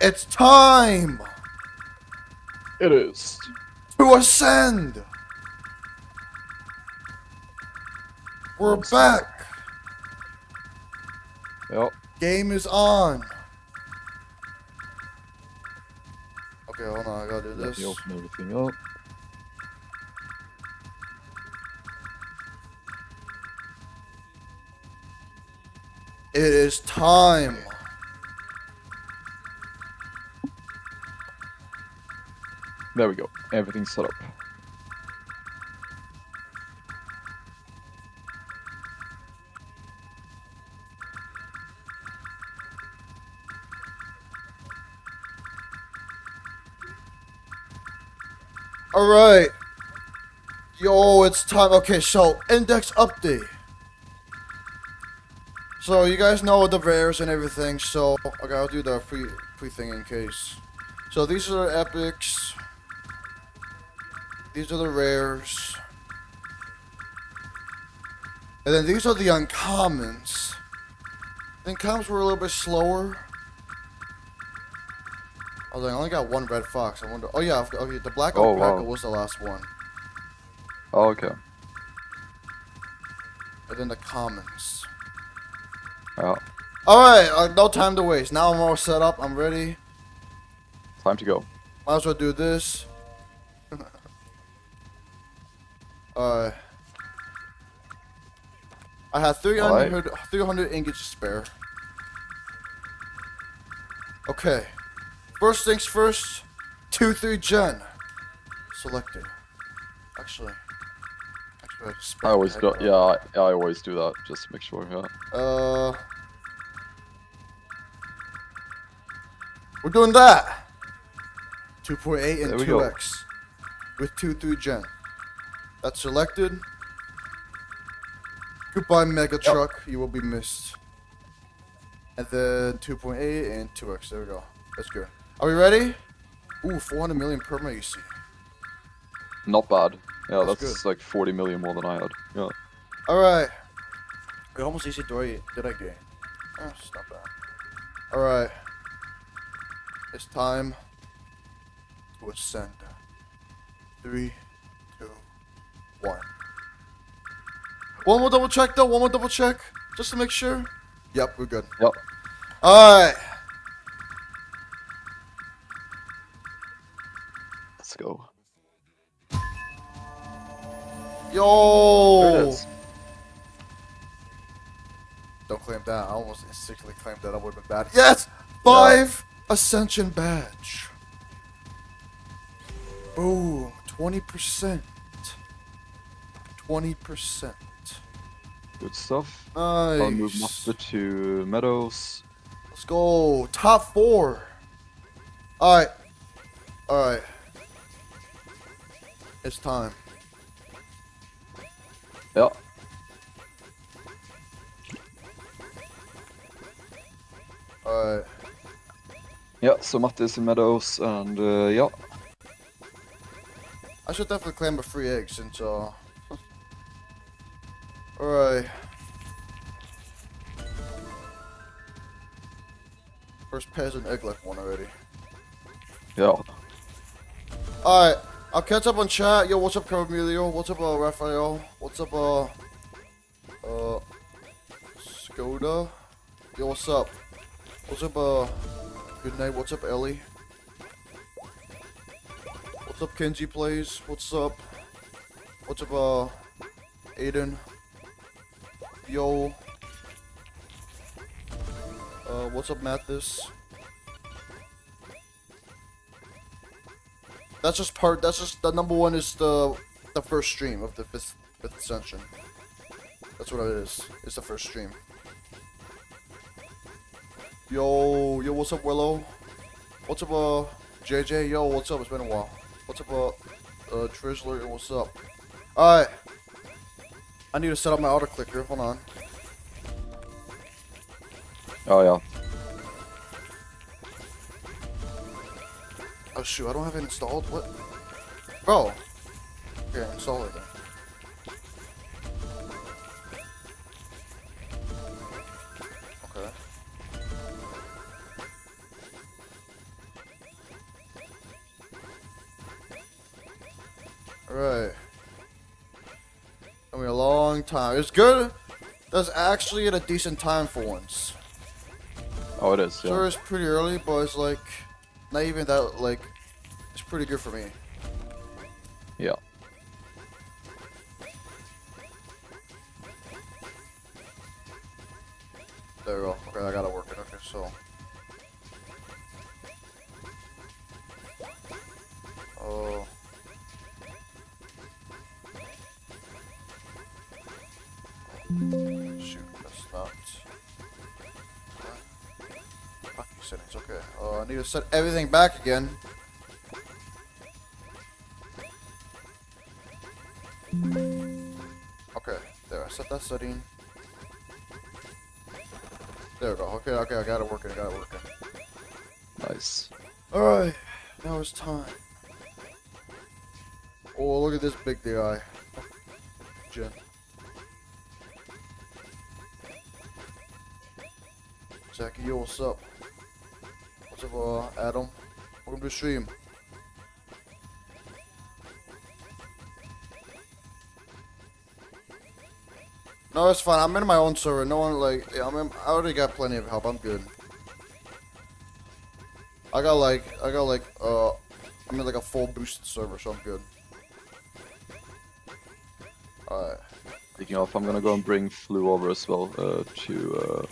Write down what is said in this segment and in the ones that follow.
It's time It is. to ascend. We're back. Yep. Game is on. Okay, hold on. I gotta do Let this. me open everything up. It is time. There we go. Everything's set up. All right. Yo, it's time. Okay, so index update. So you guys know the rares and everything. So okay, I'll do the free thing in case. So these are the epics. These are the rares. And then these are the uncommons. The uncommons were a little bit slower. I was like, I only got one red fox. I wonder. Oh yeah, okay. The black alpaca was the last one. Oh, okay. And then the commons. Yeah. All right, no time to waste. Now I'm all set up. I'm ready. Time to go. Might as well do this. Alright. I have 300 ingots to spare. Okay. First things first. 2-3 gen. Selected. Actually, I just I always do. Yeah, I always do that just to make sure. Yeah. We're doing that. 2.8 and There we 2x with 2-3 gen. That's selected. Goodbye, Mega Truck. You will be missed. And then 2.8 and 2x. There we go. That's good. Are we ready? Ooh, 400 million perma, you see. Not bad. Yeah, That's that's good. like 40 million more than I had. Yeah. Alright. How much easy did I gain? It's not bad. Alright. It's time to ascend. 3, 2, 1. One more double check though. One more double check. Just to make sure. Yep, we're good. Yep. Alright. Let's go. Yo! There it is. Don't claim that. I almost instinctively claimed that. I would have been bad. Yes! 5 Ascension badge. Boom. 20%. 20%. Good stuff. Nice. I'll move Master to Meadows. Let's go. Top 4. Alright. Alright. It's time. Yeah. Alright. Yeah, so Matt is in Meadows, and yeah. I should definitely claim a free egg since, Alright. First peasant egg left one already. Yeah. Alright. I'll catch up on chat. Yo, what's up, Carmelio? What's up, Raphael? What's up, Skoda? Yo, what's up? What's up, good night. What's up, Ellie? What's up, Kenji Plays? What's up? What's up, Aiden? Yo. What's up, Mathis? That's just the number one is the first stream of the fifth Ascension. That's what it is. It's the first stream. Yo, what's up, Willow? What's up, JJ? Yo, what's up? It's been a while. What's up, Trizzler? What's up? Alright. I need to set up my auto clicker. Hold on. Oh, yeah. Oh shoot, I don't have it installed. What? Bro. Okay, install it then. Okay. Alright. I mean, a long time. It's good. That's actually at a decent time for once. Oh, it is, Sure, yeah. it's pretty early, but it's like, not even that, like, it's pretty good for me. Yeah. There we go. Okay, I gotta work it. Okay, so. Oh. Shoot, that's not. Fuck you settings, okay. I need to set everything back again. Okay, there, I set that setting. There we go. Okay, I got it working, Nice. Alright, now it's time. Oh, look at this big guy. Jen. Zachy, yo, what's up? What's up, Adam? Welcome to the stream. No, it's fine. I'm in my own server. No one like, yeah, I already got plenty of help. I'm good. I got like, I'm in like a full boosted server, so I'm good. Alright. Speaking of, I'm gonna go and bring Flu over as well to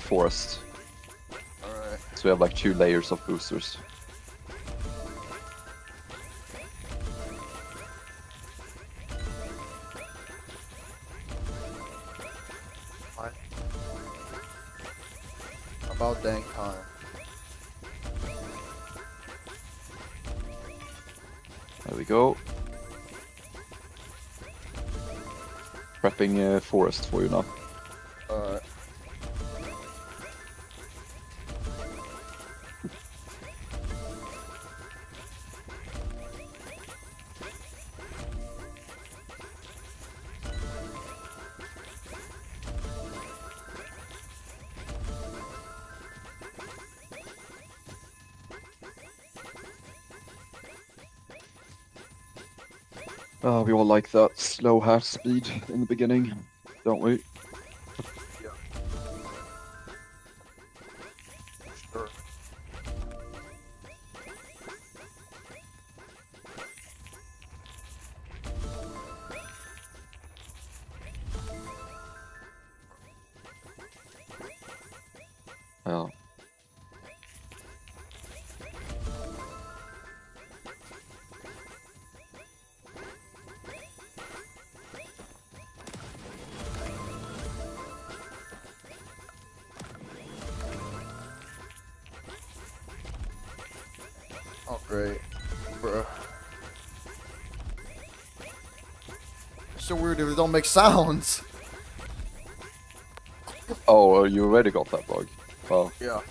Forest. Alright. So we have like 2 layers of boosters. Fine. About dang time. There we go. Prepping Forest for you now. Alright. We all like that slow hatch speed in the beginning, don't we? Yeah. Sure. Yeah. Oh, great. Bruh. It's so weird if it don't make sounds. Oh, you already got that bug. Oh, Yeah.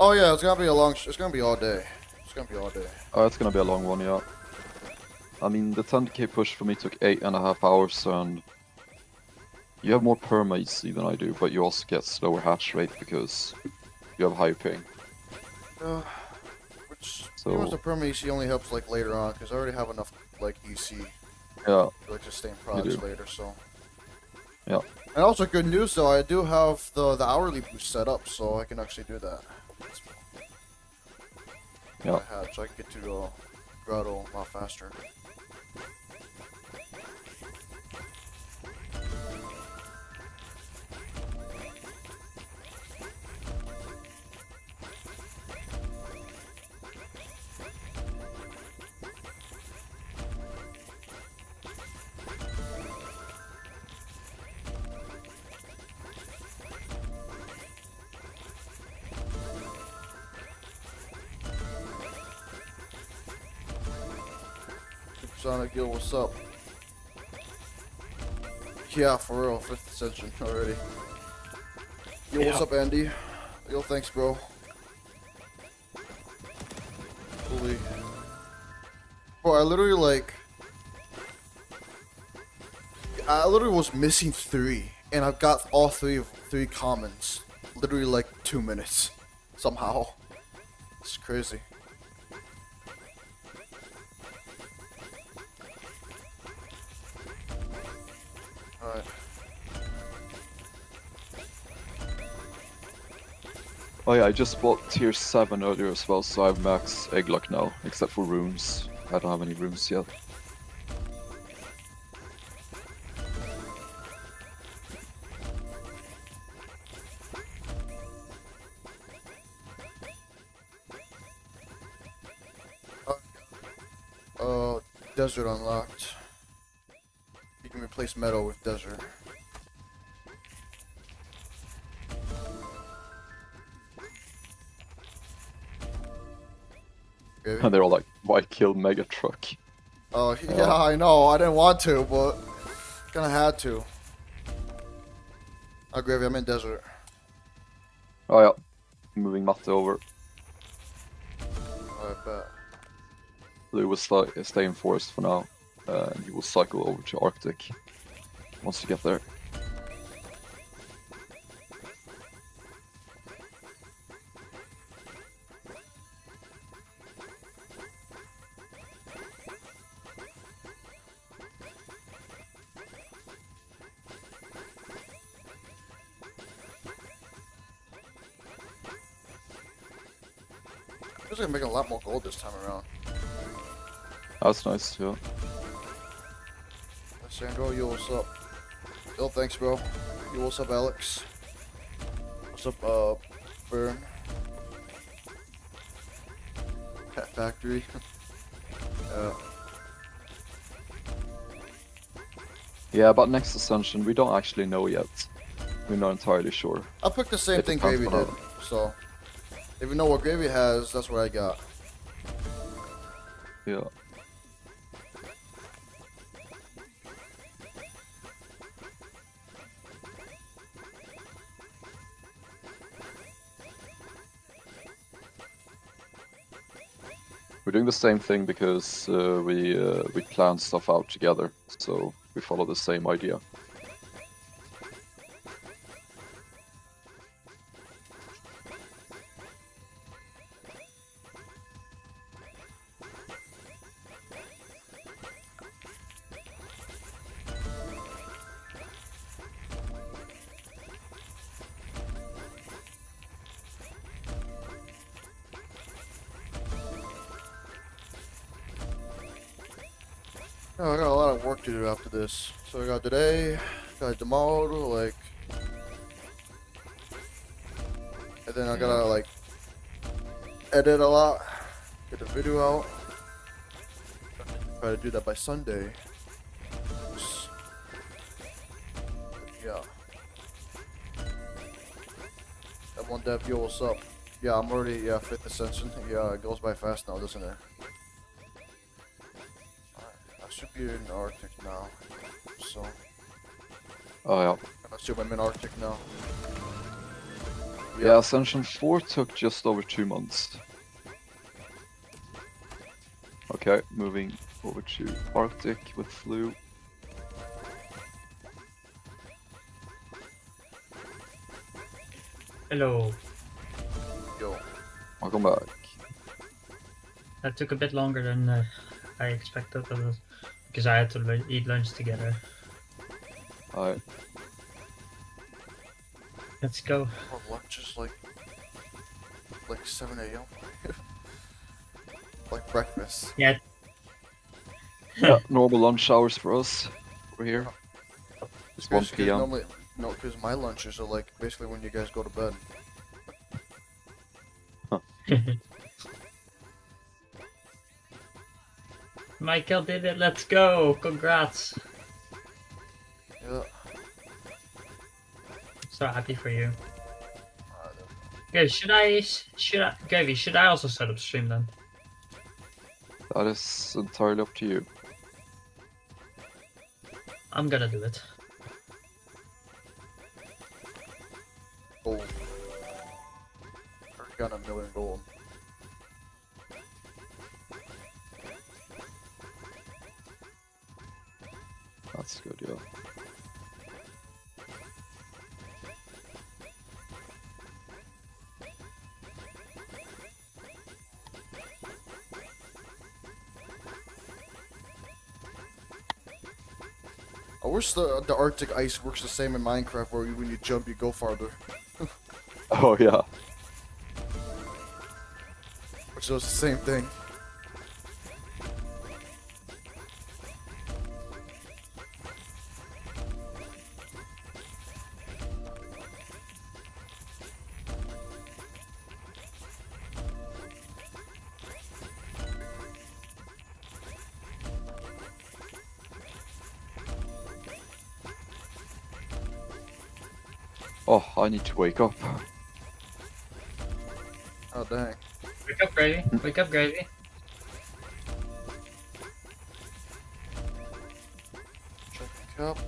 Oh yeah, it's gonna be a long. It's gonna be all day. It's gonna be all day. oh, it's gonna be a long one, yeah. I mean, the 10k push for me took 8.5 hours, and you have more perma EC than I do, but you also get slower hatch rate because you have higher ping. Which So- pretty much the perma EC only helps like later on because I already have enough like EC Yeah, to like sustain products do. later. So. yeah. And also good news though, I do have the hourly boost set up, so I can actually do that. Yeah. I had, so I can get to Grotto a lot faster. Sonic, yo, what's up? Yeah, for real, 5th Ascension already. Yo, what's Yeah. up, Andy? Yo, thanks, bro. Holy. Bro, I literally was missing 3, and I've got all 3 commons. Literally like 2 minutes. Somehow. It's crazy. Oh yeah, I just bought tier 7 earlier as well, so I have max egg luck now, except for runes. I don't have any runes yet. Desert unlocked. You can replace meadow with desert. Okay. And they're all like, why kill Mega Truck? Oh, yeah, I know. I didn't want to, but kinda had to. Oh, Gravy, I'm in desert. Oh yeah, moving Matte over. I bet. Blue will stay in forest for now, and he will cycle over to Arctic once you get there. Feels like I'm making a lot more gold this time around. That's nice, yeah. Sandro, yo, what's up? Yo, thanks, bro. Yo, what's up, Alex? What's up, Burn? Pet Factory. Yeah, but next Ascension, we don't actually know yet. We're not entirely sure. I picked the same It thing depends Gravy on did, so if you know what Gravy has, that's what I got. Yeah. We're doing the same thing because we plan stuff out together, so we follow the same idea. Oh, I got a lot of work to do after this. So I got today, got tomorrow, like, and then I gotta like edit a lot, get the video out. Try to do that by Sunday. Yeah. That one dev, yo, what's up? Yeah, I'm already 5th Ascension. Yeah, it goes by fast now, doesn't it? I should be in Arctic now, so Oh yeah. I assume I'm in Arctic now. Yeah, Ascension 4 took just over 2 months. Okay, moving over to Arctic with Flu. Hello. Yo, Welcome back. That took a bit longer than I expected, because I had to eat lunch together. Alright. Let's go. our lunch is like 7 a.m. Like breakfast. Yeah. Yeah, normal lunch hours for us over here. It's 1 Because p.m. normally, no, because my lunches are like basically when you guys go to bed. Mikael did it. Let's go. Congrats. Yeah. So happy for you. Alright, Okay, should I also set up stream then? That is entirely up to you. I'm gonna do it. gold. Already got 1 million gold. That's good, yeah. I wish the Arctic ice works the same in Minecraft, where when you jump, you go farther. Oh yeah. so it's the same thing. Oh, I need to wake up. Oh dang. Wake up, Gravy. Wake up, Gravy. Check the cup.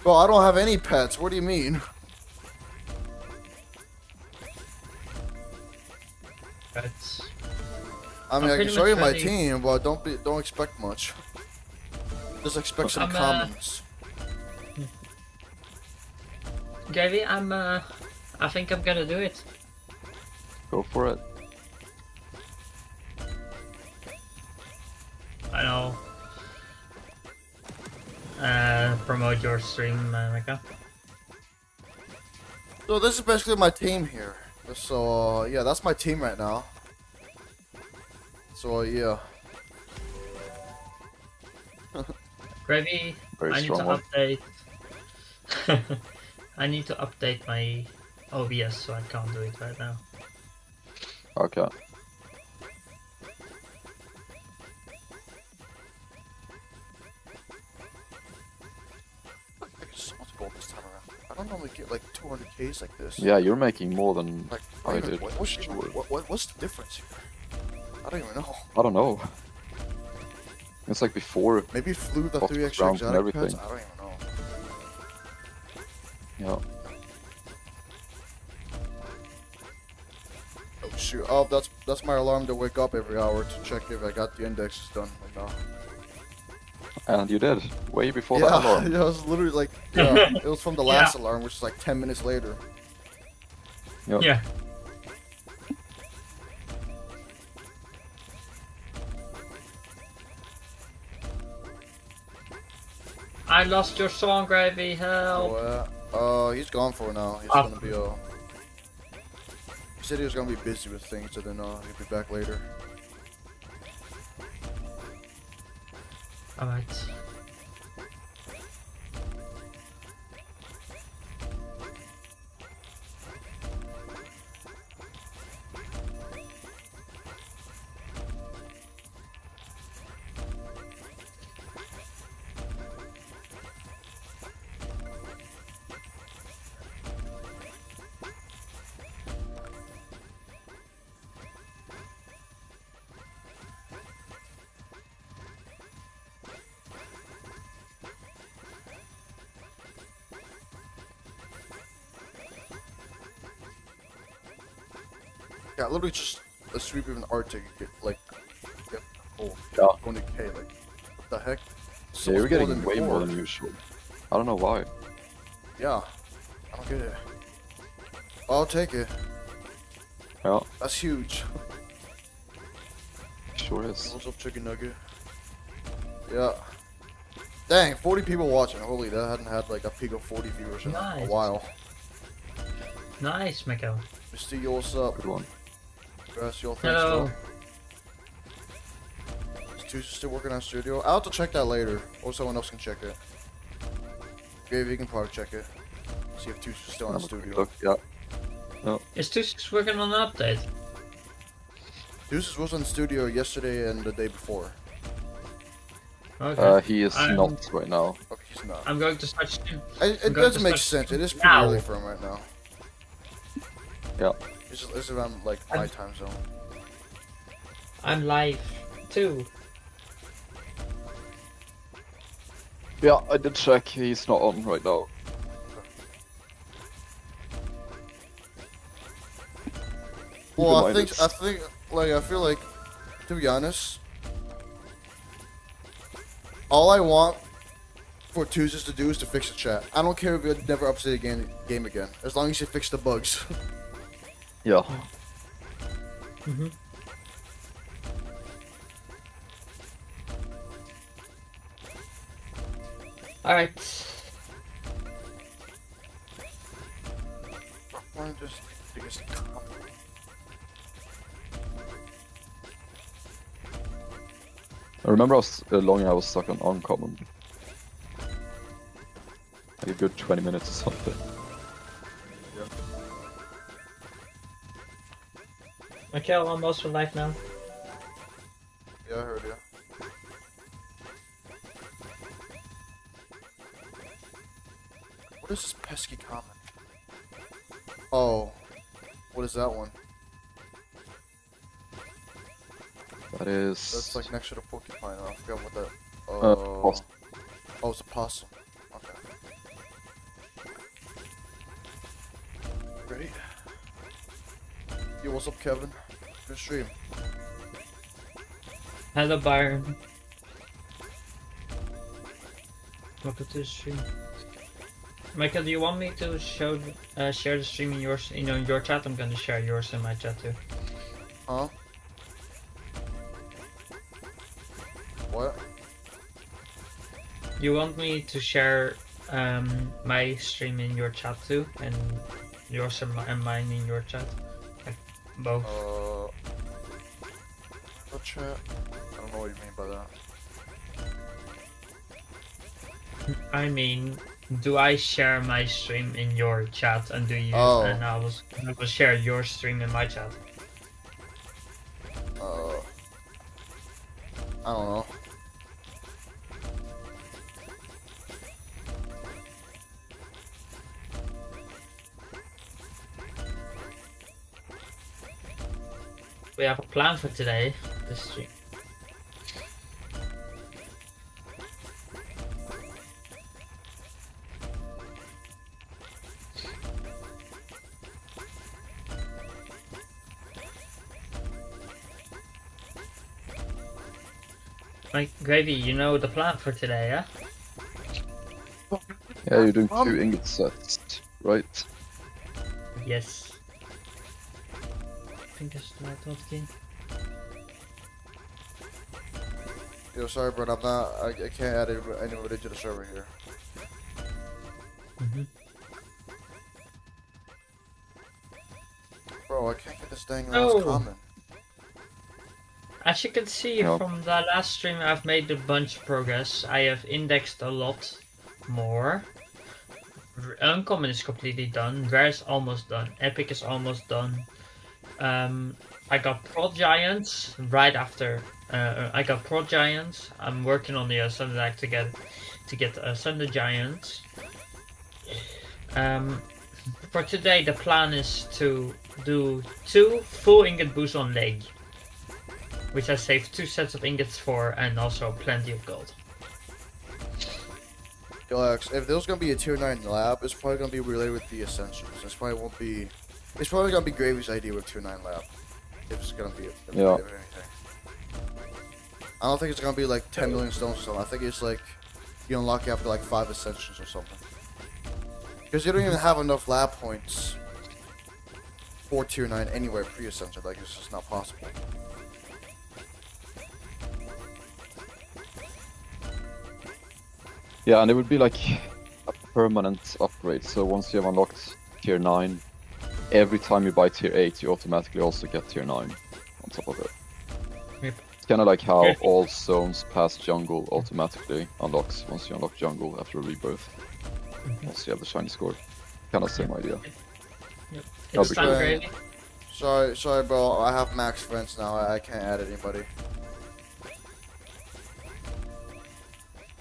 Bro, I don't have any pets. What do you mean? That's I mean, I'm I can pretty show much you my ready. team, but don't expect much. Just expect some I'm, comments. Gravy, I think I'm gonna do it. Go for it. I know. Promote your stream, Mikael. So this is basically my team here. So yeah, that's my team right now. So yeah. Gravy, Very I need to strong one. update. I need to update my OBS, so I can't do it right now. Okay. I get so much gold this time around. I don't normally get like 200Ks like this. Yeah, you're making more than Like I even- did. what's, Sure. what's the difference here? I don't even know. I don't know. It's like before. Maybe flew the Off 3 the extra ground and exotic pets? everything. I don't even know. Yeah. Oh shoot! Oh, that's my alarm to wake up every hour to check if I got the indexes done. Like, no. And you did. Way before that Yeah, alarm. yeah, it was literally like yeah, it was from the last alarm, which is like 10 minutes later. Yep. Yeah. I lost your song, Gravy. Help. He's gone for now. He's Oh. gonna be he said he was gonna be busy with things, so then he'll be back later. Alright. Yeah, literally just a sweep of an Arctic get like get oh Yeah. 20K. Like what the heck? So Yeah, you're much getting than way more before. than usual. I don't know why. Yeah, I don't get it. I'll take it. Yeah, That's huge. sure is. What's up, chicken nugget? Yeah. Dang, 40 people watching. Holy, that hadn't had like a peak of 40 viewers in a Nice. while. Nice, Mikael. Mr. Yo, what's up? Good one. Grass, yo, thanks, Hello. though. Is Tuesday still working on studio? I'll have to check that later. Or someone else can check it. Gravy, you can probably check it. See if Tuesday's still on Have a quick studio. look, yeah. Is Tusk working on an update? Deuces was on studio yesterday and the day before. Okay. He is I'm- not right now. Okay, he's not. I'm going to start stream. It I'm going does to make start sense. It is pretty now. early for him right now. Yeah. It's around like my time zone. I'm live too. Yeah, I did check. He's not on right now. Well, I Reminded. think, like, I feel like, to be honest, all I want for Tuesdays to do is to fix the chat. I don't care if you never update the game again, as long as you fix the bugs. Yeah. Mm-hmm. Alright. Why just biggest I remember long I was stuck on uncommon. Like a good 20 minutes or something. Mikael, almost alive now. Yeah, I heard you. What is this pesky comment? Oh, what is that one? That is... That's like next to the porcupine. I forgot what that. possum. Oh, it's a possum. Okay. Great. Yo, what's up, Kevin? Good stream. Hello, Byron. Welcome to the stream. Michael, do you want me to share the stream in yours, your chat? I'm gonna share yours in my chat too. Huh? What? You want me to share my stream in your chat too, and yours and mine in your chat, like both? What chat? I don't know what you mean by that. I mean, do I share my stream in your chat, and do you? Oh. And I will share your stream in my chat. I don't know. We have a plan for today. This stream. Like, Gravy, you know the plan for today, yeah? Yeah, you're doing 2 ingot sets, right? Yes. I think that's the right game. Yo, sorry, bro. I'm not. I can't add anybody to the server here. Mm-hmm. Bro, I can't get this dang Oh. last comment. As you can see No. from the last stream, I've made a bunch of progress. I have indexed a lot more. Uncommon is completely done. Rare is almost done. Epic is almost done. I got Pro Giants right after. I got Pro Giants. I'm working on the Ascended Act to get Ascended Giants. For today, the plan is to do 2 full ingot boosts on leg, which I saved 2 sets of ingots for, and also plenty of gold. Yo, Alex, if there's gonna be a tier 9 lab, it's probably gonna be related with the Ascensions. It's probably won't be. It's probably gonna be Gravy's idea with tier 9 lab. If it's gonna be. Yeah. Anything. I don't think it's gonna be like 10 million stones or something. I think it's like you unlock it after like 5 Ascensions or something. Because you don't even have enough lab points for tier 9 anywhere pre-Ascension. Like, it's just not possible. Yeah, and it would be like a permanent upgrade. So once you have unlocked tier 9, every time you buy tier 8, you automatically also get tier 9 on top of it. Yep. It's kind of like how Yep. all zones past jungle automatically unlocks once you unlock jungle after a rebirth. Once you have the shiny score. Kind of same idea. Yep. That'll It's be time, great. Gravy. Sorry, bro. I have max friends now. I can't add anybody.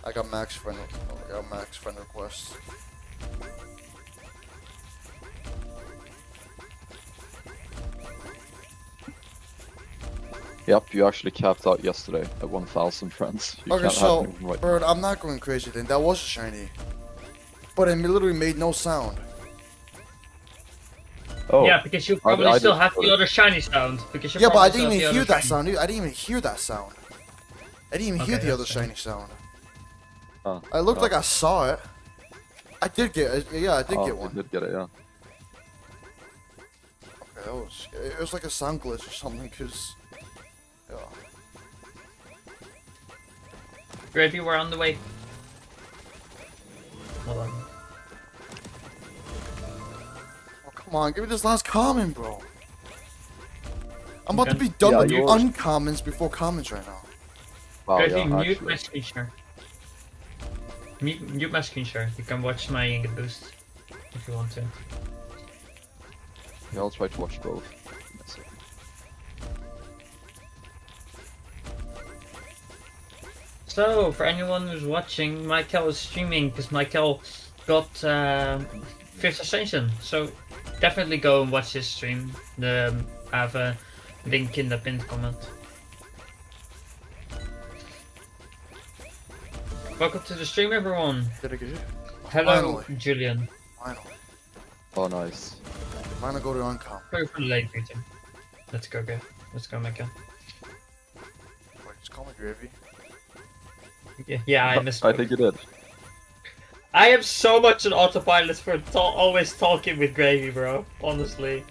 I got max friend requests. Yep, you actually capped out yesterday at 1,000 friends. You Okay, can't so, have anyone right Bird, I'm not going crazy then. That was a shiny. But it literally made no sound. Oh, Yeah, because you probably I still did- have the other shiny sound. Because you Yeah, but I probably didn't still even have hear the other that sound. I didn't even hear that sound. I didn't even hear Okay, the other that's fair. shiny sound. Oh, I looked oh. like I saw it. I did get it. Yeah, I did Oh, get you one. did get it, yeah. Okay, it was like a sound glitch or something, cause yeah. Gravy, we're on the way. Hold on. Oh, come on, give me this last comment, bro. I'm about to be Okay. done Yeah, with yours- uncommons before commons right now. Wow, Gravy, yeah, mute actually. my screen share. Mute my screen share. You can watch my Ingot boost if you want to. Yeah, I'll try to watch both. So, for anyone who's watching, Mikael is streaming because Mikael got 5th Ascension. So, definitely go and watch his stream. I have a link in the pinned comment. Welcome to the stream, everyone. Did I get it? Hello, Finally. Julian. Finally. Oh, nice. Finally go to uncommon. Sorry for the late greeting. Let's go, let's go, Mikael. Wait, just call me Gravy. Yeah, I missed. I think you did. I am so much an autopilot for always talking with Gravy, bro. Honestly.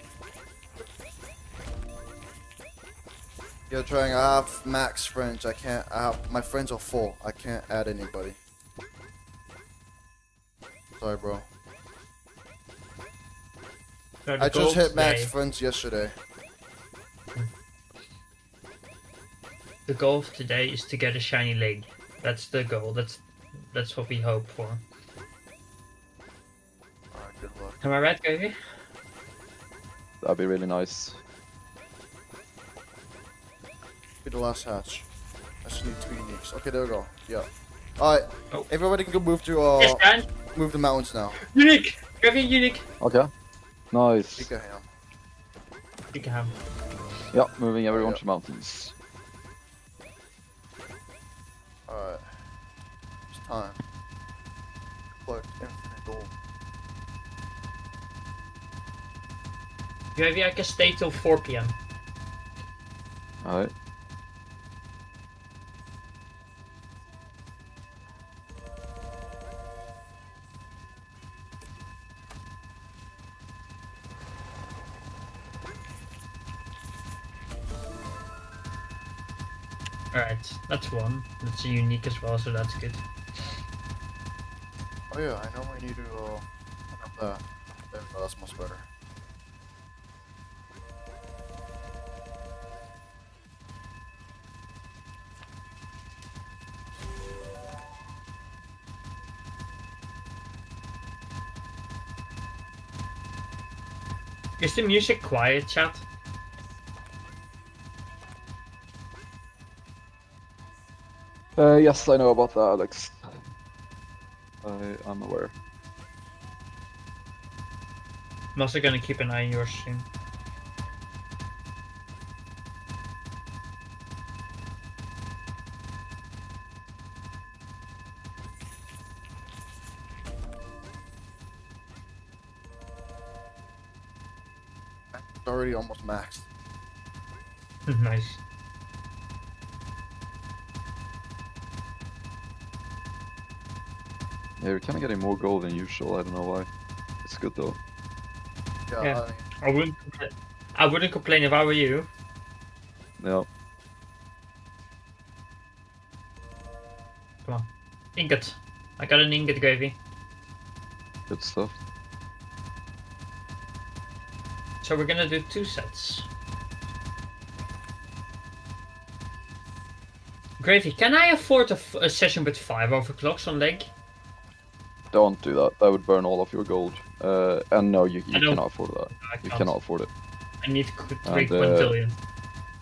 You're trying. I have max friends. I can't. My friends are full. I can't add anybody. Sorry, bro. No, the I goal just hit max today- friends yesterday. The goal of today is to get a shiny leg. That's the goal. That's what we hope for. Alright, good luck. Am I right, Gravy? That'd be really nice. Be the last hatch. I just need 2 uniques. Okay, there we go. Yeah. Alright. Oh. Everybody can go move to Yes, Dan. move the mountains now. Unique. Gravy, unique. Okay. Nice. Pika ham. You can have. Yeah, moving everyone Yeah. to mountains. Alright. It's time. Collect infinite gold. Gravy, I can stay till 4 p.m. Alright. Alright, that's one. That's a unique as well, so that's good. Oh yeah, I know we need to turn up that. There we go, that's much better. Is the music quiet, chat? Yes, I know about that, Alex. I am aware. I'm also gonna keep an eye on your stream. It's already almost maxed. Nice. Yeah, we're kind of getting more gold than usual. I don't know why. It's good though. Yeah, Yeah. I mean, I wouldn't complain if I were you. Yeah. Come on. Ingot. I got an ingot, Gravy. Good stuff. So we're gonna do 2 sets. Gravy, can I afford a session with 5 overclocks on leg? Don't do that. That would burn all of your gold. And no, you I don't- cannot afford that. I You can't. cannot afford it. I need 3 And, quintillion.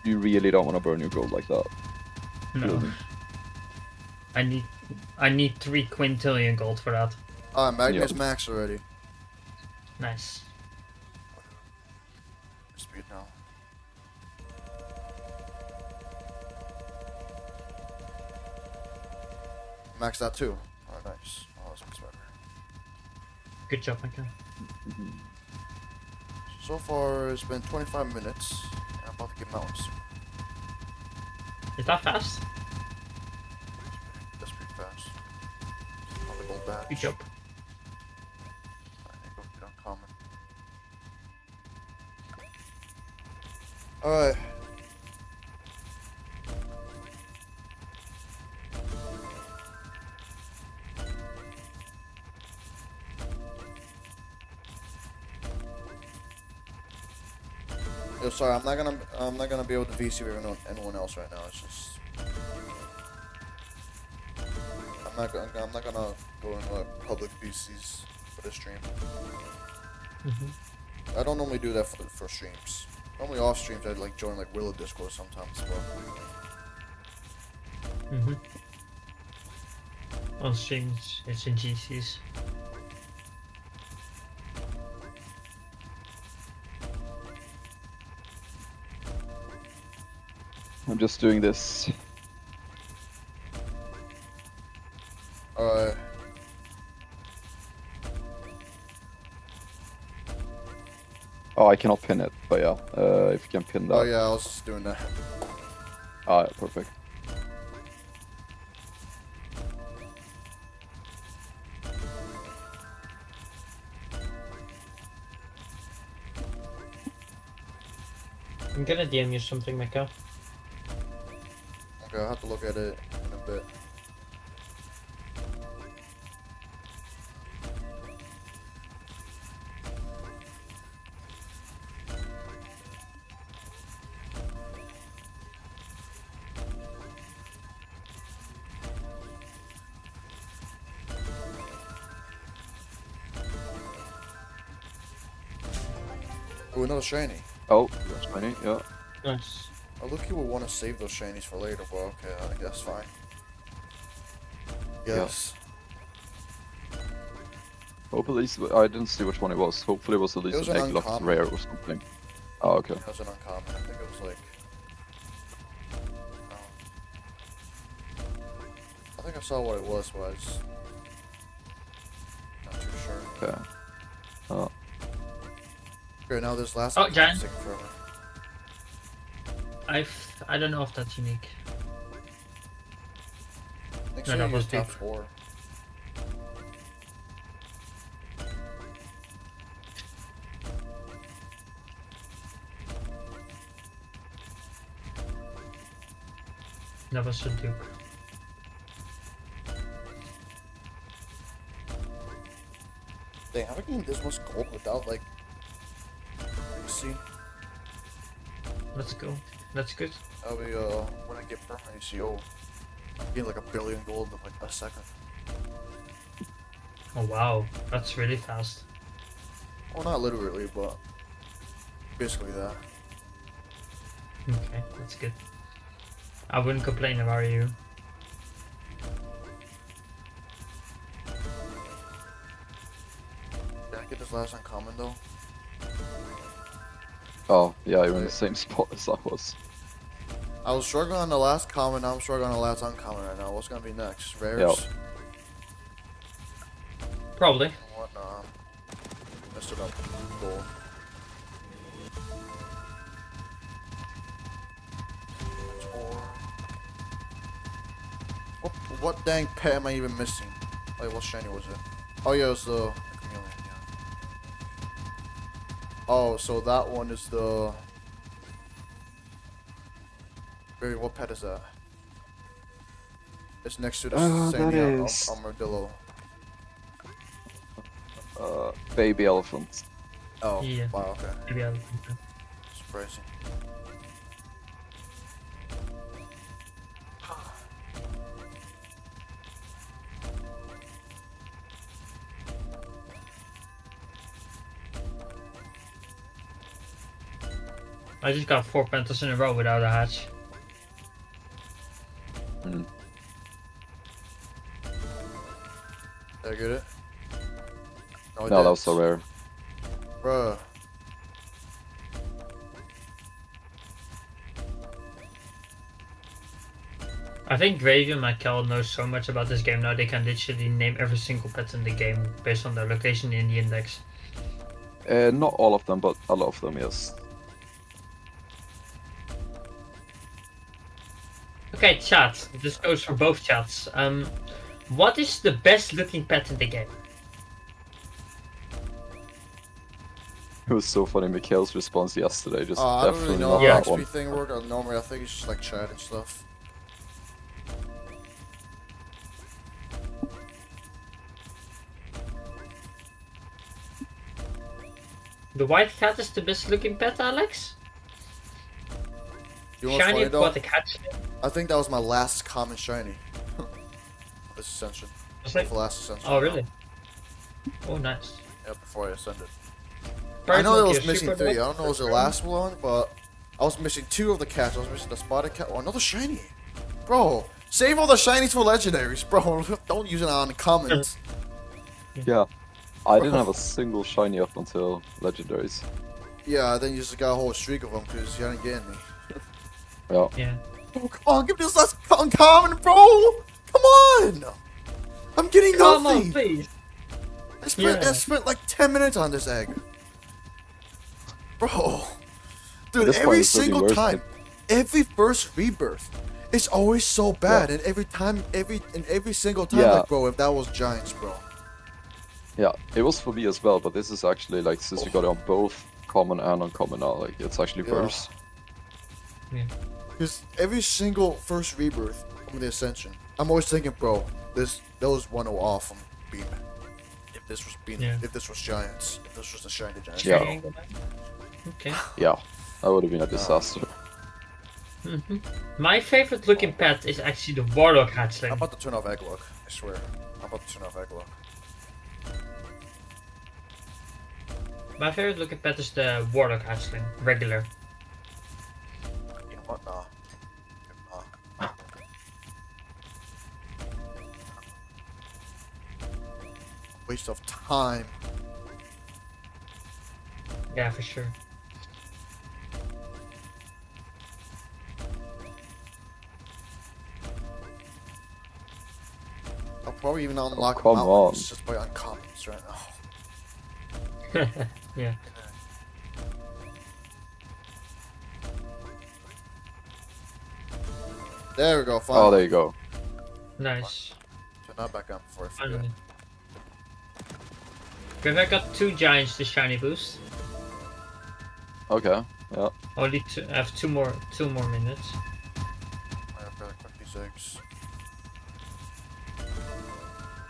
You really don't want to burn your gold like that. No. I need 3 quintillion gold for that. alright, Magnus Yeah. max already. Nice. Speed now. Max that too. Alright, nice. Oh, that's much better. Good job, Mikael. So far, it's been 25 minutes. And I'm about to get mountains. Is that fast? That's pretty fast. badge. Good job. Alright, go get uncommon. Alright. Yo, sorry, I'm not gonna be able to VC with anyone else right now. It's just I'm not gonna go into like public VCs for the stream. I don't normally do that for streams. Normally off streams I'd like join like Willow Discord sometimes, but On streams, it's in GCs. I'm just doing this. alright. Oh, I cannot pin it, but yeah, if you can pin that. Oh yeah, I was just doing that. Ah, yeah, perfect. I'm gonna DM you something, Mikael. Okay, I'll have to look at it in a bit. Ooh, another shiny. Oh, that's funny, yeah. Nice. Oh, look, you would want to save those shinies for later, but okay, I guess fine. Yes. Hopefully, I didn't see which one it was. Hopefully it was at least was an an egg locked uncommon. rare or something. Oh, okay. It was an uncommon. I think it was like. I think I saw what it was, but I just not too sure. Okay. Oh, Okay, now this last Oh, one giant. taking forever. I don't know if that's unique. I think No, so. that You was used top big. 4. That was a Duke. Dang, how can you this much gold without like? You see, Let's go. That's good. I'll be when I get permanent ACO, I'm getting like 1 billion gold in like a second. Oh wow, that's really fast. Well, not literally, but basically that. Okay, that's good. I wouldn't complain if I were you. Did I get this last uncommon though? oh, yeah, you're in the same spot as I was. I was struggling on the last common, now I'm struggling on the last uncommon right now. What's gonna be next? Rares? Yep. Probably. What? Nah. Messed it up. Gold. What dang pet am I even missing? Like, what shiny was it? Oh yeah, it was the chameleon, yeah. Oh, so that one is the... Wait, what pet is that? It's next to the That Sandy is- Armadillo. Baby elephant. Oh, Yeah. wow, okay. Maybe I'll. Surprising. I just got 4 pentas in a row without a hatch. Mm. Did I get it? I No, that didn't. was so rare. Bruh. I think Gravy and Mikael knows so much about this game now they can literally name every single pet in the game based on their location in the index. Not all of them, but a lot of them, yes. Okay, chat. This goes for both chats. What is the best looking pet in the game? It was so funny, Mikael's response yesterday, just I don't really definitely know not how that XP one. thing work. Normally, I think it's just like chat and stuff. The white cat is the best looking pet, Alex? You know what's Shiny funny though? aquatic hatchling? I think that was my last common shiny. This Ascension. Was it? The last Ascension. Oh, really? Oh, nice. Yeah, before I ascended. I Bird know there monkey was or missing super 3. I dog? don't know if it was the last one, but I was missing 2 of the cats. I was missing the spotted cat. Oh, another shiny. Bro, save all the shinies for legendaries, bro. Don't use it on the commons. Yeah. I didn't have a single shiny up until legendaries. Yeah, then you just got a whole streak of them because you hadn't getting me. Yeah. Yeah. Oh, come on, give me this last uncommon, bro. Come on. I'm getting Come nothing. on, please. I Yeah. spent like 10 minutes on this egg. Bro. Dude, this point every it's looking single worse, time, every first rebirth, it's always so bad. And every time, every single time, Yeah. like, bro, if that was Giants, bro. Yeah, it was for me as well, but this is actually like, since you got it on both common and uncommon now, like, it's actually Yeah. worse. Because every single first rebirth from the Ascension, I'm always thinking, bro, that was 1-0 off from Beam. If this was Beam, Yeah. if this was Giants, if this was the Shiny Giants. Yeah. Triangle back. Okay. Yeah, that would have been a disaster. My favorite looking pet is actually the Warlock hatchling. I'm about to turn off egg lock, I swear. I'm about to turn off egg lock. My favorite looking pet is the Warlock hatchling, regular. You know what? Nah. Nah. Waste of time. Yeah, for sure. I'll probably even unlock come mountains on. just by uncommons right now. Yeah. There we go, Oh, finally. there you go. Nice. Turn that back on before I forget. Finally. Okay, I got 2 giants to shiny boost. Okay, yeah. Only two. I have two more minutes. I have gotta cook these eggs.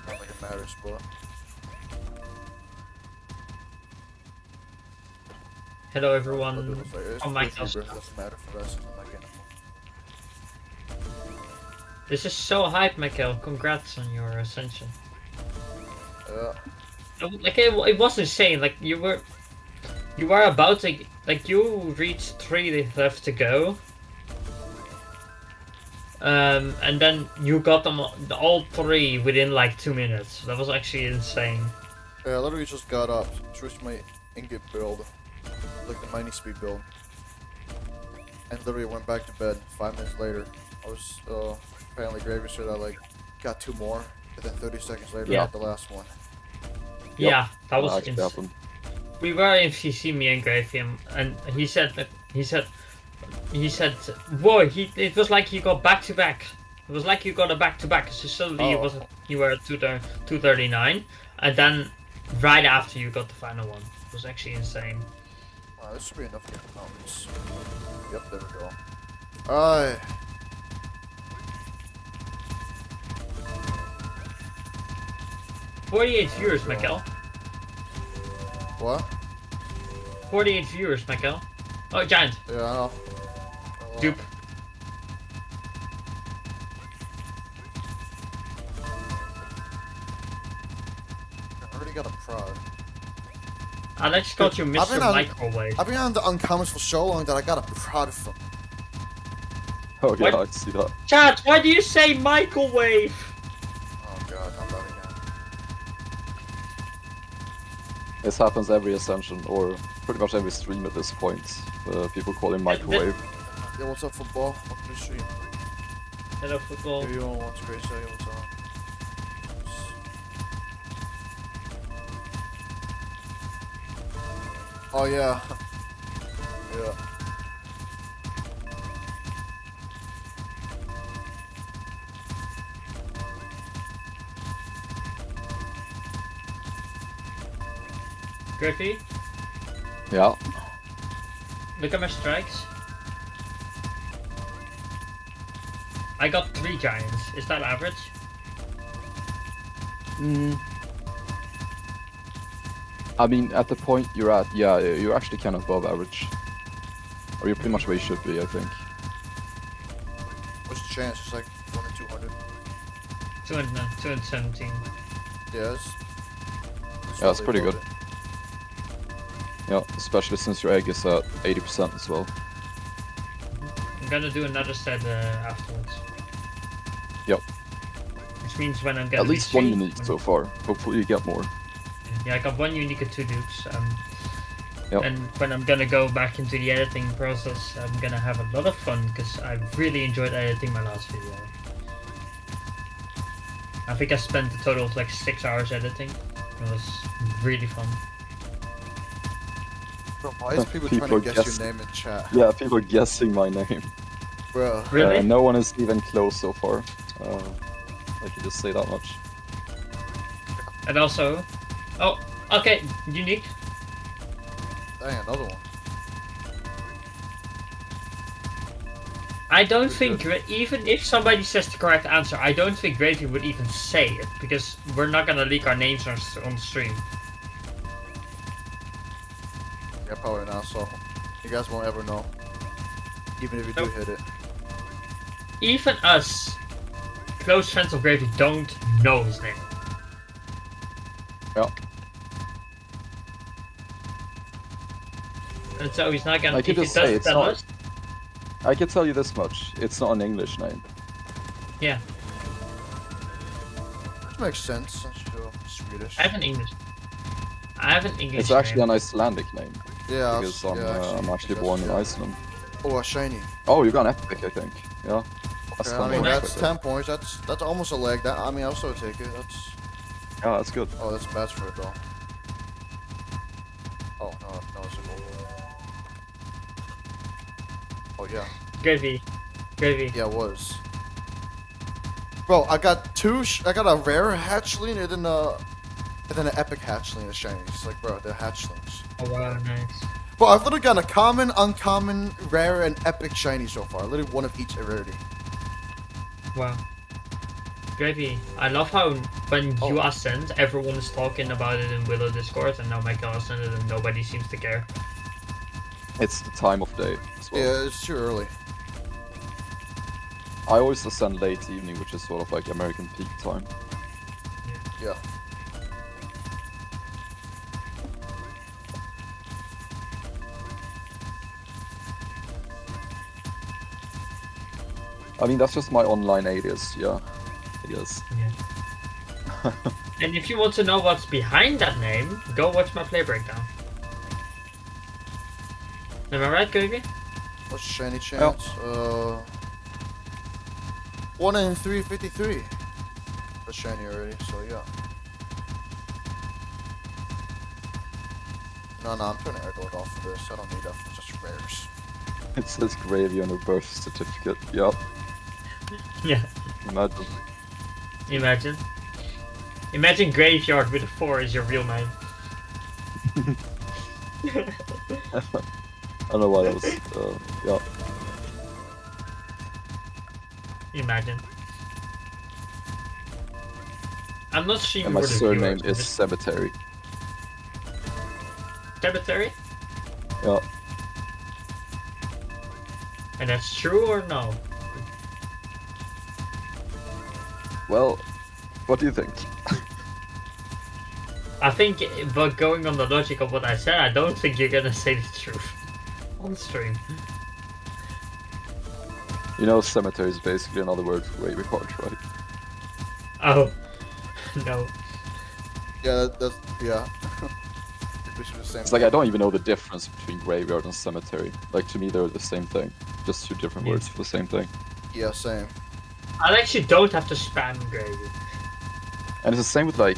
Not like it matters, but Hello I'll do everyone. this later. It's Oh my first gosh. rebirth, doesn't matter for us. I'm not getting This is so hype, Mikael. Congrats on your ascension. it. Like it was insane. Like you were about to you reached 3 left to go. And then you got them all 3 within like 2 minutes. That was actually insane. Yeah, I literally just got up, switched my Ingot build, like the mining speed build, and literally went back to bed. 5 minutes later, I was apparently gravy, so I like got 2 more, and then 30 seconds later, Yeah. I got the last one. Yeah, that was actually insane. happened. We were in CC, me and Gravium, and he said, whoa, it was like he got back to back. It was like you got a back to back. So suddenly you were at 239, and then right after you got the final one. It was actually insane. Wow, this should be enough to get pounds. Yep, there we go. Alright. $48 viewers, Mikael. What? 48 viewers, Mikael. Oh, giant. Yeah, I know. Dupe. I already got a prod. Alex called you I've Mr. been on- Microwave. I've been on the uncommons for so long that I got a prod from. Oh yeah, What? I see that. Chat, why do you say microwave? Oh god, not that again. This happens every Ascension, or pretty much every stream at this point. People call him microwave. Yeah, what's up, football? Welcome to the stream. Hello, football. Maybe you want what's great, say what's up. Oh yeah. Yeah. Griffey, Yeah. look at my strikes. I got 3 giants. Is that average? I mean, at the point you're at, yeah, you're actually kind of above average. Or you're pretty much where you should be, I think. What's the chance? It's like 1 in 200. 217. Yeah, Yeah, it's pretty above good. it. Yeah, especially since your egg is at 80% as well. I'm gonna do another set afterwards. Yep. Which means when I'm gonna At least one unique so far. Hopefully you get more. Yeah, I got 1 unique and 2 dukes. Yep. And when I'm gonna go back into the editing process, I'm gonna have a lot of fun because I really enjoyed editing my last video. I think I spent a total of like 6 hours editing. It was really fun. Bro, why is people trying to guess your name in chat? Yeah, people are guessing my name. Bro. Really? No one is even close so far. I can just say that much. And also, oh, okay, unique. Dang, another one. I don't Pretty think, even if somebody says the correct answer, I don't think Gravy would even say it, because we're not gonna leak our names on stream. Yeah, probably not, so you guys won't ever know. Even if you do Nope. hit it. Even us, close friends of Gravy, don't know his name. Yeah. And so he's not gonna, I can if he just say does it's tell not- us, I can tell you this much. It's not an English name. yeah, Which makes sense since you're Swedish. I have an English. I have an English It's actually name. an Icelandic name. Yeah, Because yeah, I'm actually I born guess, in yeah. Iceland. Oh, a shiny. Oh, you got an epic, I think. Yeah. That's Okay, 10 I mean, points that's right there. 10 points. That's almost a leg. That I mean, I'll still take it. That's Yeah, that's good. oh, that's bad for it though. Oh no, it's a gold. Oh yeah, Gravy. Gravy. yeah, it was. Bro, I got I got a rare hatchling and then an epic hatchling and a shiny. It's like, bro, they're hatchlings. Oh wow, nice. Bro, I've literally got a common, uncommon, rare, and epic shiny so far. Literally one of each rarity. Wow. Gravy, I love how when you Oh. ascend, everyone is talking about it in Willow Discord, and now Mikael ascended and nobody seems to care. It's the time of day as well. Yeah, it's too early. I always ascend late evening, which is sort of like American peak time. Yeah. I mean, that's just my online alias, yeah. I guess. Yeah. And if you want to know what's behind that name, go watch my play breakdown. Am I right, Gravy? What's the shiny chance? 1 in 353. That's shiny already, so yeah. No, I'm turning Ingot off for this. I don't need that for just rares. It says gravy on your birth certificate. Yep. Yeah. Imagine. Imagine. Imagine Graveyard with a 4 is your real name. I don't know why that was. Yeah. Imagine. I'm not streaming And my for the surname viewers, is Cemetery. Cemetery? Yeah. And that's true or no? Well, what do you think? I think, but going on the logic of what I said, I don't think you're gonna say the truth on stream. You know, cemetery is basically another word for graveyard, right? Oh, no. Yeah, that's yeah. We should do the same. It's like I don't even know the difference between graveyard and cemetery. Like to me, they're the same thing, just two different Yeah. words for the same thing. Yeah, same. I actually don't have to spam Gravy. And it's the same with like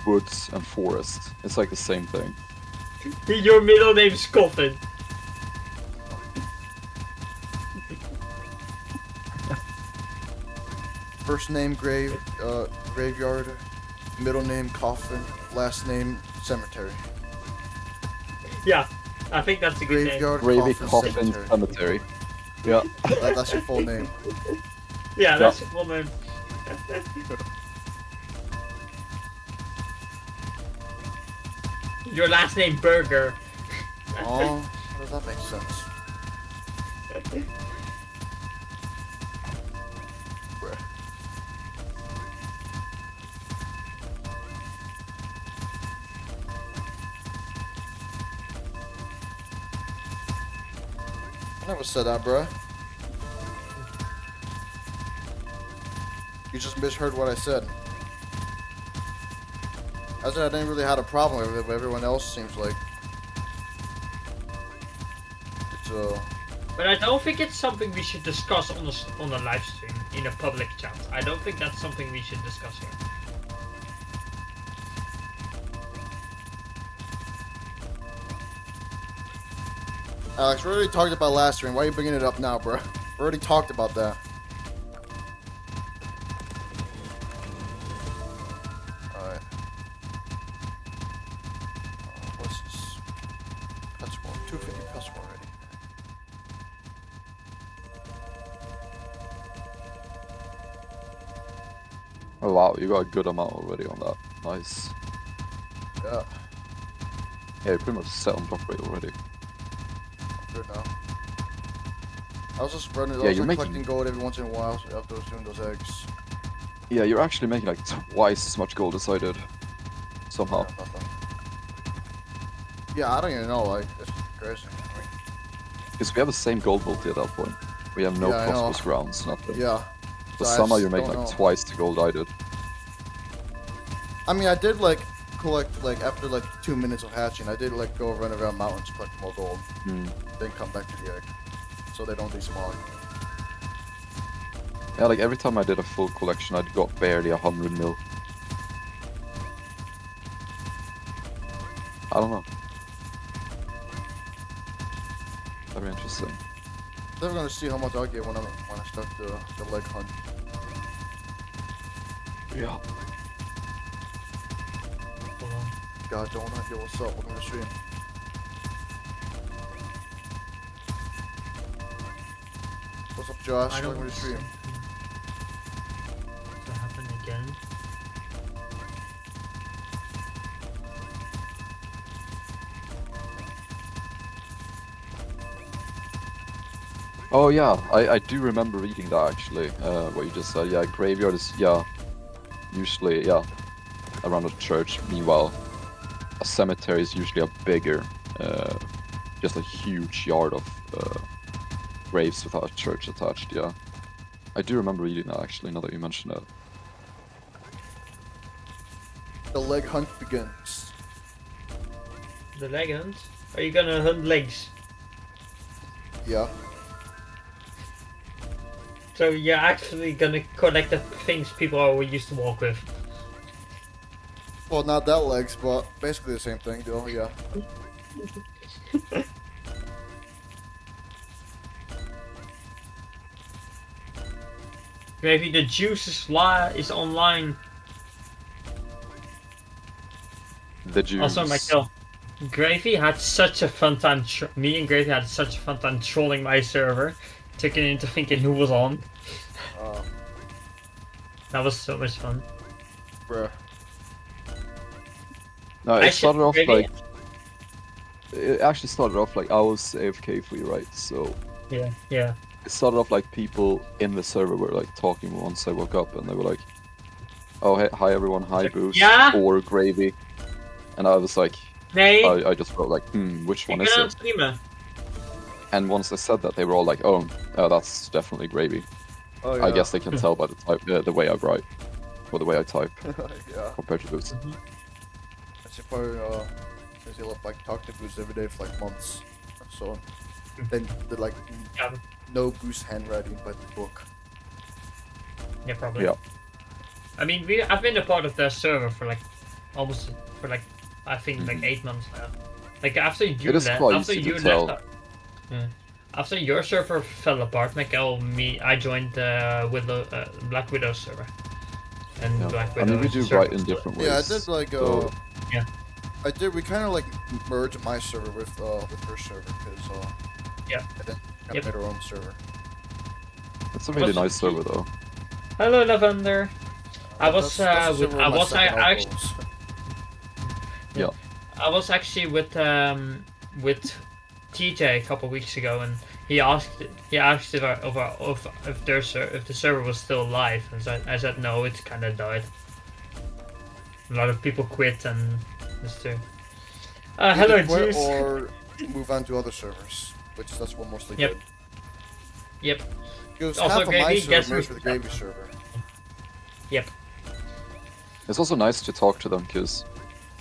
woods and forest. It's like the same thing. Your middle name's Coffin. First name graveyard, middle name coffin, last name cemetery. Yeah, I think that's a good name. Graveyard Gravy Coffin Coffin Cemetery. Cemetery. Yeah. That's your full name. Yeah, that's your full name. Your last name Burger. Oh, how does that make sense? Bruh. I never said that, bruh. You just misheard what I said. I said I didn't really have a problem with it, but everyone else seems like it's But I don't think it's something we should discuss on the live stream in a public chat. I don't think that's something we should discuss here. Alex, we already talked about last stream. Why are you bringing it up now, bro? We already talked about that. Alright. What's this? Customer. 250 customer already. Oh wow, you got a good amount already on that. Nice. Yeah, Yeah, you pretty much set on drop rate already. I'm good now. I was just running, Yeah, I was you're like making- collecting gold every once in a while after I was doing those eggs. Yeah, you're actually making like twice as much gold as I did. Somehow. Yeah, nothing. Yeah, I don't even know, like, it's crazy. I mean, Because we have the same gold multi at that point. We have no Yeah, I know. prosperous grounds, nothing. yeah. But So I somehow just you're making don't like know. twice the gold I did. I mean, I did like collect like after like 2 minutes of hatching. I did like go run around mountains, collect more gold, Hmm. then come back to the egg, so they don't despawn. Yeah, like every time I did a full collection, I got barely 100 mil. I don't know. Very interesting. Never gonna see how much I get when I start the leg hunt. Yeah. Hold on. God, donut, yo, what's up? Welcome to the stream. What's up, Josh? I don't Welcome want to the stream. to happen again. Oh yeah, I do remember reading that actually. What you just said. Yeah, graveyard is usually around a church. Meanwhile, a cemetery is usually a bigger, just a huge yard of graves without a church attached. Yeah, I do remember reading that actually. Now that you mention it. The leg hunt begins. The leg hunt? Are you gonna hunt legs? Yeah. So you're actually gonna collect the things people are used to walk with. Well, not that legs, but basically the same thing, though. Yeah. Maybe the juice is online. The Jews. Also, Mikael, Gravy had such a fun time. Me and Gravy had such a fun time trolling my server, taking into thinking who was on. That was so much fun. Bruh. No, I it started off should- like. It actually started off like I was AFK for you, right? So Yeah, yeah. it started off like people in the server were like talking once I woke up, and they were like, "Oh, hey, hi everyone, hi Like, Boost yeah? or Gravy," and I was like, Nee, I just felt like, which one ik is ben aan it? het streamen. And once I said that, they were all like, "Oh, that's definitely Gravy." Oh, yeah. I guess they can tell by the type, the way I write, or the way I type Yeah. compared to Boost. I should probably, since you'll like talk to Boost every day for like months. So, then the like, Yeah, no Boost handwriting but the book. yeah, probably. Yeah. I mean, I've been a part of their server for like almost I think like 8 months now. Like after you It is left, quite after easy to you tell. left, after your server fell apart, Mikael, I joined Black Widow server, and Yeah. Black I Widow. mean, we do server write in still- different ways. Yeah, I did like, so- Yeah. I did. We kind of like merged my server with her server because Yeah. and then kind Yep. of made our own server. It's a really Also- nice server though. Hello, Lavender. I was That's the with server I my was I second actually outpost. I was actually with TJ a couple weeks ago, and he asked if the server was still alive, and I said no, it's kind of died. A lot of people quit, and this too. Hello, Either quit Juice. or move on to other servers, which that's what mostly Yep. did. Yep. Because Also, half of my Gravy, server guess merged who's with the Gravy server. Yep. It's also nice to talk to them because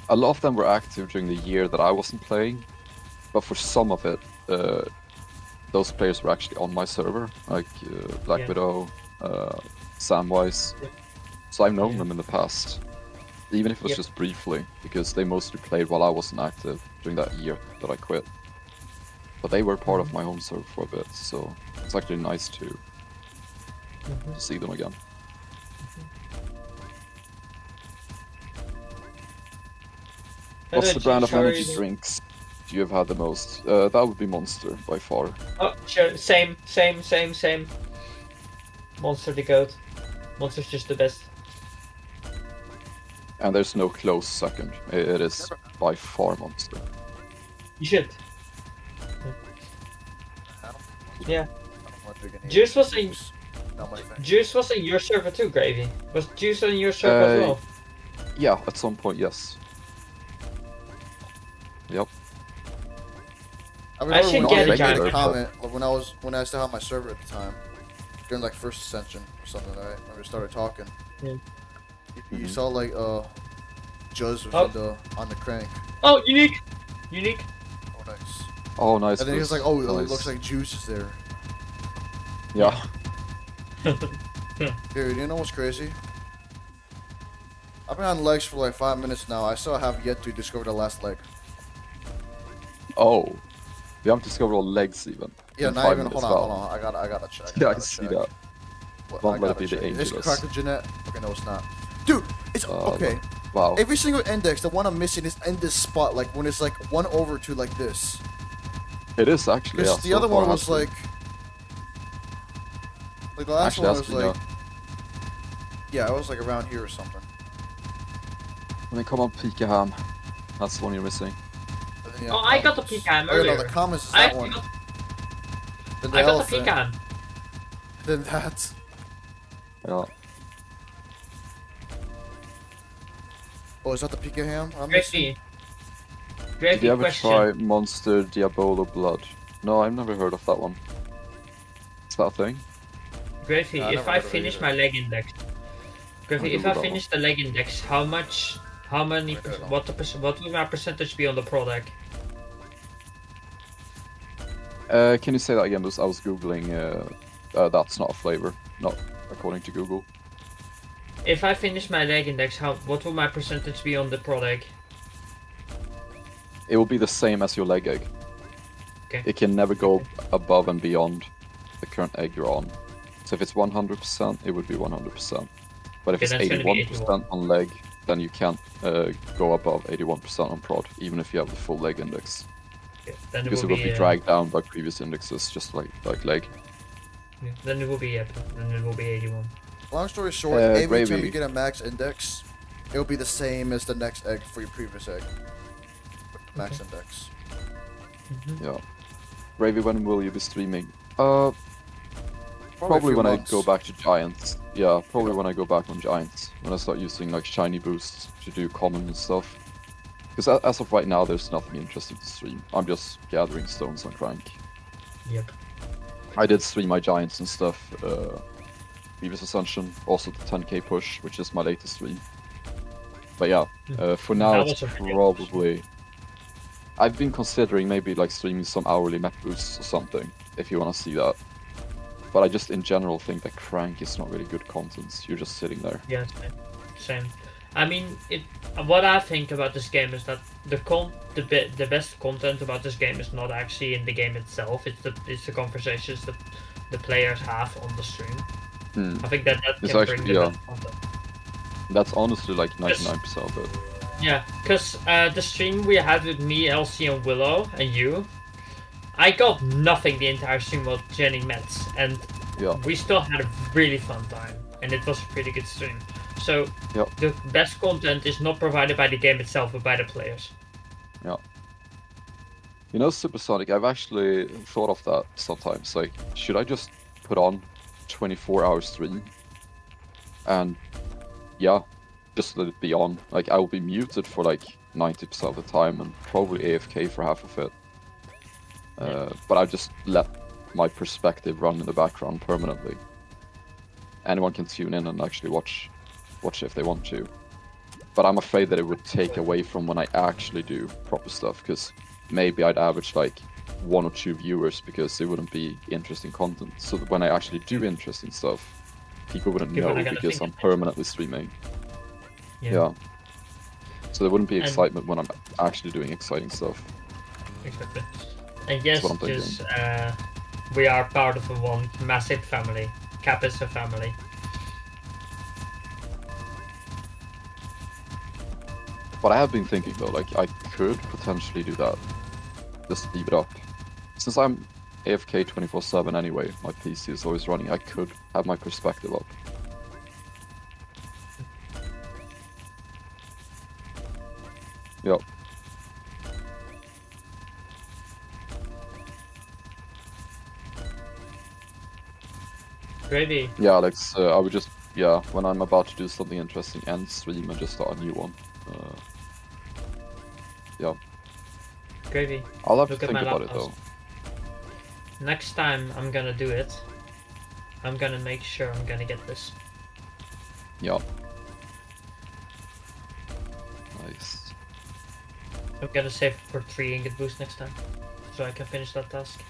a lot of them were active during the year that I wasn't playing, but for some of it, those players were actually on my server, like Black Yeah. Widow, Samwise. Yeah. So I've known Yeah. them in the past, even if it was Yep. just briefly, because they mostly played while I wasn't active during that year that I quit. But they were part of my home server for a bit, so it's actually nice to see them again. What's the brand of energy drinks you have had the most? That would be Monster by far. Oh, sure. Same. Monster the goat. Monster's just the best. And there's no close second. It is by far Monster. You should. Yeah. I don't want to drink any Juice was in juice. Not my thing. Juice was in your server too, Gravy. Was Juice in your server as well? Yeah, at some point, yes. Yep. I I should remember get when a I giant made a card. comment when I still had my server at the time, during like first Ascension or something. Right? When we started talking, Yeah. you Mhm. saw like Juz was Oh. on the crank. Oh, unique. Unique. Oh nice. Oh, nice. And then he was Bruce. like, oh, it Nice. looks like Juice is there. Yeah. Dude, you know what's crazy? I've been on legs for like 5 minutes now. I still have yet to discover the last leg. Oh. We haven't discovered all legs even. Yeah, In not 5 even. minutes, Hold on, wow. hold on. I gotta check. Yeah, I gotta see check. that. What, Don't I let it gotta be the check. It's Angelus. Carcogenet. Okay, no, it's not. Dude, it's okay. Wow. Every single index, the one I'm missing is in this spot, like when it's like 1 over 2 like this. It is actually. Because Yeah, the so other far one was has been. like the last Actually, one has was been, like, yeah, it was like around here or something. I mean, come on, Pikaham. That's the one you're missing. And then, yeah, Oh, I got the comments. pecan Oh, yeah, no, earlier. the comments is I that actually one. got, Then the I got the elephant. pecan. Then that. Yeah. Oh, is that the Pika ham? I'm missing. Gravy. Did Gravy you ever question. try Monster Diabolo Blood? No, I've never heard of that one. Is that a thing? Gravy, I if never I heard of it finish either. my leg index. Gravy, I'll if Google I that finish the leg index, how many, I don't know. what will my percentage be on the product? Can you say that again? Because I was googling. That's not a flavor, not according to Google. If I finish my leg index, what will my percentage be on the product? It will be the same as your leg egg. Okay. It can never go above and beyond the current egg you're on. So if it's 100%, it would be 100%. But if Okay, it's that's gonna be 81% on leg, then you can't go above 81% on prod, even if you have the full leg index. Okay, then Because it will be dragged down by previous indexes, just like leg. yeah, then it will be then it will be 81. Long story short, Uh, every time Gravy. you get a max index, it'll be the same as the next egg for your previous egg. With the max index. Yeah. Gravy, when will you be streaming? Probably a few when months. I go back to Giants. Yeah, probably when I go back on Giants. When I start using like shiny boosts to do common and stuff. Because as of right now, there's nothing interesting to stream. I'm just gathering stones on Crank. Yep. I did stream my Giants and stuff. Previous Ascension, also the 10k push, which is my latest stream. But yeah, for now That it's was a pretty good probably. I've been considering maybe like streaming some hourly map boosts or something, if you want to see that. But I just in general think that Crank is not really good content. You're just sitting there. Yeah, same. I mean, what I think about this game is that the best content about this game is not actually in the game itself. It's the conversations that the players have on the stream. I think that It's can actually- bring the yeah. best content. That's honestly like 99% of it. Yeah, because the stream we had with me, Elsie, and Willow, and you, I got nothing the entire stream while genning meds, and Yeah. we still had a really fun time, and it was a pretty good stream. So Yeah. the best content is not provided by the game itself, but by the players. Yeah. You know, Supersonic, I've actually thought of that sometimes. Like, should I just put on 24-hour stream? And, yeah, just let it be on. Like, I will be muted for like 90% of the time and probably AFK for half of it. But I just let my perspective run in the background permanently. Anyone can tune in and actually watch if they want to. But I'm afraid that it would take away from when I actually do proper stuff, because maybe I'd average like 1 or 2 viewers because it wouldn't be interesting content. So that when I actually do interesting stuff, people wouldn't People know are gonna because think I'm it's permanently streaming. Yeah. So there wouldn't be And- excitement when I'm actually doing exciting stuff. Exactly. And yes, what I'm thinking. just we are part of a one massive family. Cap is a family. But I have been thinking though, like I could potentially do that. Just leave it up. Since I'm AFK 24/7 anyway, my PC is always running, I could have my perspective up. Yep. Gravy. Yeah, Alex, I would just, yeah, when I'm about to do something interesting, end stream and just start a new one. Yeah. Gravy. I'll have Look to at think my about it laptop. though. Next time I'm gonna do it, I'm gonna make sure I'm gonna get this. Yeah. Nice. I'm gonna save for 3 ingot boost next time, so I can finish that task.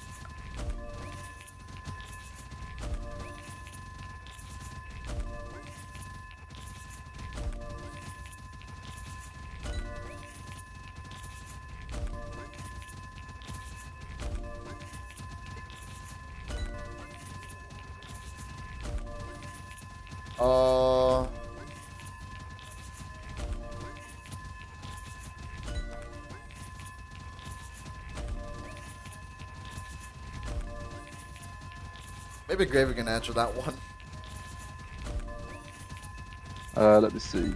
Maybe Gravy can answer that one. Let me see.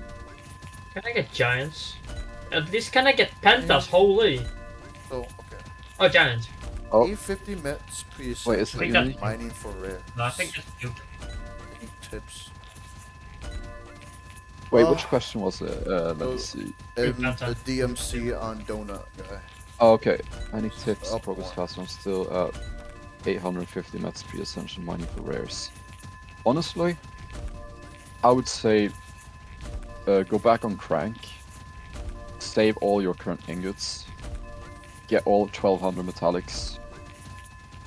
Can I get giants? At least can I get pentas? Holy! So, okay. Oh, giants. Oh. 850 mets pre Wait, is it Wait, that- unique? mining for rare. No, I think that's cute. Any tips. Wait, Oh. which question was it? Let me Those- see. The DMC on Donut guy. Oh, okay. Any tips? Up Progress one. faster. I'm still at 850 mets pre-ascension mining for rares. Honestly, I would say go back on Crank, save all your current ingots, get all 1200 metallics.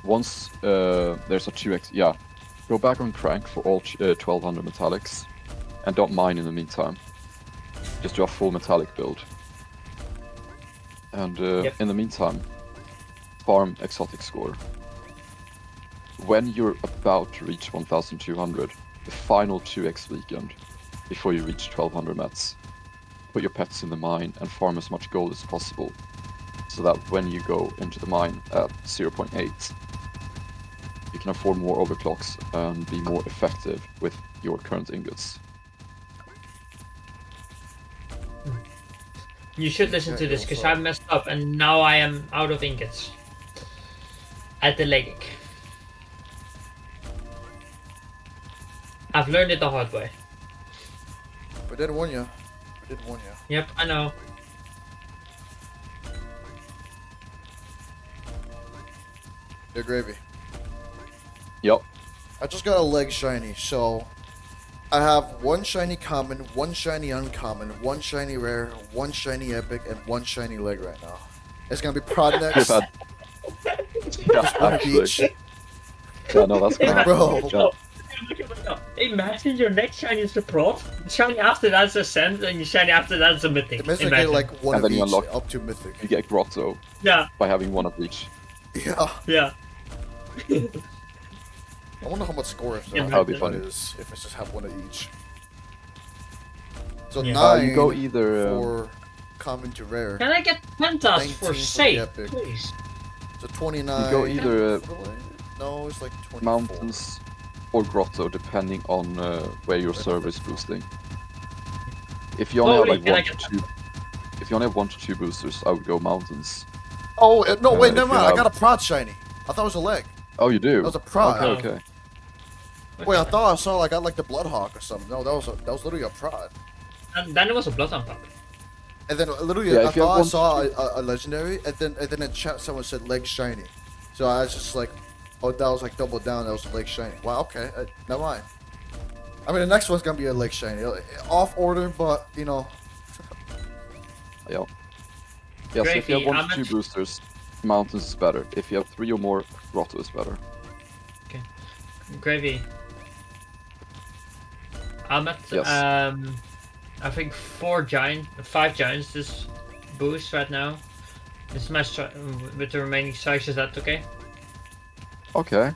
Once there's a 2x, yeah, go back on Crank for all 1200 metallics, and don't mine in the meantime. Just do a full metallic build. And Yep. in the meantime, farm exotic score. When you're about to reach 1200, the final 2x weekend, before you reach 1200 mets, put your pets in the mine and farm as much gold as possible, so that when you go into the mine at 0.8, you can afford more overclocks and be more effective with your current ingots. You should listen to Yeah, this, because also- I messed up and now I am out of ingots. At the leg. I've learned it the hard way. We did warn you. We did warn you. Yep, I know. Your Gravy. Yep. I just got a leg shiny, so I have 1 shiny common, 1 shiny uncommon, 1 shiny rare, 1 shiny epic, and 1 shiny leg right now. It's gonna be Prod You've next. had... Yeah, one of actually. each. Yeah, no, that's gonna happen. Bro. Yeah. Imagine your next shiny is the prod, shiny after that's a cent, and your shiny after that's a mythic. Imagine I Imagine. get like 1 And of then you each unlock- up to mythic. You get Grotto Yeah, by having 1 of each. Yeah. yeah. I wonder how much score is Yeah, that that'd be funny. is if it's just have 1 of each. So Yeah. 9 You go either... for common to rare. Can I get pentas 19 for for the sake, epic. please? So 29. You go either No, it's like 24. mountains or grotto, depending on where your server is boosting. If you only have like Can I one to get two, if you only have 1 to 2 boosters, I would go mountains. Oh no! Wait, if never you mind. I have- got a prod shiny. I thought it was a leg. Oh, you do? That was a prod. Okay, okay. Wait, I thought I saw like I like the Bloodhawk or something. No, that was literally a prod. And then it was a bloodhound pup. And then literally, Yeah, I if you have thought I one saw a legendary, and then in chat someone said leg shiny, so I was just like, oh, that was like double down. That was leg shiny. Wow, okay, never mind. I mean, the next one's gonna be a leg shiny, off order, but you know. Yeah. Yeah, so if you have Gravy, 1 how to 2 much- boosters, mountains is better. If you have 3 or more, grotto is better. Gravy. I'm at Yes. I think 5 giants this boost right now. This is my with the remaining strikes. Is that okay? Okay. I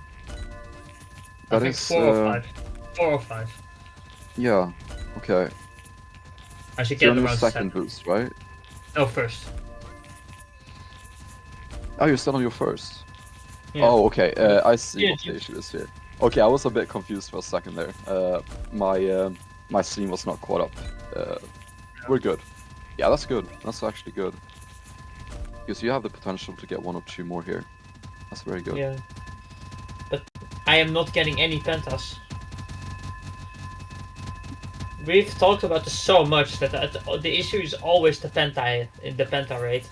That think is 4 or 5. 4 or 5. Yeah. Okay. I should So you're get on your around second 7. boost, right? No, first. Oh, you're still on your first. Yeah. Oh, okay. I see Yeah, what the issue is here. Okay, I was a bit confused for a second there. My stream was not caught up. We're good. Yeah, that's good. That's actually good. Because you have the potential to get 1 or 2 more here. That's very good. Yeah. But I am not getting any pentas. We've talked about this so much that the issue is always the penta rate.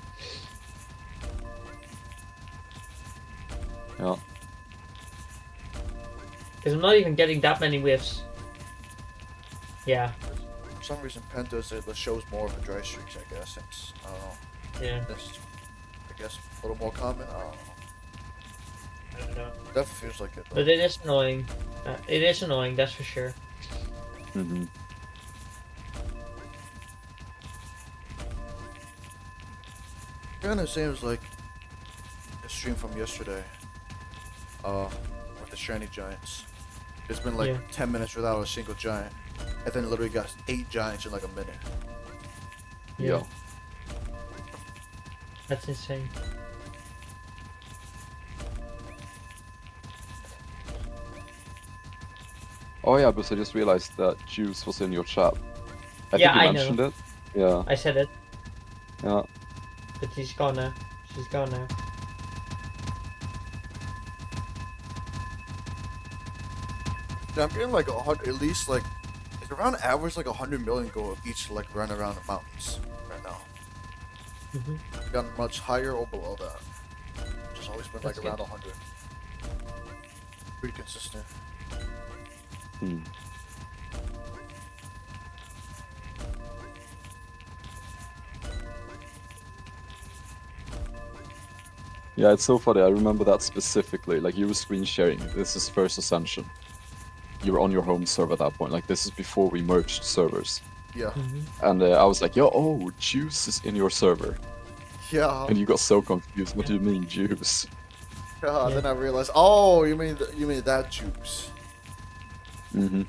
Yeah. Because I'm not even getting that many whiffs. Yeah. For some reason, Pentas it shows more of the dry streaks. I guess it's I don't know. Yeah. That's I guess a little more common. I don't know. I don't know. Definitely feels like it. Though. But it is annoying. It is annoying, that's for sure. Mm-hmm. Kind of seems like a stream from yesterday. With the shiny giants. It's been like Yeah. 10 minutes without a single giant, and then literally got 8 giants in like a minute. Yeah. That's insane. Oh yeah, but I just realized that Juice was in your chat. I Yeah, think you I mentioned know. it. Yeah. I said it, Yeah. but she's gone now. She's gone now. Yeah, I'm getting like 100, at least like, it's around average like 100 million gold each like run around the mountains right now. Mhm. Gotten much higher or below that. Just always been like That's around good. 100. Pretty consistent. Hmm. Yeah, it's so funny. I remember that specifically. Like you were screen sharing. This is first Ascension. You were on your home server at that point. Like this is before we merged servers. Yeah. And I was like, yo, oh, Juice is in your server. Yeah. And you got so confused. What do you mean, Juice? Yeah. Yeah. Then I realized, oh, you mean that juice? Mm-hmm.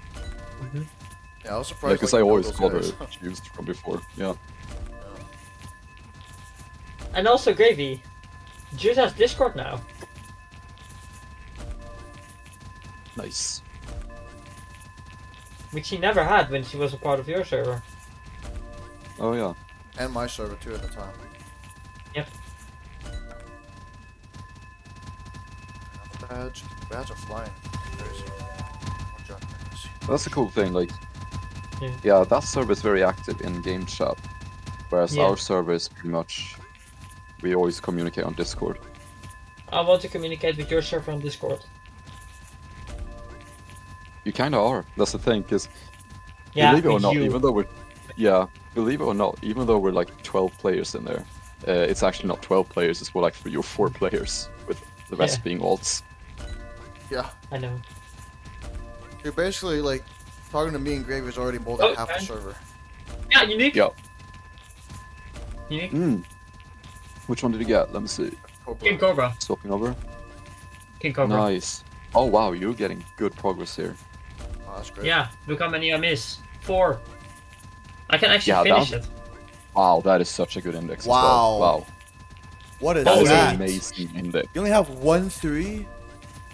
Yeah, I was Yeah, surprised. because like, I you know always those called her guys. Juice from before. Yeah. And also Gravy. Juice has Discord now. Nice. Which she never had when she was a part of your server. Oh yeah. And my server too at the time. Yep. Badge are flying. Crazy. Watch out, guys. That's a cool thing. Like, Yeah. yeah, that server is very active in game chat, whereas Yeah. our server is pretty much we always communicate on Discord. I want to communicate with your server on Discord. You kind of are. That's the thing, because Yeah, believe it or with not, you. even though we're like 12 players in there, it's actually not 12 players. It's more like 3 or 4 players, with the rest Yeah. being alts. Yeah. I know. You're basically like talking to me and Gravy is already more than Oh, half the and- server. Yeah, unique. Yeah. Unique. Which one did you get? Let me see. King Cobra. Swapping over. King Cobra. Nice. Oh wow, you're getting good progress here. Oh, that's great. Yeah, look how many I miss. 4. I can actually Yeah, finish that- it. Wow, that is such a good index Wow. as well. Wow. What is That is that? an amazing index. You only have 1-3?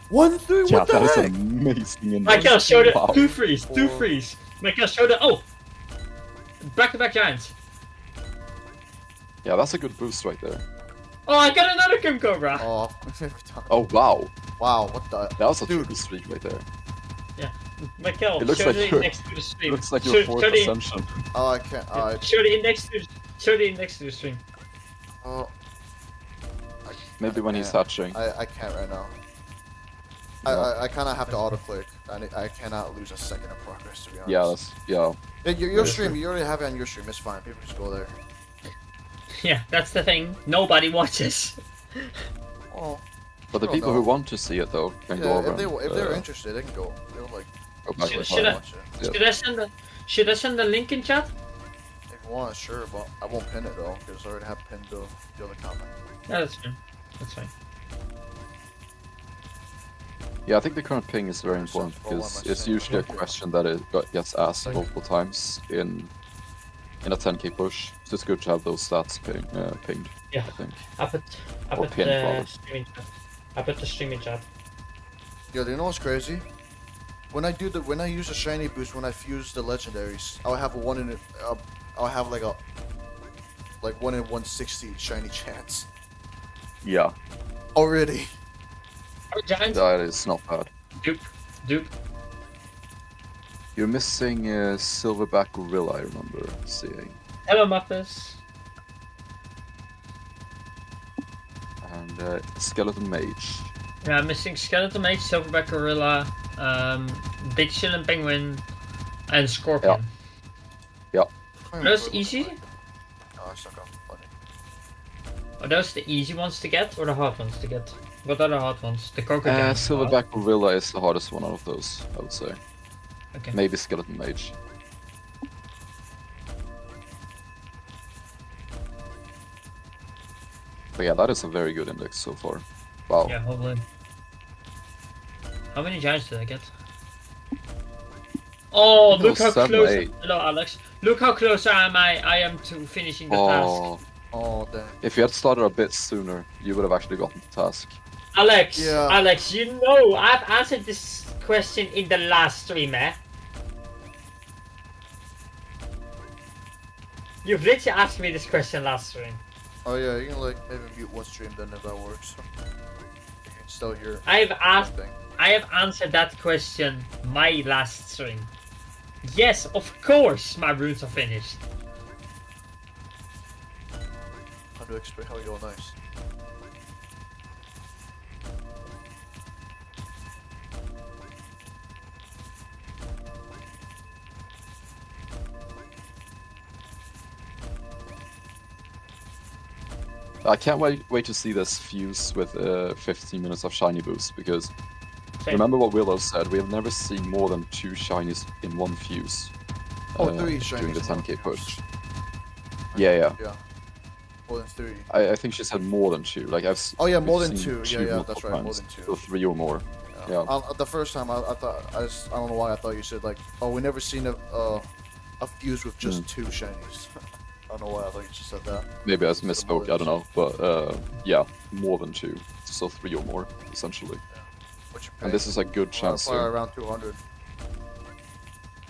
1-3? Yeah, What the that is heck? an amazing index. Mikael, show the Wow. two freeze. Two Four. freeze. Mikael, show the. Oh! Back-to-back giants. Yeah, that's a good boost right there. Oh, I got another Kim Cobra. Oh, Oh, wow. wow, what the? That was a Dude. triple streak right there. Mikael, It looks show like the you're- index to the stream. It looks like Show- your fourth show the- Ascension. Oh, I can't. Show the index to. Show the index to the stream. Oh. Maybe when he's Yeah. hatching. I can't right now. I kind of have to auto click. I cannot lose a second of progress, to be honest. Yeah, that's, yeah. Yeah, your stream, you already have it on your stream. It's fine. People just go there. Yeah, that's the thing. Nobody watches. Well, But the I don't people know. who want to see it though can go yeah, over. if they're interested, they can go. They'll like go back Should- and should I- watch it. Yeah. Should I send the link in chat? if you want, sure, but I won't pin it though because I already have pinned the other comment. Yeah, that's fine. That's fine. Yeah, I think the current ping is very So, important what am I because it's saying? usually a Okay. question that gets asked Thank you. multiple times in a 10k push. So it's good to have those stats pinged. Yeah. I think. I put Or the pin, rather. streaming chat. I put the streaming chat. Yo, do you know what's crazy? When I use a shiny boost, when I fuse the legendaries, I'll have I'll have like a 1 in 160 shiny chance Yeah, already. Oh, giants. that is not bad. Dupe. You're missing Silverback Gorilla, I remember seeing. Hello, Muppets. And Skeleton Mage. Yeah, I'm missing Skeleton Mage, Silverback Gorilla, Big Chillin' Penguin, and Scorpion. Are those easy? No, it's not gonna be funny. Are those the easy ones to get, or the hard ones to get? What are the hard ones? The crocodile. Silverback Gorilla is the hardest one out of those, I would say. Okay. Maybe Skeleton Mage. But yeah, that is a very good index so far. Wow. Yeah, hopefully. How many giants did I get? Oh, No, look how 7, close. 8. Hello, Alex. Look how close I am to finishing the task. Oh, Oh damn. if you had started a bit sooner, you would have actually gotten the task. Alex, Yeah. Alex, you know I've answered this question in the last stream, eh? You've literally asked me this question last stream. Oh yeah, you can like maybe mute one stream then if that works. You can still hear I everything. have answered that question my last stream. Yes, of course my runes are finished. How do you expect how you go nice? I can't wait to see this fuse with 15 minutes of shiny boost because Same. remember what Willow said, we have never seen more than 2 shinies in one fuse Oh, 3 shinies during the in one 10k fuse. push. Yeah. Yeah. More than 3. I think she said more than 2. Like Oh yeah, more we've than seen 2. Yeah, multiple that's right, more times. than 2. So 3 or more. Yeah. The first time I thought I don't know why I thought you said like, oh, we never seen a fuse with just 2 shinies. I don't know why I thought you just said that. Maybe I misspoke, I don't know. But yeah, more than 2. So 3 or more, essentially. What you And this is a good chance Fire here. around 200.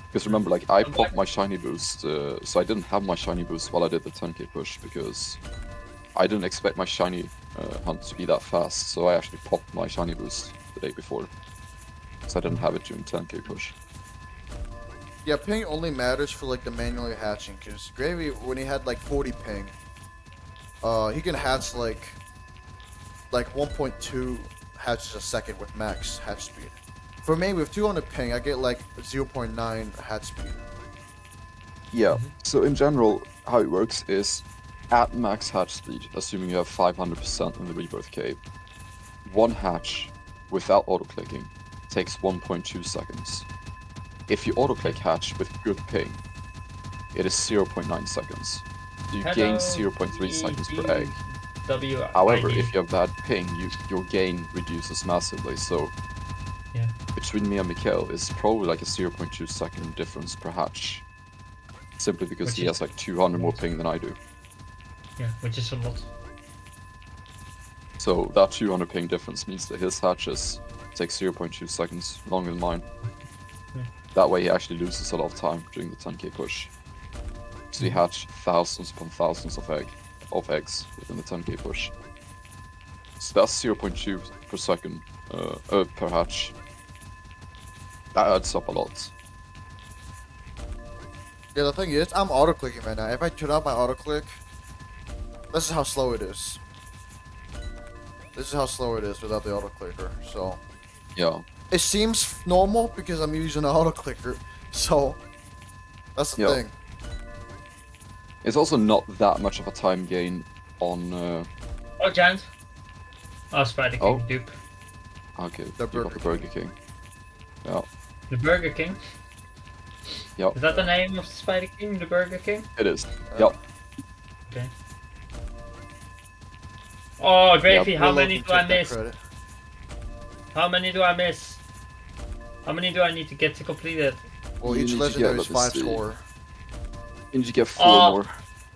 Because remember, like, I popped my shiny boost, so I didn't have my shiny boost while I did the 10k push, because I didn't expect my shiny hunt to be that fast, so I actually popped my shiny boost the day before. So I didn't have it during 10k push. Yeah, ping only matters for like the manually hatching, because Gravy, when he had like 40 ping, he can hatch like 1.2 hatches a second with max hatch speed. For me, with 200 ping, I get like 0.9 hatch speed. Yeah, so in general, how it works is, at max hatch speed, assuming you have 500% in the Rebirth Cave, one hatch, without auto-clicking, takes 1.2 seconds. If you auto-click hatch with good ping, it is 0.9 seconds. So you gain 0.3 seconds per egg. However, if you have bad ping, your gain reduces massively, so between me and Mikael, it's probably like a 0.2 second difference per hatch. simply because Which he is- has like 200 more ping than I do. Yeah, which is a lot. So that 200 ping difference means that his hatches take 0.2 seconds longer than mine. Yeah. That way he actually loses a lot of time during the 10k push. So he hatch thousands upon thousands of eggs within the 10k push. So that's 0.2 per second per hatch. That adds up a lot. Yeah, the thing is, I'm auto-clicking right now. If I turn off my auto-click, this is how slow it is. This is how slow it is without the auto-clicker, so... Yeah. It seems normal because I'm using an auto-clicker, so... That's the Yeah. thing. It's also not that much of a time gain on... Oh, giant. Oh, Spider King, Oh. dupe. Okay, The you got the Burger King. Yeah. The Burger King. Yep. Is that the name of the Spider King? The Burger King? It is. Yeah. Yep. Okay. Oh, Gravy, Yeah, how We'll many look do I and take that miss? credit. How many do I miss? How many do I need to get to complete it? Well, You each need to legendary get, is let's 5 see. score. You need to get 4 Oh. more.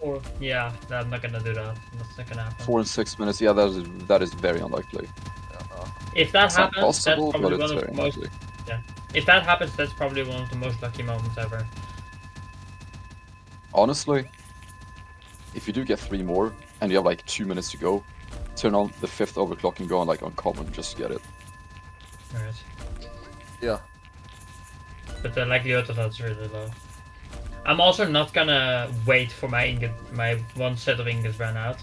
Or yeah, no, I'm not gonna do that. That's not gonna happen. 4 and 6 minutes. Yeah, that is very unlikely. If that It's not happens, that's possible, but probably it's one of very the most. unlikely. If that happens, that's probably one of the most lucky moments ever. Honestly, if you do get 3 more and you have like 2 minutes to go, turn on the 5th overclock and go on like uncommon just to get it. Alright. Yeah. But the likelihood of that's really low. I'm also not gonna wait for my ingot, my one set of ingots run out.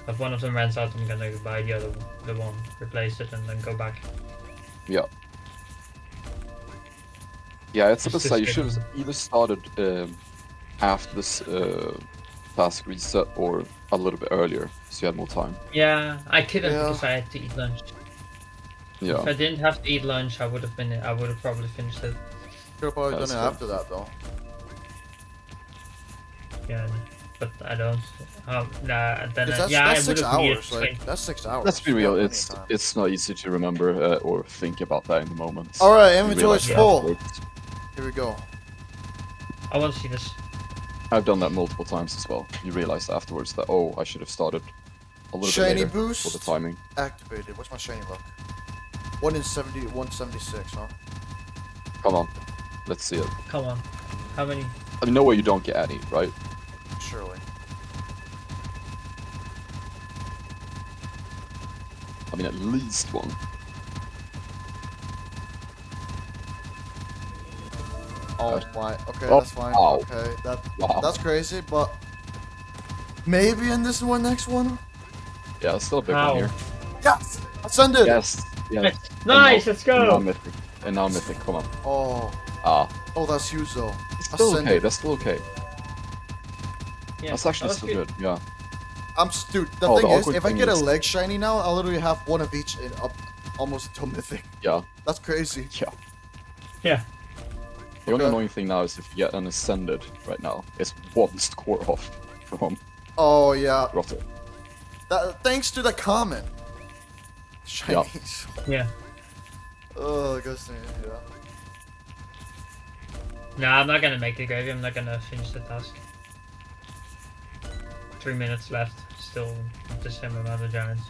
If one of them runs out, I'm gonna buy the one, replace it, and then go back. Yeah. Yeah, it's a Just bit sad. You should skip. have either started after this task reset or a little bit earlier, so you had more time. Yeah, I couldn't Yeah. because I had to eat lunch. Yeah. If I didn't have to eat lunch, I would have probably finished it. Could have probably done That's it fair. after that, though. Yeah, but I don't. Nah, then Because yeah, that's I would 6 have needed hours. Like, that's 6 hours. Let's be You got real, plenty of time. it's not easy to remember or think about that in the moment. Alright, You inventory's realize full. afterwards. Here we go. I want to see this. I've done that multiple times as well. You realize afterwards that, oh, I should have started a little Shiny bit later boost. for the timing. Activated. What's my shiny look? 1 in 70, 176, huh? Come on, let's see it. Come on, how many? I mean, no way you don't get any, right? Surely. I mean, at least one. Oh my. Okay, Oh, that's fine. wow. Okay, Wow. that's crazy, but maybe in this one, next one. Yeah, it's still a big Ow. one here. Yes, ascended. Yes, yes. Nice, let's And now go. mythic. And now mythic, come on. Oh, Ah, oh, that's huge though. it's still okay, Ascended. that's still okay. Yeah, That's actually that was still good, yeah. Dude. The Oh, thing the is, awkward if I thing get a is- leg shiny now, I'll literally have one of each in up, almost until mythic. Yeah, That's crazy. yeah. Yeah. The only Okay. annoying thing now is if you get an ascended right now, it's one score off from Oh yeah. Grotto. Thanks to the comment. Shinies. Yeah. Oh, I guess yeah. Nah, I'm not gonna make the gravy. I'm not gonna finish the task. 3 minutes left. Still the same amount of giants.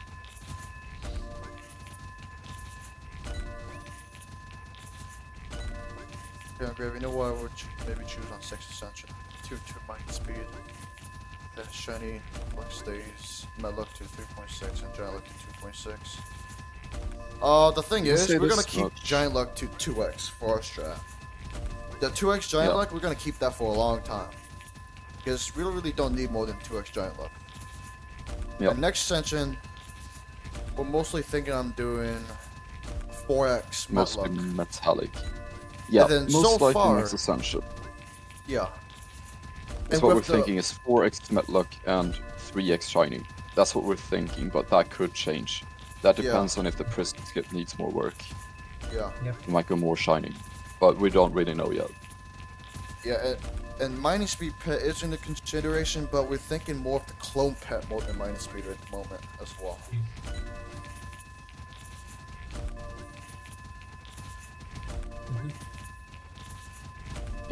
Yeah, Grave, you know what I would maybe choose on 6 Ascension? 2 mind speed. The shiny luck stays, my luck to 3.6 and giant luck to 2.6. The thing I'll is, say we're gonna this keep much. giant luck to 2x for our strat. The 2x giant Yeah. luck, we're gonna keep that for a long time. Because we really don't need more than 2x giant luck. Yeah. And next Ascension, we're mostly thinking I'm doing 4x met Mostly luck. metallic. Yeah, then most so likely far- next Ascension. Yeah. That's what we're thinking is 4x Metluck and 3x Shiny. That's what we're thinking, but that could change. That Yeah. depends on if the prison skip needs more work. Yeah. We might go more Shiny, but we don't really know yet. Yeah, and mining speed pet is in the consideration, but we're thinking more of the clone pet more than mining speed at the moment as well.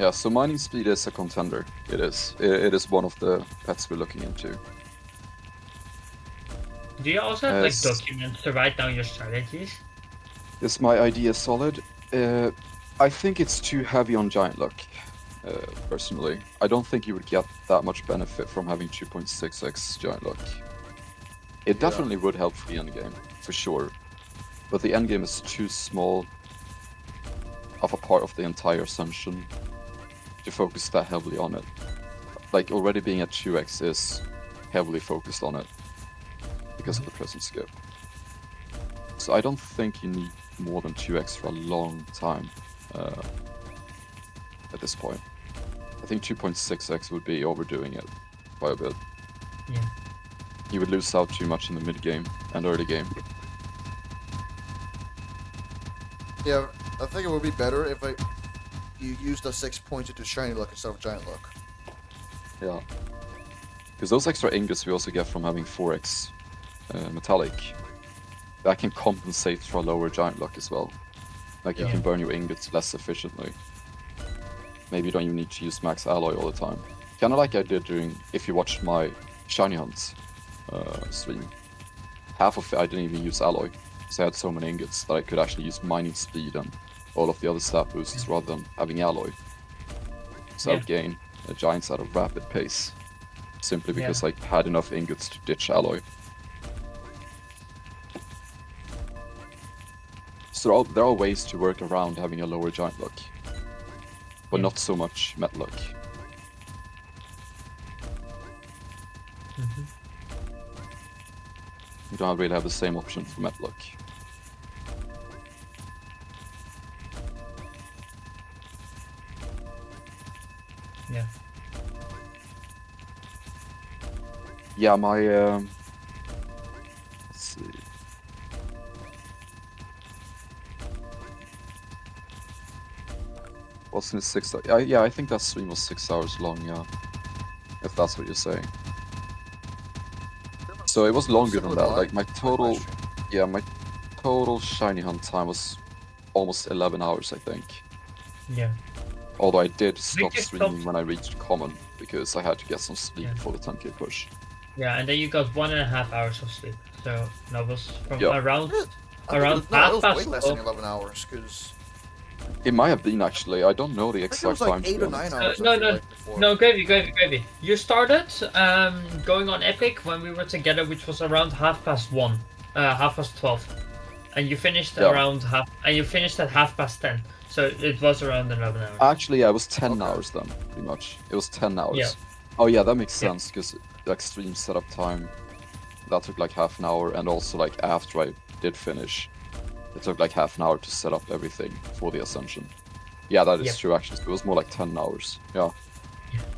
Yeah, so mining speed is a contender. It is. It is one of the pets we're looking into. Do you also have like Yes. documents to write down your strategies? Is my idea solid? I think it's too heavy on giant luck, personally. I don't think you would get that much benefit from having 2.6x giant luck. It Yeah. definitely would help for the endgame, for sure. But the endgame is too small of a part of the entire Ascension to focus that heavily on it. Like, already being at 2x is heavily focused on it because of the present skip. So I don't think you need more than 2x for a long time at this point. I think 2.6x would be overdoing it quite a bit. Yeah. You would lose out too much in the mid game and early game. Yeah, I think it would be better if you used a 6 pointer to shiny luck instead of giant luck. Yeah. Because those extra ingots we also get from having 4x metallic, that can compensate for a lower giant luck as well. Like, you Yeah. can burn your ingots less efficiently. Maybe you don't even need to use max alloy all the time. Kinda like I did during, if you watched my shiny hunt stream. Half of it I didn't even use alloy, because I had so many ingots that I could actually use mining speed and all of the other stat boosts rather than having alloy. So I would gain giants at a rapid pace, simply because I had enough ingots to ditch alloy. So there are ways to work around having a lower giant luck, but not so much met luck. Mm-hmm. You don't really have the same option for met luck. Yeah. Yeah, my let's see. Wasn't it 6 hours? Yeah, I think that stream was 6 hours long, yeah. If that's what you're saying. So it was longer than that. Like my total, yeah, my total shiny hunt time was almost 11 hours, I think. Yeah. Although I did stop just streaming stopped- when I reached common because I had to get some sleep Yeah. before the 10k push. Yeah, and then you got 1.5 hours of sleep. So that was from Yeah. around I think around it was half way past less than 12. 11 hours, because It might have been actually. I don't know the I think it was exact like time. to 8 be or 9 honest. hours. No, I feel no, like, before. No, Gravy. You started going on Epic when we were together, which was around 1:30, 12, and you finished Yeah. around and you finished at 10:30. So it was around 11 hours. Actually, yeah, it was 10 Okay. hours then, pretty much. It was 10 hours. Yeah. Oh yeah, that makes Yeah. sense, because the extreme setup time, that took like half an hour, and also like after I did finish, it took like half an hour to set up everything for the Ascension. Yeah, that is Yeah. true actually, so it was more like 10 hours. Yeah.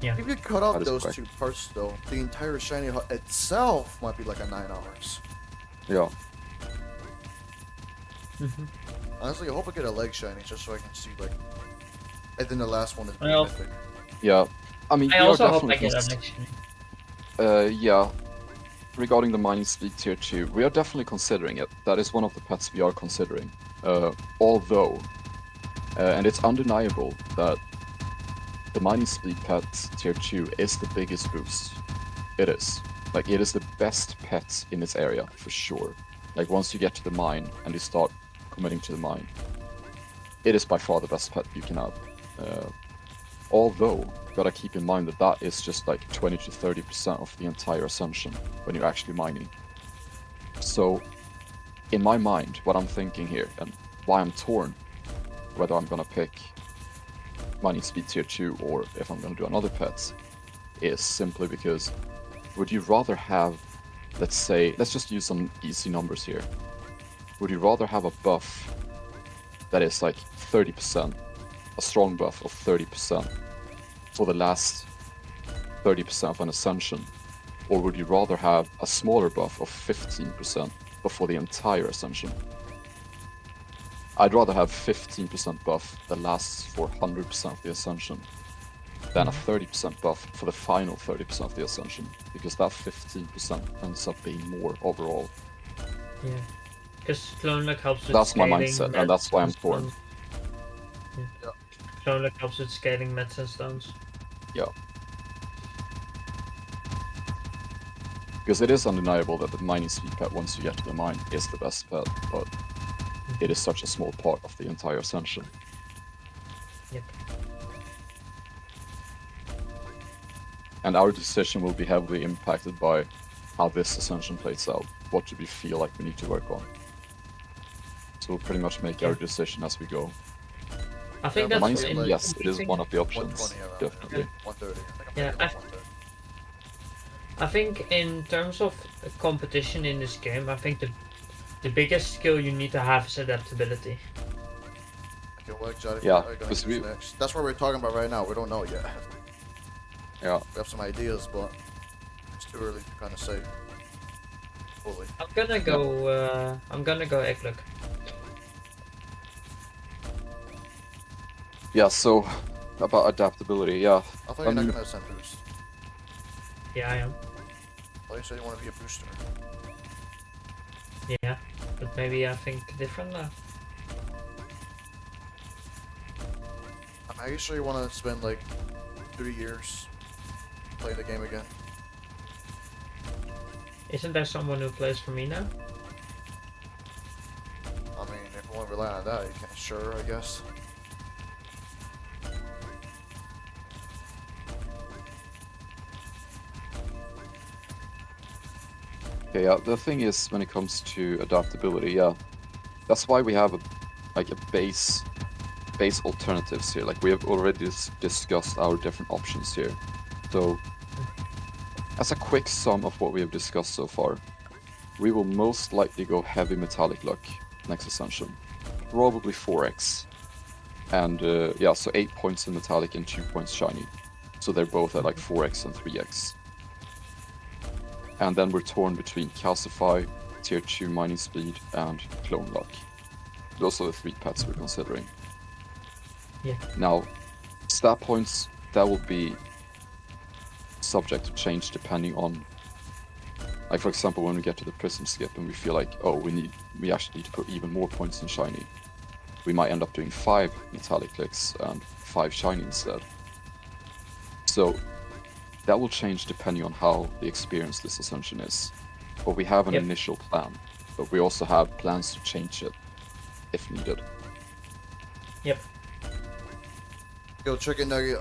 Yeah. If you cut out That is those correct. 2 parts, though, the entire shiny hut itself might be like a 9 hours. Yeah. Mhm. Honestly, I hope I get a leg shiny just so I can see, like, and then the last one is Well, mythic. Yeah. I mean, I we are also hope I definitely get an action. yeah. Regarding the mining speed tier 2, we are definitely considering it. That is one of the pets we are considering. Although, and it's undeniable that the mining speed pet tier 2 is the biggest boost. It is. Like, it is the best pet in its area, for sure. Like, once you get to the mine and you start committing to the mine, it is by far the best pet you can have. Although, you gotta keep in mind that that is just like 20 to 30% of the entire Ascension when you're actually mining. So, in my mind, what I'm thinking here, and why I'm torn, whether I'm gonna pick mining speed tier 2 or if I'm gonna do another pet, is simply because would you rather have, let's say, let's just use some easy numbers here. Would you rather have a buff that is like 30%, a strong buff of 30% for the last 30% of an Ascension, or would you rather have a smaller buff of 15% but for the entire Ascension? I'd rather have 15% buff that lasts for 100% of the Ascension than a 30% buff for the final 30% of the Ascension, because that 15% ends up being more overall. Yeah. Because clone luck helps with That's my scaling, mindset, and that's why I'm torn. Yeah. It only helps with scaling mets and stones. Because it is undeniable that the mining speed pet once you get to the mine is the best pet, but it is such a small part of the entire Ascension. Yep. And our decision will be heavily impacted by how this Ascension plays out. What do we feel like we need to work on? So we'll pretty much make our decision as we go. I think Yeah, that's Mining in- speed, in- yes, it is one of the options, 120 around definitely. 130. I think I'm Yeah, thinking about 130. I think in terms of competition in this game, I think the biggest skill you need to have is adaptability. Okay, what exotic Yeah, are you going because to use next? That's what we're talking about right now. We don't know yet. Yeah. We have some ideas, but it's too early to kind of say fully. I'm gonna go Egglug. Yeah, so about adaptability, yeah. I thought you're not going to ascend boost. Yeah, I am. I thought you said you want to be a booster. Yeah, but maybe I think different now. Are you sure you want to spend like 3 years playing the game again? Isn't there someone who plays for me now? I mean, if you want to rely on that, you can. Sure, I guess. Okay, yeah, the thing is, when it comes to adaptability, yeah, that's why we have a base alternatives here. Like, we have already discussed our different options here. So, as a quick sum of what we have discussed so far, we will most likely go heavy metallic luck next Ascension. Probably 4x. And, yeah, so 8 points in metallic and 2 points shiny. So they're both at like 4x and 3x. And then we're torn between Calcify, Tier 2 mining speed, and Clone Luck. Those are the 3 pets we're considering. Yeah. Now, stat points, that will be subject to change depending on, like for example, when we get to the Prism Skip and we feel like, oh, we actually need to put even more points in shiny. We might end up doing 5 metallic clicks and 5 shiny instead. So, that will change depending on how the experience this Ascension is. But we have an initial plan, but we also have plans to change it if needed. Yep. Yo, Chicken Nugget,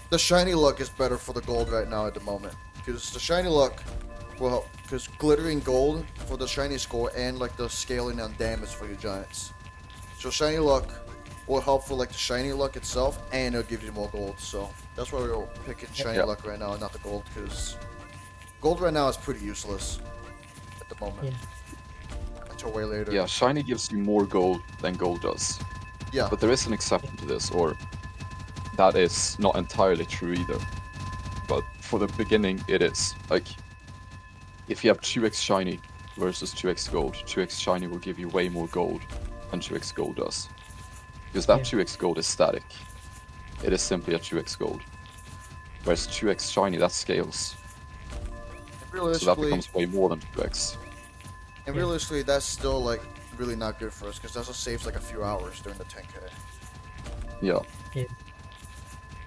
the shiny luck is better for the gold right now at the moment. Because the shiny luck will help, because glittering gold for the shiny score and like the scaling on damage for your giants. So shiny luck will help for like the shiny luck itself, and it'll give you more gold. So that's why we're picking shiny luck right now and not the gold, because gold right now is pretty useless at the moment. Yeah. Until way later. Yeah, shiny gives you more gold than gold does. Yeah. But there is an exception to this, or that is not entirely true either. But for the beginning, it is. Like, if you have 2x shiny versus 2x gold, 2x shiny will give you way more gold than 2x gold does. Because that 2x gold is static. It is simply a 2x gold. Whereas 2x shiny, that scales. So that becomes way more than 2x. And realistically, that's still like really not good for us, because that just saves like a few hours during the 10k. Yeah. Yeah.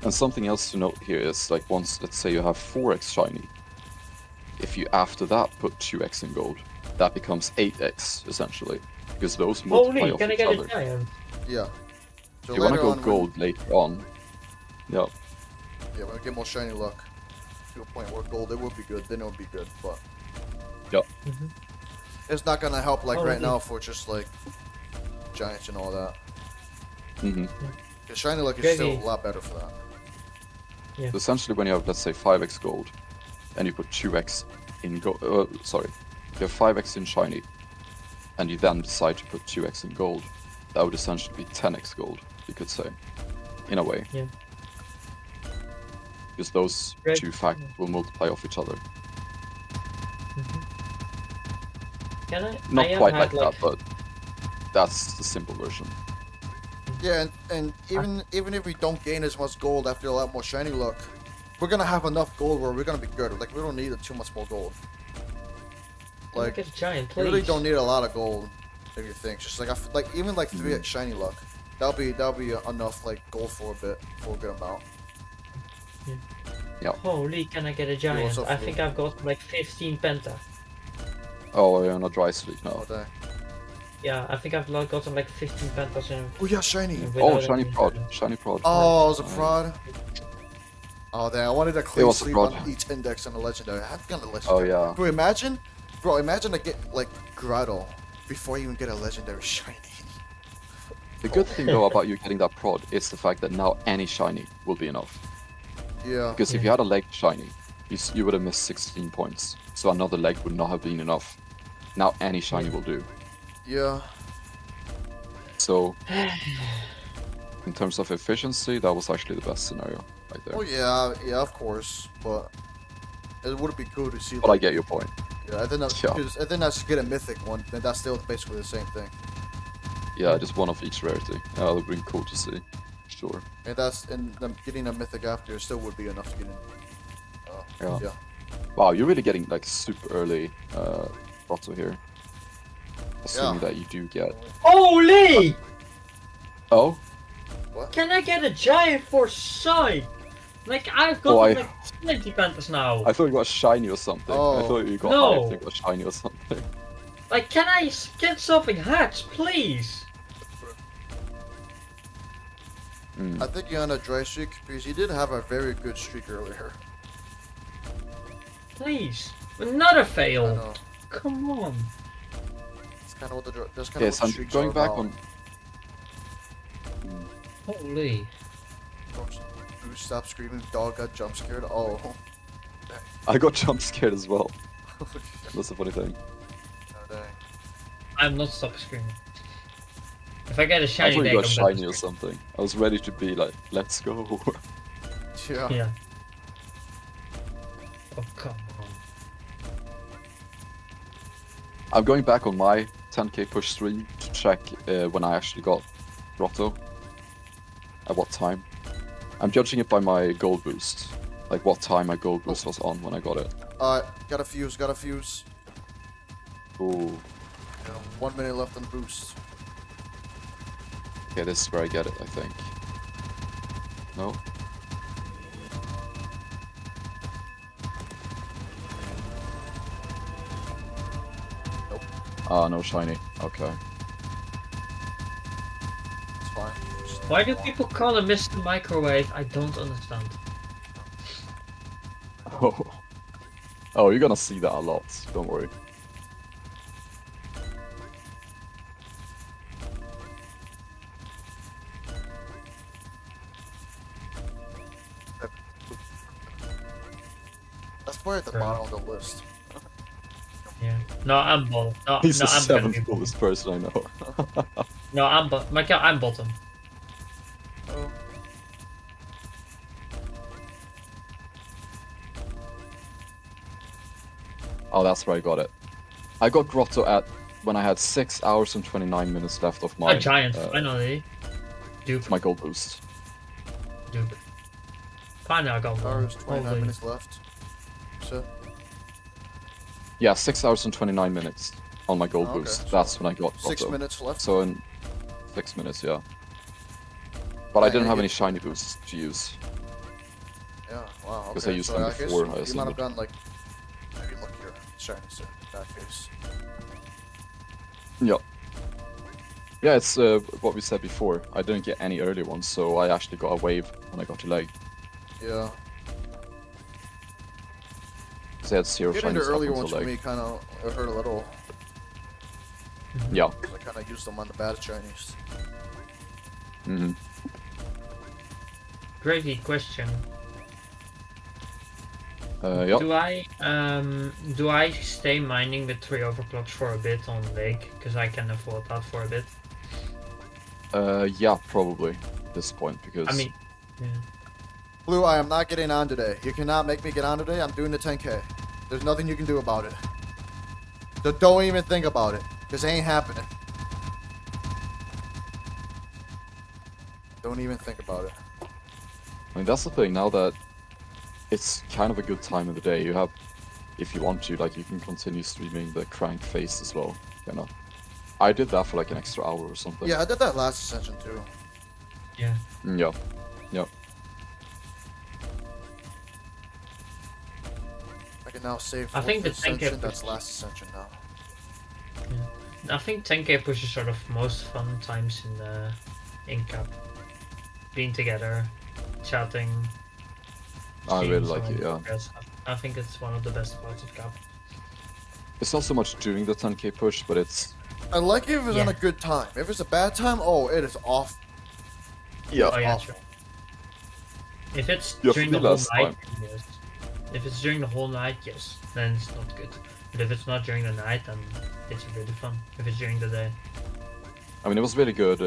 And something else to note here is, like, once, let's say you have 4x shiny, if you after that put 2x in gold, that becomes 8x, essentially. Because those multiply Holy, off can I each get other. a giant? Yeah. So If you want to later go on, gold later on, yeah. Yeah, when we get more shiny luck to a point where gold, it would be good, then it would be good, but Mhm. it's not gonna help like Oh, right okay. now for just like giants and all that. Mm-hmm. Because shiny luck is Maybe. still a lot better for that. Yeah. So essentially, when you have, let's say, 5x gold, and you put 2x in gold, sorry, you have 5x in shiny, and you then decide to put 2x in gold, that would essentially be 10x gold, you could say, in a way. Yeah. Because those Great. two factors will multiply off each other. Can I? Not I have quite had, like that, but that's the simple version. Yeah, and even if we don't gain as much gold after a lot more shiny luck, we're gonna have enough gold where we're gonna be good. Like, we don't need too much more gold. Like, Like, get a giant, you please. really don't need a lot of gold if you think. Just like, like even like 3x shiny luck That'll be enough, like, gold for a bit, for a good amount. Holy, can I get a giant? what's up, I Flo? think I've got like 15 penta. Oh, you're on a dry streak now. Oh, dang. Yeah, I think I've gotten like 15 pentas in. Oh, yeah, shiny. Oh, without shiny any- prod. Shiny prod. Oh, it was a Nice. prod. Oh, dang, I wanted to clean was a sleep prod. on each index on the legendary. I haven't gotten a legendary. Oh, yeah. Bro, imagine I get, like, Grotto before you even get a legendary shiny. The good thing though about you getting that prod is the fact that now any shiny will be enough. Yeah. Because if you had a leg shiny, you would have missed 16 points. So another leg would not have been enough. Now any shiny will do. Yeah. So, in terms of efficiency, that was actually the best scenario right there. Oh, yeah, of course. But it would be cool to see. But I get your point. Yeah, I think that's Yeah. because I think that's get a mythic one. Then that's still basically the same thing. Yeah, just one of each rarity. Yeah, that would be cool to see. Sure. And getting a mythic after still would be enough to get in. Yeah. Yeah. Wow, you're really getting like super early Grotto here. Assuming Yeah. that you do get. Holy! Oh? Can I get a giant for side? Like I've got Oh, like 20 pentas now. I thought you got a shiny or something. I Oh. thought you got No. I think a shiny or something. Like, can I get something hatched, please? Mm. I think you're on a dry streak because you did have a very good streak earlier. Please. Another I fail. know. Come on. It's kind of what that's kind Yes, of what I'm the streaks going are back about. on. Mm. Holy. Bruce, stop screaming. Dog got jump scared. Oh. I got jump scared as well. That's the funny thing. Oh, dang. I'm not stopping screaming. If I get a I shiny thought you deck, got I'm shiny gonna or something. I was ready to be like, let's go. Yeah. Yeah. Oh, come on. I'm going back on my 10k push stream to check when I actually got Grotto. At what time. I'm judging it by my gold boost. Like what time my gold boost was on when I got it. Got a fuse. Ooh. Yeah, 1 minute left on the boost. Okay, this is where I get it, I think. No? Nope. Ah, no shiny. Okay. It's fine. Why do people call it Mr. Microwave? I don't understand. Oh. Oh, you're gonna see that a lot. Don't worry. That's probably at the Fair bottom of the list. Yeah. No, I'm bottom. No, He's no, the I'm gonna be seventh coolest person I know. No, I'm bottom. Mikael, I'm bottom. Oh. Oh, that's where I got it. I got Grotto at when I had 6 hours and 29 minutes left of my A giant, finally. Duke. my gold boost. Duke. Finally, I got one. Hours, 29 Holy. minutes left. So, Yeah, 6 hours and 29 minutes on my gold Okay, boost. so That's when I got 6 Grotto. minutes left. So in 6 minutes, yeah. But I Yeah, didn't yeah, have you- any shiny boosts to use. Yeah, wow. Okay. Because I used so them I guess before I you might have ascended. done like maybe look here, shiny set in that case. Yeah. Yeah, it's what we said before. I didn't get any early ones, so I actually got a wave when I got to leg. Yeah. Because I had 0 Getting the shinies up earlier until ones for leg. me kind of hurt a little. Yeah. 'Cause I kind of used them on the bad Chinese. hmm Gravy question. Yeah. Do I stay mining with 3 overclocks for a bit on Lake? Because I can afford that for a bit. Yeah, probably at this point, because I mean, yeah. Blue, I am not getting on today. You cannot make me get on today. I'm doing the 10K. There's nothing you can do about it. Don't even think about it. This ain't happening. Don't even think about it. I mean, that's the thing, now that it's kind of a good time of the day, you have, if you want to, like, you can continue streaming the crank face as well, you know. I did that for like an extra hour or something. Yeah, I did that last Ascension too. Yeah. Yeah. Yeah. I can now save I for think the the 10K Ascension. That's push- last Ascension now. I think 10K push is sort of most fun times in Cap. Being together, chatting. I really seeing like someone it, yeah. progress. I think it's one of the best parts of Cap. It's not so much doing the 10k push, but it's I like it if it's on Yeah. a good time. If it's a bad time, oh, it is off. yeah. Oh yeah, awful. true. If it's Yeah, for during me the whole last night, yes. If it's during the whole night, yes, then it's not good. But if it's not during the night, then it's really fun. If it's during the day. I mean, it was really good.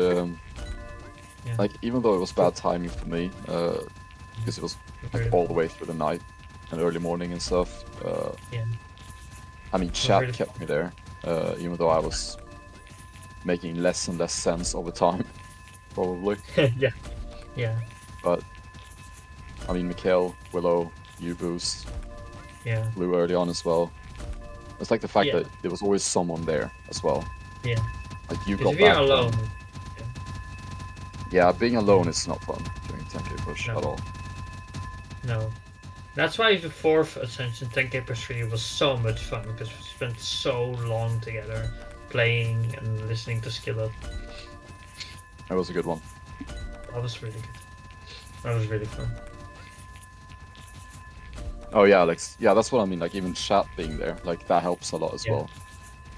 Yeah. Like, even though it was bad timing for me, because it was Really like all the fun. way through the night and early morning and stuff. Yeah. I mean, chat really kept me there, even though I was making less and less sense over time, probably. Yeah. Yeah. But I mean, Mikael, Willow, you boost, Yeah. Blue early on as well. It's like the fact Yeah. that there was always someone there as well. Yeah. Like you Because got if you're back alone, then. Yeah, being alone is not fun during 10k push No. at all. no. That's why the fourth Ascension 10K per 3 was so much fun because we spent so long together playing and listening to Skillet. It was a good one. That was really good. That was really fun. Oh yeah, like yeah, that's what I mean. Like even chat being there, like that helps a lot as Yeah. well.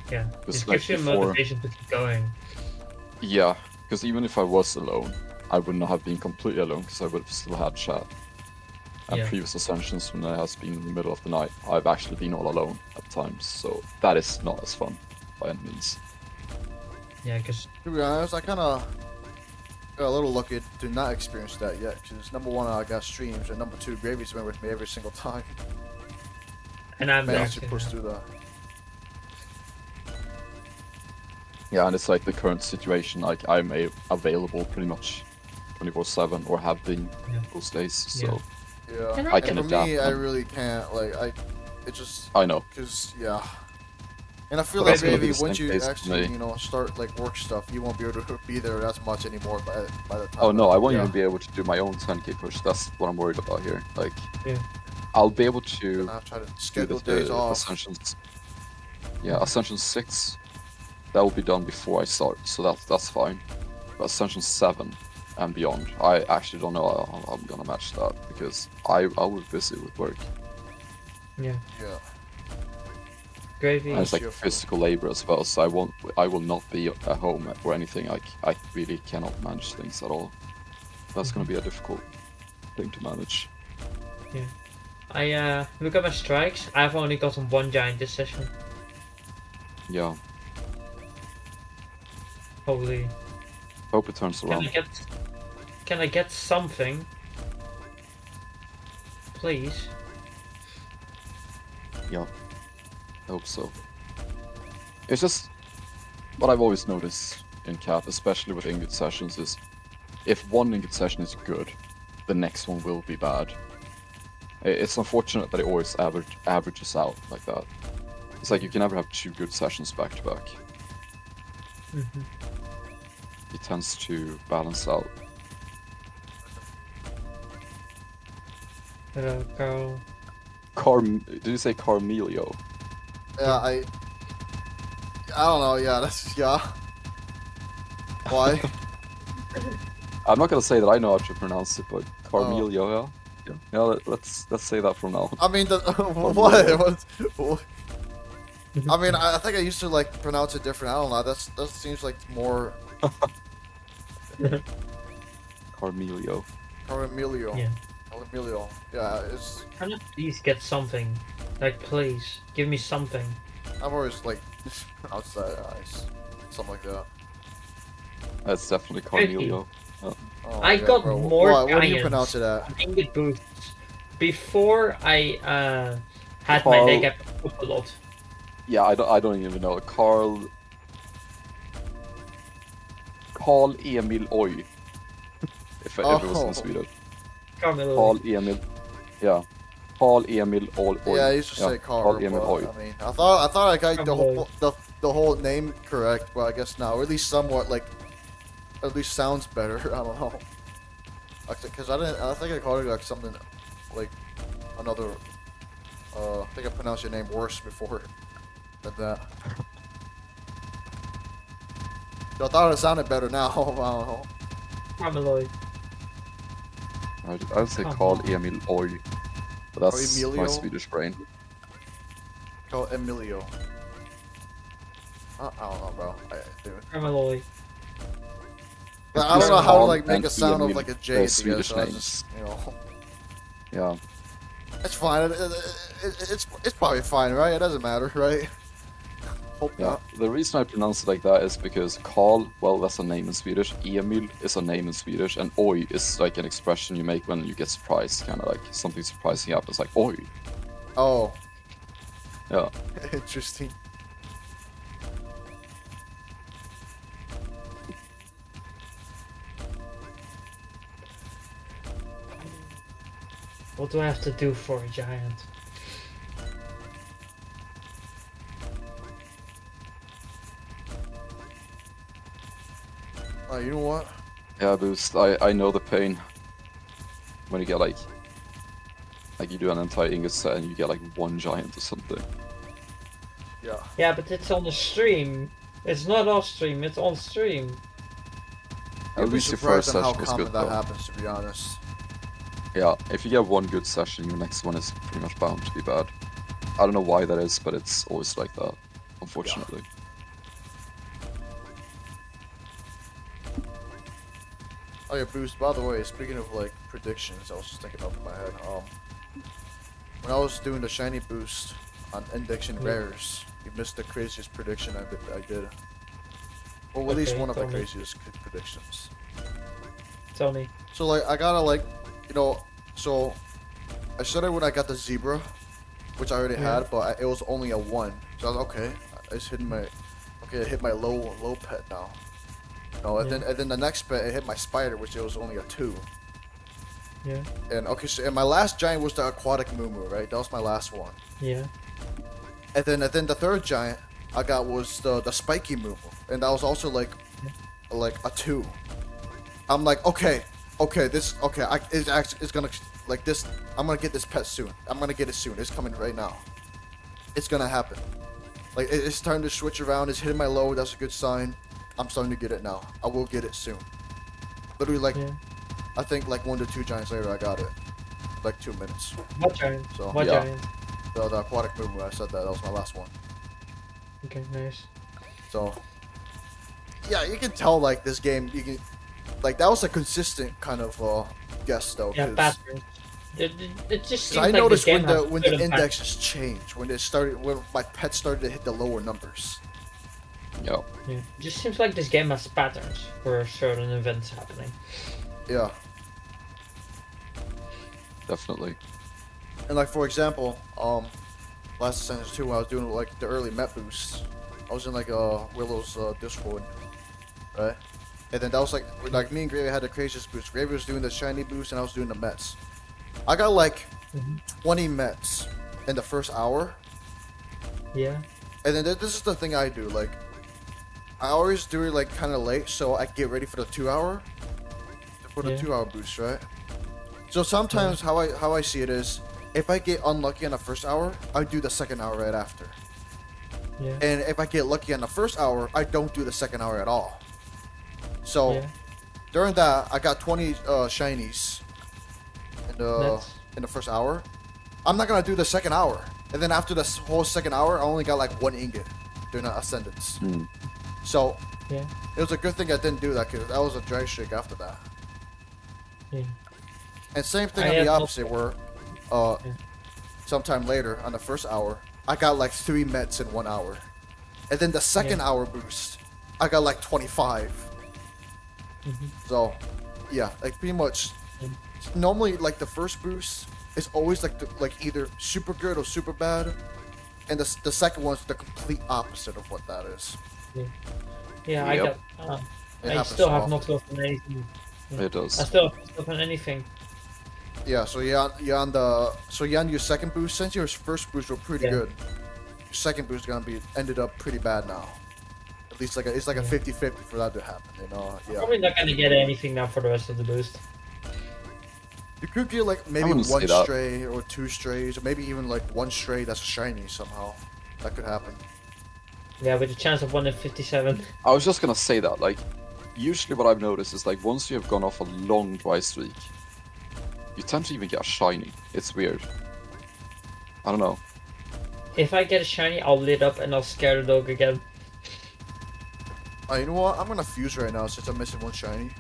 Yeah. Because It like gives you before, motivation to keep going. yeah, because even if I was alone, I would not have been completely alone because I would have still had chat. And Yeah. previous ascensions when I has been in the middle of the night, I've actually been all alone at times, so that is not as fun by any means. Yeah, because To be honest, I kind of got a little lucky to not experience that yet. Because number one, I got streams, and number two, Gravy's been with me every single time. and I'm there. Managed to too push now. through that. Yeah, and it's like the current situation, like I'm available pretty much 24/7 or have been Yeah. those days, Yeah. so Yeah. Can I I get- can And for adapt. me, I and- really can't. Like, it just, I know. cause yeah. And I feel But like that's gonna be maybe the once same you case for actually, me. you know, start like work stuff, you won't be able to be there as much anymore by the time. Oh no, I won't yeah. even be able to do my own 10k push. That's what I'm worried about here. Like, Yeah. I'll be able to I'll try to do schedule the days off. Ascensions. Yeah, Ascension 6, that will be done before I start, so that's fine. But Ascension 7 and beyond, I actually don't know how I'm gonna match that because I will be busy with work. Yeah. Yeah. Gravy. And it's like sure. physical labor as well, so I will not be at home or anything. I really cannot manage things at all. That's gonna be a difficult thing to manage. I look at my strikes. I've only gotten one giant this session. Yeah, Holy. hope it turns around. Can I get something? Please. Yeah, I hope so. It's just what I've always noticed in Cap, especially with Ingot sessions, is if one Ingot session is good, the next one will be bad. It's unfortunate that it always averages out like that. It's like you can never have two good sessions back to back. Mhm. It tends to balance out. Hello, Carl. Did you say Carmelio? Yeah, I don't know. Yeah, that's yeah. Why? I'm not gonna say that I know how to pronounce it, but Carmelio, yeah. Yeah, let's say that from now on. I mean, what? I mean, I think I used to like pronounce it different. I don't know. That seems like more Carmelio. Caramilio. Yeah. Caramilio. Yeah, it's. Can I please get something? Like, please, give me something. I've always like pronounced that something like that. That's definitely Carmelio. Oh, I yeah, got bro. more What do you giants. pronounce it at? Ingot boosts. Before I had my Carl- leg up a lot. Yeah, I don't even know. Carl Emil Oy. If it was Oh. in Sweden. Carmelo. Carl Emil. Yeah. Carl Emil Oy. Yeah, I used to say Carl. Emil but, Oy. I mean, I thought I got Carl. the whole name correct, but I guess now, or at least somewhat like, at least sounds better. I don't know. Because I think I called it like something, like another. I think I pronounced your name worse before than that. I thought it sounded better now. I don't know. Ameloy. I would say Come call on. Emil Oy, but that's Emilio? my Swedish brain. Call Emilio. I don't know, bro. Dude. Ameloy. But I don't know how to Call like make and a sound of Emil, like a they're J together, Swedish so I names. just, you know, Yeah. it's fine. It's probably fine, right? It doesn't matter, right? Hope Yeah, not. the reason I pronounce it like that is because Karl, well, that's a name in Swedish. Emil is a name in Swedish, and oj is like an expression you make when you get surprised, kind of like something surprising happens, like oj. Oh, Yeah, interesting. What do I have to do for a giant? You know what? yeah, Boost. I know the pain when you get like you do an entire Ingot set and you get like one giant or something. Yeah. Yeah, but it's on the stream. It's not off stream, it's on stream. At You'd be least your first surprised on how session was common good that though. happens, to be honest. Yeah, if you get one good session, your next one is pretty much bound to be bad. I don't know why that is, but it's always like that, unfortunately. Oh yeah, Boost, by the way, speaking of like predictions, I was just thinking up in my head. When I was doing the shiny boost on indexing Yeah. rares, you missed the craziest prediction I did. Or at least Okay, one of the tell me. craziest predictions. Tell me. So like I gotta like, you know, so I said it when I got the zebra, which I already Yeah. had, but it was only a 1. So I was okay. I just hit my, okay, I hit my low pet now. No, and Yeah. then the next pet it hit my spider, which it was only a 2. Yeah. And okay, so and my last giant was the aquatic Moo, right? That was my last one. Yeah. And then the third giant I got was the spiky Moo, and that was also like a 2. I'm like, okay, it's gonna like this. I'm gonna get this pet soon. I'm gonna get it soon. It's coming right now. It's gonna happen. Like it's starting to switch around. It's hitting my low. That's a good sign. I'm starting to get it now. I will get it soon. Literally like, Yeah. I think like 1 to 2 giants later I got it. Like 2 minutes. What giant? So, What yeah. giant? The aquatic Moo, I said that. That was my last one. Okay, nice. So, yeah, you can tell like this game. You can, like that was a consistent kind of guess though. Yeah, 'cause- pattern. It just 'cause seems I like noticed this when game the has when the certain indexes changed, when my pets started to hit the lower numbers. Yeah. patterns. Yeah. It just seems like this game has patterns for certain events happening. Yeah, Definitely. and like for example, last Ascension 2 when I was doing like the early Met boosts, I was in like Willow's Discord, right? And then that was like me and Gravy had the craziest boost. Gravy was doing the shiny boost and I was doing the Mets. I got like Mhm. 20 Mets in the first hour. Yeah. And then this is the thing I do, like, I always do it, like, kind of late, so I get ready for the 2-hour, for the Yeah. 2-hour boost, right? So sometimes how I see it is, if I get unlucky on the first hour, I do the second hour right after. Yeah. And if I get lucky on the first hour, I don't do the second hour at all. So Yeah. during that, I got 20 shinies That's in the first hour. I'm not gonna do the second hour. And then after the whole second hour, I only got like 1 ingot during the ascendance. Hmm. So yeah. it was a good thing I didn't do that because that was a drag streak after that. Yeah. And same thing I on had the no- opposite where Yeah. sometime later on the first hour, I got like 3 Mets in 1 hour. And then the second Yeah. hour boost, I got like 25. Mhm. So yeah, like pretty much Mm. normally like the first boost is always like either super good or super bad. And the second one's the complete opposite of what that is. Yeah, I Yep. got. It I happens still so have often. not gotten anything. It does. I still have not gotten anything. Yeah, so you're on your second boost. Since your first boost were pretty Yeah. good, your second boost is gonna be ended up pretty bad now. At least it's like a Yeah. 50-50 for that to happen, you know? Yeah. Probably not gonna get anything now for the rest of the boost. You could get like maybe wouldn't say one that. stray or two strays, or maybe even like one stray that's shiny somehow. That could happen. Yeah, with a chance of 1 in 57. I was just gonna say that, like, usually what I've noticed is like once you have gone off a long dry streak, you tend to even get a shiny. It's weird. I don't know. If I get a shiny, I'll lit up and I'll scare the dog again. Oh, you know what? I'm gonna fuse right now since I'm missing one shiny.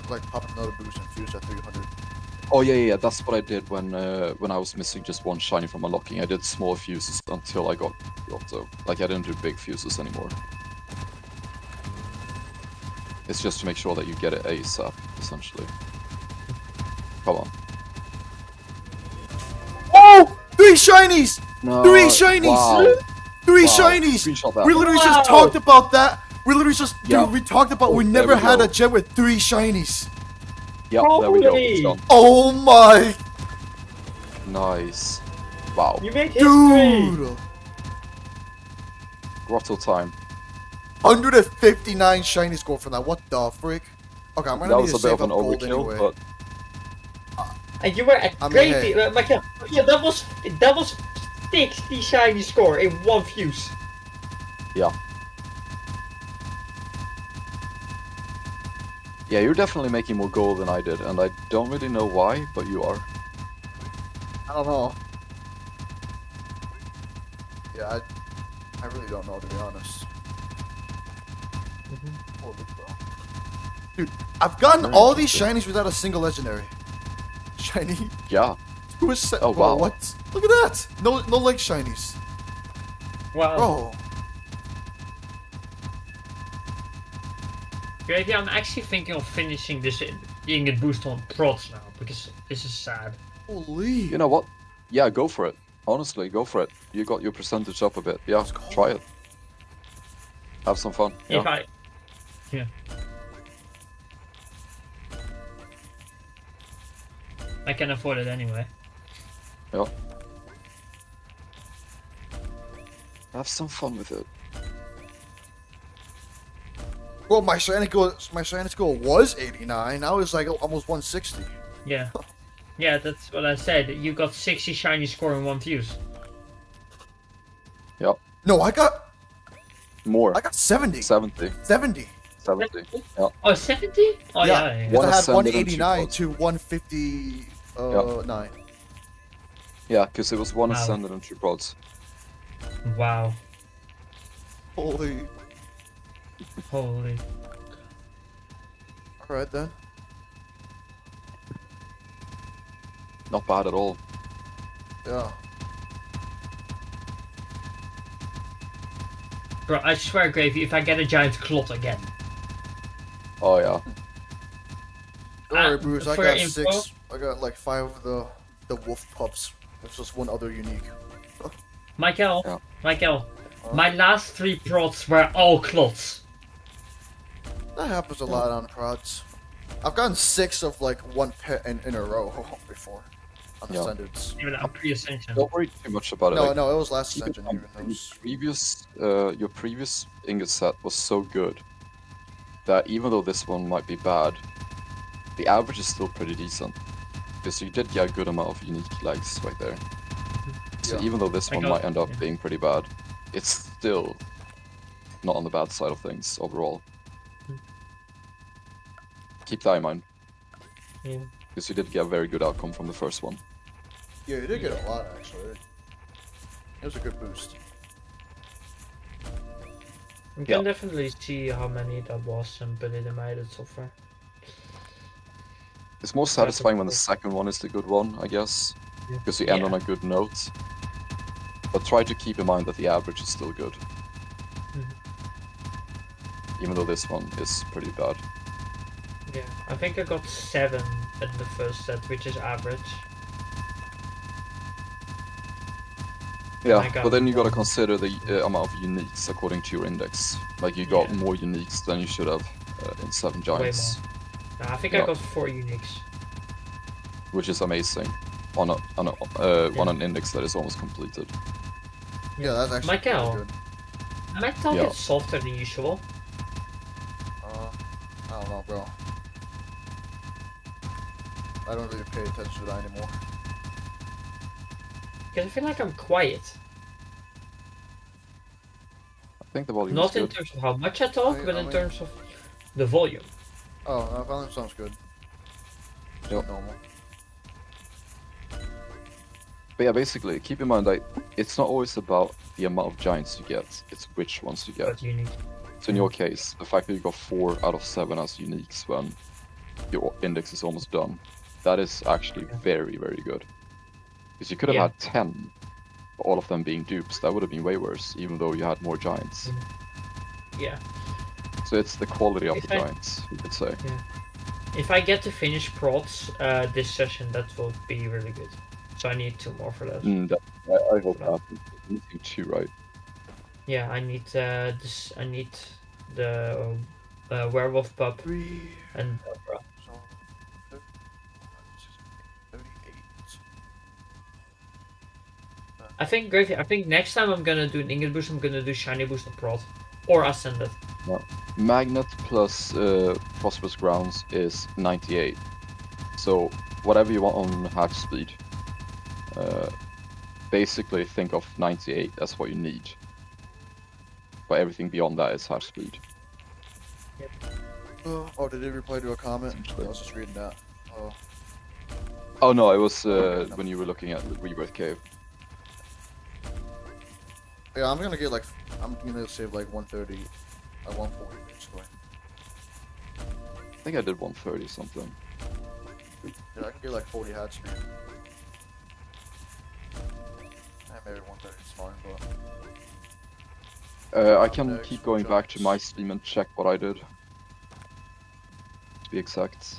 Like pop another boost and fuse at 300. Oh yeah, that's what I did when I was missing just one shiny from unlocking. I did small fuses until I got Otto. Like I didn't do big fuses anymore. It's just to make sure that you get it ASAP, essentially. Come on. Oh! 3 shinies! No. 3 shinies! Wow. 3 Wow. shinies! Screenshot that. We literally Wow. just talked about that. We literally just, Yeah. dude, we talked about Oh, we there never we had go. a gem with 3 shinies. Yep, there we go. Holy. It's done. Oh my, Nice. Wow. You made history! dude! Grotto time. 159 shiny score from that. What the frick? Okay, I'm That gonna need was to a bit save of an up gold overkill, anyway. but And you were at I mean, gravy, hey. Mikael. Yeah, that was 60 shiny score in 1 fuse. yeah. Yeah, you're definitely making more gold than I did, and I don't really know why, but you are. I don't know. Yeah, I really don't know, to be honest. Holy bro. Dude, I've gotten Very all these interesting. shinies without a single legendary. Shiny? Yeah. Who is set? Oh, Bro, wow. what? Look at that! No leg shinies. Wow. Bro. Gravy, I'm actually thinking of finishing this Ingot boost on prods now, because this is sad. Holy. You know what? Yeah, go for it. Honestly, go for it. You got your percentage up a bit. Yeah, go. try it. Have some fun. If Yeah. Yeah. I can afford it anyway. Yeah. Have some fun with it. Well, my shiny score was 89. Now it's like almost 160. Yeah. Yeah, that's what I said. You got 60 shiny score in 1 fuse. Yep. No, I got More. 70. 70. 70. 70. Yeah. Oh, 70? Oh, yeah. Because I had Ascended and 189 two to 159. Yeah, because it was 1 Wow. ascended and 2 prods. Wow. Holy. Holy. Alright then. Not bad at all. Yeah. Bro, I swear, Gravy, if I get a giant clot again. Oh yeah. Don't worry, Bruce. I for got info- 6. I got like 5 of the wolf pups. There's just one other unique. Mikael, Yeah. Mikael, my last 3 prods were all clots. That happens a lot on prods. I've gotten 6 of like one pet in a row before. On Yeah. Ascendants. Even on pre-ascension. Don't worry too much about it. No, like, no, it was last keep in Ascension. mind, Even those. your previous ingot set was so good that even though this one might be bad, the average is still pretty decent. Because you did get a good amount of unique legs right there. So Yeah. even though this I one got- might end up yeah. being pretty bad, it's still not on the bad side of things overall. Keep that in mind, Yeah. because you did get a very good outcome from the first one. Yeah, you did get a lot actually. It was a good boost. You Yeah. can definitely see how many that was and put it in my edit software. It's more satisfying when the second one is the good one, I guess, Yeah. because you end Yeah. on a good note. But try to keep in mind that the average is still good. Even though this one is pretty bad. Yeah, I think I got 7 at the first set, which is average. Yeah, I got but then you gotta one. consider the amount of uniques according to your index. Like you got Yeah. more uniques than you should have in 7 Way Giants, Nah, I think Yeah. I got 4 uniques. which is amazing on an index that is almost completed. Yeah, that's actually Mikael. pretty good. Metal Yeah. gets softer than usual. I don't know, bro. I don't really pay attention to that anymore. Because I feel like I'm quiet. I think the volume Not is in good. terms of how much I talk, I but in mean- terms of the volume. Oh, volume sounds good. Yep. Normal. But yeah, basically, keep in mind that it's not always about the amount of giants you get, it's which ones you get. But unique. So in your case, the fact that you got 4 out of 7 as uniques when your index is almost done, that is actually very, very good. Because you could have Yeah. had 10, all of them being dupes, that would have been way worse, even though you had more giants. Yeah. So it's the quality of If the I- giants, you could say. If I get to finish prods this session, that will be really good. So I need 2 more for that. I hope that happens. You need 2, right? Yeah, I need this. I need the werewolf pup 3. and So, 38. I think Gravy. I think next time I'm gonna do an Ingot boost. I'm gonna do shiny boost and prod or ascended. Magnet plus Prosperous Grounds is 98. So whatever you want on hatch speed, basically think of 98 as what you need. But everything beyond that is hatch speed. Oh, did it reply to a comment? I was just reading that. Oh, Oh no, it was when you were looking at the Rebirth Cave. yeah, I'm gonna save like 130, 140 basically. I think I did 130 something. Yeah, I can get like 40 hatch speed. Maybe 130 is fine, but I can Next, keep going back to my jumps. stream and check what I did. To be exact.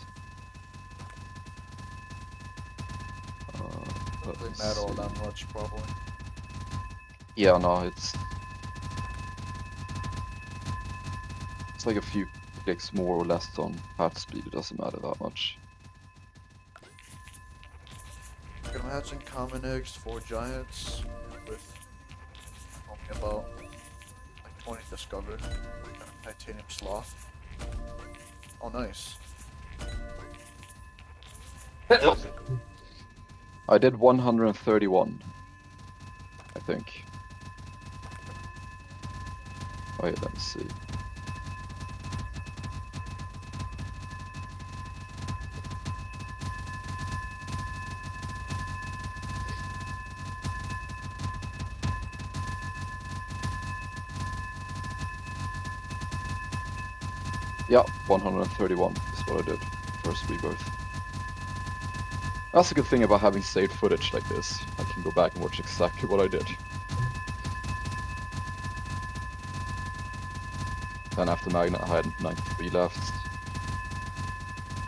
doesn't Let's matter all see. that much probably. Yeah, no, it's like a few clicks more or less on hatch speed. It doesn't matter that much. I'm hatching common eggs, 4 giants with only about like 20 discovered. And a titanium sloth. Oh, nice. I did 131, I think. Wait, let me see. Yeah, 131 is what I did. First rebirth. That's a good thing about having saved footage like this. I can go back and watch exactly what I did. Then after Magnet I had 93 left.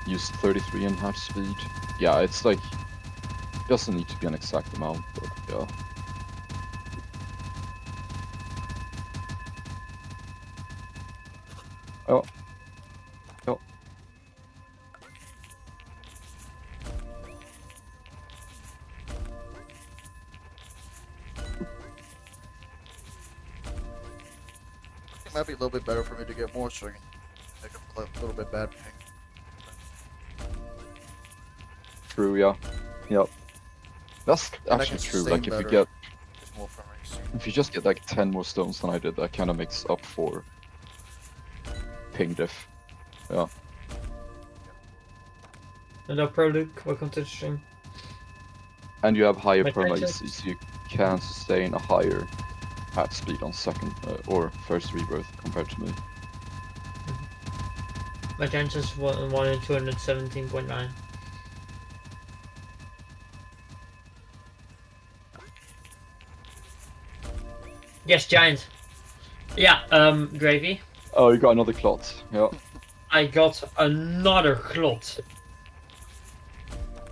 Used 33 in hatch speed. Yeah, it's like... It doesn't need to be an exact amount, but yeah. Oh. Oh. It might be a little bit better for me to get more so I can make a little bit bad ping. True, yeah. Yep. That's And I actually can true. sustain Like if you better. get... It's more frame rates. If you just get like 10 more stones than I did, that kind of makes up for ping diff. Yeah. Hello, Pro Luke. Welcome to the stream. And you have higher My perma tangent- EC, so you can sustain a higher hat speed on second or first rebirth compared to me. My chance is 1 in 217.9. Yes, giant. Yeah, Gravy. Oh, you got another clot. Yeah. I got another clot.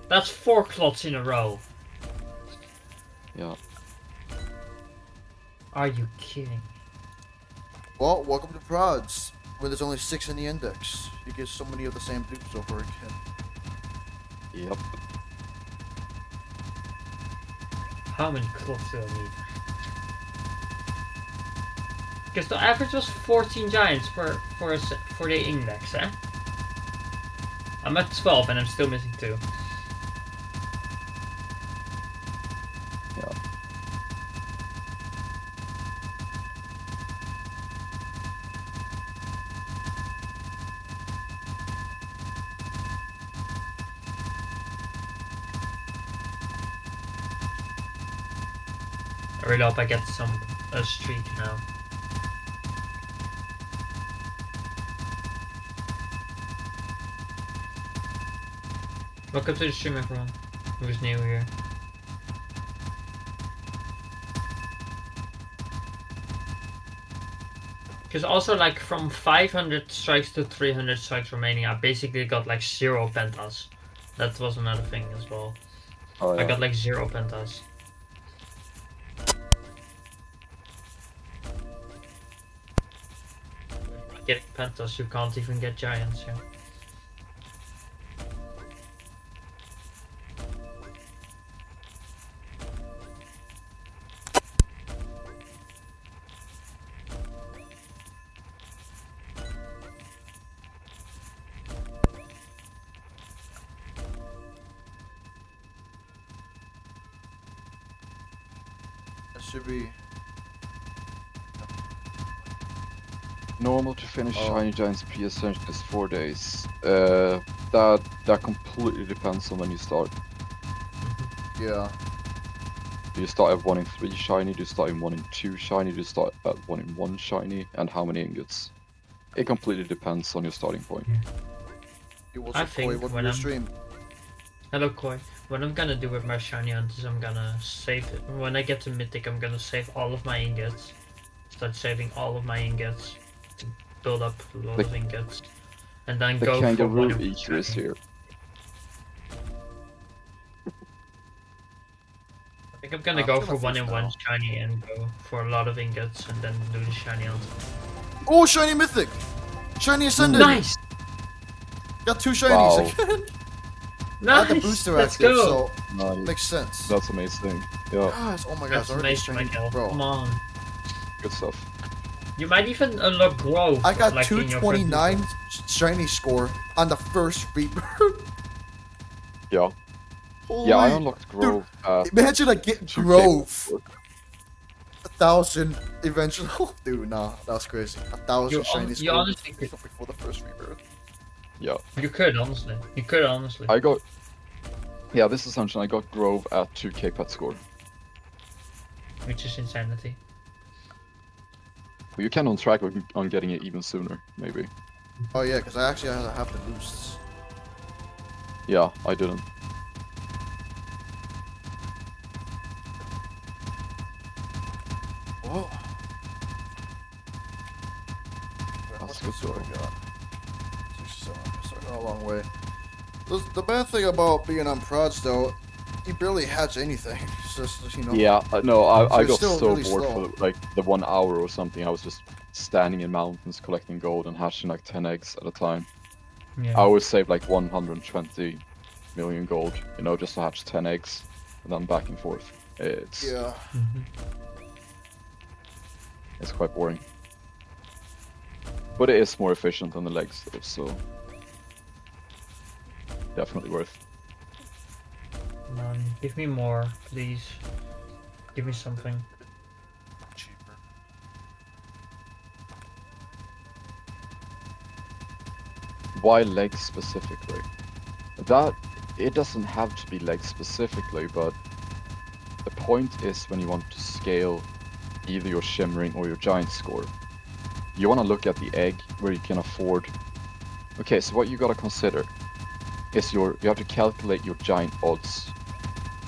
That's 4 clots in a row. Yeah. Are you kidding? Well, welcome to prods. Where there's only 6 in the index. You get so many of the same dupes over again. Yep. How many clots do I need? Because the average was 14 giants for the index, eh? I'm at 12 and I'm still missing 2. I really hope I get a streak now. Welcome to the stream, everyone who's new here. Because also, like, from 500 strikes to 300 strikes remaining, I basically got like 0 pentas. That was another thing as well. Oh, I yeah. got like 0 pentas. Getting pentas, you can't even get giants, yeah. That should be. Normal to finish Oh. Shiny Giants pre-Ascension is 4 days. That completely depends on when you start. Yeah. Do you start at 1 in 3 Shiny? Do you start in 1 in 2 Shiny? Do you start at 1 in 1 Shiny? And how many ingots? It completely depends on your starting point. You will I Koi, think what when will you I'm- stream? Hello Koi. What I'm gonna do with my shiny hunt is I'm gonna save it. When I get to Mythic, I'm gonna save all of my ingots. Start saving all of my ingots to build up a lot of ingots. And then The go for Kangaroo one in Eater is shiny. here. I think I'm gonna I'm go feeling for one in first one now. shiny and go for a lot of ingots and then do the shiny hunt. Oh, shiny mythic! Shiny ascended! Nice! Got 2 shinies Wow. again! I had the Nice! booster Let's active, go! so Nice. makes sense. That's amazing. Yeah, Guys, oh my gosh, That's already amazing, shiny, Mikael. bro. Come on. good stuff. You might even unlock growth. I got like, in your 229 first shiny score on the first rebirth. Yeah. Holy, Yeah, I unlocked Grove at imagine I get 2K. Grove. 1,000 eventually. Dude, nah, that was crazy. 1,000 You shiny you score honestly could. before the first rebirth. Yeah. You could honestly. You could honestly. I got... Yeah, this Ascension, I got Grove at 2K pet score. Which is insanity. But you can on track on getting it even sooner, maybe. Oh yeah, because I actually have the boosts. Yeah, I didn't. Whoa. That's good though. 67. So I got a long way. The bad thing about being on prods though, you barely hatch anything. It's just, you know. Yeah, no, I you're got still so really bored slow. for like the 1 hour or something. I was just standing in mountains collecting gold and hatching like 10 eggs at a time. Yeah. I always save like 120 million gold, you know, just to hatch 10 eggs and then back and forth. It's Yeah. it's quite boring. But it is more efficient than the legs though, so definitely worth. Give me more, please. Give me something. Cheaper. Why legs specifically? That it doesn't have to be legs specifically, but the point is when you want to scale either your shimmering or your giant score, you want to look at the egg where you can afford. Okay, so what you gotta consider is you have to calculate your giant odds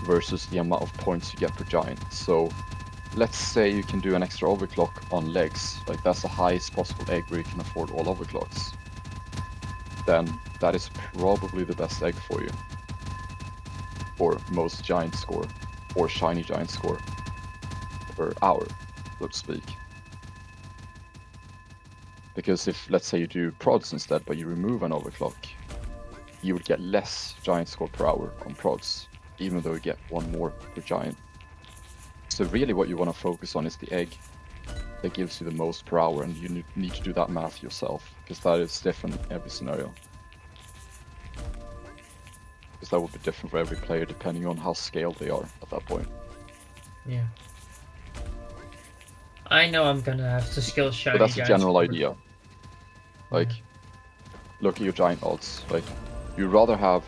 versus the amount of points you get per giant. So let's say you can do an extra overclock on legs, like that's the highest possible egg where you can afford all overclocks. Then that is probably the best egg for you. For most giant score, or shiny giant score per hour, so to speak. Because if, let's say you do prods instead, but you remove an overclock, you would get less giant score per hour on prods, even though you get 1 more per giant. So really what you want to focus on is the egg that gives you the most per hour, and you need to do that math yourself, because that is different in every scenario. Because that would be different for every player depending on how scaled they are at that point. Yeah. I know I'm gonna have to skill shiny. But that's a giants general for- idea. Like, look at your giant odds. Like, you'd rather have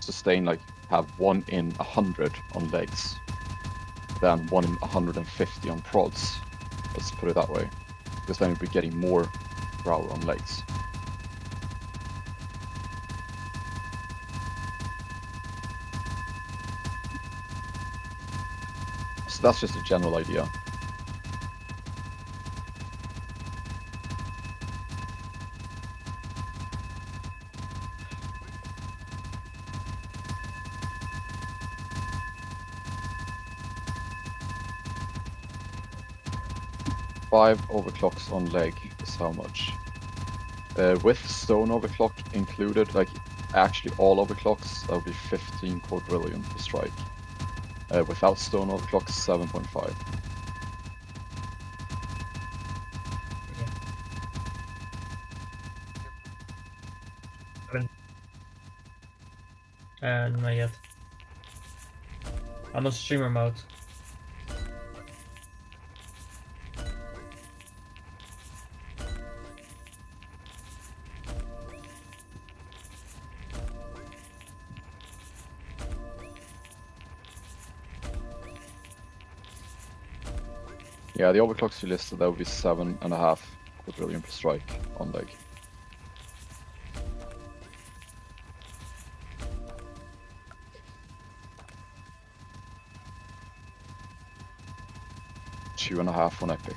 sustain, like, have 1 in 100 on legs than 1 in 150 on prods. Let's put it that way. Because then we'd be getting more per hour on legs. So that's just a general idea. Five overclocks on leg is how much? With stone overclock included, like actually all overclocks, that would be 15 quadrillion per strike. Without stone overclock, 7.5. Not yet. I'm on streamer mode. Yeah, the overclocks you listed, that would be 7.5 quadrillion per strike on leg. Two and a half on epic.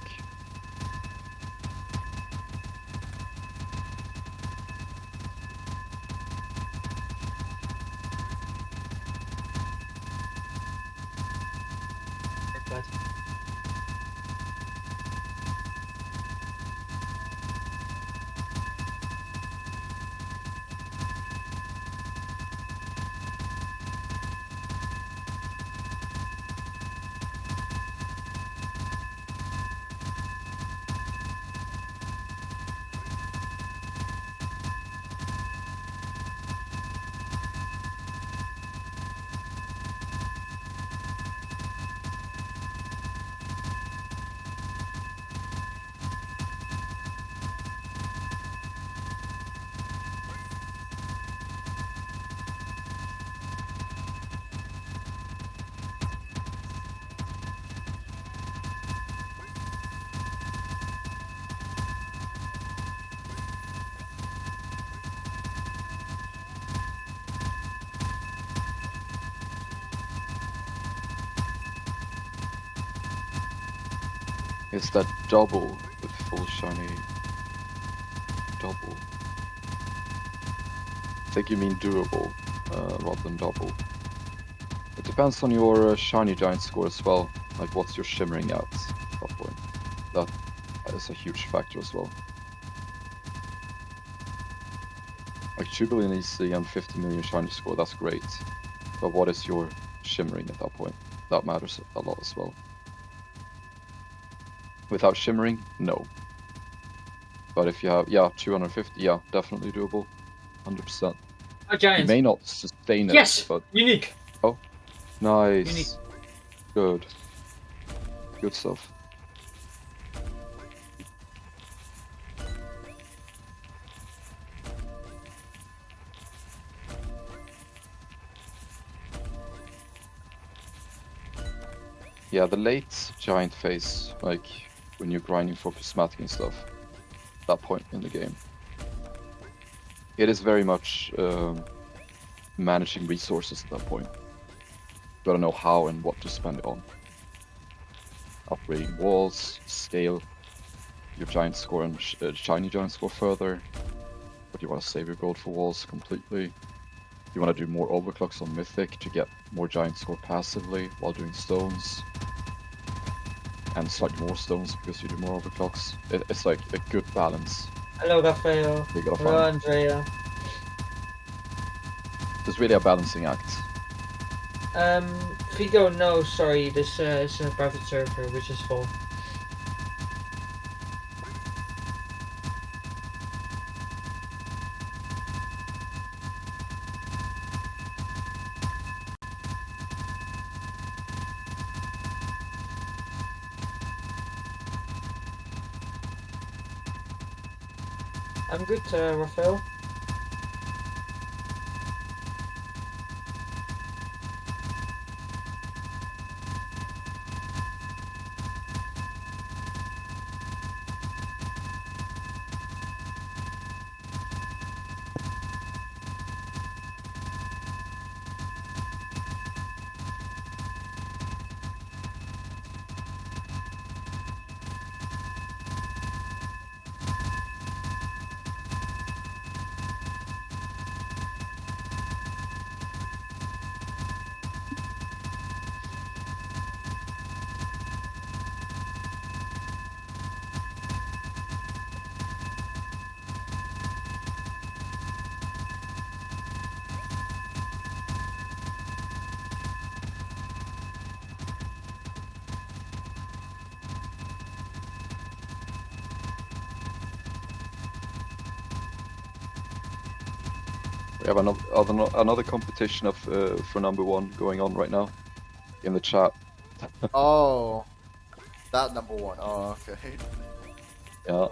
But Is that double with full shiny? Double. I think you mean doable rather than double. It depends on your shiny giant score as well. Like what's your shimmering at that point. That is a huge factor as well. Like 2 billion EC and 50 million shiny score, that's great. But what is your shimmering at that point? That matters a lot as well. Without shimmering, no. But if you have, yeah, 250, yeah, definitely doable. 100%. oh, You giant. may not sustain it, Yes! but Unique! nice. Unique. Good. Good stuff. Yeah, the late giant phase, like when you're grinding for prismatic and stuff, that point in the game, it is very much managing resources at that point. You gotta know how and what to spend it on. Upgrading walls, scale your giant score and shiny giant score further. But you want to save your gold for walls completely. You want to do more overclocks on mythic to get more giant score passively while doing stones. And slightly more stones because you do more overclocks. It's like a good balance. Hello, Rafael. You gotta Hello, find. Andrea. It's really a balancing act. Vigo, no, sorry, this is a private server which is full. I'm good, Rafael. have another competition of for number 1 going on right now in the chat. Oh, that number 1. Oh, okay. Yeah.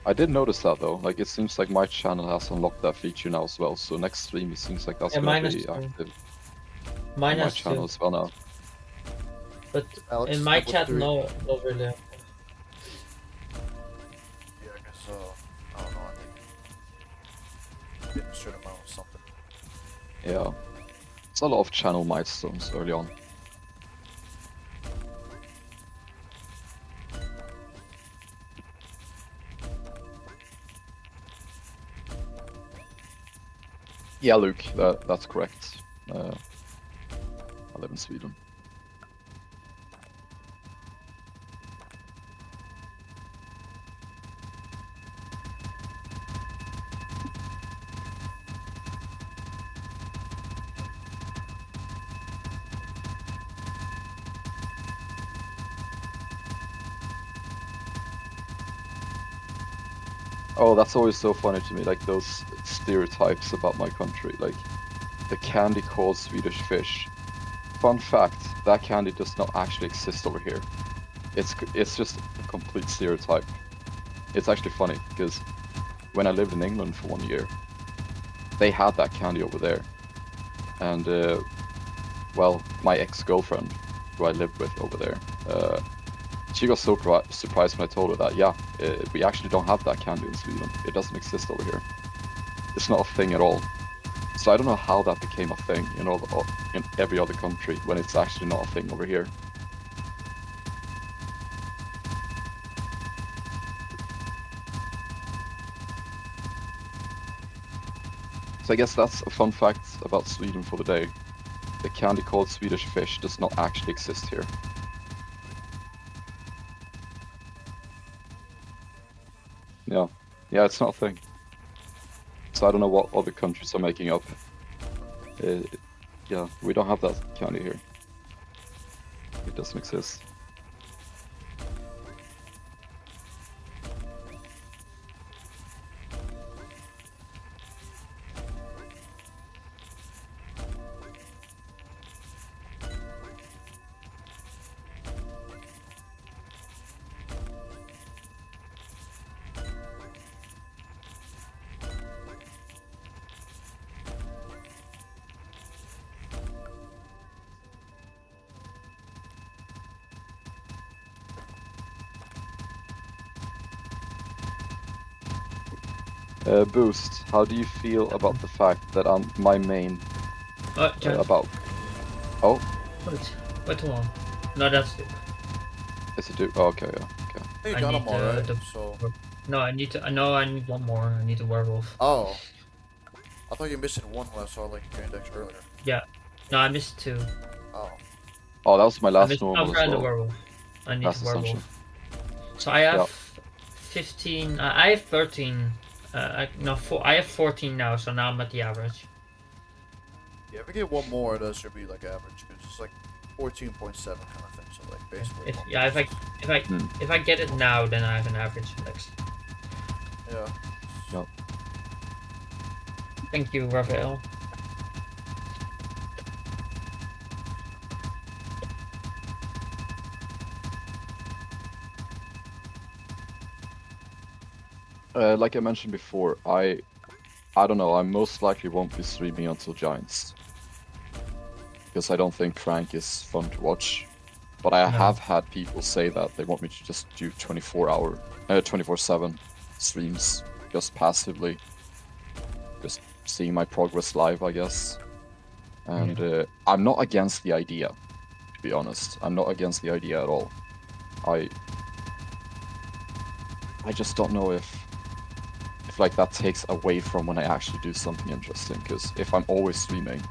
I did notice that though. Like it seems like my channel has unlocked that feature now as well. So next stream it seems like that's Yeah, gonna mine be has too. active Mine on my has channel too. as well now. But Alex, in my number chat, 3. no, not really. Yeah, because I don't know. I think getting a certain amount of something. Yeah. It's a lot of channel milestones early on. Yeah, Luke, that's correct. I live in Sweden. Oh, that's always so funny to me, like those stereotypes about my country, like the candy called Swedish fish. Fun fact, that candy does not actually exist over here. It's just a complete stereotype. It's actually funny, because when I lived in England for 1 year, they had that candy over there. And, well, my ex-girlfriend, who I lived with over there, she got so surprised when I told her that, yeah, we actually don't have that candy in Sweden. It doesn't exist over here. It's not a thing at all. So I don't know how that became a thing, you know, in every other country when it's actually not a thing over here. So I guess that's a fun fact about Sweden for the day. The candy called Swedish fish does not actually exist here. Yeah, it's not a thing. So I don't know what other countries are making up. Yeah, we don't have that candy here. It doesn't exist. Boost, how do you feel about the fact that my main about... Oh, Wait too long. No, that's it. is it do? Oh, okay, yeah, okay. Hey, you I got need them alright, the- so... No, I need to. No, I need one more. I need a werewolf. Oh. I thought you missed one when I saw like your index earlier. Yeah. No, I missed 2. Oh. Oh, that was my I last missed normal Alpha as and the well. werewolf. I need That's a werewolf. Ascension. So I have Yeah. 15. I have 13. I have 14 now. So now I'm at the average. Yeah, if we get one more, that should be like average, because it's like 14.7 kind of thing, so like basically... If I get it now, then I have an average index. Yeah. Yep. Thank you, Raphael. Like I mentioned before, I don't know, I most likely won't be streaming until Giants. Because I don't think Crank is fun to watch. But I have had people say that they want me to just do 24/7 streams, just passively. Just seeing my progress live, I guess. And I'm not against the idea, to be honest. I'm not against the idea at all. I just don't know if like that takes away from when I actually do something interesting, because if I'm always streaming,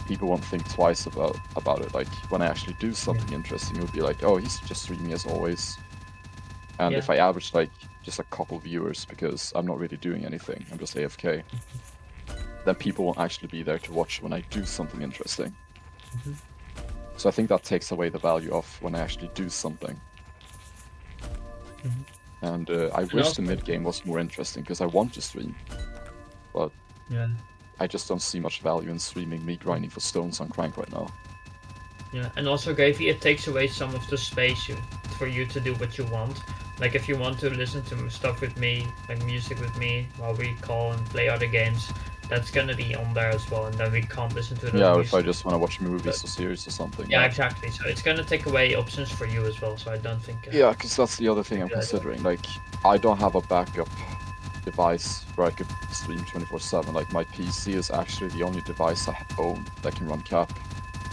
people won't think twice about it. Like when I actually do something interesting, it would be like, oh, he's just streaming as always. And if I average like just a couple viewers because I'm not really doing anything, I'm just AFK, then people won't actually be there to watch when I do something interesting. So I think that takes away the value of when I actually do something. And I wish the mid game was more interesting because I want to stream, but Yeah. I just don't see much value in streaming me grinding for stones on Crank right now. Yeah, and also Gravy, it takes away some of the space for you to do what you want. Like if you want to listen to stuff with me, like music with me, while we call and play other games, that's gonna be on there as well, and then we can't listen to the Yeah, music. if I just want to watch movies or series or something. Yeah, exactly. So it's gonna take away options for you as well. So I don't think. Yeah, because that's the other thing I'm Yeah. considering. Like, I don't have a backup device where I could stream 24/7. Like, my PC is actually the only device I own that can run Cap.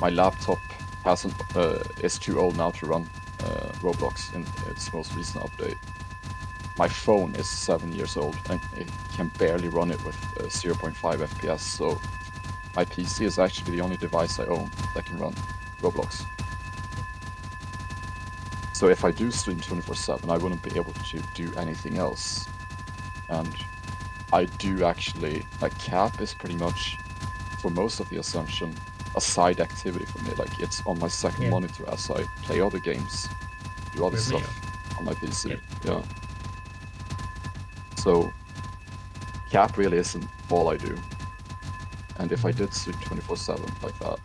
My laptop hasn't is too old now to run Roblox in its most recent update. My phone is 7 years old and it can barely run it with 0.5 FPS. So my PC is actually the only device I own that can run Roblox. So if I do stream 24/7, I wouldn't be able to do anything else. And I do actually, like, Cap is pretty much, for most of the Ascension, a side activity for me. Like, it's on my second monitor as I play other games, do other stuff on my PC. Yeah. So Cap really isn't all I do. And if I did stream 24/7 like that,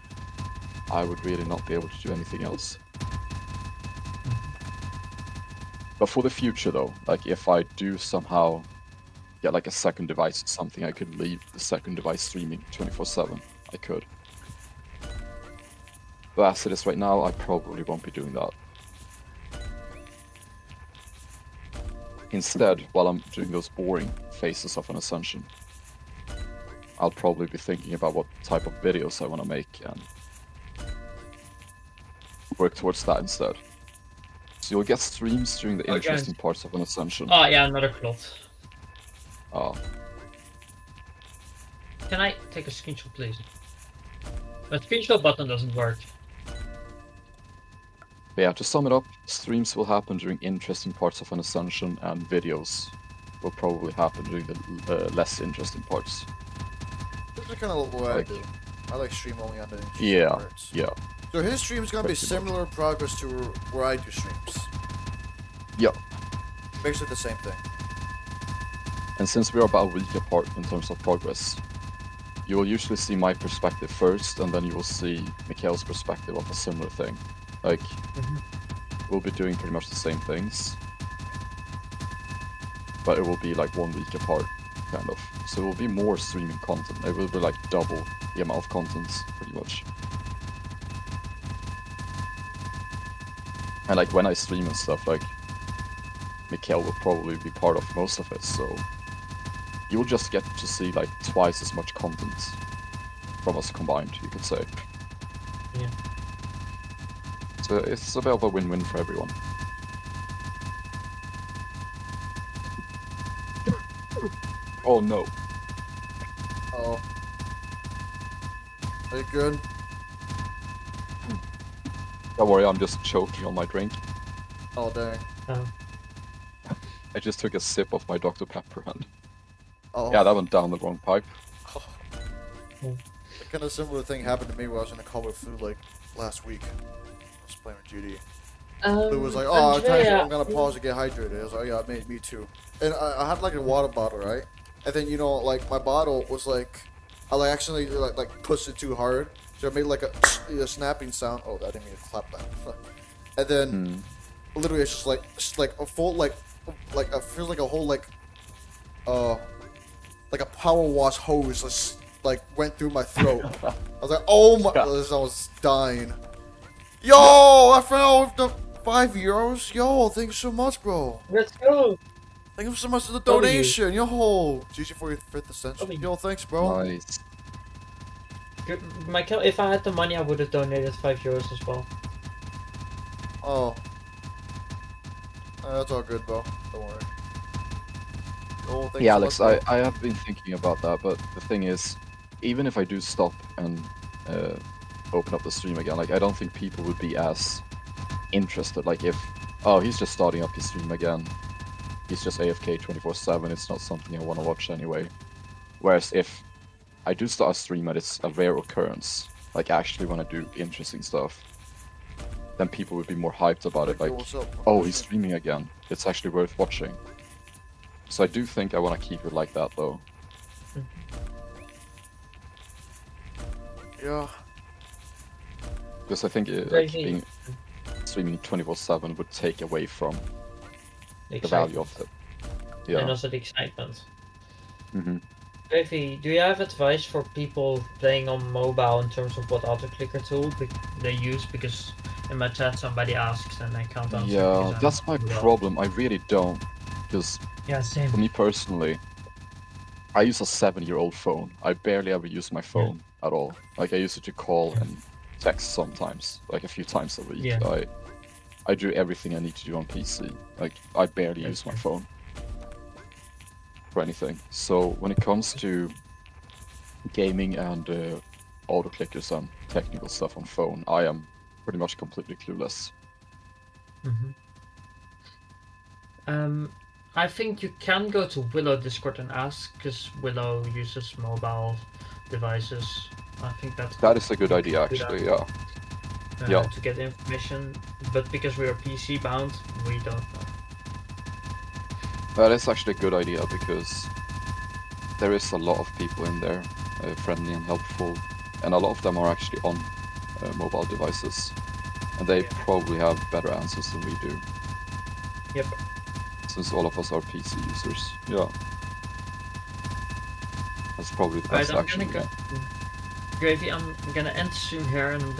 I would really not be able to do anything else. But for the future though, like if I do somehow get like a second device or something, I could leave the second device streaming 24/7. I could. But as it is right now, I probably won't be doing that. Instead, while I'm doing those boring phases of an Ascension, I'll probably be thinking about what type of videos I want to make and work towards that instead. So you'll get streams during the interesting parts of an Ascension. Oh yeah, another cloth. Oh. Can I take a screenshot, please? The screenshot button doesn't work. But yeah, to sum it up, streams will happen during interesting parts of an Ascension, and videos will probably happen during the less interesting parts. This is kind of what I do. I like stream only on the interesting Yeah, parts. yeah. So his stream is gonna be similar progress to where I do streams. Yeah. Basically the same thing. And since we are about a week apart in terms of progress, you will usually see my perspective first, and then you will see Mikael's perspective of a similar thing. Like, we'll be doing pretty much the same things, but it will be like 1 week apart, kind of. So it will be more streaming content. It will be like double the amount of content, pretty much. And like when I stream and stuff, like, Mikael will probably be part of most of it, so you'll just get to see like twice as much content from us combined, you could say. Yeah. So it's a bit of a win-win for everyone. Oh no. Oh. Are you good? Don't worry, I'm just choking on my drink. Oh dang. Oh. I just took a sip of my Dr. Pepper and... Oh. Yeah, that went down the wrong pipe. A kind of similar thing happened to me when I was in a call with Flu like last week. I was playing with Judy. Flu was like, "Oh, I'm gonna pause to get hydrated." I was like, "Yeah, me too." And I had like a water bottle, right? And then like my bottle was like, I like accidentally like pushed it too hard, so it made like a snapping sound. Oh, I didn't mean to clap that. And then literally it's just like a full like I feel like a whole like a power wash hose just like went through my throat. I was like, oh my, I was dying. Yo, I found the €5. Yo, thanks so much, bro. Let's go. Thank you so much for the donation. Yo, GG for your 5th Ascension. Yo, thanks, bro. Nice. Good. Michael, if I had the money, I would have donated €5 as well. Oh. That's all good, bro. Don't worry. Oh, thanks Yeah, so Alex, much, bro. I have been thinking about that, but the thing is, even if I do stop and open up the stream again, like, I don't think people would be as interested. Like, if, oh, he's just starting up his stream again, he's just AFK 24/7, it's not something I want to watch anyway. Whereas if I do start a stream and it's a rare occurrence, like actually when I do interesting stuff, then people would be more hyped about it, like, What's up? oh, he's streaming again. it's actually worth watching. So I do think I want to keep it like that though. Yeah. Because I think being streaming 24/7 would take away from the value of it. Yeah. And also the excitement. Mm-hmm. Gravy, do you have advice for people playing on mobile in terms of what auto-clicker tool they use? Because in my chat somebody asks and I can't answer. Yeah, that's my problem. I really don't. Because same. for me personally, I use a 7-year-old phone. I barely ever use my phone at all. Like I use it to call and text sometimes, like a few times a week. Yeah. I do everything I need to do on PC. Like I barely use my phone for anything. So when it comes to gaming and auto clickers and technical stuff on phone, I am pretty much completely clueless. I think you can go to Willow Discord and ask, because Willow uses mobile devices. I think that is a good idea, actually. Yeah. To get information, but because we are PC bound, we don't know. That is actually a good idea because there is a lot of people in there, friendly and helpful, and a lot of them are actually on mobile devices, and they probably have better answers than we do. Yep. Since all of us are PC users, yeah. That's probably the best action. Gravy, I'm gonna end stream here, and I'm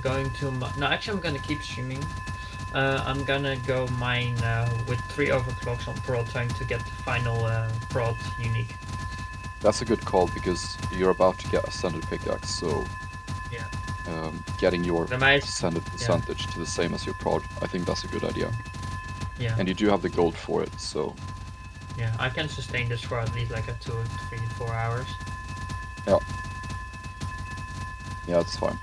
going to no, actually I'm gonna keep streaming. I'm gonna go mine with 3 overclocks on prod, trying to get the final prod unique. That's a good call because you're about to get Ascended pickaxe, so yeah. Getting your Ascended percentage to the same as your prod, I think that's a good idea. Yeah. And you do have the gold for it, so yeah, I can sustain this for at least like a 2, 3, 4 hours. Yeah. Yeah, that's fine.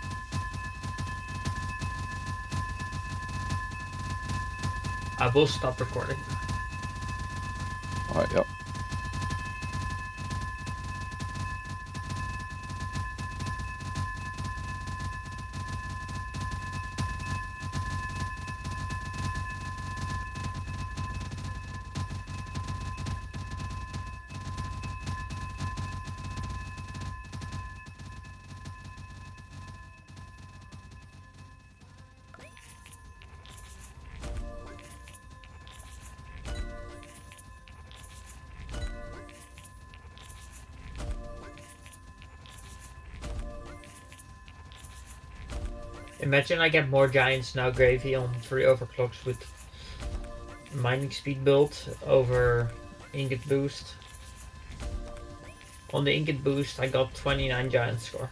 I will stop recording. Alright, yeah. Imagine I get more giants now, Gravy, on 3 overclocks with mining speed build over ingot boost. On the ingot boost, I got 29 giant score.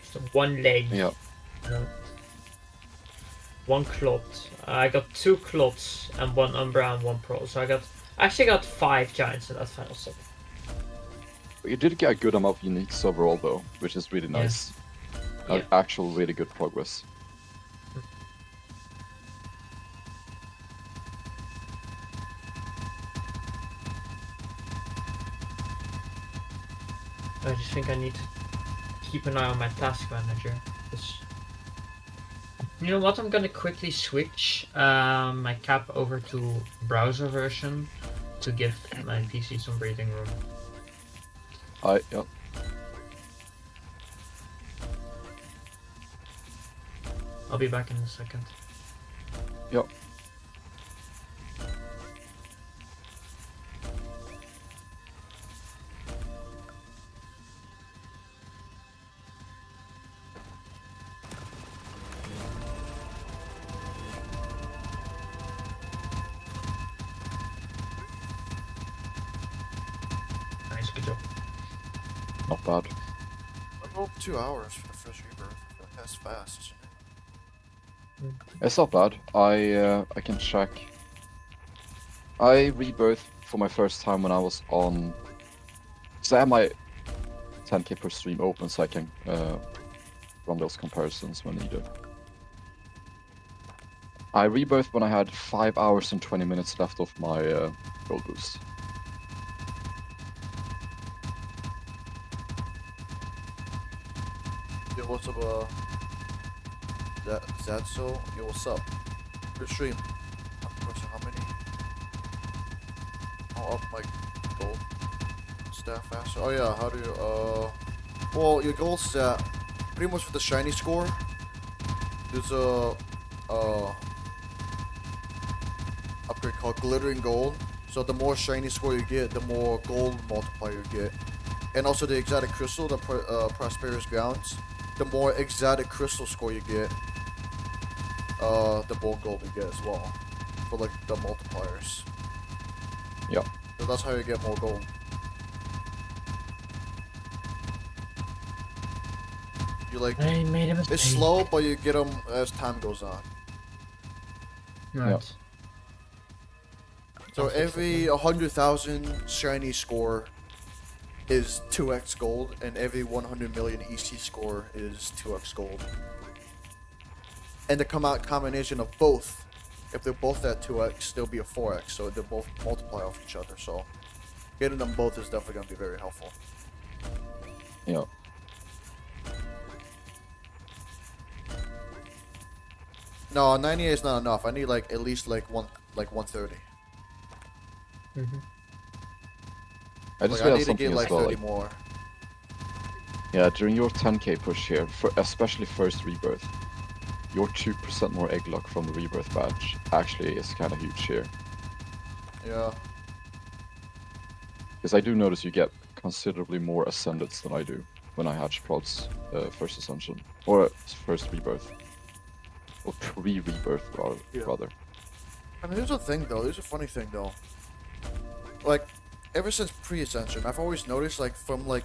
So 1 leg. Yeah. 1 clot. I got 2 clots and 1 umbra and 1 pro. So I actually got 5 giants in that final set. But you did get a good amount of uniques overall, though, which is really nice. Yeah. Actual really good progress. I just think I need to keep an eye on my task manager. You know what? I'm gonna quickly switch my cap over to browser version to give my PC some breathing room. Yeah. I'll be back in a second. Yep. Nice, good job. Not bad. About 2 hours for the first rebirth. That's fast. It's not bad. I can check. I rebirthed for my first time when I was on. So I have my 10k per stream open, so I can run those comparisons when needed. I rebirthed when I had 5 hours and 20 minutes left of my gold boost. Yeah, what's up, that so? Yo, what's up? Good stream. I'm pressing how many? I'll up my gold stat faster. Oh yeah, how do you, well, your gold stat, pretty much for the shiny score, there's a, upgrade called glittering gold. So the more shiny score you get, the more gold multiplier you get. And also the exotic crystal, the prosperous grounds, the more exotic crystal score you get, the more gold you get as well, for like the multipliers. Yeah. So that's how you get more gold. You like, I made a mistake. it's slow, but you get them as time goes on. Right. Yeah. So I'll fix every that 100,000 shiny score is 2x gold, and every 100 million EC score is 2x gold. And the combination of both, if they're both at 2x, they'll be a 4x, so they'll both multiply off each other. So getting them both is definitely going to be very helpful. Yeah. No, 98 is not enough. I need like at least like 130. Mhm. I just Like I realized need to something get as like well. 30 more. Yeah, during your 10k push here, for especially first rebirth, your 2% more egg luck from the rebirth badge actually is kind of huge here. Yeah. Because I do notice you get considerably more ascendants than I do when I hatch prods first ascension, or first rebirth. Or pre-rebirth, Yeah. rather. I mean, here's the thing though. Here's a funny thing though. Like, ever since pre-ascension, I've always noticed like from like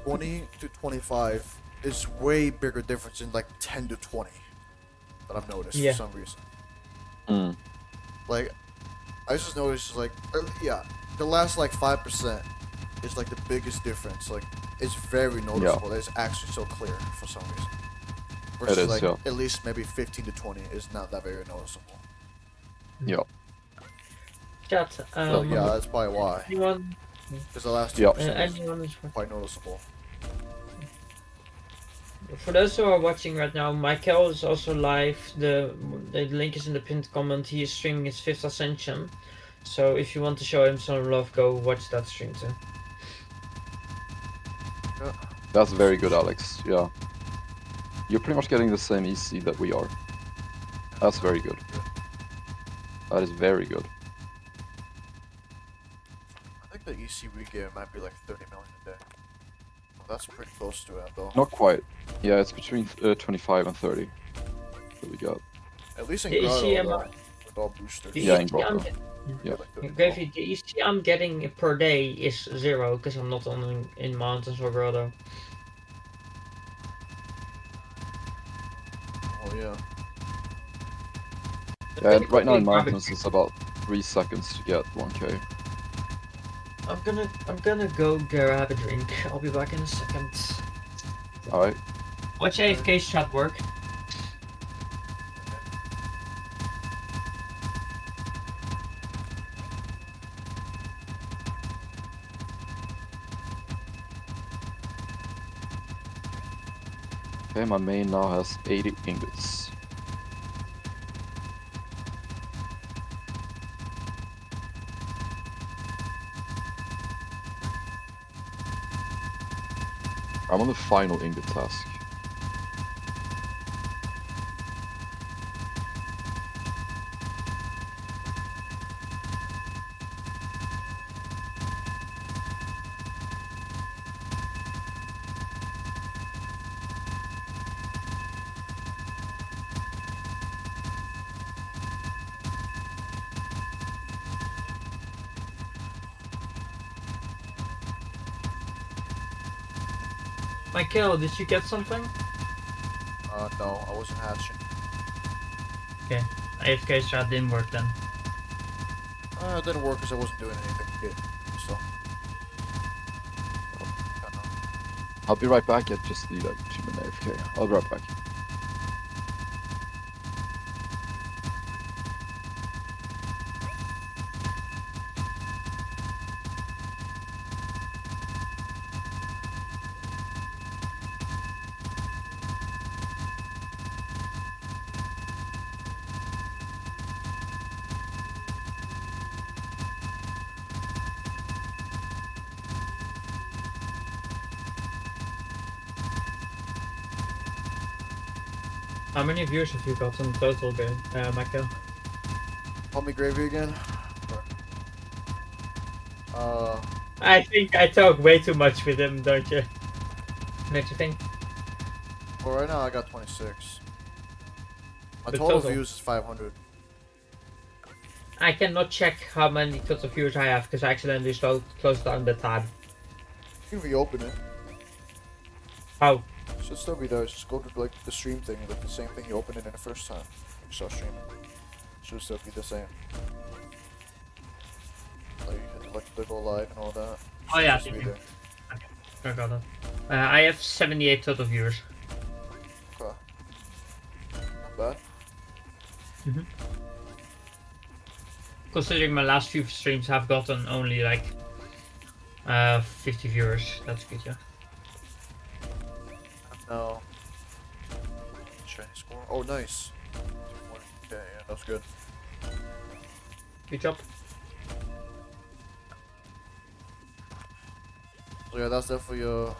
20 to 25 is way bigger difference in like 10 to 20 that I've noticed Yeah. for some reason. Mm. Like, I just noticed like, yeah, the last like 5% is like the biggest difference. Like, it's very noticeable. It's actually so clear for some reason. Versus is, like yeah. at least maybe 15 to 20 is not that very noticeable. Yeah. Chat. So yeah, that's probably why. Anyone? Because the last Yeah. 2% is Anyone is quite noticeable. For those who are watching right now, Mikael is also live. The link is in the pinned comment. He is streaming his 5th Ascension. So if you want to show him some love, go watch that stream too. Yeah. That's very good, Alex. Yeah. You're pretty much getting the same EC that we are. That's very good. That is very good. I think the EC we get might be like 30 million a day. Well, that's pretty close to it though. Not quite. Yeah, it's between 25 and 30 that we got. At least in The EC Grotto, I'm- with all boosters. The Yeah, in EC I'm Grotto. Yeah. Like 30 Gravy, the EC I'm getting per day is 0 because I'm not on in mountains or grotto. Oh yeah. Yeah, right now in mountains it's about 3 seconds to get 1k. I'm gonna go grab a drink. I'll be back in a second. Alright. Watch AFK's chat work. Okay, my main now has 80 ingots. I'm on the final ingot task. Mikael, did you get something? No, I wasn't hatching. Okay. AFK's chat didn't work then. It didn't work because I wasn't doing anything good. So. Kinda. I'll be right back. I just need like 2 minutes AFK. I'll be right back. How many views have you got in total, Mikael? Call me Gravy again. I think I talk way too much with him, don't you? Don't you think? Well, right now I got 26. My The total total. views is 500. I cannot check how many total views I have because I accidentally closed down the tab. You can reopen it. How? Should still be there. Just go to like the stream thing, like the same thing you opened it in the first time you start streaming. Should still be the same. Like you hit like the go live and all that. Oh yeah, Should be thank you. there. I got it. I have 78 total viewers. Okay. Not bad. Considering my last few streams have gotten only like 50 viewers, that's good, yeah. No. Shiny score. Oh, nice. Okay, yeah, that's good. Good job. So yeah, that's definitely gonna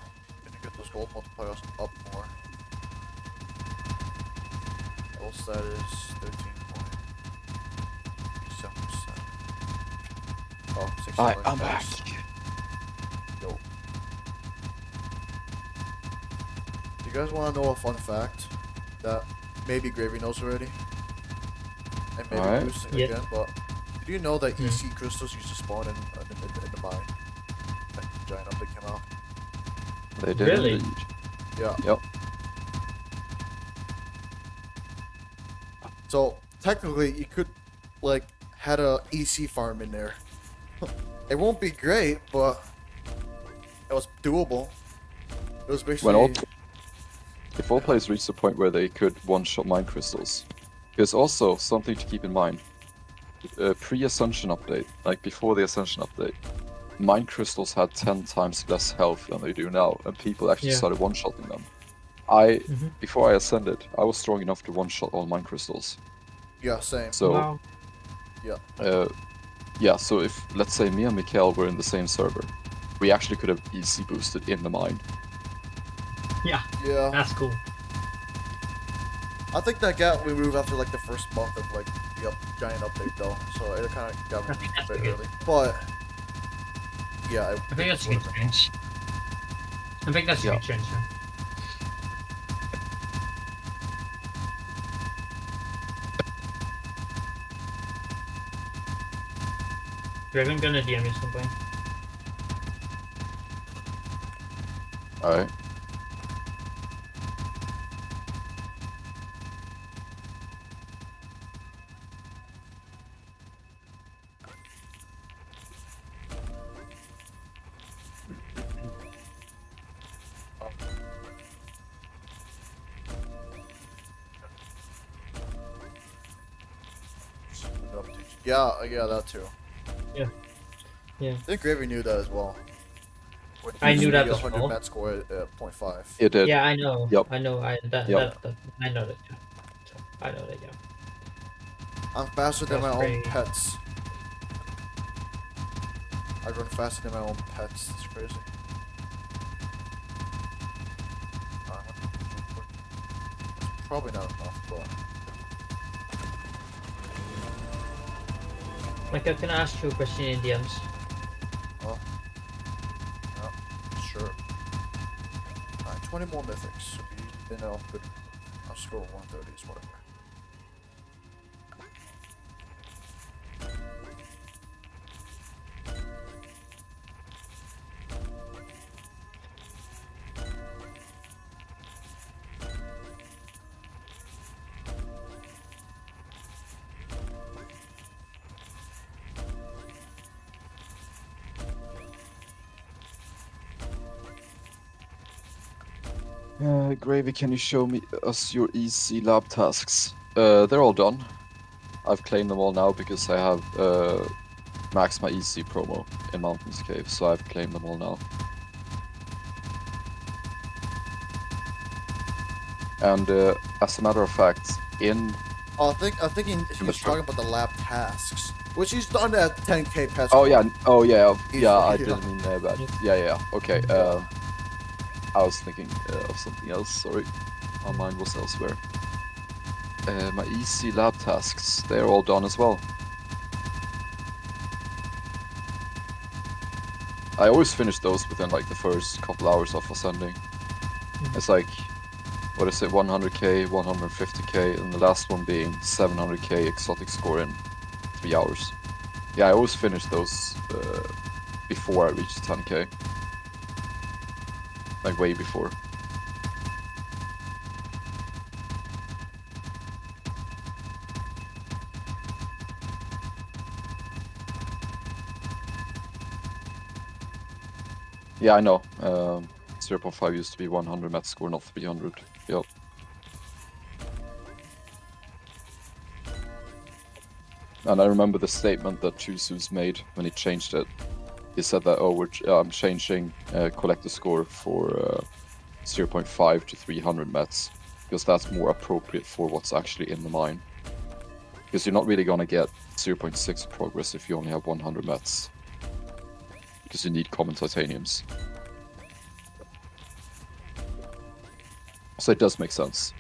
get those gold multipliers up more. Gold stat is 13.37%. Oh, 69. Alright, I'm back. Yo. You guys want to know a fun fact that maybe Gravy knows already? And maybe Alright. boosting Yeah. again, but did you know that Hmm. EC crystals used to spawn in the mine? Like the giant update came out. They did Really? indeed. Yeah. Yep. So technically, you could like had a EC farm in there. It won't be great, but it was doable. It was basically. If all players reach the point where they could one-shot mine crystals, there's also something to keep in mind. Pre-Ascension update, like before the Ascension update, mine crystals had 10 times less health than they do now, and people actually Yeah. started one-shotting them. Before I ascended, I was strong enough to one-shot all mine crystals. Yeah, same. So, Wow. yeah, so if, let's say, me and Mikael were in the same server, we actually could have easy boosted in the mine. Yeah, Yeah, that's cool. I think that got removed after like the first month of like the giant update though, so it kind of got I think removed a that's bit good. early. But yeah, I think that's a good change. I think that's a Yeah. good change, yeah. Draven gonna DM you something. Alright. Yeah, that too. Yeah. Yeah. I think Gravy knew that as well. When I he knew used that the as 100 well. met score at 0.5. It did. Yeah, I know. Yep. I know. I Yep. I know that. Yeah. I know that. Yeah. I'm faster than my That's own great. pets. I run faster than my own pets. It's crazy. It's probably not enough, but Mikael, can I ask you a question in DMs? well, yeah, sure. 20 more mythics. Then I'll scroll 130s, whatever. Gravy, can you show us your easy lab tasks? They're all done. I've claimed them all now because I have maxed my easy promo in Mountains Cave, so I've claimed them all now. And as a matter of fact, in Oh, I think he's talking about the lab tasks, which he's done at 10k pets. oh yeah, I Yeah. didn't mean that. Yeah, okay. I was thinking of something else. Sorry, my mind was elsewhere. my easy lab tasks, they're all done as well. I always finish those within like the first couple hours of ascending. It's like, what is it, 100k, 150k, and the last one being 700k exotic score in 3 hours. Yeah, I always finish those before I reach 10k. Like way before. Yeah, I know. 0.5 used to be 100 met score, not 300. Yep. And I remember the statement that Chusu's made when he changed it. He said that, oh, I'm changing collector score for 0.5 to 300 mets, because that's more appropriate for what's actually in the mine. Because you're not really gonna get 0.6 progress if you only have 100 mets. Because you need common titaniums. So it does make sense.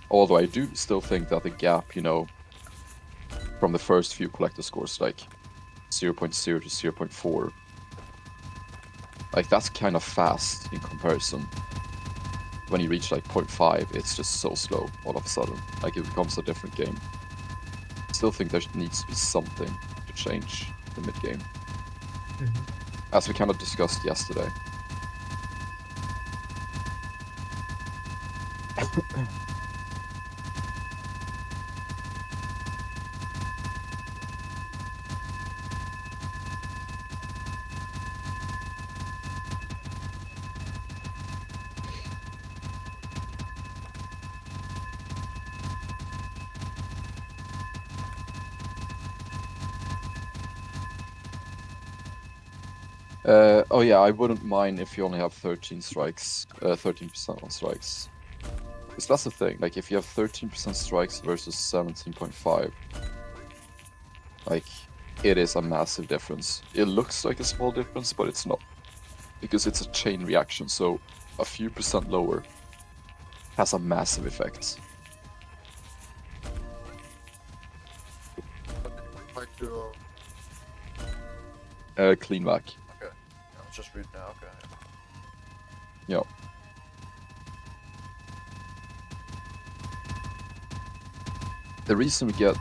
Although I do still think that the gap, you know, from the first few collector scores, like 0.0 to 0.4, like that's kind of fast in comparison. When you reach like 0.5, it's just so slow all of a sudden. Like it becomes a different game. Still think there needs to be something to change the mid game. As we kind of discussed yesterday. Oh yeah, I wouldn't mind if you only have 13 strikes, 13% on strikes. Because that's the thing, like if you have 13% strikes versus 17.5, like it is a massive difference. It looks like a small difference, but it's not. Because it's a chain reaction, so a few percent lower has a massive effect. Like to Clean back. okay. I was just reading now. Okay. Yeah. The reason we get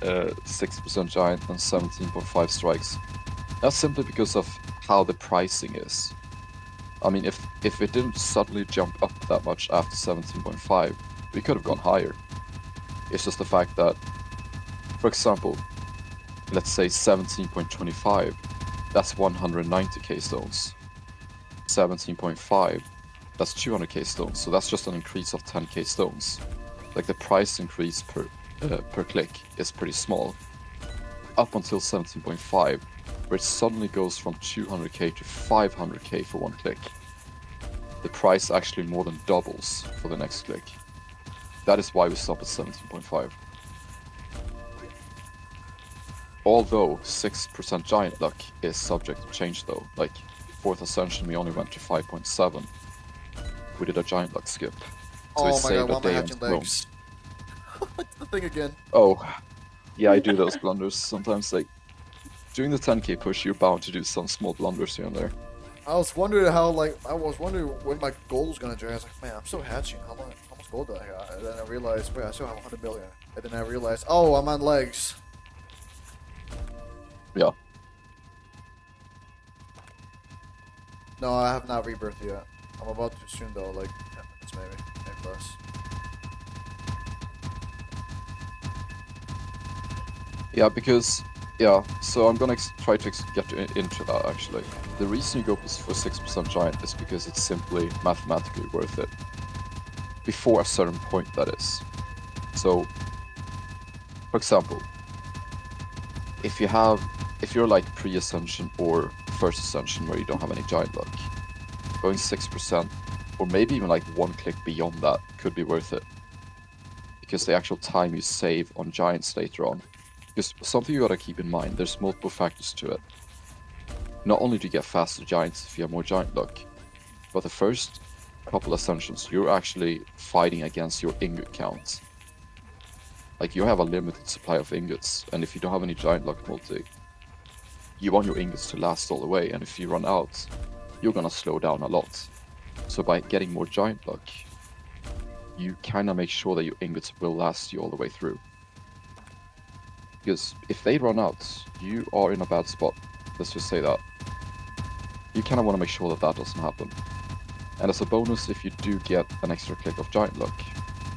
6% giant and 17.5 strikes, that's simply because of how the pricing is. I mean, if it didn't suddenly jump up that much after 17.5, we could have gone higher. It's just the fact that, for example, let's say 17.25, that's 190k stones. 17.5, that's 200k stones, so that's just an increase of 10k stones. Like the price increase per click is pretty small. Up until 17.5, where it suddenly goes from 200k to 500k for one click. The price actually more than doubles for the next click. That is why we stop at 17.5. Although 6% giant luck is subject to change though, like 4th Ascension we only went to 5.7. We did a giant luck skip. So Oh my god, why am I hatching throne. legs? What's the thing again? Oh, yeah, I do those blunders sometimes. Like, during the 10k push, you're bound to do some small blunders here and there. I was wondering when my gold was gonna drain. I was like, man, I'm still hatching. How much gold do I got? And then I realized, wait, I still have 100 million. And then I realized, oh, I'm on legs. Yeah. No, I have not rebirthed yet. I'm about to soon though, like 10 minutes maybe less. Yeah, because, yeah, so I'm gonna try to get into that actually. The reason you go for 6% giant is because it's simply mathematically worth it. Before a certain point, that is. So, for example, if you're like pre-ascension or first ascension where you don't have any giant luck, going 6% or maybe even like one click beyond that could be worth it. Because the actual time you save on giants later on. Because something you gotta keep in mind, there's multiple factors to it. Not only do you get faster giants if you have more giant luck, but the first couple ascensions, you're actually fighting against your ingot count. Like, you have a limited supply of ingots, and if you don't have any giant luck multi, you want your ingots to last all the way, and if you run out, you're gonna slow down a lot. So by getting more giant luck, you kind of make sure that your ingots will last you all the way through. Because if they run out, you are in a bad spot. Let's just say that. You kind of want to make sure that that doesn't happen. And as a bonus, if you do get an extra click of giant luck,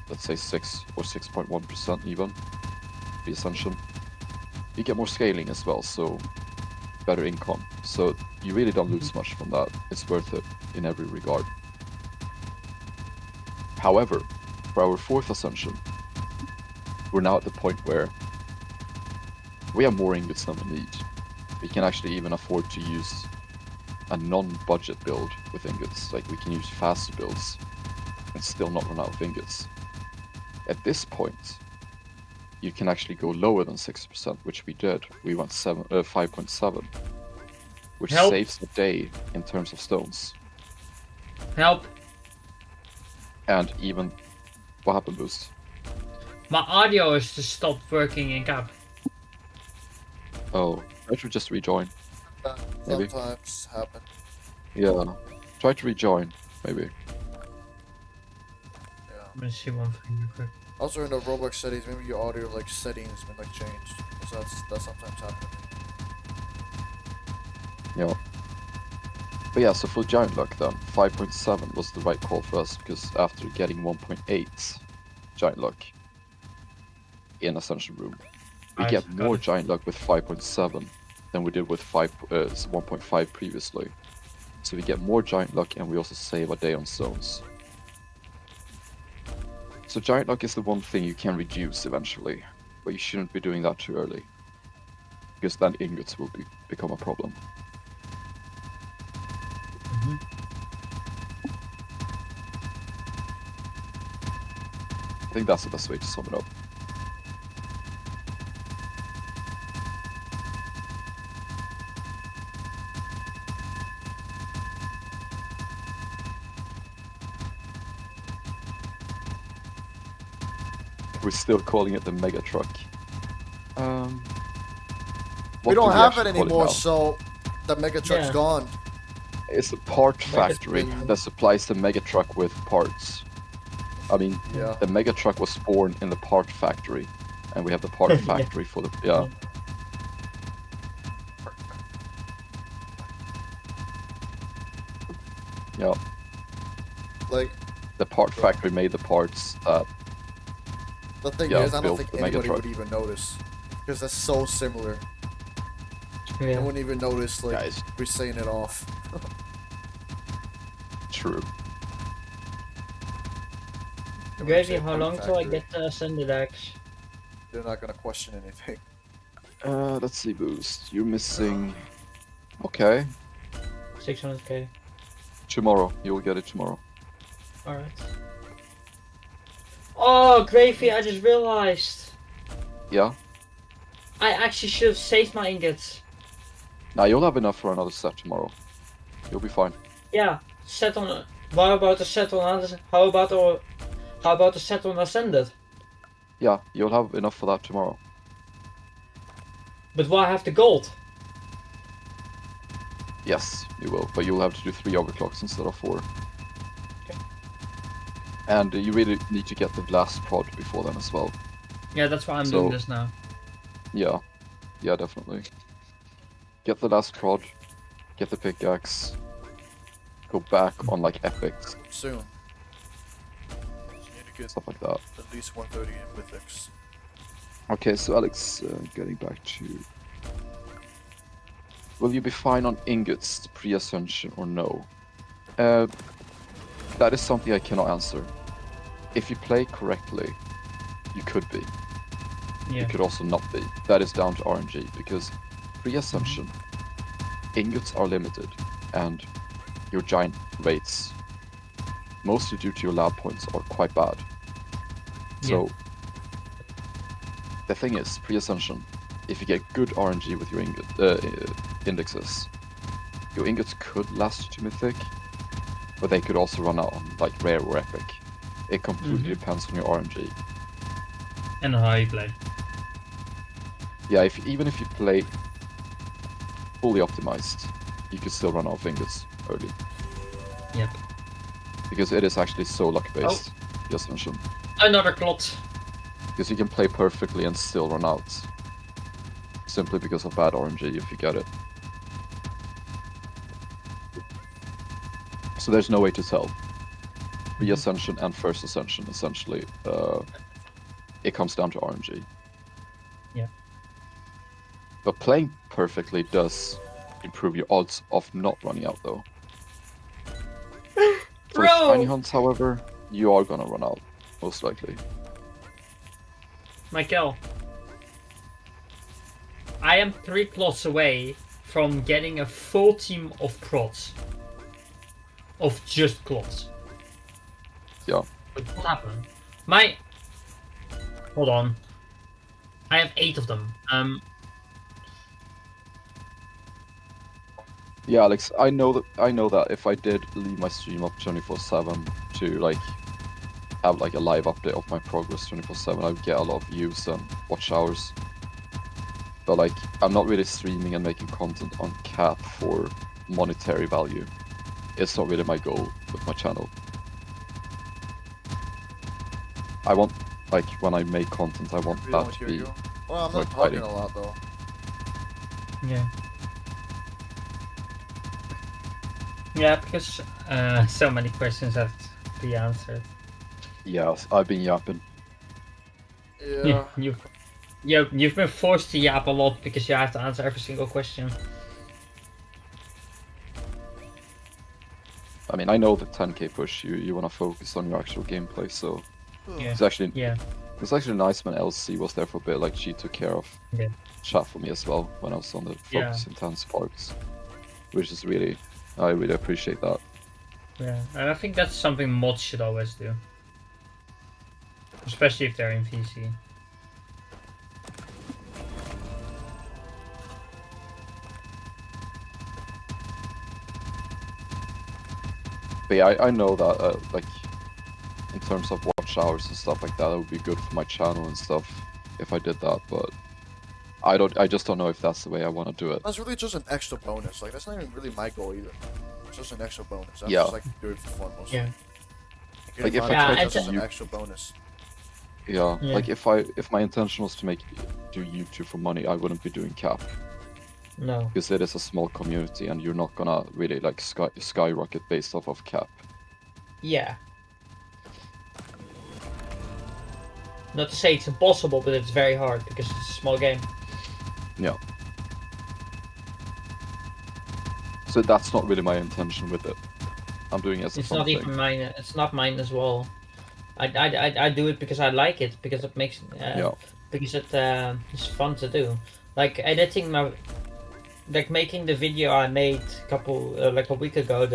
let's say 6 or 6.1% even, the Ascension, you get more scaling as well, so better income. So you really don't lose much from that. It's worth it in every regard. However, for our 4th Ascension, we're now at the point where we have more ingots than we need. We can actually even afford to use a non-budget build with ingots. Like, we can use faster builds and still not run out of ingots. At this point, you can actually go lower than 6%, which we did. We went 5.7, which Help. saves a day in terms of stones. Help. And even, what happened, Boost? My audio is just stopped working in cap. Oh, I should just rejoin. That Maybe. sometimes happen. Yeah, try to rejoin, maybe. Yeah. I'm gonna see one thing real quick. Also in the Roblox settings, maybe your audio like settings been like changed. So that sometimes happens. Yeah. But yeah, so for giant luck then, 5.7 was the right call for us, because after getting 1.8 giant luck in Ascension Room, we I get got more it. giant luck with 5.7 than we did with 1.5 previously. So we get more giant luck, and we also save a day on stones. So giant luck is the one thing you can reduce eventually, but you shouldn't be doing that too early, because then ingots will become a problem. I think that's the best way to sum it up. We're still calling it the mega truck. We what don't do have actually it call anymore, now? so the mega truck's Yeah. gone. It's a part factory Mega- that supplies the mega truck with parts. I mean, Yeah. the mega truck was born in the part factory, and we have the part Yeah. factory for the yeah. Yeah, Like the part factory made the parts that the thing Yeah, is, I don't built think the mega anybody truck. would even notice because that's so similar. I Yeah. wouldn't even notice like guys. we're saying it off. True. And when you say Gravy, how part long till I factory, get the Ascended Axe? They're not gonna question anything. Let's see, Boost. You're missing. Okay, 600k. tomorrow. You'll get it tomorrow. Alright. Oh, Gravy, I just realized. Yeah. I actually should have saved my ingots. Now you'll have enough for another set tomorrow. You'll be fine. Yeah, set on. What about the set on? How about the set on Ascended? Yeah, you'll have enough for that tomorrow. But why have the gold? Yes, you will, but you'll have to do 3 overclocks instead of 4. Okay. And you really need to get the last prod before then as well. Yeah, that's why I'm So- doing this now. Yeah, yeah, definitely. Get the last prod, get the pickaxe, go back on like epics, Soon. You need to get stuff like that. at least 130 in mythics. Okay, so Alex, getting back to... Will you be fine on ingots pre-ascension or no? That is something I cannot answer. If you play correctly, you could be. Yeah. You could also not be. That is down to RNG, because pre-ascension, ingots are limited, and your giant rates, mostly due to your lab points, are quite bad. So, the thing is, pre-ascension, if you get good RNG with your indexes, your ingots could last to mythic, but they could also run out on like rare or epic. It completely depends on your RNG. And how you play. Yeah, even if you play fully optimized, you could still run out of ingots early. Yep. Because it is actually so luck based, the Ascension. Another clot. Because you can play perfectly and still run out. Simply because of bad RNG if you get it. So there's no way to tell. Ascension and first Ascension, essentially, it comes down to RNG. Yeah. But playing perfectly does improve your odds of not running out, though. For shiny hunts, however, you are gonna run out, most likely. Mikael, I am 3 plots away from getting a full team of prots. Of just clots. Yeah. But what happened? Hold on. I have 8 of them. Yeah, Alex, I know that if I did leave my stream up 24/7 to like have like a live update of my progress 24/7, I would get a lot of views and watch hours. But like, I'm not really streaming and making content on cap for monetary value. It's not really my goal with my channel. I want, like, when I make content, I want that to be. Well, I'm not like talking fighting. a lot though. Yeah. Yeah, because so many questions have to be answered. Yes, I've been yapping. Yeah. You've been forced to yap a lot because you have to answer every single question. I mean, I know the 10k push, you want to focus on your actual gameplay, so Yeah. it's actually Yeah. It's actually nice when LC was there for a bit, like she took care of Yeah. chat for me as well when I was on the Yeah. Focus Intense parts, which is really, I really appreciate that. Yeah, and I think that's something mods should always do. Especially if they're in VC. But yeah, I know that, like, in terms of watch hours and stuff like that, it would be good for my channel and stuff if I did that, but I just don't know if that's the way I want to do it. That's really just an extra bonus. Like, that's not even really my goal either. It's just an extra bonus. I Yeah. just like to do it for fun mostly. Yeah. Like, if I Yeah, tried it's to just an do, extra bonus. yeah, Yeah. like if my intention was to do YouTube for money, I wouldn't be doing cap. No. Because it is a small community and you're not gonna really like skyrocket based off of cap. Yeah. Not to say it's impossible, but it's very hard because it's a small game. Yeah. So that's not really my intention with it. I'm doing it as a It's fun not thing. even mine. It's not mine as well. I do it because I like it, because it makes because it's fun to do. Like editing like making the video I made like a week ago,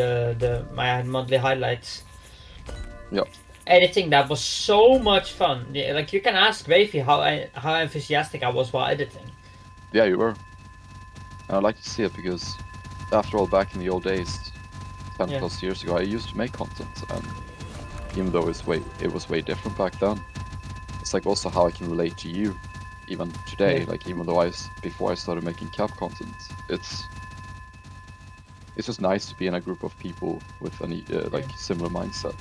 my monthly highlights. Yeah. Editing that was so much fun. Yeah, like you can ask Wavy how enthusiastic I was while editing. Yeah, you were. And I'd like to see it because, after all, back in the old days, 10 Yeah. plus years ago, I used to make content, and even though it was way different back then, it's like also how I can relate to you, even today. Yeah. Like even though before I started making cap content, it's just nice to be in a group of people with any like similar mindset.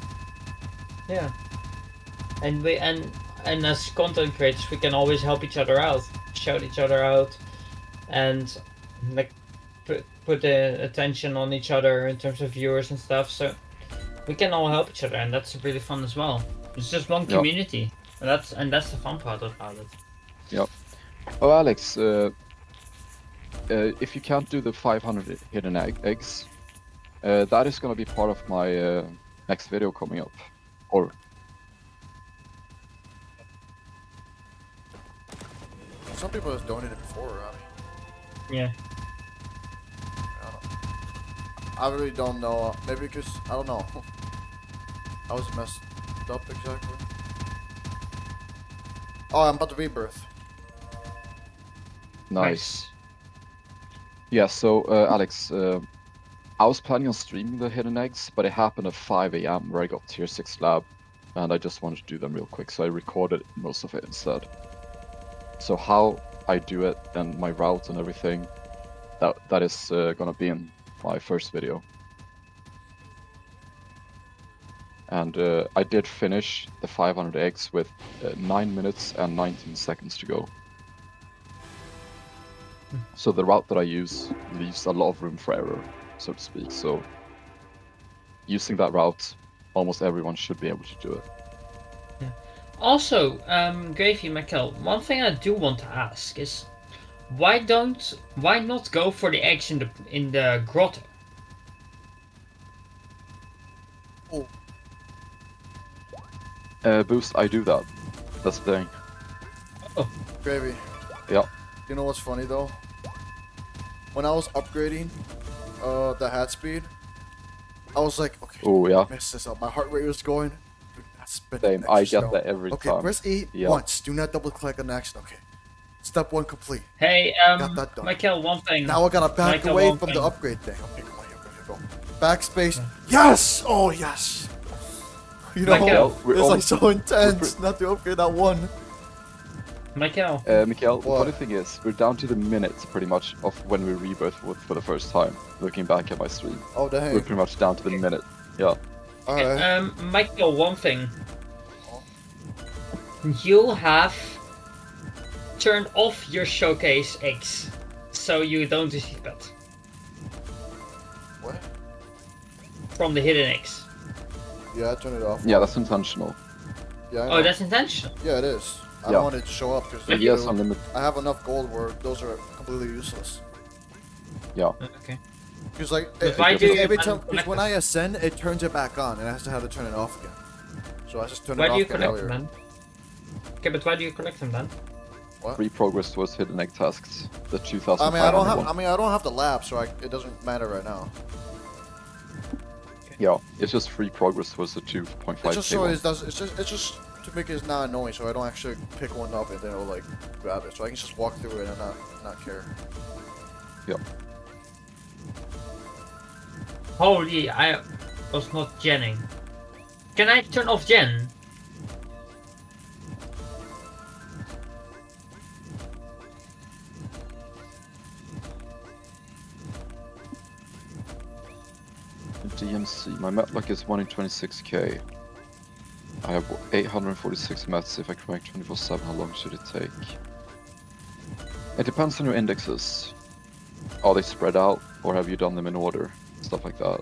Yeah. And and as content creators, we can always help each other out, shout each other out, and like put the attention on each other in terms of viewers and stuff. So we can all help each other, and that's really fun as well. It's just one community, and that's the fun part about it. Yep. Oh, Alex, if you can't do the 500 hidden eggs, that is gonna be part of my next video coming up. Or Some people have donated before, Robbie. Yeah. I really don't know. Maybe because I don't know. I was messed up exactly. Oh, I'm about to rebirth. nice. Yeah. So Alex, I was planning on streaming the hidden eggs, but it happened at 5 a.m. where I got tier 6 lab, and I just wanted to do them real quick, so I recorded most of it instead. So how I do it and my route and everything, that is gonna be in my first video. And I did finish the 500 eggs with 9 minutes and 19 seconds to go. So the route that I use leaves a lot of room for error, so to speak. So using that route, almost everyone should be able to do it. Yeah. Also, Gravy Mikael, one thing I do want to ask is, why not go for the eggs in the grotto? Oh, Boost, I do that. That's the thing. Oh, Gravy. Yeah. You know what's funny though? When I was upgrading the hat speed, I was like, okay, Oh yeah. mess this up. My heart rate was going. Do not spend Same. extra I get snow. that every Okay, time. press E Yeah. once. Do not double click on action. Okay. Step 1 complete. hey, Got that done. Mikael, one thing. Now I gotta back Mikael, away one from thing. the upgrade thing. Okay, come on, here go. Backspace. Yes! Oh, yes! You know, Mikael, we're it's like almost- so intense not to upgrade that one. Mikael, Mikael, the What? funny thing is, we're down to the minutes pretty much of when we rebirth for the first time. Looking back at my stream, Oh, we're dang. pretty much down to the minute. Yeah. Alright. Mikael, one thing. You have turned off your showcase eggs, so you don't receive that What? from the hidden eggs. Yeah, I turned it off. Yeah, that's intentional. Yeah, I Oh, know. that's intentional. Yeah, it is. I Yeah. don't want it to show up because Yes, unlimited. I have enough gold where those are completely useless. Yeah. Okay. Because like But why do you every ban time, because when collectors? I ascend, it turns it back on, and I have to turn it off again. So I just turned Why it do off you again collect earlier. them then? Okay, but why do you collect them then? Free progress towards hidden egg tasks. The 2,500 I mean, I don't have. one. I mean, I don't have the lab, so it doesn't matter right now. Yeah, it's just free progress towards the 2.5k It's just so one. it does. It's just to make it not annoying, so I don't actually pick one up and then it'll like grab it, so I can just walk through it and not care. Yeah. Holy, I was not genning. Can I turn off gen? DMC, my met luck is 1 in 26k. I have 846 mets. If I connect 24/7, how long should it take? It depends on your indexes. Are they spread out, or have you done them in order? Stuff like that.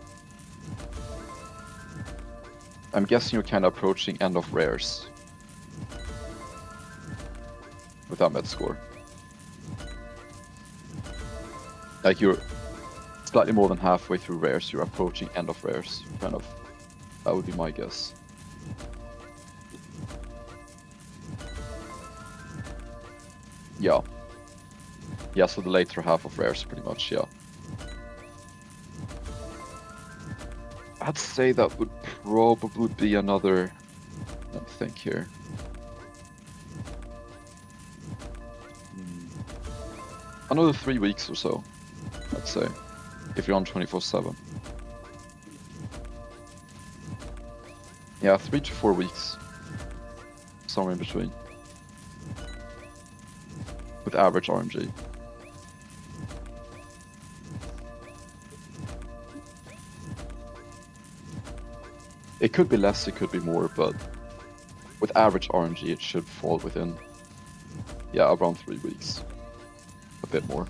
I'm guessing you're kind of approaching end of rares with that met score. Like you're slightly more than halfway through rares, you're approaching end of rares, kind of. That would be my guess. Yeah. Yeah, so the later half of rares, pretty much, yeah. I'd say that would probably be another... Let me think here. Another 3 weeks or so, I'd say. If you're on 24/7. Yeah, 3 to 4 weeks. Somewhere in between. With average RNG. It could be less, it could be more, but with average RNG it should fall within, yeah, around 3 weeks. A bit more.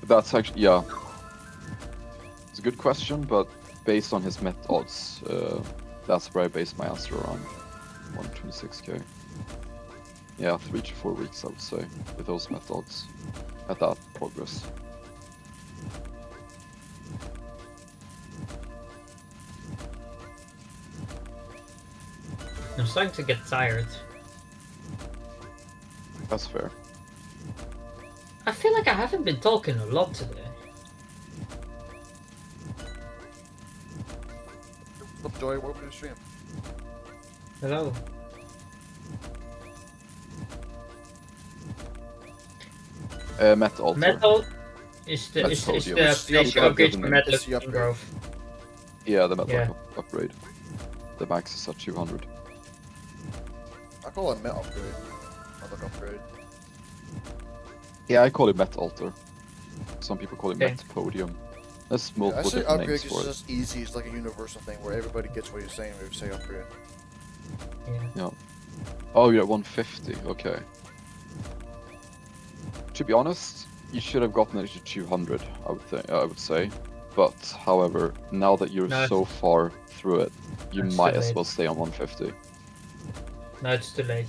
That's actually, yeah. It's a good question, but based on his met odds, that's where I base my answer around 126k. Yeah, 3 to 4 weeks, I would say, with those met odds at that progress. I'm starting to get tired. That's fair. I feel like I haven't been talking a lot today. Joy, welcome to the stream. Hello. Met altar. Metal is the That's is podium. the It's the place you upgrade. upgrade for metal It's the in upgrade. Grove. Yeah, the metal Yeah. upgrade. The max is at 200. I call it Met upgrade. Not like upgrade. Yeah, I call it Met altar. Some people call it Okay. Met podium. There's Yeah, I multiple say different upgrade names because for it's it. just easy. It's like a universal thing where everybody gets what you're saying when you say upgrade. Yeah. Oh, you're at 150. Okay. To be honest, you should have gotten it to 200. I would think. I would say. But however, now that you're No, so far through it, you It's might too as late. well stay on 150. No, it's too late.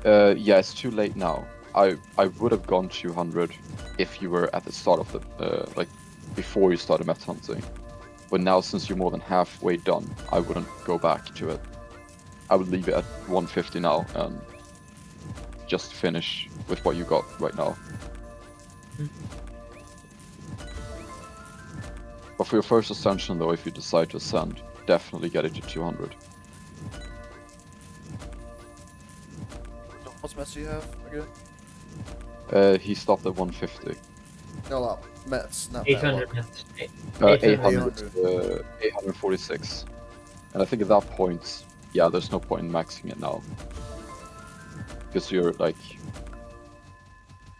Yeah. Yeah, it's too late now. I would have gone 200 if you were at the start of the like before you started meth hunting. But now, since you're more than halfway done, I wouldn't go back to it. I would leave it at 150 now and just finish with what you got right now. Mhm. But for your first ascension, though, if you decide to ascend, definitely get it to 200. So what's Mets do you have again? He stopped at 150. No, Mets, not 800 Met. meters. 800, 846. And I think at that point, yeah, there's no point in maxing it now. Because you're, like,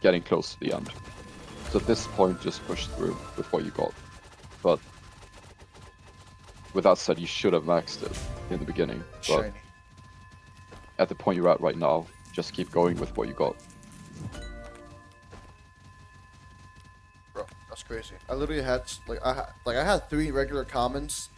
getting close to the end. So at this point, just push through with what you got. But with that said, you should have maxed it in the beginning. But Shiny. at the point you're at right now, just keep going with what you got. Bro, that's crazy. I literally had I had 3 regular commons.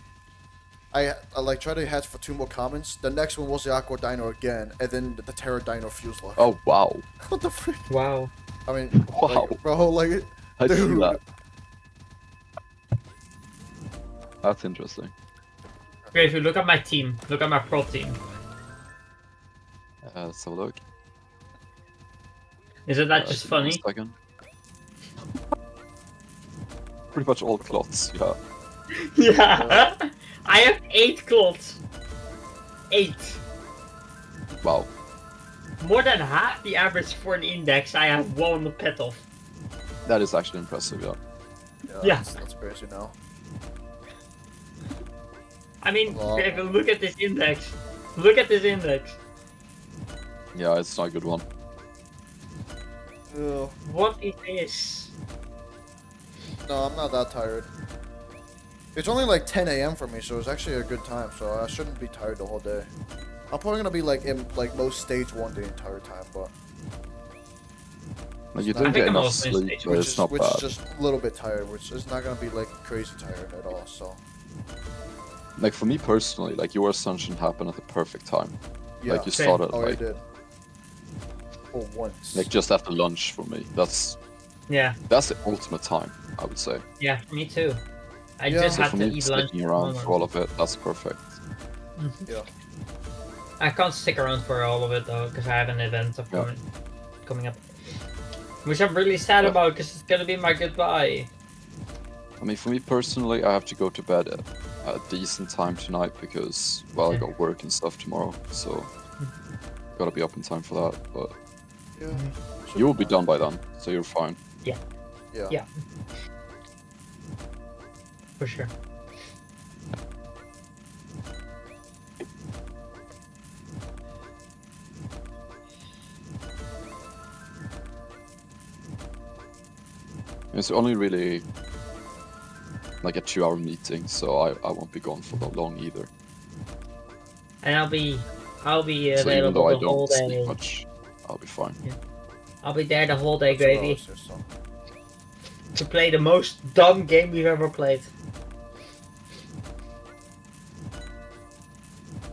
I like tried to hatch for 2 more commons. The next one was the Aqua Dino again, and then the Terra Dino fuse left. Oh, wow. What the frick? Wow. I mean, Wow. like, bro, like, I see dude. that. That's interesting. Okay, if you look at my team, look at my pro team. Let's have a look. Isn't that just Give me 1 funny? second. Pretty much all clots, yeah. Yeah. I have 8 clots. 8. Wow. More than half the average for an index. I have 1 pet off. That is actually impressive, yeah. Yeah. That's crazy now. I mean, Wow. if you look at this index, look at this index. Yeah, it's not a good one. Ugh. What is this? No, I'm not that tired. It's only like 10 a.m. for me, so it's actually a good time. So I shouldn't be tired the whole day. I'm probably gonna be like in like most stage 1 the entire time, but Like, you I didn't think get I'm enough also in sleep, stage but it's not which is bad. just a little bit tired, which is not gonna be like crazy tired at all. So Like, for me personally, like, your ascension happened at the perfect time. yeah. Like, you Same. started, Oh, like, it did. For once. like, just after lunch for me. That's Yeah, the ultimate time, I would say. yeah, me too. I Yeah. just So had for to me, eat lunch. sticking around for all of it, that's perfect. Yeah. I can't stick around for all of it though, because I have an event coming up, which I'm really sad Yeah. about, because it's gonna be my goodbye. I mean, for me personally, I have to go to bed at a decent time tonight because, well, I Yeah. got work and stuff tomorrow, so gotta be up in time for that. But Yeah. you will be done by then, so you're fine. Yeah. Yeah. For sure. It's only really like a 2-hour meeting, so I won't be gone for that long either. And I'll be So even available though I the whole don't day. sleep much, I'll be fine. I'll be there the whole day, That's what I Gravy, was just on. to play the most dumb game we've ever played.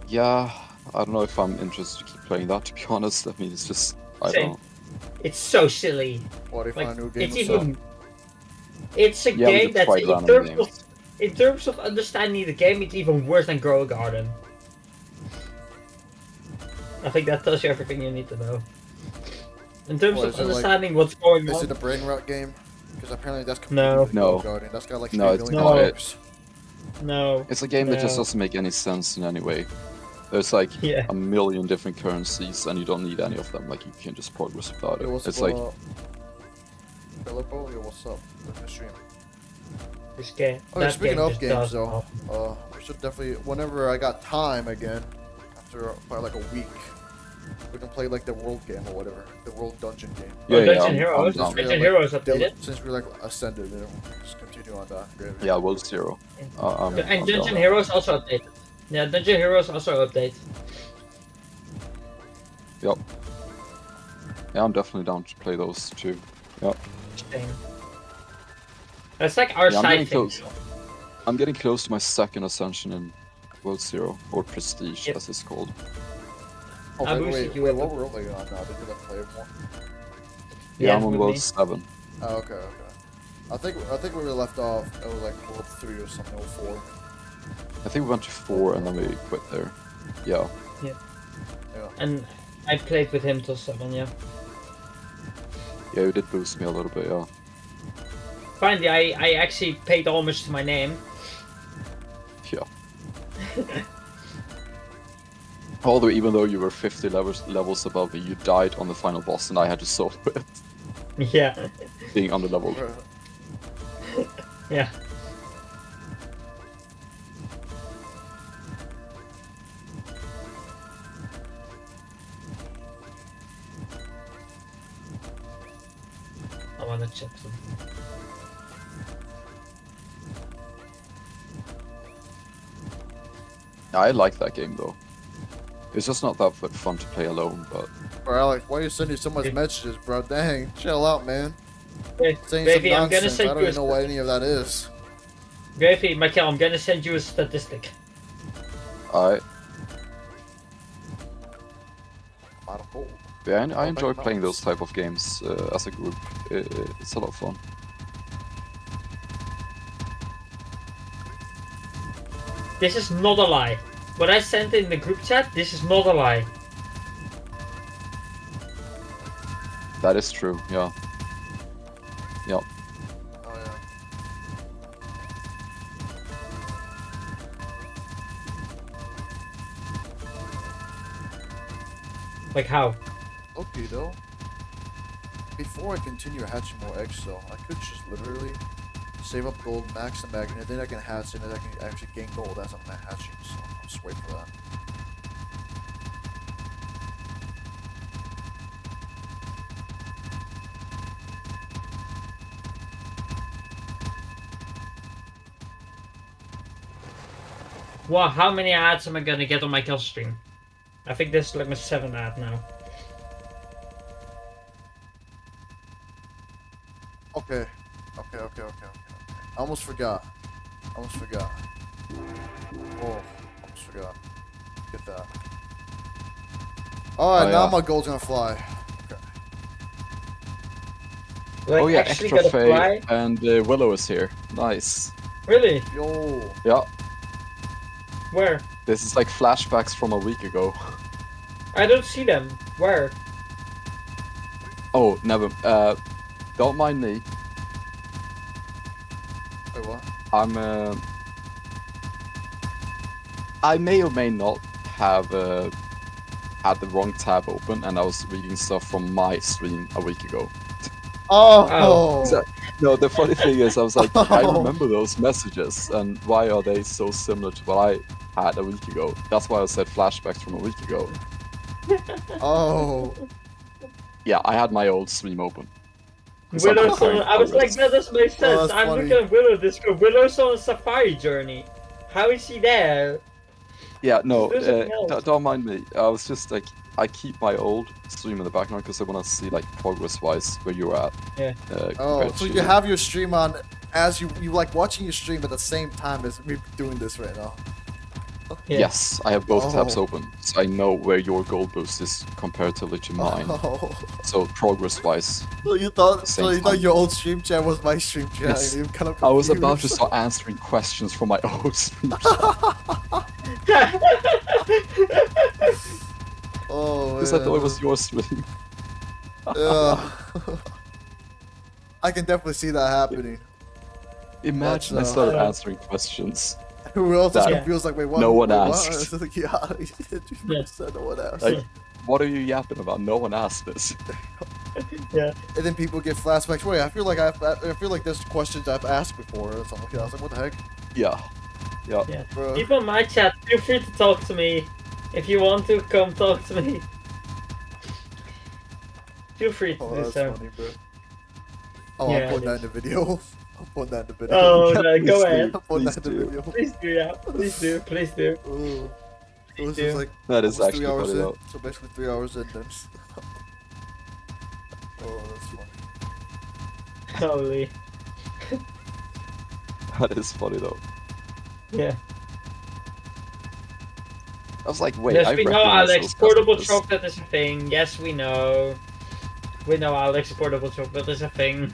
Yeah, I don't know if I'm interested to keep playing that, to be honest. I mean, it's just, I Same. don't. It's so silly. What if Like, I new game it's or something? even. It's a Yeah, we game could that's try in random terms games. of in terms of understanding the game, it's even worse than Grow a Garden. I think that tells you everything you need to know. In terms What, of is it like- understanding what's going Is on. it a brain rot game? Because apparently that's No. completely No. Garden. That's got like $3 No, million. it's not it. No. It's a game that just No. doesn't make any sense in any way. There's like Yeah. a million different currencies, and you don't need any of them. Like you can just progress without it. Yo, what's It's up, like Filippo? Yo, what's up? Look at stream. This game. Oh, that speaking game of just games, does though, awful. we should definitely, whenever I got time again, after probably like a week, we can play like the world game or whatever, the world dungeon game. Oh, Dungeon I'm Heroes. down. Dungeon Heroes updated. Since we like ascended, just continue on that. Great. Yeah, World Zero. I'm And down. Dungeon Heroes also updated. Yeah, Dungeon Heroes also update. Yep. Yeah, I'm definitely down to play those too. Yep. Thing. That's like our Yeah, I'm side getting thing. close. I'm getting close to my second Ascension in World Zero, or Prestige Yep. as it's called. Oh, I wait, boosted wait, you wait, up what with- world are you on now? Did you like play it more? Yeah, I'm with on me. World 7. Oh, okay. I think where we left off, it was like World 3 or something, or 4. I think we went to 4 and then we quit there. Yeah. And I played with him till 7, yeah. Yeah, you did boost me a little bit, yeah. Finally, I actually paid homage to my name. Yeah. Although, even though you were 50 levels above me, you died on the final boss and I had to solo it, Yeah. being underleveled. Yeah. I wanna check them. I like that game though. It's just not that fun to play alone, but Bro, Alex, why are you sending so much messages, bro? Dang, chill out, man. Hey, Saying Gravy, some I'm gonna nonsense. I send don't you a even know what any of that is. Gravy, Mikael, I'm gonna send you a statistic. I Out of gold. yeah, I enjoy like playing mouse. those type of games as a group. It's a lot of fun. This is not a lie. What I sent in the group chat, this is not a lie. That is true, yeah. Yep. Oh yeah. Like how? Okay though. Before I continue hatching more eggs though, I could just literally save up gold, max the magnet, and then I can hatch and then I can actually gain gold as I'm hatching, so I'll just wait for that. Wow, how many ads am I gonna get on my kill stream? I think this is like my 7th ad now. Okay. I almost forgot. Oh, almost forgot. Get that. Alright, Oh, now yeah. my gold's gonna fly. Okay. Like, Oh yeah, actually Extra gotta fly? Faye and Willow is here. Nice. Really? Yo. Yeah, Where? this is like flashbacks from a week ago. I don't see them. Where? Oh, never. Don't mind me. Wait, what? I may or may not have had the wrong tab open, and I was reading stuff from my stream a week ago. Oh! So- no, the funny thing is, I was like, I Oh. remember those messages, and why are they so similar to what I had a week ago? That's why I said flashbacks from a week ago. Oh. Yeah, I had my old stream open. Willow's on. I was like, that doesn't make sense. that's I'm funny. looking at Willow Discord. Willow's on a safari journey. How is he there? Yeah, no, There's something else. don't mind me. I was just like, I keep my old stream in the background because I want to see like progress-wise where you're at. Yeah. Oh, compared so to- you have your stream on as you like watching your stream at the same time as me doing this right now. Yeah. Yes, I have both tabs Oh. open, so I know where your gold boost is comparatively to mine. Oh. So progress-wise, So you thought Same time. your old stream chat was my stream chat. Yes. You're kind of I was about to confused. start answering questions from my old stream. Oh, Because I thought it man. was your stream. Yeah. I can definitely see that happening. Imagine I That's, started answering questions. Who else is That- confused? Like, wait, what? No one wait, asked. What? Like, yeah, you said no one asked. Like, what are you yapping about? No one asked this. Yeah. And then people get flashbacks. Wait, I feel like there's questions I've asked before. Or something. Yeah, I was like, what the heck, Yeah. Yeah. Yeah. bro? People in my chat, feel free to talk to me. If you want to, come talk to me. Feel free to Oh, do that's so. funny, bro. Oh, Yeah, I'm putting it that in the video. I'm putting that in the video. Oh, Yeah, no, please go do. ahead. I'm putting Please that in the do. video. Please do, yeah. Please do. Please do. Ooh. It was do. just like That is almost actually 3 hours funny in. though. So basically 3 hours in then. Oh, that's funny. Holy. That is funny though. Yeah. I was like, wait, Yes, I we know, recognize Alex. those Portable customers. chocolate is a thing. Yes, we know. We know, Alex. Portable chocolate is a thing.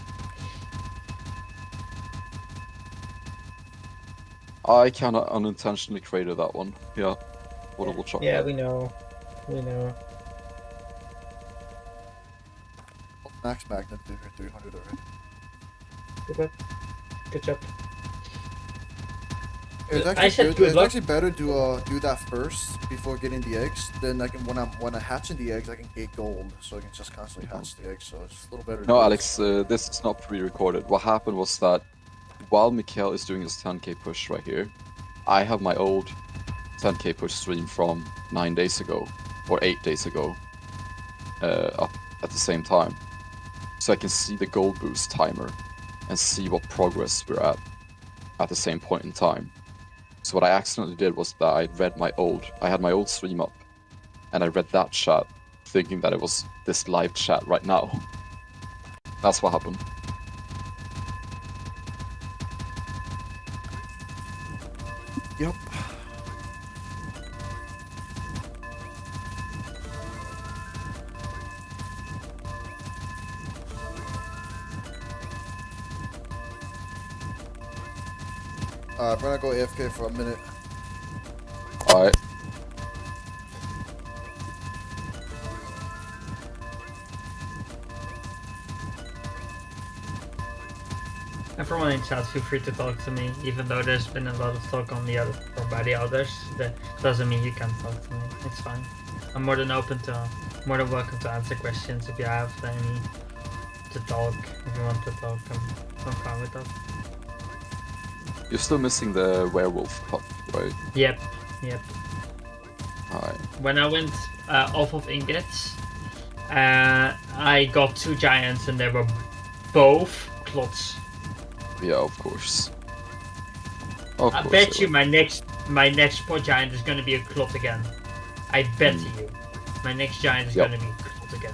I kinda unintentionally created that one. Yeah. Portable chocolate. Yeah, we know. We know. Max Magnet did her 300 already. Good job. Good job. It's I actually said good. good It's luck. actually better to do that first before getting the eggs. Then I can when I hatching the eggs, I can get gold, so I can just constantly hatch the eggs. So it's a little better. to No, do Alex, this is not pre-recorded. What happened was that while Mikael is doing his 10k push right here, I have my old 10k push stream from 9 days ago, or 8 days ago, up at the same time. So I can see the gold boost timer and see what progress we're at the same point in time. So what I accidentally did was that I had my old stream up, and I read that chat, thinking that it was this live chat right now. That's what happened. Yep. Alright, we're gonna go AFK for a minute. Alright. Everyone in chat, feel free to talk to me, even though there's been a lot of talk on the other or by the others. That doesn't mean you can't talk to me. It's fine. I'm more than welcome to answer questions if you have any to talk. If you want to talk, I'm fine with that. You're still missing the werewolf pup, right? Yep. Alright. When I went off of ingots, I got 2 giants and they were both clots. Yeah, of course. Of I course bet they you will. my next spot giant is gonna be a clot again. I bet you. My next giant is Yep. gonna be a clot again.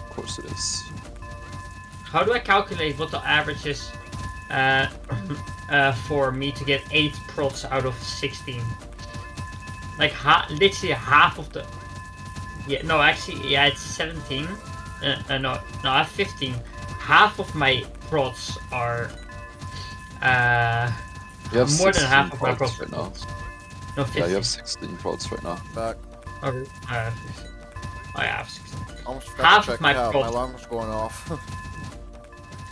Of course it is. How do I calculate what the average is for me to get 8 prots out of 16? Like literally half of the. Yeah, no, actually, yeah, it's 17. No, I have 15. Half of my prots are. You have More than 16 half of my prods prots right now. No, 15. Yeah, you have 16 prods right now. Back. Okay, I have 15. I have 16. Almost forgot Half to of check my out. prot- My alarm was going off.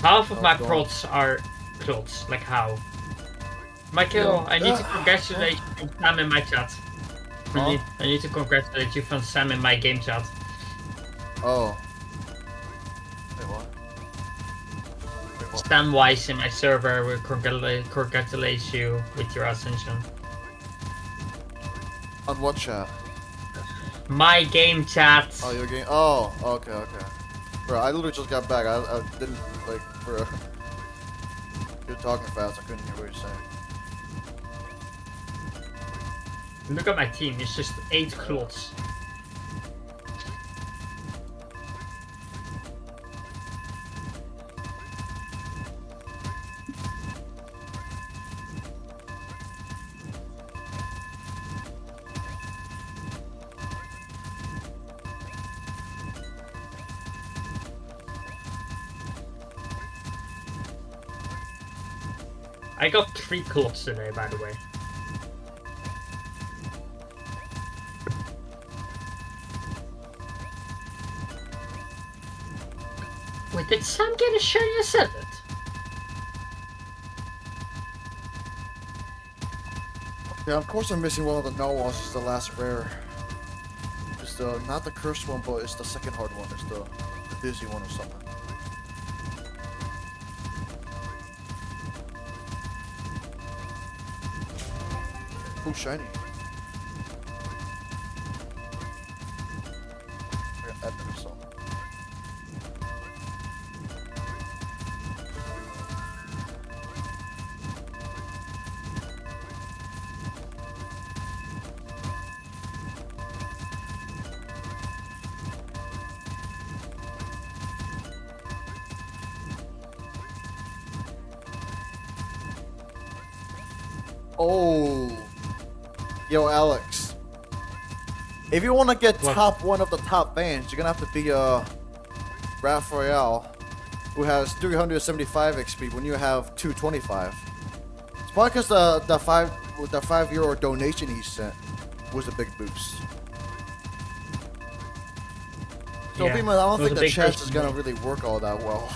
Half of Oh, my God. prots are clots. Like how? Michael, Yeah. I need to congratulate you from Sam in my chat. Huh? I need to congratulate you from Sam in my game chat. Oh. Wait, what? Wait, what? Stan Weiss in my server will congratulate you with your Ascension. On what chat? My game chat. Oh, your game. Oh, okay. Bro, I literally just got back. I didn't like. Bro, you're talking fast. I couldn't hear what you're saying. Look at my team. It's just 8 clots. I got 3 clots today, by the way. Wait, did Sam get a share? You said it. Yeah, of course I'm missing one of the narwhals. It's the last rare. It's the not the cursed one, but it's the second hard one. It's the dizzy one or something. Ooh, shiny. I got that or something. Oh, yo, Alex. If you want to get What? top one of the top bands, you're gonna have to be Raph Royale, who has 375 XP when you have 225. It's probably because the 5 euro donation he sent was a big boost. So Yeah, I don't it was think a the big chest boost is for gonna me. really work all that well.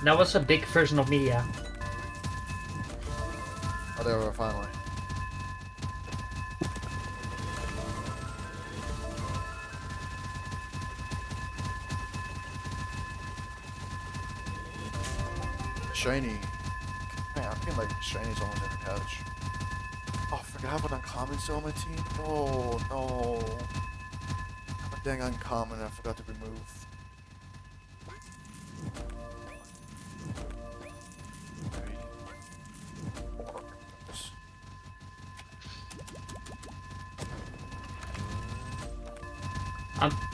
That was a big version of me, yeah. Oh, there we are, finally. Shiny. Man, I feel like Shiny's almost every couch. Oh, I forgot I have an uncommon still on my team. Oh, no. I have a dang uncommon I forgot to remove.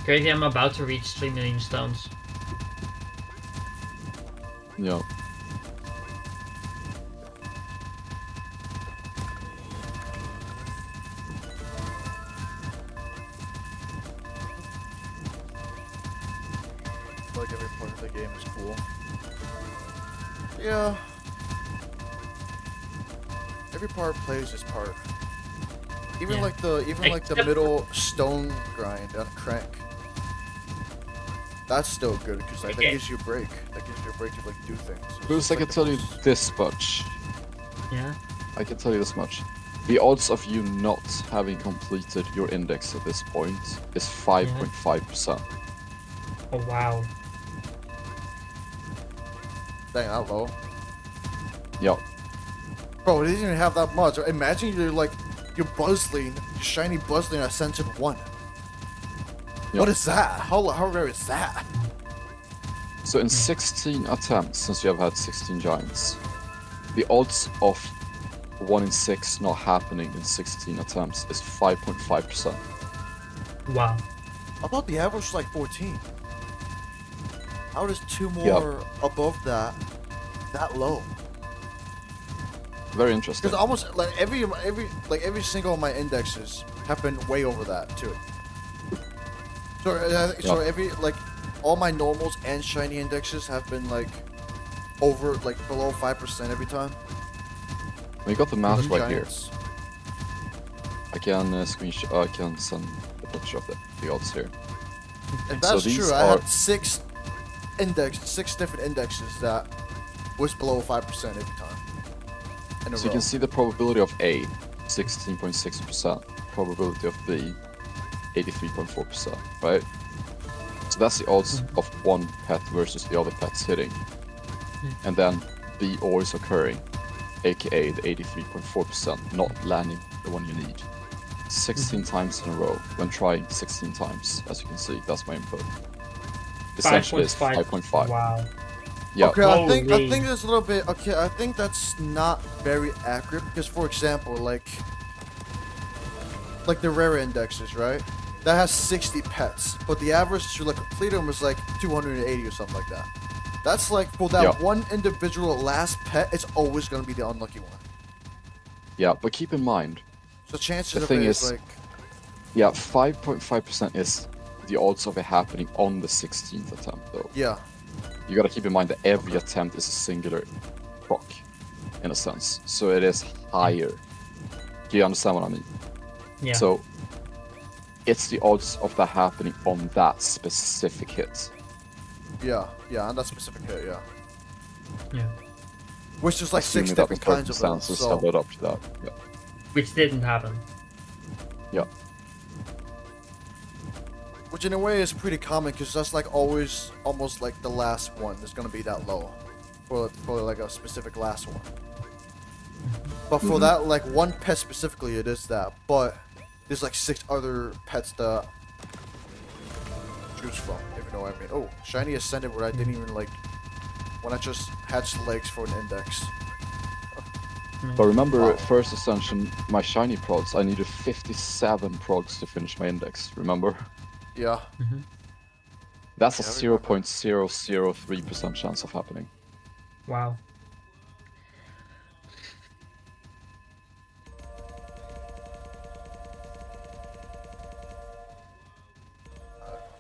Crazy, I'm about to reach 3 million stones. Yeah. Like every part of the game is cool. Yeah. Every part plays its part. Even Yeah. like the Except- middle stone grind on crank. That's still good because like, that Okay. gives you a break. That gives you a break to like do things. It's Bruce, just I like can the tell you most- this much. Yeah. I can tell you this much. The odds of you not having completed your index at this point is 5.5%. Oh wow. Dang, that low. Yeah. Bro, it didn't even have that much. Imagine you're like your Buzzling, your shiny Buzzling Ascension 1. Yeah. What is that? How rare is that? So in 16 attempts, since you have had 16 giants, the odds of 1 in 6 not happening in 16 attempts is 5.5%. Wow. I thought the average was like 14. How does two more above that low? Very interesting. Because almost like every single of my indexes have been way over that too. So every like all my normals and shiny indexes have been like over like below 5% every time. We got the math For right here. giants. I can screenshot. I can send a picture of the odds here. If So that's these true, I are- had six different indexes that was below 5% every time. In a So you row. can see the probability of A, 16.6%. Probability of B, 83.4%, right? So that's the odds of one pet versus the other pets hitting. And then B always occurring, aka the 83.4% not landing the one you need. 16 times in a row when trying 16 times, as you can see, that's my input. Essentially it's 5.5. Wow. Yeah, Okay, I think Holy. there's a little bit. Okay, I think that's not very accurate because, for example, like the rare indexes, right? That has 60 pets, but the average to like complete them was like 280 or something like that. That's like for that Yeah. one individual last pet, it's always gonna be the unlucky one. yeah, but keep in mind, So chances The of thing it is is- like, yeah, 5.5% is the odds of it happening on the 16th attempt, though. yeah, You gotta keep in mind that every attempt is a singular proc, in a sense. So it is higher. Do you understand what I mean? Yeah. So it's the odds of that happening on that specific hit. yeah, on that specific hit, yeah. Yeah. Which is like 6 assuming that the different kinds of them. circumstances So, have led up to that. Yeah. Which didn't happen. Yeah. which in a way is pretty common because that's like always almost like the last one is gonna be that low, for like a specific last one. But for that like one pet specifically, it is that. But there's like 6 other pets to choose from, if you know what I mean. Oh, shiny ascended where I didn't even like when I just hatched legs for an index. But remember, Wow. first ascension, my shiny prods, I needed 57 prods to finish my index, remember? Yeah. That's a Yeah, I remember. 0.003% chance of happening. Wow.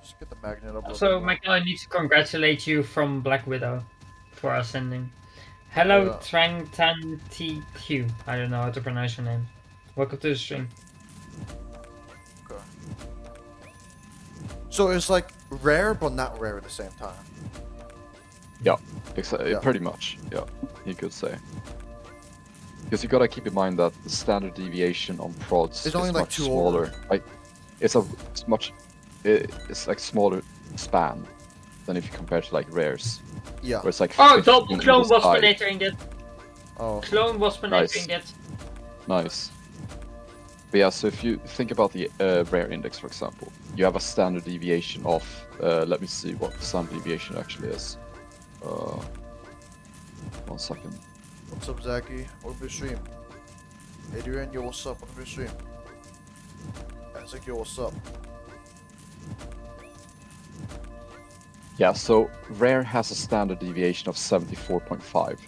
Just get the magnet up. a little So, bit more. Mikael, I need to congratulate you from Black Widow for ascending. Hello, Yeah. Trangtan TQ. I don't know how to pronounce your name. Welcome to the stream. Okay. So it's like rare but not rare at the same time. Yeah, Yeah. pretty much. Yeah, you could say. Because you gotta keep in mind that the standard deviation on prods It's is only like much 2 smaller. over. Like, it's like smaller span than if you compare to like rares, Yeah. where it's like. Oh, 15 double on clone this was side. Spinator Ingot. Oh. Clone was Spinator Nice. Ingot. Nice. But yeah, so if you think about the rare index, for example, you have a standard deviation of, let me see what the standard deviation actually is. 1 second. What's up, Zachy? Welcome to the stream. Adrian, yo, what's up? Welcome to the stream. Isaac, yo, what's up? Yeah, so rare has a standard deviation of 74.5.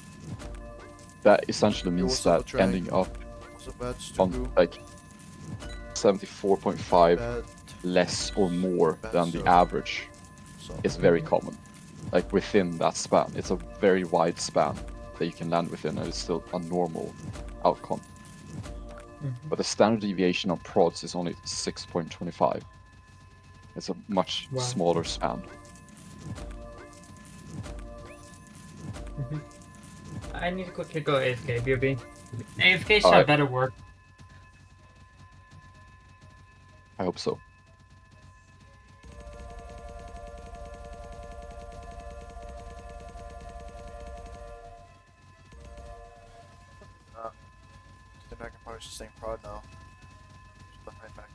That essentially Yo, means what's up, that Trey? ending up What's up, Bad on Stugu? like 74.5 Bad. less or more than the That's, average What's up? is very common. Like within that span, it's a very wide span that you can land within, and it's still a normal outcome. But the standard deviation on prods is only 6.25. It's a much Wow. smaller span. I need to quickly go AFK, BRB. AFK should Alright. better work. I hope so. Then I can probably sustain prod now. Just left right back.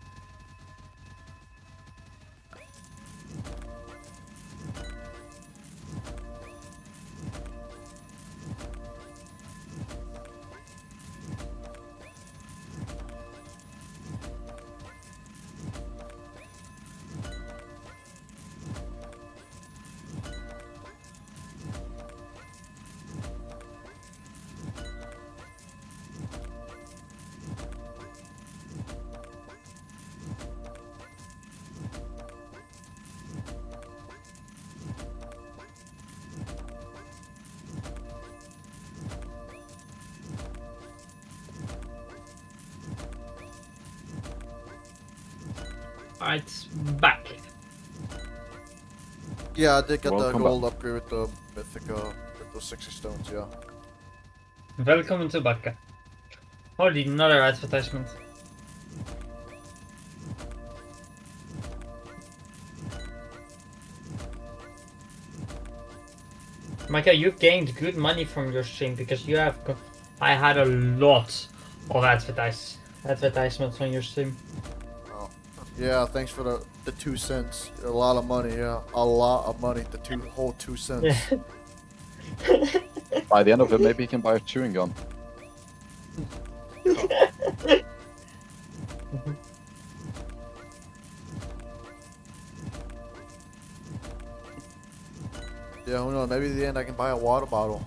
Alright, back. Yeah, I did get the Welcome gold upgrade with the Mythica, with those 60 stones, yeah. Welcome to Backa. Holy, another advertisement. Micah, you gained good money from your stream because you have. I had a lot of advertisements on your stream. Oh. Yeah, thanks for the 2 cents. A lot of money, yeah. A lot of money, the whole 2 cents. Yeah. By the end of it, maybe you can buy a chewing gum. Yeah, who knows? Maybe at the end I can buy a water bottle.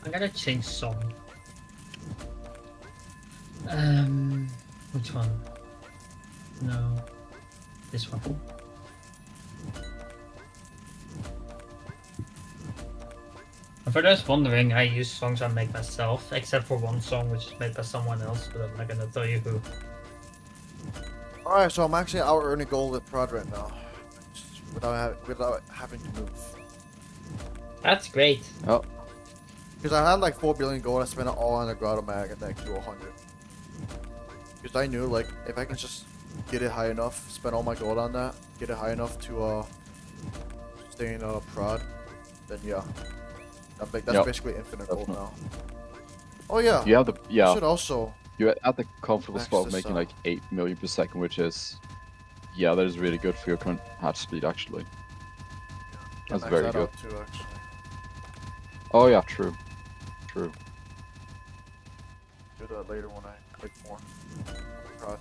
I gotta change song. Which one? No, this one. And for those wondering, I use songs I make myself, except for one song which is made by someone else, but I'm not gonna tell you who. Alright, so I'm actually out earning gold at Prod right now. Without having to move. That's great. Oh, Because I had like 4 billion gold, I spent it all on the grotto mag and like to 100. Because I knew like if I can just get it high enough, spend all my gold on that, get it high enough to stay in Prod, then yeah. That's Yep. basically infinite gold Definitely. now. Oh yeah. you have the You should also you're at the comfortable Max spot of this making up. like 8 million per second, which is that is really good for your current hatch speed actually. That's max very that good. out too, actually. Oh yeah, true. True. Do that later when I make more. Prod.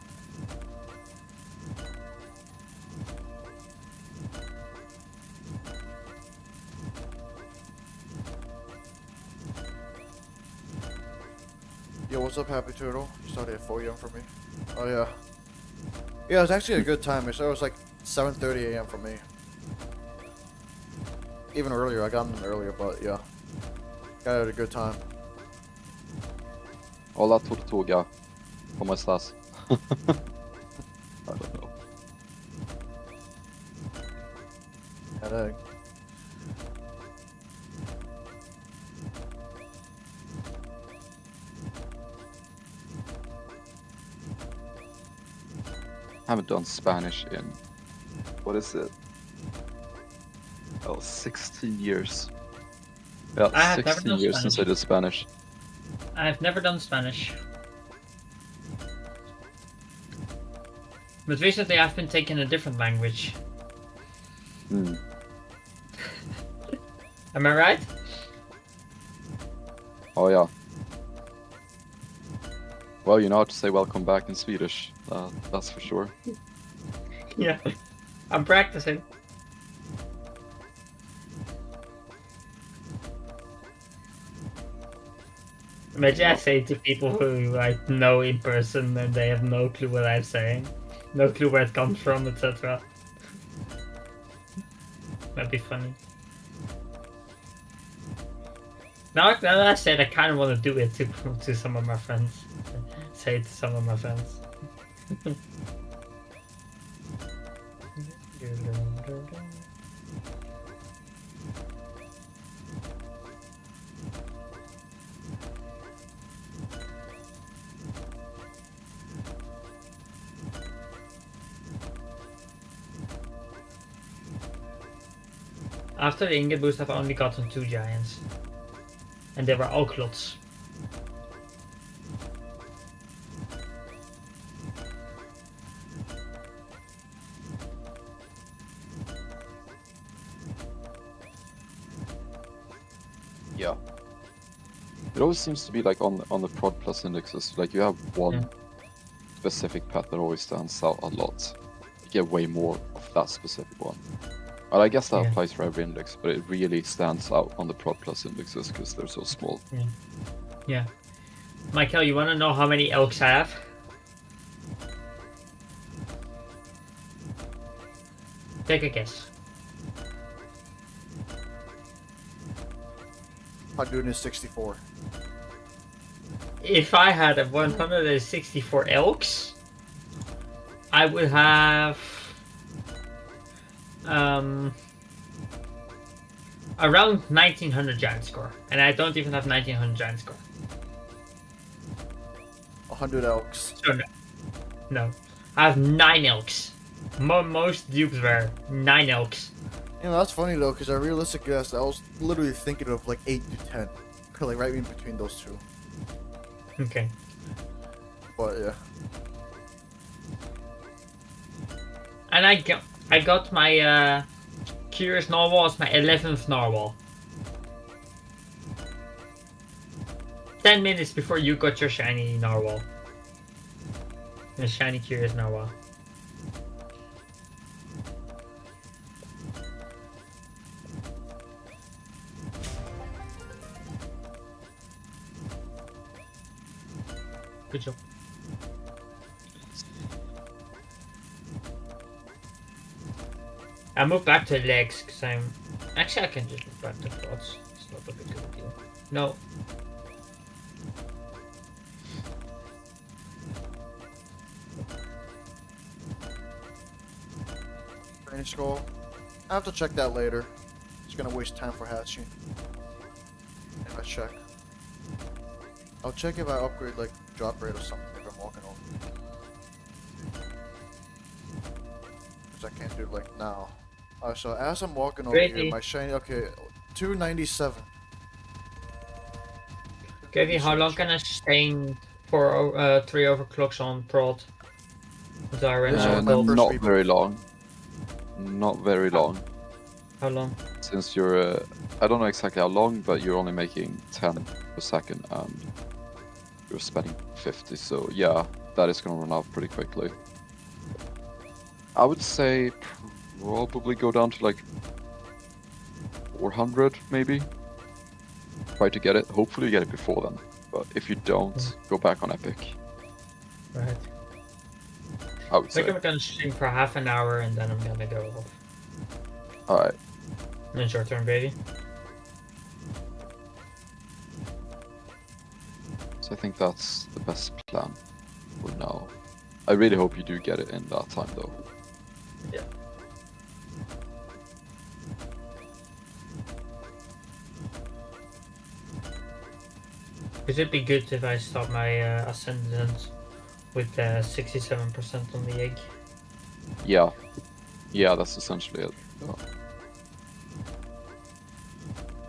Yo, what's up, Happy Turtle? You started at 4 a.m. for me. Oh yeah. Yeah, it was actually a good time. It was like 7:30 a.m. for me. Even earlier, I got in earlier, but yeah. Got it at a good time. Hola Tortuga. ¿Cómo estás? I don't know. And then, Haven't done Spanish in what is it? Oh, 16 years. Yeah, I have never 16 done years since I did Spanish. I've never done Spanish. But recently I've been taking a different language. Hmm. Am I right? Oh yeah. Well, you know how to say welcome back in Swedish. That's for sure. Yeah. I'm practicing. Imagine I say to people who I know in person and they have no clue what I'm saying. No clue where it comes from, etc. That'd be funny. Now that I said, I kind of want to do it to some of my friends. Say it to some of my friends. After the Ingot boost, I've only gotten 2 giants. And they were Oaklots. Yeah. It always seems to be like on the prod plus indexes, like you have one Yeah. specific pet that always stands out a lot. You get way more of that specific one. Well, I guess that Yeah. applies for every index, but it really stands out on the prod plus indexes because they're so small. Yeah. Mikael, you wanna know how many elks I have? Take a guess. 164. If I had a 164 elks, I would have around 1900 giant score, and I don't even have 1900 giant score. 100 elks. So no, I have 9 elks. Most dupes were 9 elks. You know, that's funny though, because I realistically guess I was literally thinking of like 8 to 10. Like right in between those two. Okay. But yeah. And I got my Curious Narwhal as my 11th Narwhal. 10 minutes before you got your shiny Narwhal. Your shiny Curious Narwhal. Good job. I moved back to legs because I'm... Actually, I can just move back to quads. It's That's not a big deal. No. Training scroll. I have to check that later. It's gonna waste time for hatching. If I check. I'll check if I upgrade like drop rate or something if I'm walking over. Because I can't do it like now. Alright, so as I'm walking over here, Grady. my shiny, okay, 297. Gravy, how long can I sustain for 3 overclocks on prod? With our This random one, my build? first Not reboot. very long. Not very long. How long? Since you're, I don't know exactly how long, but you're only making 10 per second and you're spending 50, so yeah, that is gonna run out pretty quickly. I would say probably go down to like 400 maybe. Try to get it. Hopefully you get it before then. But if you don't, go back on Epic, Right. I would I think say. I'm gonna stream for half an hour and then I'm gonna go off. Alright. And it's your turn, Grady. So I think that's the best plan for now. I really hope you do get it in that time though. Yeah. It'd be good if I start my Ascendant with 67% on the egg. Yeah. Yeah, that's essentially it. Yeah.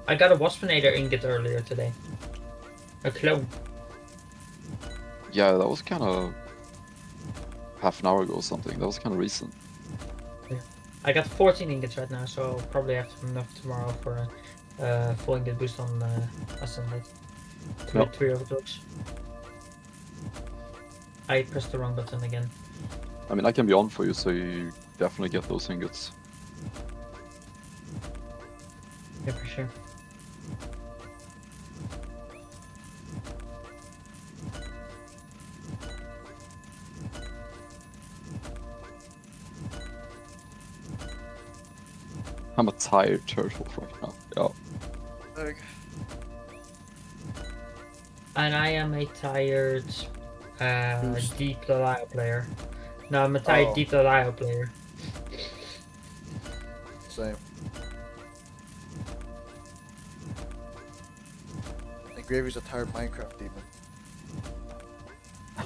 I got a Waspinator ingot earlier today. A clone. Yeah, that was kind of half an hour ago or something. That was kind of recent. I got 14 ingots right now, so I'll probably have enough tomorrow for a full ingot boost on Ascendant. Yep. 3 overclocks. I pressed the wrong button again. I mean, I can be on for you, so you definitely get those ingots. Yeah, for sure. I'm a tired turtle right now. Yeah. Like, And I am a tired Who's- Deep Delio player. No, I'm a tired Oh. Deep Delio player. same. And Gravy's a tired Minecraft demon.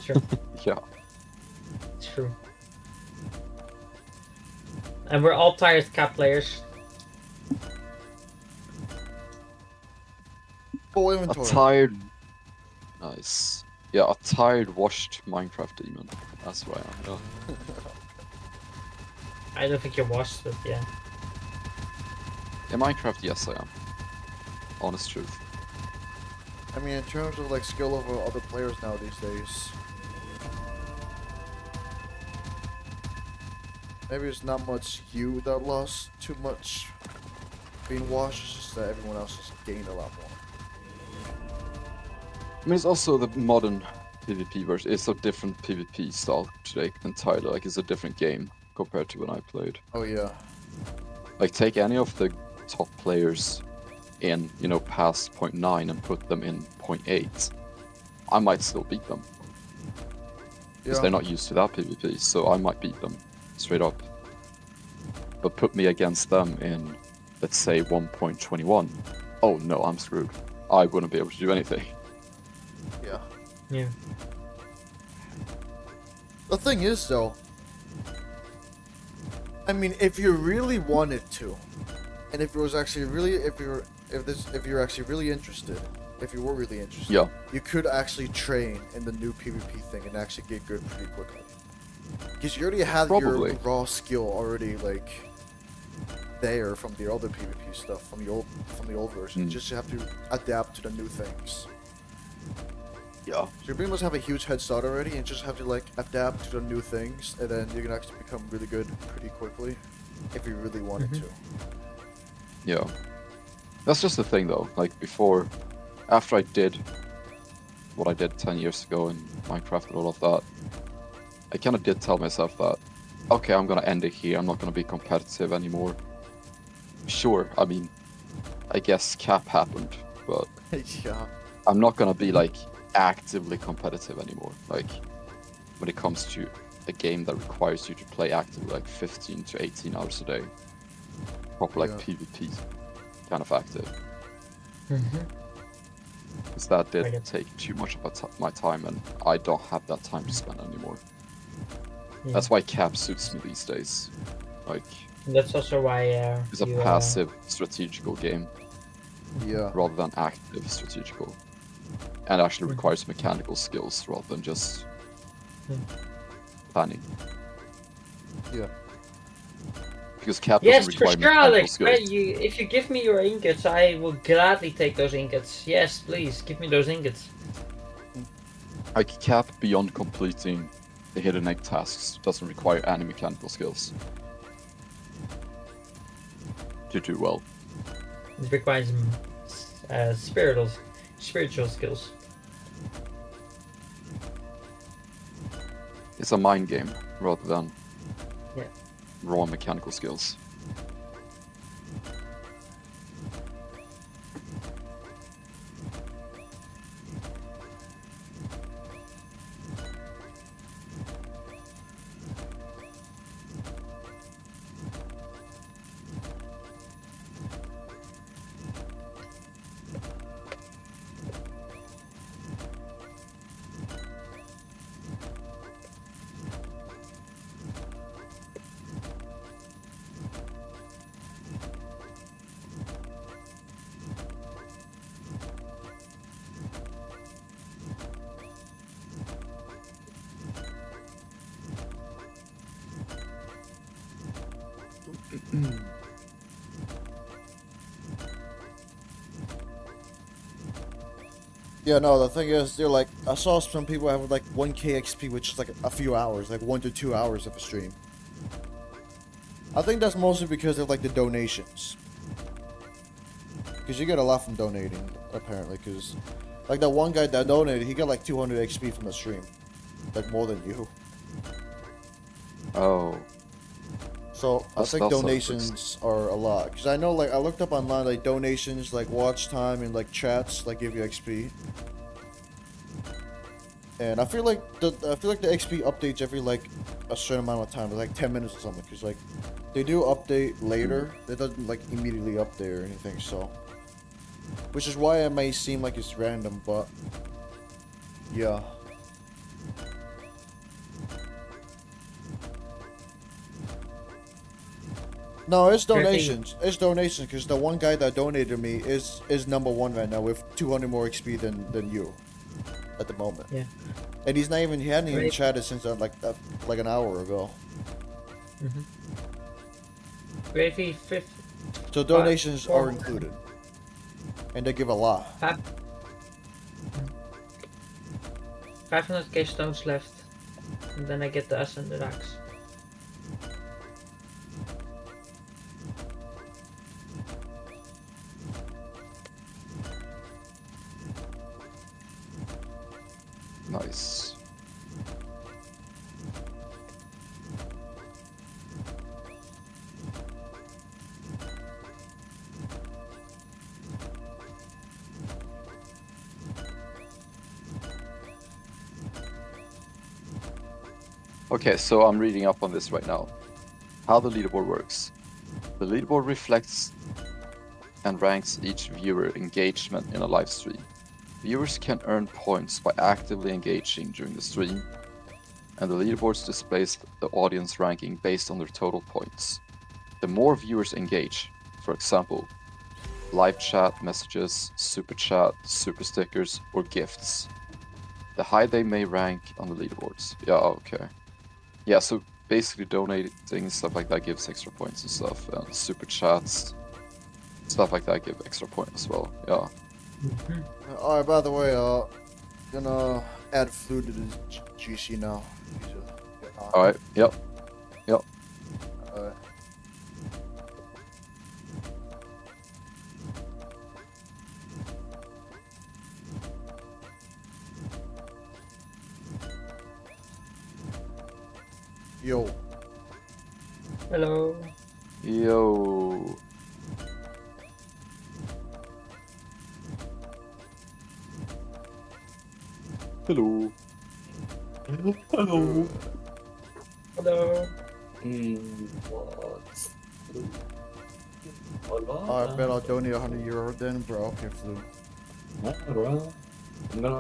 Sure, Yeah. it's true. And we're all tired cat players. Full A inventory. tired... Nice. Yeah, a tired, washed Minecraft demon. That's who I am, yeah. I don't think you're washed, but yeah. In Minecraft, yes I am. Honest truth. I mean, in terms of like skill over other players now these days, maybe it's not much you that lost too much being washed. It's just that everyone else has gained a lot more. I mean, it's also the modern PvP version. It's a different PvP style today entirely. Like, it's a different game compared to when I played. Oh yeah. Like, take any of the top players in, you know, past 0.9 and put them in 0.8. I might still beat them. Because Yeah. they're not used to that PvP, so I might beat them straight up. But put me against them in, let's say, 1.21. Oh no, I'm screwed. I wouldn't be able to do anything. Yeah. Yeah. The thing is, though, I mean, if you really wanted to, and if it was actually really, if you're actually really interested, if you were really interested, Yeah. you could actually train in the new PvP thing and actually get good pretty quickly. Because you already have Probably. your raw skill already like there from the other PvP stuff from the old version. You Mm. just have to adapt to the new things. Yeah. So you pretty much have a huge head start already, and just have to like adapt to the new things, and then you can actually become really good pretty quickly, if you really wanted Mhm. to. Yeah. That's just the thing though, like before, after I did what I did 10 years ago in Minecraft and all of that, I kind of did tell myself that, okay, I'm gonna end it here, I'm not gonna be competitive anymore. Sure, I mean, I guess cap happened, but Yeah. I'm not gonna be like actively competitive anymore. Like when it comes to a game that requires you to play actively like 15 to 18 hours a day, proper like Yeah. PvP kind of active. Mm-hmm. Because that I did get take too much of my time, and I don't have that time to spend anymore. Yeah. That's why cap suits me these days. Like That's also why it's a you, passive strategical game Yeah. rather than active strategical, and actually Mhm. requires mechanical skills rather than just Hmm. planning. Yeah. Because cap Yes, doesn't for require sure, mechanical Alex. skills. If you give me your ingots, I will gladly take those ingots. Yes, please give me those ingots. Like cap beyond completing the hidden egg tasks doesn't require any mechanical skills to do well. It requires spiritual skills. It's a mind game rather than Yeah. raw mechanical skills. Yeah, no, the thing is, they're like, I saw some people have like 1k XP, which is like a few hours, like 1 to 2 hours of a stream. I think that's mostly because of like the donations. Because you get a lot from donating, apparently, because like that one guy that donated, he got like 200 XP from the stream. Like more than you. Oh, So I think that's donations are a lot. Because I know, like, I looked up online, like, donations, like, watch time and, like, chats, like, give you XP. And I feel like the XP updates every, like, a certain amount of time, like 10 minutes or something. Because, like, they do update later. It doesn't, like, immediately update or anything, so. Which is why it may seem like it's random, but. Yeah. No, it's donations. It's donations because the one guy that donated me is number one right now with 200 more XP than you at the moment. Yeah. And he hadn't even Right. chatted since like an hour ago. Mm-hmm. Gravy fifth. So donations four- are included, and they give a lot. 500k stones left, and then I get the ascended axe. nice. Okay, so I'm reading up on this right now. How the leaderboard works. The leaderboard reflects and ranks each viewer engagement in a live stream. Viewers can earn points by actively engaging during the stream, and the leaderboard displays the audience ranking based on their total points. The more viewers engage, for example, live chat, messages, super chat, super stickers, or gifts, the higher they may rank on the leaderboards. Yeah, okay. Yeah, so basically donating, stuff like that gives extra points and stuff, and super chats, stuff like that give extra points as well, yeah. Alright, by the way, gonna add food to the GC now. Alright, yep. Alright. Yo. Hello. Yo. Hello. Hello. Hello. What? I bet I'll donate €100 then, bro. Okay, Flu. Yeah, bro. I'm gonna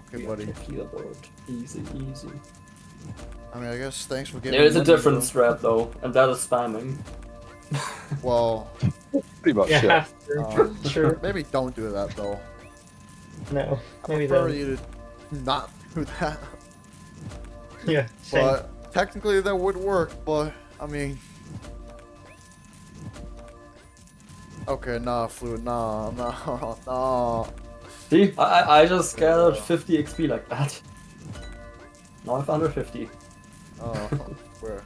Okay, be buddy. on keyboard. Easy, easy. I mean, I guess thanks for giving There is a money, different bro. thread though, and that is spamming. Well, Pretty much, yeah. Yeah. True. maybe don't do that, though. No. I Maybe prefer then. you to not do that. Yeah. Same. But technically that would work, but I mean... Okay, nah, Flu, nah. See, I just gathered Yeah. 50 XP like that. Now I have 150. Oh, where?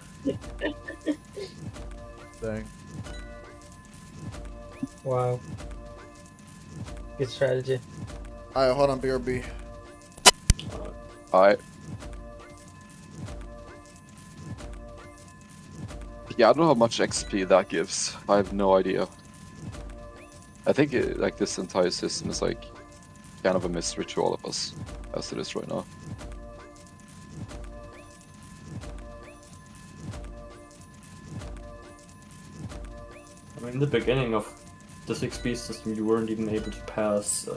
Dang. Wow. Good strategy. Alright, hold on, BRB. I. Yeah, I don't know how much XP that gives. I have no idea. I think like this entire system is like kind of a mystery to all of us, as it is right now. I mean, in the beginning of this XP system, you weren't even able to pass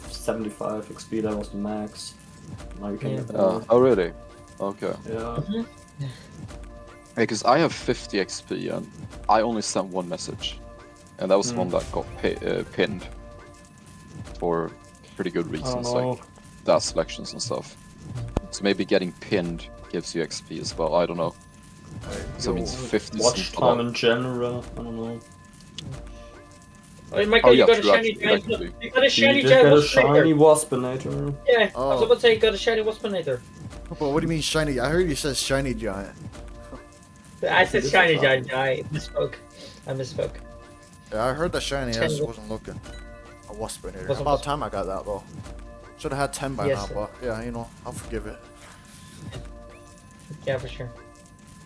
75 XP. That was the max. Now you can get more. Oh really? Okay. Yeah. Because I have 50 XP and I only sent one message, and that was the one that got pinned for pretty good reasons, know. like data selections and stuff. So maybe getting pinned gives you XP as well. I don't know. So it means 50 Watch seems a time lot. in general. I don't know. Oh, Michael, Oh yeah, you got a true, shiny actually, giant. actually. You got a You shiny just giant get a waspinator. shiny waspinator. Yeah, I was Oh. about to say you got a shiny waspinator. But what do you mean shiny? I heard you said shiny giant. I said It is shiny a giant. I misspoke. Yeah, I heard that shiny. I Shiny just wa- wasn't looking. A waspinator. Wasn't About wasp- time I got that though. Should have had 10 by Yes, now, sir. but yeah, you know, I'll forgive it. Yeah, for sure.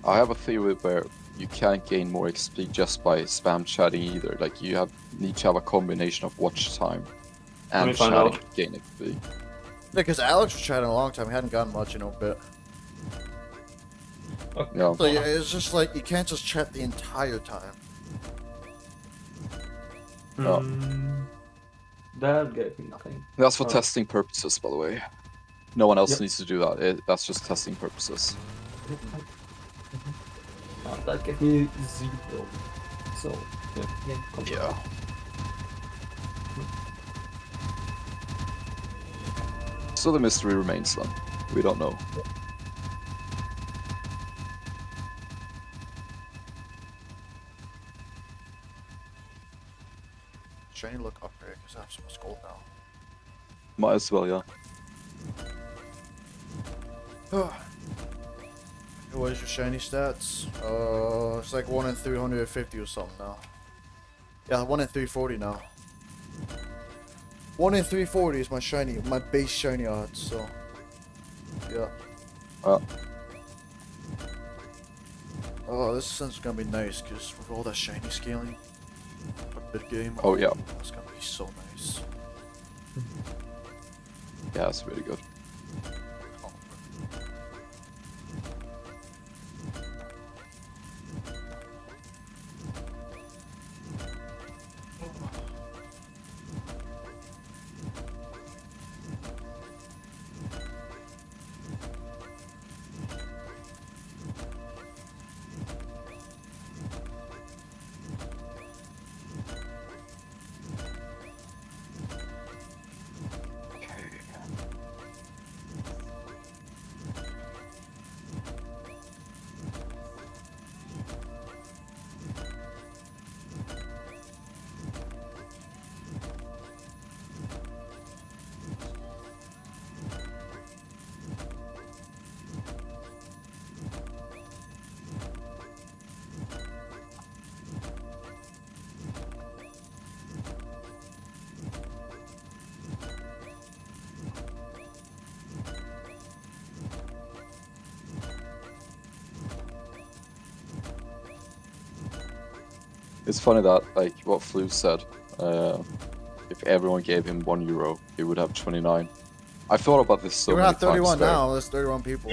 I have a theory where you can't gain more XP just by spam chatting either. Like you need to have a combination of watch time Let me and find chatting out. to gain XP. Yeah, because Alex was chatting a long time. He hadn't gotten much in a bit. Okay. Yeah. So yeah, it's just like you can't just chat the entire time. Oh. That gave me nothing. That's for Oh. testing purposes, by the way. No one else Yep. needs to do that. That's just testing purposes. That gave me 0. So, yeah. Yeah. So the mystery remains then. We don't know. Shiny look upgrade because I have so much gold now. Might as well, yeah. What is your shiny stats? It's like 1 in 350 or something now. Yeah, 1 in 340 now. 1 in 340 is my base shiny odds, so. Yeah. Oh, this sense is gonna be nice, because with all that shiny scaling for mid game. Oh, yeah. That's gonna be so nice. Yeah, it's really good. Oh, It's funny that, like, what Flu said, if everyone gave him €1, he would have 29. I've thought about this so We're many at 31 times. Where now. There's 31 people.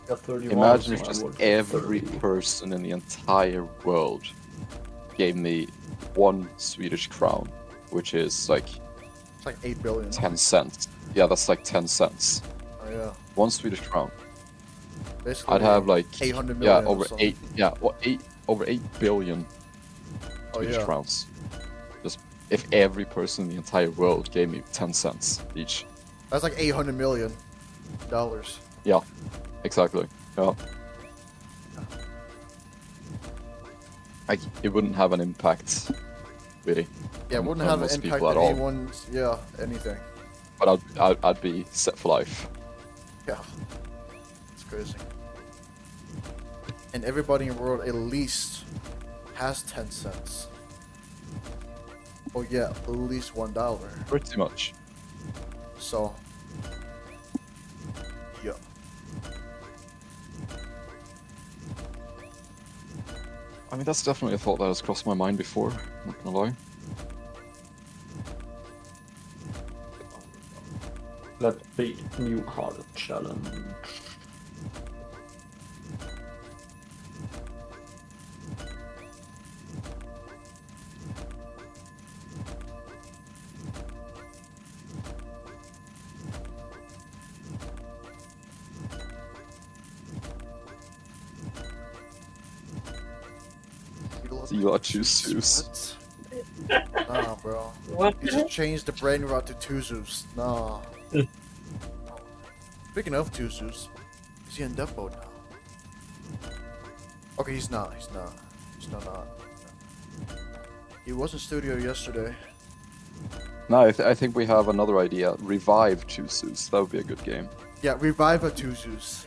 Got 31, imagine if so I just would every 30. person in the entire world gave me 1 Swedish crown, which is like It's like 8 billion. 10 cents. Yeah, that's like 10 cents. Oh yeah. 1 Swedish crown. Basically, I'd have like 800 yeah, million or over something. 8 yeah, well, 8 over 8 billion Oh Swedish yeah. crowns. Just if every person in the entire world gave me 10 cents each. That's like 800 million dollars. Yeah, exactly. Yeah. Like, it wouldn't have an impact, really. Yeah, it on- wouldn't on have an most impact people on at all. anyone's. Yeah, anything. But I'd be set for life. Yeah. It's crazy. And everybody in the world at least has 10 cents. Oh yeah, at least $1. Pretty much. So. Yeah. I mean, that's definitely a thought that has crossed my mind before, not gonna lie. Let be new hard challenge. You gotta choose Zeus. What? Nah, bro. What? You just changed the brain rot to two Zeus. Nah. Speaking of two Zeus, is he in death mode now? Okay, he's not. He's not. He's not. He was in studio yesterday. No, I think we have another idea. Revive Zeus. That would be a good game. Yeah, revive a two Zeus.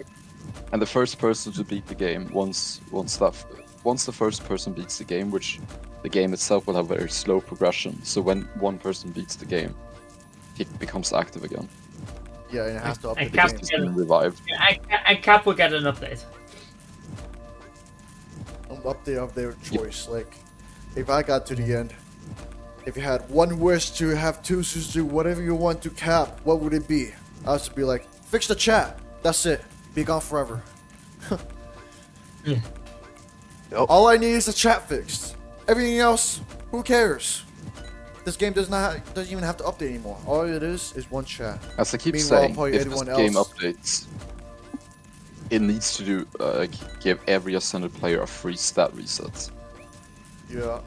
And the first person to beat the game, once the first person beats the game, which the game itself will have very slow progression. So when one person beats the game, it becomes active again. Yeah, and it has to I update the can't game. It's been revived. I Cap will get an update. An update of their choice. Like, if I got to the end, if you had one wish to have two Zeus do whatever you want to Cap, what would it be? I would be like, fix the chat. That's it. Be gone forever. Yep. All I need is the chat fixed. Everything else, who cares? This game doesn't even have to update anymore. All it is one chat. As I keep Meanwhile, saying, probably if this everyone game else- updates, it needs to do give every Ascended player a free stat reset. Yeah.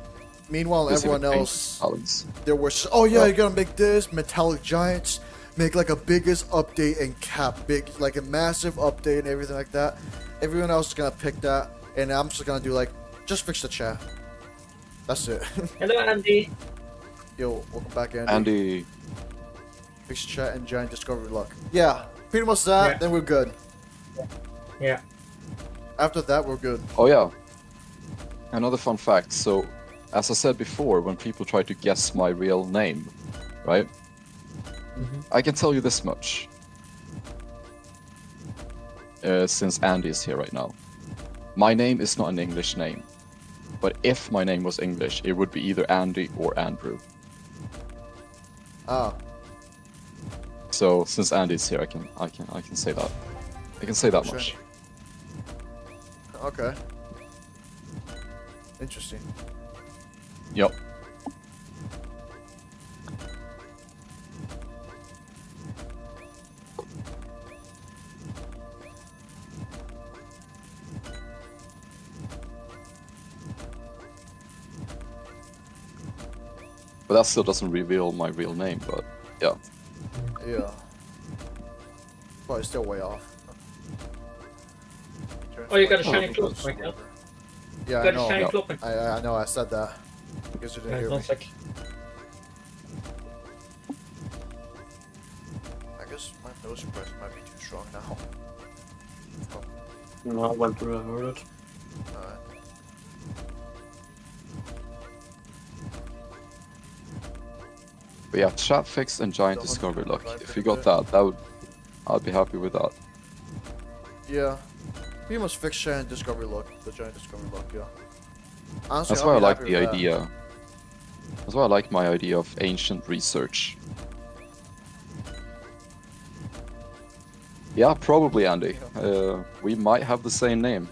Meanwhile, Because if it everyone changes else, balance. there was, oh yeah, Yeah. you're gonna make this metallic giants, make like a biggest update and Cap big, like a massive update and everything like that. Everyone else is gonna pick that, and I'm just gonna do like, just fix the chat. That's it. Hello, Andy. Yo, welcome back, Andy. Andy, Fix the chat and giant discovery luck. Yeah, pretty much that. Yeah. Then we're good. Yeah. After that, we're good. Oh yeah. Another fun fact. So, as I said before, when people try to guess my real name, right? I can tell you this much. Since Andy is here right now. My name is not an English name. But if my name was English, it would be either Andy or Andrew. Ah, So since Andy's here, I can say that. I can say that Sure. much. okay. Interesting. Yep. But that still doesn't reveal my real name, but yeah. Yeah. Probably still way off. Oh, you got a Oh, shiny of cloak, course. Mikael. Yeah, I Got a know. shiny Yeah. cloak. I know. I said that. Because you didn't Right, hear one me. sec. I guess my nose suppressor might be too strong now. No, I went through, I heard it. Alright. But yeah, chat fix and giant Don't discovery want to luck. revive If you it got a that, I'd be happy with that. Yeah. We must fix giant discovery luck. The giant discovery luck, yeah. Honestly, That's I'll why I be like happy the with that. idea. That's why I like my idea of ancient research. Yeah, probably Andy. We might have the same name.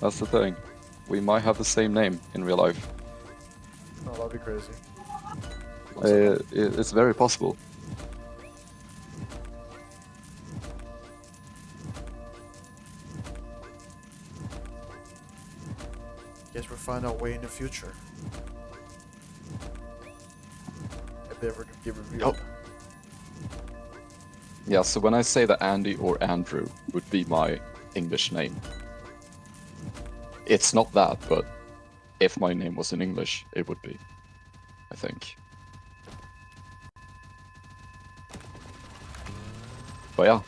That's the thing. We might have the same name in real life. Oh, that'd be crazy. It's very possible. Guess we'll find our way in the future. If they ever get revealed. Yeah, so when I say that Andy or Andrew would be my English name, it's not that, but if my name was in English, it would be, I think. But yeah,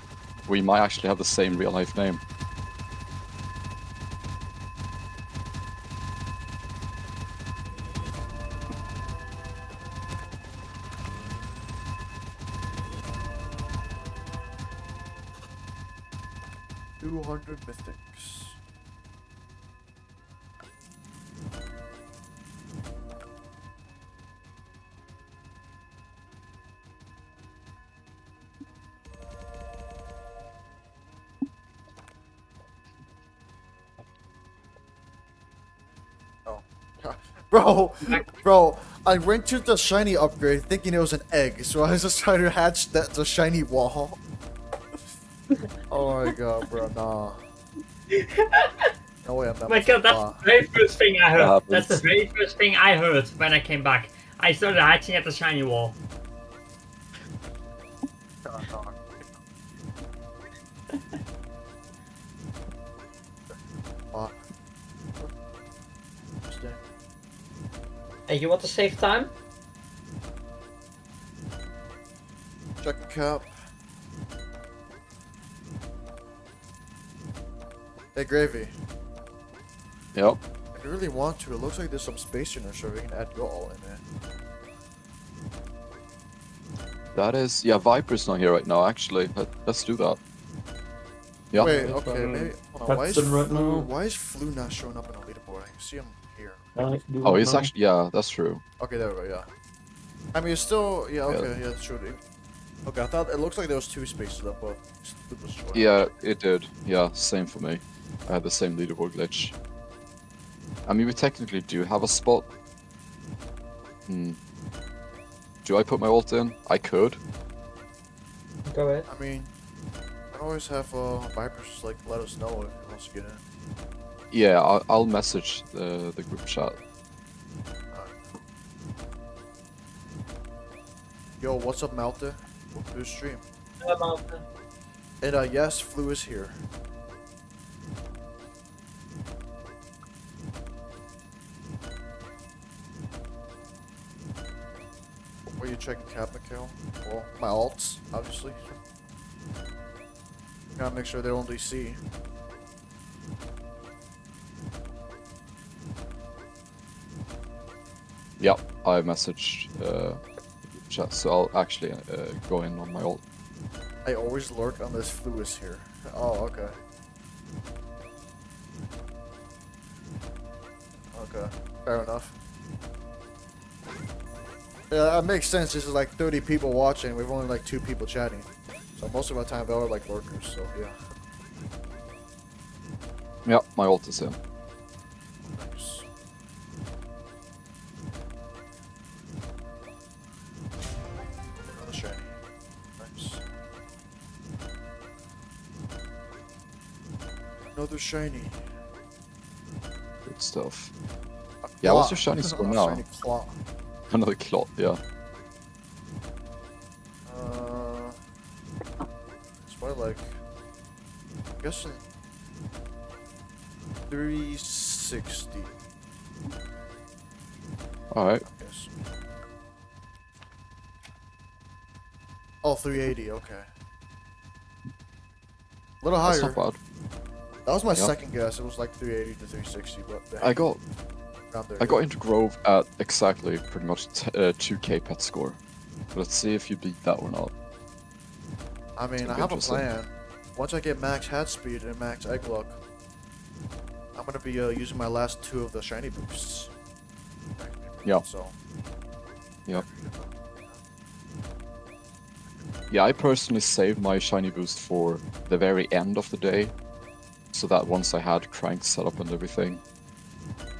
we might actually have the same real life name. $200 mythics. Oh. Bro, I went to the shiny upgrade thinking it was an egg, so I was just trying to hatch the shiny wall. Oh my god, bro, nah. No way I'm not. Mikael, that's the very first thing I heard. happens. That's the very first thing I heard when I came back. I started hatching at the shiny wall. Hey, you want to save time? Check cap. Hey, Gravy. Yep. If you really want to, it looks like there's some space in there, so we can add your all in there. That is... Yeah, Viper's not here right now, actually. Let's do that. Yeah. Wait, If okay, I'm maybe. Hold on, Captain right now. why is Flu not showing up in the leaderboard? I can see him here. Oh, he's actually... Yeah, that's true. Okay, there we go, yeah. I mean, it's still. Yeah, okay, yeah, that's true, dude. Okay, I thought it looks like there was two spaces up, but it was short. Yeah, it did. Yeah, same for me. I had the same leaderboard glitch. I mean, we technically do have a spot. Do I put my ult in? I could. Go ahead. I mean, I always have Vipers just like let us know if he wants to get in. Yeah, I'll message the group chat. Yo, what's up, Malta? Welcome to the stream. Hello, Malta. And yes, Flu is here. Were you checking cap, Mikael? Well, my alts, obviously. Gotta make sure they only see. Yep, I messaged chat, so I'll actually go in on my ult. I always lurk unless Flu is here. Oh, okay. Okay, fair enough. Yeah, that makes sense. This is like 30 people watching. We've only like 2 people chatting. So most of our time they are like lurkers, so yeah. Yep, my ult is in. Nice. Another shiny. Nice. Another shiny. Good stuff. Yeah, what's your shiny score now? Shiny claw. Another clot, yeah. It's probably like, I'm guessing 360. Alright. I guess. Oh, 380. Okay. A little higher. That's not bad. That was my Yep. second guess. It was like 380 to 360, but I got around there. I got into Grove at exactly pretty much 2k pet score. Let's see if you beat that or not. I mean, It's I have a interesting. plan. Once I get max hat speed and max egg luck, I'm gonna be using my last 2 of the shiny boosts. Yeah. So. Yep. Yeah, I personally saved my shiny boost for the very end of the day, so that once I had cranks set up and everything,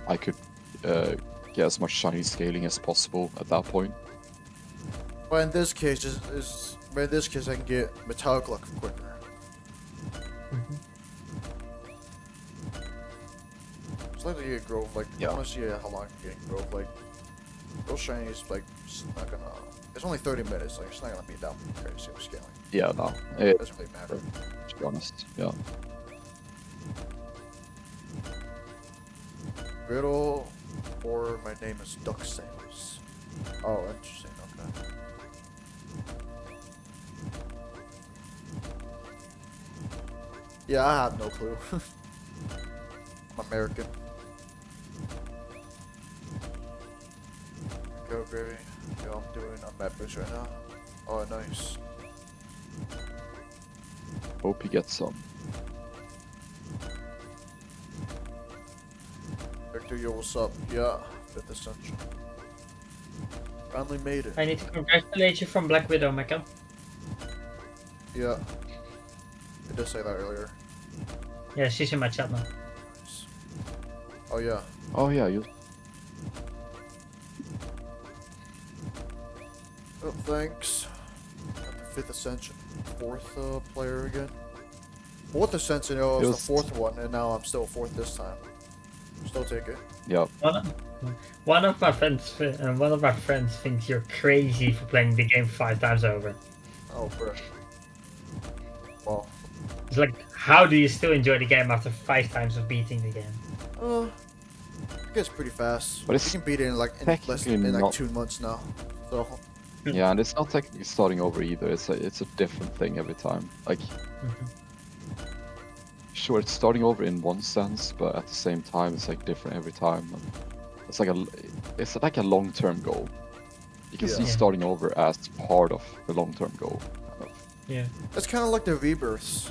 I could get as much shiny scaling as possible at that point. But in this case, I can get metallic luck quicker. Mhm. It's like to get growth. Like, Yeah. I want to see how long I can get growth. Like, those shinies, like, it's not gonna. It's only 30 minutes. Like, it's not gonna be that crazy with scaling. Yeah, no, It doesn't really matter. to be honest, yeah. Riddle, or my name is Duck Sales. Oh, interesting. Okay. Yeah, I have no clue. I'm American. Go, Gravy. Yo, I'm mad fish right now. Oh, nice. Hope you get some. Victor, yo, what's up? Yeah, 5th Ascension. Finally made it. I need to congratulate you from Black Widow, Mikael. Yeah. I did say that earlier. Yeah, she's in my chat now. Nice. Oh, yeah. Oh yeah, you. Oh, thanks. Got the 5th Ascension. 4th player again. 4th Ascension, yo, it was the 4th one, and now I'm still 4th this time. Still take it. Yeah. One of my friends thinks you're crazy for playing the game 5 times over. Oh, bro. Well, It's like, how do you still enjoy the game after 5 times of beating the game? it gets pretty fast. But it's you can beat it in like technically in like not- 2 months now. So Yeah, and it's not technically starting over either. It's a different thing every time. Like, Mhm. sure, it's starting over in one sense, but at the same time, it's like different every time. And it's like a long-term goal. You can Yeah. see Yeah. starting over as part of the long-term goal. Kind of. Yeah. it's kind of like the rebirths,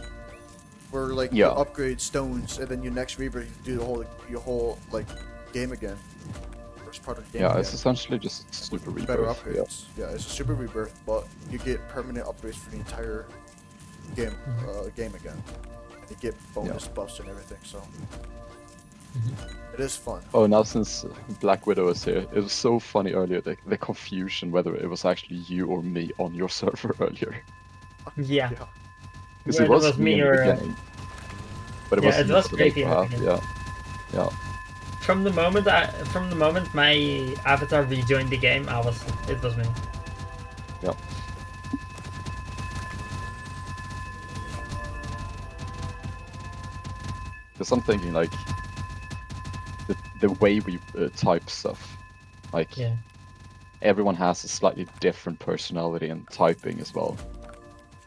where like you Yeah. upgrade stones, and then your next rebirth you do your whole like game again. First part of the game. Yeah, again. it's essentially just super rebirth. better Yeah. upgrades. Yeah, it's a super rebirth, but you get permanent upgrades for the entire game game again. And you get bonus buffs and everything, so it is fun. Oh, now since Black Widow is here, it was so funny earlier, the confusion whether it was actually you or me on your server earlier. Yeah. Yeah. Because Whether it was me in the or, beginning. But it yeah, was it you was for the Gravy later in the half, beginning. yeah. From the moment my avatar rejoined the game, it was me. Yeah. Because I'm thinking like the way we type stuff, like Yeah. everyone has a slightly different personality and typing as well.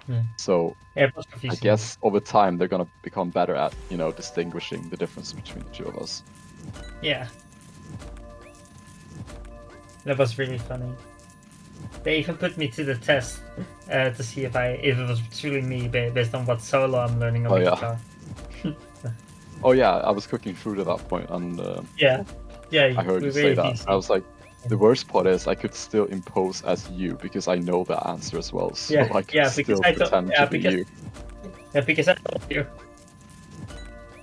Yeah. So Yeah, it was I confusing. guess over time they're gonna become better at, distinguishing the difference between the two of us. Yeah. That was really funny. They even put me to the test to see if it was truly me based on what solo I'm learning on Oh, the yeah. guitar. Oh yeah, I was cooking food at that point, and Yeah. Yeah. I heard we you say really that. did see- I was like, the worst part is I could still impose as you because I know the answer as well, so Yeah, I could yeah, still because I thought- pretend yeah, to be because- you. Yeah, because I told you.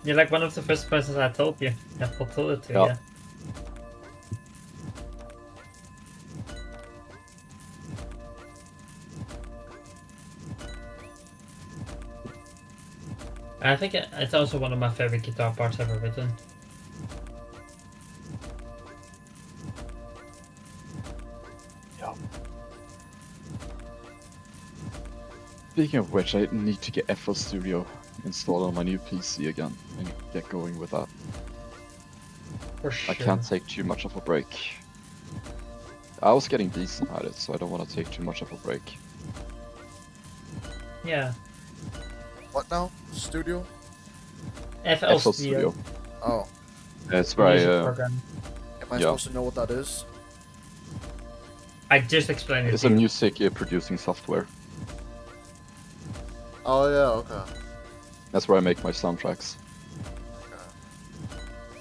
You're like one of the first persons I told you. I told it to. Yeah. Yeah. I think it's also one of my favorite guitar parts ever written. Speaking of which, I need to get FL Studio installed on my new PC again and get going with that. For sure. I can't take too much of a break. I was getting decent at it, so I don't want to take too much of a break. Yeah. What now? Studio? FL FL Studio. Studio. Oh, That's where music I, program. am I Yeah. supposed to know what that is? I just explained it it's to a you. music producing software. Oh yeah, okay. That's where I make my soundtracks.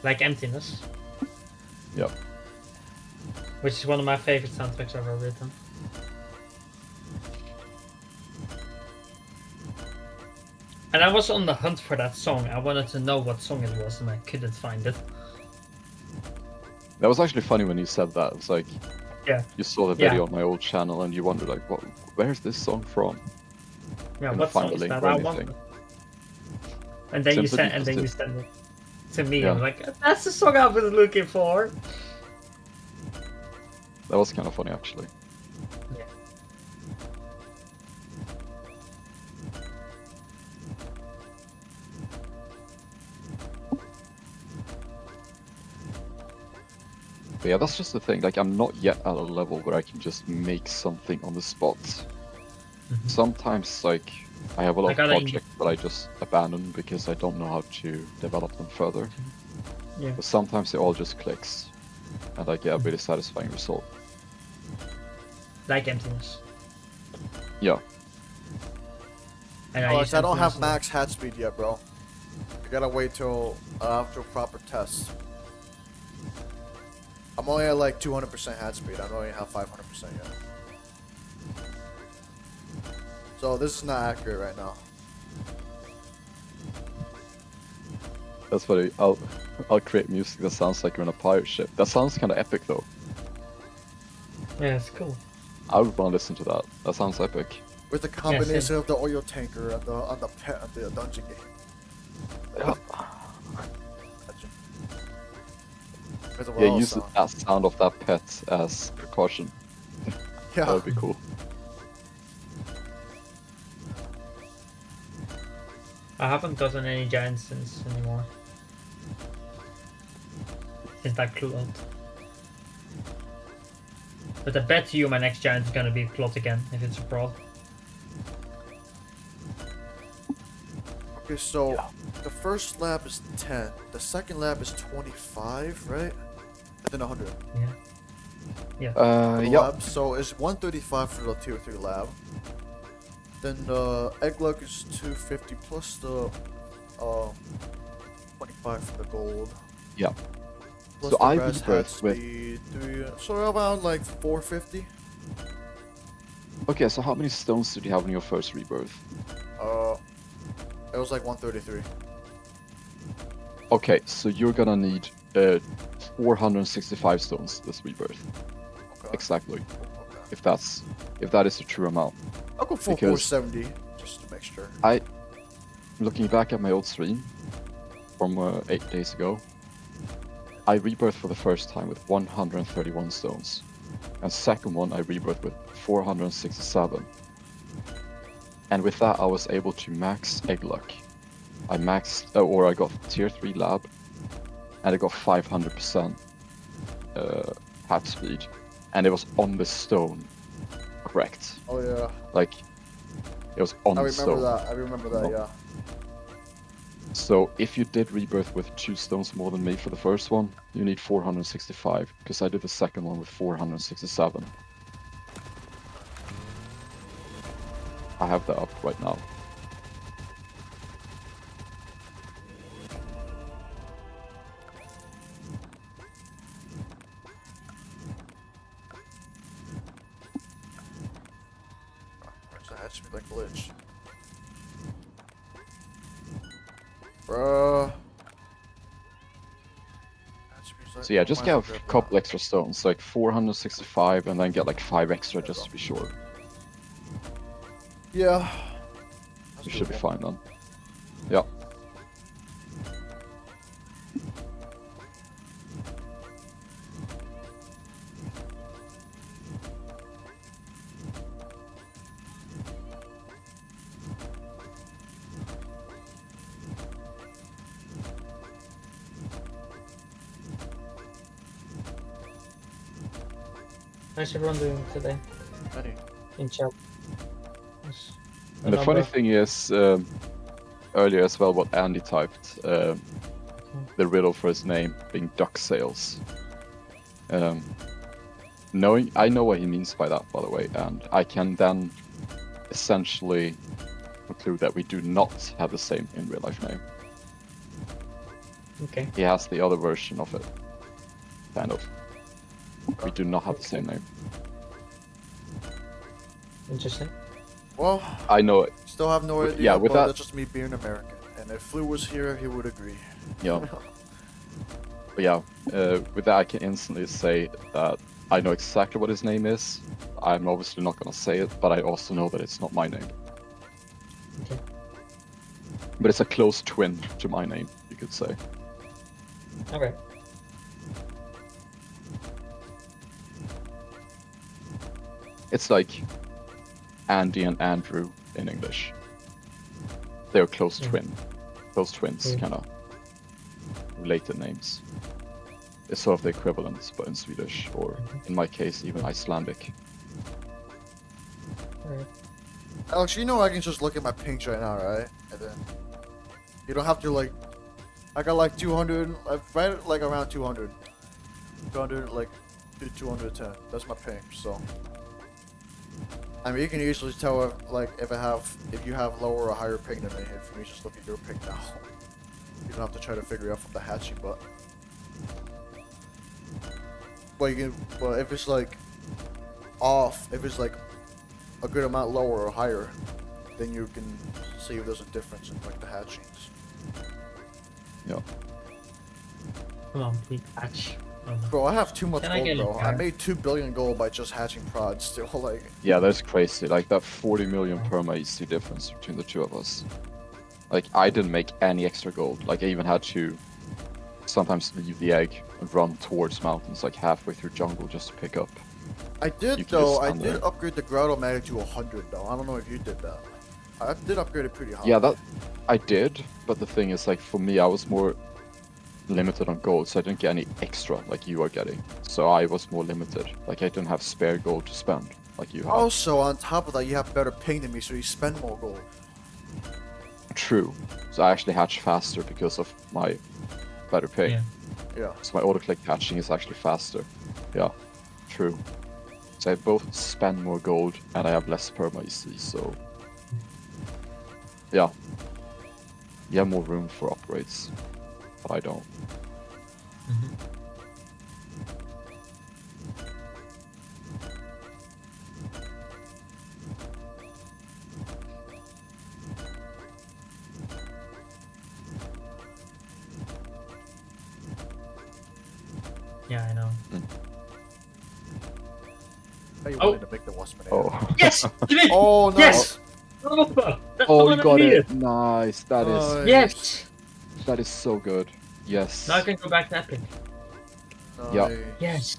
Like Emptiness. Yep. Which is one of my favorite soundtracks ever written. And I was on the hunt for that song. I wanted to know what song it was, and I couldn't find it. That was actually funny when you said that. It's like, Yeah. you saw the video on my old channel and you wondered like, what? Where's this song from? Yeah, Couldn't what find song a is link that? or I anything. want. And then you Simply sent, because you it- sent it to me. Yeah. I'm like, that's the song I was looking for. That was kind of funny actually. Yeah. But yeah, that's just the thing. Like, I'm not yet at a level where I can just make something on the spot. Mhm. Sometimes, like, I have a lot I of gotta- projects that I just abandon because I don't know how to develop them further. Yeah. But sometimes it all just clicks, and I get a really satisfying result. Like emptiness. Yeah. And Alex, use I don't have emptiness max hat speed yet, bro. I gotta wait till after proper tests. I'm only at like 200% hat speed. I don't even have 500% yet. So this is not accurate right now. That's funny. I'll create music that sounds like you're on a pirate ship. That sounds kind of epic, though. Yeah, it's cool. I would want to listen to that. That sounds epic. With the combination of the oil tanker and the pet and the dungeon game. Yeah, With the yeah well use sound. that sound of that pet as precaution. Yeah. That would be cool. I haven't gotten any giant sins anymore. Since that clue out. But I bet you my next giant is gonna be plot again, if it's a brawl. Okay, so the first lap is 10. The second lap is 25, right? And then 100. Yeah. For the Yeah. lab. So it's 135 for the tier 3 lab. Then the egg luck is 250 plus the 25 for the gold. Yeah. Plus So the I rest rebirth had with- speed, so around like 450. Okay, so how many stones did you have in your first rebirth? It was like 133. Okay, so you're gonna need 465 stones this rebirth. Okay. Exactly. Okay. If that is the true amount. I'll go full Because- 470 just to make sure. Looking back at my old stream from 8 days ago, I rebirthed for the first time with 131 stones. And second one I rebirthed with 467. And with that I was able to max egg luck. I maxed, or I got tier 3 lab, and I got 500% hat speed. And it was on the stone. Correct. Oh yeah, Like, it was on I the remember stone. that. I remember that. No. Yeah. So if you did rebirth with 2 stones more than me for the first one, you need 465, because I did the second one with 467. I have that up right now. Where's the hatch speed like glitch? Bruh. Hatch speed's like- So yeah, just might get as well a grab couple that. extra stones, like 465, and then get like 5 extra just to be sure. Yeah. That's You should be doable. fine then. Yeah. How's everyone doing today Ready. in chat? Yes. And the funny thing is, earlier as well, what Andy typed, the riddle for his name being duck sales. I know what he means by that, by the way, and I can then essentially conclude that we do not have the same in real life name. Okay. He has the other version of it, kind of. We do not have the same name. Interesting. Well, I know it. still have no With- idea. yeah, with but that- that's just me being American. And if Flu was here, he would agree. Yeah. But yeah, with that I can instantly say that I know exactly what his name is. I'm obviously not gonna say it, but I also know that it's not my name. Okay. But it's a close twin to my name, you could say. Okay. It's like Andy and Andrew in English. They're close twin. Close twins, kind of related names. It's sort of the equivalent, but in Swedish, or in my case, even Icelandic. Alright. Alex, you know I can just look at my pings right now, right? And then you don't have to like. I got like 200, right like around 200. 200, like 210. That's my ping. So I mean, you can usually tell if, like if you have lower or higher ping than me if you just look at your ping now. You don't have to try to figure it out from the hatching, but if it's like off, if it's like a good amount lower or higher, then you can see if there's a difference in like the hatchings. Yeah. Come on, please hatch. Oh, no. Bro, I have too much Can I get gold, a bro. I car? made 2 billion gold by just hatching prods. Still, like, Yeah, that's crazy. Like that 40 million perma EC difference between the two of us. Like I didn't make any extra gold. Like I even had to sometimes leave the egg and run towards mountains, like halfway through jungle, just to pick up. I You did can just though. I stand did there. upgrade the grotto mag to 100 though. I don't know if you did that. I did upgrade it pretty high. Yeah, that I did, but the thing is, like for me, I was more limited on gold, so I didn't get any extra like you are getting. So I was more limited. Like I didn't have spare gold to spend like you have. Also, on top of that, you have better ping than me, so you spend more gold. True. So I actually hatch faster because of my better ping. Yeah. Yeah. So my auto-click hatching is actually faster. Yeah, true. So I both spend more gold and I have less perma EC, so... Yeah. You have more room for upgrades, but I don't. Mhm. Yeah, I know. How you Oh. wanted to make the wasp Oh. Yes! You did! Oh, nice. Yes! Oh, that's Oh, the you one I got needed. it! Nice! That is Nice. Yes! that is so good. Yes. Now I can go back to Epic. Yeah. Nice. Yes!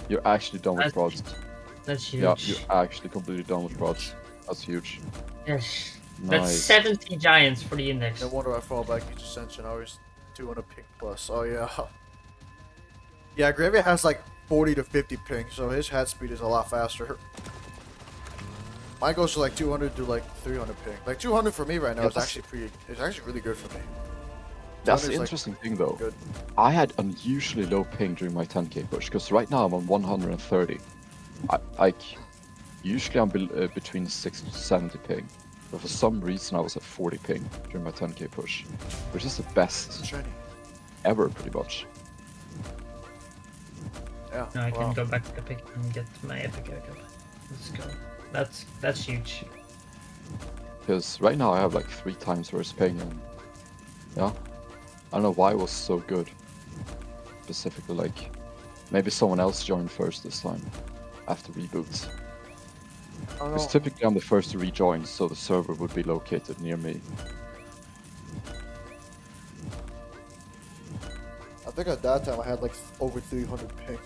You're actually done with prods. That's huge. Yeah, you're actually completely done with prods. That's huge. Yes. That's Nice. 70 giants for the index. No wonder I fall back into Ascension. I was 200 ping plus. Oh yeah. Yeah, Gravy has like 40 to 50 ping, so his hat speed is a lot faster. Mine goes to like 200 to like 300 ping. Like 200 for me right now Yeah, is that's- actually really good for me. That's the 200 is, like, interesting thing though. good. I had unusually low ping during my 10k push, because right now I'm on 130. Usually I'm between 60 to 70 ping, but for some reason I was at 40 ping during my 10k push, which is the best Shiny. ever, pretty much. Yeah. Now I can wow. go back to Epic and get my Epic haircut. Let's go. That's huge. Because right now I have like 3 times worse ping, and yeah, I don't know why it was so good. Specifically, like maybe someone else joined first this time after reboots. I don't Because know. typically I'm the first to rejoin, so the server would be located near me. I think at that time I had like over 300 ping.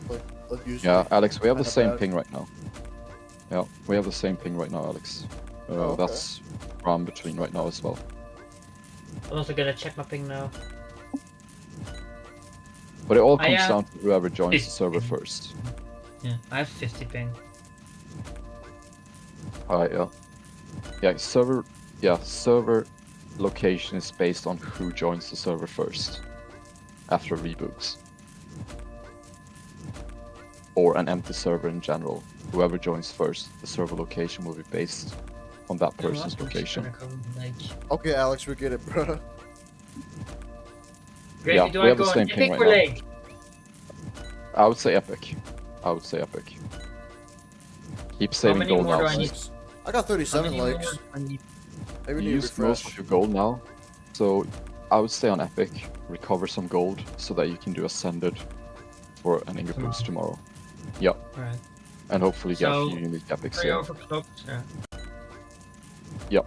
Like usually. Yeah, Alex, we have the kinda same bad. ping right now. Yeah, we have the same ping right now, Alex. Oh, okay. That's where I'm between right now as well. I'm also gonna check my ping now. But it all I, comes down to whoever joins the 50 server ping. first. Yeah, I have 50 ping. Alright, yeah. Server location is based on who joins the server first. After reboots. Or an empty server in general. Whoever joins first, the server location will be based on that person's I'm just location. gonna go, like... Okay, Alex, we get it, bro. Gravy, Yeah, do we I have the go same on ping Epic right or now. Leg? I would say epic. I would say epic. Keep saving many gold more now. do I need? I got 37 How many likes. more? I need- Maybe You need to use most refresh. of your gold now, so I would stay on Epic, recover some gold, so that you can do Ascended for an Ingot boost tomorrow. Yep, Alright. and hopefully get a So, few unique epics 3 here. overclocks, yeah. Yep.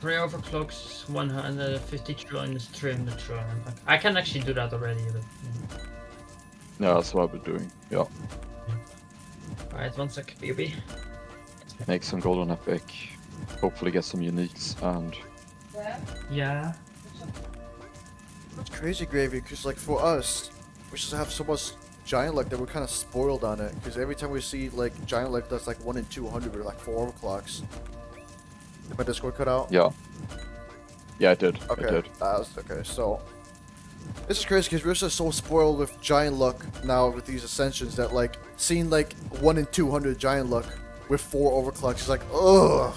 3 overclocks, 150 trillion is 300 trillion. I can actually do that already, but yeah. Yeah, that's what I've been doing. Yeah. Alright, 1 sec, BB. Make some gold on Epic, hopefully get some uniques, and Yeah. It's crazy, Gravy, because like for us, we just have so much giant luck that we're kind of spoiled on it. Because every time we see like giant luck that's like 1 in 200, we're like 4 overclocks. Did my Discord cut out? yeah. Yeah, I did. Okay. I did. Okay. So this is crazy because we're just so spoiled with giant luck now with these ascensions that like seeing like 1 in 200 giant luck with 4 overclocks is like, ugh,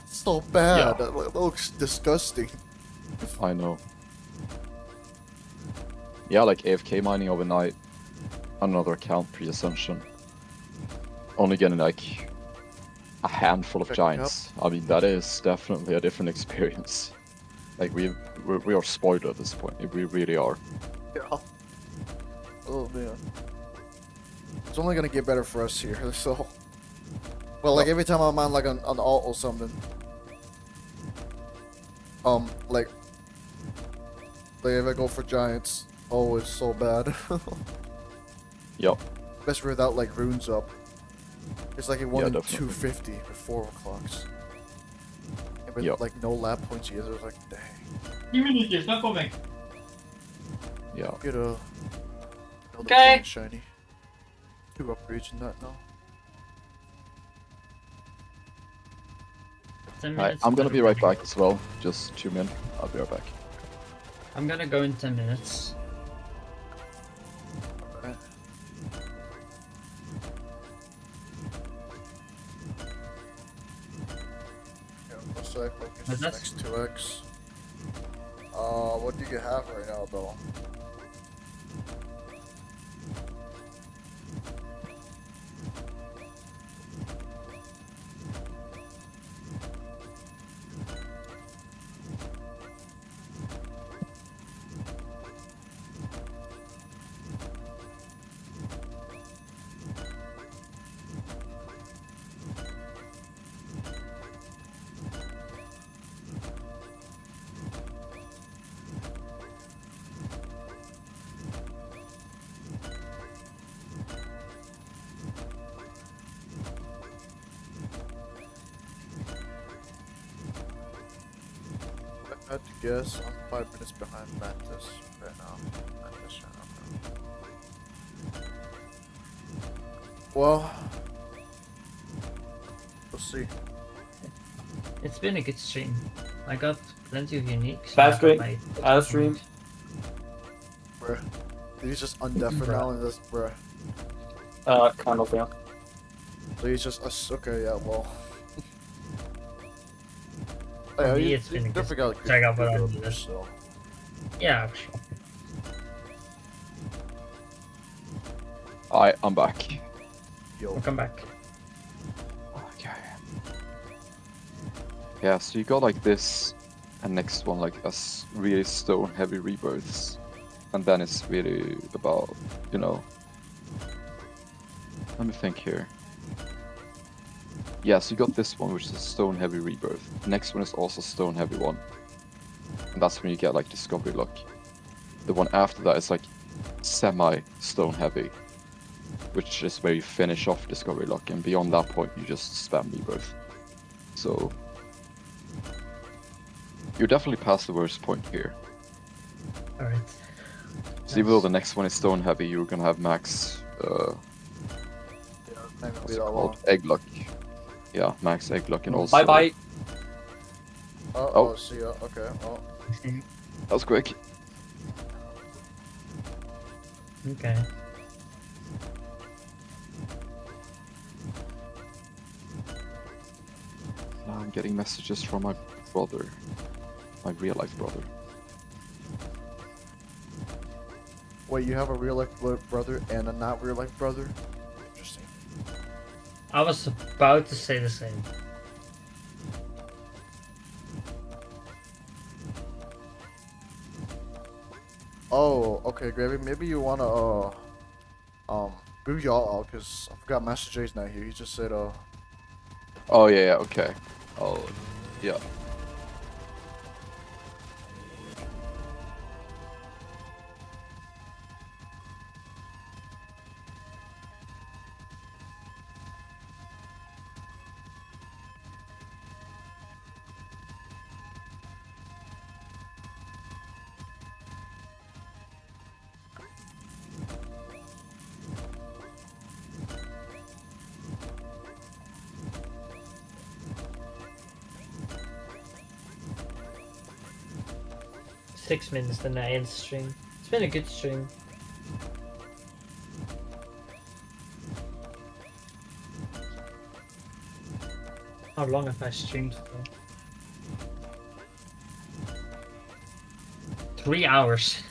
so bad. Yeah. That looks disgusting. I know. Yeah, like AFK mining overnight on another account pre-Ascension. Only getting like a handful of Pick giants. I mean, that is definitely a different experience. Like we are spoiled at this point. We really are. Yeah. Oh man. It's only gonna get better for us here, so. Well, like every time I'm on like an alt or something. Like if I go for giants, oh, it's so bad. Yep. Especially without like runes up. It's like a 1 in definitely. 250 with 4 overclocks. And with Yep. like no lab points either, it's like, dang. Minuutjes, dan kom ik. Yeah. Get a. Okay. Shiny. 2 upgrades in that now. 10 Alright, minutes. I'm gonna be right back as well. Just 2 minutes. I'll be right back. I'm gonna go in 10 minutes. Alright. Yeah, what's that? But Focus that's- next 2x. What do you have right now though? I had to guess, I'm 5 minutes behind Mantis right now. Mantis right now. Well, we'll see. It's been a good stream. I got plenty of uniques. Bad I stream. got my- Bad stream. Bruh. He's just undeaf for Bruh. now and just, bruh. Kind of, yeah. So he's just us. Okay, yeah, well. For Yeah, me, you- it's been you a good definitely got a check out what I good did. build, so. Yeah, for sure. Alright, I'm back. Yo. We'll come back. Okay. Yeah, so you got like this, and next one like as really stone heavy rebirths, and then it's really about, you know. Let me think here. Yeah, so you got this one, which is a stone heavy rebirth. The next one is also stone heavy one, and that's when you get like discovery luck. The one after that is like semi stone heavy, which is where you finish off discovery luck, and beyond that point you just spam rebirth. So you're definitely past the worst point here. Alright. So even though the next one is stone heavy, you're gonna have max Yeah, not gonna what's be it that long. called? Egg luck. Yeah, max egg luck, and also Bye bye. Oh, see ya. Okay, well. that was quick. Okay. Now I'm getting messages from my brother, my real life brother. Wait, you have a real life brother and a not real life brother? Interesting. I was about to say the same. Oh, okay, Gravy. Maybe you wanna move y'all out, cause I forgot Master J's not here. He just said Oh yeah, okay. Oh yeah. Six minutes then I end stream. It's been a good stream. How long have I streamed for? 3 hours.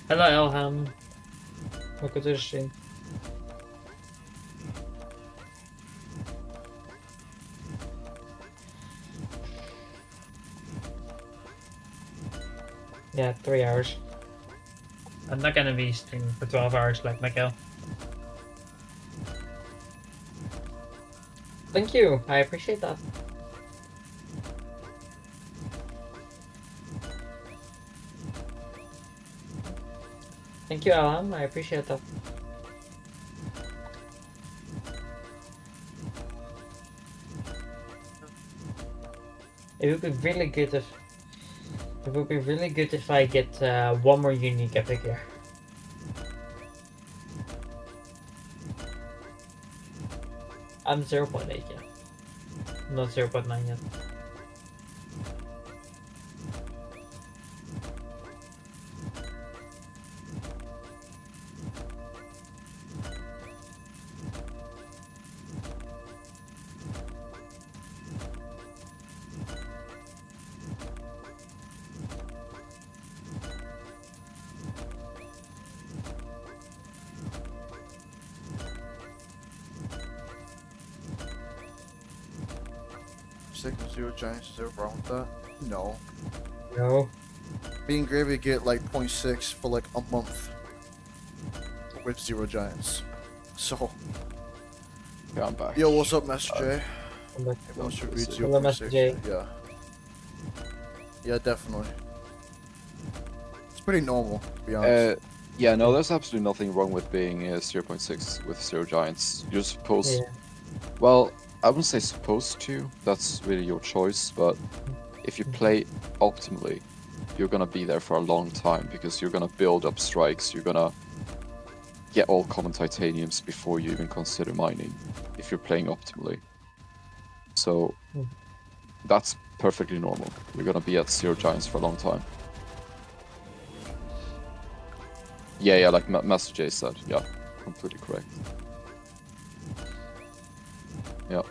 Hello Elham. Welcome to the stream. Yeah, 3 hours. I'm not gonna be streaming for 12 hours like Mikael. Thank you, I appreciate that. Thank you, Alan, I appreciate that. It would be really good if I get one more unique epic here. I'm 0.8 yet. Not 0.9 yet. Zero Giants. Is there a problem with that? No. No. Me and Gravy get like 0.6 for like a month with Zero Giants. So, Yeah, I'm back. yo, what's up, Master J? Hello, Everyone should read Hello, Master 0.6. J. Yeah. Yeah, definitely. It's pretty normal, to be honest. Yeah, no, there's absolutely nothing wrong with being 0.6 with Zero Giants. You're supposed. Yeah. Well, I wouldn't say supposed to. That's really your choice. But if you play optimally, you're gonna be there for a long time because you're gonna build up strikes. You're gonna get all common titaniums before you even consider mining. If you're playing optimally, so that's perfectly normal. You're gonna be at Zero Giants for a long time. Yeah, like Master J said. Yeah, completely correct. Yeah.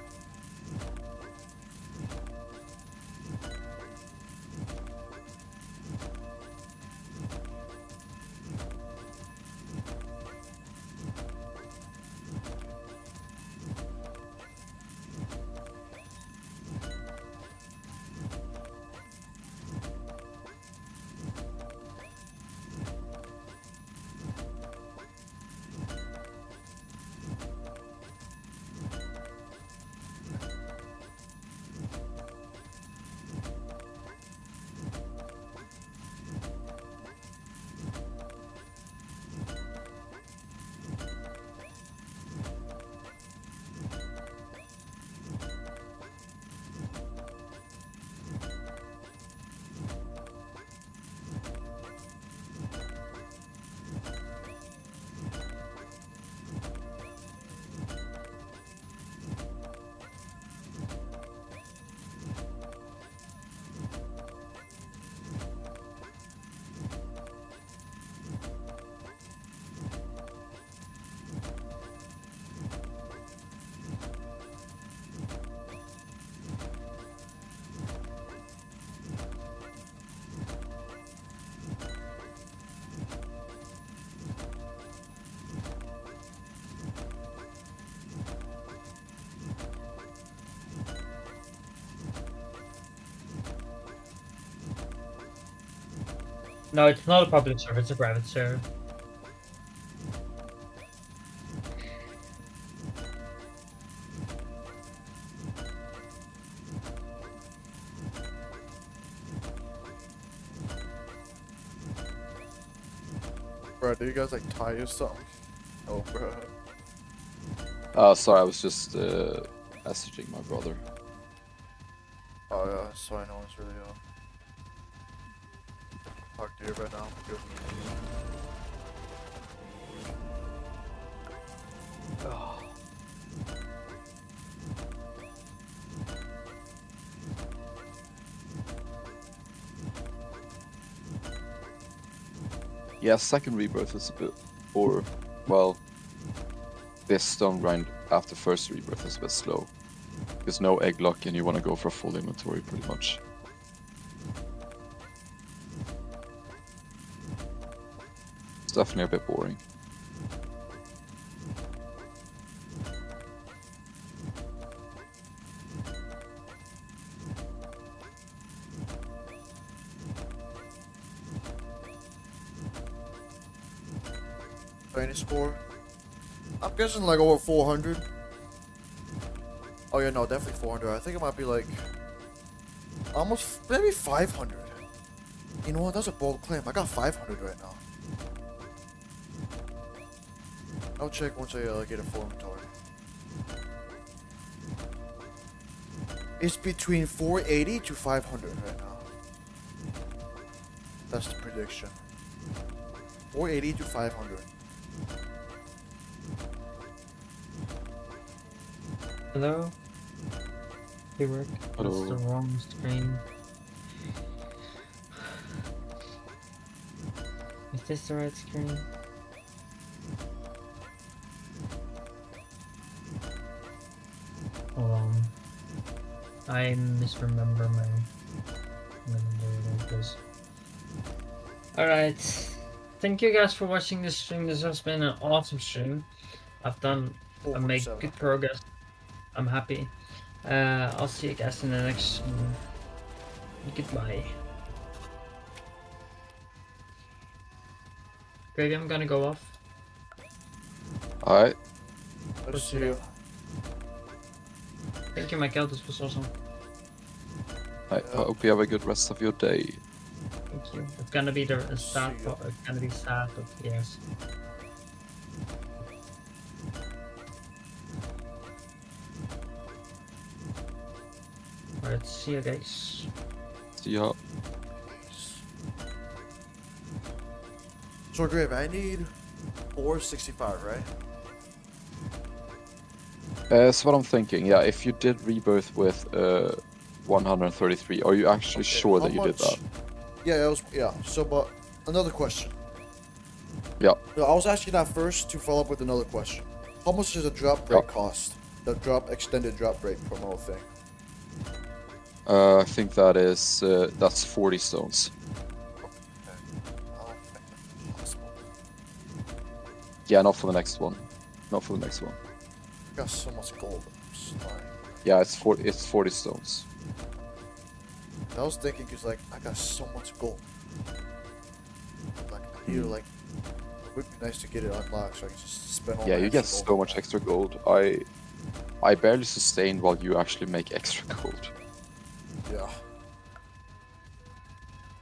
No, it's not a public server, it's a private server. Bro, do you guys like tie or something? Oh, bro. Sorry, I was just messaging my brother. Oh yeah, sorry, no one's really talk to you right now. Good. Yeah, second rebirth is a bit, or well, this stone grind after first rebirth is a bit slow. There's no egg lock and you want to go for full inventory pretty much. It's definitely a bit boring. Any score? I'm guessing like over 400. Oh yeah, no, definitely 400. I think it might be like almost maybe 500. You know what? That's a bold claim. I got 500 right now. I'll check once I get a full inventory. It's between 480 to 500 right now. That's the prediction. 480 to 500. Hello? Hey, work. Hello. That's the wrong screen. Is this the right screen? Hold on. I misremember my numbers. Alright. Thank you guys for watching this stream. This has been an awesome stream. I made 447. good progress. I'm happy. I'll see you guys in the next stream. Goodbye. Greg, I'm gonna go off. Alright, Let's see you. Thank you, Mikael. This was awesome. I hope you have a good rest of your day. Thank you. It's gonna be the sad See ya. part. It's gonna be sad, but yes. Alright, see you guys. See ya. So Grave, I need 465, right? That's what I'm thinking. Yeah, if you did rebirth with 133, are you actually Okay, sure how that you did much- that? Yeah, it was. Yeah. So, but another question. Yeah. No, I was asking that first to follow up with another question. How much does a drop rate cost? The extended drop rate promo thing. I think that is that's 40 stones. I don't think that's possible. Yeah, not for the next one. Not for the next one. I got so much gold. I'm just like, Yeah, it's 40 stones. I was thinking, cause like I got so much gold. Like I need to like. It would be nice to get it unlocked so I can just spend all. Yeah, my you get extra so gold much on that. extra gold. I barely sustain while you actually make extra gold. Yeah.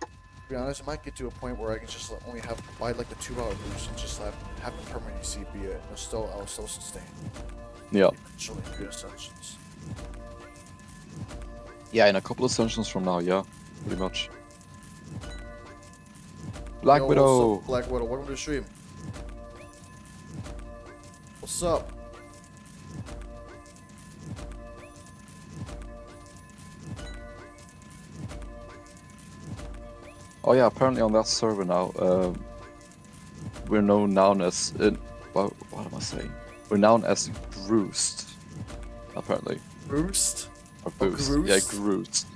To be honest, it might get to a point where I can just only have buy like the 2-hour boost and just have a permanent CP it. And I'll still sustain. Yeah. Eventually, good ascensions. Yeah, in a couple of ascensions from now, yeah, pretty much. Black Yo, Widow. What's up, Black Widow? Welcome to the stream. What's up? Oh yeah, apparently on that server now, we're known now as what am I saying? We're known as Groost. Apparently, Roost? or Boost. Yeah, Groost? Groost.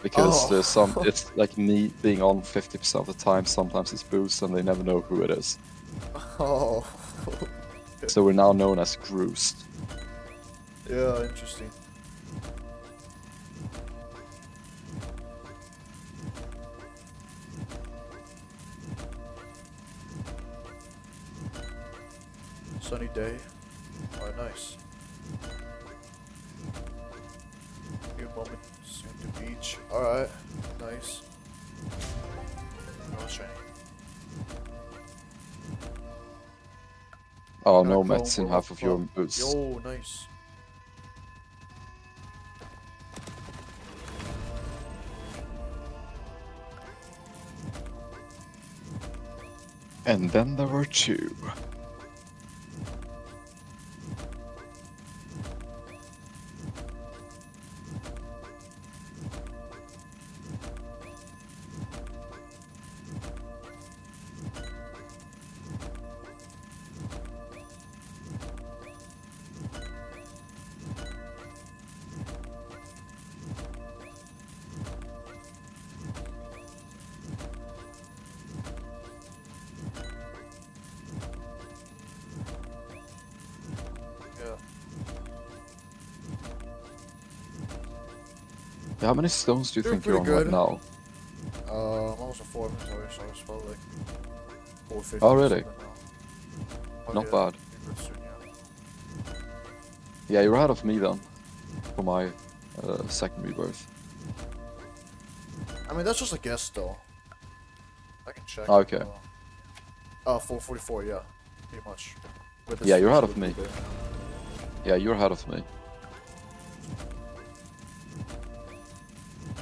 Because Oh. there's some, it's like me being on 50% of the time. Sometimes it's Boost, and they never know who it is. Oh. So we're now known as Groost. Yeah, interesting. Sunny day. Oh, nice. Few moments soon to beach. Alright, nice. No shiny. Oh, Got a no clone meds in for half of your Rockfall. boots. Yo, nice. And then there were 2. Yeah. How many stones do you They're think you're on pretty right good. now? I'm almost a 4 inventory, so it's probably like 450. Oh, or really? something now. Oh, Not yeah. bad. Rebirth soon, yeah. Yeah, you're ahead of me then. For my second rebirth. I mean, that's just a guess, though. I can check. Okay. 444, yeah. Pretty much. With Yeah, you're ahead with of me. the- Yeah, you're ahead of me.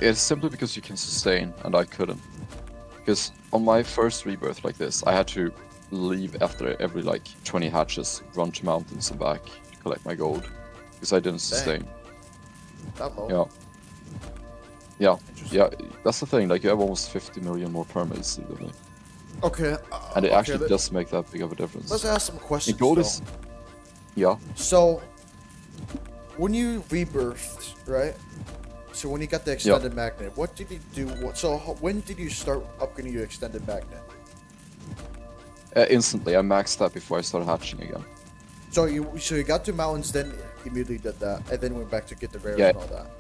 It's simply because you can sustain and I couldn't. Because on my first rebirth like this, I had to leave after every like 20 hatches, run to mountains and back to collect my gold. Because I didn't sustain. That low. Yeah. Yeah, Interesting. yeah, that's the thing, like you have almost 50 million more permates than me. Okay. And it okay, actually does make that big of a difference. Let's ask some questions. And gold though. is... Yeah. So, when you rebirthed, right? So when you got the extended magnet, what did you do? When did you start upgrading your extended magnet? Instantly, I maxed that before I started hatching again. So you got to mountains, then immediately did that, and then went back to get the rares Yeah. and all that.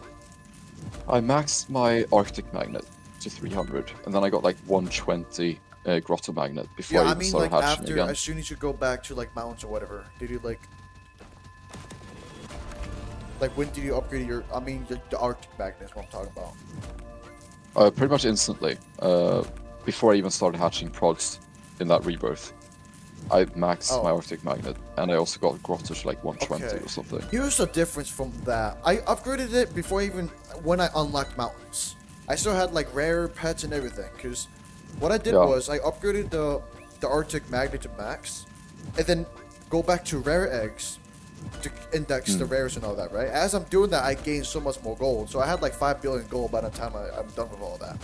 I maxed my Arctic magnet to 300, and then I got like 120 grotto magnet before Yeah, I I even mean started like hatching after, again. as soon as you go back to like mountains or whatever, did you like when did you upgrade your? I mean the Arctic magnet is what I'm talking about. Pretty much instantly, before I even started hatching prods in that rebirth. I maxed my Oh. Arctic magnet, and I also got grotto to like 120 Okay. or something. Here's the difference from that. I upgraded it before even when I unlocked mountains. I still had like rare pets and everything. Cause what I did Yeah. was I upgraded the Arctic magnet to max, and then go back to rare eggs to index the rares and all that. Right. As I'm doing that, I gained so much more gold. So I had like 5 billion gold by the time I'm done with all that.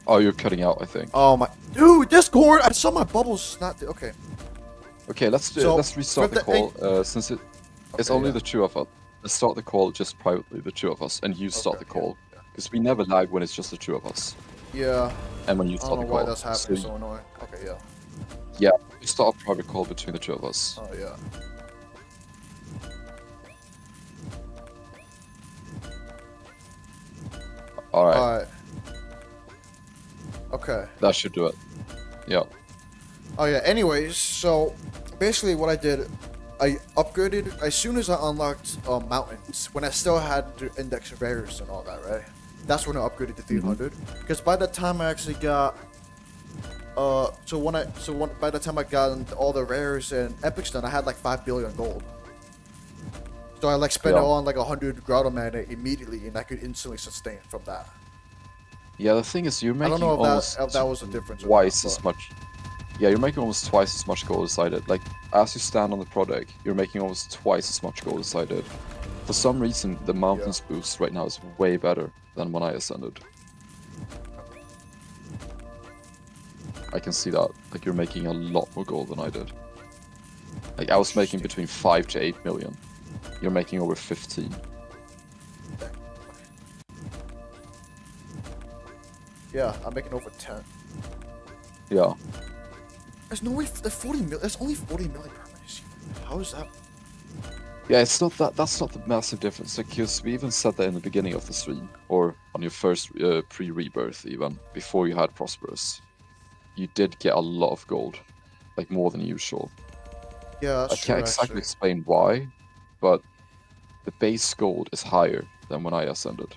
Oh, you're cutting out, I think. Oh my, dude, Discord! I saw my bubbles not. Okay. Okay, let's So, restart for the the call. Since it's Okay, only yeah. the 2 of us. Let's start the call just privately, the 2 of us, and you start Okay, the call. yeah. Because we never lag when it's just the 2 of us. Yeah. And when you I start don't know the why call. that's happening. So, So annoying. Okay. Yeah. yeah, we start a private call between the 2 of us. Oh yeah. Alright, Alright. Okay. that should do it. Yeah. Oh yeah, anyways, so basically what I did, I upgraded as soon as I unlocked mountains, when I still had to index rares and all that, right? That's when I upgraded to 300. Because by the time I actually got by the time I got all the rares and epics done, I had like 5 billion gold. So I like spent it Yeah. on like 100 grotto mana immediately, and I could instantly sustain from that. Yeah, the thing is, you're I making don't know almost if that was a difference. or not, twice as but- much. Yeah, you're making almost twice as much gold as I did. Like, as you stand on the product, you're making almost twice as much gold as I did. For some reason, the mountains boost right now is way better than when I ascended. I can see that. Like, you're making a lot more gold than I did. Like, I was making between 5 to 8 million. You're making over 15. Yeah, I'm making over 10. Yeah. There's no way. There's 40 million. There's only 40 million per minute. How is that? Yeah, it's not that. That's not the massive difference. Because we even said that in the beginning of the stream, or on your first pre-rebirth, even before you had Prosperous, you did get a lot of gold, like more than usual. Yeah, I that's can't true, exactly actually. explain why, but the base gold is higher than when I ascended.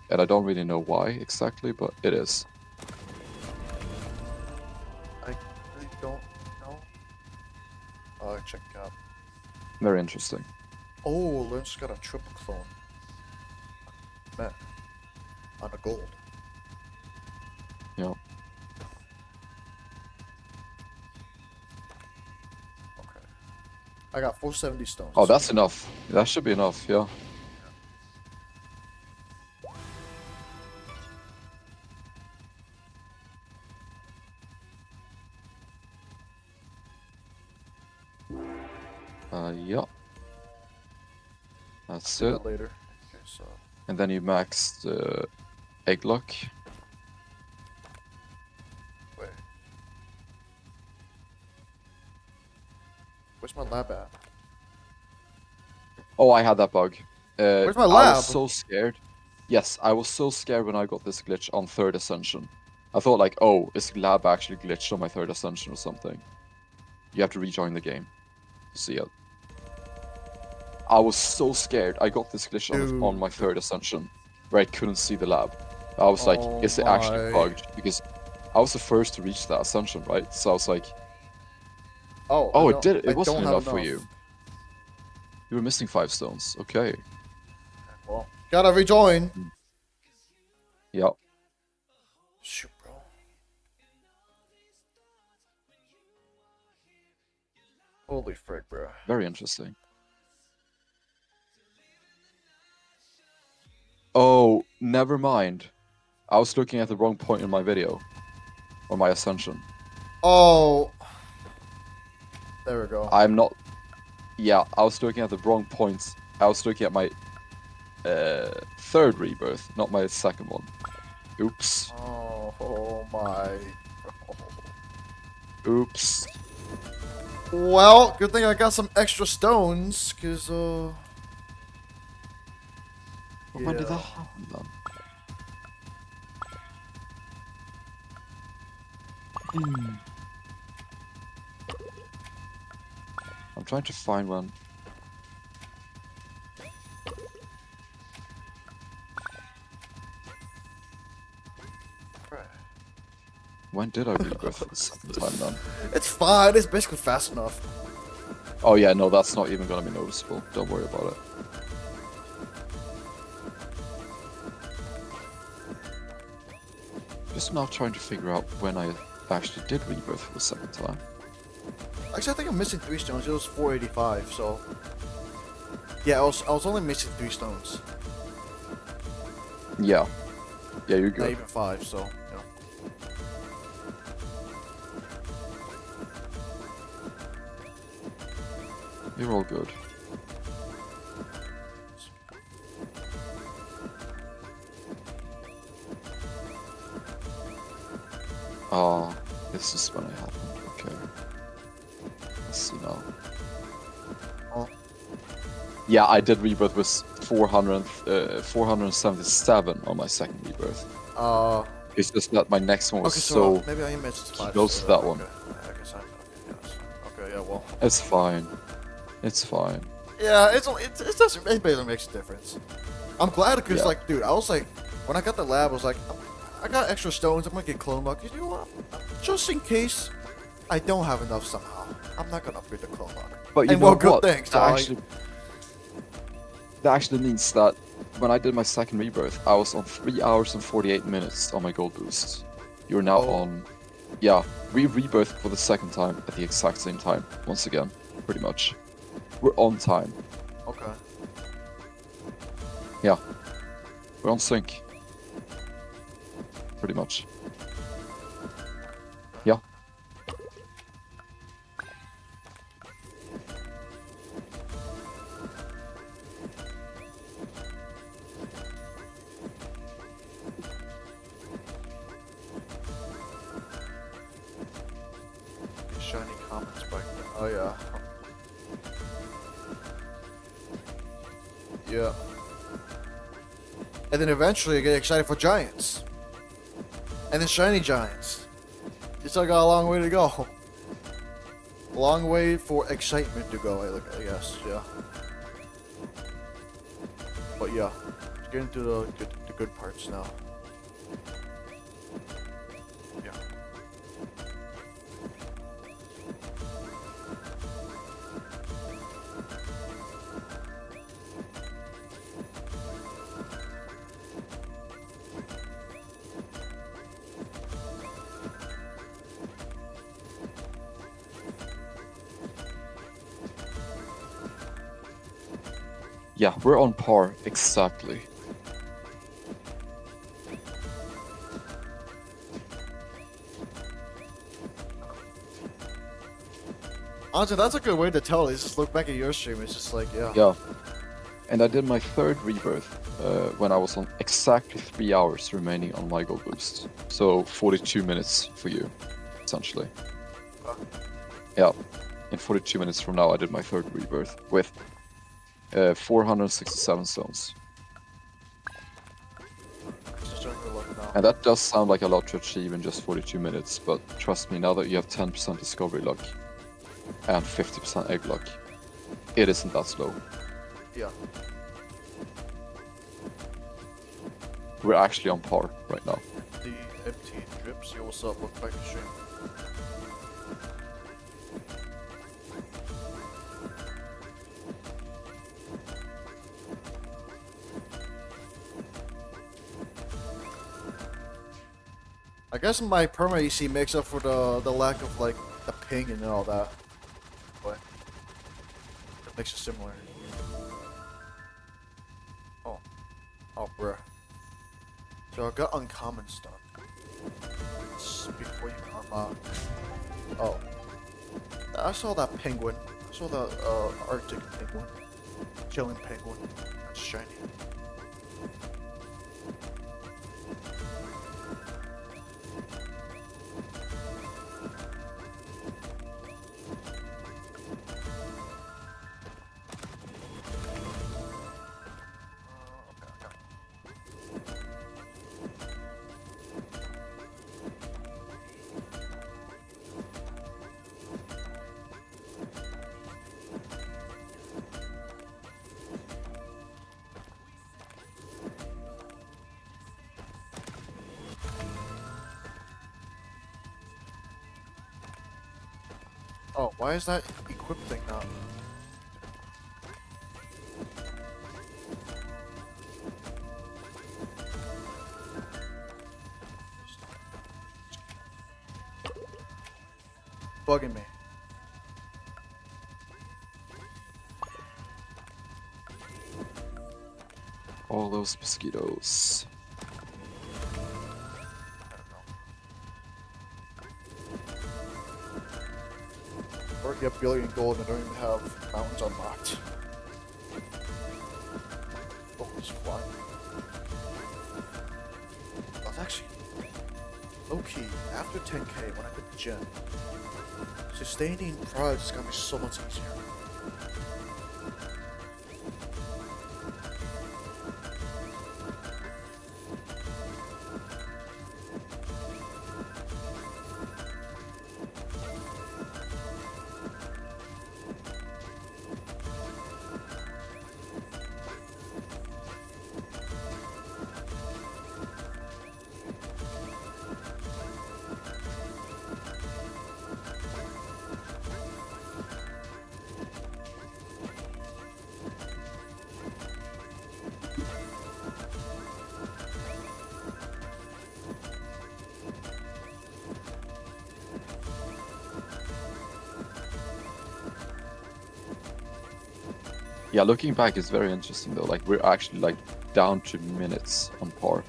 And I don't really know why exactly, but it is. I really don't know. Oh, check it out. Very interesting. Oh, Lynch got a triple clone. Man, on a gold. Yeah. Okay. I got 470 stones. Oh, that's enough. That should be enough, yeah. Yeah. That's Do it. that later. Okay, so. And then you max the egg luck. Wait. Where's my lab at? Oh, I had that bug. Where's my I lab? was so scared. Yes, I was so scared when I got this glitch on 3rd Ascension. I thought like, oh, is lab actually glitched on my 3rd Ascension or something? You have to rejoin the game to see it. I was so scared. I got this glitch on my 3rd Ascension, where I couldn't see the lab. I was like, Oh is it actually my. bugged? Because I was the first to reach that Ascension, right? So I was like, Oh, oh, I it don't- did. I It wasn't don't have enough for you. You were missing 5 stones. Okay. Well, gotta rejoin. Yeah. Shoot, bro. Holy frick, bro. Very interesting. Oh, never mind. I was looking at the wrong point in my video. Or my Ascension. Oh. There we go. I'm not... Yeah, I was looking at the wrong points. I was looking at my 3rd rebirth, not my 2nd one. Oops. Oh my. Oops. Well, good thing I got some extra stones, cause When did that yeah. happen then? I'm trying to find when... When did I rebirth for the 2nd time then? It's fine. It's basically fast enough. Oh yeah, no, that's not even gonna be noticeable. Don't worry about it. Just now trying to figure out when I actually did rebirth for the 2nd time. Actually, I think I'm missing 3 stones. It was 485, so yeah, I was only missing 3 stones. Yeah. Yeah, you're Not good. even 5, so you know. You're all good. Ah, this is when it happened. Okay. Let's see now. Oh. Yeah, I did rebirth with 477 on my 2nd rebirth. It's just that my next one was Okay, so maybe I missed 5. close to that one. Okay, I guess okay, yeah, that's fine. Okay, yeah, well. It's fine. It's fine. Yeah, it doesn't. It barely makes a difference. I'm glad because, Yeah. like, dude, I was like, when I got the lab, I was like, I got extra stones. I'm gonna get clone luck. You know what? Just in case I don't have enough somehow, I'm not gonna upgrade the clone luck. But you And know well, good what? things, that, dog. that actually means that when I did my 2nd rebirth, I was on 3 hours and 48 minutes on my gold boost. You're now Oh. on... Yeah, we rebirthed for the 2nd time at the exact same time, once again, pretty much. We're on time. Okay. Yeah. We're on sync. Pretty much. Yeah. Shiny comments back there. Oh yeah. Yeah. And then eventually I get excited for giants. And then shiny giants. You still got a long way to go. long way for excitement to go, I guess, yeah. But yeah, let's get into the good parts now. Yeah. Yeah, we're on par, exactly. Honestly, that's a good way to tell. Is just look back at your stream. It's just like, yeah. Yeah. And I did my third rebirth when I was on exactly 3 hours remaining on my gold boost. So 42 minutes for you, essentially. Yeah. In 42 minutes from now, I did my third rebirth with 467 stones. Just starting to look now. And that does sound like a lot to achieve in just 42 minutes, but trust me, now that you have 10% discovery luck and 50% egg luck, it isn't that slow. Yeah. We're actually on par right now. The empty drips. Yo, what's up? Welcome back to the stream. I guess my perma EC makes up for the lack of like the ping and all that. But it makes it similar. Oh, bruh. So I got uncommon stuff. Before you come out. Oh. I saw that penguin. I saw the Arctic penguin. Chilling penguin. That's shiny. Oh, why is that equip thing not? Bugging me. All those mosquitoes. Or get a billion gold and I don't even have mountains unlocked. Oh, it's flying. Oh, it's actually low key. After 10k, when I get the gem, sustaining prods is gonna be so much easier. Yeah, looking back is very interesting though. Like we're actually like down to minutes on par.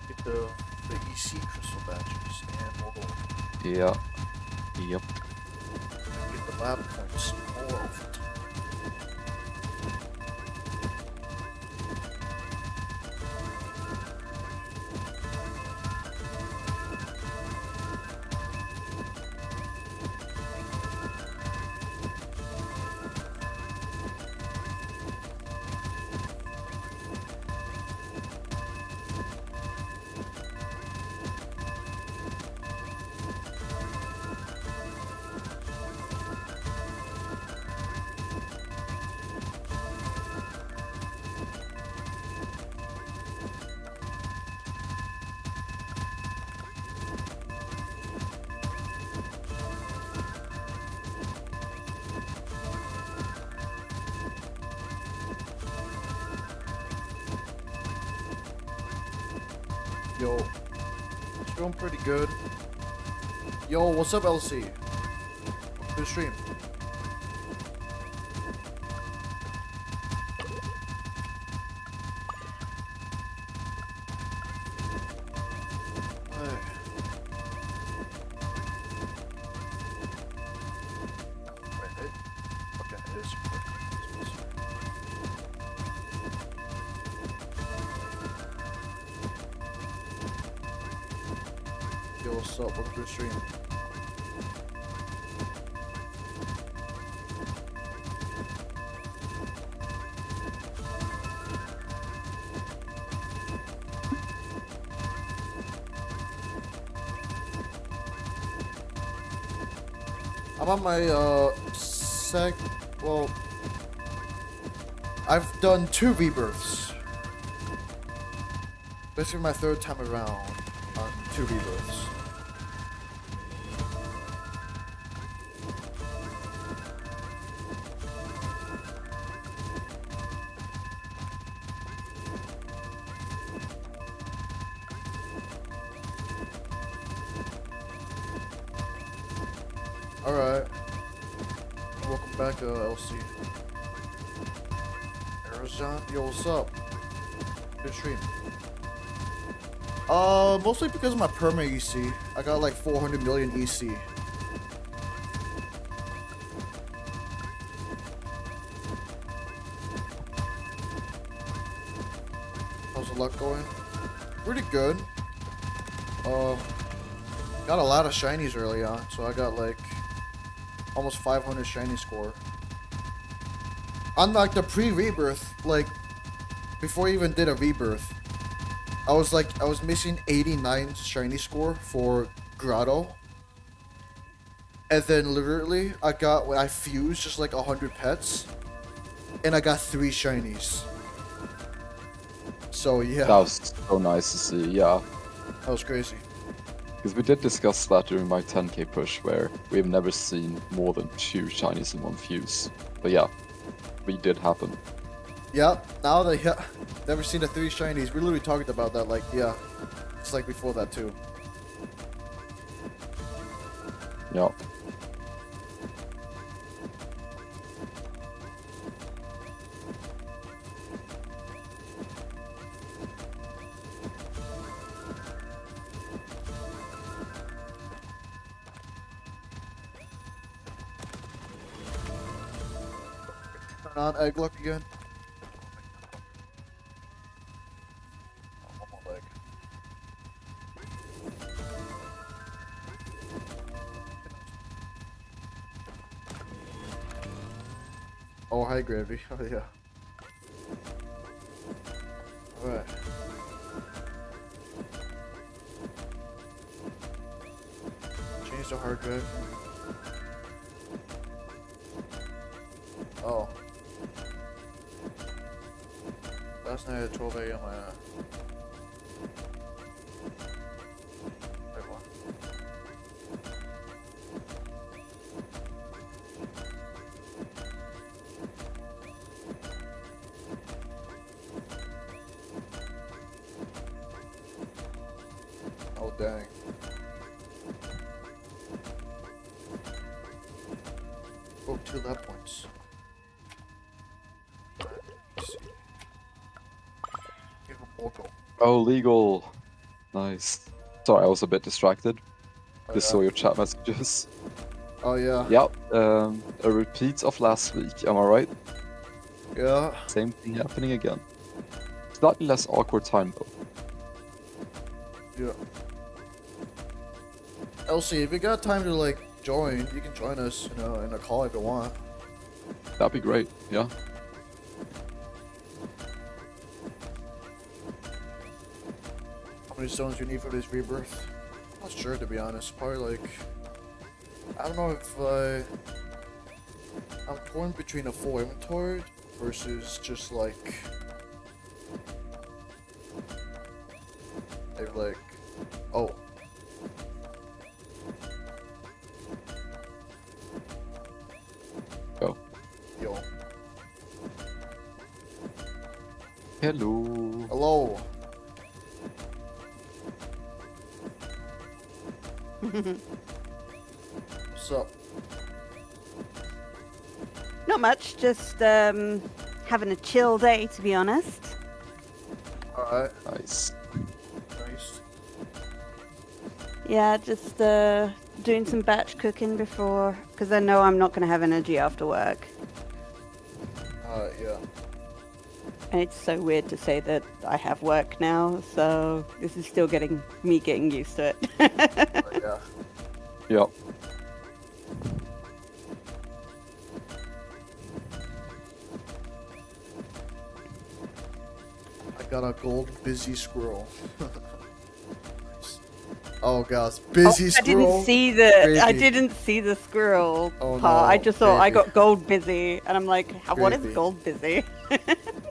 Get the EC crystal badges and more gold. Yeah. Yep. Get the lab points more over time. Yo, it's going pretty good. Yo, what's up, LC? Good stream. Hey. Wait, okay, it is. Yo, what's up? Welcome to the stream. I'm on my well, I've done 2 rebirths. Basically my 3rd time around on 2 rebirths. Alright. Welcome back, LC. Arizona, yo, what's up? Good stream. Mostly because of my perma EC. I got like 400 million EC. How's the luck going? Pretty good. Got a lot of shinies early on, so I got like almost 500 shiny score. Unlike the pre-rebirth, like before I even did a rebirth, I was missing 89 shiny score for Grotto. And then literally I fused just like 100 pets and I got 3 shinies. So yeah. That was so nice to see, yeah. That was crazy. Because we did discuss that during my 10k push, where we've never seen more than 2 shinies in one fuse. But yeah, it did happen. Yep, now that never seen the 3 shinies. We literally talked about that, like, yeah. It's like before that too. Yeah. Turn on egg luck again. One more leg. Oh, hi, Gravy. Oh, yeah. Alright. Change the hard drive. Oh. Last night at 12 a.m. Wait, what? Oh, dang. Oh, 2 lab points. Let's see. Give him more gold. Oh, legal. Nice. Sorry, I was a bit distracted. Just yeah. saw your chat messages. Oh, yeah. Yep, a repeat of last week, am I right? Yeah. Same thing happening again. Slightly less awkward time though. Yeah. LC, if you got time to like join, you can join us, you know, in a call if you want. That'd be great, yeah. How many stones you need for this rebirth? I'm not sure, to be honest. Probably like, I don't know if I'm torn between a full inventory versus just like maybe like, oh. Go. Yo. Hello. Hello. What's up? Not much, just having a chill day, to be honest. Alright, Nice. nice. Yeah, just doing some batch cooking before, because I know I'm not going to have energy after work. Yeah. And it's so weird to say that I have work now, so this is still getting used to it. Yeah. Yep. I got a gold busy squirrel. Oh gosh, busy I squirrel. didn't see the squirrel Oh, part. I no, just thought I gravy. got gold busy, and I'm like, what is Gravy. gold busy?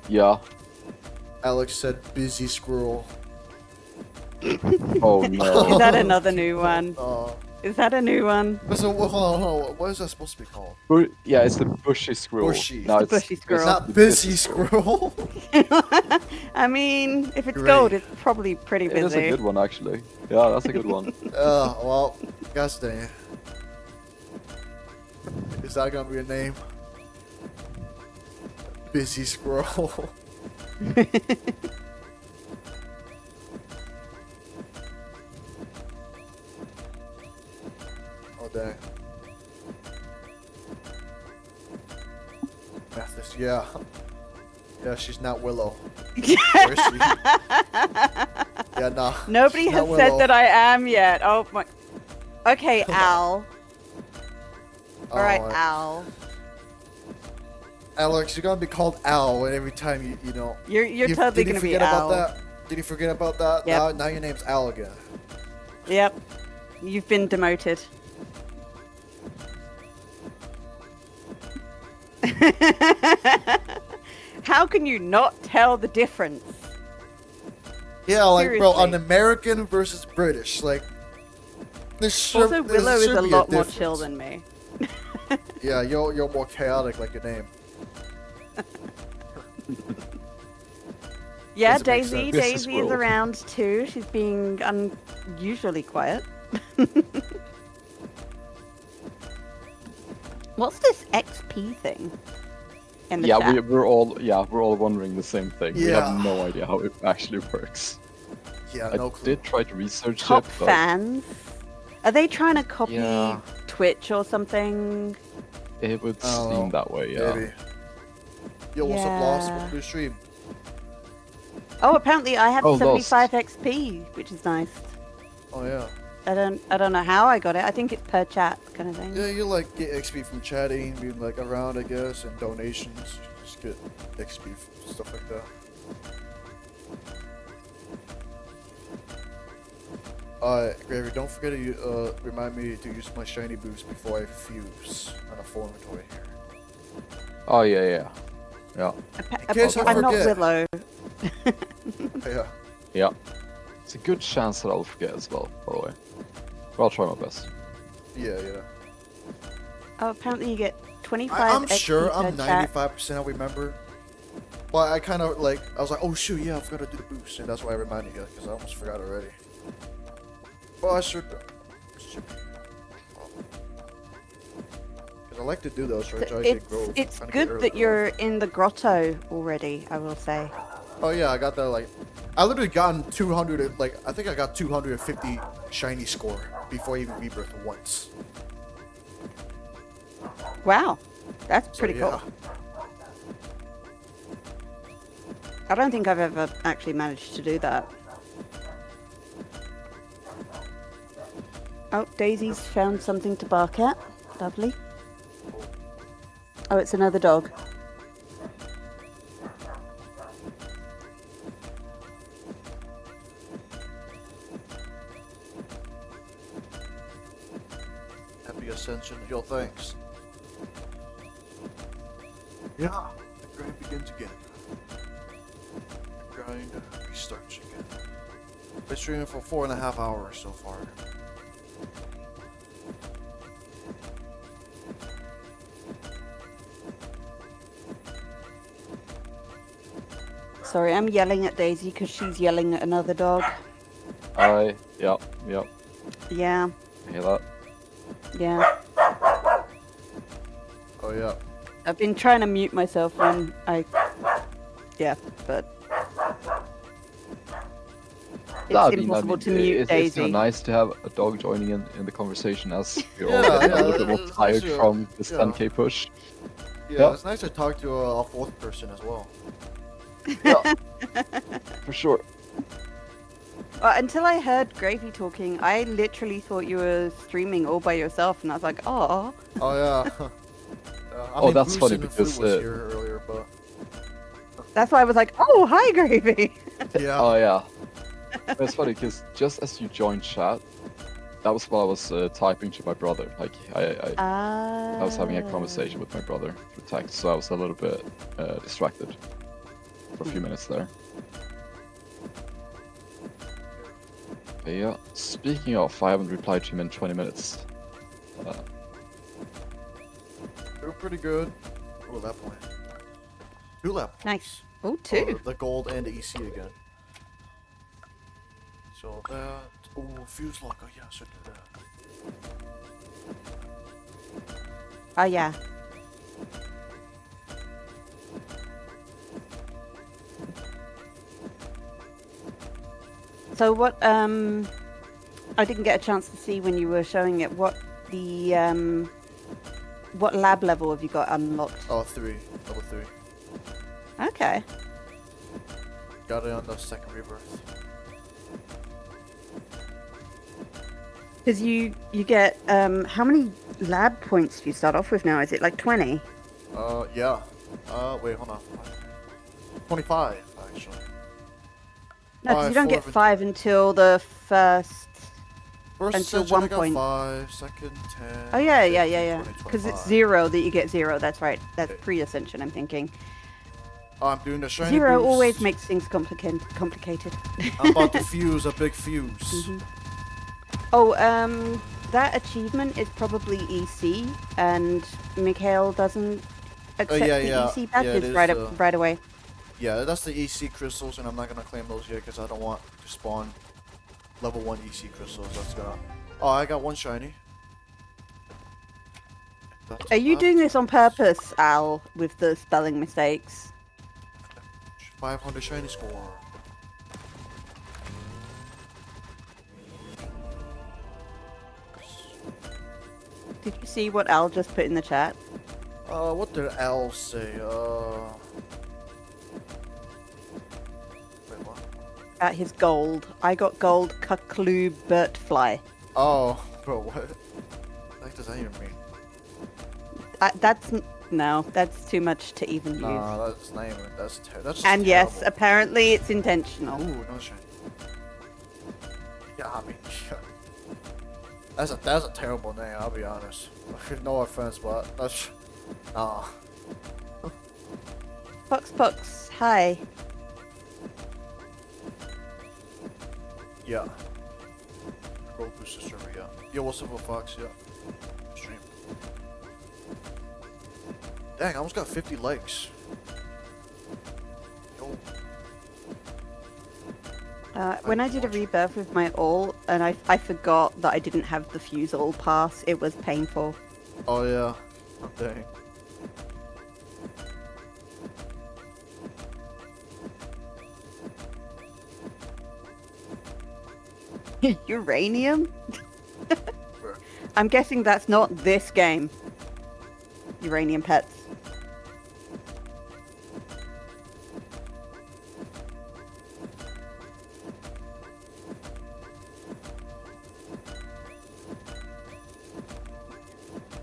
Yeah. Alex said busy squirrel. Oh no. Is that another new one? Uh, Is that a new one? so hold on. What is that supposed to be called? Yeah, it's the bushy squirrel. Bushy. No, It's the bushy squirrel. It's not busy squirrel. I mean, if it's Great. gold, it's probably pretty It is a busy. good one, actually. Yeah, that's a good one. Well, gosh dang it. Is that gonna be a name? Busy squirrel. Oh dang. Mathis, yeah. Yeah, she's not Willow. Where is she? Yeah, nah. Nobody she's has not said Willow. that I am yet. Oh my. Okay, Al. All right, Oh, Al. Alex, you're gonna be called Al every time you know. You're totally did you gonna be forget Al. about that? Did you forget about that? Yep. Now your name's Al again. Yep. You've been demoted. How can you not tell the difference? Yeah, like bro, an Seriously. American versus British, like. Also, Willow is a lot more chill than me. Yeah, you're more chaotic, like your name. Yeah, Doesn't make Daisy. sense. This is Daisy is squirrel. around too. She's being unusually quiet. What's this XP thing? In the Yeah, chat? we're all wondering the same thing. We Yeah. have no idea how it actually works. Yeah, I no clue. did try to research Top it, but fans. Are they trying to copy Yeah. Twitch or something? it would I don't seem know. that way. Yeah. Maybe. Yo, what's up, Lost? Yeah. Welcome to the stream. Oh, apparently I have Oh, 75 XP, which is nice. Oh yeah. I don't know how I got it. I think it's per chat kind of thing. Yeah, you like get XP from chatting, being like around, I guess, and donations. Just get XP from stuff like that. Gravy, don't forget to remind me to use my shiny boost before I fuse on a full inventory here. Oh yeah. In case I I'm not forget. Willow. Yeah. It's a good chance that I'll forget as well, by the way. But I'll try my best. Yeah. Oh, apparently you get 25 I'm XP sure per I'm chat. 95% I remember. But I kind of like, I was like, oh shoot, yeah, I forgot to do the boost. And that's why I reminded you, because I almost forgot already. Well, I should be. Because I like to do those, so I try to get growth. It's trying to get good early that growth. you're in the grotto already, I will say. Oh yeah, I got that like, I literally gotten 200, like, I think I got 250 shiny score before even rebirth once. Wow, that's So, pretty yeah. cool. I don't think I've ever actually managed to do that. Oh, Daisy's found something to bark at. Lovely. Oh, it's another dog. Happy Ascension. Yo, thanks. Yeah, the grind begins again. The grind restarts again. Been streaming for 4.5 hours so far. Sorry, I'm yelling at Daisy because she's yelling at another dog. Yeah. Yeah. Hear that? Yeah. Oh yeah. I've been trying to mute myself when I... Yeah, but... It's Yeah, impossible to mute it's Daisy. kind of nice to have a dog joining in the conversation as we're Yeah, all getting yeah, a little bit more it's tired nice, from this yeah. 10k push. Yeah, Yeah. it's nice to talk to a fourth person as well. Yeah, for sure. Well, until I heard Gravy talking, I literally thought you were streaming all by yourself, and I was like, oh. Oh yeah. I Oh, mean, that's funny Boost and Flute because, was here earlier, but That's why I was like, oh, hi, Gravy. yeah. Oh yeah. It's funny because just as you joined chat, that was while I was typing to my brother. Like I was having a conversation with my brother through text, so I was a little bit distracted for a few minutes there. But yeah, speaking of, I haven't replied to him in 20 minutes. They were pretty good. Oh, that point. 2 lap points. Nice. Oh, Oh, 2. the gold and the EC again. So that. Oh, fuse lock. Oh yeah, I should do that. Oh, yeah. So what, I didn't get a chance to see when you were showing it, what lab level have you got unlocked? Oh, 3. Level 3. Okay. Got it on the second rebirth. Because you get, how many lab points do you start off with now? Is it like 20? Yeah. Wait, hold on. 25, actually. No, because you don't get Five. 5 until the first... First Until Ascension, 1 I got point. 5, second 10. Oh, yeah, 15, 20, Because it's 25. 0 that you get 0, that's right. That's Okay. pre-Ascension, I'm thinking. Oh, I'm doing the shiny 0 boost. always makes things complicated. I'm about to fuse a big fuse. Mhm. Oh, that achievement is probably EC, and Mikael doesn't accept yeah, the yeah. EC Yeah, badges it is, right away. Yeah, that's the EC crystals, and I'm not gonna claim those yet because I don't want to spawn level 1 EC crystals. That's gonna. Oh, I got 1 shiny. That's Are you that. doing this on purpose, Al, with the spelling mistakes? 500 shiny score. Did you see what Al just put in the chat? What did Al say? Wait, what? About his gold. I got gold Kaklu Bertfly. Oh, bro, what? What does that even mean? That's too much to even use. Nah, that's not even. That's just And yes, terrible. apparently it's intentional. Ooh, no shiny. Yeah, I mean, that's a terrible name. I'll be honest. No offense, but that's. Nah. Fox, hi. Yeah. Roll booster server, yeah. Yo, what's up with Fox? Yeah. Stream. Dang, I almost got 50 likes. Yo. When I did a rebirth with my all, and I forgot that I didn't have the fuse all pass, it was painful. Oh, yeah. Oh, dang. Uranium? Where? I'm guessing that's not this game. Uranium pets.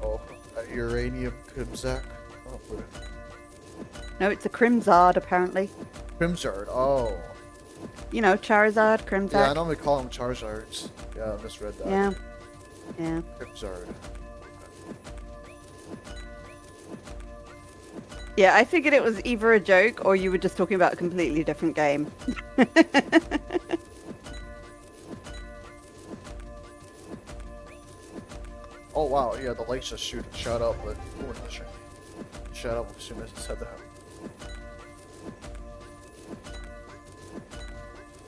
Oh, a uranium Crimzak. Oh, where? No, it's a Crimzard, apparently. Crimzard. Oh. You know, Charizard, Yeah, I Crimzard. normally call them Charizards. Yeah, I misread that. Yeah. Yeah. Crimzard. Yeah, I figured it was either a joke or you were just talking about a completely different game. Oh wow, yeah, the lights just shut up, but shut up as soon as it said that.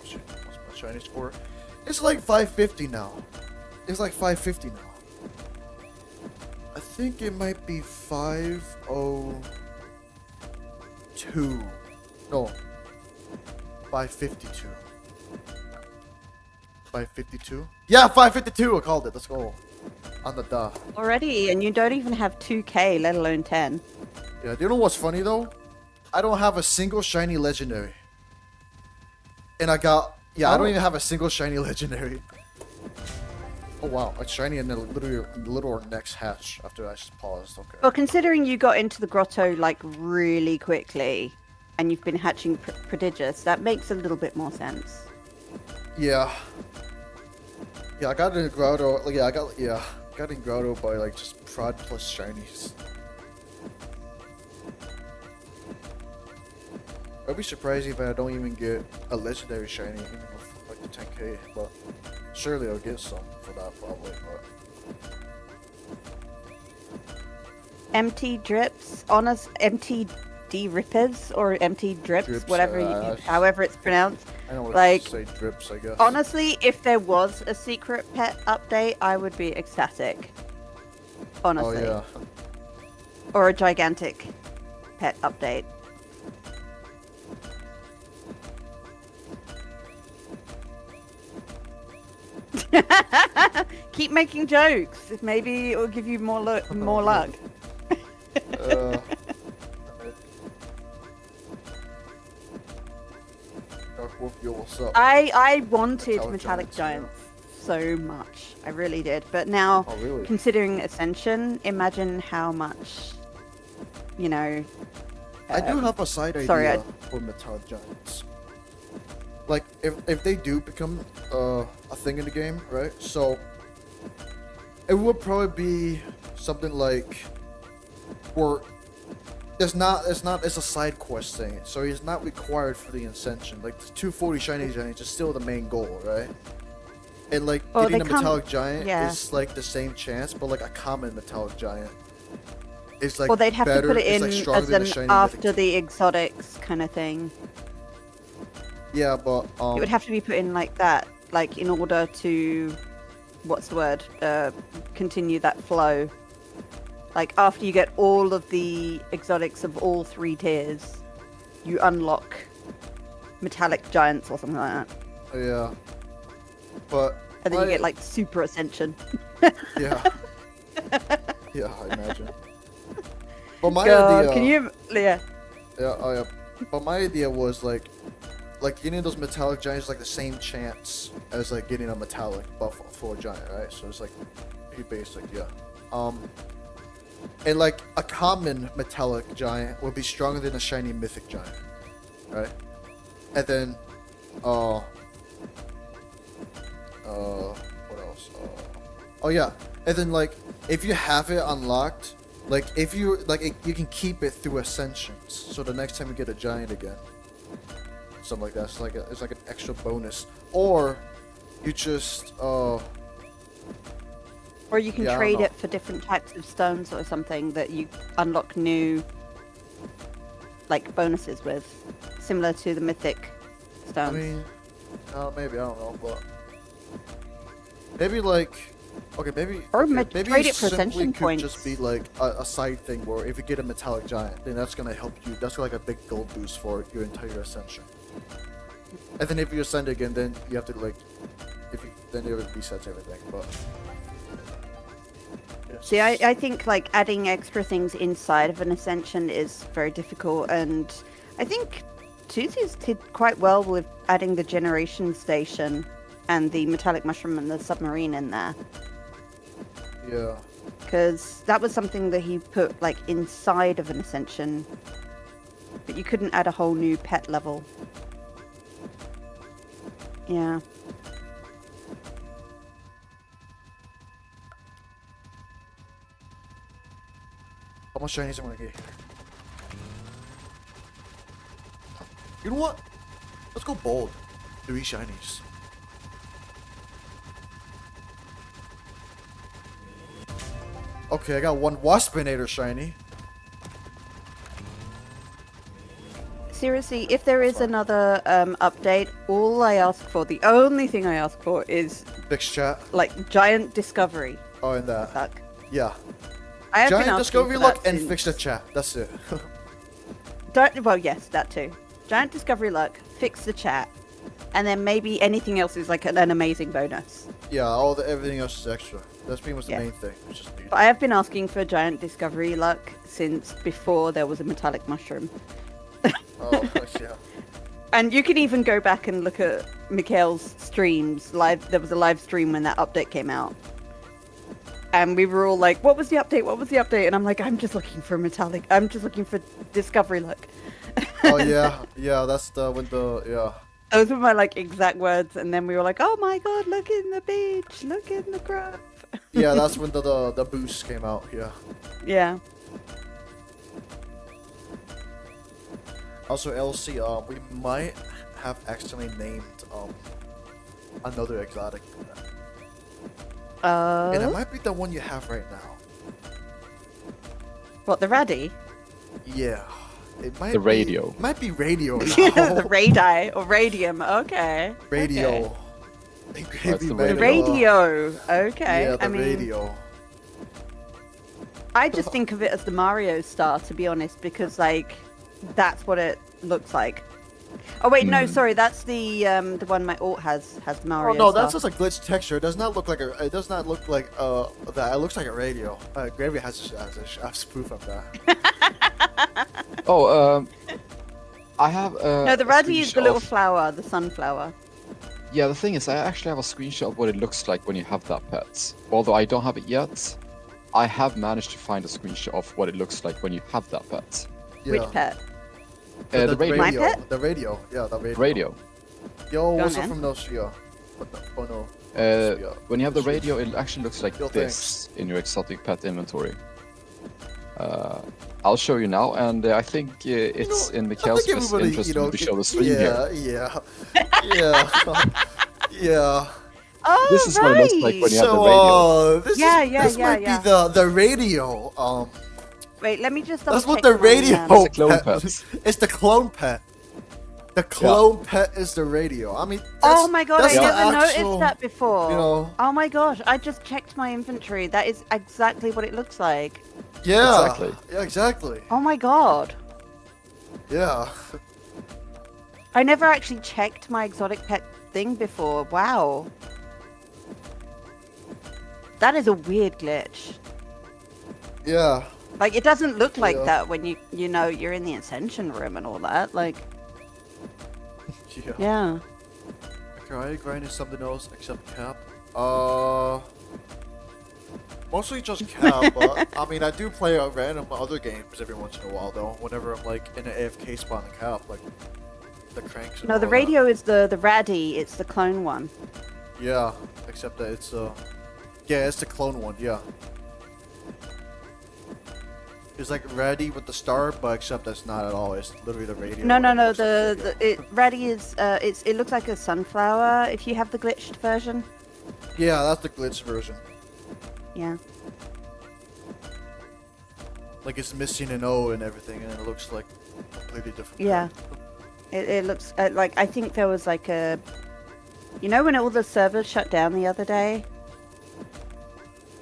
Shit, what's my shiny score? It's like 550 now. It's like 550 now. I think it might be 502. No. 552. 552? Yeah, 552! I called it. Let's go. On the dot. Already, and you don't even have 2k, let alone 10. Yeah, do you know what's funny though? I don't have a single shiny legendary. And I got... Yeah, I don't even have a single shiny legendary. Oh wow, a shiny and a little next hatch after I just paused. Okay. Well, considering you got into the grotto like really quickly, and you've been hatching prodigious, that makes a little bit more sense. Yeah. Yeah, I got in grotto. Like, yeah, got in grotto by like just prod plus shinies. I'd be surprised if I don't even get a legendary shiny, even with like the 10k. But surely I'll get some for that probably. But Empty drips, empty D-rippers or empty drips, Drips, whatever, however it's pronounced. I know what Like, to say drips, I guess. Honestly, if there was a secret pet update, I would be ecstatic. Oh Honestly. yeah. Or a gigantic pet update. Keep making jokes. Maybe it will give you more luck. Dark Wolf, yo, what's up? I wanted Metallic Metallic Giants, Giants so much. I really did. But now, Oh really? considering Ascension, imagine how much, you know... I do have a side idea sorry, for Metallic Giants. Like, if they do become a thing in the game, right? So, it would probably be something like, where it's a side quest thing, so it's not required for the Ascension. Like, the 240 shiny giants is still the main goal, right? And like, Well, getting a they come- Metallic Giant yeah. is like the same chance, but like a common Metallic Giant. It's like Well, they'd have better, to put it it's, in like, stronger as than a an shiny after mythic. the exotics kind of thing. Yeah, but It would have to be put in like that, like in order to, what's the word? Continue that flow. Like after you get all of the exotics of all 3 tiers, you unlock Metallic Giants or something like that. yeah, but And then my- you get like Super Ascension. yeah, yeah, I imagine. But my God, idea, can you? Yeah. yeah, oh yeah, but my idea was like getting those Metallic Giants like the same chance as like getting a Metallic buff for a giant, right? So it's like pretty basic, yeah. And like a common Metallic Giant would be stronger than a shiny Mythic Giant, right? And then, what else? Oh yeah, and then like if you have it unlocked, like if you you can keep it through Ascensions. So the next time you get a giant again, something like that. It's like an extra bonus, or you just Or you can Yeah, I don't trade know. it for different types of stones or something that you unlock new, like bonuses with, similar to the mythic I stones. mean, maybe I don't know, but maybe like okay, maybe Or okay, trade maybe it for simply Ascension could points. just be like a side thing where if you get a Metallic Giant, then that's gonna help you. That's like a big gold boost for your entire Ascension. And then if you ascend again, then you have to like, then it resets everything. But yes. See, I think like adding extra things inside of an Ascension is very difficult, and I think Tuzi's did quite well with adding the Generation Station and the Metallic Mushroom and the Submarine in there. Yeah. Because that was something that he put like inside of an Ascension, but you couldn't add a whole new pet level. Yeah. How much shinies am I gonna get here? You know what? Let's go bold. 3 shinies. Okay, I got 1 Waspinator shiny. Seriously, if there is Fine. another update, all I ask for, the only thing I ask for is Fix chat. Like giant discovery Oh, and that. luck. Yeah. I have been Giant asking discovery for luck that and since- fix the chat. That's it. Well, yes, that too. Giant discovery luck, fix the chat, and then maybe anything else is like an amazing bonus. Yeah, everything else is extra. That's pretty much the Yeah. main thing. It's just neat. But I have been asking for giant discovery luck since before there was a metallic mushroom. Oh, yeah. And you can even go back and look at Mikael's streams. There was a live stream when that update came out. And we were all like, what was the update? What was the update? And I'm like, I'm just looking for I'm just looking for discovery luck. Oh, yeah. Yeah, that's yeah. Those were my like exact words. And then we were like, oh my god, look in the beach, look in the grove. Yeah, that's when the boost came out, yeah. Yeah. Also, LC, we might have accidentally named another exotic. And it might be the one you have right now. What, the Raddy? Yeah. It might The radio. Might be radio now. The Radii or Radium, okay. Radio. Okay. I think That's Gravy the might The have, radio, okay. Yeah, the I mean, radio. I just think of it as the Mario star, to be honest, because like that's what it looks like. Oh wait, no, sorry, that's the one my alt has the Oh Mario. no, star. that's just a glitch texture. It does not look like It does not look like that. It looks like a radio. Gravy has proof of that. Oh, I have. No, the Raddy is the screenshot little of- flower, the sunflower. Yeah, the thing is, I actually have a screenshot of what it looks like when you have that pet. Although I don't have it yet, I have managed to find a screenshot of what it looks like when you have that pet. Yeah. Which pet? The radio. My pet? The radio. Yeah, the radio. Radio. Yo, Go what's on, up man. from those? Yeah. What the? Oh no. Yeah. When you have the radio, it actually looks like Yo, this in your exotic pet inventory. I'll show you now, and I think it's in Mikael's think best everybody, interest you know, to show the stream here. Yeah. Yeah. Oh, This is what it looks like when you have the So, radio. this Yeah, is, yeah, this yeah, might yeah. be the radio. Wait, let me just That's double what check the my, radio That's a clone pet. It's the clone pet. The clone pet is the radio. I mean, Oh that's- my god, I that's the never actual, noticed that before. You know, Oh my gosh, I just checked my inventory. That is exactly what it looks like. yeah, Exactly. yeah, exactly. Oh my god. Yeah. I never actually checked my exotic pet thing before. Wow. That is a weird glitch. Yeah. Like, it doesn't look like Yeah. that when you know, you're in the Ascension room and all that. Like, Yeah. yeah. Okay, are you grinding something else except cap? Mostly just cap, but I mean, I do play random other games every once in a while, though. Whenever I'm like in an AFK spot in cap, like the cranks. And No, all the that. radio is the Raddy. It's the clone one. Yeah, except that it's yeah, it's the clone one. Yeah. It's like ready with the star, but except that's not at all. It's literally the radio. No, no, it no. looks like Raddy is it looks like a sunflower if you have the glitched version. Yeah, that's the glitch version. Yeah. Like it's missing an O and everything, and it looks like completely different. Yeah. It looks like, I think there was like a, you know, when all the servers shut down the other day,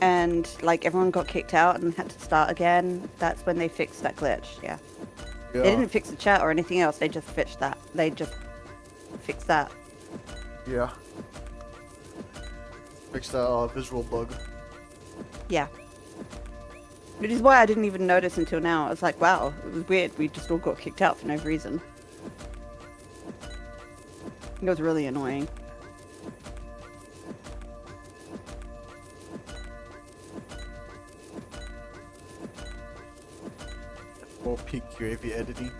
and like everyone got kicked out and had to start again. That's when they fixed that glitch. Yeah. Yeah. They didn't fix the chat or anything else. They just fixed that. They just fixed that. Yeah. Fix that visual bug. Yeah. Which is why I didn't even notice until now. I was like, wow, it was weird. We just all got kicked out for no reason. It was really annoying. Or peak gravy editing.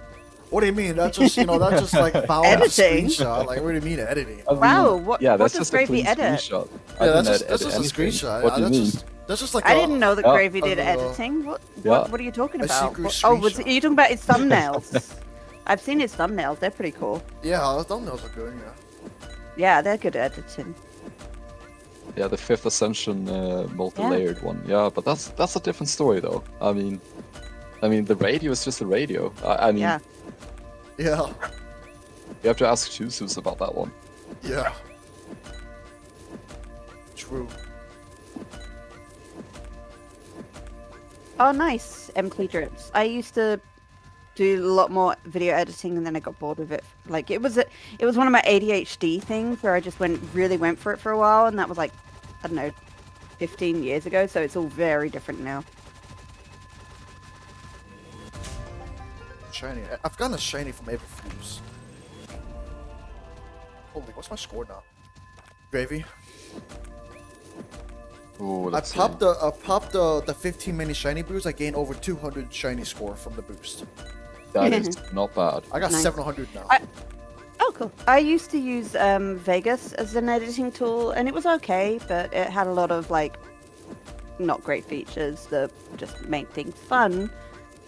What do you mean? That's just that's just like found a Editing? screenshot. Like what do you mean editing? I mean, Wow, what- yeah, what that's does just a Gravy clean edit? screenshot. Yeah, that's didn't just edit a anything. screenshot. What do you that's mean? That's just like I didn't know that Yeah. Gravy did I don't know. editing. What Yeah. what are you talking A about? secret What- oh, are screenshot. you talking about his thumbnails? I've seen his thumbnails. They're pretty cool. Yeah, the thumbnails are good. Yeah. Yeah, they're good at editing. Yeah, the fifth Ascension multi-layered one. Yeah, but that's a different story though. I mean, the radio is just a radio. I mean, Yeah. Yeah. you have to ask Chusus about that one. Yeah. True. Oh, nice. MK drips. I used to do a lot more video editing, and then I got bored with it. Like it was one of my ADHD things where I just really went for it for a while, and that was like, I don't know, 15 years ago. So it's all very different now. Shiny. I've gotten a shiny from every fuse. Holy, what's my score now? Gravy. Oh, I let's see. popped the 15 mini shiny boost. I gained over 200 shiny score from the boost. That is not bad. I got Nice. 700 now. Oh, cool. I used to use Vegas as an editing tool, and it was okay, but it had a lot of like not great features that just made things fun,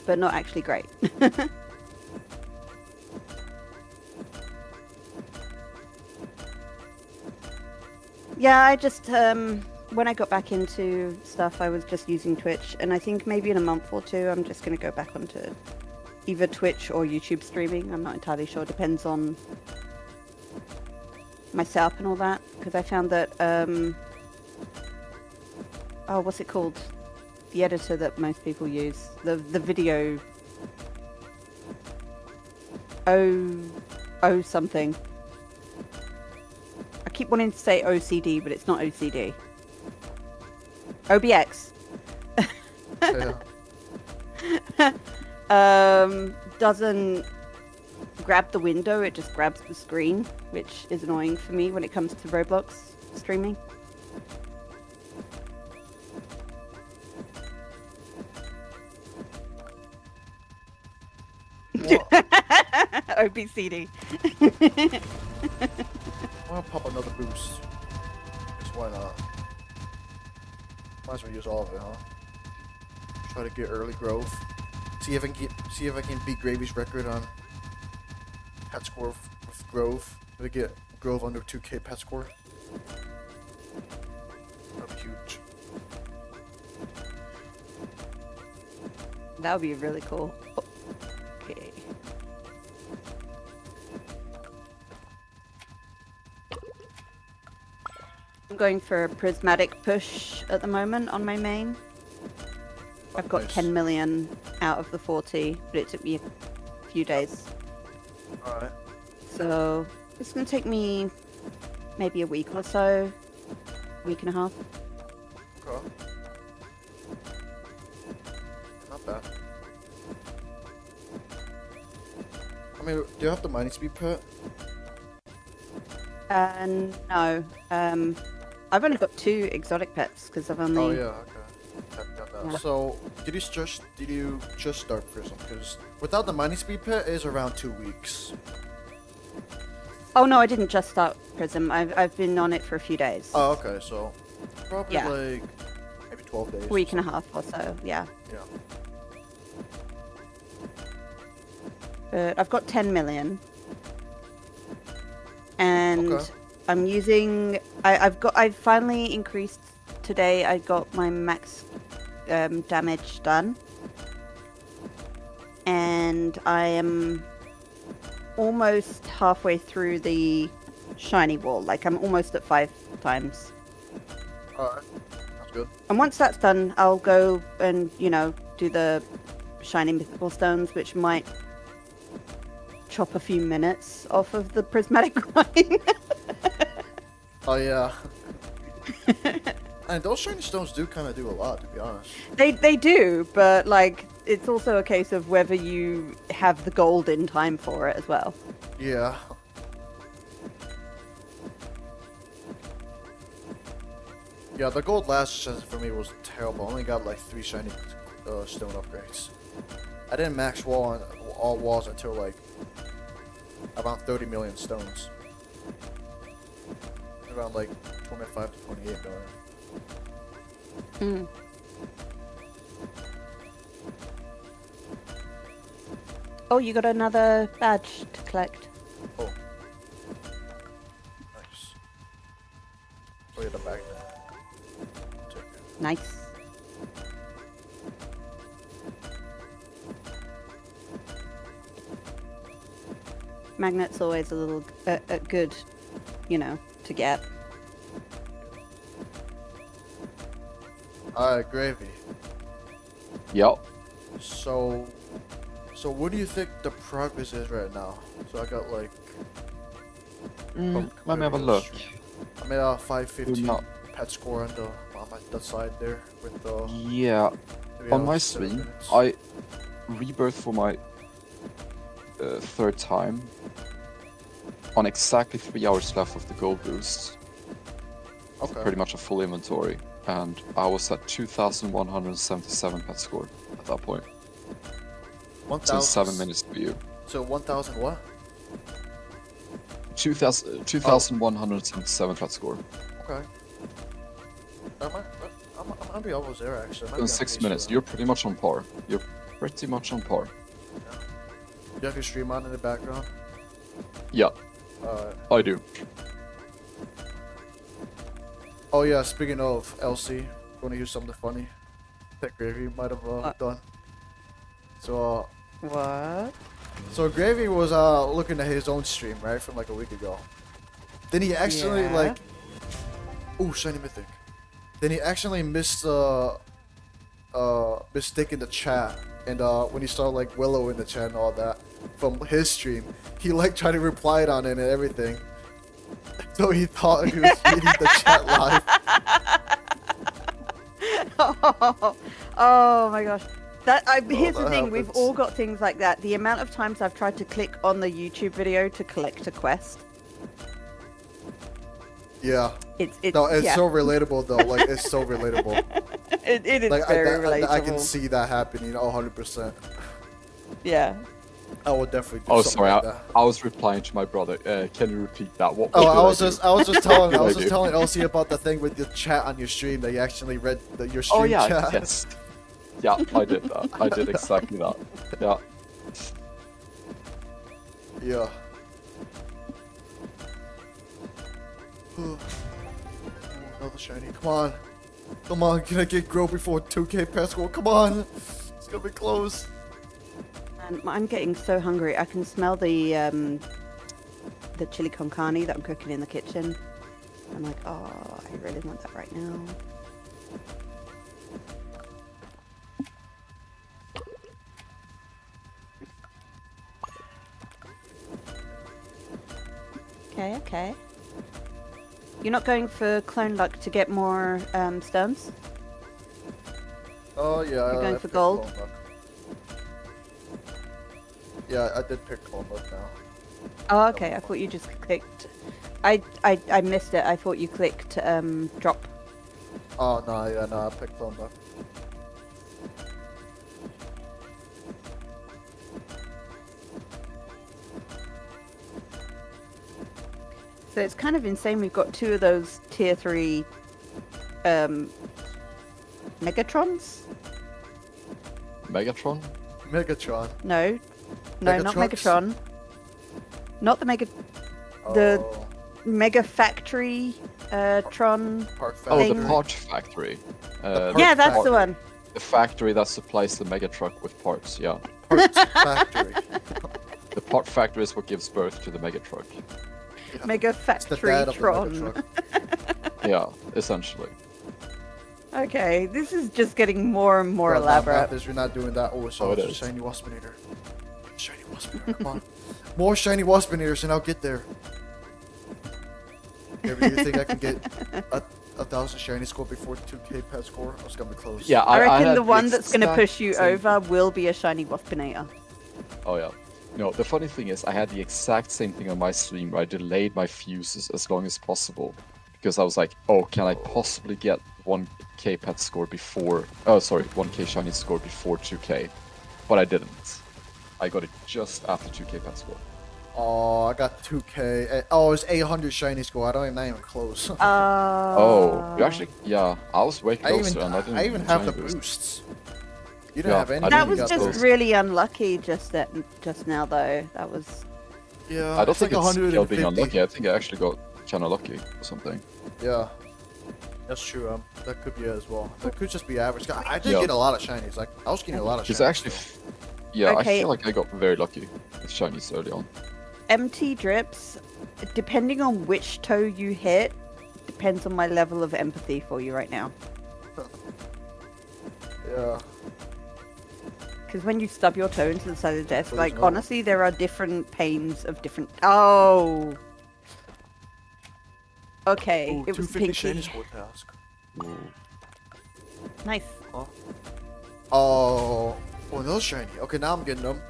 but not actually great. Yeah, I just when I got back into stuff, I was just using Twitch, and I think maybe in a month or two, I'm just going to go back onto either Twitch or YouTube streaming. I'm not entirely sure. Depends on my setup and all that, because I found that oh, what's it called? The editor that most people use, the video oh something. I keep wanting to say OCD, but it's not OCD. OBX. Yeah. Doesn't grab the window, it just grabs the screen, which is annoying for me when it comes to Roblox streaming. Well, OBCD. I'll pop another boost. Just why not? Might as well use all of it, huh? Try to get early growth. See if I can beat Gravy's record on pet score with Grove. If I get Grove under 2k pet score. That'd be huge. That would be really cool. Okay. I'm going for a prismatic push at the moment on my main. I've got Nice. 10 million out of the 40, but it took me a few days. Alright. So it's going to take me maybe a week or so, week and a half. Okay. Not bad. I mean, do you have the mining speed pet? No. I've only got 2 exotic pets because I've only. Oh yeah, okay. Got that. Yeah. So, did you just start Prism? Because without the mining speed pet, it is around 2 weeks. Oh no, I didn't just start Prism. I've been on it for a few days. Oh, okay. So, probably Yeah. like maybe 12 days. Week and a half or so, yeah. Yeah. But I've got 10 million. And Okay. I'm using. I've finally increased today. I got my max damage done, and I am almost halfway through the shiny wall. Like I'm almost at 5 times. Alright. That's good. And once that's done, I'll go and do the shiny mythical stones, which might chop a few minutes off of the prismatic grind. Oh yeah. And those shiny stones do kind of do a lot, to be honest. They do, but like it's also a case of whether you have the gold in time for it as well. Yeah. Yeah, the gold last season for me was terrible. I only got like 3 shiny stone upgrades. I didn't max all walls until like around 30 million stones. Around like 25 to 28 million. Mm. Oh, you got another badge to collect. Oh. Nice. Oh yeah, the bag. Take it. Nice. Magnet's always a little good, to get. Alright, Gravy. Yep. So what do you think the progress is right now? So I got like, Let me have a look. I'm at 550 not- pet score on that side there with the. Yeah. 3 On my hours, 7 stream, minutes. I rebirth for my third time on exactly 3 hours left of the gold boost. Okay. Pretty much a full inventory, and I was at 2,177 pet score at that point. So 1,000. 7 minutes for you. So 1,000 what? 2,177 pet score. Okay. I'm gonna be almost there actually. I might be In on 6 pace minutes, for you're pretty much on par. You're pretty much on par. that. You have your stream on in the background? Yeah, I do. Oh yeah, speaking of LC, wanna hear something funny that Gravy might have done. So What? so Gravy was looking at his own stream, right, from like a week ago. Then he actually Yeah. like, ooh, shiny mythic. Then he actually missed mistake in the chat, and when he saw like Willow in the chat and all that from his stream, he like tried to reply on it and everything. So he thought he was reading the chat live. Oh my gosh. Here's the that thing, we've happens. all got things like that. The amount of times I've tried to click on the YouTube video to collect a quest. Yeah. It's No, it's yeah. so relatable though. Like it's so relatable. it is Like very relatable. I can see that happening 100%. Yeah. I would definitely do Oh, something sorry, like that. I was replying to my brother. Can you repeat that? What Oh, did I was do? just telling What did I do? LC about the thing with the chat on your stream that you actually read your stream Oh yeah, chat. yes. Yeah, I did that. I did exactly that. Yeah. Yeah. Another shiny. Come on. Come on, can I get grow before 2K Pascal? Come on. It's gonna be close. And I'm getting so hungry. I can smell the chili con carne that I'm cooking in the kitchen. I'm like, oh, I really want that right now. Okay. You're not going for clone luck to get more stones? Oh yeah. You're going I for picked gold? Clone Luck. Yeah, I did pick Clone Luck now. Oh, okay. I thought you just clicked. I missed it. I thought you clicked drop. Oh no, yeah, no, I picked Clone Luck. So it's kind of insane. We've got 2 of those tier 3 Megatrons. Megatron? Megatron. No, not Megatrucks? Megatron. Not the The- Oh, Mega Factory Tron. Part Oh, Thing. the part factory. part Yeah, that's the factory. one. The factory that supplies the mega truck with parts. Yeah. Parts Factory. The part factory is what gives birth to the mega truck. Mega It's the Factory dad of the Tron. Megatruck. Yeah, essentially. Okay, this is just getting more and more Bro, that elaborate. math is you're not doing that. Oh, Oh, it it's a is. shiny Waspinator. Shiny Waspinator, come on. More shiny Waspinators and I'll get there. Maybe you think I can get a 1,000 shiny score before 2K pet score? I was gonna be close. Yeah, I reckon had the one that's going to exact push you same- over will be a shiny Waspinator. Oh yeah. No, the funny thing is I had the exact same thing on my stream where I delayed my fuses as long as possible. Because I was like, oh, can I possibly get 1k pet score before... Oh, sorry, 1k shiny score before 2k. But I didn't. I got it just after 2k pet score. Oh, I got 2K. Oh, it's 800 shiny score. I don't even, not even close. Oh, you actually... Yeah, I was way I closer and I didn't I even have the shiny boost. boosts. You didn't Yeah, have I any. didn't That even was got just those. really unlucky just now, though. That was... Yeah, I don't think like it's still being 150. unlucky. I think I actually got kind of lucky or something. Yeah, that's true. That could be it as well. That could just be average. I did Yeah. get a lot of shinies. Like I was getting a lot of shinies. Because actually... so- Yeah, Okay. I feel like I got very lucky with shinies early on. MT drips, depending on which toe you hit, depends on my level of empathy for you right now. Yeah. Because when you stub your toe into the side of the desk, Well, there's like, no- honestly, there are different panes of different... Oh! Okay, Ooh, it was 250 pinky. shiny score task. Nice. Oh, another shiny. Okay, now I'm getting them.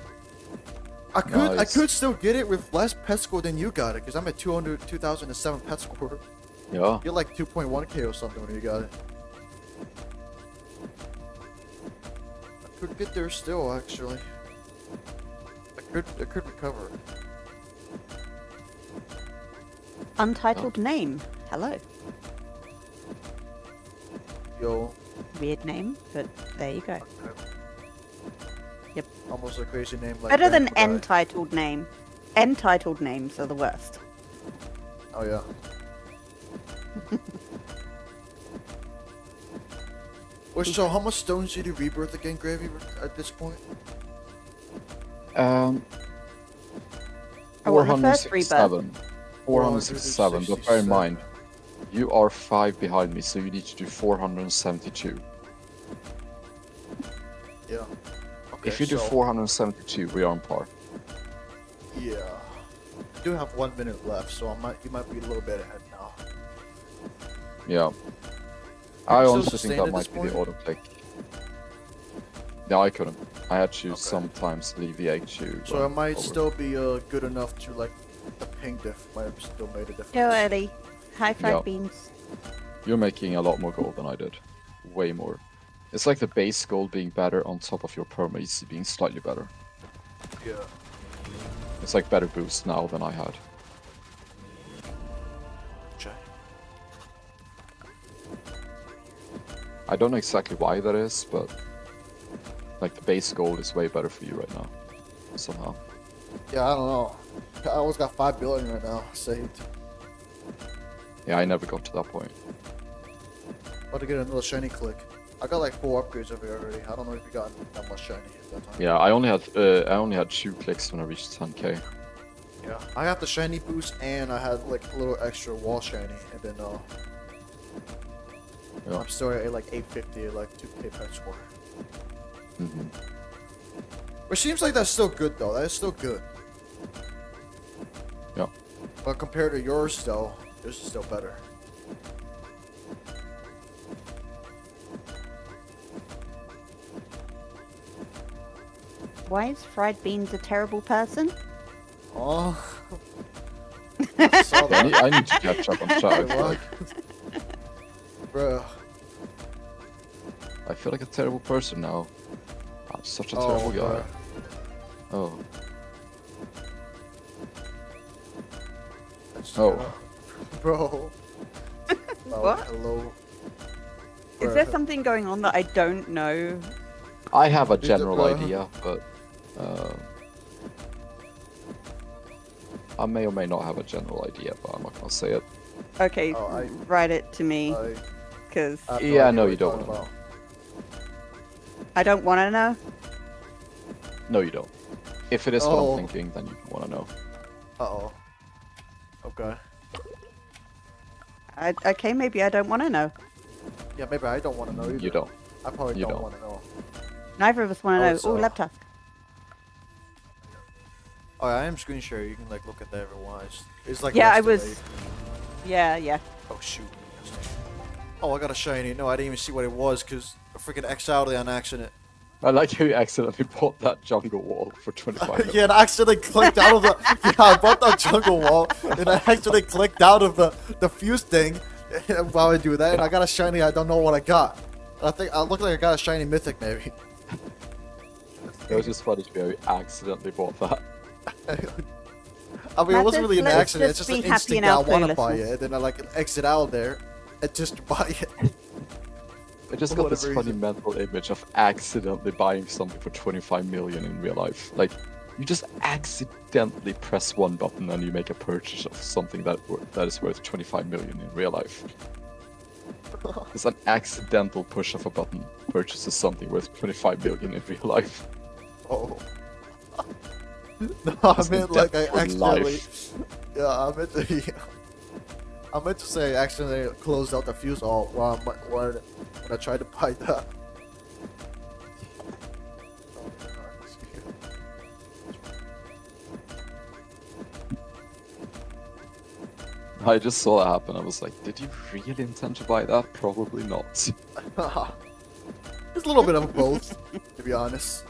I Nice. could still get it with less pet score than you got it, because I'm at 2007 pet score. Yeah. You're like 2.1k or something when you got it. I could get there still, actually. I could recover. Untitled name. Hello. Yo, Weird name, but there you go. Yep. almost a crazy name like Better than that, but I- entitled name. Entitled names are the worst. Oh yeah. Wait, so how much stones did you rebirth again, Gravy, at this point? Oh, on the first rebirth. 467. 467, but bear in mind, you are 5 behind me, so you need to do 472. Yeah. Okay, If you do so- 472, we are on par. Yeah. I do have 1 minute left, so you might be a little bit ahead now. Yeah. Can I you still honestly sustain think that at might this be the point? auto-click. No, I couldn't. I had to Okay. sometimes leave the egg to... So it might over. still be good enough to like the ping diff might have still made a difference. Go early. High five Yeah. beans. You're making a lot more gold than I did. Way more. It's like the base gold being better on top of your perma easy being slightly better. Yeah. It's like better boost now than I had. Okay. I don't know exactly why that is, but like the base gold is way better for you right now. Somehow. Yeah, I don't know. I almost got 5 billion right now saved. Yeah, I never got to that point. About to get another shiny click. I got like 4 upgrades of it already. I don't know if you got that much shiny at that time. Yeah, I only had 2 clicks when I reached 10k. Yeah. I got the shiny boost and I had like a little extra wall shiny, and then Yeah. I'm still at like 850, like 2k pet score. hmm Which seems like that's still good though. That is still good. Yeah. But compared to yours though, yours is still better. Why is Fried Beans a terrible person? Oh. I saw Yeah, that. I need to catch up on chat. I Wait, feel what? like Bruh. I feel like a terrible person now. I'm such a Oh, terrible guy. bruh. Oh. That's Oh. kinda- Bro. Oh, What? Hello. Is there Bruh. something going on that I don't know? I have a Is it, general bro? idea, but I may or may not have a general idea, but I'm not gonna say it. Okay, Oh, write it to me, I because have Yeah, idea no, what you you're don't talking wanna about. I don't want to know. No, you don't. If it is what Oh. I'm thinking, then you want to know. Uh-oh. Okay. Okay, maybe I don't want to know. Yeah, maybe I don't want to know either. You don't. I probably You don't don't. want to know. Neither of us want to Oh, know. so- Oh, lab task. Oh, I am screen share. You can like look at that everyone. It's like Yeah, less I was. delayed. Yeah. Oh shoot. Oh, I got a shiny. No, I didn't even see what it was because I freaking X out on accident. I like how you accidentally bought that jungle wall for 25. Yeah, and I accidentally clicked out of the. Yeah, I bought that jungle wall, and I accidentally clicked out of the fuse thing while I do that, and I got a shiny. I don't know what I got. I think I look like I got a shiny mythic maybe. It was just funny to me how you accidentally bought that. I mean, it wasn't really an Let's accident. It's just just an be happy instinct in that I our want to cluelessness. buy it, and then I like exit out of there and just buy it. I just For got this whatever funny reason. mental image of accidentally buying something for 25 million in real life. Like, you just accidentally press one button and you make a purchase of something that is worth 25 million in real life. It's an accidental push of a button purchases something worth 25 million in real life. Oh. No, I It's been meant like I dead for accidentally. life. Yeah, I meant to say I accidentally closed out the fuse all when I tried to buy that. I just saw that happen. I was like, did you really intend to buy that? Probably not. It's a little bit of both, to be honest.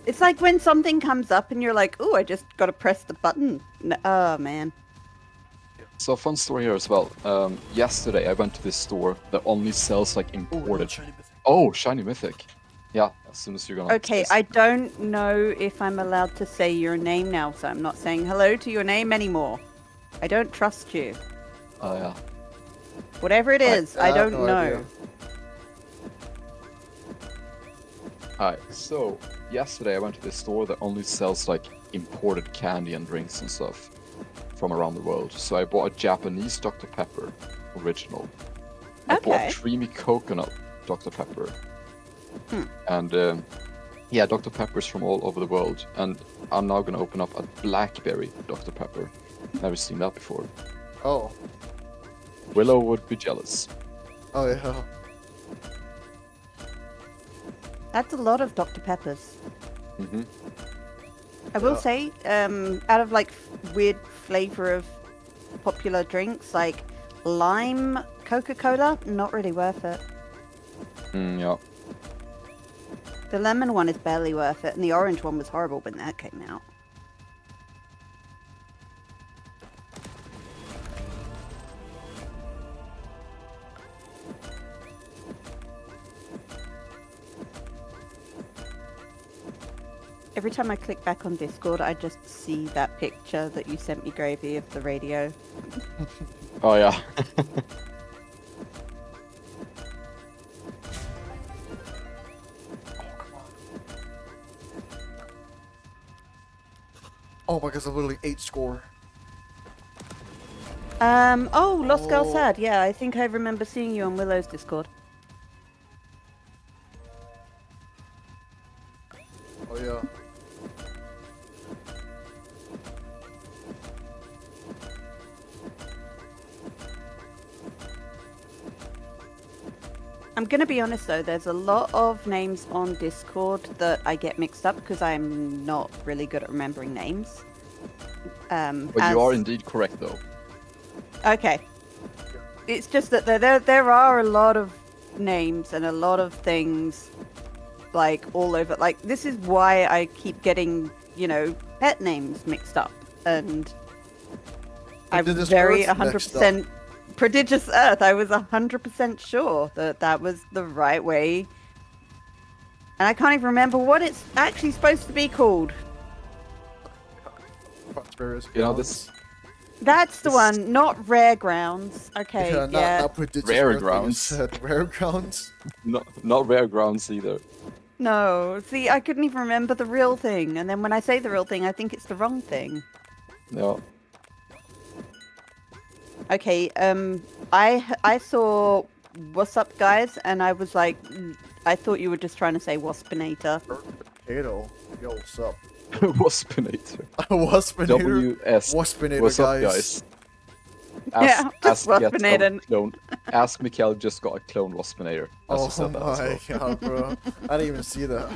It's like when something comes up and you're like, "Oh, I just gotta press the button." Oh man. So a fun story here as well. Yesterday I went to this store that only sells like imported. shiny mythic. Oh, shiny mythic. Yeah, as soon as you're gonna. Okay, I don't know if I'm allowed to say your name now, so I'm not saying hello to your name anymore. I don't trust you. Oh yeah. Whatever it is, I have don't no know. idea. Alright, so yesterday I went to this store that only sells like imported candy and drinks and stuff from around the world. So I bought a Japanese Dr. Pepper original. I bought Okay. a creamy coconut Dr. Pepper. Hmm. And yeah, Dr. Peppers from all over the world. And I'm now gonna open up a blackberry Dr. Pepper. Never seen that before. Oh. Willow would be jealous. Oh, yeah. That's a lot of Dr. Peppers. Mm-hmm. I will Yeah. say, out of like weird flavor of popular drinks, like lime Coca-Cola, not really worth it. Yeah. The lemon one is barely worth it, and the orange one was horrible when that came out. Every time I click back on Discord, I just see that picture that you sent me, Gravy, of the radio. Oh yeah. Oh my gosh, I'm literally 8 score. Oh, Lost Girl Oh. Sad. Yeah, I think I remember seeing you on Willow's Discord. Oh, yeah. I'm gonna be honest though, there's a lot of names on Discord that I get mixed up because I'm not really good at remembering names. But you are indeed correct though. Okay. It's just that there are a lot of names and a lot of things like all over. Like this is why I keep getting, you know, pet names mixed up, and I'm Prodigious very Earth mixed 100% Prodigious Earth. I was 100% sure that that was the right way, and I can't even remember what it's actually supposed to be called. Prosperous You know, grounds. That's the This- one, not Rare Grounds. Okay, Yeah, yeah. not prodigious Rare Earth, like you grounds. said. Rare grounds. Not rare grounds either. No, see, I couldn't even remember the real thing, and then when I say the real thing, I think it's the wrong thing. No. Okay, I saw "What's up, guys?" and I was like, I thought you were just trying to say "Waspinator." Potato. Yo, what's up? Waspinator. Waspinator. WS. Waspinator, What's guys. up, guys? Yeah, just get a Waspinator. clone. Ask Mikael just got a clone Waspinator. As Oh you said that as well. my god, bro. I didn't even see that.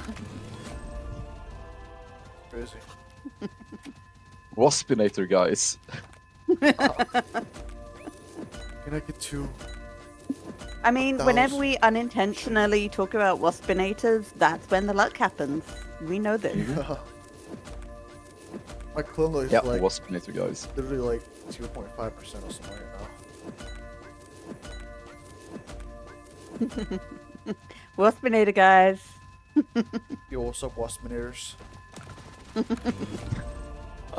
Crazy. Waspinator, guys. Can I get 2? I mean, whenever we unintentionally talk about Waspinators, that's when the luck happens. We know this. Yeah. My clone is Yeah, like Waspinator, guys. literally like 2.5% or something right now. Waspinator, guys. Yo, what's up, Waspinators?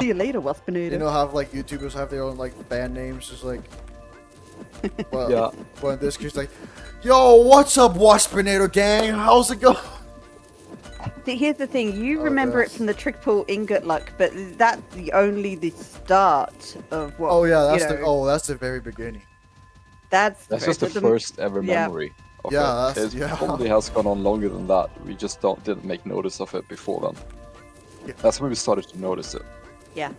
See you later, Waspinator. You know how like YouTubers have their own like band names, just like. Well, Yeah. Well, in this case, like, yo, what's up, Waspinator gang? How's it going? See, here's the thing. You Oh, remember it gosh. from the trick pool ingot luck, but that's only the start of what. Oh yeah, that's you the know, that's the very beginning. That's That's just the the first ever yeah. memory of Yeah, it. that's- It yeah. probably has gone on longer than that. We just didn't make notice of it before then. Yeah. That's when we started to notice it. Yeah.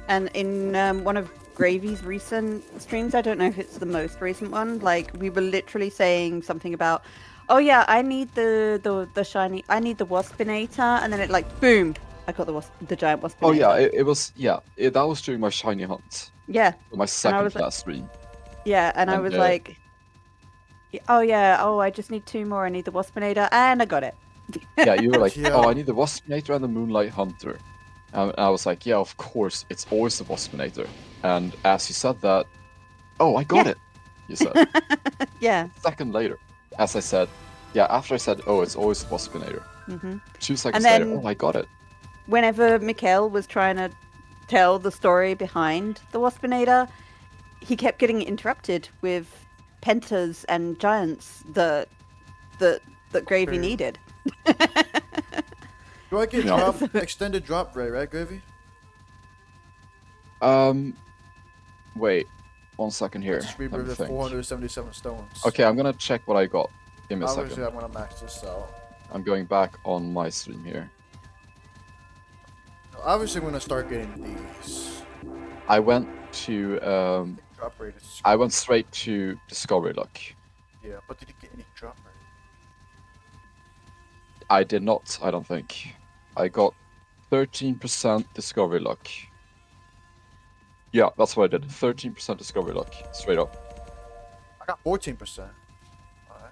And in one of Gravy's recent streams, I don't know if it's the most recent one, like we were literally saying something about, oh yeah, I need the shiny, I need the Waspinator, and then it like boom, I got the giant wasp. Oh yeah, it was that was during my shiny hunt, Yeah, my second was like- class stream. yeah, and I And, was like, oh yeah, oh I just need 2 more. I need the waspinator, and I got it. Yeah, you were like, Yeah. oh, I need the Waspinator and the Moonlight Hunter. And I was like, yeah, of course, it's always the Waspinator. And as you said that, oh, I got it, you said. Yeah. Second later, as I said, yeah, after I said, oh, it's always the Waspinator. hmm 2 seconds And later, then- oh, I got it. Whenever Mikael was trying to tell the story behind the waspinator, he kept getting interrupted with pentas and giants that Gravy True. needed. Do I get Yeah. extended drop rate, right, Gravy? Wait, 1 second here. Just Let me rebirth at think. 477 stones. Okay, I'm gonna check what I got. Give me a Obviously, second. I'm gonna max this out. I'm going back on my stream here. Obviously, I'm gonna start getting these. I went to Drop rate is. I went straight to Discovery Luck. Yeah, but did you get any drop rate? I did not, I don't think. I got 13% Discovery Luck. Yeah, that's what I did. 13% Discovery Luck, straight up. I got 14%. Alright.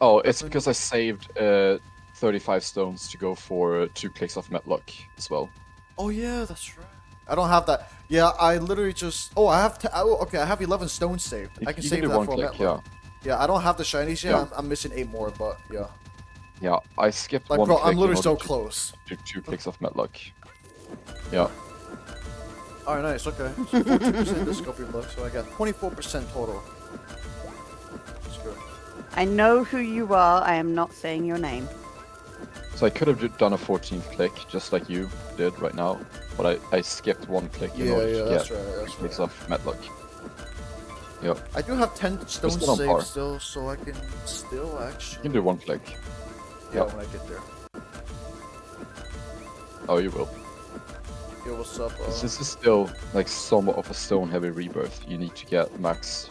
Oh, it's because I saved 35 stones to go for 2 clicks of Met Luck as well. Oh yeah, that's right. I don't have that. Yeah, I literally just. Oh, I have. Okay, I have 11 stones saved. I can You save do that one for a click, Met yeah. Luck. Yeah, I don't have the shinies yet. Yeah. I'm missing 8 more, but yeah. Yeah, I skipped Like, one bro, click I'm in literally order so to close. do 2 clicks of Met Luck. Yeah. Alright, nice. Okay. So 14% Discovery Luck, so I got 24% total. That's good. I know who you are. I am not saying your name. So I could have done a 14th click, just like you did right now, but I skipped 1 click in Yeah, order yeah, to that's get right. That's clicks right. of Met Luck. Yep. I do have 10 stones still on saved par. still, so I can still You actually. can do 1 click. Yeah, yeah. when I get there. Oh, you will. Yo, what's up? This is still like somewhat of a stone heavy rebirth. You need to get max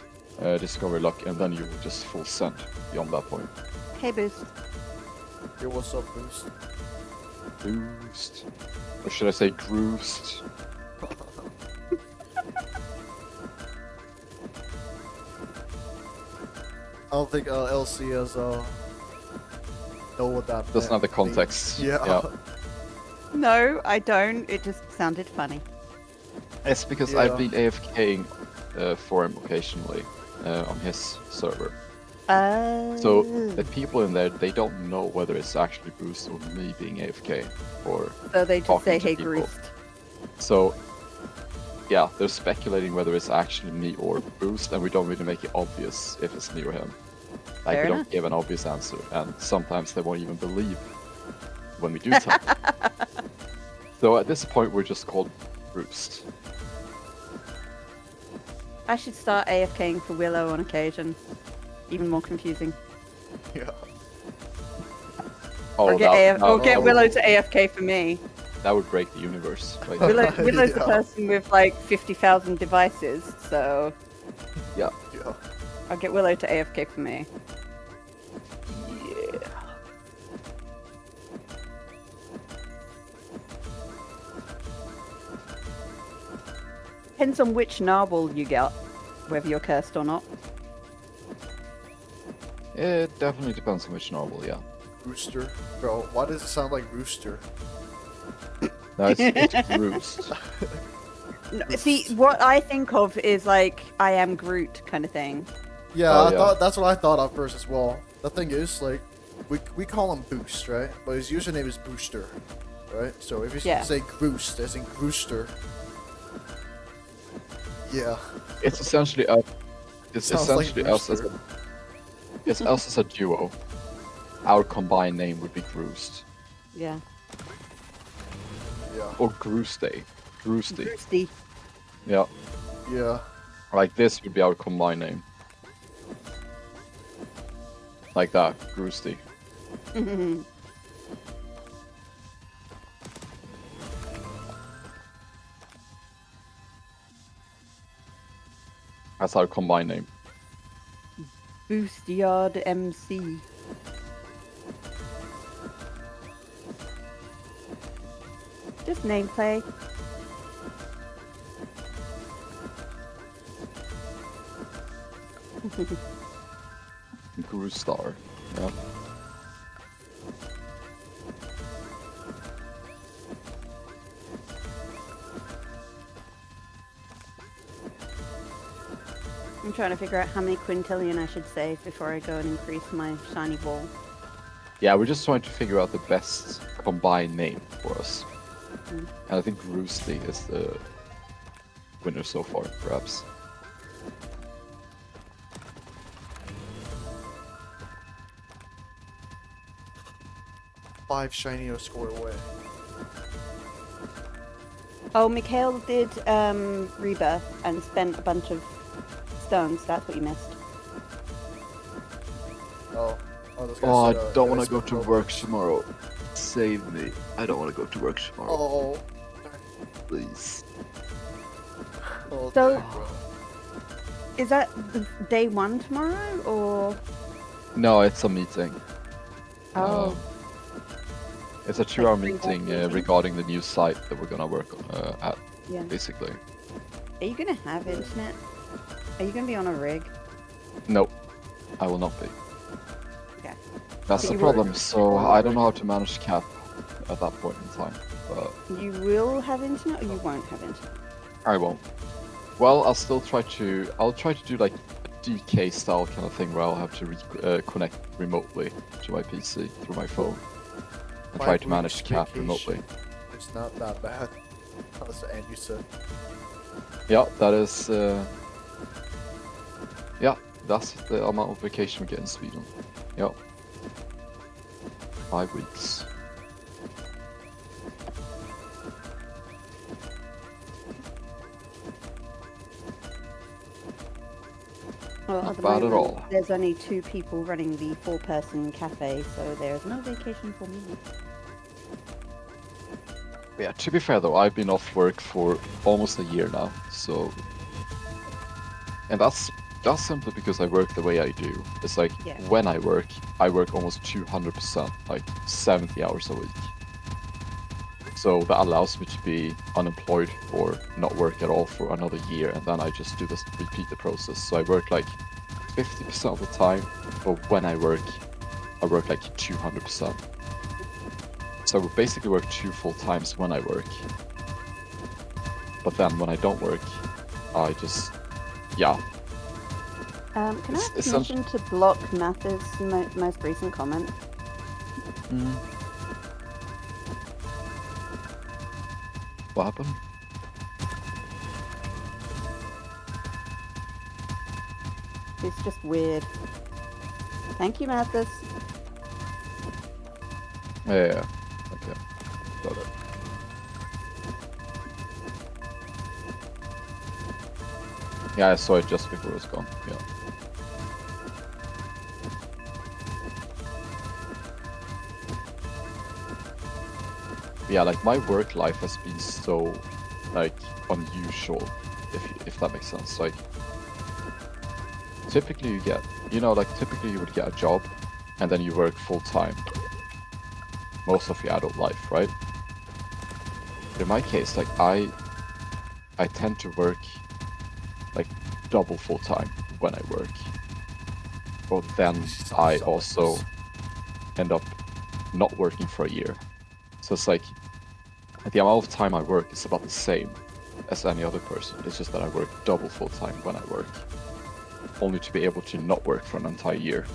Discovery Luck, and then you will just full send beyond that point. Hey, Boost. Yo, what's up, Boost? Boost. Or should I say Groost? I don't think LC has know what that Doesn't have the meant. context. Yeah. No, I don't. It just sounded funny. It's because Yeah. I've been AFKing for him occasionally on his server. So the people in there, they don't know whether it's actually Boost or me being AFK or So they just say, talking to hey, people. Groost. So yeah, they're speculating whether it's actually me or Boost, and we don't really make it obvious if it's me or him. Like Fair we enough. don't give an obvious answer, and sometimes they won't even believe when we do tell them. So at this point, we're just called Boost. I should start AFKing for Willow on occasion. Even more confusing. Yeah. Oh, Or get, that Willow would, to AFK for me. that would break the universe. Right? Willow's the Yeah. person with like 50,000 devices, so Yeah. Yeah. I'll get Willow to AFK for me. Yeah. Depends on which narwhal you get, whether you're cursed or not. It definitely depends on which novel, yeah. Rooster. Bro, why does it sound like Rooster? No, it's Roost. No, see, what I think of is like I am Groot kind of thing. Yeah, Oh, I yeah. thought that's what I thought at first as well. The thing is, like, we call him Boost, right? But his username is Booster, right? So if you Yeah. say Groost, as in Grooster, yeah. It's essentially us. It's Sounds like essentially us as Rooster. a. It's us as a duo. Our combined name would be Groost. Yeah. Yeah. Or Grooste. Groosty. Groosty. Yeah. Yeah. Like this would be our combined name. Like that. Groosty. That's our combined name. Boostyard MC. Just nameplay. Guru Star. Yeah. I'm trying to figure out how many quintillion I should save before I go and increase my shiny ball. Yeah, we're just trying to figure out the best combined name for us. Mm. And I think Roosty is the winner so far, perhaps. Five shiny a score away. Oh, Mikael did rebirth and spent a bunch of stones. That's what you missed. Oh. Oh, those guys Oh, I said, don't yeah, want to they go spent to Robux. work tomorrow. Save me. I don't want to go to work tomorrow. Oh. Please. Oh, So- dang, bro. Is that the day one tomorrow, or? No, it's a meeting. Oh, It's a 2-hour Like meeting meeting? regarding the new site that we're gonna work on, at, yeah. basically. Are you gonna have internet? Are you gonna be on a rig? No, I will not be. Okay. That's But the you will- problem, so I don't know how to manage cap at that point in time, but You will have internet, or you won't have internet? I won't. Well, I'll try to do like a DK style kind of thing where I'll have to connect remotely to my PC through my phone and try 5 to manage weeks cap vacation. remotely. It's not that bad. As Andrew said. Yeah, that is. Yeah, that's the amount of vacation we get in Sweden. Yep. 5 weeks. Well, Not at the bad at moment, all. there's only 2 people running the 4-person cafe, so there's no vacation for me. Yeah, to be fair though, I've been off work for almost a year now, so. And that's simply because I work the way I do. It's like Yeah. when I work almost 200%, like 70 hours a week. So that allows me to be unemployed or not work at all for another year, and then I just repeat the process. So I work like 50% of the time, but when I work like 200%. So I basically work 2 full times when I work. But then when I don't work, I just, yeah. Can I It's- have it's permission to block Math's most recent comment? What happened? It's just weird. Thank you, Mathis. Yeah. Okay. Got it. Yeah, I saw it just before it was gone. Yeah. Yeah, like my work life has been so like unusual, if that makes sense. Like typically you get, typically you would get a job and then you work full time most of your adult life, right? But in my case, like I tend to work like double full time when I work. But then I also end up not working for a year. So it's like the amount of time I work is about the same as any other person. It's just that I work double full time when I work, only to be able to not work for an entire year.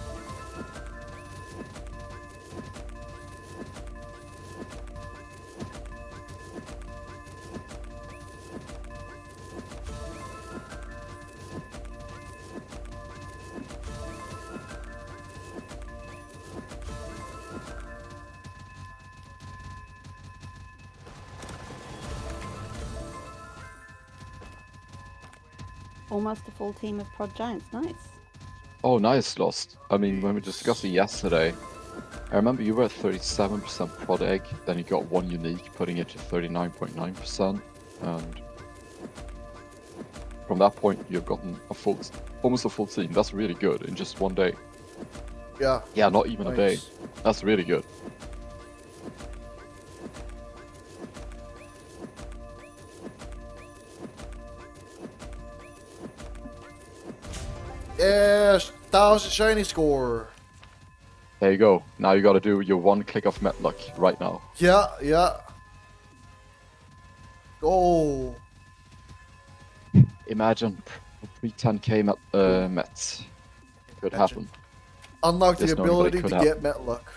Almost a full team of Prod Giants. Nice. Oh, nice, Lost. I mean, when we discussed it yesterday, I remember you were at 37% prod egg, then you got 1 unique, putting it to 39.9%, and from that point you've gotten almost a full team. That's really good in just 1 day. Yeah. Yeah, not even a day. Nice. That's really good. Yes, 1,000 shiny score. There you go. Now you gotta do your one click of Met Luck right now. Yeah, yeah. Go. Imagine pre-10k Mets. Could Imagine. happen. Unlock the There's no way it ability could to happen. get Met Luck.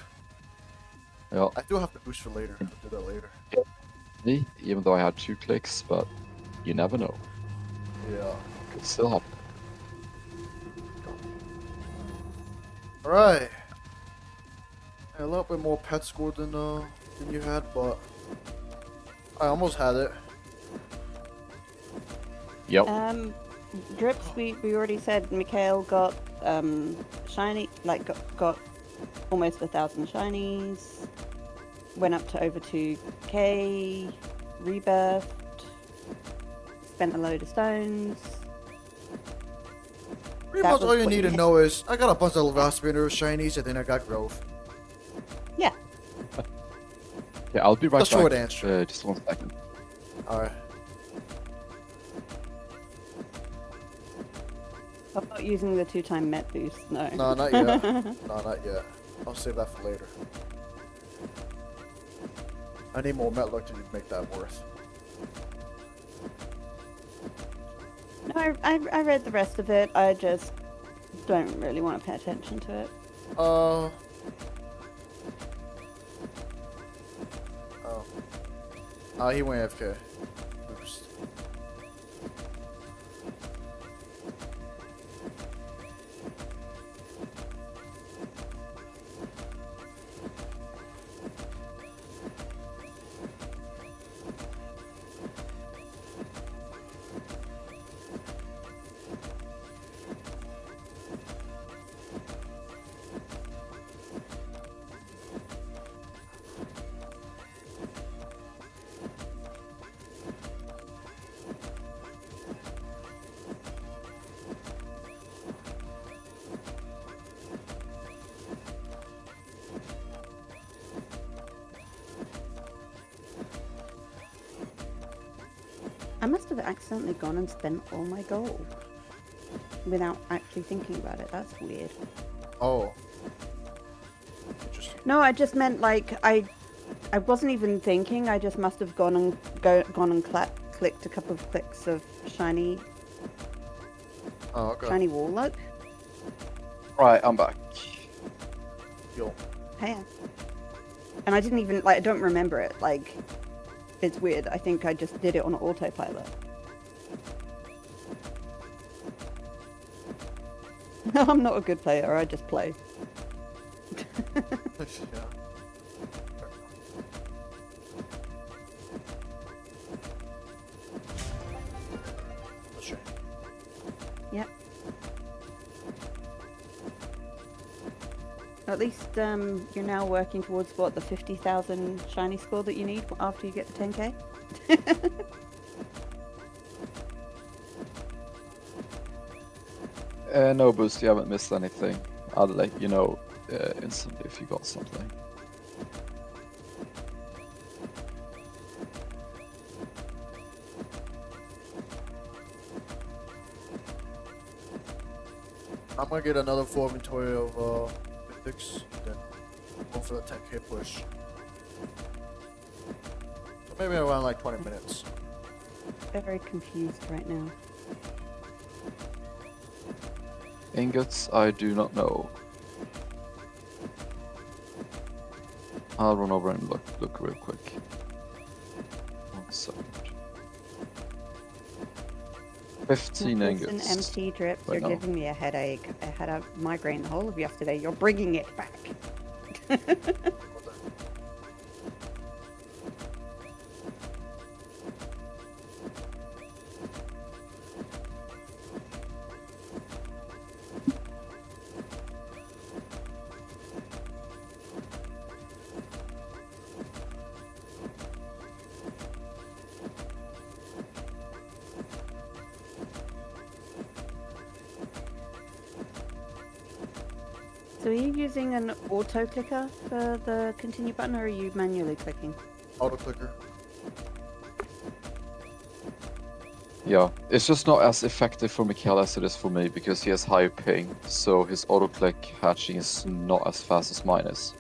Yeah. I do have to boost for later. I'll do that later. Me, even though I had 2 clicks, but you never know. Yeah. Could still happen. Alright. A little bit more pet score than you had, but I almost had it. Yep. Drips, we already said Mikael got shiny, like got almost 1,000 shinies, went up to over 2k, rebirthed, spent a load of stones. Pretty That much was all you what need you to had. know is I got a bunch of Raspberry shinies and then I got growth. Yeah. Yeah, I'll be right The back. short answer. Just 1 second. Alright. I'm not using the 2-time Met boost, no. No, not yet. No, not yet. I'll save that for later. I need more Met Luck to make that worth. No, I read the rest of it. I just don't really want to pay attention to it. Oh. He went AFK. Oops. I must have accidentally gone and spent all my gold without actually thinking about it. That's weird. Oh. Interesting. No, I just meant like I wasn't even thinking. I just must have gone and clicked a couple of clicks of shiny Oh, okay. shiny wall luck. Right, I'm back. Yo. Hey. And I didn't even like. I don't remember it. Like, it's weird. I think I just did it on autopilot. I'm not a good player. I just play. Yeah. That's right. Yep. At least you're now working towards what, the 50,000 shiny score that you need after you get the 10k. No boost, you haven't missed anything. I'll let you know instantly if you got something. I'm gonna get another full inventory of mythics, then go for the 10k push. So maybe around like 20 minutes. Very confused right now. Ingots, I do not know. I'll run over and look real quick. 1 second. 15 Nicholas ingots. and empty drips right are now. giving me a headache. I had a migraine the whole of yesterday. You're bringing it back. So are you using an auto clicker for the continue button, or are you manually clicking? Auto clicker. Yeah, it's just not as effective for Mikael as it is for me because he has higher ping, so his auto-click hatching is not as fast as mine is.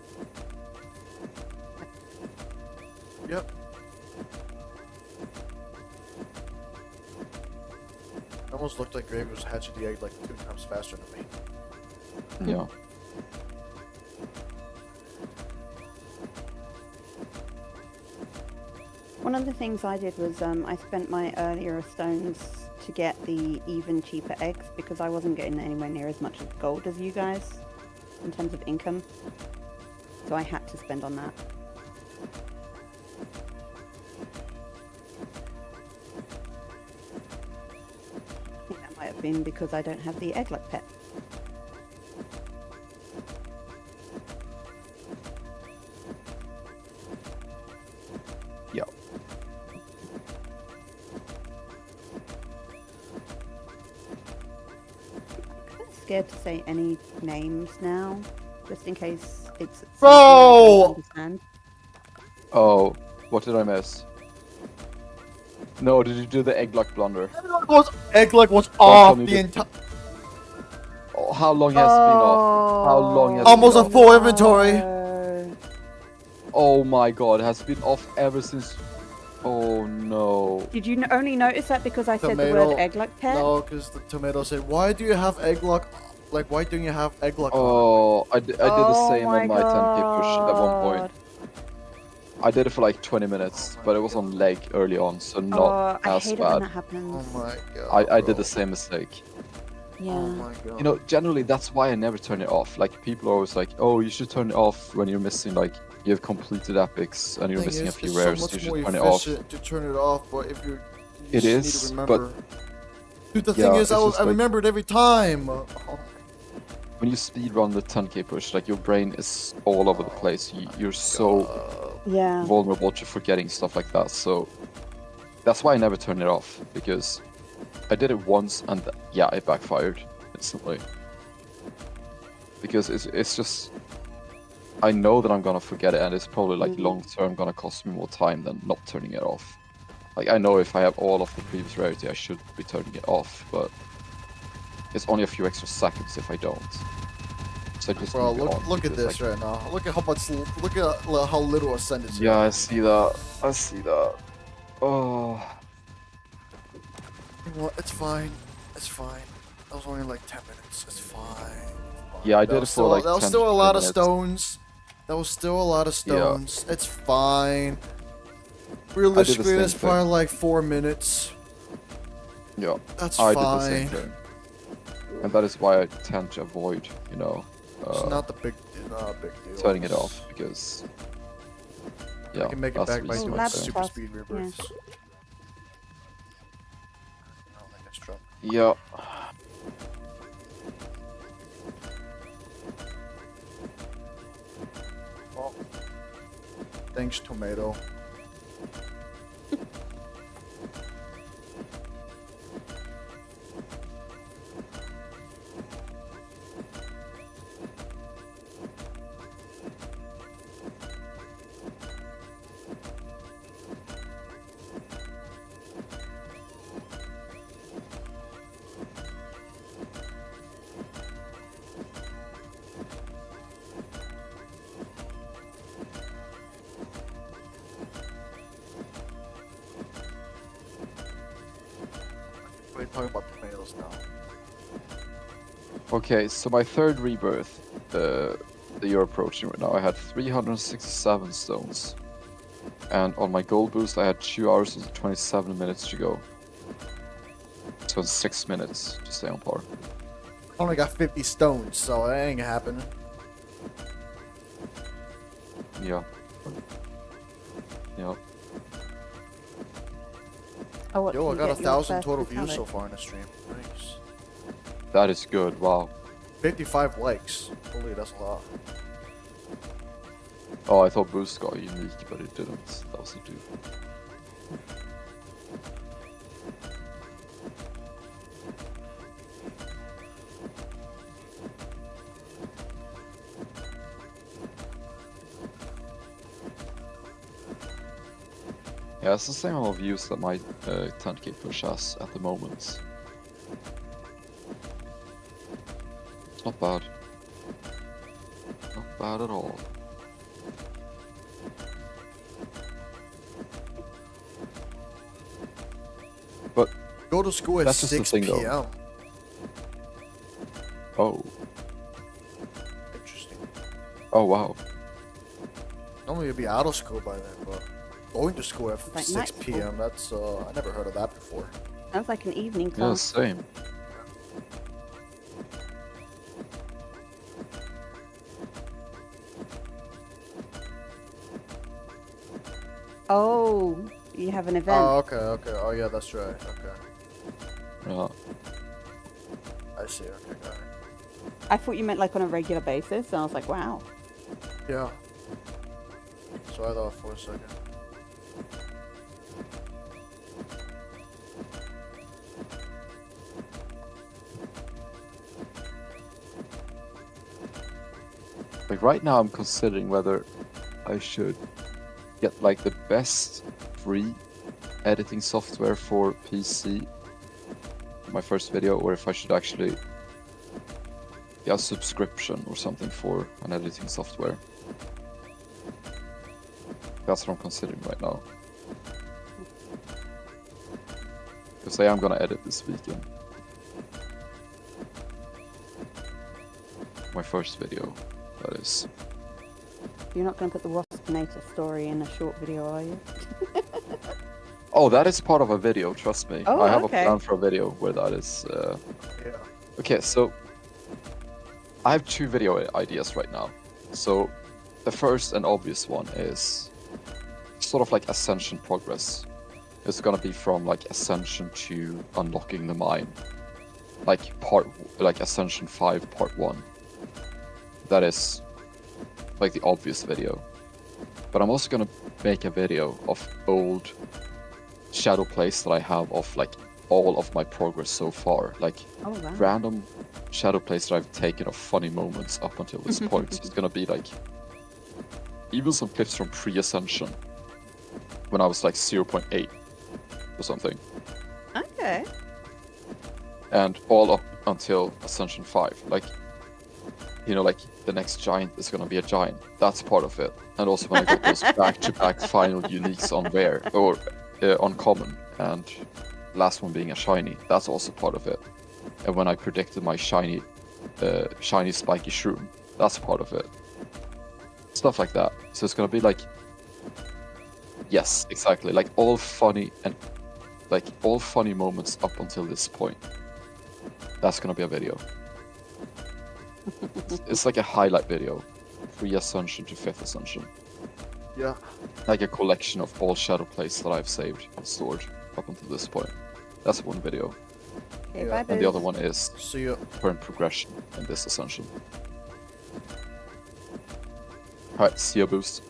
Yep. It almost looked like Gravy was hatching the egg like 2 times faster than me. Yeah. One of the things I did was I spent my earlier stones to get the even cheaper eggs because I wasn't getting anywhere near as much gold as you guys in terms of income. So I had to spend on that. I think that might have been because I don't have the egg-like pet. Yeah. I'm scared to say any names now, just in case it's something I Bro! don't understand. Oh, what did I miss? No, did you do the egg-lock blunder? Egg-like was tell off me the the- entire. Oh, how long has it been off? How long has Almost it a been off? full inventory. No. Oh my god, it has been off ever since... Oh no. Did you only notice that because I said the Tomato- word egg-like pet? No, because the tomato said, "Why do you have egg-lock? Like, why don't you have egg-lock?" on?" Oh, I did the same on my 10k push at one God. point. I did it for like 20 minutes, but it was on leg early on, so not I as hate it when bad. that happens. Oh my god. I did bro. the same mistake. Yeah. Oh my god. You know, generally that's why I never turn it off. Like, people are always like, oh, you should turn it off when you're missing, like, you have completed epics and you're Thing missing a is, few it's rares, so you much should more turn it off. efficient to turn it off, but if you It just need is, to but- remember. Dude, the Yeah, thing is, it's I just like- remembered every time. When you speedrun the 10k push, like, your brain is all over the place. You're so Yeah. vulnerable to forgetting stuff like that, so that's why I never turn it off, because I did it once and yeah, it backfired instantly. Because it's just, I know that I'm gonna forget it, and it's probably like long term gonna cost me more time than not turning it off. Like, I know if I have all of the previous rarity, I should be turning it off, but it's only a few extra seconds if I don't. So I just Bro, leave it on look at because, this like, right now. Look at how much. Look at how little ascendance. yeah, I see that. I see that. Oh. You know what? It's fine. It's fine. That was only like 10 minutes. It's fine. Yeah, I That did was it for still, like that was 10 still a to lot 20 of minutes. stones. That was still a lot of Yeah. stones. It's fine. I Realistically, same that's thing. probably like 4 minutes. Yeah, That's I fine. did the same thing. And that is why I tend to avoid, you know, It's not a big deal. turning it off, because yeah, I can make it that's back the by reason doing why I lab say. super stuff. speed rebirths. Oh, I guess drop. Yeah. Well, thanks, tomato. We're talking about tomatoes now. Okay, so my third rebirth, that you're approaching right now, I had 367 stones. And on my gold boost, I had 2 hours and 27 minutes to go. So it's 6 minutes to stay on par. I only got 50 stones, so that ain't happening. Yeah. Yeah. Oh, what, Yo, I can you got get your 1,000 first total views metallic? so far in the stream. Nice. That is good, wow. 55 likes. Holy, that's a lot. Oh, I thought boost got unique, but it didn't. That was a dude. Yeah, it's the same amount of views that my 10k push has at the moment. It's not bad. Not bad at all. But Go to school at that's just the 6 thing, though. p.m. Oh, Interesting. oh wow. Normally you'd be out of school by then, but going to school at Like 6 night school. p.m. That's I never heard of that before. Sounds like an evening Yeah, class. same. Oh, you have an event. Oh, okay. Oh, yeah, that's right. Okay, Yeah. I see. Okay, got it. I thought you meant like on a regular basis, and I was like, wow. Yeah. So I thought for a second. Like right now, I'm considering whether I should get like the best free editing software for PC for my first video, or if I should actually get a subscription or something for an editing software. That's what I'm considering right now. Because I am gonna edit this weekend. My first video, that is. You're not going to put the Waspinator story in a short video, are you? Oh, that is part of a video, trust me. Oh, I have okay. a plan for a video where that is. Yeah. Okay, so I have 2 video ideas right now. So the first and obvious one is sort of like Ascension progress. It's gonna be from like Ascension to unlocking the mine, like Ascension 5 part 1. That is like the obvious video. But I'm also gonna make a video of old shadow plays that I have of like all of my progress so far, like Oh, wow. random shadow plays that I've taken of funny moments up until this point. So it's gonna be like even some clips from pre-Ascension when I was like 0.8 or something, Okay. and all up until Ascension 5. Like, you know, like the next giant is gonna be a giant. That's part of it. And also when I got those back-to-back final uniques on rare or on common, and last one being a shiny, that's also part of it. And when I predicted my shiny spiky shroom, that's part of it. Stuff like that. So it's gonna be like, yes, exactly, like all funny moments up until this point. That's gonna be a video. It's like a highlight video, 3 Ascension to 5th Ascension. Yeah. Like a collection of all shadow plays that I've saved and stored up until this point. That's one video. Okay, Yeah, bye, And the other Booze. one is See ya. current progression in this Ascension. Alright, see ya, Boost.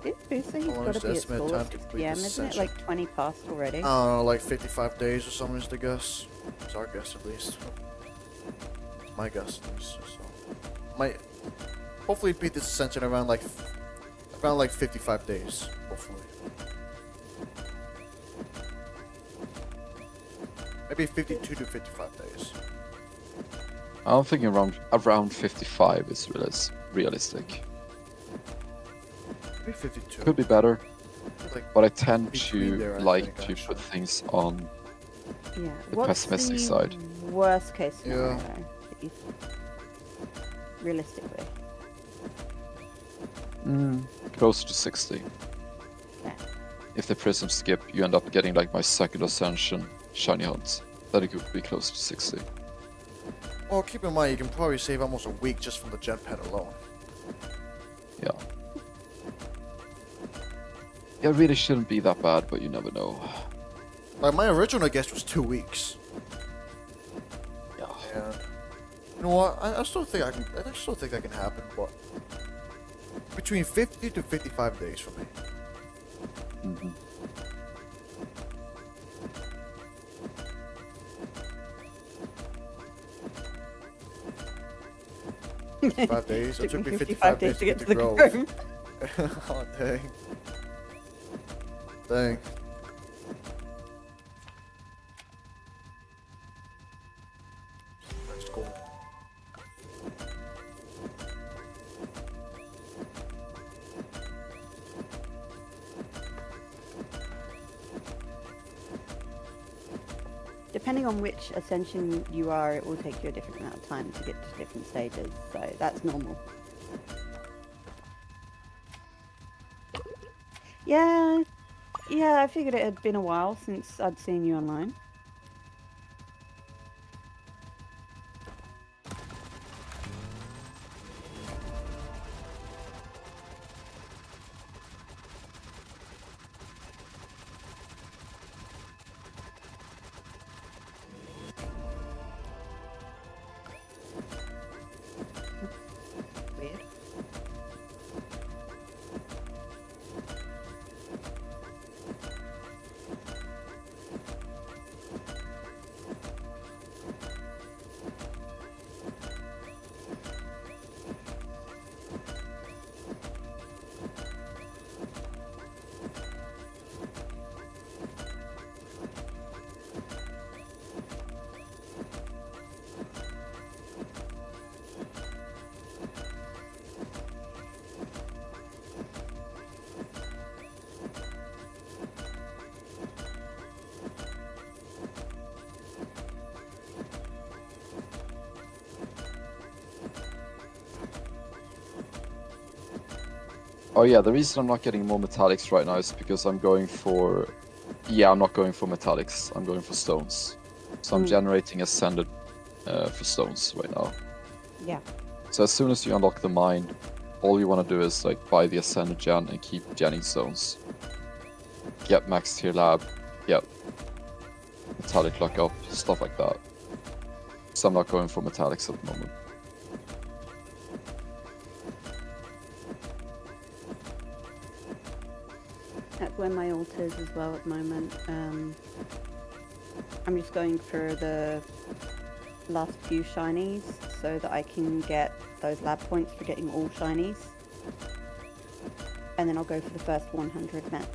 Did Booze say he's How long got is to the be at estimate school time at to 6 complete p.m., this isn't it? ascension? Like 20 past already? I don't know, like 55 days or something is the guess. It's our guess at least. It's my guess at least. So might hopefully beat this ascension around like 55 days. Hopefully. Maybe 52 to 55 days. I'm thinking around 55 is realistic. Maybe 52. Could be better, Like, but I tend Between to there, I like think, to actually. put things on Yeah. the What's pessimistic the side. worst case Yeah. scenario? That you- Realistically. Closer to 60. Okay. If the prism skip, you end up getting like my second Ascension shiny hunt. Then it could be close to 60. well, keep in mind you can probably save almost a week just from the gen pad alone. Yeah. It really shouldn't be that bad, but you never know. Like my original guess was 2 weeks. Yeah. And you know what? I still think that can happen, but between 50 to 55 days for me. hmm 55 days. It took me 55 days to get to the Grove. Grove. Oh dang. Dang. depending on which ascension you are, it will take you a different amount of time to get to different stages. So that's normal. Yeah, I figured it had been a while since I'd seen you online. Weird. Oh yeah, the reason I'm not getting more metallics right now is because I'm going for... Yeah, I'm not going for metallics, I'm going for stones. So I'm generating ascended for stones right now. Yeah. So as soon as you unlock the mine, all you want to do is like buy the ascended gen and keep genning stones. Get max tier lab, get metallic lockup, stuff like that. So I'm not going for metallics at the moment. That's where my ult is as well at the moment. I'm just going for the last few shinies so that I can get those lab points for getting all shinies. And then I'll go for the first 100 mets.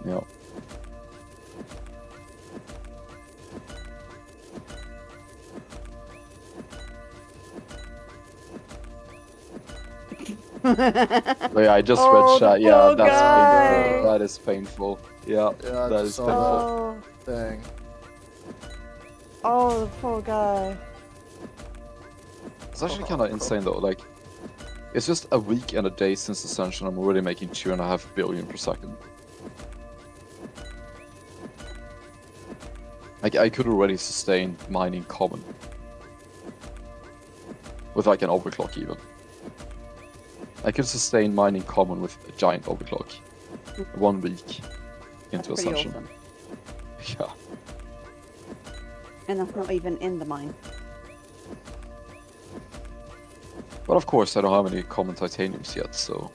Yeah. Oh, yeah, I just read chat. Yeah, poor that's guy. painful. That is painful. Yeah, Yeah, I that just is saw painful. that. Dang. Oh, the poor guy. It's actually kind of insane though. Like, it's just a week and a day since Ascension. I'm already making 2.5 billion per second. Like, I could already sustain mining common with like an overclock even. I could sustain mining common with a giant overclock 1 week into That's pretty Ascension. awesome. Yeah. And that's not even in the mine. But of course, I don't have any common titaniums yet, so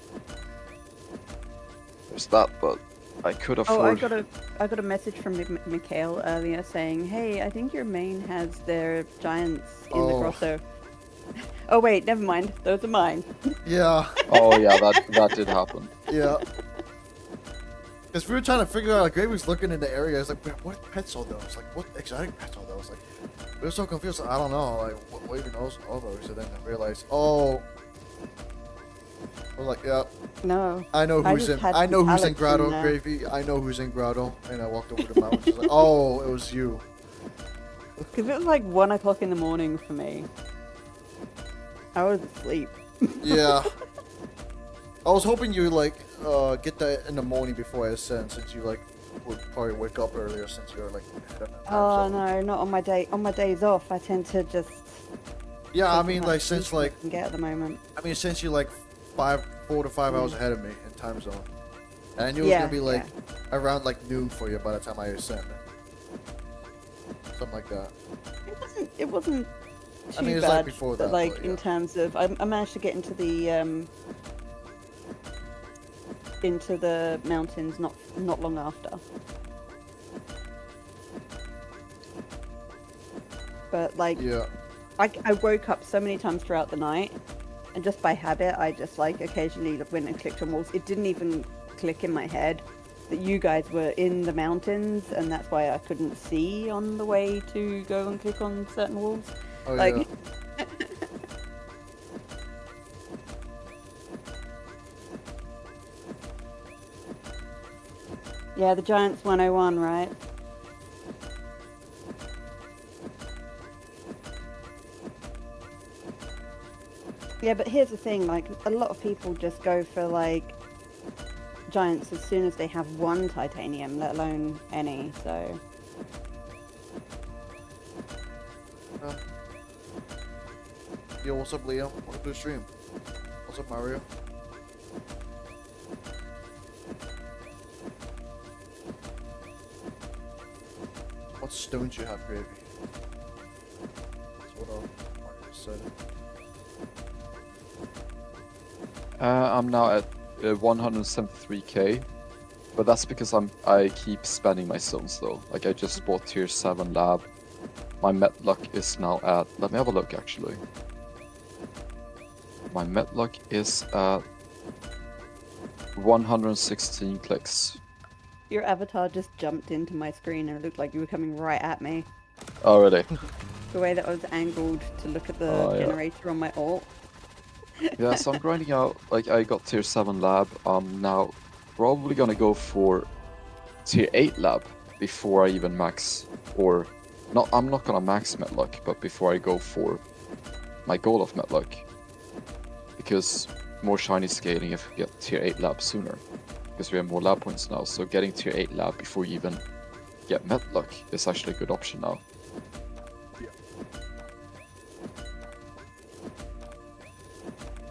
there's that. But I could afford. I got a message from Mikael earlier saying, "Hey, I think your main has their giants in the Oh. grotto." Oh wait, never mind. Those are mine. Yeah, Oh yeah, that did happen. yeah. Because we were trying to figure out, like, Gravy was looking in the area. It's like, what pets are those? Like, what exotic pets are those? Like, we were so confused. I don't know. Like, what even knows all those? And then I realized, oh. We're like, yeah, No. I know I who's just in. had I know who's in Alex in Grotto, there. Gravy. I know who's in Grotto. And I walked over to the mountain. She's like, oh, it was you. Because it was like 1 o'clock in the morning for me. I was asleep. Yeah. I was hoping you would, like, get that in the morning before I ascend, since you, like, would probably wake up earlier since you're, like, ahead of the time Oh zone. no, not on my day. On my days off, I tend to just. Yeah, I take mean, as like, much since, sleep as like, I can get at the moment. since you're, like, 4 to 5 hours ahead of me in time zone. And I knew it was gonna be, like, around, like, noon for you by the time I ascend. Something like that. It wasn't too I mean, it's bad. like before but that, like but in yeah. terms of, I managed to get into the mountains not long after. But like, Yeah. I woke up so many times throughout the night, and just by habit, I just like occasionally went and clicked on walls. It didn't even click in my head that you guys were in the mountains, and that's why I couldn't see on the way to go and click on certain walls. Oh, Like, yeah. Yeah, the Giants 101, right? Yeah, but here's the thing, like, a lot of people just go for, like, Giants as soon as they have one titanium, let alone any, so... Yo, what's up, Leo? Welcome to the stream. What's up, Mario? What stones you have, Gravy? That's what Mario said. I'm now at 173k, but that's because I keep spending my stones though. Like I just bought tier 7 lab. My Metluck is now at, let me have a look actually. My Metluck is at 116 clicks. Your avatar just jumped into my screen and it looked like you were coming right at me. Already. The way that I was angled to look at the Oh, yeah. generator on my alt. Yeah, so I'm grinding out, like I got tier 7 lab. I'm now probably gonna go for tier 8 lab before I even max, or not, I'm not gonna max Metluck, but before I go for my goal of Metluck. Because more shiny scaling if we get tier 8 lab sooner. Because we have more lab points now, so getting tier 8 lab before you even get Metluck is actually a good option now.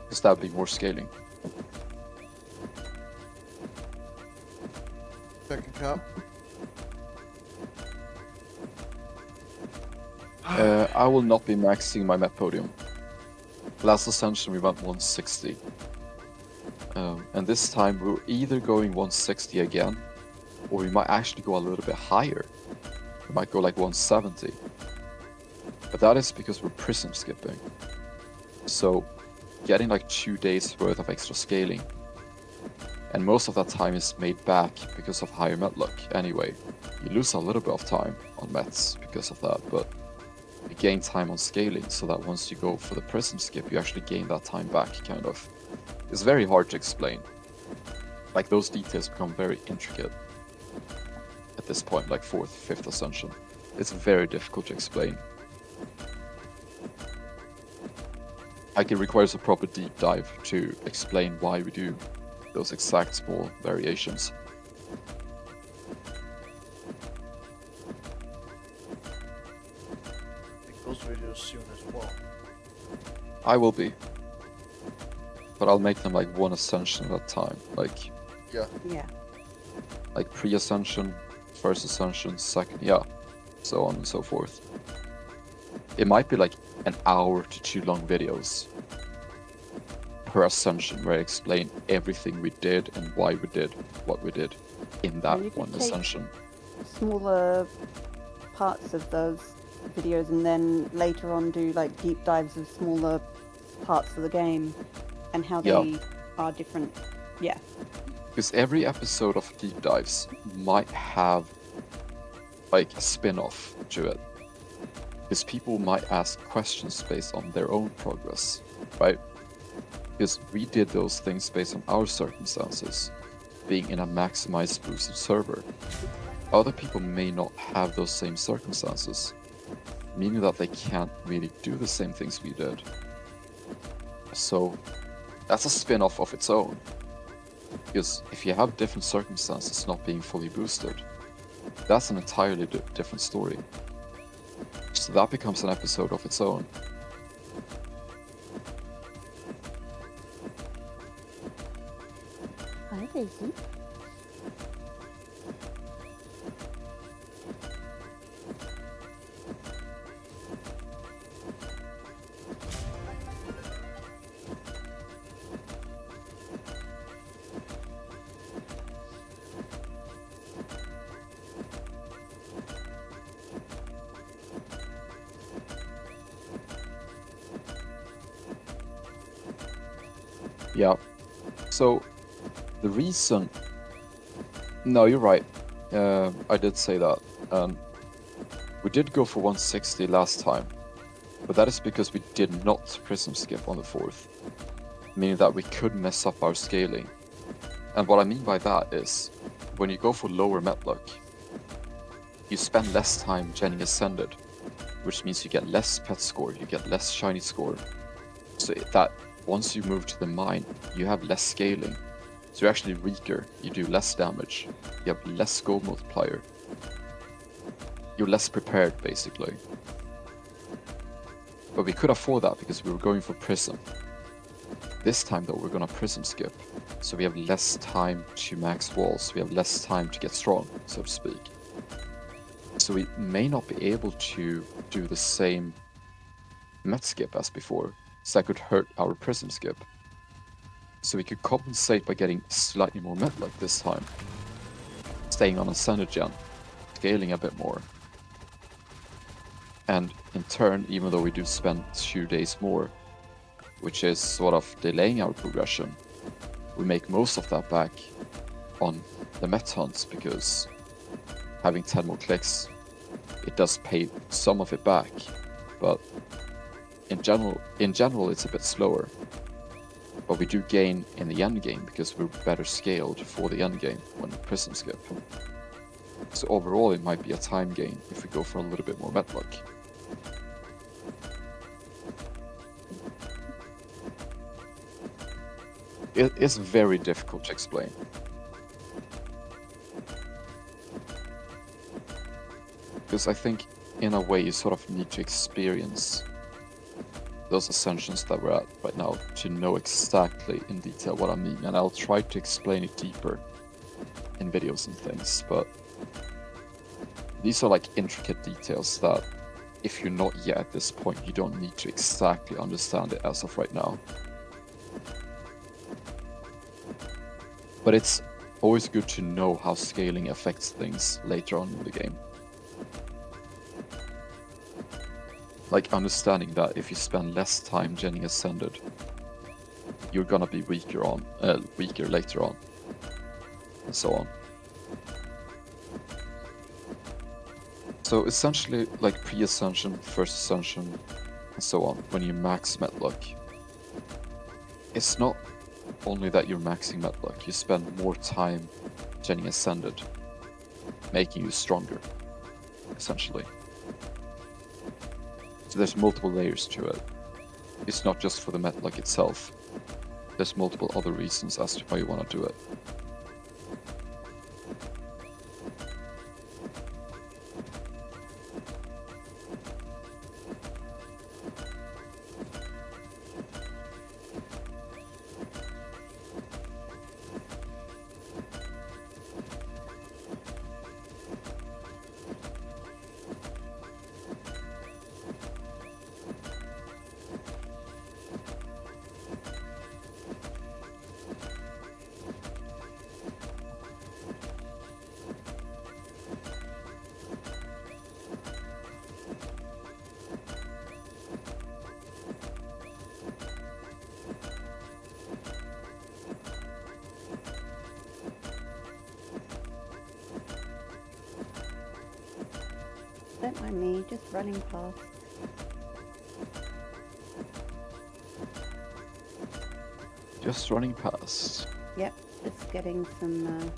Because that would be more scaling. Second cap. I will not be maxing my Met podium. Last Ascension we went 160. And this time we're either going 160 again, or we might actually go a little bit higher. We might go like 170. But that is because we're prism skipping. So getting like 2 days worth of extra scaling. And most of that time is made back because of higher Metluck anyway. You lose a little bit of time on Mets because of that, but you gain time on scaling so that once you go for the prism skip you actually gain that time back, kind of. It's very hard to explain. Like those details become very intricate at this point, like 4th, 5th Ascension. It's very difficult to explain. Like it requires a proper deep dive to explain why we do those exact small variations. Make those videos soon as well. I will be. But I'll make them like one Ascension at a time. Like Yeah. Yeah. like pre-Ascension, first Ascension, second, yeah, so on and so forth. It might be like an hour to 2 long videos per Ascension where I explain everything we did and why we did what we did in that you could one take- Ascension. Smaller parts of those videos and then later on do like deep dives of smaller parts of the game and how Yeah. they are different. Yeah. Because every episode of Deep Dives might have like a spin-off to it. Because people might ask questions based on their own progress, right? Because we did those things based on our circumstances, being in a maximized boosted server. Other people may not have those same circumstances, meaning that they can't really do the same things we did. So that's a spin-off of its own. Because if you have different circumstances not being fully boosted, that's an entirely different story. So that becomes an episode of its own. Hi, Daisy. Yeah. So the reason... No, you're right. I did say that. We did go for 160 last time, but that is because we did not prism skip on the 4th, meaning that we could mess up our scaling. And what I mean by that is, when you go for lower Metluck, you spend less time getting Ascended, which means you get less pet score, you get less shiny score. So that once you move to the mine, you have less scaling. So you're actually weaker, you do less damage, you have less gold multiplier. You're less prepared, basically. But we could afford that because we were going for Prism. This time though, we're gonna Prism skip. So we have less time to max walls, we have less time to get strong, so to speak. So we may not be able to do the same Met skip as before, so that could hurt our Prism skip. So we could compensate by getting slightly more Metluck this time. Staying on Ascended Gen, scaling a bit more. And in turn, even though we do spend 2 days more, which is sort of delaying our progression, we make most of that back on the Met hunts, because having 10 more clicks, it does pay some of it back, but in general it's a bit slower. But we do gain in the end game because we're better scaled for the end game when we Prism skip. So overall it might be a time gain if we go for a little bit more Metluck. It is very difficult to explain. Because I think, in a way, you sort of need to experience those Ascensions that we're at right now to know exactly in detail what I mean, and I'll try to explain it deeper in videos and things, but these are like intricate details that if you're not yet at this point, you don't need to exactly understand it as of right now. But it's always good to know how scaling affects things later on in the game. Like understanding that if you spend less time getting Ascended, you're gonna be weaker later on, and so on. So essentially, like pre-Ascension, first Ascension, and so on, when you max Metluck, it's not only that you're maxing Metluck, you spend more time getting Ascended, making you stronger, essentially. So there's multiple layers to it. It's not just for the Metluck itself. There's multiple other reasons as to why you want to do it. Don't mind me, just running past. Just running past. Yep, just getting some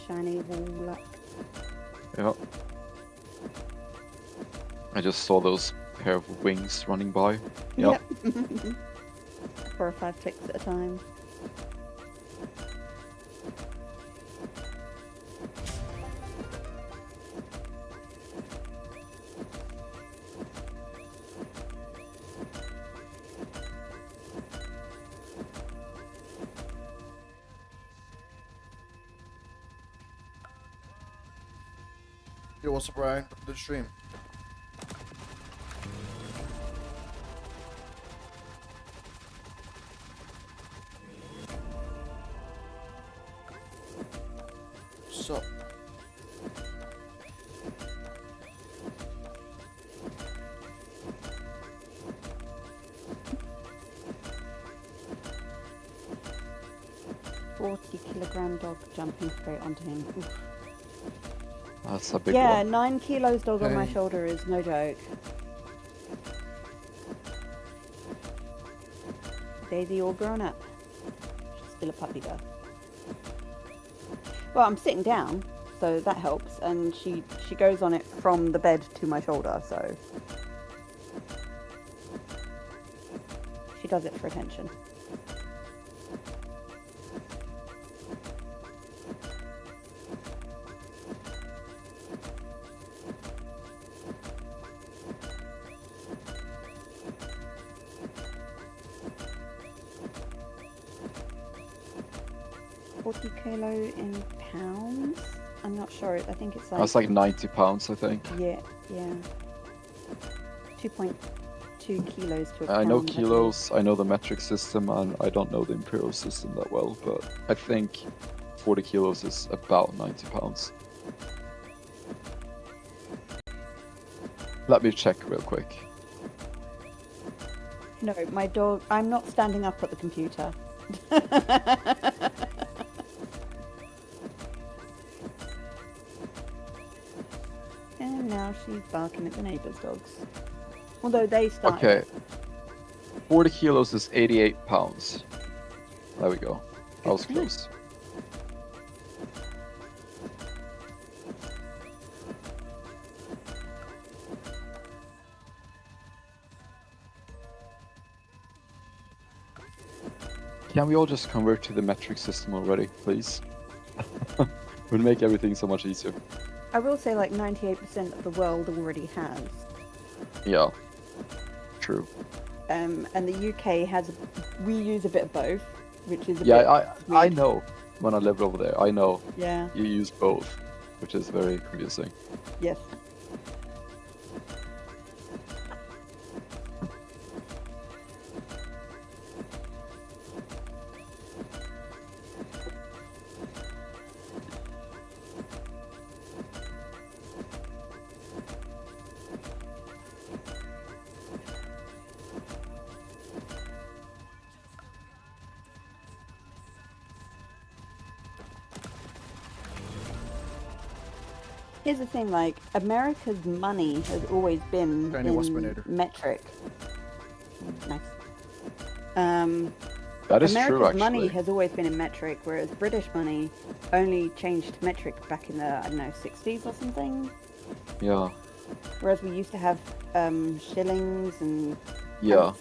shiny wall luck. Yeah. I just saw those pair of wings running by. Yep. 4 or 5 clicks at a time. Yo, what's up, Ryan? Welcome to the stream. What's up? "40-kilogram dog jumping straight onto him." Oof. That's a big Yeah, one. 9 kilos dog on my Hey. shoulder is no joke. Daisy all grown up. She's still a puppy though. Well, I'm sitting down, so that helps. And she goes on it from the bed to my shoulder, so she does it for attention. Kilo in pounds? I'm not sure. I think it's like... That's like 90 pounds, I think. Yeah. 2.2 kilos to a I pound. know think. kilos, I know the metric system, and I don't know the imperial system that well, but I think 40 kilos is about 90 pounds. Let me check real quick. No, my dog... I'm not standing up at the computer. And now she's barking at the neighbour's dogs. Although they start... Okay. 40 kilos is 88 pounds. There we go. That was close. Can we all just convert to the metric system already, please? Would make everything so much easier. I will say like 98% of the world already has. Yeah. True. And the UK has... We use a bit of both, which is a bit Yeah, I weird. know. When I lived over there, I know Yeah, you use both, which is very confusing. yes. Here's the thing, like, America's money has always been Tiny in waspinator. metric. Nice. That is America's true, actually. money has always been in metric, whereas British money only changed to metric back in the, I don't know, 60s or something. Yeah. Whereas we used to have shillings and Yeah. pence,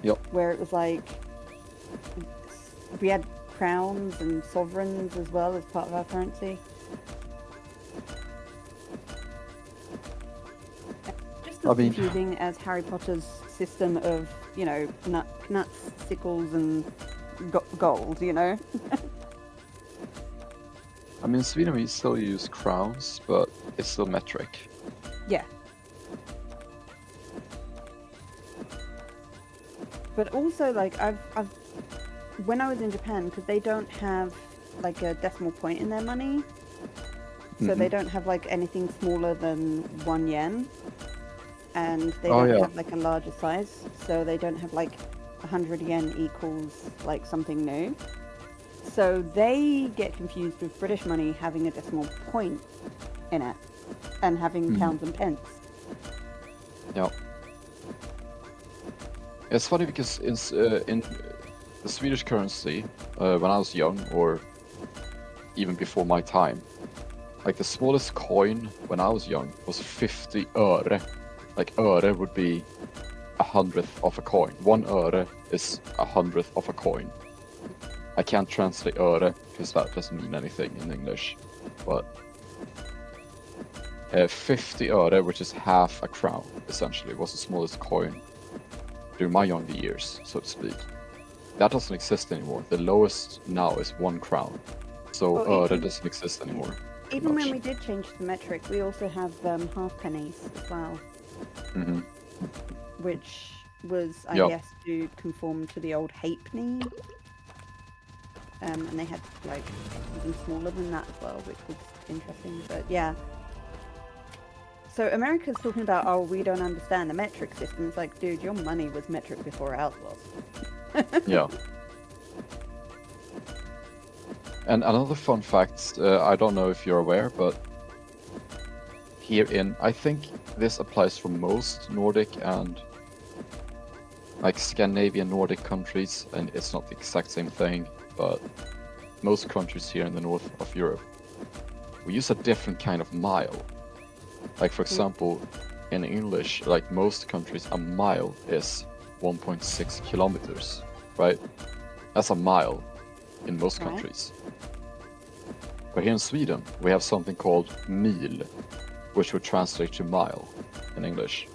Yep. where it was like we had crowns and sovereigns as well as part of our currency. Just as I mean- confusing as Harry Potter's system of, you know, nuts, sickles, and gold. You know. I mean, in Sweden we still use crowns, but it's still metric. Yeah. But also, like, I've when I was in Japan, because they don't have like a decimal point in their money, so they don't have like anything smaller than 1 yen, and they Oh, don't yeah. have like a larger size, so they don't have like 100 yen equals like something new. So they get confused with British money having a decimal point in it and having pounds and pence. Yeah. It's funny because in the Swedish currency, when I was young, or even before my time, like the smallest coin when I was young was 50 öre. Like öre would be 100th of a coin. 1 öre is 100th of a coin. I can't translate öre because that doesn't mean anything in English, but 50 öre, which is half a crown, essentially, was the smallest coin during my younger years, so to speak. That doesn't exist anymore. The lowest now is 1 crown, so Well, öre doesn't exist anymore. Even much. when we did change to metric, we also have half pennies as well, Hmm. which was, I Yep. guess, to conform to the old halfpenny. And they had like even smaller than that as well, which was interesting. But yeah. So America's talking about, oh, we don't understand the metric system. It's like, dude, your money was metric before ours was. Yeah. And another fun fact, I don't know if you're aware, but here I think this applies for most Nordic and like Scandinavian Nordic countries, and it's not the exact same thing, but most countries here in the north of Europe, we use a different kind of mile. Like for example, in English, like most countries, a mile is 1.6 kilometers, right? That's a mile in most Right. countries. But here in Sweden, we have something called mil, which would translate to mile in English.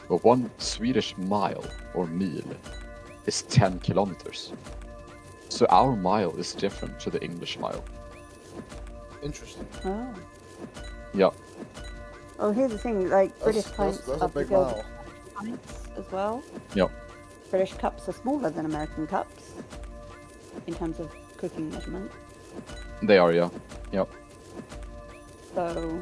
But 1 Swedish mile, or mil, is 10 kilometers. So our mile is different to the English mile. Interesting. Oh. Yeah, Well, here's the thing. Like British pints That's a are big bigger mile. than pints as well. yeah. British cups are smaller than American cups in terms of cooking measurement. They are, yeah. Yeah. So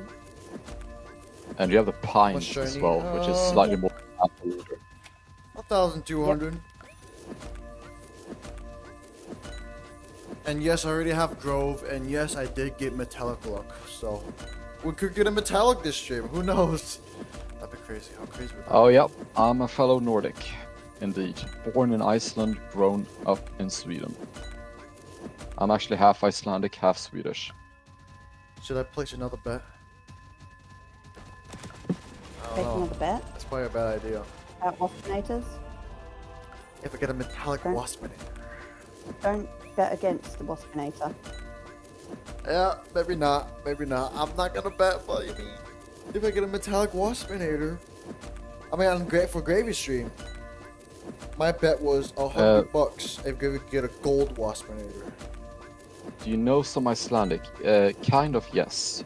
And you have the pint as shiny? well, which is slightly more than half a liter. 1,200. And yes, I already have Grove, and yes, I did get Metallic Luck, so we could get a Metallic this stream. Who knows? That'd be crazy. How crazy would that Oh, yeah. I'm a fellow Nordic, indeed. Born in Iceland, grown up in Sweden. I'm actually half Icelandic, half Swedish. be? Should I place another bet? I take don't know. another bet That's probably a bad idea. about waspinators. If I get a Metallic Okay. Waspinator. Don't bet against the waspinator. Yeah, maybe not. Maybe not. I'm not gonna bet, but I mean, if I get a Metallic Waspinator, I mean, I'm great for Gravy Stream. My bet was $100 if we could get a gold Waspinator. Do you know some Icelandic? Kind of, yes.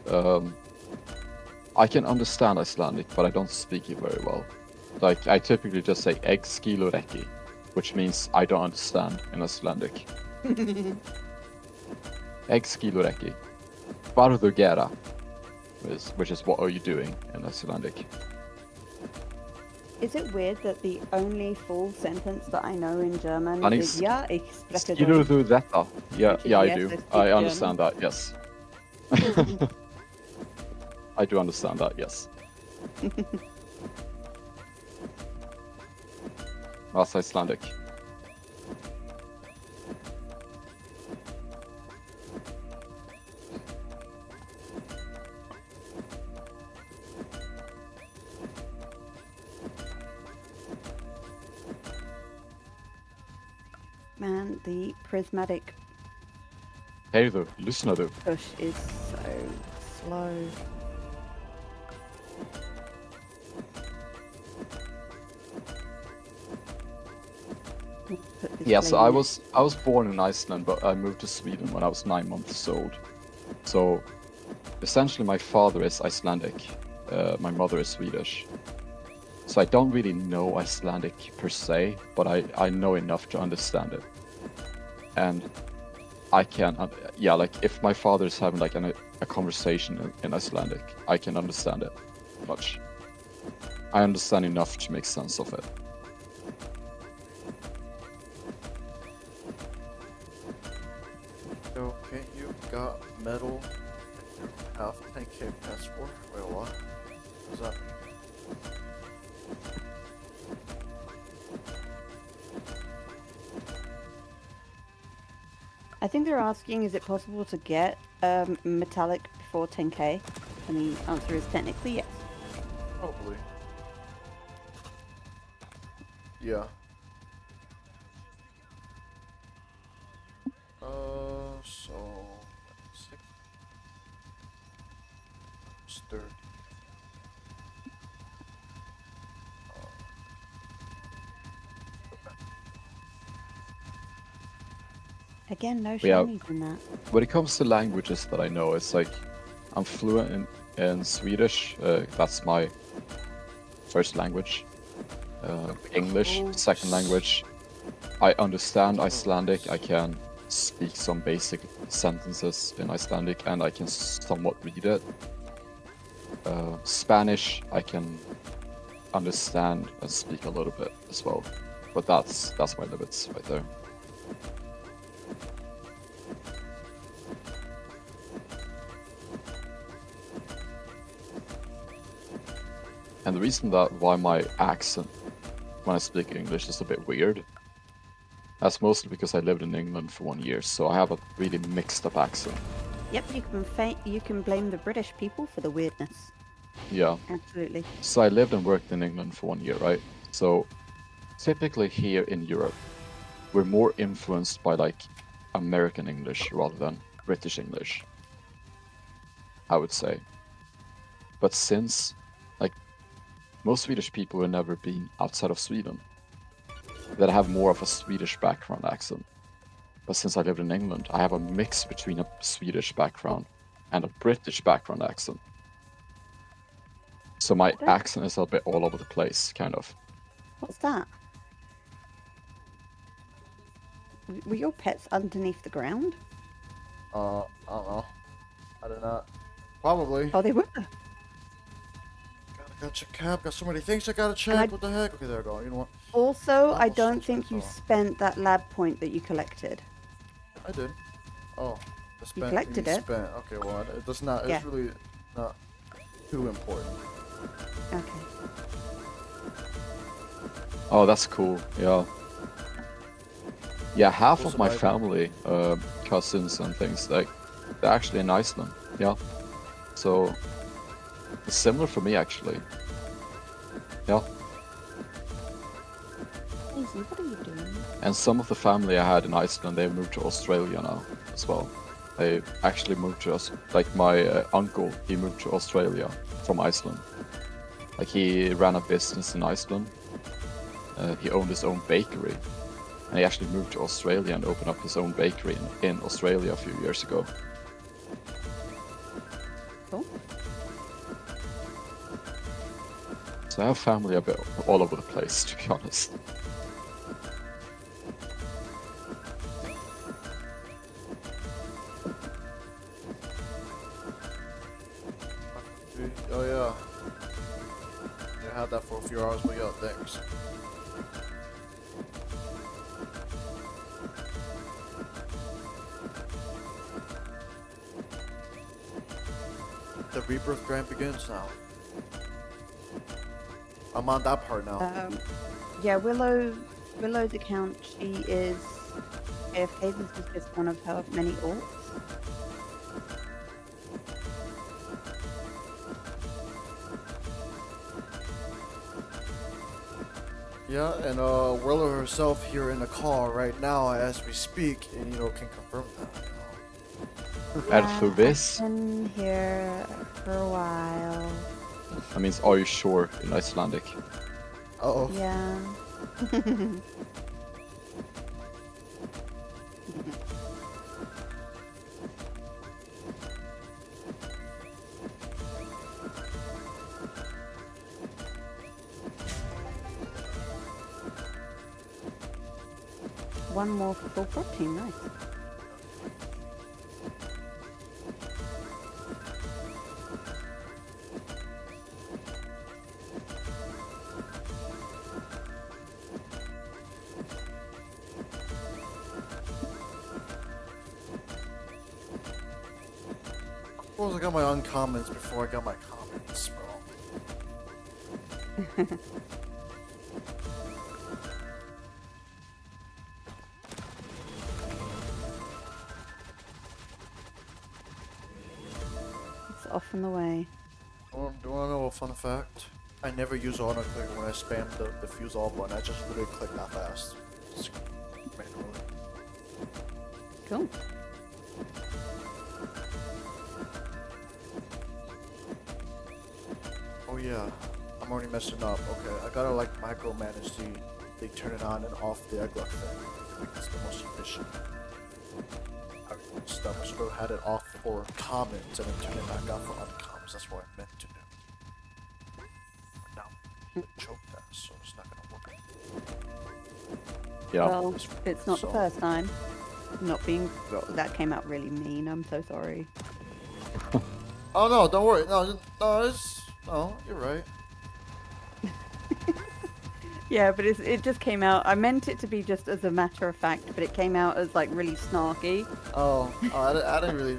I can understand Icelandic, but I don't speak it very well. Like, I typically just say egg skiloreki, which means I don't understand in Icelandic. Egg skiloreki. Vad du gera? Which is what are you doing in Icelandic? Is it weird that the only full sentence that I know in German Honey, is Ja, ich spreche Skilur Deutsch? du detta? Yeah, Which is yeah, I yes, do. I speak I German. understand that, yes. I do understand that, yes. That's Icelandic. Man, the prismatic Hej du, lyssna du. push is so slow. Put this Yes, flame I in. was born in Iceland, but I moved to Sweden when I was 9 months old. So, essentially, my father is Icelandic, my mother is Swedish. So I don't really know Icelandic per se, but I know enough to understand it. And I can, yeah, like if my father is having like a conversation in Icelandic, I can understand it much. I understand enough to make sense of it. Okay, you got metal. Half 10k passport. Wait, what? What's that? I think they're asking, is it possible to get metallic before 10k? And the answer is technically yes. Probably. Yeah. So 6 30. Again, no Yeah. shinies in that. When it comes to languages that I know, it's like I'm fluent in Swedish. That's my first language. English, second language. I understand Icelandic. I can speak some basic sentences in Icelandic, and I can somewhat read it. Spanish, I can understand and speak a little bit as well, but that's my limits right there. And the reason that why my accent when I speak English is a bit weird, That's mostly because I lived in England for 1 year, so I have a really mixed up accent. Yep, you can blame the British people for the weirdness. Yeah. Absolutely. So I lived and worked in England for 1 year, right? So typically here in Europe, we're more influenced by like American English rather than British English, I would say. But since like most Swedish people have never been outside of Sweden, that have more of a Swedish background accent. But since I lived in England, I have a mix between a Swedish background and a British background accent. So my accent is a bit all over the place, kind of. What's that? Were your pets underneath the ground? I don't know. I did not. Probably. Oh, they were. Gotta check cap. Got so many things I gotta check. What the heck? Okay, there we go. You know what? Also, I Almost don't touched think my you phone. spent that lab point that you collected. I did. Oh, the spent. collected mean it. Spent. Okay, well, it does not. Yeah. It's really not too important. Okay. Oh, that's cool. Yeah. Yeah, half Who's of my surviving? family, cousins and things, like they're actually in Iceland. Yeah. So it's similar for me actually. Yeah. Daisy, what are you doing? And some of the family I had in Iceland, they moved to Australia now as well. They actually moved to us. Like my uncle, he moved to Australia from Iceland. Like he ran a business in Iceland. He owned his own bakery. And he actually moved to Australia and opened up his own bakery in Australia a few years ago. Cool. So I have family a bit all over the place, to be honest. Oh yeah. I had that for a few hours, but yeah, thanks. The rebirth grind begins now. I'm on that part now. Yeah, Willow's account, she is AFK. This is just one of her many alts. Yeah, and Willow herself here in the call right now as we speak, and can confirm that. And for this, I've been here for a while. that means are you sure in Icelandic? Uh-oh. Yeah. One more for full protein, nice. Suppose I got my uncommons before I got my commons, bro. It's off and away. Do you wanna know a fun fact? I never use auto-click when I spam the diffuse all button. I just literally click that fast. Just manually. Cool. Oh yeah, I'm already messing up. Okay, I gotta like micromanage they turn it on and off the egg lock thing. I think it's the most efficient. I messed up. I should have had it off for commons and then turn it back on for uncommons. That's what I meant to do. But now, choke that, so it's not gonna work. Yeah. Well, it's not the So- first time. Not being... Well, that came out really mean. I'm so sorry. Oh no, don't worry. No, you're right. Yeah, but it just came out... I meant it to be just as a matter of fact, but it came out as, like, really snarky. I didn't really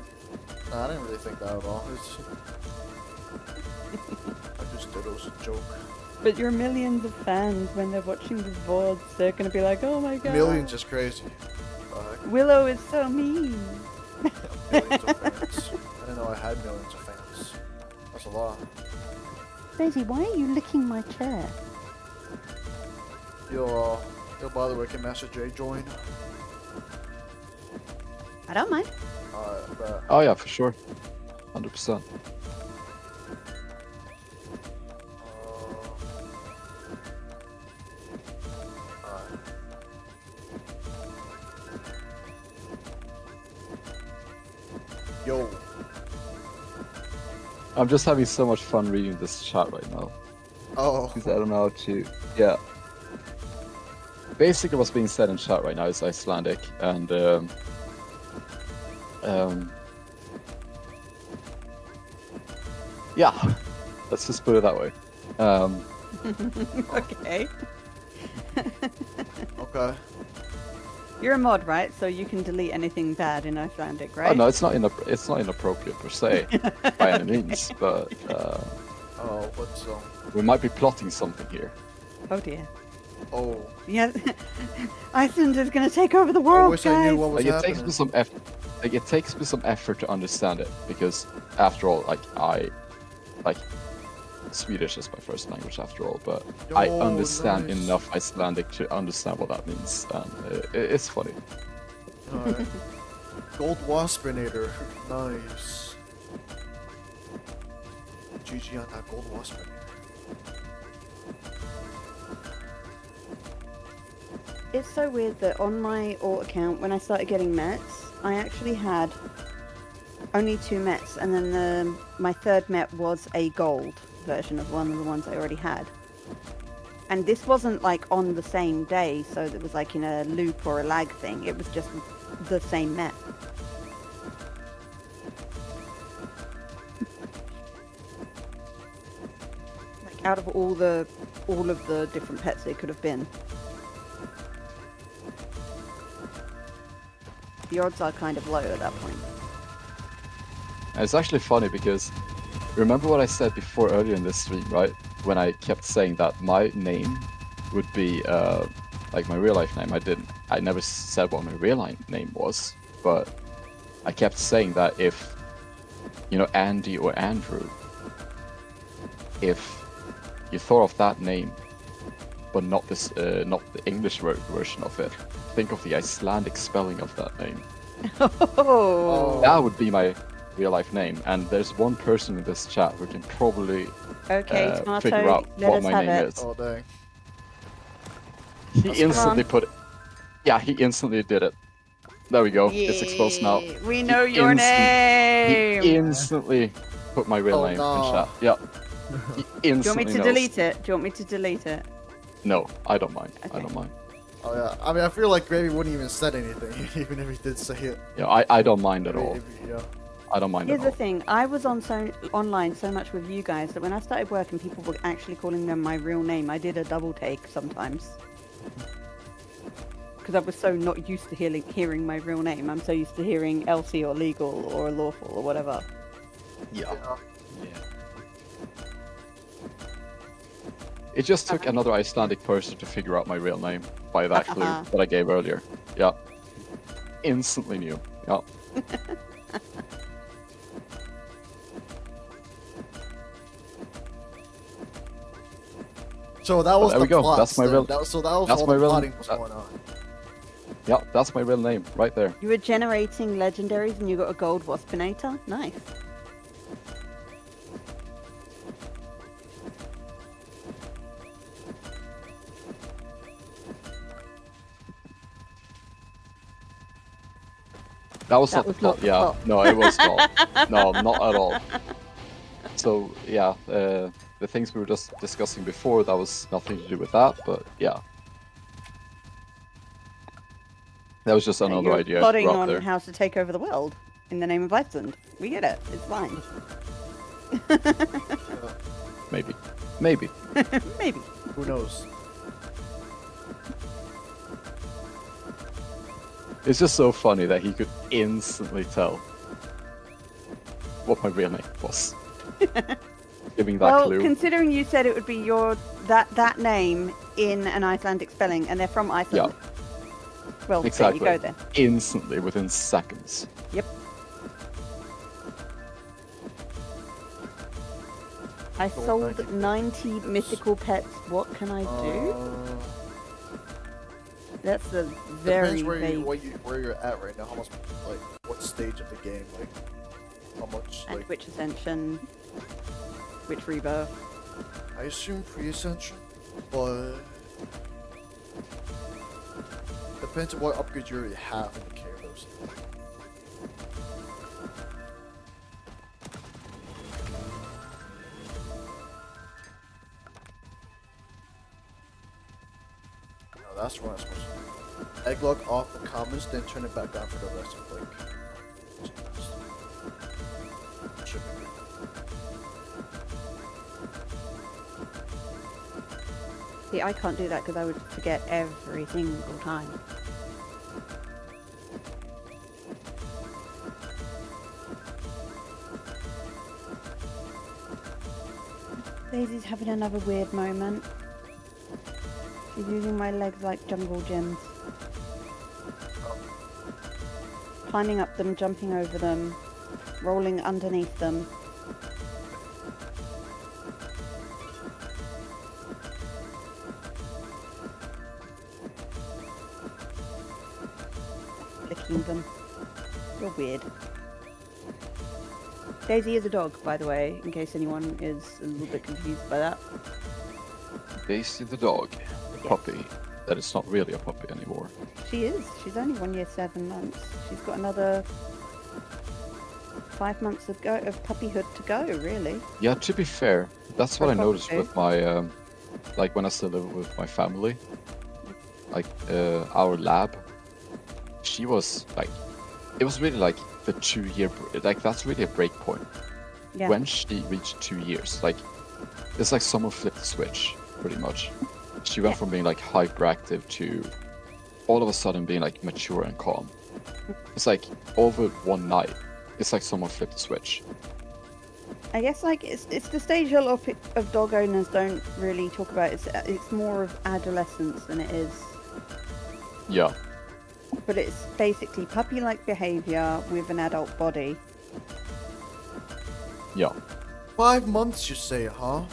think that at all. I just did it was a joke. But your millions of fans, when they're watching the VODs, they're gonna be like, oh my god. Millions is crazy. Willow is so mean. Millions of fans. I didn't know I had millions of fans. That's a lot. Daisy, why are you licking my chair? You'll by the way, can Master J join? I don't mind. Alright, bet. Oh yeah, for sure. 100%. Alright. Yo. I'm just having so much fun reading this chat right now. Oh. Because I don't know how to... Yeah. Basically what's being said in chat right now is Icelandic, and yeah, let's just put it that way. Okay. Okay. You're a mod, right? So you can delete anything bad in Icelandic, Oh, right? no, it's not inappropriate per se, by any means, but Oh, what's we might be plotting something here. Oh dear. Oh. Yeah. Iceland is gonna take over the I world, wish guys. I knew what was Like, it happening. takes me some effort. Like, it takes me some effort to understand it, because after all, like Swedish is my first language after all, but I Oh, understand nice. enough Icelandic to understand what that means, and it's funny. Alright. Gold Waspinator. Nice. GG on that Gold Waspinator. It's so weird that on my alt account, when I started getting mets, I actually had only 2 mets, and then my third met was a gold version of one of the ones I already had. And this wasn't like on the same day, so it was like in a loop or a lag thing. It was just the same met. Like out of all of the different pets it could have been. The odds are kind of low at that point. And it's actually funny because remember what I said before earlier in this stream, right? When I kept saying that my name would be like my real life name. I never said what my real name was, but I kept saying that if, you know, Andy or Andrew, if you thought of that name, but not this, not the English version of it, think of the Icelandic spelling of that name. Oh. That would be my real life name, and there's one person in this chat who can probably Okay, Tomato, figure out let what us my have name it. is. Oh, dang. He That's instantly fun. put it. Yeah, he instantly did it. There we go. It's exposed now. Yay, we know your He name. instantly put my real Oh, name no. in chat. Yeah. He Do you want instantly me to knows. delete it? Do you want me to delete it? No, I don't mind. I Okay. don't mind. Oh, yeah. I mean, I feel like Gravy wouldn't even said anything, even if he did say it. Yeah, I don't mind at all. Yeah. I don't mind Here's at the all. thing. I was online so much with you guys that when I started working, people were actually calling them my real name. I did a double take sometimes. Because I was so not used to hearing my real name. I'm so used to hearing Elsie or Legal or Lawful or whatever. Yeah. Yeah. Yeah. It just took another Icelandic person to figure out my real name by that clue that I gave earlier. Yeah. Instantly knew. Yeah. So that was there the we go. plot. That's my real- So that was that's all my the real- plotting was going on. Yeah, that's my real name right there. You were generating legendaries and you got a gold waspinator? Nice. That was That not the was not plot. the Yeah. plot. No, it was not. No, not at all. So yeah, the things we were just discussing before, that was nothing to do with that. But yeah. That was just another You're idea plotting out on there. how to take over the world in the name of Iceland. We get it. It's fine. Maybe. Maybe. Maybe. Who knows? It's just so funny that he could instantly tell what my real name was. Giving that Well, clue. considering you said it would be your that name in an Icelandic spelling, and they're from Iceland. Well, Exactly. there you go then. Instantly, within seconds. Yep. I sold 90 mythical pets. What can I do? That's a very Depends vague... where you're at right now. How much, like, what stage of the game, like, how much, And like. which Ascension, which Rebirth. I assume pre-Ascension, but depends on what upgrades you already have in the Kalos. No, that's what I'm supposed to do. Egg log off the commons, then turn it back on for the rest of like. Should be good. See, I can't do that because I would forget every single time. Daisy's having another weird moment. She's using my legs like jungle gyms. Climbing up them, jumping over them, rolling underneath them. Licking them. You're weird. Daisy is a dog, by the way, in case anyone is a little bit confused by that. Daisy the dog. Yes. Puppy. That is not really a puppy anymore. She is. She's only 1 year, 7 months. She's got another 5 months of puppyhood to go, really. Yeah, to be fair, that's what For I noticed puppy. with my, like when I still live with my family. Like, our lab, she was like, it was really like the 2 year, like that's really a break point. Yeah. When she reached 2 years, like, it's like someone flipped the switch, pretty much. She went Yeah. from being like hyperactive to all of a sudden being like mature and calm. It's like over one night, it's like someone flipped the switch. I guess like it's the stage a lot of dog owners don't really talk about. It's more of adolescence than it is. Yeah. But it's basically puppy-like behavior with an adult body. Yeah. 5 months, you say, huh?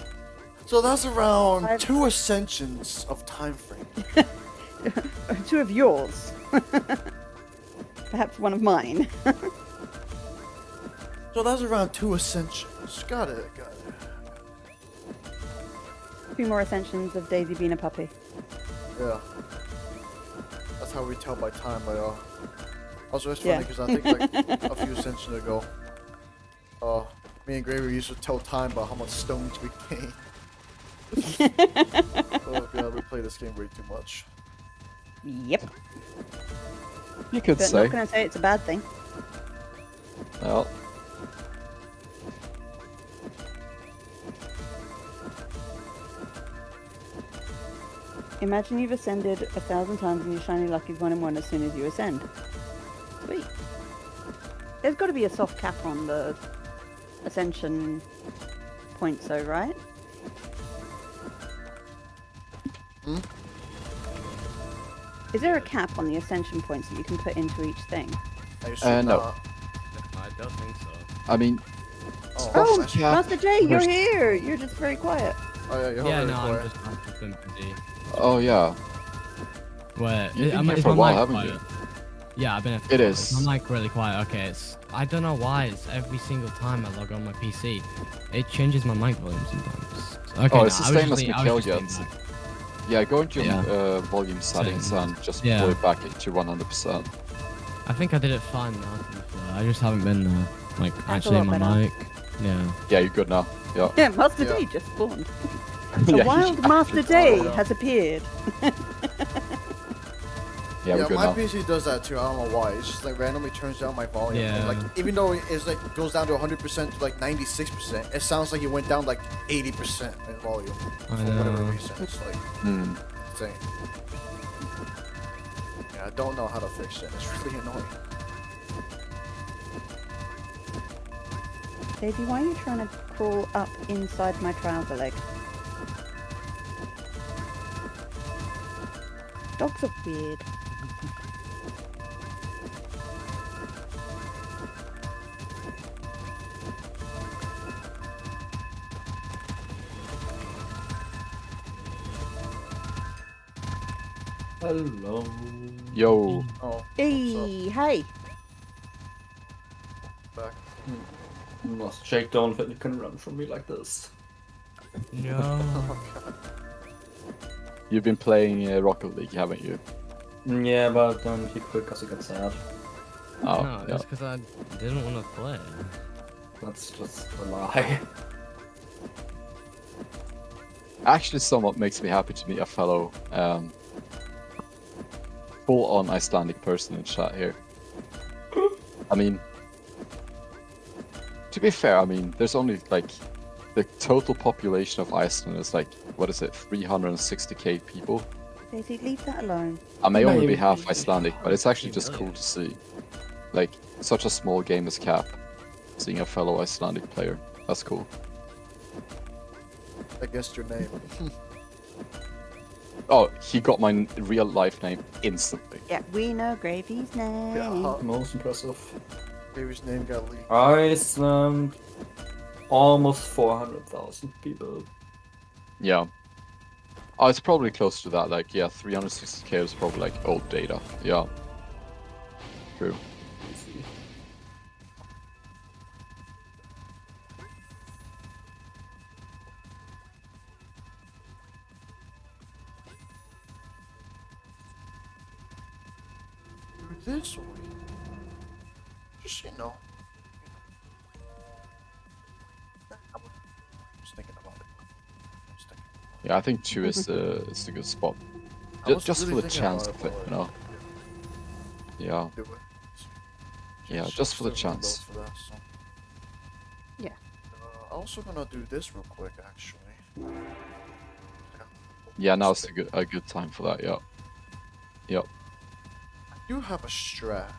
So that's around 5 2 ascensions of time frame. 2 of yours. Perhaps one of mine. So that's around 2 ascensions. Got it. 2 more ascensions of Daisy being a puppy. Yeah. That's how we tell by time, but also it's Yeah. funny because I think like a few ascensions ago, me and Gravy used to tell time about how much stones we gained. Oh god, we play this game way too much. Yep. You could But say. not gonna say it's a bad thing. Well, Imagine you've ascended 1,000 times and your shiny lucky's 1 in 1 as soon as you ascend. Sweet. There's got to be a soft cap on the ascension points, though, right? Hmm? Is there a cap on the ascension points that you can put into each thing? I assume no. not. I don't think so. I mean, Oh, Oh, that's- yeah. Master J, you're There's- here! You're just very quiet. Oh yeah, you're Yeah, very no, quiet. I've just been busy. oh yeah. Where? You've been here Is for a my while, mic haven't quiet? you? Yeah, I've been here for It a while. is. Is my mic really quiet? Okay, it's. I don't know why. It's every single time I log on my PC, it changes my mic volume sometimes. Okay, Oh, it's no, the I was same just as being- I Mikael was just being gets. bad. Yeah, go into your Yeah. volume settings and just Yeah. pull it back to 100%. I think I did it fine now. To be fair. I just haven't been like That's a actually in lot my better. mic. Yeah. Yeah, you're good now. Yeah. Yeah, Master Yeah. D just spawned. Yeah, A wild yeah. Master D Oh, yeah. has appeared. Yeah, we're good my now. PC does that too. I don't know why. It's just like randomly turns down my volume. And, Yeah. like even though it's like goes down to 100% to like 96%, it sounds like it went down like 80% in volume for I whatever know. reason. It's like Hmm. insane. Yeah, I don't know how to fix it. It's really annoying. Daisy, why are you trying to crawl up inside my trouser leg? Dogs are weird. Hello. Yo, Oh, what's Hey, hey. up? Back. You must shake down that you can run from me like this. No. you've been playing Rocket League, haven't you? Yeah, but then he quit because he got sad. Oh, No, yeah. it's because I didn't want to play. That's just a lie. Actually, somewhat makes me happy to meet a fellow full-on Icelandic person in chat here. I mean, to be fair, I mean, there's only like the total population of Iceland is like, what is it, 360k people? Daisy, leave that alone. I may only be Maybe. half Icelandic, but it's actually just cool to see. Like, such a small game as Cap, seeing a fellow Icelandic player. That's cool. I guessed your name. Oh, he got my real life name instantly. Yeah, we know Gravy's name. Yeah. Most impressive. Baby's name got leaked. Iceland, almost 400,000 people. Yeah. Oh, it's probably close to that. Like, yeah, 360k is probably like old data. Yeah. True. Easy. This way. Just, you know. I was thinking about it. I was thinking. Yeah, I think 2 is the good spot. I was Just really for the thinking chance about of it, but you know. Yeah. do it. Yeah, just for the still gonna chance. vote for that, so. Yeah. Also gonna do this real quick, actually. Yeah, now's a good time for that. Yeah. Yep. I do have a strat.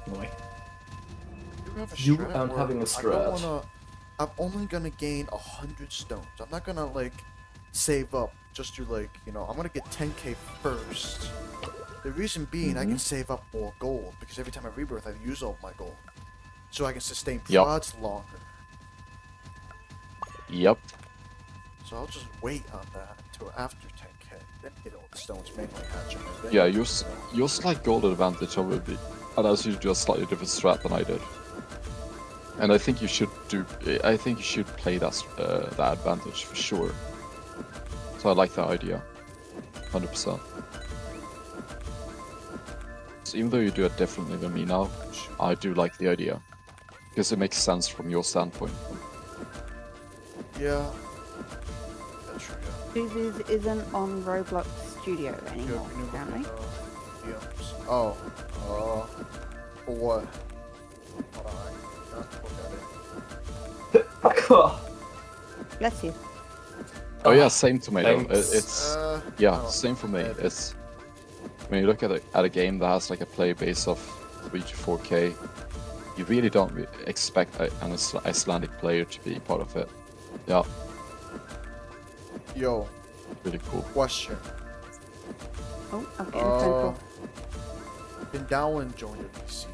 Boy. I do have a You strat aren't where having a I don't strat. wanna. I'm only gonna gain 100 stones. I'm not gonna like save up just to like, you know, I'm gonna get 10k first. The reason being I can save up more gold because every time I rebirth I use all my gold. So I can sustain Yup. prods longer. Yep. So I'll just wait on that until after 10k. Then get all the stones mainly hatching. and then, Yeah, you your slight gold advantage will be allows you to do a slightly different strat than I did. And I think you should play that that advantage for sure. So I like that idea, 100%. So even though you do it differently than me now, I do like the idea because it makes sense from your standpoint. Yeah. That's true, yeah. Suzu's isn't on Roblox Studio anymore, Good, apparently. DMs. Oh. For what? Hold on, I have to look at it. Bless you. Oh yeah, same tomato. Thanks. It's Yeah, same for me. Yeah, it It's when you look at a game that has like a player base of 3 to 4k, you really don't expect an Icelandic player to be part of it. Yeah, Yo, really cool. question. Oh, I'm getting a phone call. Can Dowling join the PC?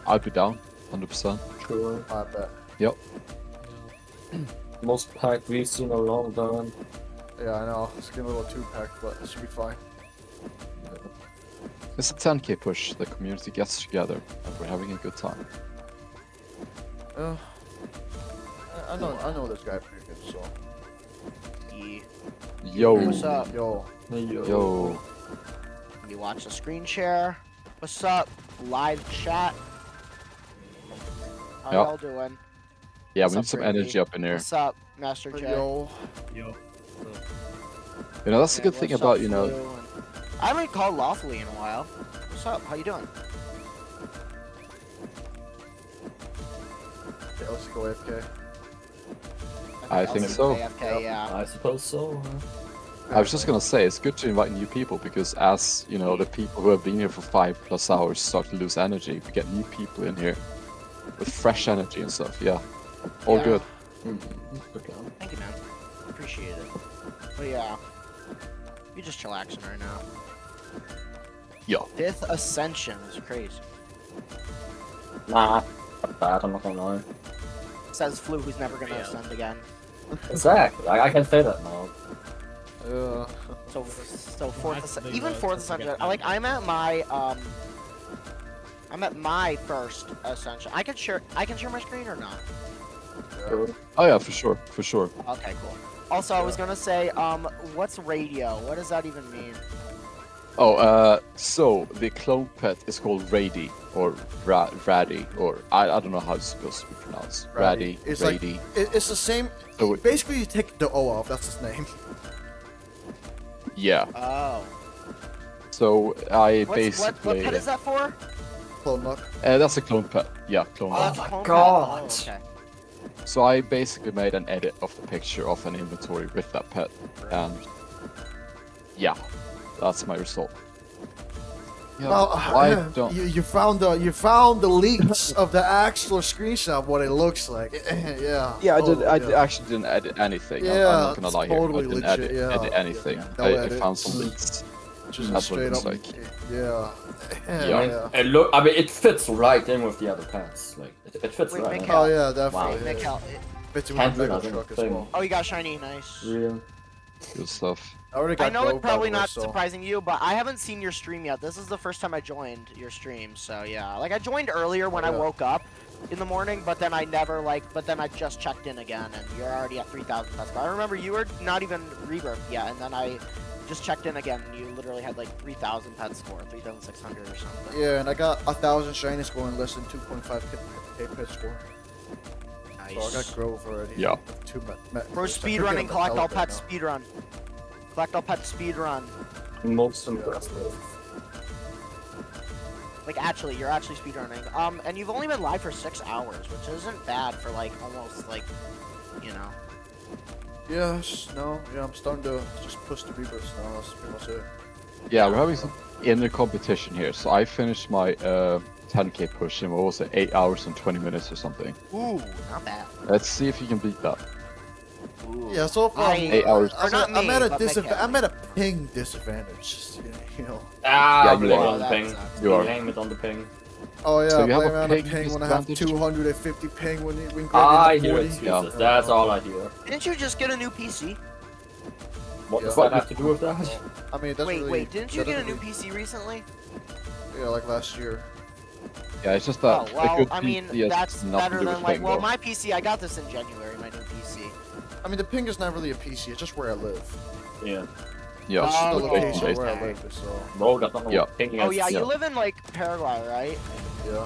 I'd be down, 100%. Sure. I bet. Yep. Most packed we've seen a long time. Yeah, I know. It's getting a little too packed, but it should be fine. It's a 10k push. The community gets together, and we're having a good time. I know this guy pretty good, so. Yeah. Yo, What's up? Yo, yo. You watch the screen share? What's up? Live chat? How Yeah. y'all doing? Yeah, What's we up, need some Gravy? energy up in here. What's up, Master J? yo. Yo. You know, that's the Yeah, good thing what's about up, you know. Flu? I haven't called lawfully in a while. What's up? How you doing? Okay, let's go AFK. I think so. AFK, yeah. I suppose so. I was just gonna say it's good to invite new people because as you know, the people who have been here for 5+ hours start to lose energy. We get new people in here with fresh energy and stuff. Yeah, all Yeah. good. Okay. Thank you, man. Appreciate it. But yeah, you're just chillaxing right now. Yo. 5th Ascension is crazy. Nah, not bad, I'm not gonna lie. Says Flu, who's never gonna Yeah. ascend again. Exactly, I can say that now. Yeah. So fourth, That's the big even words, fourth I forget ascension. that. Like I'm at my first ascension. I can share my screen or not? Oh yeah, for sure, for sure. Okay, cool. Also, I was gonna say, what's radio? What does that even mean? Oh, so the clone pet is called Rady or Raddy, or I don't know how it's supposed to be pronounced. Raddy, It's like Rady. it's the same. So Basically, you take the O off. That's his name. yeah. Oh. So I What basically pet is that for? Clone luck. that's a clone pet. Yeah, clone Oh pet. that's a my clone pet. God. Oh, okay. So I basically made an edit of the picture of an inventory with that pet, and yeah, that's my result. Yeah, why don't? you found the leaks of the actual screenshot what it looks like. Yeah. Yeah, I yeah. actually didn't edit anything. I'm Yeah, not gonna it's lie here. totally I didn't legit, edit yeah. anything. No I edits. found some leaks. Just That's what it straight looks up. like. Yeah. Yeah. It look, I mean, it fits right in with the other pets. Like, it fits Wait, right. Mikael. Oh yeah, definitely. Wow. Hey, Mikael. Fits in Can't with the do Lego nothing. truck as Thing. well. Oh, you got shiny, nice. Real. Good stuff. I already I got know Grove, it's by probably the way, not so- surprising you, but I haven't seen your stream yet. This is the first time I joined your stream, so yeah. Like I joined earlier when I Yeah. woke up in the morning, but then I just checked in again, and you're already at 3,000 pets. But I remember you were not even rebirthed yet, and then I just checked in again, and you literally had like 3,000 pet score, 3,600 or something. Yeah, and I got 1,000 shiny score and less than 2.5k pet score. Nice. So I got Grove already. Yeah. Two Bro, speedrunning, collect all pets, speedrun. Collect all pets, speedrun. Most impressive. Like actually, you're actually speedrunning. And you've only been live for 6 hours, which isn't bad for like almost like, you know. Yes, no, yeah, I'm starting to just push the rebirths now. That's pretty much it. Yeah, we're having some inner competition here. So I finished my 10k push in what was it, 8 hours and 20 minutes or something. Ooh, not bad. Let's see if you can beat that. Ooh. Yeah, so far I- 8 hours. Or not I'm me, at a but I'm at a ping disadvantage. You know. Ah, Yeah, I you blame it are. on the That ping. sucks. You are. Blame it on the ping. Oh yeah, So you have play a around ping a ping when I have disadvantage? 250 ping when we I get hear 40. excuses. That's all I hear. Didn't you just get a new PC? What does Yeah. that have to do with that? I mean, that's really, Wait, didn't you that get a doesn't new PC recently? Yeah, like last year. Yeah, it's just Oh, that a well, good I mean, PC has that's nothing better to do than with like, ping, well, though. my PC, I got this in January, my new PC. I mean, the ping is not really a PC. It's just where I live. Yeah. Yeah, Oh, The it's okay. location based. where I Okay. live. So Bro, that's not Yeah. what ping Oh is. yeah, yeah. you live in like Paraguay, right? yeah.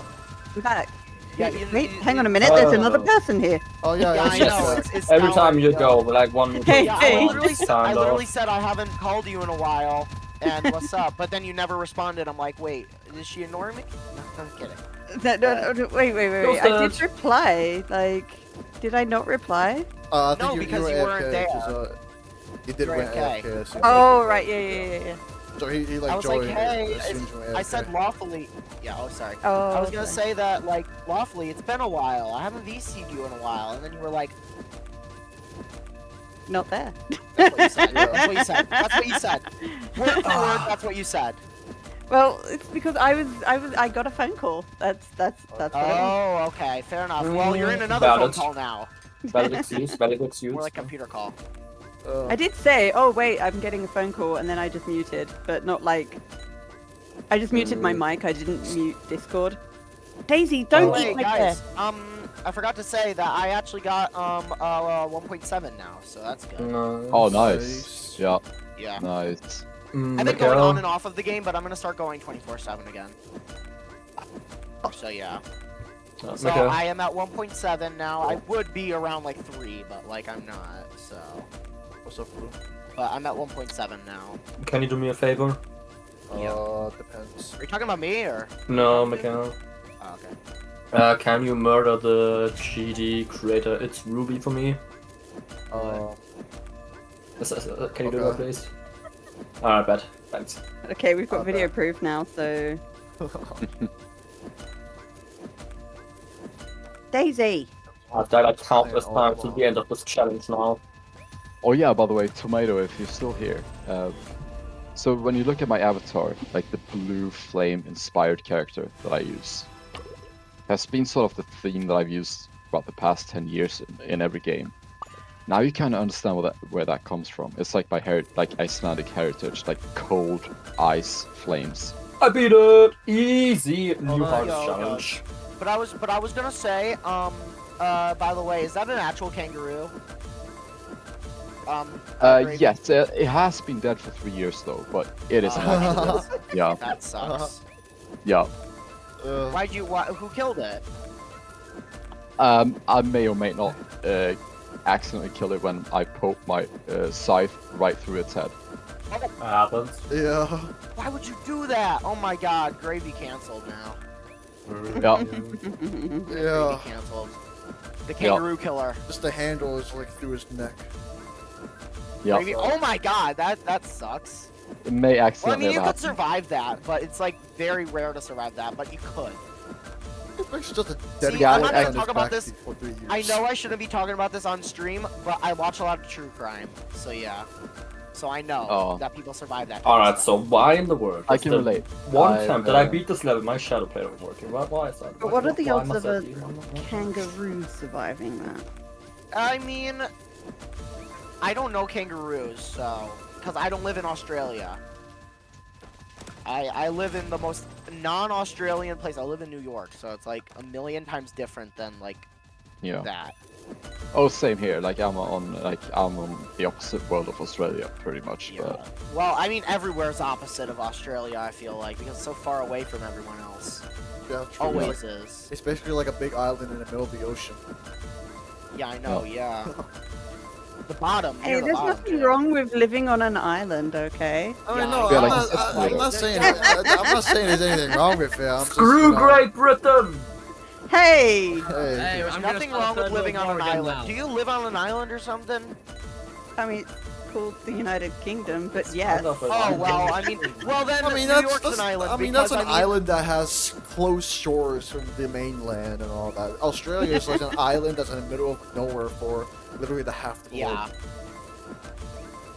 I'm back. Yeah, Wait, hang on a minute. There's another person here. Oh yeah, Yeah, I yeah, know. yeah. It's Every Alex, time you yeah. go, like one Hey, Yeah, hey. I literally, I Kind literally of. said I haven't called you in a while, and what's up? But then you never responded. I'm like, wait, is she ignoring me? No, I'm kidding. No, wait. I did Ghosted. reply. Like, did I not reply? I think No, you because were you weren't AFK, there. 'cause, he did You're went AFK. AFK. as soon as Oh, he- right. Yeah. So he like I was like, joined hey, as soon as he went I AFK. said lawfully. Yeah, oh, sorry. Oh, I was gonna okay. say that, like, lawfully, it's been a while. I haven't VC'd you in a while. And then you were like, Not there. that's what you said. Yeah. That's what you said. That's what you said. Word for word, that's what you said. Well, it's because I got a phone call. That's what it was. Oh, okay. Fair enough. Well, you're in another Valid. phone call now. Valid excuse. Valid excuse. More like computer call. I did say, oh wait, I'm getting a phone call, and then I just muted, but not like. I just muted my mic. I didn't mute Discord. Daisy, don't Oh, eat wait, my guys. chair. I forgot to say that I actually got 1.7 now, so that's good. No. Oh, nice. Yeah, Yeah. nice. I've been going Mikael. on and off of the game, but I'm gonna start going 24/7 again. So yeah. So Mikael. I am at 1.7 now. I would be around like 3, but like I'm not. So, What's up, Blue? but I'm at 1.7 now. Can you do me a favor? Yeah. Depends. Are you talking about me or? No, Mikael. Oh, okay. Can you murder the GD creator? It's Ruby for me. Can you do that, Okay. please? Alright, bet. Thanks. Okay, we've got Oh, video no. proof now, so. Daisy. I've died like countless Oh, times to wow. the end of this challenge now. Oh yeah, by the way, Tomato, if you're still here. So when you look at my avatar, like the blue flame inspired character that I use, has been sort of the theme that I've used throughout the past 10 years in every game. Now you kind of understand where that comes from. It's like my like Icelandic heritage, like cold ice flames. I beat it! Easy! New my hardest God. challenge. But I was gonna say, by the way, is that an actual kangaroo? Gravy? Yes, it has been dead for 3 years though, but it is an actual. Yeah, That sucks. yeah. Who killed it? I may or may not accidentally kill it when I poke my scythe right through its head. Happens. Yeah. Why would you do that? Oh my god, Gravy canceled now. Yeah. Yeah. Gravy canceled. The kangaroo killer. Just the handle is like through his neck. Yeah. Gravy, oh my god, that sucks. It may Well, I accidentally mean, you have could happened. survive that, but it's like very rare to survive that, but you could. It's just a See, dead I'm body not gonna on talk his about back this. for 3 years. I know I shouldn't be talking about this on stream, but I watch a lot of true crime, so yeah. So I know Oh. that people survive that. kind of Alright, stuff. so why in the world? I is can the relate. One I, time that I beat this level, my shadow player was working. Why is that? But what are the Why odds must of that a be? kangaroo surviving that? I mean, I don't know kangaroos, so because I don't live in Australia. I live in the most non-Australian place. I live in New York, so it's like a million times different than like Yeah. that. Oh, same here. Like I'm on the opposite world of Australia, pretty much. Yeah. But Well, I mean, everywhere's opposite of Australia. I feel like because it's so far away from everyone else. Yeah, true. Always Like, is. it's basically like a big island in the middle of the ocean. Yeah, I know. Oh. Yeah. The bottom. Hey, near the there's bottom, nothing too. wrong with living on an island, okay? I mean, Yeah, no, yeah, I'm, like, not, it's I'm like- not saying I'm not saying there's anything wrong with it. I'm just, Screw Great Britain! Hey! Hey, Hey, There's I'm gonna nothing start wrong with Third living World on an War again island. now. Do you live on an island or something? I mean, it's called the United Kingdom, but yes. Oh well, I mean, well then I mean New that's, York's an island. I mean because, that's an I mean, island that has close shores from the mainland and all that. Australia is like an island that's in the middle of nowhere for literally the half the globe. Yeah.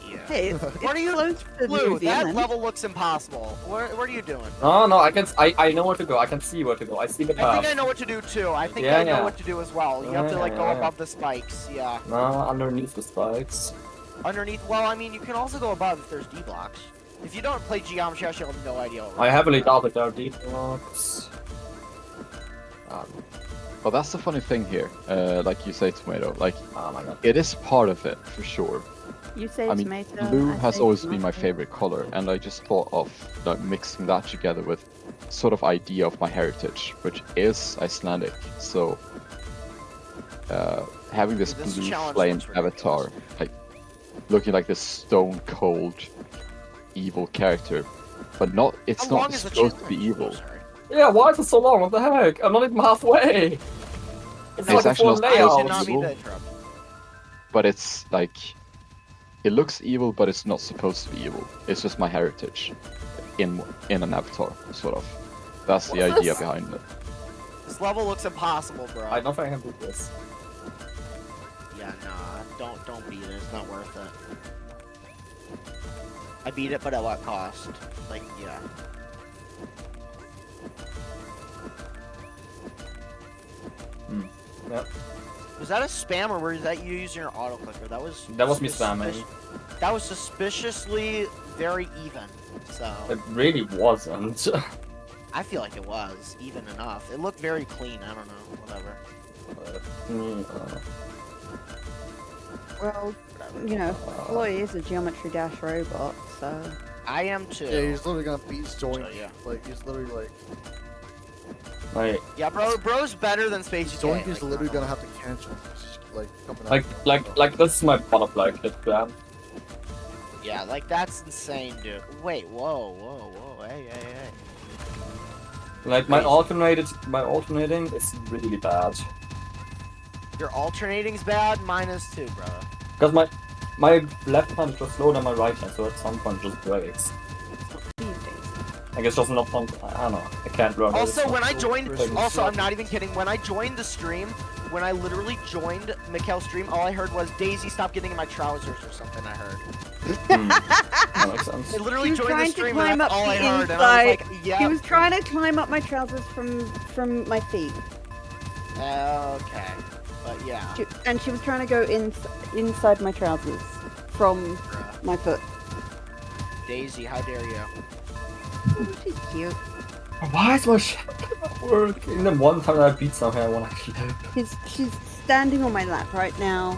Yeah. Hey, it's What are you- close to Blue, New that Zealand. level looks impossible. What are you doing? No, I know where to go. I can see where to go. I see the I path. think I know what to do too. I think Yeah, I know yeah. what to do as well. You have to like go Yeah. above the spikes. Yeah. No, underneath the spikes. Underneath. Well, I mean, you can also go above if there's D blocks. If you don't play geometry, I have no idea. What I heavily doubt that there are deep blocks. Well, that's the funny thing here. Like you say, Tomato. Like Oh my god. it is part of it for sure. You say I mean, tomato. blue I has say always been my tomato. favorite color, and I just thought of like mixing that together with sort of idea of my heritage, which is Icelandic. So having this This blue challenge flame looks ridiculous. avatar, like looking like this stone cold evil character, but not. It's How long not is the supposed to be challenge? evil. Oh, sorry. Yeah, why is it so long? What the heck? I'm not even halfway. It's It's like a actually full not I supposed did to not be mean to evil, interrupt. but it's like it looks evil, but it's not supposed to be evil. It's just my heritage in an avatar, sort of. That's the What's idea this? behind it. This level looks impossible, bro. I don't think I can do this. Yeah, nah, don't beat it. It's not worth it. I beat it, but at what cost? Like, yeah. Yep. Was that a spam or was that you using your auto clicker? That was. That was me suspicious- spamming. That was suspiciously very even. So It really wasn't. I feel like it was even enough. It looked very clean. I don't know. Whatever. Well, you know, Floy is a Geometry Dash robot, so. I am too. Yeah, he's literally gonna beat Zoink. So, yeah. Like he's literally like Like, Yeah, bro's better than Space Zoink UK, is like, literally not gonna gonna have to cancel this, like coming out. like this is my butterfly clip plan. lie. Yeah, like that's insane, dude. Wait, whoa, hey. Like my alternating is really bad. Your alternating's bad. Mine is too, bro. Because my left hand is just slower than my right hand, so at some point it just breaks. I guess just not fun. I don't know. I can't learn. Also, It's when I not joined, cool. also I'm not even kidding. When I joined the stream, when I literally joined Mikael's stream, all I heard was Daisy, stop getting in my trousers or something. I heard. That makes sense. I literally He was joined the trying to stream climb and that's up all the I heard, and I was inside. like, yeah. He was trying to climb up my trousers from my feet. Okay, but yeah. And she was trying to go inside my trousers from my foot. Daisy, how dare you? Oh, she's cute. Why is my shit not working? And then one time I beat something I want to clip. She's standing on my lap right now,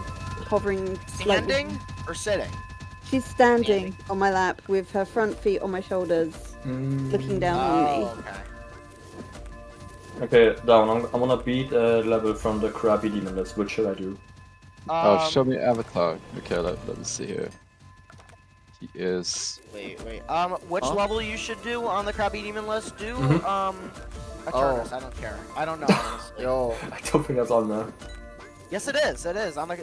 hovering slightly. Standing or sitting? She's standing on my lap with her front feet on my shoulders, looking down on me. Okay. Okay, down. I want to beat a level from the crappy demon list. What should I do? Oh, show me Avatar. Okay, let me see here. He is... Wait. Which level you should do on the Krabby Demon list? Do, Mhm. Eternus, I don't care. I don't know, honestly. Yo, I don't think that's on there. Yes, it is. It is on the Is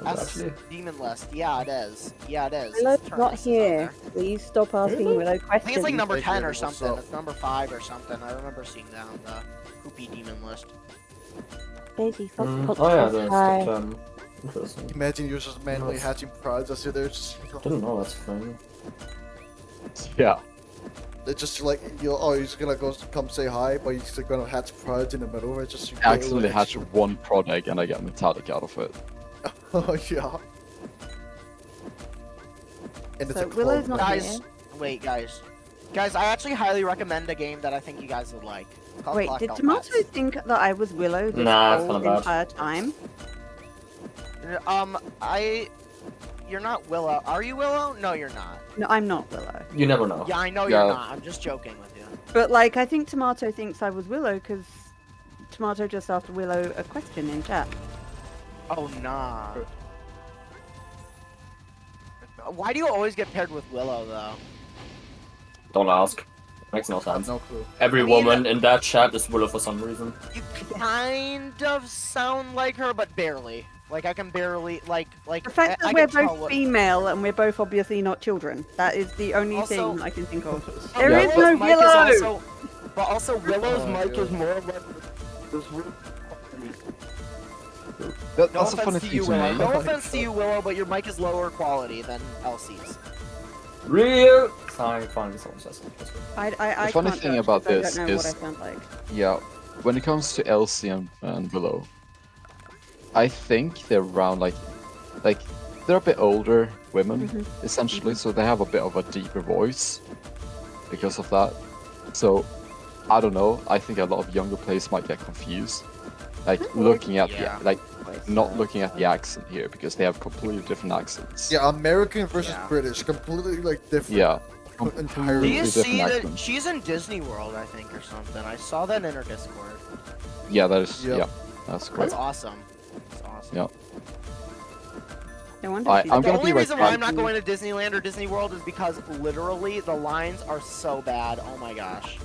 it S actually? demon list. Yeah, it is. Yeah, it is. Willow's Eternus not is on here. there. Please stop asking Willow I questions. think it's like number Hey, 10 or what's something. up? It's number 5 or something. I remember seeing that on the poopy demon list. Daisy, stop Oh yeah, there's the Interesting. imagine you're just manually Nice. hatching prides as you're there. Just, Didn't know that's a thing. Yeah. it's just like you're just gonna come say hi, but you're just gonna hatch prides in the middle of it. Just I accidentally hatch one prod egg and I get metallic out of it. Oh yeah. And it's So a Willow's clone. not Guys, here. wait, guys. Guys, I actually highly recommend a game that I think you guys would like. It's called Wait, Black did Belt Tomato Bats. think that I was Willow this Nah, it's whole kinda bad. entire time? You're not Willow. Are you Willow? No, you're not. No, I'm not Willow. You never know. Yeah, I know Yeah. you're not. I'm just joking with you. But like, I think Tomato thinks I was Willow because Tomato just asked Willow a question in chat. Oh, nah. Why do you always get paired with Willow, though? Don't ask. Makes no sense. No clue. Every I mean- woman in that chat is Willow for some reason. You kind of sound like her, but barely. Like, I can barely, like... The fact I that we're can tell both what- female and we're both obviously not children. That is the only Also- thing I can think of. But There is no Willow's mic Willow! also- but also, Willow's Oh, mic yeah. is more of like... That's No a offense funny to thing you, to Willow. me. No offense to you, Willow, but your mic is lower quality than Elsie's. Real. Fine, someone says it. That's good. I The funny can't thing judge about 'cause this I don't know is- what I sound like. Yeah, when it comes to Elsie and Willow, I think they're around like they're a bit older women essentially, so they have a bit of a deeper voice because of that. So I don't know. I think a lot of younger players might get confused, like looking at Yeah. not looking at the accent here because they have completely different accents. Yeah, American versus Yeah. British, completely like different. Yeah. Do Entirely. you different see that accent. she's in Disney World, I think, or something? I saw that in her Discord. Yeah, that is. Yep. Yeah, that's That's correct. awesome. That's awesome. Yeah. No wonder I- she's I'm The gonna only be right reason why I'm back. not going to Disneyland or Disney World is because literally the lines are so bad. Oh my gosh.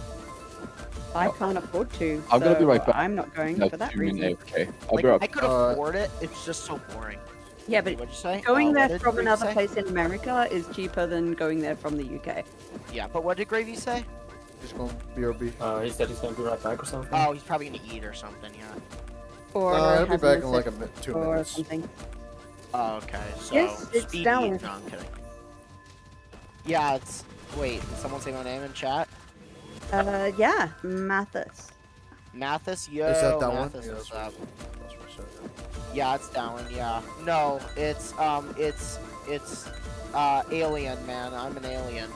I can't afford to. I'm gonna be so right back. I'm not going No, for that you mean reason. AFK. I'll Like, be right I could Uh, afford it. It's just so boring. Yeah, but What'd you say? going What there did from Gravy another say? place in America is cheaper than going there from the UK. Yeah, but what did Gravy say? He's going BRB. He said he's gonna be right back or something. Oh, he's probably gonna eat or something. Yeah. Or I'll be has back an in like assist 2 or minutes. something. Oh, okay. So Yes, it's speedy down. eat. No, I'm kidding. Yeah, it's. Wait, did someone say my name in chat? Yeah, Mathis. Mathis, yo. Is that that one? Mathis, Yeah, what's that's up? That's what I said. Yeah, it's that one. Yeah. No, it's alien, man. I'm an alien.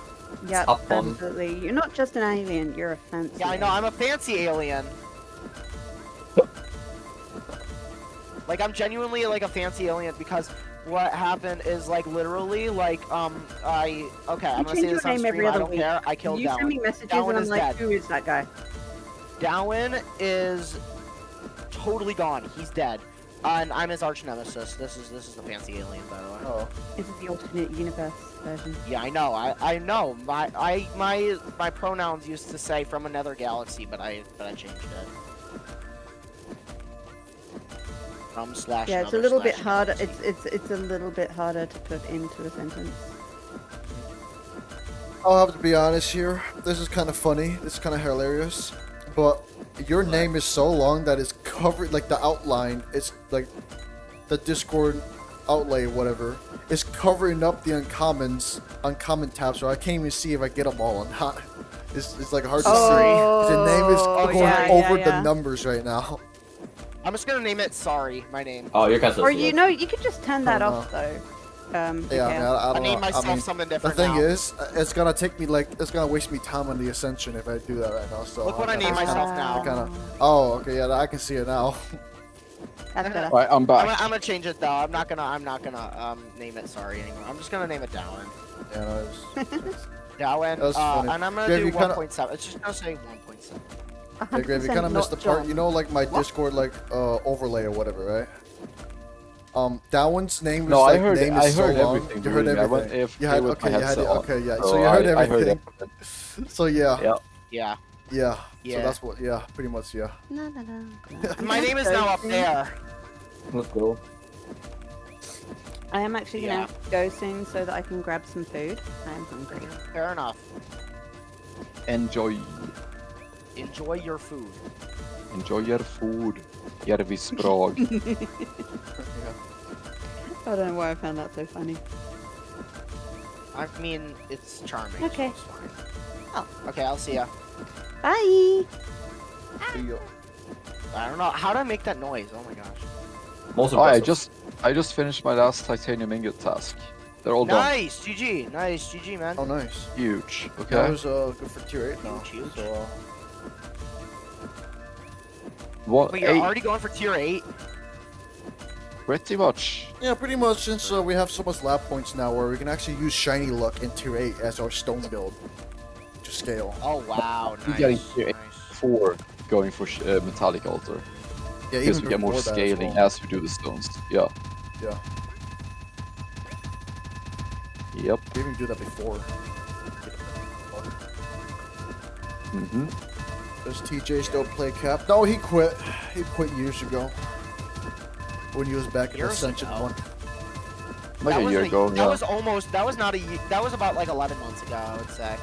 Yeah, Top one. absolutely. You're not just an alien, you're a fancy. Yeah, I know. I'm a fancy alien. Like, I'm genuinely like a fancy alien because what happened is like literally like I'm You gonna change say your this on name every stream. I other don't week. care. I killed You send me Dowen. messages Dowen and I'm is like, dead. who is that guy? Dowen is totally gone. He's dead. And I'm his arch nemesis. This is the fancy alien, by the way. Oh, This is the alternate universe version. Yeah, I know. I know. My pronouns used to say from another galaxy, but I changed it. From slash. Yeah, it's a another little bit slash harder. galaxy. It's a little bit harder to put into a sentence. I'll have to be honest here. This is kind of funny. This is kind of hilarious. But your name is so long that it's covered, like the outline, it's like the Discord outlay, whatever, is covering up the uncommon tabs, so I can't even see if I get them all or not. It's like hard to see. The name is going over the numbers right now. I'm just gonna name it Sorry, my name. Oh, you can still Or see you it. know, you could just turn that Oh, off though. Yeah, I mean, Mikael. I I don't name know. myself I mean, something the different thing now. is, it's gonna take me it's gonna waste me time on the Ascension if I do that right now. So Look what I name kinda- myself now. kinda- Oh, okay, yeah, I can see it now. That's better. Alright, I'm back. I'm gonna change it though. I'm not gonna name it Sorry anymore. I'm just gonna name it Dowen. Yeah, no, it's, Dowen. That was funny. And I'm gonna Gabe, do you kinda- 1.7. It's just gonna say 1.7. yeah, Grave, you kind of missed the part. You know, like my Discord overlay or whatever, right? That one's name is No, like I heard. name I is so heard long. everything. You heard during- I went everything. AFK You had with my okay, you had it. headset on, Okay, yeah. So you heard I heard everything. everything. So yeah, Yeah. Yeah. yeah. So Yeah. that's what. Yeah, pretty much. Yeah. No, no, no. My name is now up there. Let's go. I am actually Yeah. gonna go soon so that I can grab some food. I am hungry. Fair enough. Enjoy. Enjoy your food. Enjoy your food. Järvisbrag. I don't know why I found that so funny. I mean, it's charming. Okay. So it's fine. Oh. Okay, I'll see ya. Bye. There you go. I don't know. How do I make that noise? Oh my gosh. Most Oh, impressive. I just finished my last titanium ingot task. They're all done. Nice! GG! Nice, GG, man. Oh, nice. Huge. That Okay. was good for tier 8 now. Huge. So What? But you're 8? already going for tier 8? Pretty much. yeah, pretty much since we have so much lab points now, where we can actually use shiny luck in tier 8 as our stone build to scale. Oh, wow. I'm Nice. getting tier 8 nice. before going for metallic altar. Yeah, Because even we get more before that scaling as well. as we do the stones. Yeah. Yeah, Yep. we even do that before. Mm-hmm. Does TJ still play cap? No, he quit. He quit years ago. When he was back in Years Ascension ago? 1. Like a year ago, That yeah. was almost, that was not a year, that was about like 11 months ago, I would say.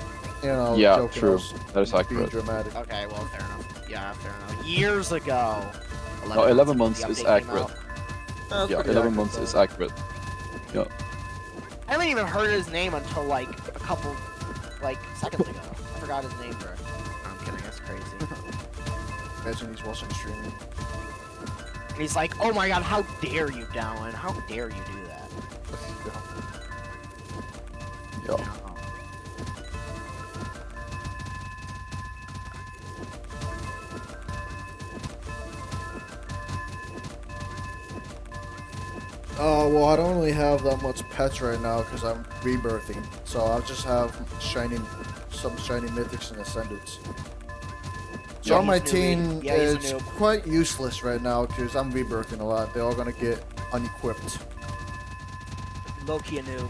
You know, Yeah, joking, true. I was That is being accurate. dramatic. Okay, well, fair enough. Yeah, fair enough. Years ago. No, 11 months months ago, is the update came accurate. out. That's Yeah, pretty 11 accurate, months though. is accurate. I haven't even heard his name until like a couple, like, seconds ago. I forgot his name, bro. I'm kidding, that's crazy. Imagine he's watching streaming. And he's like, oh my god, how dare you, Dallin? How dare you do that? Yeah. Oh, well, I don't really have that much pets right now because I'm rebirthing. So I'll just have some shiny mythics and ascendants. So Yeah, on my he's a newbie. team, Yeah, he's a it's noob. quite useless right now because I'm rebirthing a lot. They're all gonna get unequipped. Low-key a noob.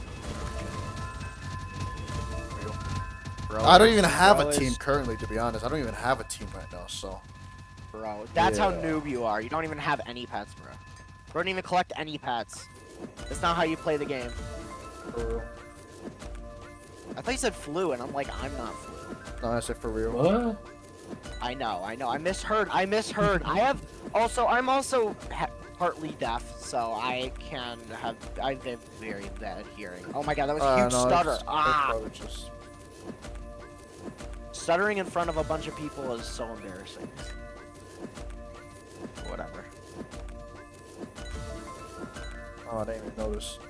Bro, I don't even have bro a team is- currently, to be honest. I don't even have a team right now, so. Bro, that's how Yeah. noob you are. You don't even have any pets, bro. Bro, don't even collect any pets. That's not how you play the game. For real. I thought you said flu, and I'm like, I'm not flu. No, I said for real. What? I know. I misheard. I I'm also partly deaf, so I have a very bad hearing. Oh my god, that was a huge No, stutter. it's Ah! probably just. Stuttering in front of a bunch of people is so embarrassing. Whatever. Oh, I didn't even notice.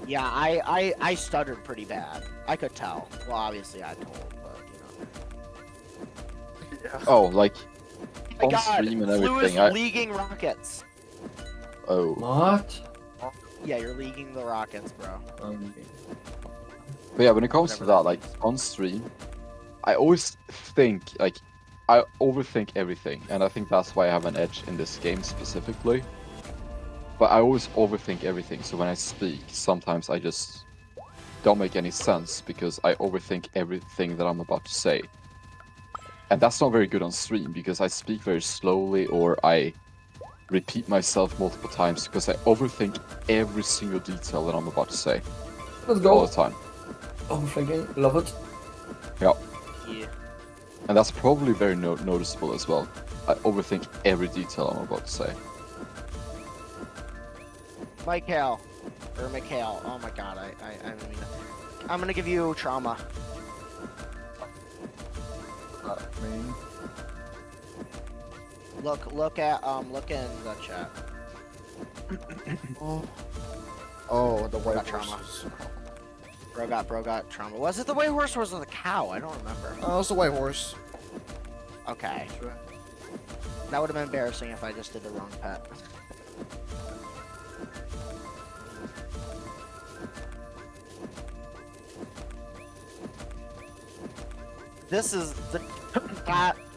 Yeah, I stuttered pretty bad. I could tell. Well, obviously I told, but you know. Yeah. Oh, like Oh on my god, stream and Flu is everything. leaguing rockets. Oh. What? Yeah, you're leaguing the rockets, bro. But yeah, when it comes to Whatever that, like on stream, I always think like I overthink everything, and I think that's why I have an edge in this game specifically. But I always overthink everything, so when I speak, sometimes I just don't make any sense because I overthink everything that I'm about to say. And that's not very good on stream because I speak very slowly or I repeat myself multiple times because I overthink every single detail that I'm about to say Let's all go. the time. Overthinking. Love it. Yeah. Yeah. And that's probably very noticeable as well. I overthink every detail I'm about to say. Mikael. Or Mikael. Oh my god, I mean, I'm gonna give you trauma. Look in the chat. Oh, the white Got trauma. horses. Bro got trauma. Was it the white horse or was it the cow? I don't remember. Oh, it's the white horse. Okay. That's right. That would have been embarrassing if I just did the wrong pet. This is the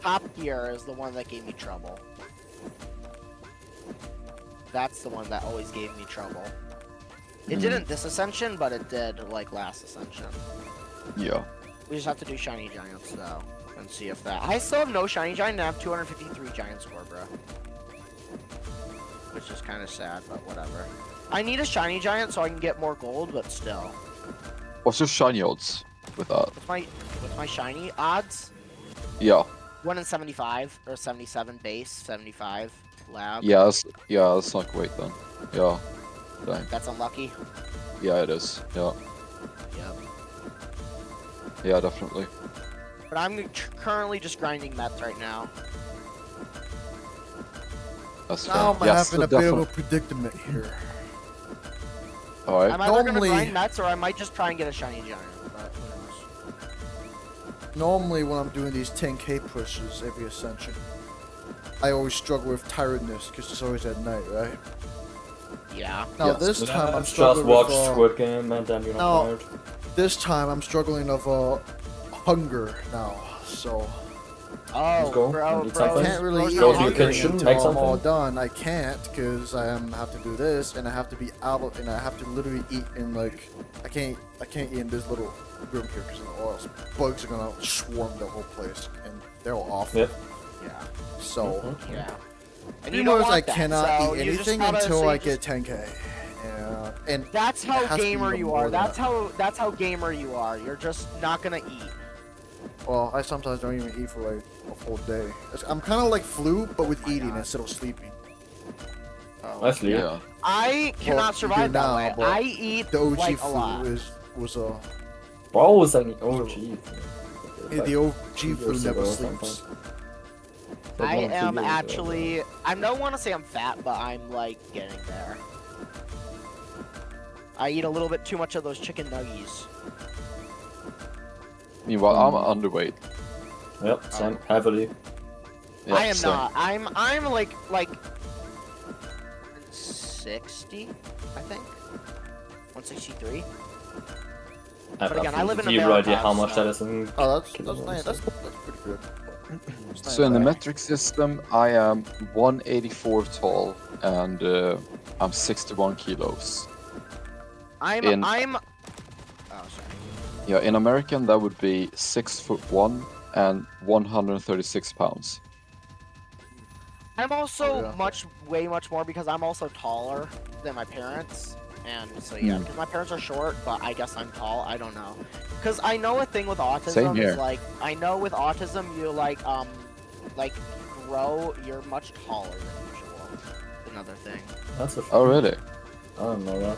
top tier is the one that gave me trouble. That's the one that always gave me trouble. It didn't this Ascension, but it did like last Ascension. Yeah. We just have to do Shiny Giants though, and see if that. I still have no Shiny Giant, and I have 253 Giant score, bro. Which is kind of sad, but whatever. I need a Shiny Giant so I can get more gold, but still. What's your shiny odds with that? With my Shiny odds, Yeah. 1 in 75 or 77 base, 75 lab. Yeah, that's not great then. Yeah. Dang. That's unlucky. Yeah, it is. Yeah. Yep. Yeah, definitely. But I'm currently just grinding mets right now. That's Now fair. I'm Yes, having so a bit of a definitely. predicament here. Alright. I'm either Normally- gonna grind mets or I might just try and get a Shiny Giant. But who knows? Normally when I'm doing these 10k pushes every Ascension, I always struggle with tiredness because it's always at night, right? Yeah. Now Yes, this but time I'm Just struggling watch with Squid Game and then you're not No. tired. this time I'm struggling of hunger now, so Oh, go. bro, Need bro. I something? can't really bro's eat not Go to your hungry. anything kitchen, until make I'm all something. done. I can't because I have to do this and I have to be out of, and I have to literally eat in like I can't eat in this little room here because the oils bugs are gonna swarm the whole place and they're all awful. Yep. Yeah. So Mhm. Yeah. And pretty you don't much I want that, cannot so eat you just anything gotta- until so I you get just- 10k. And That's It how has to be gamer even you more are. than That's how gamer you are. You're just not gonna eat. well, I sometimes don't even eat for like a full day. I'm kind of like flu, but with my eating God. instead of sleeping. Actually, yeah. Yeah. I cannot you survive do that now, way. but I eat The OG like a flu lot. was What was an OG? the OG flu years never ago or sleeps. I Like 1 or 2 am years ago. actually. I don't want to say I'm fat, but I'm like getting there. I eat a little bit too much of those chicken nuggies. Meanwhile, I'm underweight. Yep, same. Heavily. Yeah, I am same. not. I'm like 60, I think. 163. But again, I live in zero America, idea how much so- that is in Oh, that's kilograms. nice. That's pretty good. It's not So in the bad. metric system, I am 184 tall and I'm 61 kilos. I'm. Oh, sorry. Yeah, in American that would be 6'1" and 136 pounds. I'm also Oh, yeah. way much more because I'm also taller than my parents. And so yeah, Hmm. because my parents are short, but I guess I'm tall. I don't know. Because I know a thing with autism Same here. is like I know with autism you like grow. You're much taller than usual. Another thing. That's a Oh really? I don't know that.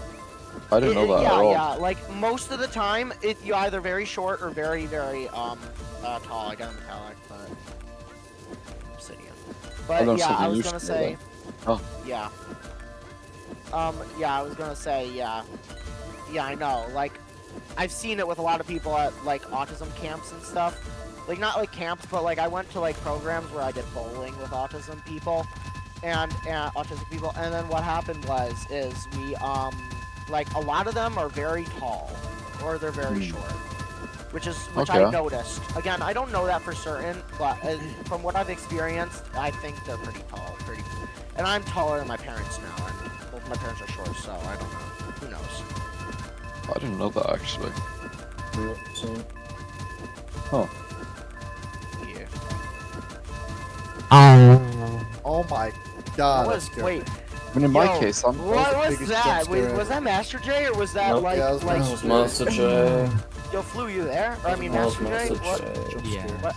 I didn't know that yeah, at all. yeah. Like most of the time, you're either very short or very tall. I got a metallic, but obsidian. But learned yeah, I something was new gonna today say. Oh. Yeah. Yeah, I was gonna say, yeah. Yeah, I know. Like, I've seen it with a lot of people at, like, autism camps and stuff. Like, not, like, camps, but, like, I went to, like, programs where I did bowling with autism people. And autistic people. And then what happened is we, like, a lot of them are very tall. Or they're very short. Which Okay. I noticed. Again, I don't know that for certain, but from what I've experienced, I think they're pretty tall. And I'm taller than my parents now, and both my parents are short, so I don't know. Who knows? I didn't know that actually. So, Yeah. Oh my god, What that's was, scary. wait, I mean, in my Yo, case, I'm. what the was biggest that? jump scare Was that Master J, or was that Nope. like, Yeah, it was like, that was Master J. Yo, Flew, you there? Or, I mean, That was Master J? Master What? J. Jump Yeah. scare. What?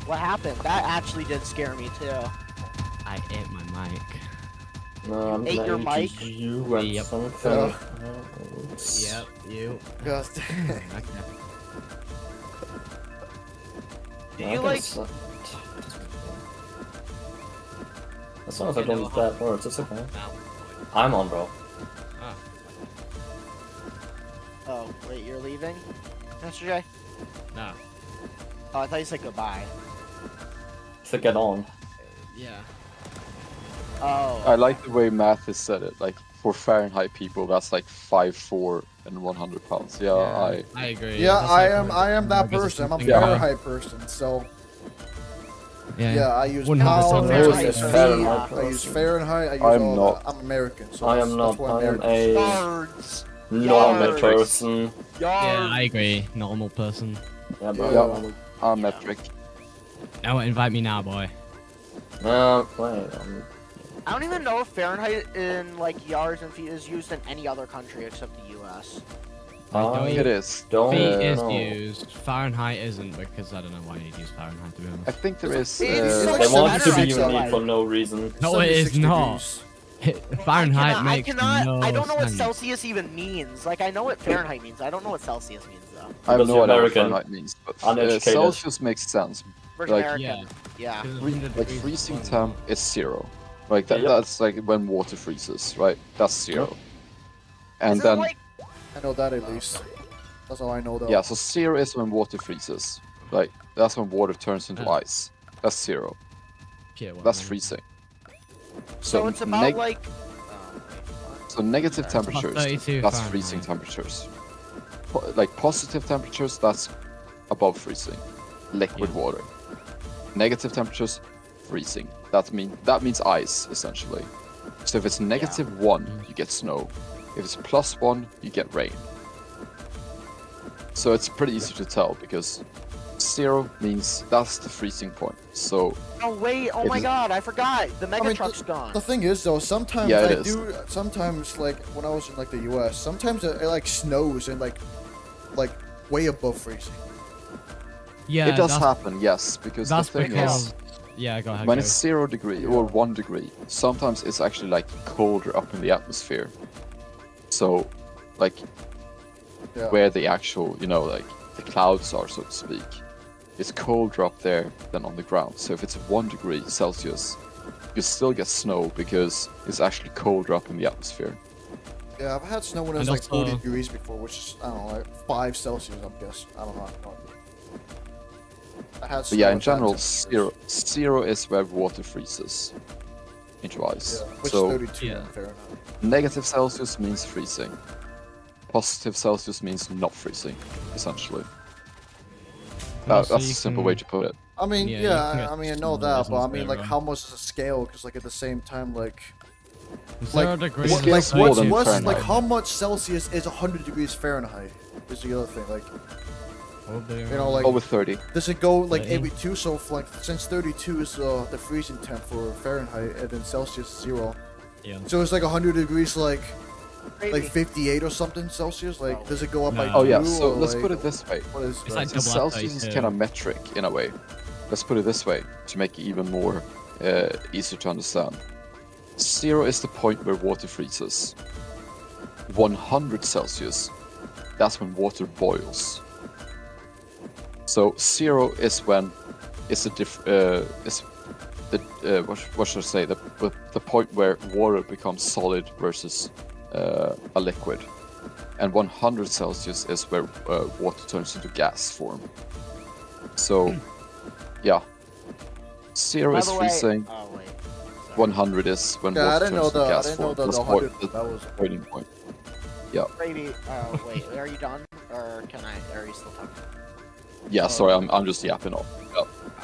What happened? That actually did scare me too. I ate my mic. No, I'm Ate your gonna mic? you and Yep. something. Yep, you. God. Okay. Do you like? As long as I You don't know use bad words, it's okay. Now. I'm on, bro. Ah. Oh wait, you're leaving, Mr. J? No. Oh, I thought you said goodbye. To get on. Yeah. Oh. I like the way math has said it. Like for Fahrenheit people, that's like 5'4" and 100 pounds. Yeah, I agree. Yeah, That's I like am that because person. I'm a something- Yeah. Fahrenheit person, so yeah, I use 100% pounds, I Fahrenheit use person. feet, Fahrenheit I use person. Fahrenheit, I use I'm all not. that. I'm American, so I that's, am that's not. why I am Americans. a Yards. normal Yards. person. Yeah, I Yards. agree. Normal person. Yeah, bro. Yeah. I'm Yeah. metric. Now invite me now, boy. Wait. I don't even know if Fahrenheit in like yards and feet is used in any other country except the U.S. It is. Don't Feet is know. used. Fahrenheit isn't because I don't know why you'd use Fahrenheit to be I honest. think there is. It's They like want it to be 76 unique like- for no reason. No, it is 76 not. degrees. Fahrenheit makes no I don't know what sense. Celsius even means. Like I know what Fahrenheit means. I don't know what Celsius means though. I have Because no you're idea what American. Fahrenheit means, but Uneducated. Celsius makes sense. Versus Like- American. Yeah. Because Like 100 degrees freezing is temp is 0. Like that, Yep. that's like when water freezes, right? That's 0. And Isn't it then like I know that at least. That's all I know though. yeah, so 0 is when water freezes. Like that's when water turns into Oh. ice. That's 0. pure water. That's freezing. so it's about like so negative Sorry. temperatures, 32 that's Fahrenheit. freezing temperatures. Like positive temperatures, that's above freezing, liquid Yeah. water. Negative temperatures, freezing. That means ice essentially. So if it's -1, you get snow. If it's +1, you get rain. So it's pretty easy to tell because 0 means that's the freezing point. So oh wait, oh It my is- god, I forgot. The mega mean, truck's gone. The thing is though, sometimes Yeah, it I is. do. Sometimes like when I was in like the U.S., sometimes it like snows and like way above freezing. Yeah, it does that's, happen, yes, because the that's thing because. is, Yeah, go ahead. when go. it's 0 degree or 1 degree, sometimes it's actually like colder up in the atmosphere. So, like Yeah. where the actual, like the clouds are, so to speak, it's colder up there than on the ground. So if it's 1 degree Celsius, you still get snow because it's actually colder up in the atmosphere. Yeah, I've had snow when it was And like 40 also- degrees before, which is I don't know, like 5 Celsius. I guess I don't know. I had But snow yeah, in at that general, temperature. 0 is where water freezes into ice. Yeah, which So is 32 Yeah. in Fahrenheit. negative Celsius means freezing. Positive Celsius means not freezing, essentially. And also That's you a simple can- way to put it. I mean, Yeah, yeah, you can get I mean, I snow know that, as but I well, mean, like, right? how much is the scale? Because, like, at the same time, like, 0 degrees. what- is like, like more what's, than 32 what's Fahrenheit. like, how much Celsius is 100 degrees Fahrenheit? Is the other thing. Like, Probably you know, like, Over 30. does it go like 30. every two? So, like, since 32 is the freezing temp for Fahrenheit, and then Celsius is 0. Yeah. So it's like 100 degrees, like Crazy. 58 or something Celsius. Like, does it go up by No. two? Oh yeah, so or, let's like, put it this way. What is It's like Since double up Celsius is 32. kind of metric in a way. Let's put it this way to make it even more easier to understand. 0 is the point where water freezes. 100 Celsius, that's when water boils. So 0 is when it's what should I say, the point where water becomes solid versus a liquid, and 100 Celsius is where water turns into gas form. So yeah, 0 By is the way, freezing, oh wait. Sorry. 100 is when Yeah, I water didn't know turns into I gas didn't know form. that That's the the 100 that was. boiling point. Gravy. Wait, are you done? Or can I? Are you still talking? Yeah, Oh. sorry, I'm just yapping off. Yeah,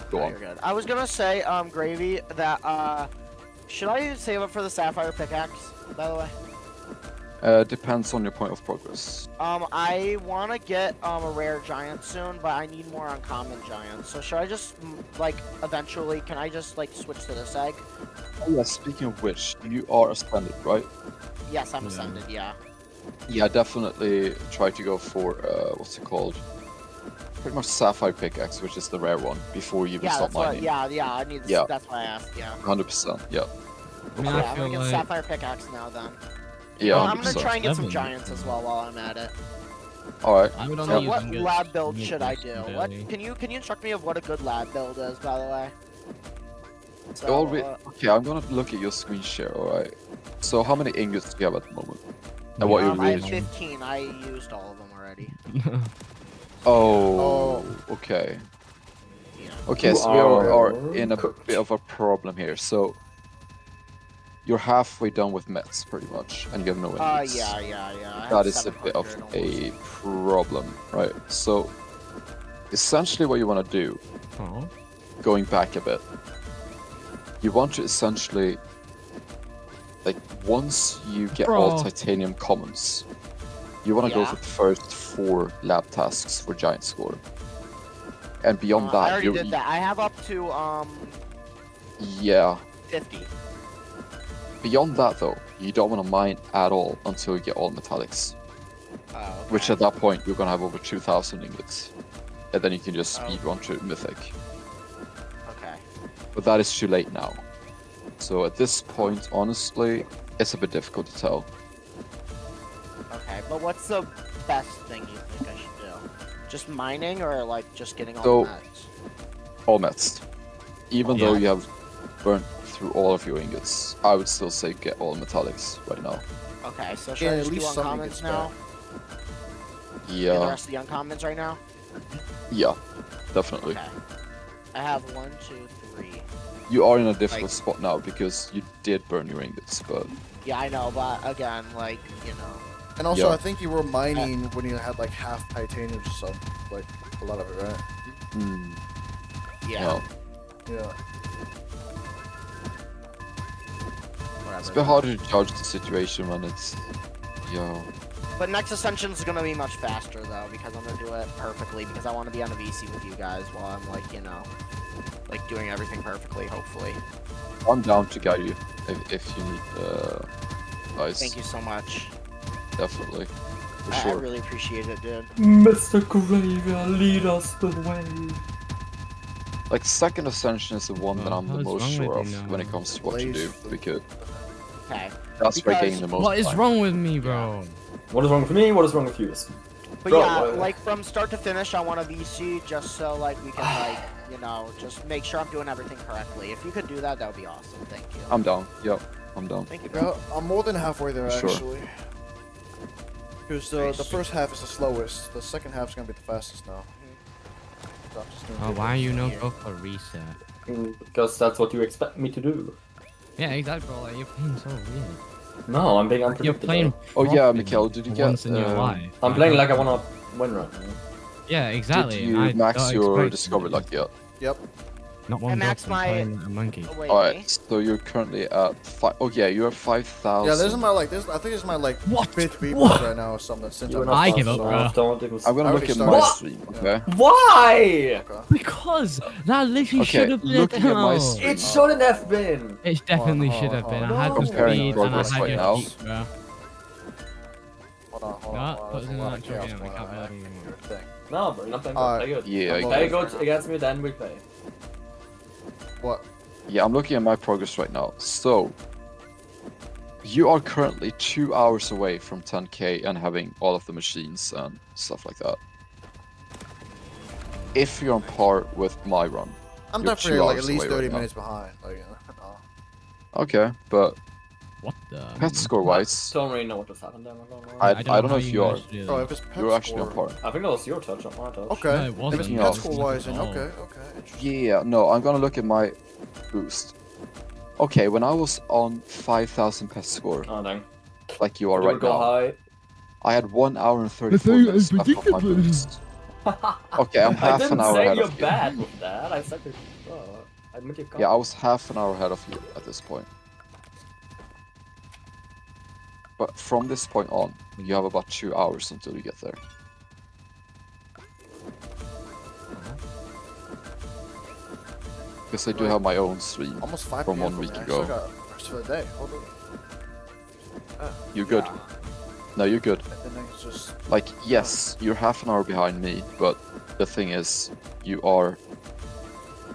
go No, on. you're good. I was gonna say, Gravy, that should I save up for the sapphire pickaxe? By the way. Depends on your point of progress. I want to get a rare giant soon, but I need more uncommon giants. So should I just like eventually? Can I just like switch to this egg? Oh yeah, speaking of which, you are ascended, right? Yes, I'm Yeah. ascended. Yeah. Yeah, definitely try to go for what's it called? pretty much sapphire pickaxe, which is the rare one, before you even Yeah, start that's what. mining. Yeah, I need. Yeah. That's why I asked. Yeah. 100%. Yeah. I mean, Yeah, I I'm feel gonna get like sapphire pickaxe now then. Yeah. Well, I'm gonna 100%. try and get some Seven. giants as well while I'm at it. All right. I would So only use what ingots lab to build make should I this do? daily. What can you instruct me of what a good lab build is, by the way? So, Okay, I'm gonna look at your screen share. All right. So how many ingots do you have at the moment? And what Yeah, you're I have really? 15. I used all of them already. Oh. Okay. Yeah. Okay, You so we are are in a cooked. bit of a problem here. So you're halfway done with mets, pretty much, and you have no ingots. Yeah. I have That is a bit of 700 a almost. problem, right? So essentially, what you want to do, Oh. going back a bit, you want to essentially, like, once you get all Bro. titanium commons, you want to go Yeah. for the first 4 lab tasks for giant score. And beyond I that, already you did that. I have up to yeah. 50. Beyond that, though, you don't want to mine at all until you get all metallics. Oh, okay. Which at that point you're gonna have over 2,000 ingots, and then you can just Oh. speedrun to mythic. Okay. But that is too late now. So at this point, honestly, it's a bit difficult to tell. Okay, but what's the best thing you think I should do? Just mining or like just getting all So- the mats? All mets. Even Yeah. though you have burnt through all of your ingots, I would still say get all metallics right now. Okay, so should Yeah, I at just do least some uncommons ingots now? And the Yeah, rest of the uncommons right now? yeah, definitely. Okay. I have 1, 2, 3. You are in a difficult Like- spot now because you did burn your ingots, but Yeah, I know, but again, like, you know. And also, Yeah. I think you were mining when you had like half titanium or something, like a lot of it, right? Yeah. well, Yeah. Whatever. it's a bit harder to judge the situation when it's, yeah. But next Ascension is gonna be much faster though, because I'm gonna do it perfectly, because I want to be on the VC with you guys while I'm like, you know, like doing everything perfectly, hopefully. I'm down to guide you if you need advice. Thank you so much. Definitely, for I sure. really appreciate it, dude. Mr. Graveyard, lead us the way. Like second Ascension is the one that I'm the What's most wrong sure with of you now? when it comes to what to do, Blaze because Okay. that's where I Because- gain the most What is time. wrong with me, bro? What is wrong with me? What is wrong with you? But Bro, yeah, what- like from start to finish, I want a VC just so like we can like, you know, just make sure I'm doing everything correctly. If you could do that, that would be awesome. Thank you. I'm down. Yep, I'm down. Thank you, bro. Yeah, I'm more than halfway there Sure. actually. Because the first half is the slowest, the second half is gonna be the fastest now. So I'm just doing Oh, it. why are you no go for reset? Because that's what you expect me to do. Yeah, exactly, bro. Like, you're playing so weird. No, I'm being You're unpredictable. playing. Oh yeah, properly Mikael, did you for get? once in your life? I'm playing like I wanna win right now. Yeah, exactly. Did and you I max don't your expect discovery you. luck yet? Yep. Not one maxed drop, my- I'm playing like a monkey. Oh, wait, All me? right, so you're currently at 5. Oh yeah, you're at 5,000. Yeah, this is my like this. I think this is my like What? fifth reboot What? right now or something. Since You're I'm not I fast give up, enough, bro. Don't even. I'm gonna I look already at my started. stream, Yeah. okay? Why? Okay. Because that literally Okay, should have been looking at my a stream. It shouldn't have been. It definitely Hold on, should have hold been. on, I had hold the on. Comparing speed and I progress had right your now. feet, bro. Hold on, hold Yeah, on. put There's it a in lot the of actual chaos game, I going can't on. load anymore. Your thing. No, bro, nothing. Alright. Play good. Yeah, I'm Play loading. good against me, then we play. What? Yeah, I'm looking at my progress right now. So, you are currently 2 hours away from 10k and having all of the machines and stuff like that. If you're on par with my run. I'm You're definitely 2 like at hours least away 30 right now. minutes behind. Like, no. Okay, but What the? pet score wise, Don't really know what just happened there. I'm not gonna I lie. don't know how if you are. managed to do Bro, that. if it's pet You're actually on score. par. I think that was your touch, not my touch. Okay. No, it If wasn't. it's No. pet score wise, then No. okay, interesting. Yeah, no, I'm gonna look at my boost. Okay, when I was on 5,000 pet score, Oh dang. like you are You right would go now, high. I had 1 hour and 34 thing minutes is left of my predictable. boost. Okay, I'm I half didn't an hour say ahead you're of you. bad with that. I said you're. I admit you Yeah, I was half an hour ahead of you at this point. But from this point on, you have about 2 hours until you get there. Because I do Right. have my own stream. Almost 5 From p.m. 1 for week me. I ago. still got the rest of the day. Hold on. You're good. No, you're good. And then it's just. Like, yes, you're half an hour behind me, but the thing is, you are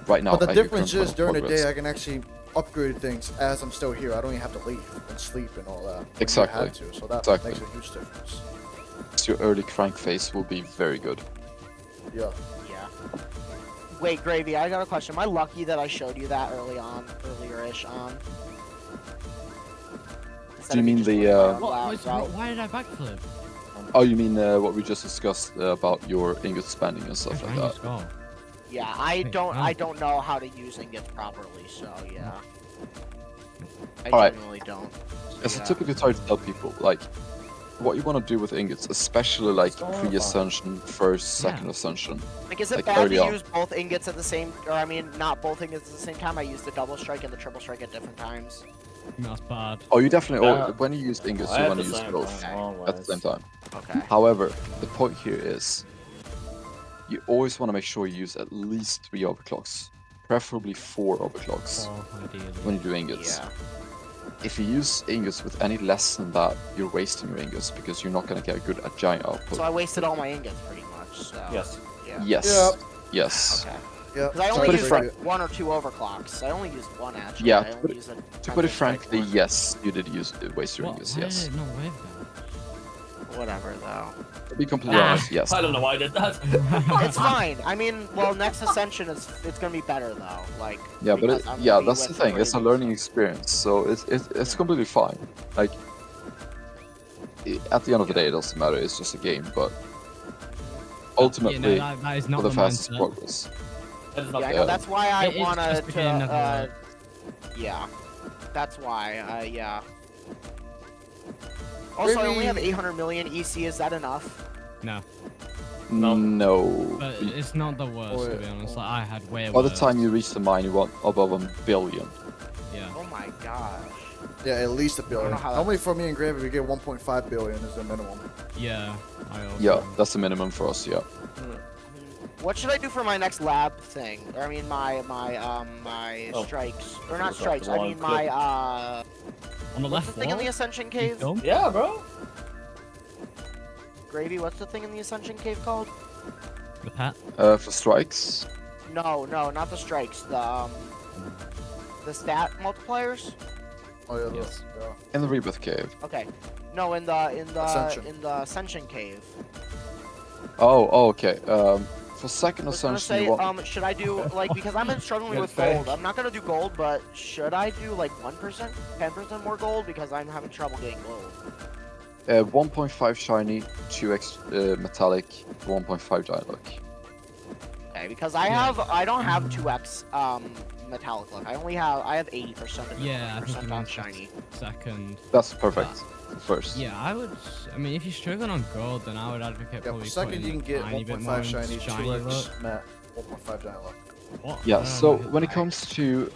right now. But the at your difference current is point of during the progress. day I can actually upgrade things as I'm still here. I don't even have to leave and sleep and all that. when you Exactly. had to, so that Exactly. makes a huge difference. So your early crank phase will be very good. Yeah. Yeah. Wait, Gravy, I got a question. Am I lucky that I showed you that earlier-ish on? Do you mean the, Why did I backflip? Oh, you mean what we just discussed about your ingot spending and stuff like that? Yeah, I Wait, don't wow. know how to use ingots properly, so yeah. I Alright. genuinely don't. So, As I yeah. typically try to tell people, like, what you want to do with ingots, especially like It's horrifying. pre-ascension, first, second Yeah. ascension. Like, is it like, bad early to on. use both ingots at the same, or I mean, not both ingots at the same time? I use the double strike and the triple strike at different times. That's bad. Oh, you definitely. Yeah. When you use ingots, I you at want the to use same both time, at the same always. time. Okay. However, the point here is, you always want to make sure you use at least 3 overclocks, preferably 4 overclocks Oh, ideally. when you do ingots. Yeah. If you use ingots with any less than that, you're wasting your ingots because you're not going to get a good giant output. So I wasted all my ingots pretty much. So. Yes. Yeah. Yes. Yep. Yes. Okay. Yeah. Because I To only put it used frank- like 1 or 2 overclocks. I only used 1 actually. Yeah, I to only put it- used a To put it double strike frankly, one. yes, you did waste your What? ingots. Why Yes. did it not wave then? Whatever though. To be completely honest, yes. I don't know why I did that. It's fine. I mean, well, next ascension it's gonna be better though. Like. Yeah, but because I'm yeah, gonna be that's the with thing. It's a Raven, learning so- experience, so it's Yeah. completely fine. Like, at the end of the day, it doesn't matter. It's just a game, but ultimately, that is for not the the fastest mindset. progress. That is not Yeah, I bad. know. That's why I It is wanted just to. beginning of the Yeah. That's why. Yeah. Also, I only have Maybe- 800 million EC. Is that enough? No, No. No. but it's not the worst to be honest. Like, I had way By the worse. time you reach the mine, you want above 1 billion. Yeah. Oh my gosh. Yeah, at least $1 billion. know how that- Normally for me and Gravy, we get 1.5 billion is the minimum. Yeah. I also. Yeah, that's the minimum for us. Yeah. What should I do for my next lab thing? Or I mean my Oh. strikes. Or I not forgot strikes. the I wrong mean my On the what's left the thing in the wall. Ascension Cave? Film? Yeah, bro. Gravy, what's the thing in the Ascension Cave called? The pet. For strikes, No, not the strikes. The stat multipliers? Oh yeah, Yes. yeah. in the Rebirth Cave. Okay. No, in the Ascension. Ascension Cave. Oh, okay. For second I was gonna ascension, say, you want should I do like because I've been struggling Good with fake. gold. I'm not gonna do gold, but should I do like 1%, 10% more gold because I'm having trouble getting gold. 1.5 shiny, 2x metallic, 1.5 giant luck. Okay, because I don't have 2x metallic luck. I have 80% of it, Yeah, I think 20% you on meant shiny. second. That's perfect. First. Yeah, I mean, if you're struggling on gold, then I would advocate Yeah, probably for second putting you can get a tiny bit more 1.5 into shiny, luck. 2x mat, 1.5 giant luck. What? Yeah, I don't so know. when it comes to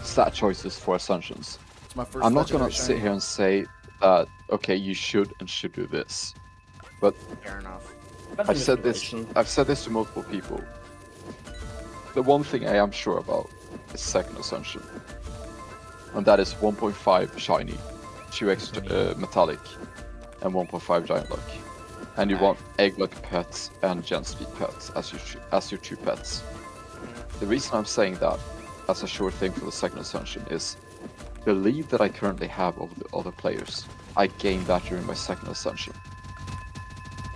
stat choices for Ascensions, It's my first I'm not gonna legendary sit shiny. here and say that, okay, you should do this. Fair enough. That's I've said this manipulation. I've said this to multiple people. The one thing I am sure about is second Ascension. And that is 1.5 shiny, 2x metallic, and 1.5 giant luck. And you Okay. want egg luck pets and gen speed pets as your 2 pets. The reason I'm saying that as a sure thing for the second Ascension is the lead that I currently have over the other players. I gained that during my second Ascension.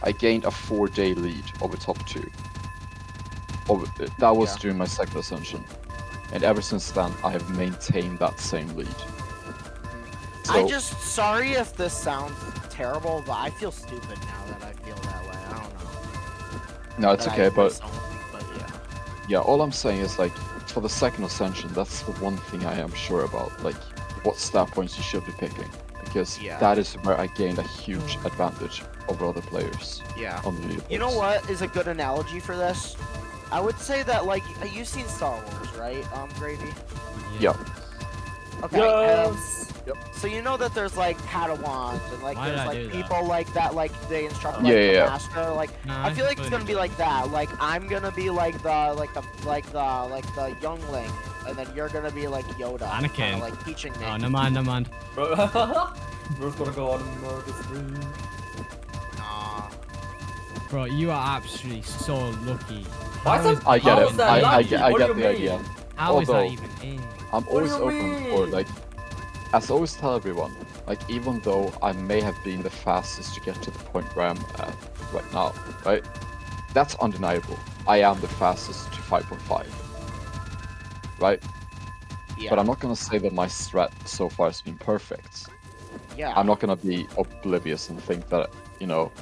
I gained a 4-day lead over top 2. That was Yeah. during my second Ascension. And ever since then, I have maintained that same lead. So, Sorry if this sounds terrible, but I feel stupid now that I feel that way. I don't know. no, it's That I okay, but myself- yeah. yeah, all I'm saying is like, for the second Ascension, that's the one thing I am sure about, like, what stat points you should be picking. Because Yeah. that is where I gained a huge advantage over other players Yeah. on the leaderboards. You know what is a good analogy for this? I would say that like you've seen Star Wars, right? Gravy. Yeah. Okay. Yes. So you know that there's like Padawans and like Why did there's I do like that? people like that like they instruct like Yeah, the yeah. master. Like Nah, I feel like it's completely gonna be like that. Like I'm gonna be like the youngling, and then you're gonna be like Yoda, Anakin. kinda, like teaching me. Oh, no mind, no mind. Bro, Bro's gonna go on a murder spree. Nah. Bro, you are absolutely so lucky. Why How is is- I get How it. is that I lucky? get, I What do get you the mean? idea. How is that Although- even in? I'm What always do you open for mean? like, as I always tell everyone, like even though I may have been the fastest to get to the point where I'm at right now, right? That's undeniable. I am the fastest to 5.5, right? Yeah. But I'm not gonna say that my strat so far has been perfect. Yeah. I'm not gonna be oblivious and think that, you know,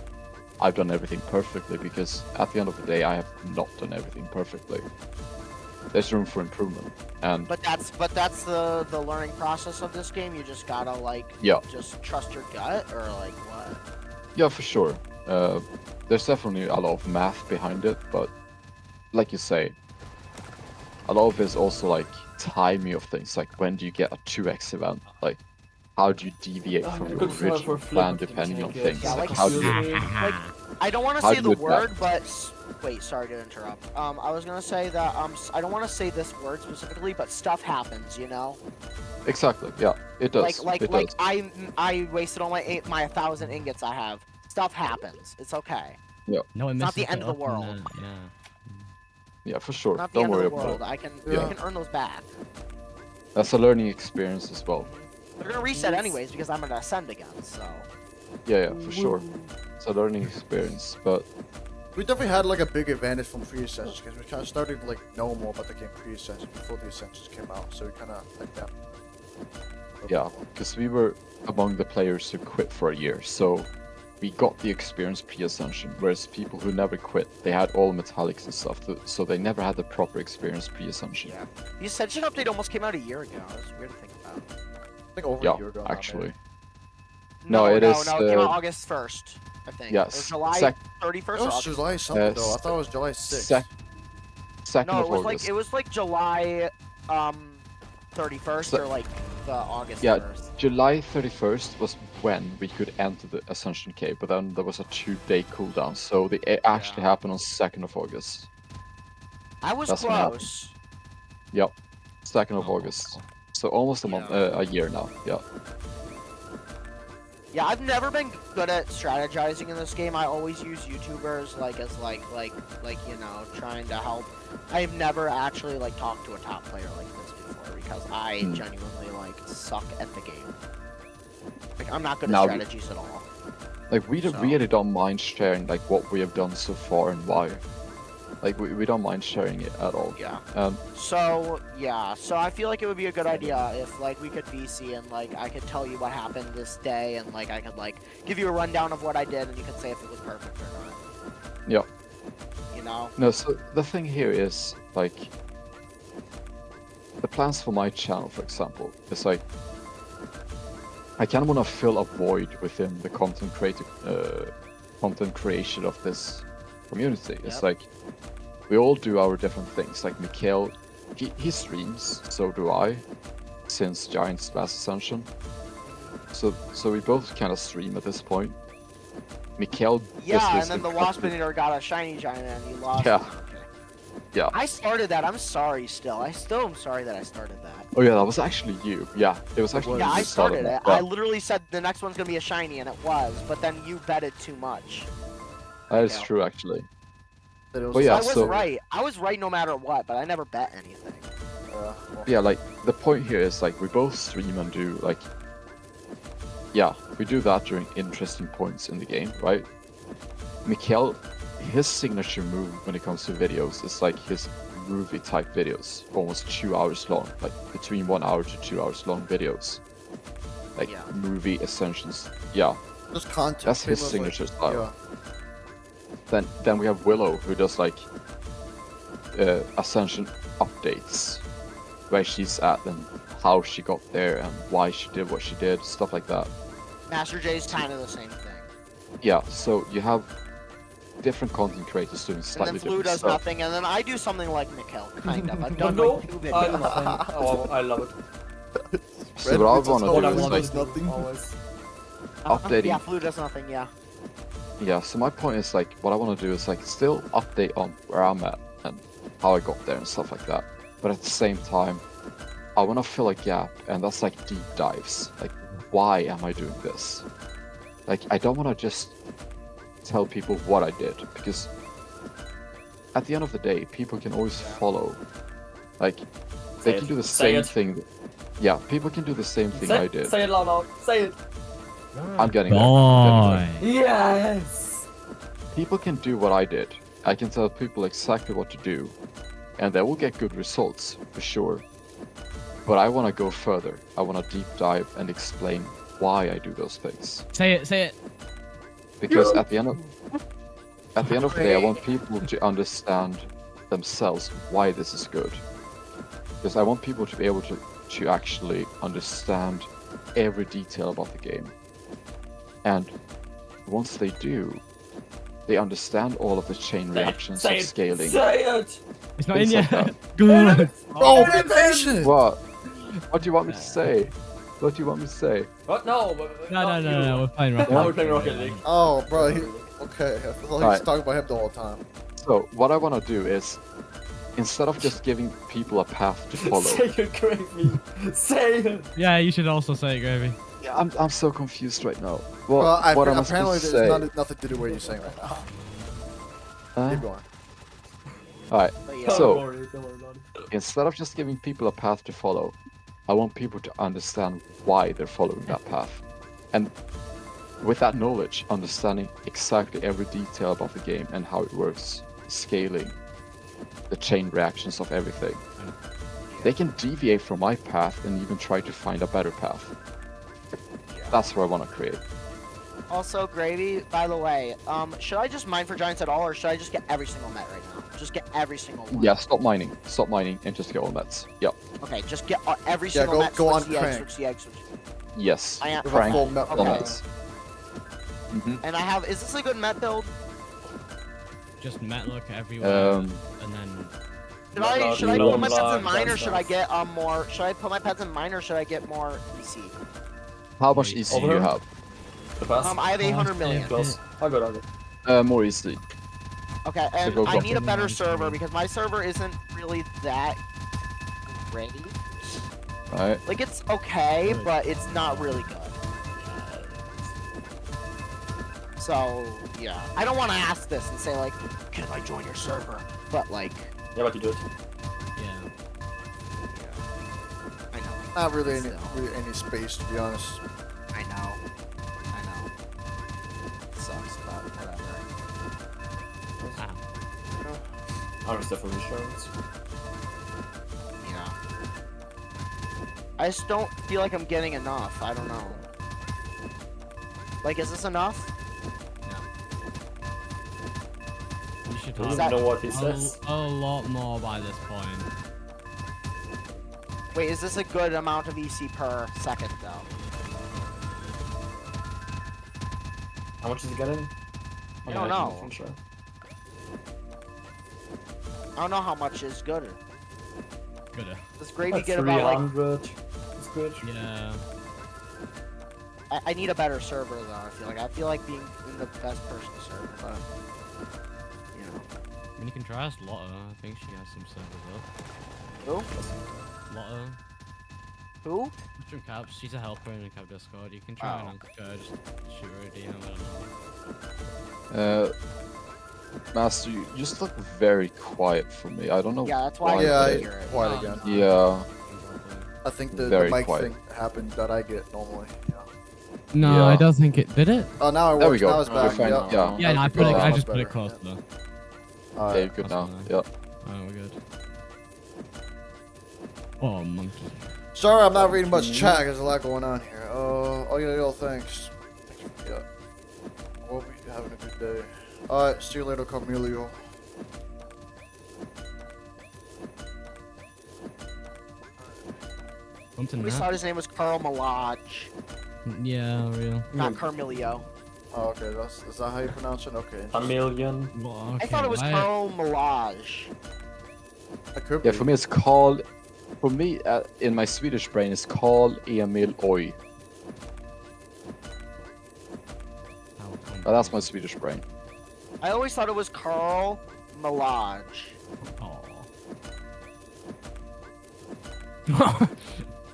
I've done everything perfectly, because at the end of the day, I have not done everything perfectly. There's room for improvement, and But that's the learning process of this game. You just gotta like yeah, just trust your gut, or like what? yeah, for sure. There's definitely a lot of math behind it, but like you say, a lot of it is also like timing of things. Like when do you get a 2x event? Like how do you deviate Oh, from I'm your good for original flip plan to depending on take it. things? Yeah, Like like how do you? Like, I don't want to How say do the you word, adapt? but wait, sorry to interrupt. I was gonna say that I don't want to say this word specifically, but stuff happens, you know. Exactly. Yeah, it does. Like it does. I wasted all my 1,000 ingots I have. Stuff happens. It's okay. No, it It's not messes the it end of the up and, world. yeah. Yeah, for sure. Not the Don't end of worry the about world. it. I can Yeah. I can earn those back. That's a learning experience as well. They're gonna reset anyways because I'm gonna ascend again. So Yeah, for sure. It's a learning experience, but We definitely had like a big advantage from pre-ascensions because we kind of started to like know more about the game pre-ascension before the ascensions came out, so we kind of like that. yeah, because we were among the players who quit for a year, so we got the experience pre-ascension, whereas people who never quit, they had all metallics and stuff, so they never had the proper experience pre-ascension. yeah, the ascension update almost came out a year ago. It's weird to think about. I think over Yeah, a year ago. now, actually. maybe. No, it no, is, no. It came out uh, August 1st, I think. Yes, Or July sec- 31st. It or was August July something though. I s- thought it was July 6th. sec- 2nd No, of it was August. like it was like July 31st Se- or like the August Yeah. 1st. July 31st was when we could enter the Ascension Cave, but then there was a 2-day cooldown, so it actually happened on 2nd of August. I was That's when it happened. close. Yep, 2nd of Oh. August. So almost a month, Yeah. a year now. Yeah. Yeah, I've never been good at strategizing in this game. I always use YouTubers as you know, trying to help. I've never actually like talked to a top player like this before because I Hmm. genuinely like suck at the game. Like I'm not good Now- at strategies at all. Like we So- really don't mind sharing like what we have done so far and why. Like we don't mind sharing it at all. Yeah. Um, So yeah, so I feel like it would be a good idea if like we could VC and like I could tell you what happened this day and like I could like give you a rundown of what I did and you could say if it was perfect or not. yeah. You know? No, so the thing here is like the plans for my channel, for example, is like I kind of want to fill a void within the content creation of this community. It's Yep. like we all do our different things. Like Mikael, he streams, so do I, since Giant's last Ascension. So we both kind of stream at this point. Mikael, Yeah, and then the Waspinator got a shiny giant and you lost. Yeah. it. Okay. Yeah. I started that. I'm sorry still. I still am sorry that I started that. Oh yeah, that was actually you. Yeah, it was actually Yeah, you I who started started it. that. I literally said the next one's gonna be a shiny and it was, but then you betted too much. That is Yeah. true, actually. That it was Well, yeah, I was so- right. I was right no matter what, but I never bet anything. well, Yeah, like the point here is like we both stream and do like, yeah, we do that during interesting points in the game, right? Mikael, his signature move when it comes to videos is like his movie type videos, almost 2 hours long, like between 1 hour to 2 hours long videos, like Yeah. movie essentials. Yeah, just content. that's pretty his much, signature style. Yeah. Then we have Willow, who does like Ascension updates, where she's at and how she got there and why she did what she did, stuff like that. Master J's kind of the same thing. Yeah, so you have different content creators doing And slightly then Flu different does stuff. nothing, and then I do something like Mikael, kind of. I've done No, like 2 I videos. nothing. Oh, I love it. So what I want to What I do is want like to do nothing. always. updating. Yeah, Flu does nothing, yeah. Yeah, so my point is like what I want to do is like still update on where I'm at and how I got there and stuff like that. But at the same time, I want to fill a gap, and that's like deep dives. Like, why am I doing this? Like, I don't want to just tell people what I did, because at the end of the day, people can always follow. Like, they can do the same thing. Yeah, people can do the same thing I did. Say it loud. Say it. I'm getting there. Yes. People can do what I did. I can tell people exactly what to do, and they will get good results, for sure. But I want to go further. I want to deep dive and explain why I do those things. Say it. Because at the end of the day, I want people to understand themselves why this is good. Because I want people to be able to actually understand every detail about the game. And once they do, they understand all of the chain reactions of scaling. Say it. It's not in Things like yet. that. Good. Bro, be patient! What? What do you want me to say? What do you want me to say? What? No. No. We're playing Rocket Now League. we're playing Rocket League. Oh, bro, okay. I feel like he's Alright. talking about him the whole time. So, what I want to do is, instead of just giving people a path to follow, Say it, Gravy. Say it. Yeah, you should also say it, Gravy. I'm so confused right now. Well, What am I apparently supposed to there's say? nothing to do with what you're saying right now. Huh? Keep going. Alright, But yeah. Don't so worry about it. instead of just giving people a path to follow, I want people to understand why they're following that path. And with that knowledge, understanding exactly every detail about the game and how it works, scaling, the chain reactions of everything, they can deviate from my path and even try to find a better path. That's what I want to create. Also, Gravy, by the way, should I just mine for giants at all, or should I just get every single met right now? Just get every single one. Yeah, stop mining, and just get all mets. Yep. Okay, just get every Yeah, single met. go on switch the egg, crank. switch the egg, switch. Yes. I am- With a Crank, full met all okay. mets. Mm-hmm. And I have. Is this a good met build? Just Metlook everywhere, Um, and then Should I no, put my pets no, in mine, or that's should I stuff. get more? Should I put my pets in mine, or should I get more EC? How much EC do you have? The pass. I have 800 million. Close. I got it. More EC. Okay, and go I go. need a better server because my server isn't really that great. Right. Like it's okay, but it's not really good. So yeah, I don't want to ask this and say like, can I join your server? But like, Yeah, but you do it. yeah. I know. Not really Still. any space, to be honest. I know. It sucks, but whatever. Ah. I was definitely insurance. Yeah. I just don't feel like I'm getting enough. I don't know. Like, is this enough? You should I don't have that- even know what he says. a lot more by this point. Wait, is this a good amount of EC per second, though? How much is he getting? I don't know. I'm sure. I don't know how much is good. Gooder. Does Gravy Like get about like? 300. It's good. Yeah. I need a better server though. I feel like being in the best person server, but you know. I mean, you can try ask Lotta. I think she has some servers up. Who? Lotta. Who? From Caps. She's a helper in the Cap Discord. You can try Oh. and just shoot her a DM. I don't know. Master, you just look very quiet for me. I don't know. Yeah, that's why I Yeah, couldn't hear it. quiet again. Yeah. I think the Very mic quiet. thing happened that I get normally. Yeah. No, Yeah. I don't think it did it. Oh, now it There we works. go. Now it's You're back. fine. Yeah. Yeah. Yeah, no, I put it. Oh, I much just put it better, close yeah. though. Yeah, Alright. you're good That's now. fine. Yeah. Oh, we're good. Oh, monkey. Sorry, I'm not reading much chat. There's a lot going on here. Oh yeah, yo, thanks. Yeah. Hope you're having a good day. Alright, see you later, Carmelio. Something We that. thought his name was Carl Malaj, Yeah, real. not Carmelio. Oh, okay, is that how you pronounce it? Okay. A million. Well, I thought it was why- Carl Malaj. That could Yeah, be. for me it's called. For me, in my Swedish brain, it's called Emil Oi. How come- But that's my Swedish brain. I always thought it was Carl Malaj. Aw.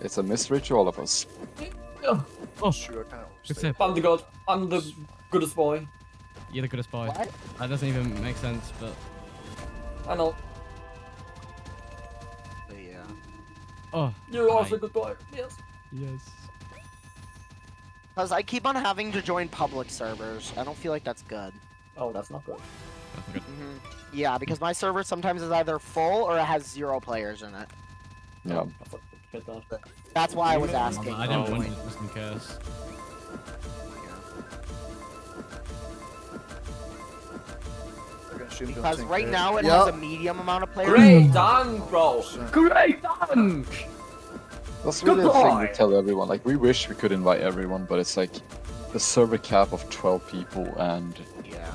It's a mystery to all of us. Oh, Sure, I kind of good sip. I'm the god. I'm the goodest boy. You're the goodest boy. What? That doesn't even make sense, but I know. But yeah. oh. You're hi. also a good boy. Yes. Yes. Because I keep on having to join public servers. I don't feel like that's good. Oh, that's not good. That's good. Yeah, because my server sometimes is either full or it has 0 players in it. Yeah. I thought you get that. That's why I was Yeah. asking. I didn't Oh, want wait. it just in case. They're gonna shoot him Because doing right great. now it Yep. has a medium amount of players. Great dunk, bro. 100%. Great dunk. That's really the thing we Goodbye. tell everyone. Like, we wish we could invite everyone, but it's like the server cap of 12 people, and Yeah.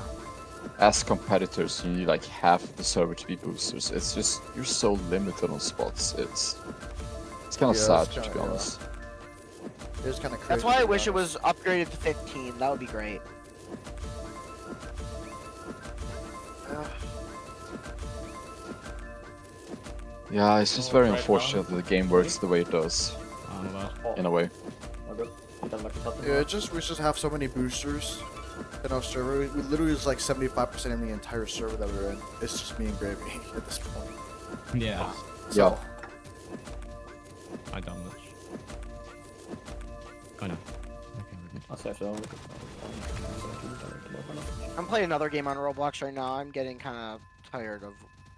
as competitors, you need like half of the server to be boosters. It's just you're so limited on spots. It's kind of Yeah, sad, it's to kinda- be yeah. honest. It is kind of crazy. That's why I to be wish it honest. was upgraded to 15. That would be great. Yeah. Yeah, it's just Oh, very right unfortunate that the game works the way it does, Well. Oh, in a way. oh, good. Then like nothing. Yeah, we just have so many boosters in our server. We literally is like 75% in the entire server that we're in. It's just me and Gravy at this point. Yeah. So, I don't much. Oh no. Okay. I'll say so. I'm playing another game on Roblox right now. I'm getting kind of tired of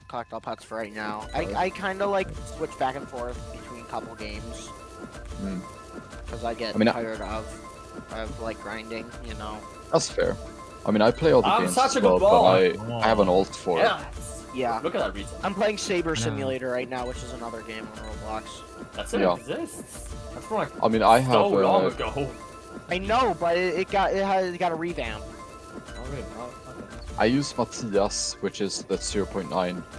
collect all pets for right now. I kind of like switch back and forth between a couple games. Mm. Because I get I mean, tired of like grinding, you know. That's fair. I mean, I play all the I'm games such as a good well, boy. but I have an alt for it. Yeah. Yeah. Look at that reason. I'm playing Saber No. Simulator right now, which is another game on Roblox. That's it. Yeah. Exists. That's from like I mean, I so have long ago. I know, but it got a revamp. Oh, really? Oh, okay. I use Matthias, which is the 0.9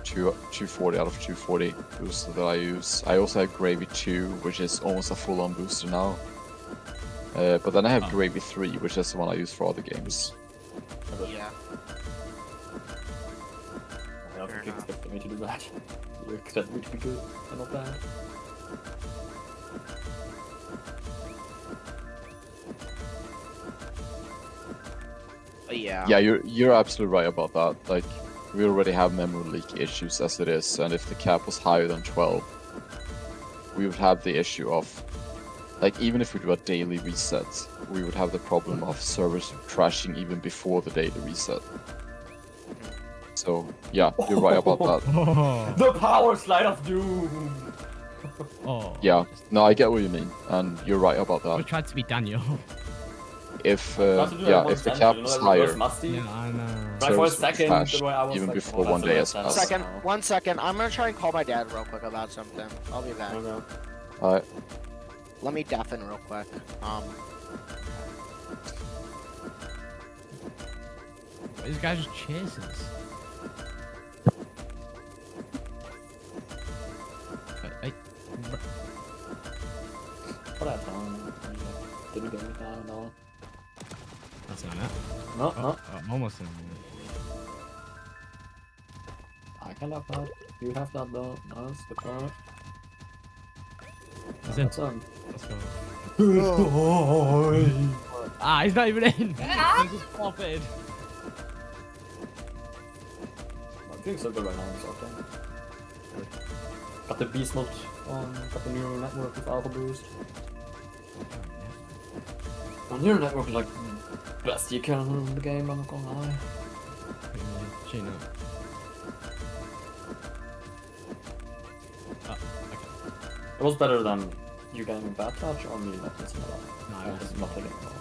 to 240 out of 240 booster that I use. I also have Gravy 2, which is almost a full-on booster now. But then I have Oh. Gravy 3, which is the one I use for other games. Yeah. I don't Fair think you enough. expected me to do that. You expect me to be good and not bad. But yeah. Yeah, you're absolutely right about that. Like, we already have memory leak issues as it is, and if the cap was higher than 12, we would have the issue of, like, even if we do a daily reset, we would have the problem of servers crashing even before the daily reset. So, yeah, you're right about that. Oh. The power slide of doom. Oh. Yeah, no, I get what you mean, and you're right about I that. tried to be Daniel. If, Not to do that yeah, more if the sense, cap you know, is that reverse higher, musty. Yeah, I know. Like for a servers would second, crash the way I was even like, before oh, one that's day a has sense passed. Second, now. 1 second. I'm gonna try and call my dad real quick about something. I'll be back. Okay. Let me deafen real quick. This guy just chases. Hey, What I done? Did we get it down? No. that's not it. No, Oh, no. almost in. I can have that. You have that though. Nice, good try. He's in. That's on. Let's go. Oh. Ah, he's not even in. He just floppered. I'm doing so good right now, so okay. Got the beast mode on, got the neural network with alpha boost. On neural network is like best you can in the game, I'm not gonna lie. Chain up. Oh, okay. It was better than you getting a bad touch or me not missing a lot. No, I it was- was not getting a lot.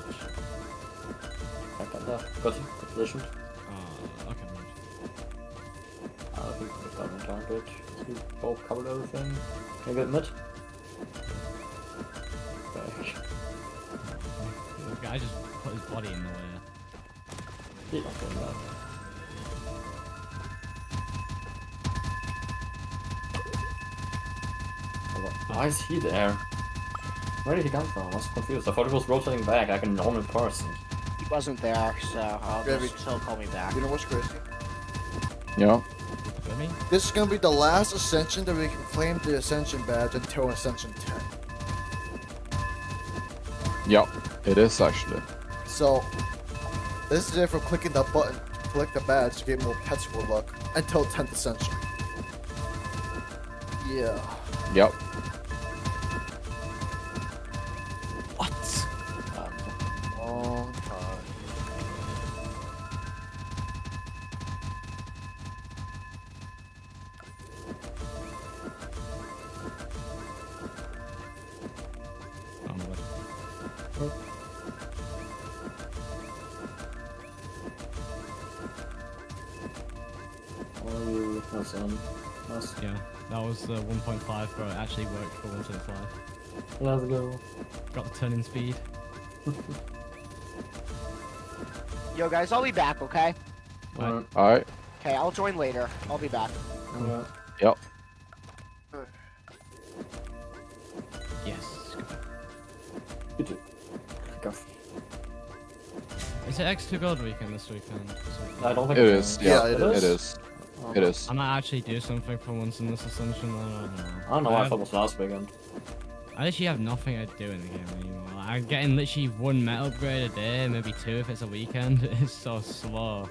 I got that. Good position. Okay. I think we got on target. We both covered everything. Can I get mid? Okay. This guy just put his body in the way. He's not doing that. Why is he there? Where did he come from? I was confused. I thought he was rotating back like a normal person. He wasn't there, so I'll Yeah, just he'll call me back. you know what's crazy? Yeah. Feel me? This is gonna be the last Ascension that we can claim the Ascension badge until Ascension 10. Yeah, it is actually. So, This is it for clicking that button to collect the badge to get more pets for luck until 10th Ascension. Yeah. Yep. What? Long time. Oh, my Oh, you. That's nice. Yeah, that was 1.5, bro. It actually worked for once in its life. Let's go. Got the turning speed. Yo, guys, I'll be back, okay? Alright. Alright. Okay, I'll join later. I'll be back. Alright. Yep. Yes. Good. Kick off. Is it X2 Gold weekend this weekend? I don't think It it's is. on. Yeah, Yeah, it it is. is. It is. I might actually do something for once in this Ascension. I don't know. I don't know why I thought it was last weekend. I literally have nothing to do in the game anymore. I'm getting literally 1 meta upgrade a day, maybe 2 if it's a weekend. It's so slow.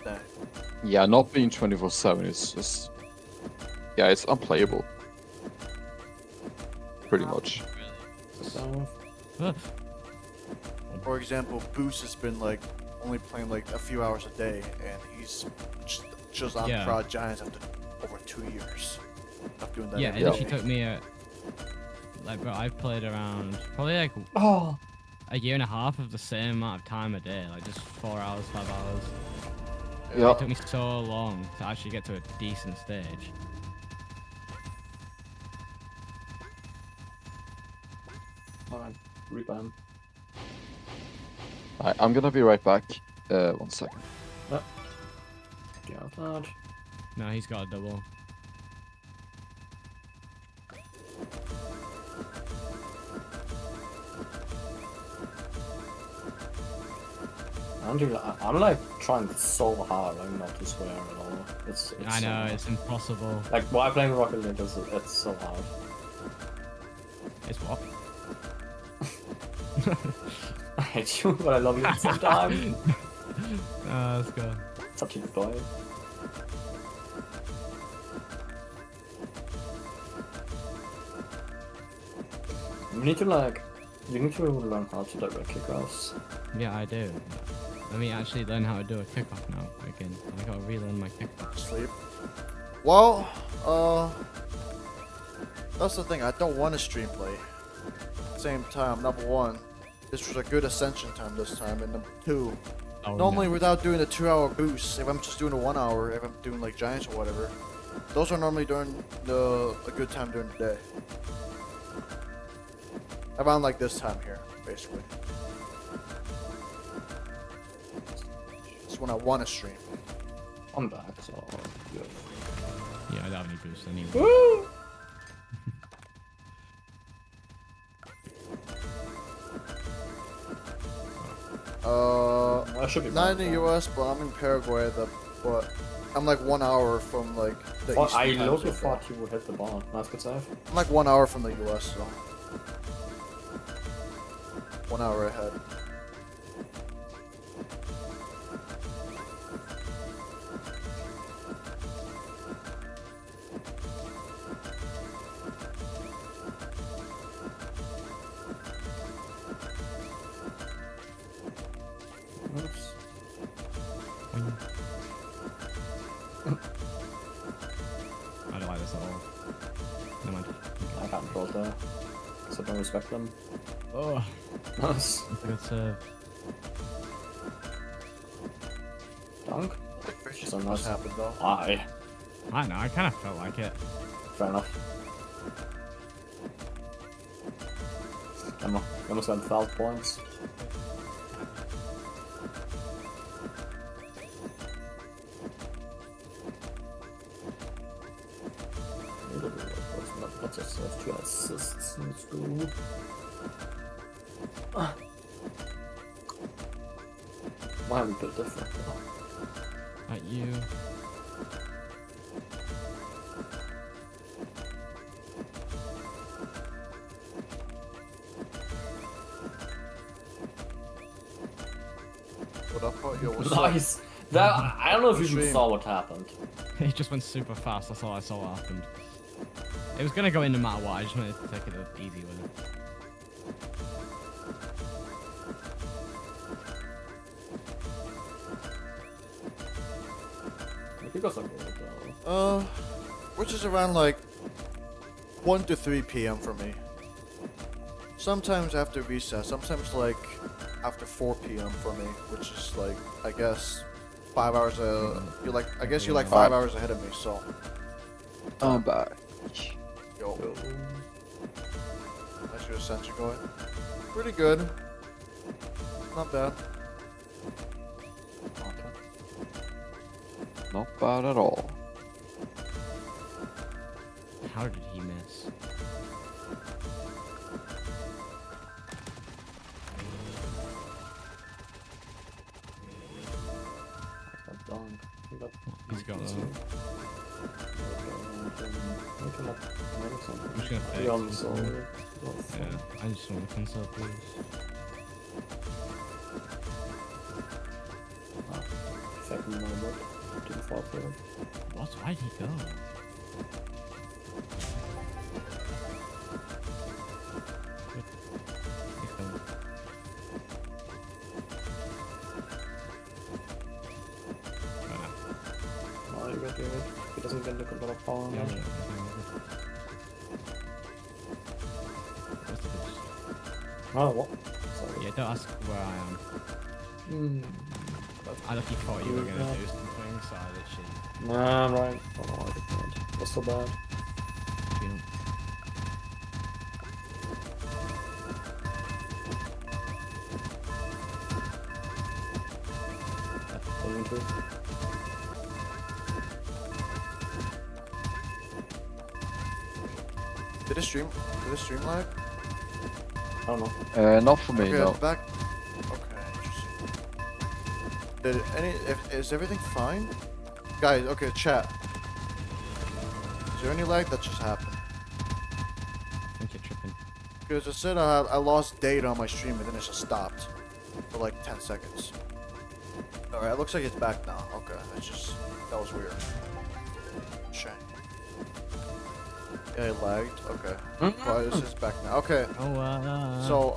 Dang. Yeah, not being 24/7 is just. Yeah, it's unplayable. Pretty much. So, For example, Boost has been like only playing like a few hours a day, and he's just on Yeah. Prod Giants after over 2 years of doing that. Yeah, every it day. literally took me like, bro, I've played around probably like oh, a year and a half of the same amount of time a day, like just 4 hours, 5 hours. Yeah. It took me so long to actually get to a decent stage. alright. Rebound. Alright, I'm gonna be right back. 1 second. Get out that. No, he's got a double. I'm like trying so hard, like not to swear at all. It's I so know, hard. it's impossible. Like while playing Rocket League, it's so hard. It's what? I hate you, but I love you at the same time. Let's go. Such a good boy. You need to like, you need to learn how to direct kickoffs. Yeah, I do. Let me actually learn how to do a kickoff now again. I gotta relearn my kickoff. Sleep. Well, that's the thing. I don't want to stream play. At the same time, number one, this was a good Ascension time this time, and number two, Oh, normally no. without doing a 2-hour boost, if I'm just doing a 1 hour, if I'm doing like Giants or whatever, those are normally during a good time during the day. Around like this time here, basically. It's when I want to stream. I'm back, so good. Yeah, I don't have any boost anyway. Woo! I should be Not in back the then. US, but I'm in Paraguay. But I'm like 1 hour from like the Well, Eastern I time looked zone. thought you would hit the ball. Nice good save. I'm like 1 hour from the US, so 1 hour ahead. Oops. I don't like this at all. Never mind. I can't control there. So don't respect them. Oh, Nice. that's a good serve. Dunk? Just So must nice. happen though. Aye. I know, I kind of felt like it. Fair enough. Come on. You almost got 12 points. What's a 2 assists? Let's go. Why are we a bit different though? At you. What yo, what's up? Nice. That I don't know if you even Stream. saw what happened. It just went super fast. That's all I saw what happened. It was gonna go in no matter what. I just wanted to take it easy with it. If you guys are good though. Which is around like 1 to 3 p.m. for me. Sometimes after recess, sometimes like after 4 p.m. for me, which is like, I guess 5 hours. You're like, I guess you're like 5 hours ahead of me. So, I'm back. yo, how's your Ascension going? Pretty good. Not bad. Okay. Not bad at all. How did he miss? That's done. You got He's got this that. one. Okay, I'm just gonna fix Beyond it. solar. Yeah, I just want to console, please. Second number. Too far forward. What? Why did he go? He's going. Oh, Oh, you got it. He doesn't get the control of power no. now. Yeah, What's the difference? Oh, what? Sorry. Yeah, don't ask where I am. Hmm. I lucky thought you were gonna do something, so I literally, Nah, right. Oh, no, I didn't. That's so bad. you know. Going into it. Did it stream lag? I don't know. Not for me, Okay, no. back. Okay, interesting. Did is everything fine? Guys, okay, chat. Is there any lag that just happened? I think you're tripping. Because it said I lost data on my stream and then it just stopped for like 10 seconds. Alright, it looks like it's back now. Okay, it's just, that was weird. Shame. Yeah, it lagged. Okay. Well, it's just back now. Okay. Oh, So,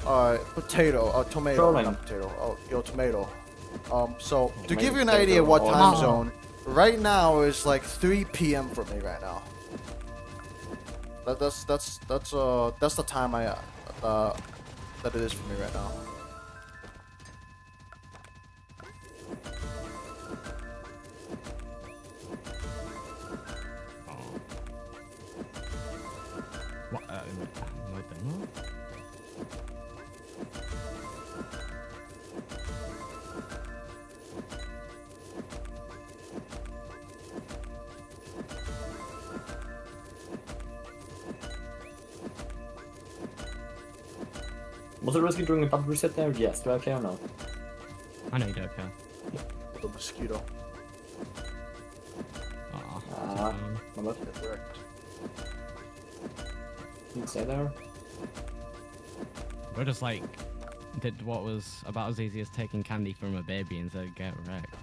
tomato, Trolling. not potato. Oh, yo, tomato. So to Tomato, give you an potato, idea what all time that. zone, right now is like 3 p.m. for me right now. That's the time that it is for me right now. what? No demo? Was it risky doing a double reset there? Yes. Do I care or no? I know you don't care. The mosquito. Aw, Ah. My bad. Get wrecked. You can stay there. We're just like, did what was about as easy as taking candy from a baby and said get wrecked.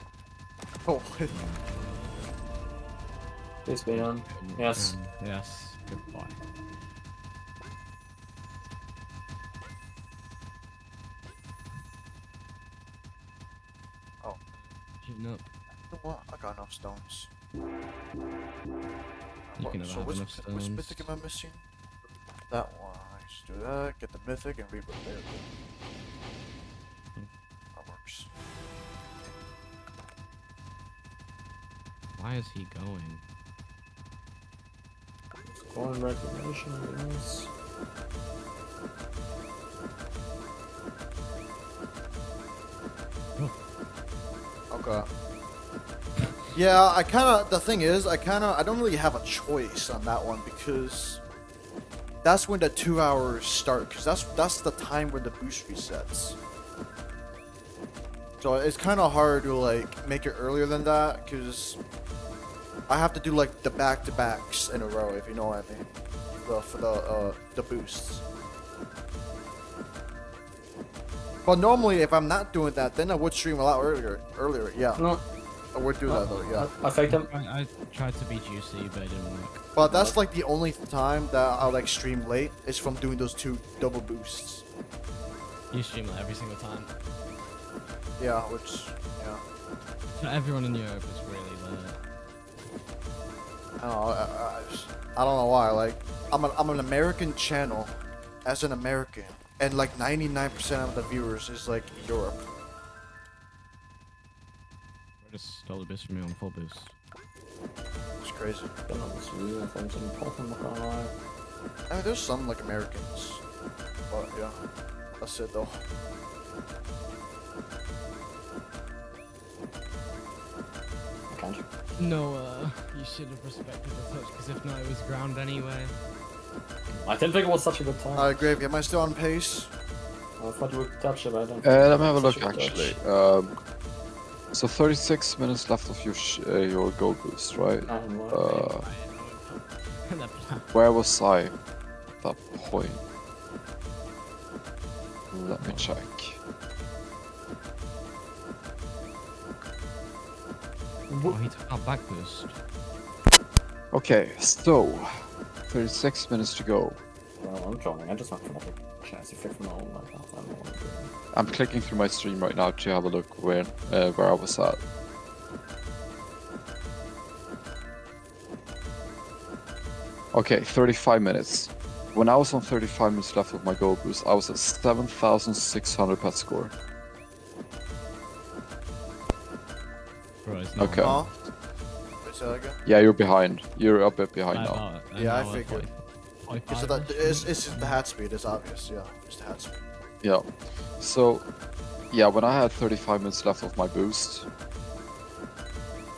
Oh, Please be on. Yes. Yes. Good boy. Oh. Shooting up. you know what? I got enough stones. You can never have which, enough which stones. mythic am I missing? That one. I just do that. Get the mythic and rebirth there. That works. Why is he going? Scoring recognition, yes. Okay. Yeah, the thing is, I don't really have a choice on that one because that's when the 2 hours start, because that's the time when the boost resets. So it's kind of hard to like make it earlier than that, because I have to do like the back-to-backs in a row, if you know what I mean, for the boosts. But normally, if I'm not doing that, then I would stream a lot earlier. Yeah, No, I would do that though. Yeah. I faked him. I tried to be juicy, but it didn't work. But that's like the only time that I'll like stream late is from doing those 2 double boosts. You stream it every single time. Yeah, which yeah. So everyone in Europe is really late. I don't know. I don't know why. Like, I'm an American channel, as an American, and like 99% of the viewers is like Europe. I just stole the boost from me on full boost. It's crazy. Don't know what's really important, I'm not gonna lie. I mean, there's some like Americans, but yeah, that's it though. I can't. No, you should have respected the touch, because if not, it was ground anyway. I didn't think it was such a good time. Gravy, am I still on pace? I thought you would touch it, but I don't. Let me have a Such look good touch. actually. So 36 minutes left of your gold boost, right? Where was I at that point? Let me check. Oh, he took our back boost. Okay, so 36 minutes to go. Well, I'm joining. I just want to make a chance to fix my own life. I don't know what I'm doing. I'm clicking through my stream right now to have a look where I was at. Okay, 35 minutes. When I was on 35 minutes left of my gold boost, I was at 7,600 pet score. Bro, it's not Okay. Huh? Wait, say that again? Yeah, you're behind. You're a bit behind now. Yeah, I figured. It's just the hat speed. It's obvious. Yeah, just the hat speed. Yeah. So, yeah, when I had 35 minutes left of my boost,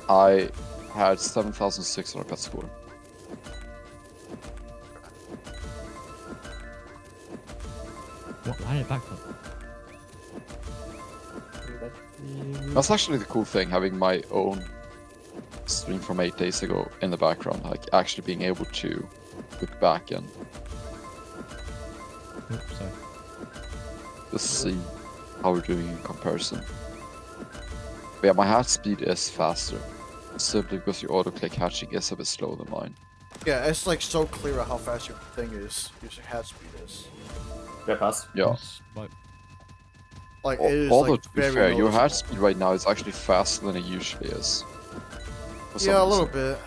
I had 7,600 pet score. What? Why did it backflip? That's actually the cool thing, having my own stream from 8 days ago in the background, like actually being able to look back and Oops, sorry. just see how we're doing in comparison. But yeah, my hat speed is faster, simply because your auto-click hatching is a bit slower than mine. Yeah, it's like so clear how fast your thing is. Your hat speed is. Yeah, pass. Yeah. It's like, Like it is Although like to be very fair, your hat noticeable. speed right now is actually faster than it usually is. For some Yeah, a little reason. bit.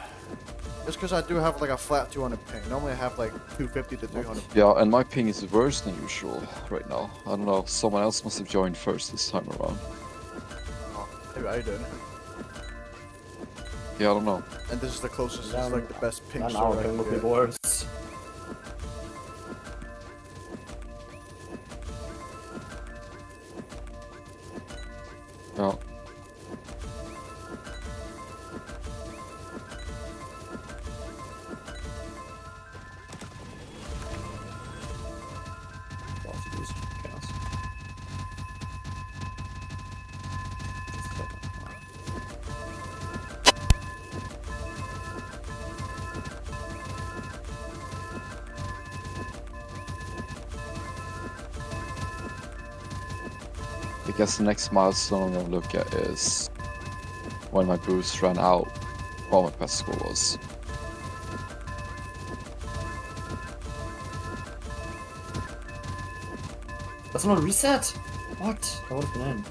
It's because I do have like a flat 200 ping. Normally I have like 250 to 300. Yeah, and my ping is worse than usual right now. I don't know, someone else must have joined first this time around. Oh, maybe I did. Yeah, I don't know. And this is the closest. Yeah, It's like the best ping And sword our I ping can would be get. worse. Yeah. Lots of boost. Chaos. Just a second. I guess the next milestone I'm gonna look at is when my boost ran out, what my pet score was. That's not a reset? What? That would have been in.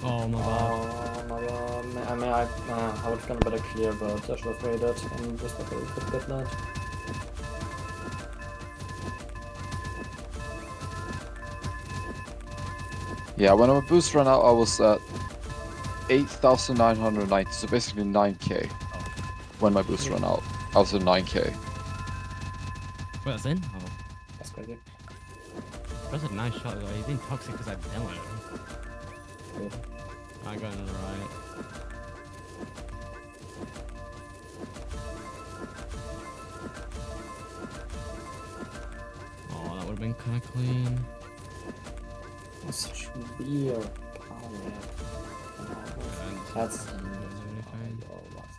oh my god. Oh my god. I mean, I would have gone better clear, but I should have made it and respected it get that. Yeah, when my boost ran out, I was at 8,990, so basically 9k. When my boost ran out, I was at 9k. Wait, that's in? Oh. That's crazy. That's a nice shot though. He's been toxic because I demoed him. Good. I got it right. Oh, that would have been kind of clean. That's such weird power. That's. Doesn't do anything. Oh, what's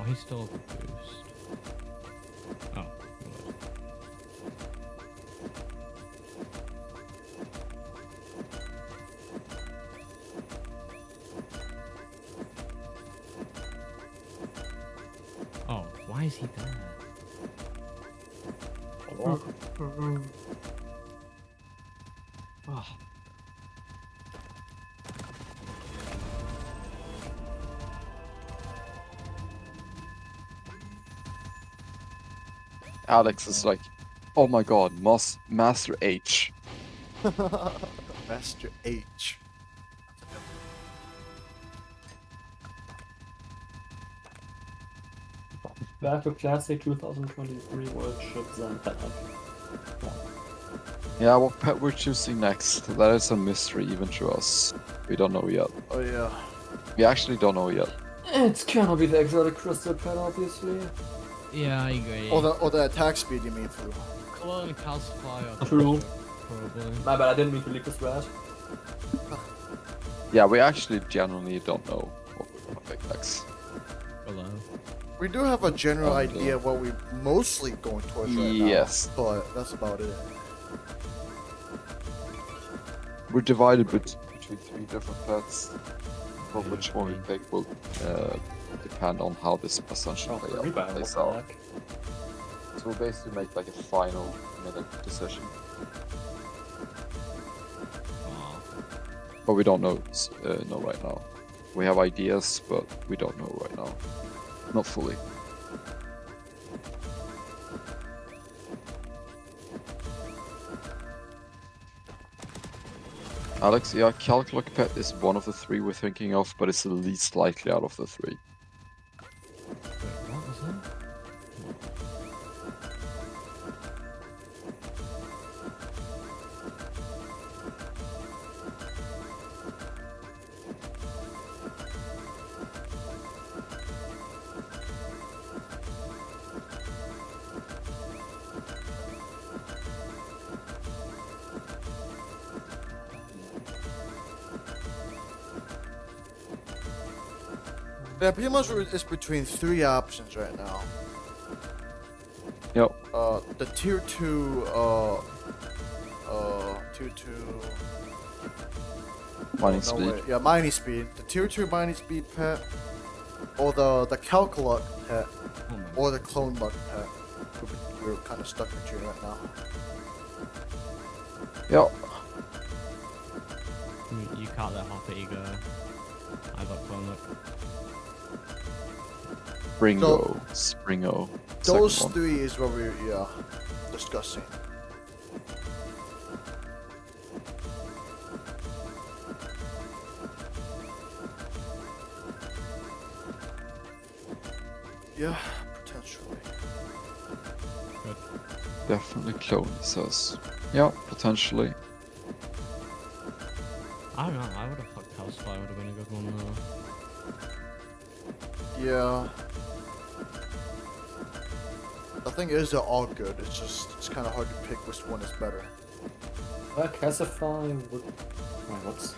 he's still up a boost. Oh. Lord. Oh, why is he there? Oh. Alex is like, oh my god, Master H. Master H. Back to Classic 2023 World Ships and that. Yeah, what pet we're choosing next, that is a mystery even to us. We don't know yet. Oh yeah. We actually don't know yet. It's gonna be the exotic crystal pet, obviously. Yeah, I agree. Or the attack speed you mean through. Clone calcify or True. probably. My bad, I didn't mean to leak this rat. Yeah, we actually genuinely don't know what we're gonna pick next. Hello. We do have a general Oh, idea of what we're mostly going towards right now. Yes. But that's about it. We're divided between 3 different pets. But which one we pick will depend on how this Ascension Oh, plays rebound, what the out. heck? So we'll basically make like a final minute decision. Aw. But we don't know right now. We have ideas, but we don't know right now. Not fully. Alex, yeah, Calculac Pet is one of the 3 we're thinking of, but it's the least likely out of the 3. Wait, what was that? Yeah, pretty much it's between 3 options right now. Yep. The tier 2, tier 2. Mining no speed. way. Yeah, mining speed. The tier 2 mining speed pet, or the Calculac pet, Oh my or the Clone Luck pet. We're kind of stuck between right now. Yep. You can't let Hopper go. I got clone look. Springo. Springo. Those Second one. 3 is what we're discussing. Yeah, potentially. Definitely clone, he says. Yeah, potentially. I don't know. I would have thought calcify would have been a good one though. Yeah. The thing is, they're all good. It's kind of hard to pick which one is better. Classify would. Wait, what's.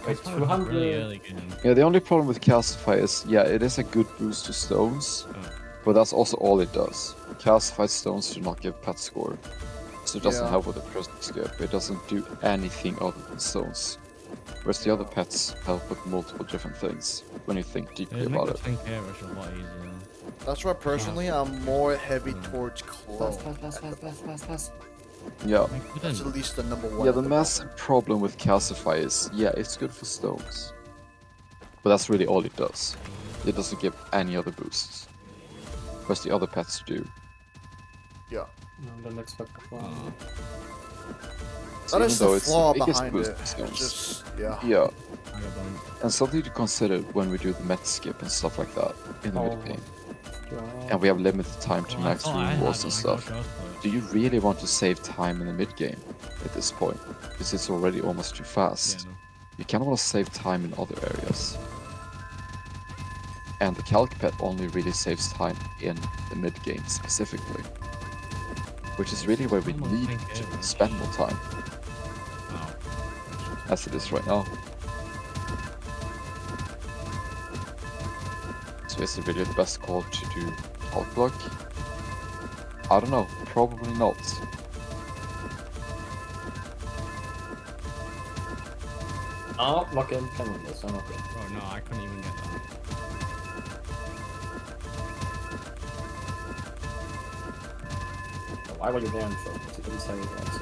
Wait, Calcify was a 200. really early game. Yeah, the only problem with Calcify is, yeah, it is a good boost to stones, Oh. but that's also all it does. Calcified stones do not give pet score, so it doesn't Yeah. help with the prison skip. It doesn't do anything other than stones. Whereas the other pets help with multiple different things when you think deeply It'd make about the it. 10k rush a lot easier. That's why personally I'm more heavy towards clone. Pass. Yeah. Like, we That's don't- at least the number 1. Yeah, at the moment. massive problem with Calcify is, yeah, it's good for stones. But that's really all it does. It doesn't give any other boosts. Whereas the other pets do. Yeah. No, the next one. So That even is though the it's flaw biggest behind boost it. for It's stones. just, yeah. Yeah, I got bumped. and something to consider when we do the met skip and stuff like that in the Oh. mid game. And we have limited time to Well, max I thought I rewards had and it, I got stuff. ghost plate. Do you really want to save time in the mid game at this point? Because it's already almost too fast. Yeah. You kind of want to save time in other areas. And the Calc Pet only really saves time in the mid game specifically. Which is really where we Almost need 10K, to right? spend more time, Oh. as it is right now. So is it really the best call to do outlook? I don't know, probably not. Oh, Mikael can win this, I'm okay. Oh no, I couldn't even get that. Why were you there in first? Because you didn't say it once.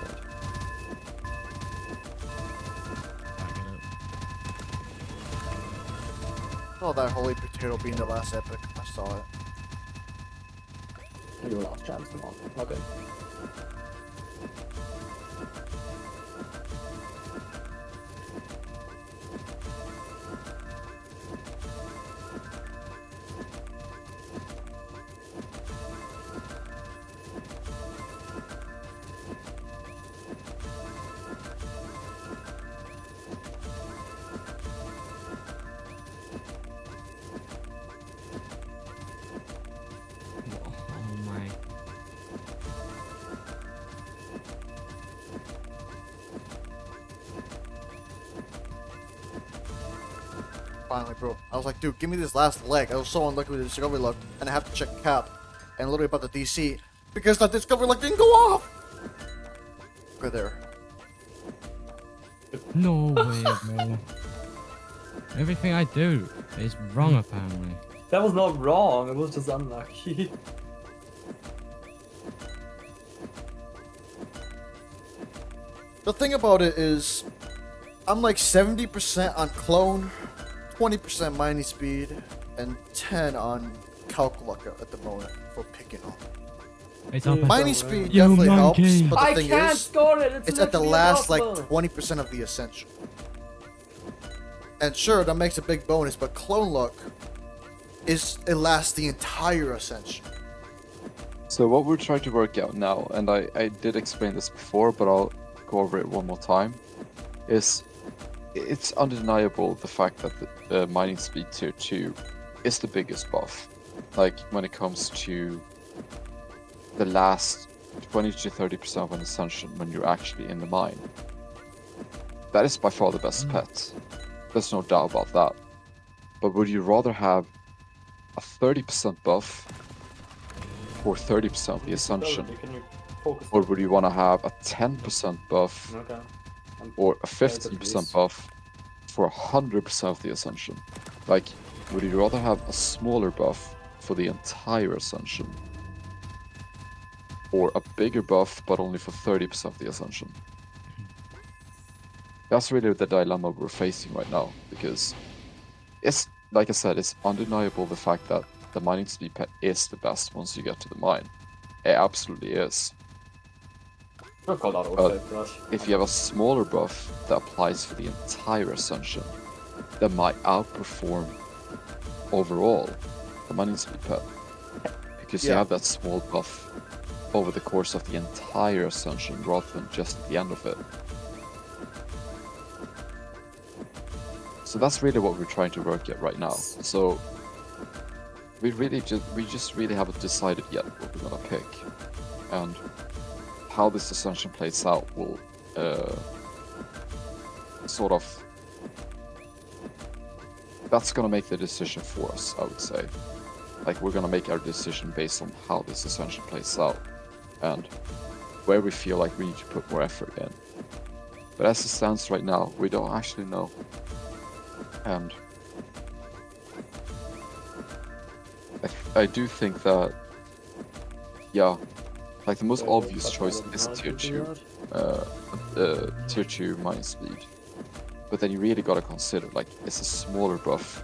I get it. Oh, that holy potato being the last epic. I saw it. Your last chance, come on. Okay. Oh my. Finally, bro. I was like, dude, give me this last leg. I was so unlucky with the discovery luck, and I have to check cap and literally about the DC because the discovery luck didn't go off. Go there. No way, bro. Everything I do is wrong apparently. That was not wrong, it was just unlucky. The thing about it is, I'm like 70% on clone, 20% mining speed, and 10 on calc luck at the moment for picking up. It's up Mining You speed You definitely helps, monkey. but the I thing can't is, score it! it's at the literally last like impossible. 20% of the Ascension. And sure, that makes a big bonus, but clone luck it lasts the entire Ascension. So what we're trying to work out now, and I did explain this before, but I'll go over it one more time, is it's undeniable the fact that the mining speed tier 2 is the biggest buff. Like when it comes to the last 20 to 30% of an Ascension when you're actually in the mine. That is by far the best pet. There's no doubt about that. But would you rather have a 30% buff for 30% of the Ascension? Can you focus? Or would you want to have a 10% buff Okay. or a please. 15% buff for 100% of the Ascension? Like, would you rather have a smaller buff for the entire Ascension? Or a bigger buff but only for 30% of the Ascension? That's really the dilemma we're facing right now, because it's, like I said, it's undeniable the fact that the mining speed pet is the best once you get to the mine. It absolutely is. I'll call that But outside brush. if you have a smaller buff that applies for the entire Ascension, that might outperform overall the mining speed pet. Because you Yeah. have that small buff over the course of the entire Ascension rather than just at the end of it. So that's really what we're trying to work at right now. So we just really haven't decided yet what we're gonna pick, and how this Ascension plays out will sort of, that's gonna make the decision for us, I would say. Like, we're gonna make our decision based on how this Ascension plays out and where we feel like we need to put more effort in. But as it stands right now, we don't actually know. And I do think that, yeah, like the most obvious choice is tier 2, tier 2 mining speed. But then you really gotta consider, like, it's a smaller buff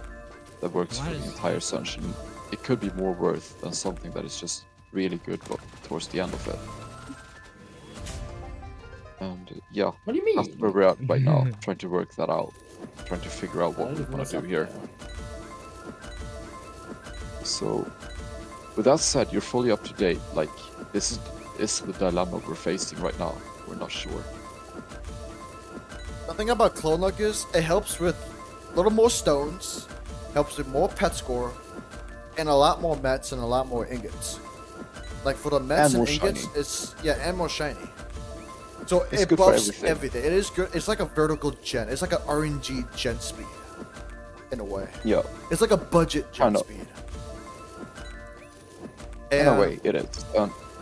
that works for the entire Ascension. It could be more worth than something that is just really good but towards the end of it. And yeah, What do you mean? that's where we're at right now, trying to work that out, trying to figure out what we want to do here. So, with that said, you're fully up to date. Like, this is the dilemma we're facing right now. We're not sure. The thing about clone luck is it helps with a little more stones, helps with more pet score, and a lot more mets and a lot more ingots. Like for the mets And and, more ingots, shiny. it's and more shiny. So It's it good for buffs everything. everything. It is good. It's like a vertical gen. It's like an RNG gen speed, in a way. Yeah, It's like a budget gen Kinda. speed. In a way, it is.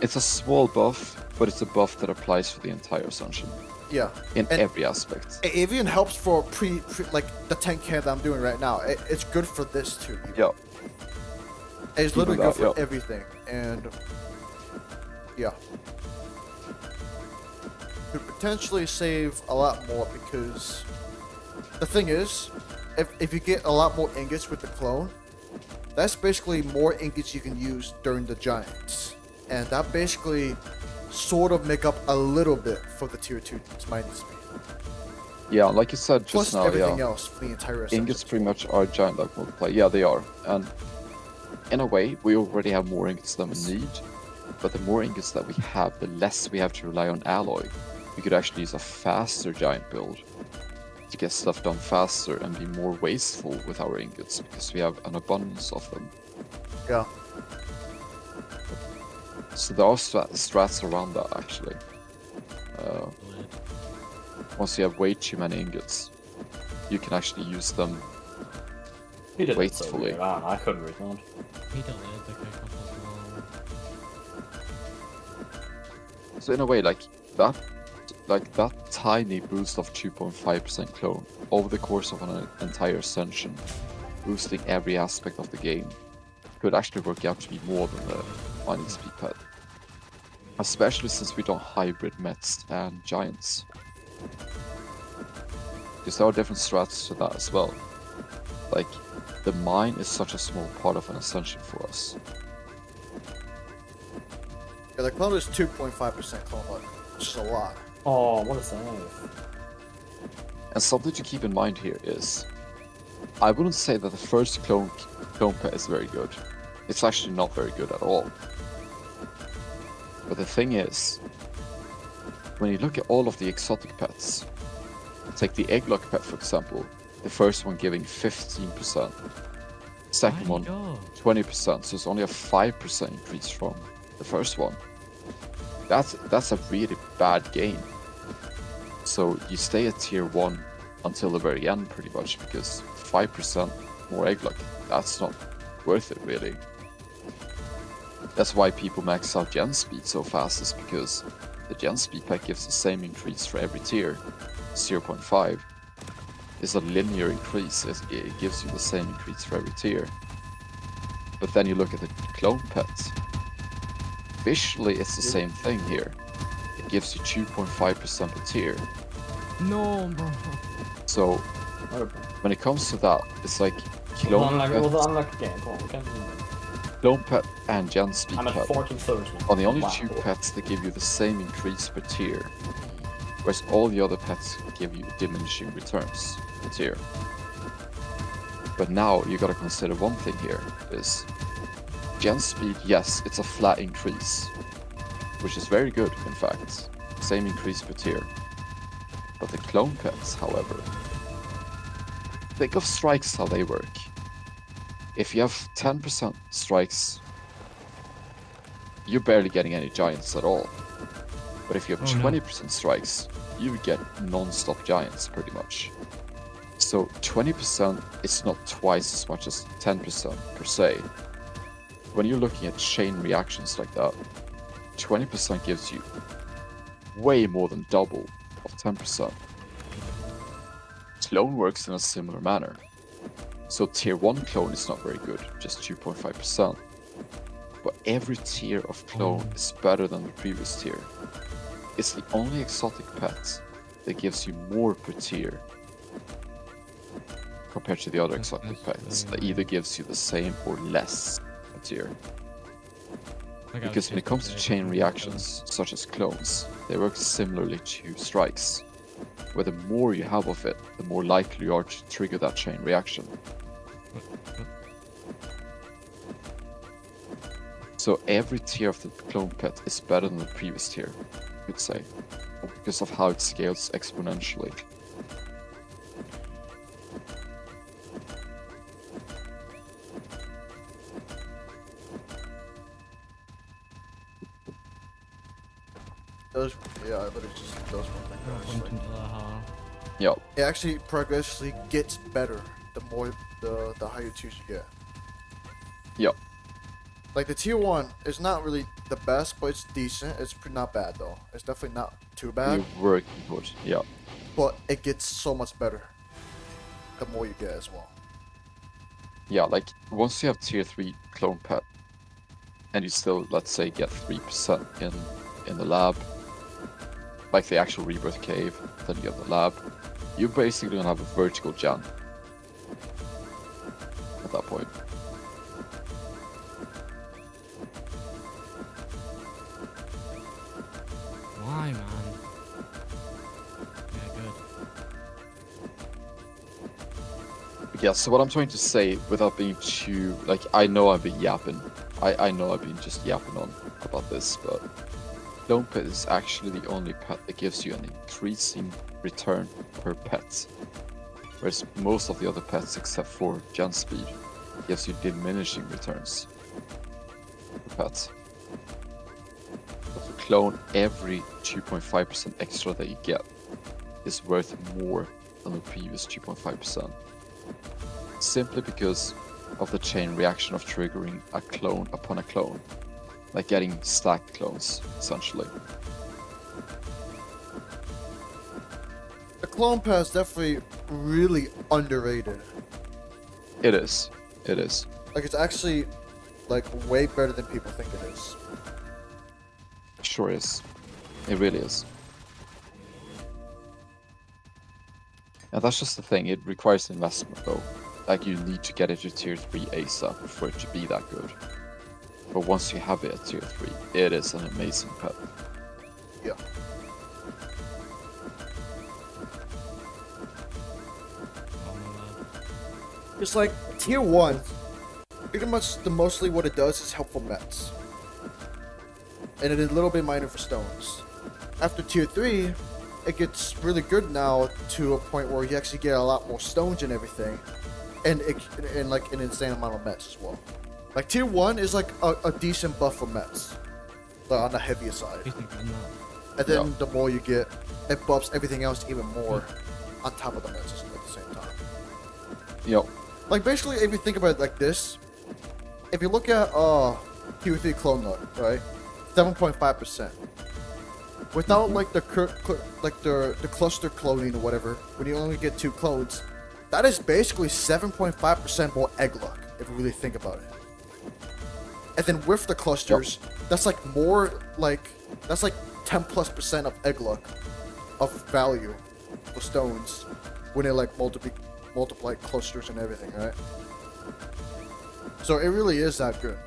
It's a small buff, but it's a buff that applies for the entire Ascension Yeah. in And every aspect. it even helps for like the 10k that I'm doing right now. It's good for this too. Even. Yeah. It's Even literally that, good for yeah. everything, and yeah, could potentially save a lot more because the thing is, if you get a lot more ingots with the clone, that's basically more ingots you can use during the giants, and that basically sort of make up a little bit for the tier 2 mining speed. Yeah, like you said just Plus now, everything yeah. else for the entire Ascension. Ingots pretty much are giant like multiply. Yeah, they are. And in a way, we already have more ingots than we need. But the more ingots that we have, the less we have to rely on alloy. We could actually use a faster giant build to get stuff done faster and be more wasteful with our ingots because we have an abundance of them. Yeah. So there are strats around that actually. Once you have way too many ingots, you can actually use them He did it so wastefully. weird. I couldn't respond. He delayed the kickoff as well. So in a way, like that tiny boost of 2.5% clone over the course of an entire Ascension, boosting every aspect of the game, could actually work out to be more than the mining speed pad. Especially since we don't hybrid Mets and Giants. Because there are different strats to that as well. Like, the mine is such a small part of an Ascension for us. Yeah, the clone is 2.5% clone luck, which is a lot. Oh, what a save. And something to keep in mind here is, I wouldn't say that the first clone pet is very good. It's actually not very good at all. But the thing is, when you look at all of the exotic pets, take the egglock pet for example, the first one giving 15%, second one 20%, so it's only a 5% increase from the first one. That's a really bad gain. So you stay at tier 1 until the very end pretty much, because 5% more egglock, that's not worth it really. That's why people max out gen speed so fast, is because the gen speed pack gives the same increase for every tier. 0.5 is a linear increase, it gives you the same increase for every tier. But then you look at the clone pets. Visually it's the same thing here. It gives you 2.5% per tier. No, bro. So when it comes to that, it's like clone pet and gen speed I'm at pet 1430. are the only Wow. two pets that give you the same increase per tier, whereas all the other pets give you diminishing returns per tier. But now you gotta consider one thing here, is gen speed, yes, it's a flat increase, which is very good in fact, same increase per tier. But the clone pets, however, think of strikes how they work. If you have 10% strikes, you're barely getting any giants at all. But if you have 20% strikes, you get non-stop giants pretty much. So 20% is not twice as much as 10% per se. When you're looking at chain reactions like that, 20% gives you way more than double of 10%. Clone works in a similar manner. So tier 1 clone is not very good, just 2.5%. But every tier of clone is better than the previous tier. It's the only exotic pet that gives you more per tier compared to the other exotic pets that either gives you the same or less per tier. Because when it comes to chain reactions, such as clones, they work similarly to strikes, where the more you have of it, the more likely you are to trigger that chain reaction. So every tier of the clone pet is better than the previous tier, you could say, because of how it scales exponentially. Does, yeah, but it just does one thing. though. It's like- Yeah, it actually progressively gets better the more the higher tiers you get. yeah. Like the tier 1 is not really the best, but it's decent. It's not bad though. It's definitely not too bad. You're working towards, yeah. But it gets so much better the more you get as well. Yeah, like once you have tier 3 clone pet, and you still, let's say, get 3% in the lab, like the actual rebirth cave, then you have the lab, you're basically gonna have a vertical gen at that point. Why, man? Yeah, good. Yeah, so what I'm trying to say, without being too, like, I know I've been yapping. I know I've been just yapping on about this, but Clone Pet is actually the only pet that gives you an increasing return per pet. Whereas most of the other pets, except for Gen Speed, gives you diminishing returns per pet. But for Clone, every 2.5% extra that you get is worth more than the previous 2.5%. Simply because of the chain reaction of triggering a clone upon a clone. Like getting stacked clones, essentially. The clone pet is definitely really underrated. It is. It is. Like it's actually like way better than people think it is. It sure is. It really is. And that's just the thing, it requires investment though. Like you need to get it to tier 3 ASAP for it to be that good. But once you have it at tier 3, it is an amazing pet. Yeah. It's like tier 1, pretty much mostly what it does is help for mets. And it is a little bit minor for stones. After tier 3, it gets really good now to a point where you actually get a lot more stones and everything. And like an insane amount of mets as well. Like tier 1 is like a decent buff for mets. Like on the heavier side. And then the more you get, it buffs everything else even more on top of the mets at the same time. Yep. Like basically if you think about it like this, if you look at tier 3 clone nut, right? 7.5%. Without like the cluster cloning or whatever, when you only get 2 clones, that is basically 7.5% more egg luck, if you really think about it. And then with the clusters, that's like more like, that's like 10+% of egg luck of value for stones when they like multiply clusters and everything, right? So it really is that good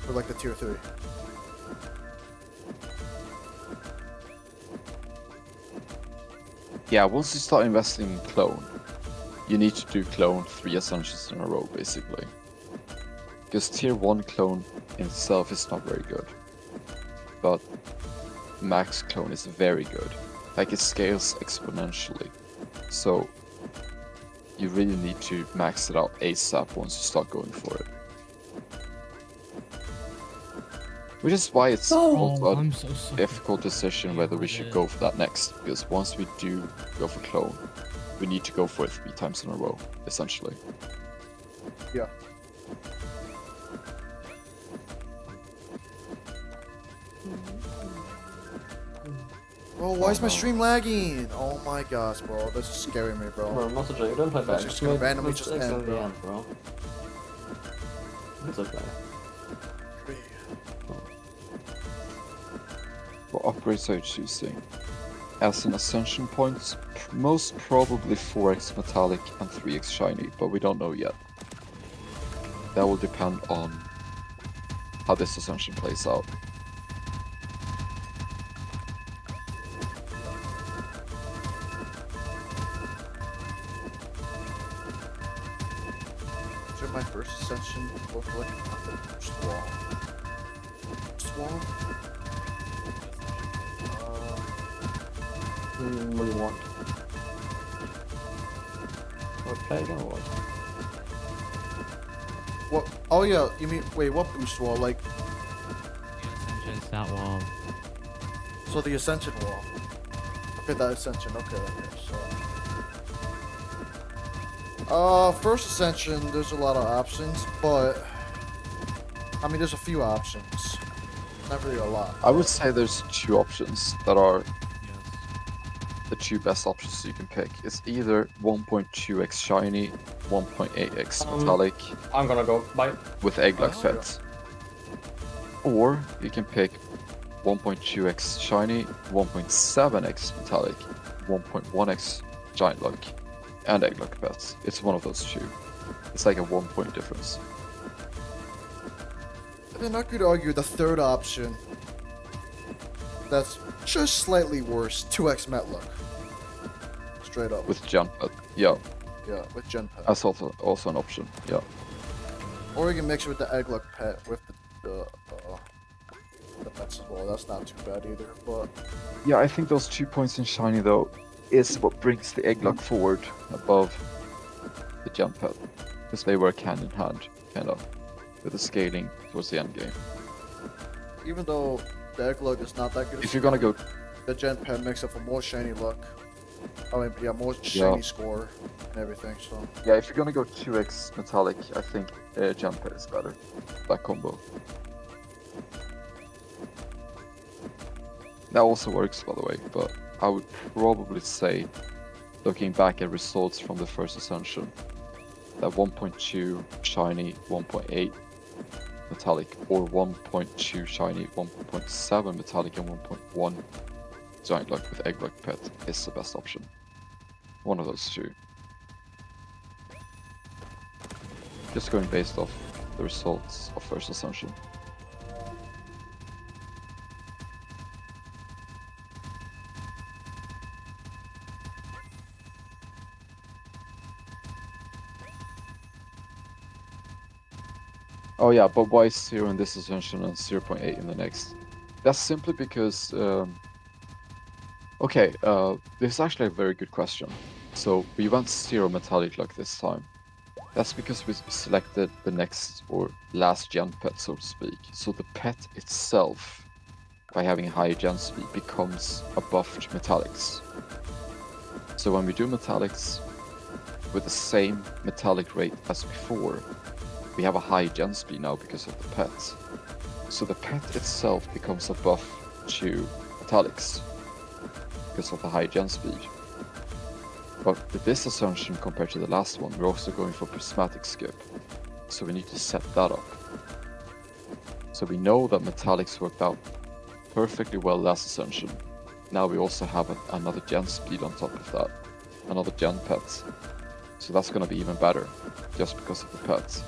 for like the tier 3. Yeah, once you start investing in clone, you need to do clone 3 Ascensions in a row, basically. Because tier 1 clone in itself is not very good. But max clone is very good. Like it scales exponentially. So you really need to max it out ASAP once you start going for it. Which is why it's a difficult decision whether we should go for that next. Because once we do go for clone, we need to go for it 3 times in a row, essentially. Yeah. Bro, why is my stream lagging? Oh my gosh, bro. This is scaring me, bro. Bro, not you don't play back. Just gonna randomly just end, in the bro. end, bro. It's okay. What upgrades are you choosing? As in Ascension points, most probably 4x metallic and 3x shiny, but we don't know yet. That will depend on how this Ascension plays out. Should my first Ascension look like a swamp? Swamp? What do you want? What plague or what? What? Oh yeah, you mean, wait, what boost wall? Like, Ascension's that wall. so the Ascension wall. Okay, that Ascension, okay, so. First Ascension, there's a lot of options, but I mean, there's a few options. Not really a lot. I would say there's two options that are Yes. the two best options you can pick. It's either 1.2x shiny, 1.8x metallic I'm gonna go. Bye. with egg-like Oh. pets. Or you can pick 1.2x shiny, 1.7x metallic, 1.1x giant luck, and egg-like pets. It's one of those two. It's like a 1 point difference. Then I could argue the third option. That's just slightly worse. 2x Metluck. Straight up. With Gen Pet. Yeah, Yeah, with Gen Pet. that's also an option. Yeah. Or you can mix it with the Eggluck pet with the pets as well. That's not too bad either. But Yeah, I think those 2 points in shiny though is what brings the egg luck forward above the Gen Pet. Because they work hand in hand, kind of, with the scaling towards the end game. even though the Eggluck is not that good, If you're gonna go, the Gen Pet makes up for more shiny luck. I mean, yeah, more shiny score and everything. So yeah, if you're gonna go 2x metallic, I think Gen Pet is better. That combo. That also works, by the way, but I would probably say, looking back at results from the first Ascension, that 1.2 shiny, 1.8 metallic, or 1.2 shiny, 1.7 metallic, and 1.1 giant luck with egg luck pet is the best option. One of those two. Just going based off the results of first Ascension. Oh yeah, but why 0 in this Ascension and 0.8 in the next? That's simply because... Okay, this is actually a very good question. So, we went 0 metallic luck this time. That's because we selected the next or last gen pet, so to speak. So the pet itself, by having a higher gen speed, becomes a buff to metallics. So when we do metallics with the same metallic rate as before, we have a high gen speed now because of the pet. So the pet itself becomes a buff to metallics because of the high gen speed. But with this Ascension compared to the last one, we're also going for prismatic skip. So we need to set that up. So we know that metallics worked out perfectly well last Ascension. Now we also have another gen speed on top of that. Another gen pet. So that's gonna be even better, just because of the pets.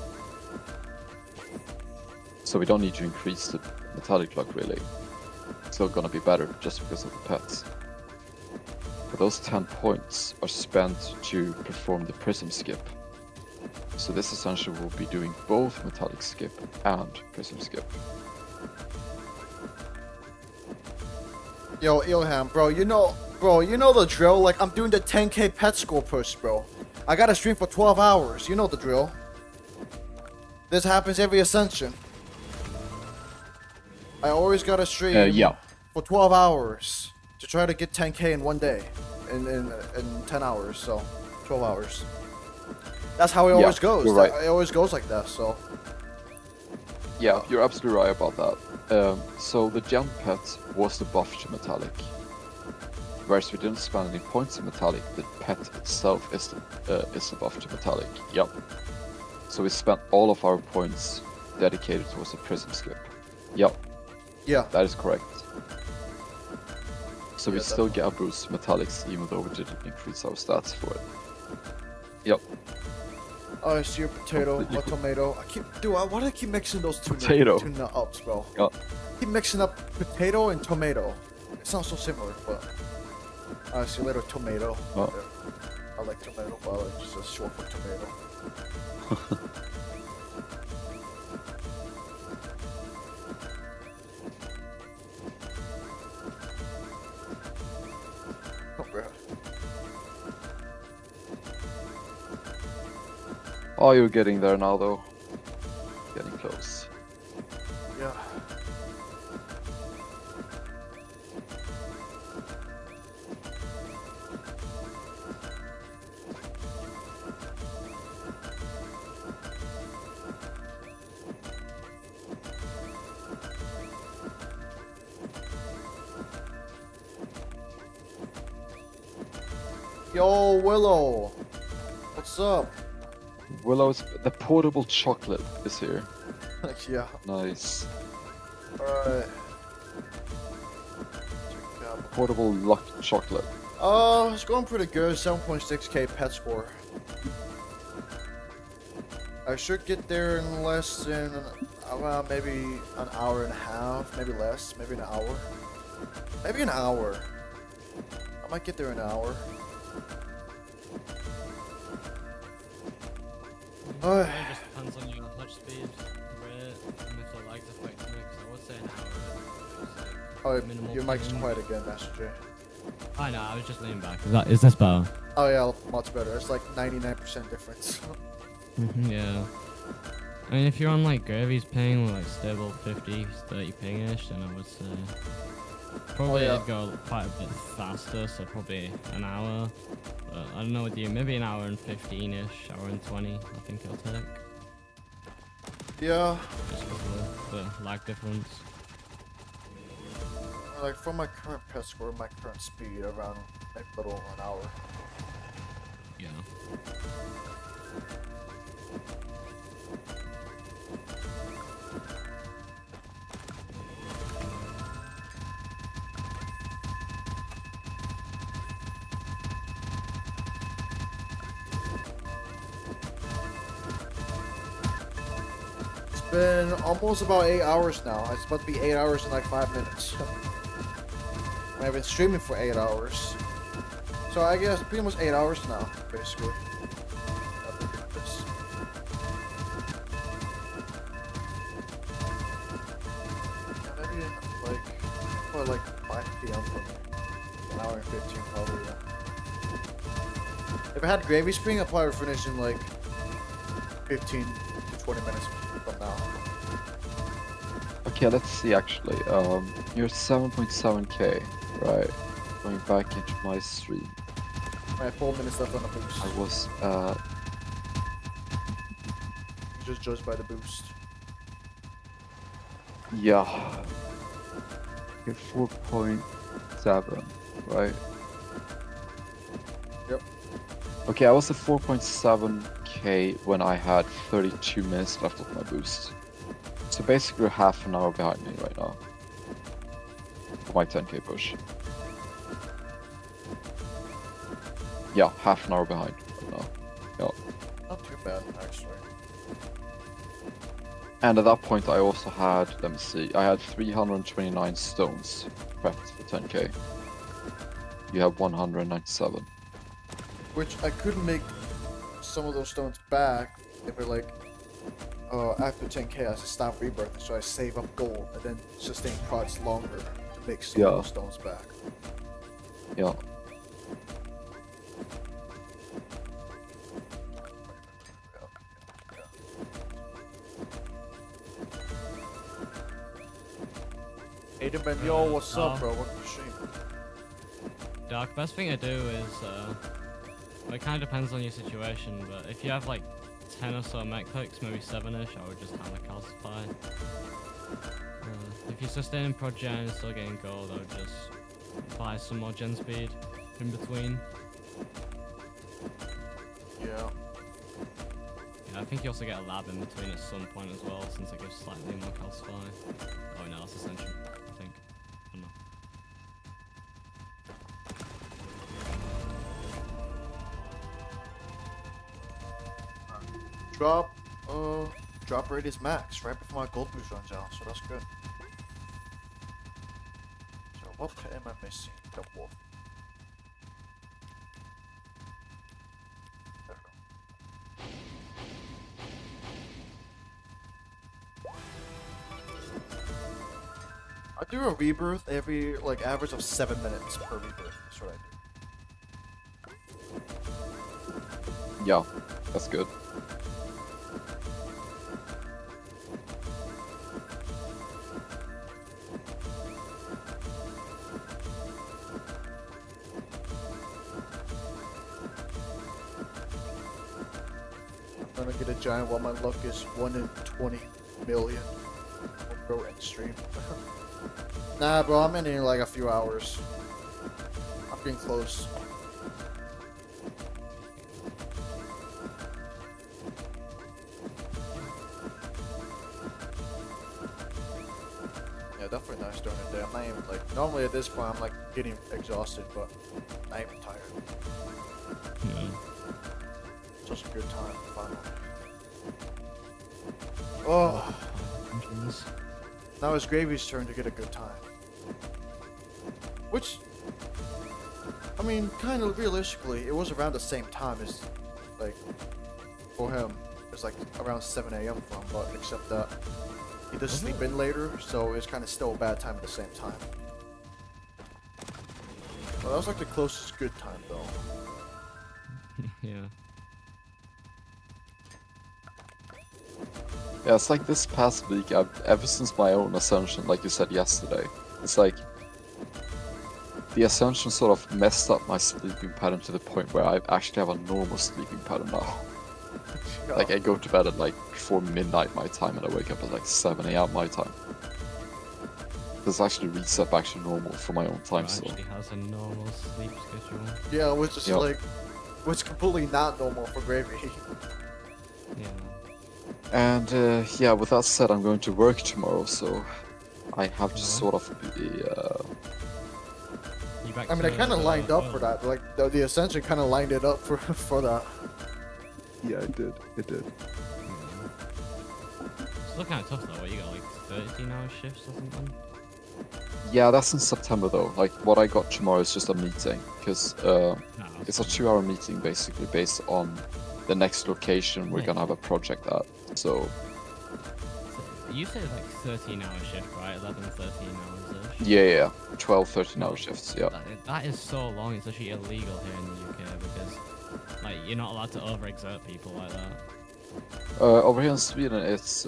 So we don't need to increase the metallic luck really. It's still gonna be better just because of the pets. But those 10 points are spent to perform the prism skip. So this Ascension will be doing both metallic skip and prism skip. yo, Ilham, bro, you know the drill. Like, I'm doing the 10k pet score push, bro. I gotta stream for 12 hours. You know the drill. This happens every Ascension. I always gotta stream Yeah. for 12 hours to try to get 10k in one day, in 10 hours. So 12 hours. That's how it always goes. you're right. It always goes like that. So Yeah, you're absolutely right about that. So the gen pet was the buff to metallic. Whereas we didn't spend any points in metallic, the pet itself is the buff to metallic. Yep. So we spent all of our points dedicated towards the prism skip. Yep, yeah, that is correct. So we Yeah, still get a boost metallics even though we didn't increase our stats for it. Yep. I see a potato, Completely a tomato. Why do I keep mixing those two Potato. two ups, bro? Yeah. Keep mixing up potato and tomato. It sounds so similar, but I see a little tomato. Oh. Yeah. I like tomato, but I like just a short for tomato. Oh, bro. Oh, you're getting there now though. Getting close. Yeah. Yo, Willow. What's up? Willow's the portable chocolate is here. Yeah. Nice. Alright. Portable luck chocolate. It's going pretty good. 7.6k pet score. I should get there in less than around maybe an hour and a half, maybe less, maybe an hour. Maybe an hour. I might get there in an hour. It just depends on your touch speed, rate, and if the lags affect me, 'cause I would say an hour. Oh, Minimal your mic's ping. quiet again, Master J. I know, I was just leaning back. Is this better? Oh yeah, much better. It's like 99% difference. Yeah. I mean, if you're on like Gravy's ping, like stable 50, 30 ping-ish, then I would say probably yeah. it'd go quite a bit faster, so probably an hour. But I don't know with you, maybe an hour and 15-ish, hour and 20, I think it'll take. Yeah, Just because of the lag difference. like from my current pet score, my current speed, around like little over an hour. Yeah. It's been almost about 8 hours now. It's about to be 8 hours in like 5 minutes. I've been streaming for 8 hours. So I guess pretty much 8 hours now, basically. I've been doing this. Yeah, maybe like 5 p.m. for me. An hour and 15 probably, yeah. If I had Gravy Spring, I'd probably finish in like 15 to 20 minutes from now. Okay, let's see actually. You're 7.7k, right? Going back into my stream. I have 4 minutes left on the boost. I was You just judged by the boost. yeah. You're 4.7, right? Yep. Okay, I was at 4.7k when I had 32 minutes left of my boost. So basically you're half an hour behind me right now. For my 10k push. Yeah, half an hour behind right now. Yeah. Not too bad, actually. And at that point I also had, let me see, I had 329 stones prepped for 10k. You have 197. Which I could make some of those stones back if we're like, after 10k I should stop rebirthing, so I save up gold and then sustain prods longer to make some of those stones back. Yeah. Aiden Ben, yo, what's up, bro? Welcome to the stream. Dark, best thing to do is, well, it kind of depends on your situation, but if you have like 10 or so mech clicks, maybe 7-ish, I would just hammer calcify. If you're sustaining prod gen and still getting gold, I would just buy some more gen speed in between. Yeah. Yeah, I think you also get a lab in between at some point as well, since it gives slightly more calcify. Oh no, that's Ascension, I think. I don't know. Drop rate is max right before my gold boost runs out, so that's good. So what am I missing? The wolf. There we go. I do a rebirth every like average of 7 minutes per rebirth. That's what I do. Yeah, that's good. I'm gonna get a giant while my luck is 1 in 20 million. Bro, end stream. Nah, bro, I'm in here like a few hours. I'm getting close. Yeah, definitely nice during the day. I'm not even like, normally at this point I'm like getting exhausted, but not even tired. Yeah. Such a good time, finally. Oh, Engines. now it's Gravy's turn to get a good time. Which, I mean, kind of realistically, it was around the same time as, like, for him, it's like around 7 a.m. for him, but except that he does sleep in later, so it's kind of still a bad time at the same time. Well, that was like the closest good time, though. Yeah. Yeah, it's like this past week, ever since my own Ascension, like you said yesterday, it's like the Ascension sort of messed up my sleeping pattern to the point where I actually have a normal sleeping pattern now. Like I go to bed at like before midnight my time and I wake up at like 7 a.m. my time. This actually reset back to normal for my own time Bro zone. actually has a normal sleep schedule. Yeah, which is Yep. like, which is completely not normal for Gravy. Yeah. And yeah, with that said, I'm going to work tomorrow, so I have to sort of be. You back I mean, I to kind of the lined up for world? that. Like, the Ascension kind of lined it up for that. Yeah, it did. It did. Yeah. It's still kind of tough though. What, you got like 13-hour shifts or something? Yeah, that's in September though. Like, what I got tomorrow is just a meeting, because No, it's a 2-hour meeting basically based on the next location we're Yeah. gonna have a project at. So You said like 13-hour shift, right? 11, 13 hours ish. yeah, 12, 13-hour shifts. Yeah. That is so long. It's actually illegal here in the UK because like you're not allowed to overexert people like that. Over here in Sweden, it's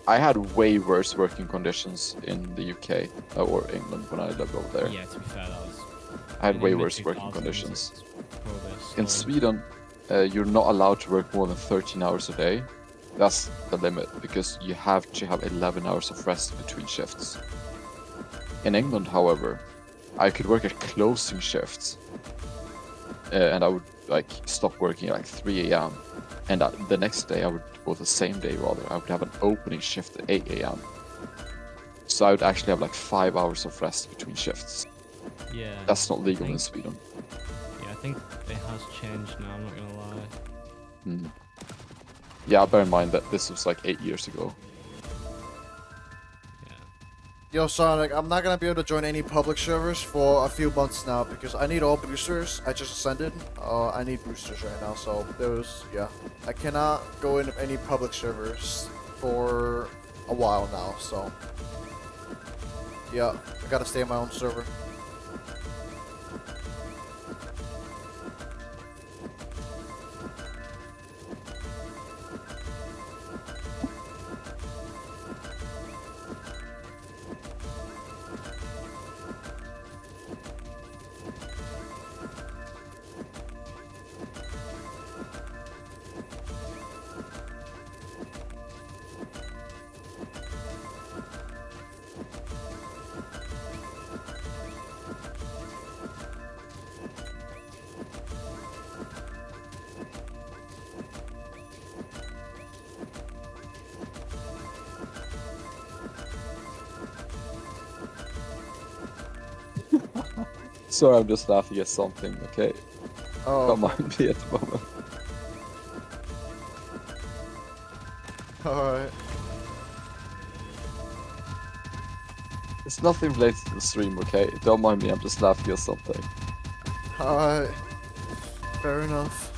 I had way worse working conditions in the UK or England when I lived over there. Yeah, to be fair, that was. I had in way the worse working mid-2000s, conditions. it's probably a In story. Sweden, you're not allowed to work more than 13 hours a day. That's the limit because you have to have 11 hours of rest between shifts. In England, however, I could work at closing shifts, and I would like stop working at like 3 a.m. and the next day I would, or the same day rather, I would have an opening shift at 8 a.m. So I would actually have like 5 hours of rest between shifts. Yeah. That's not legal in think- Sweden. Yeah, I think it has changed now. I'm not gonna lie. Mm. Yeah, bear in mind that this was like 8 years ago. Yeah. Yo, Sonic, I'm not gonna be able to join any public servers for a few months now because I need all boosters. I just ascended. I need boosters right now, so yeah. I cannot go into any public servers for a while now, so yeah, I gotta stay on my own server. Sorry, I'm just laughing at something, okay? Oh, Don't mind me at the moment. alright. It's nothing related to the stream, okay? Don't mind me, I'm just laughing at something. Alright. Fair enough.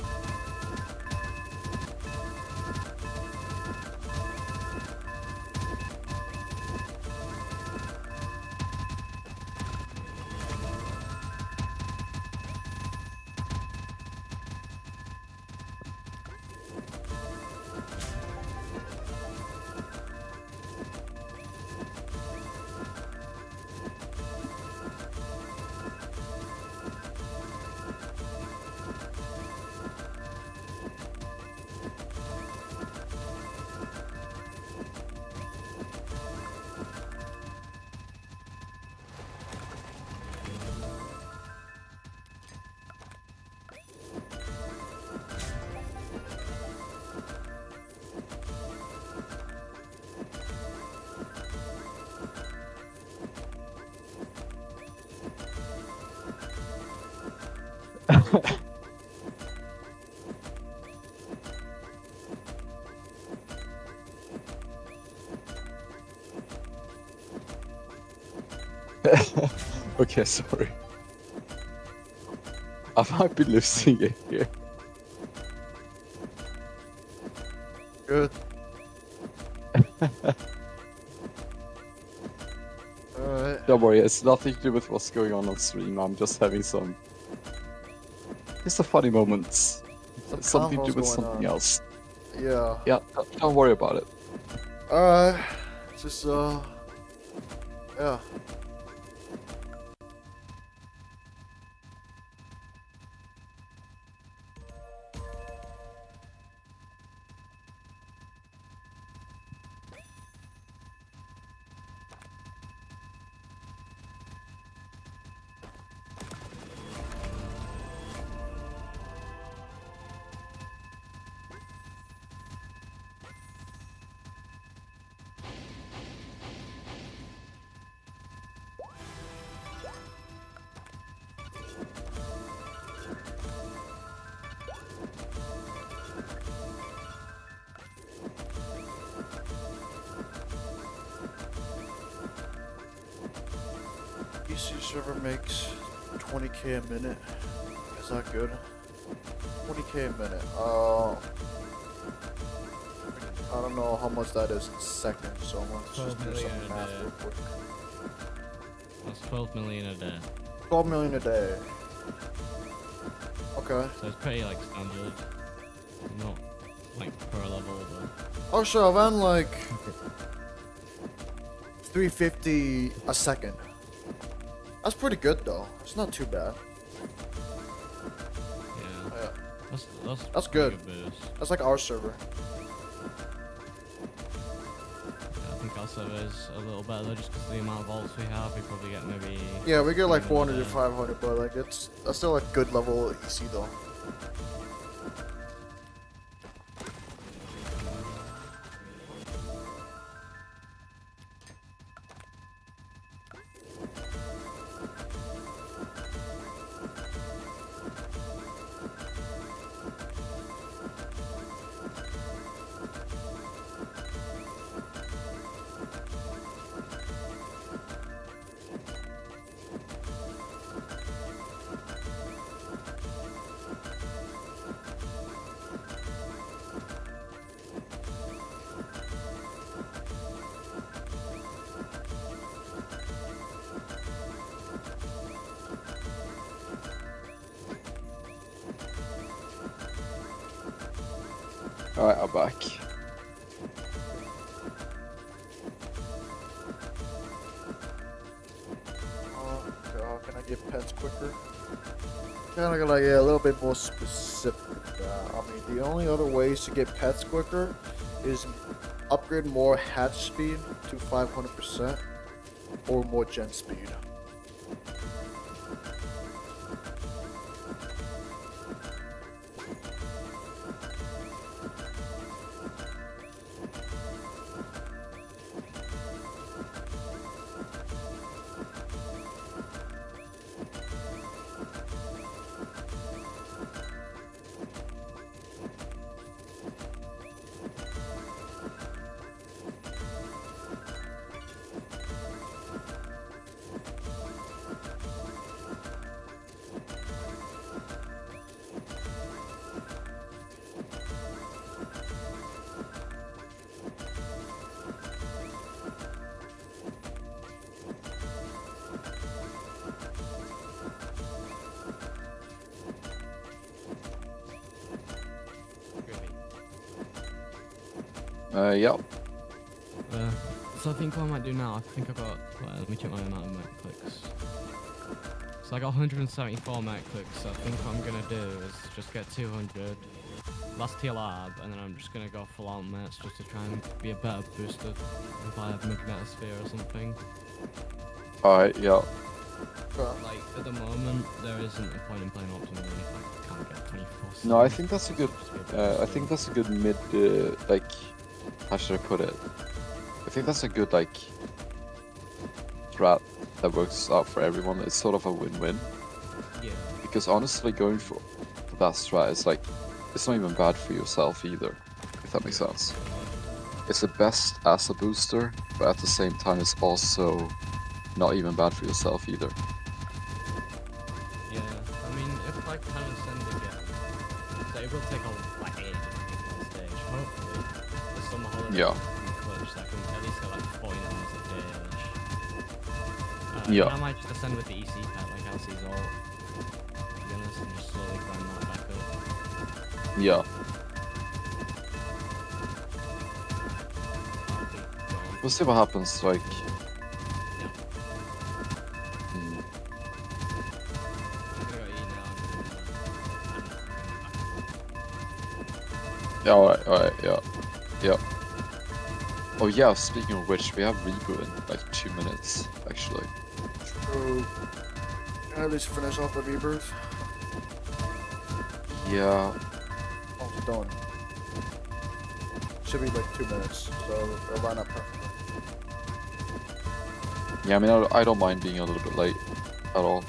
Okay, sorry. I might be losing it here. Good. Alright. Don't worry, it's nothing to do with what's going on stream. I'm just having some. Just a funny moments. Something to do convos with going something on. else. Yeah. Yeah, don't worry about it. Alright. Just, yeah. PC server makes 20k a minute. Is that good? 20k a minute. I don't know how much that is in seconds, so let's just 12 do million some a math day. real quick. That's 12 million a day. 12 million a day. Okay. So it's pretty like standard. Not like pro level, but Oh, sure, I ran like 350 a second. That's pretty good though. It's not too bad. yeah. Yeah. That's good. pretty boost. That's like our server. Yeah, I think our server is a little better though, just because of the amount of volts we have. We probably get maybe. Yeah, we get like 300 400 a to day. 500, but like that's still a good level EC though. Alright, I'm back. Okay, how can I get pets quicker? Kind of like a little bit more specific. I mean, the only other ways to get pets quicker is upgrade more hatch speed to 500% or more gen speed. Yeah. So I think what I might do now, I think I've got, well, let me check my amount of mech clicks. So I got 174 mech clicks, so I think what I'm gonna do is just get 200, last tier lab, and then I'm just gonna go full out mets just to try and be a better booster if I have Magnetosphere or something. Alright, yeah. Like, at the moment, there isn't a point in playing optimal if I can't get 24/7. No, I think that's a good. I think that's a good mid. Like, how should I put it? I think that's a good like strat that works out for everyone. It's sort of a win-win Yeah. Because honestly, going for that strat is like, it's not even bad for yourself either, if that makes sense. It's the best as a booster, but at the same time, it's also not even bad for yourself either. Yeah, I mean, if I can ascend again, so it will take like ages to get to that stage. Hopefully, there's some holiday Yeah. clutch that can at least get like 40 hours a day. Yeah. I might just ascend with the EC pet, like Elsie's ult. To be honest, and just slowly grind that back up. Yeah. I'll be gone. We'll see what happens, like... Yeah. mm, I'm gonna go eat now and then Yeah, alright, yeah. Yeah. Oh yeah, speaking of which, we have reboot in like 2 minutes, actually. So, can I at least finish off the rebirth? Yeah, Almost done. Should be like 2 minutes, so it'll line up perfectly. yeah, I mean, I don't mind being a little bit late at all.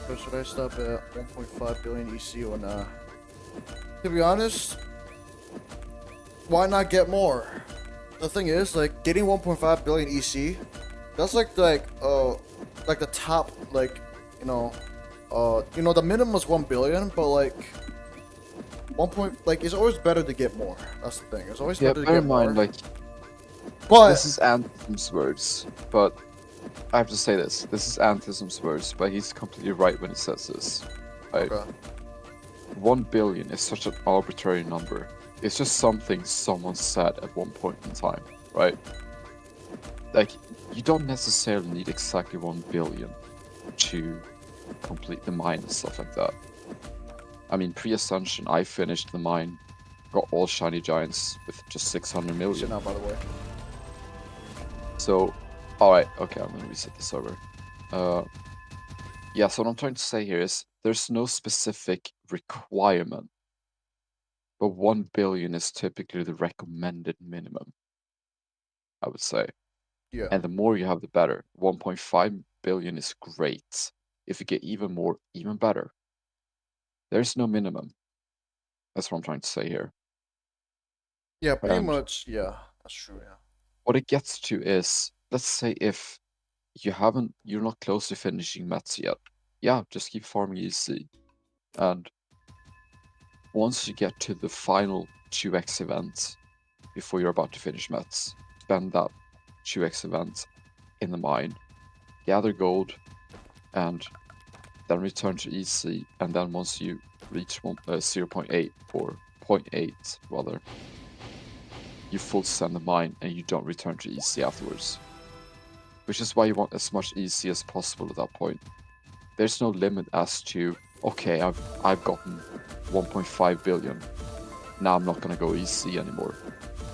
So should I stop at 1.5 billion EC or not? To be honest, why not get more? The thing is, like, getting 1.5 billion EC, that's like the top, like, the minimum is 1 billion, but like, it's always better to get more. That's the thing. It's always Yeah, better to bear get in mind, more. like, But this is Anthem's words, but I have to say this. This is Anthem's words, but he's completely right when he says this. Right? okay. 1 billion is such an arbitrary number. It's just something someone said at one point in time, right? Like, you don't necessarily need exactly 1 billion to complete the mine and stuff like that. I mean, pre-Ascension, I finished the mine, got all shiny giants with just 600 Sit million. now, by the way. So, alright, okay, I'm gonna reset the server. Yeah, so what I'm trying to say here is, there's no specific requirement, but 1 billion is typically the recommended minimum, I would say. Yeah. And the more you have, the better. 1.5 billion is great. If you get even more, even better. There's no minimum. That's what I'm trying to say here. Yeah, pretty And much. Yeah, that's true. Yeah. what it gets to is, let's say if you're not close to finishing Mets yet. Yeah, just keep farming EC. And once you get to the final 2x event, before you're about to finish Mets, spend that 2x event in the mine, gather gold, and then return to EC, and then once you reach 0.8 or 0.8 rather, you full send the mine and you don't return to EC afterwards. Which is why you want as much EC as possible at that point. There's no limit as to, okay, I've gotten 1.5 billion. Now I'm not gonna go EC anymore.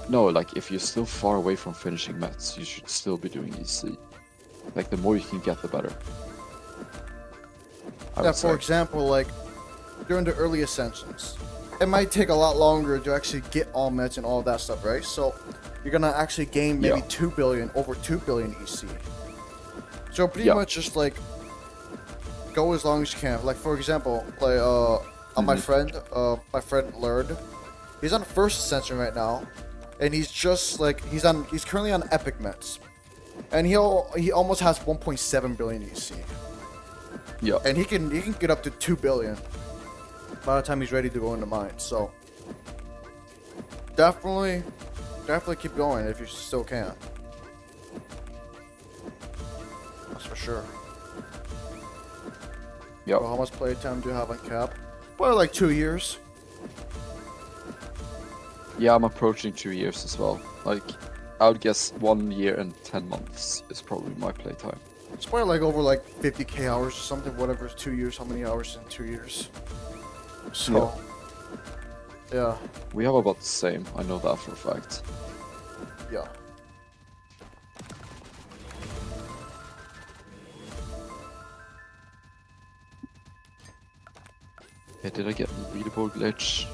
No, like if you're still far away from finishing Mets, you should still be doing EC. Like the more you can get, the better. I Yeah, would say. for example, like during the early ascensions, it might take a lot longer to actually get all meds and all that stuff, right? So you're gonna actually gain maybe Yeah. 2 billion, over 2 billion EC. So pretty Yeah. much just like go as long as you can. Like for example, like my friend Lurd, he's on first ascension right now, and he's just like he's currently on epic meds, and he almost has 1.7 billion EC. Yeah. And he can get up to 2 billion by the time he's ready to go into mine. So definitely keep going if you still can. sure. Yep. Well, how much playtime do you have on Cap? Well, like 2 years. Yeah, I'm approaching 2 years as well. Like, I would guess 1 year and 10 months is probably my playtime. It's probably like over like 50k hours or something, whatever is 2 years, how many hours in 2 years. So, yeah, We have about the same, I know that for a fact. yeah. Hey, did I get the leaderboard glitch?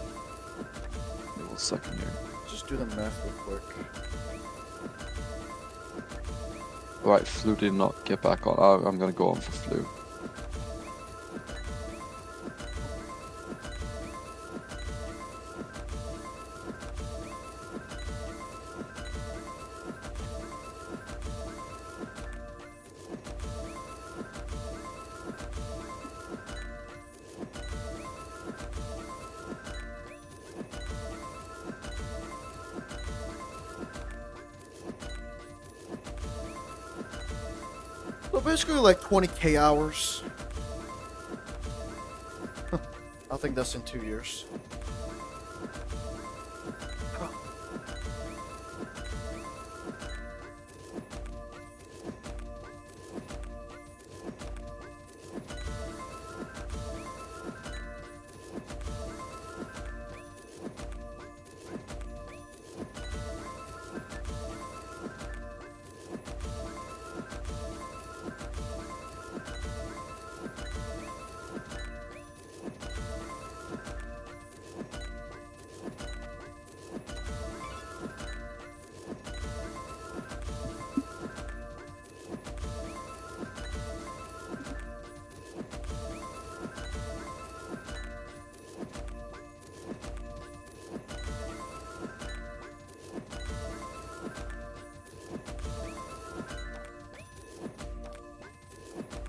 Give me 1 second here. Just do the math real quick. Alright, Flu did not get back on. I'm gonna go on for Flu. So basically like 20k hours. I think that's in 2 years.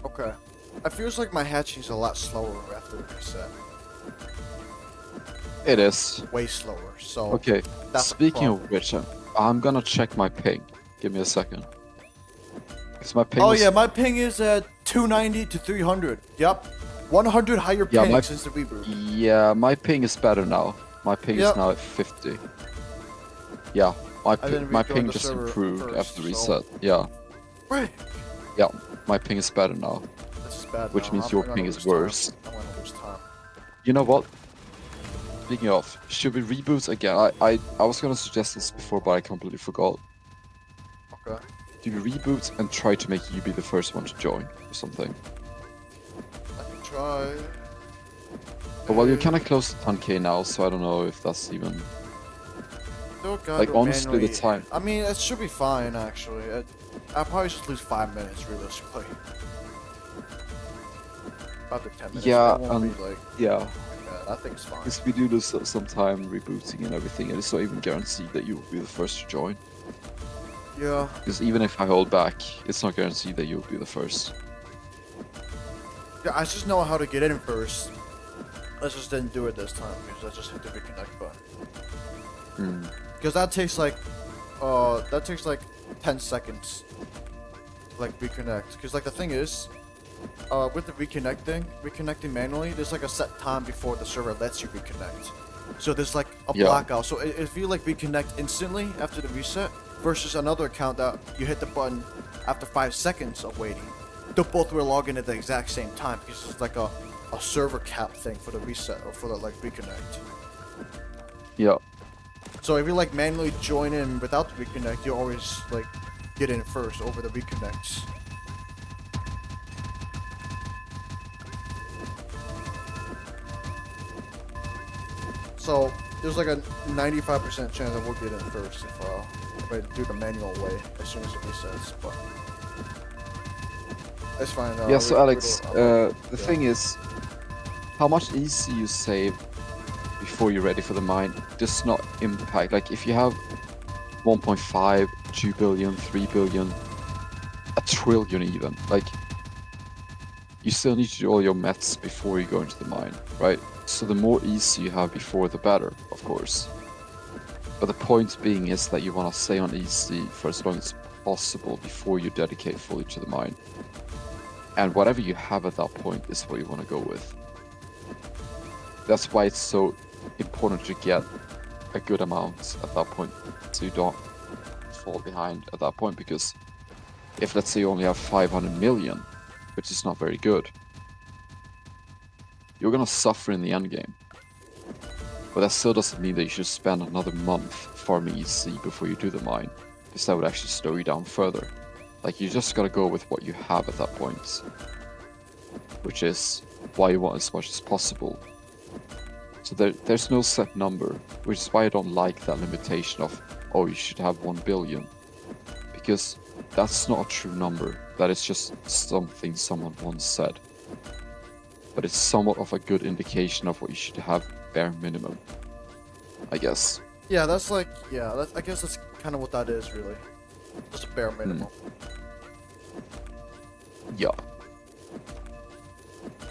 Okay. It feels like my hatching's a lot slower after the reset. It is. Way slower. So Okay, that's speaking the of which, I'm gonna check my ping. Give me a second. Because my ping Oh was- yeah, my ping is at 290 to 300. Yep. 100 higher Yeah, ping my- since the reboot. Yeah, my ping is better now. My ping Yep. is now at 50. Yeah, my didn't my rejoin ping the just server improved first, after the so- reset. Yeah, Right. yeah, my ping is better now. This is bad. Which now. means I'm your gonna ping is lose time. worse. I'm gonna lose time. You know what? Speaking of, should we reboot again? I was gonna suggest this before, but I completely forgot. Okay. Do we reboot and try to make you be the first one to join or something? I can try. But well, you're kind of close to 10k now, so I don't know if that's even. Still gotta Like, go honestly, the manually- time- I mean, it should be fine actually. I'll probably just lose 5 minutes realistically. After 10 minutes. Yeah, it won't be like. Yeah, Yeah, I think it's fine. because we do this some time rebooting and everything, and it's not even guaranteed that you will be the first to join. Yeah. Because even if I hold back, it's not guaranteed that you'll be the first. Yeah, I just know how to get in first. I just didn't do it this time because I just hit the reconnect button. Hmm. Because that takes like 10 seconds to like reconnect. Because like the thing is, with the reconnecting manually, there's like a set time before the server lets you reconnect. So there's like a Yeah. blackout. So if you like reconnect instantly after the reset versus another account that you hit the button after 5 seconds of waiting, they both will log in at the exact same time because it's like a server cap thing for the reset or for the like reconnect. Yeah. So if you like manually join in without the reconnect, you always like get in first over the reconnects. So there's like a 95% chance that we'll get in first if I do the manual way as soon as it resets. But that's fine. Yeah, so Alex, the yeah. thing is, how much EC you save before you're ready for the mine does not impact. Like, if you have 1.5, 2 billion, 3 billion, a trillion even, like, you still need to do all your mets before you go into the mine, right? So the more EC you have before, the better, of course. But the point being is that you want to stay on EC for as long as possible before you dedicate fully to the mine. And whatever you have at that point is what you want to go with. That's why it's so important to get a good amount at that point, so you don't fall behind at that point, because if, let's say, you only have 500 million, which is not very good, you're gonna suffer in the end game. But that still doesn't mean that you should spend another month farming EC before you do the mine, because that would actually slow you down further. Like, you just gotta go with what you have at that point, which is why you want as much as possible. So there's no set number, which is why I don't like that limitation of, oh, you should have 1 billion. Because that's not a true number, that is just something someone once said. But it's somewhat of a good indication of what you should have bare minimum, I guess. Yeah, that's like, yeah, I guess that's kind of what that is, really. Just a bare minimum. Yeah.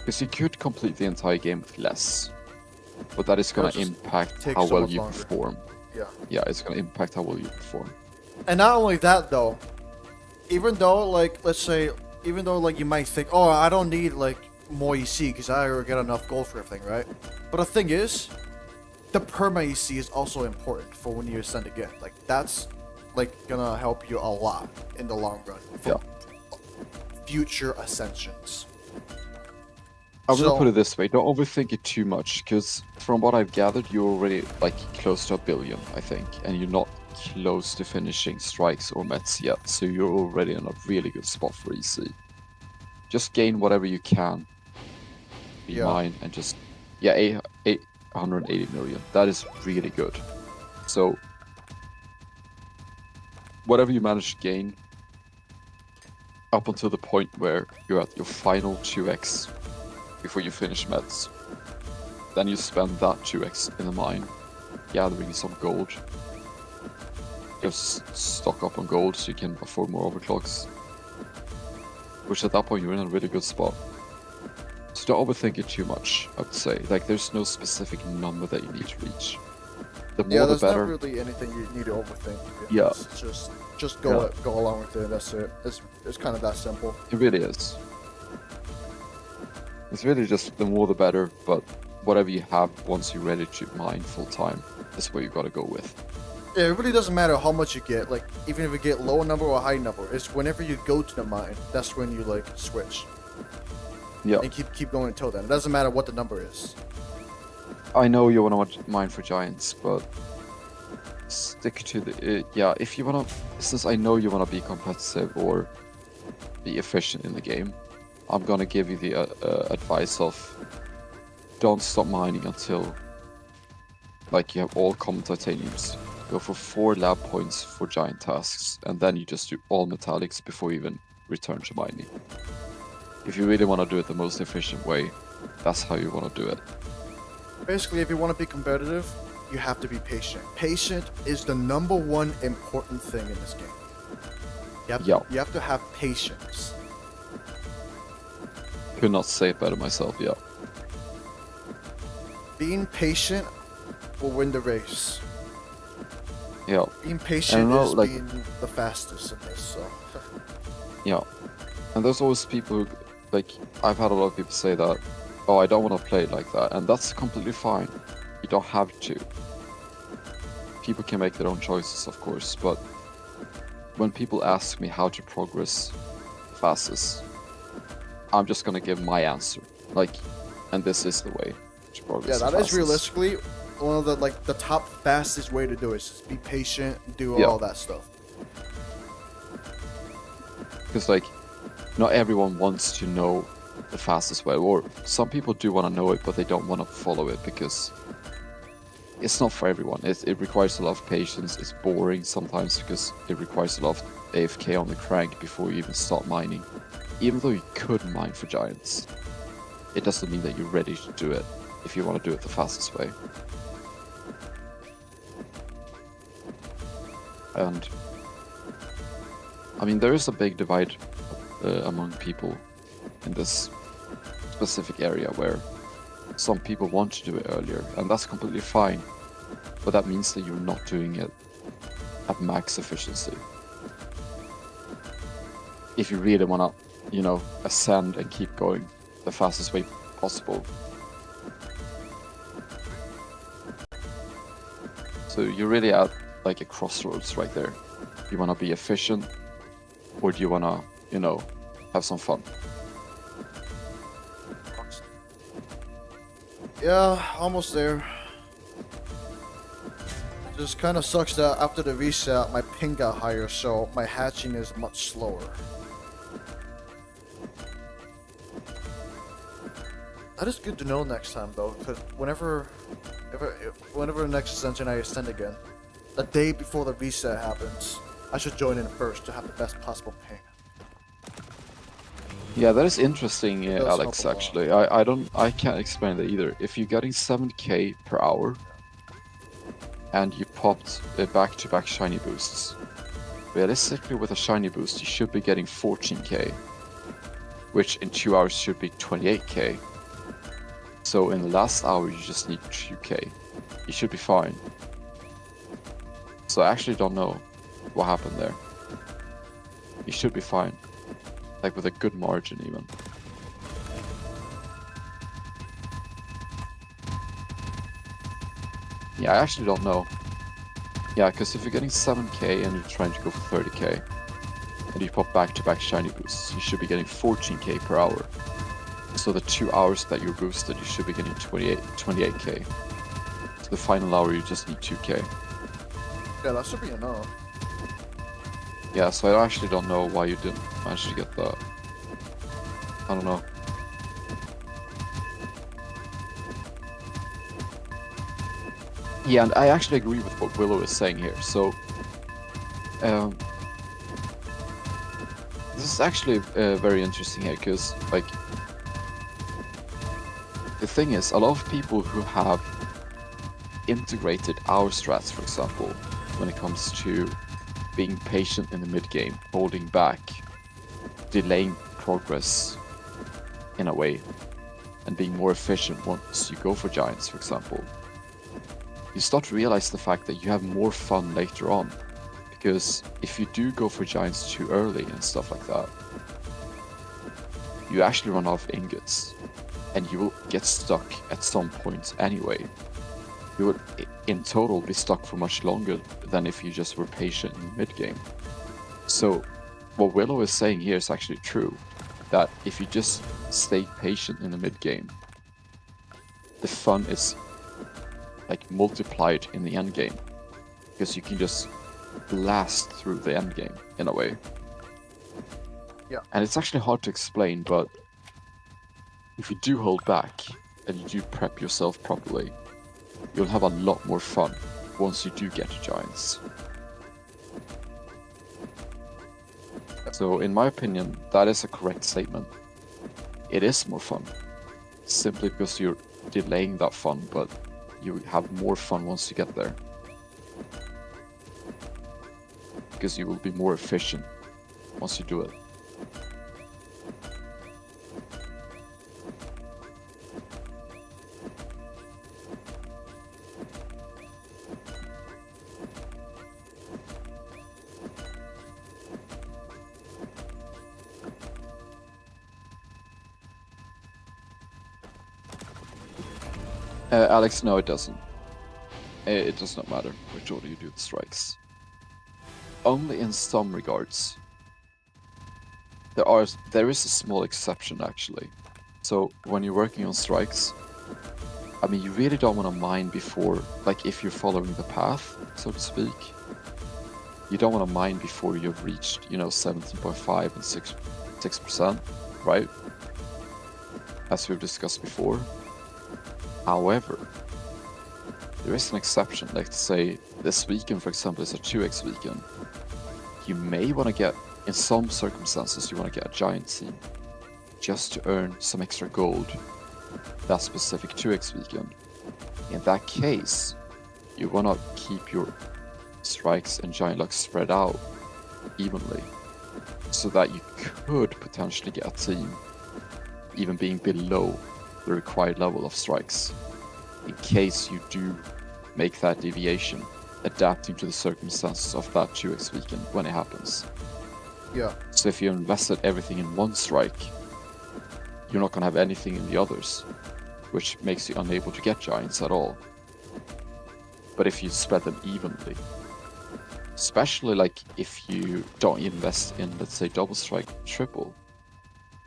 Because you could complete the entire game with less, but that is going to impact takes how so well much you longer. perform. Yeah. Yeah, it's going to impact how well you perform. And not only that, though, even though, like, let's say, even though, like, you might think, oh, I don't need, like, more EC because I already get enough gold for everything, right? But the thing is, the perma EC is also important for when you ascend again. Like, that's, like, gonna help you a lot in the long run for future ascensions. I'm gonna put it this way, don't overthink it too much, because from what I've gathered, you're already, like, close to 1 billion, I think, and you're not close to finishing strikes or mets yet, so you're already in a really good spot for EC. Just gain whatever you can, be mine, and just, 880 million, that is really good. So, whatever you manage to gain, up until the point where you're at your final 2x before you finish meds, then you spend that 2x in the mine, gathering some gold. Just stock up on gold so you can afford more overclocks. Which at that point you're in a really good spot. So don't overthink it too much, I would say. Like, there's no specific number that you need to reach. The more the better. There's not really anything you need to overthink. Yeah. It's just go along with it. That's it. It's kind of that simple. It really is. It's really just the more the better, but whatever you have once you're ready to mine full time is what you gotta go with. Yeah, it really doesn't matter how much you get. Like, even if you get low number or high number, it's whenever you go to the mine, that's when you, like, switch. Yeah. And keep going until then. It doesn't matter what the number is. I know you want to mine for giants, but stick to the if you want to, since I know you want to be competitive or be efficient in the game, I'm gonna give you the advice of don't stop mining until, like, you have all common titaniums. Go for 4 lab points for giant tasks, and then you just do all metallics before you even return to mining. If you really want to do it the most efficient way, that's how you want to do it. Basically, if you want to be competitive, you have to be patient. Patient is the #1 important thing in this game. You have to have patience. Could not say it better myself, Being patient will win the race. Yeah. Being patient is like, being the fastest in this, so. Yeah. And there's always people who, like, I've had a lot of people say that, oh, I don't want to play it like that, and that's completely fine. You don't have to. People can make their own choices, of course, but when people ask me how to progress fastest, I'm just gonna give my answer. Like, and this is the way to progress Yeah, that fastest. is realistically one of the top fastest way to do it. Is just be patient, do all that stuff. Because, like, not everyone wants to know the fastest way, or some people do want to know it, but they don't want to follow it because it's not for everyone. It requires a lot of patience. It's boring sometimes because it requires a lot of AFK on the crank before you even start mining. Even though you could mine for giants, it doesn't mean that you're ready to do it if you want to do it the fastest way. And I mean, there is a big divide among people in this specific area where some people want to do it earlier, and that's completely fine, but that means that you're not doing it at max efficiency. If you really want to you know, ascend and keep going the fastest way possible. So you're really at like a crossroads right there. You want to be efficient, or do you want to, you know, have some fun? Yeah, almost there. Just kind of sucks that after the reset, my ping got higher, so my hatching is much slower. That is good to know next time, though, because whenever the next Ascension I ascend again, the day before the reset happens, I should join in first to have the best possible ping. Yeah, that is interesting, It does Alex. help a lot. Actually, I can't explain that either. If you're getting 7k per hour, and you popped back-to-back shiny boosts, realistically with a shiny boost you should be getting 14k, which in 2 hours should be 28k. So in the last hour you just need 2k. You should be fine. So I actually don't know what happened there. You should be fine. Like with a good margin even. Yeah, I actually don't know. Yeah, because if you're getting 7k and you're trying to go for 30k, and you pop back-to-back shiny boosts, you should be getting 14k per hour. So the 2 hours that you're boosted, you should be getting 28k. So the final hour, you just need 2k. Yeah, that should be enough. Yeah, so I actually don't know why you didn't manage to get that. I don't know. Yeah, and I actually agree with what Willow is saying here. So, this is actually very interesting here, because, like, the thing is, a lot of people who have integrated our strats, for example, when it comes to being patient in the mid-game, holding back, delaying progress in a way, and being more efficient once you go for giants, for example, you start to realize the fact that you have more fun later on. Because if you do go for giants too early and stuff like that, you actually run out of ingots, and you will get stuck at some point anyway. You would in total be stuck for much longer than if you just were patient in the mid-game. So what Willow is saying here is actually true, that if you just stay patient in the mid-game, the fun is like multiplied in the end game, because you can just blast through the end game in a way. Yeah. And it's actually hard to explain, but if you do hold back and you do prep yourself properly, you'll have a lot more fun once you do get to giants. So in my opinion, that is a correct statement. It is more fun, simply because you're delaying that fun, but you have more fun once you get there. Because you will be more efficient once you do it. Alex, no, it doesn't. It does not matter which order you do the strikes. Only in some regards. There is a small exception actually. So when you're working on strikes, I mean, you really don't want to mine before, like if you're following the path, so to speak. You don't want to mine before you've reached, 17.5 and 6%, right? As we've discussed before. However, there is an exception. Let's say this weekend, for example, is a 2x weekend. You may want to get, in some circumstances, you want to get a giant team just to earn some extra gold that specific 2x weekend. In that case, you want to keep your strikes and giant luck spread out evenly, so that you could potentially get a team even being below the required level of strikes, in case you do make that deviation, adapting to the circumstances of that 2x weekend when it happens. Yeah. So if you invested everything in one strike, you're not gonna have anything in the others, which makes you unable to get giants at all. But if you spread them evenly, especially like if you don't invest in, let's say, double strike, triple,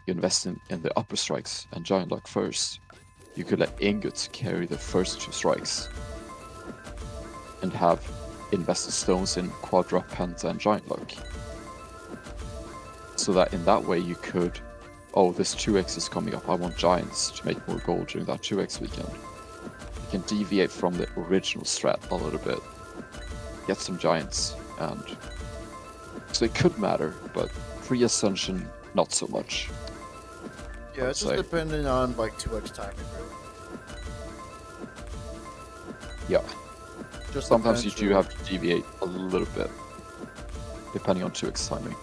you invest in the upper strikes and giant luck first, you could let Ingot carry the first 2 strikes and have invested stones in quadra, penta, and giant luck. So that in that way you could, oh, this 2x is coming up, I want giants to make more gold during that 2x weekend. You can deviate from the original strat a little bit, get some giants, and so it could matter, but pre-Ascension, not so much. Yeah, it's just depending on like 2x timing, really. Yeah. Just Sometimes you depends, do really. have to deviate a little bit, depending on 2x timing.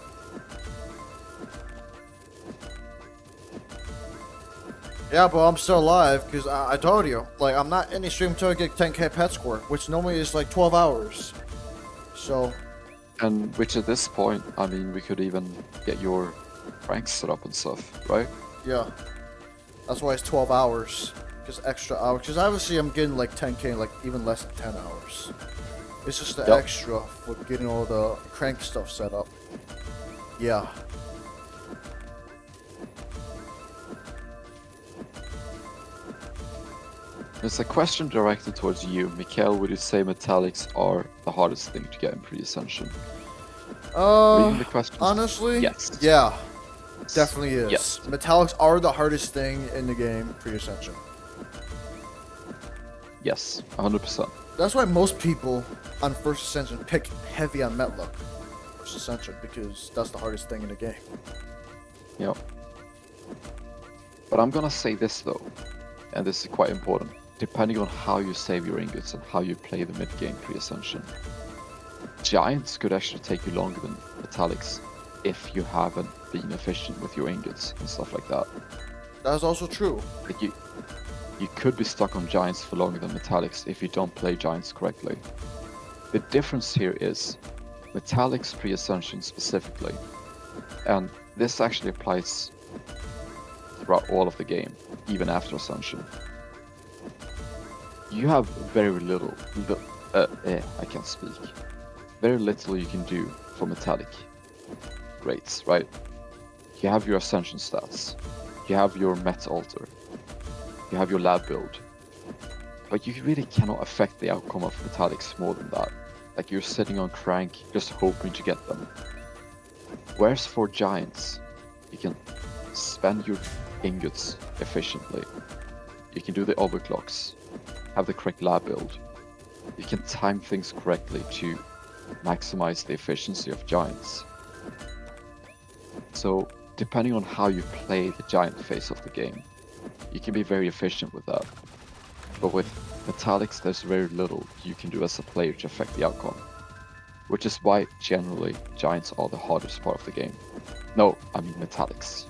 Yeah, but I'm still alive because I told you, like, I'm not in the stream until I get 10k pet score, which normally is like 12 hours. So. And which at this point, I mean, we could even get your ranks set up and stuff, right? Yeah. That's why it's 12 hours. Because extra hours. Because obviously I'm getting like 10k in like even less than 10 hours. It's just the Yep. extra for getting all the crank stuff set up. Yeah. There's a question directed towards you. Mikael, would you say metallics are the hardest thing to get in pre-Ascension? Reading the question. Honestly? Yes. Yeah. Definitely is. Yes. Metallics are the hardest thing in the game pre-Ascension. Yes, 100%. That's why most people on First Ascension pick heavy on Metluck. First Ascension, because that's the hardest thing in the game. Yep. But I'm gonna say this though, and this is quite important. Depending on how you save your ingots and how you play the mid-game pre-Ascension, giants could actually take you longer than metallics if you haven't been efficient with your ingots and stuff like that. That's also true. Like you could be stuck on giants for longer than metallics if you don't play giants correctly. The difference here is metallics pre-Ascension specifically, and this actually applies throughout all of the game, even after Ascension. You have very little, I can't speak. Very little you can do for metallic rates, right? You have your Ascension stats, you have your Met altar, you have your lab build, but you really cannot affect the outcome of metallics more than that. Like you're sitting on crank, just hoping to get them. Whereas for giants, you can spend your ingots efficiently. You can do the overclocks, have the correct lab build. You can time things correctly to maximize the efficiency of giants. So, depending on how you play the giant phase of the game, you can be very efficient with that. But with metallics, there's very little you can do as a player to affect the outcome. Which is why, generally, giants are the hardest part of the game. No, I mean metallics.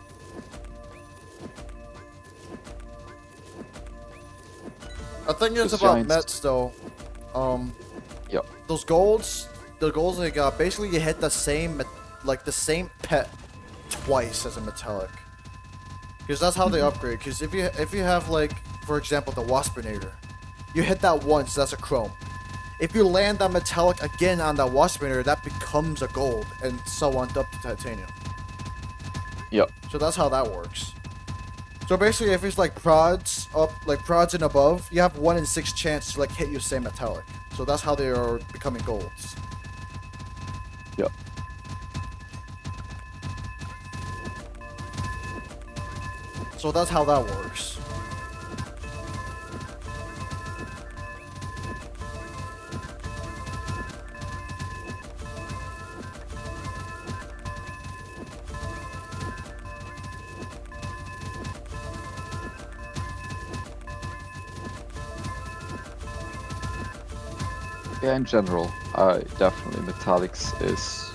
I think it's Because about giants- Mets though. Yep. Those golds, the golds they got, basically you hit the same, like the same pet twice as a metallic. Because that's how they upgrade. Because if you have like, for example, the Waspinator, you hit that once, that's a chrome. If you land that metallic again on that Waspinator, that becomes a gold, and so on up to titanium. Yep. So that's how that works. So basically, if it's like prods up, like prods and above, you have 1 in 6 chance to like hit your same metallic. So that's how they are becoming golds. Yep. So that's how that works. Yeah, in general, definitely metallics is,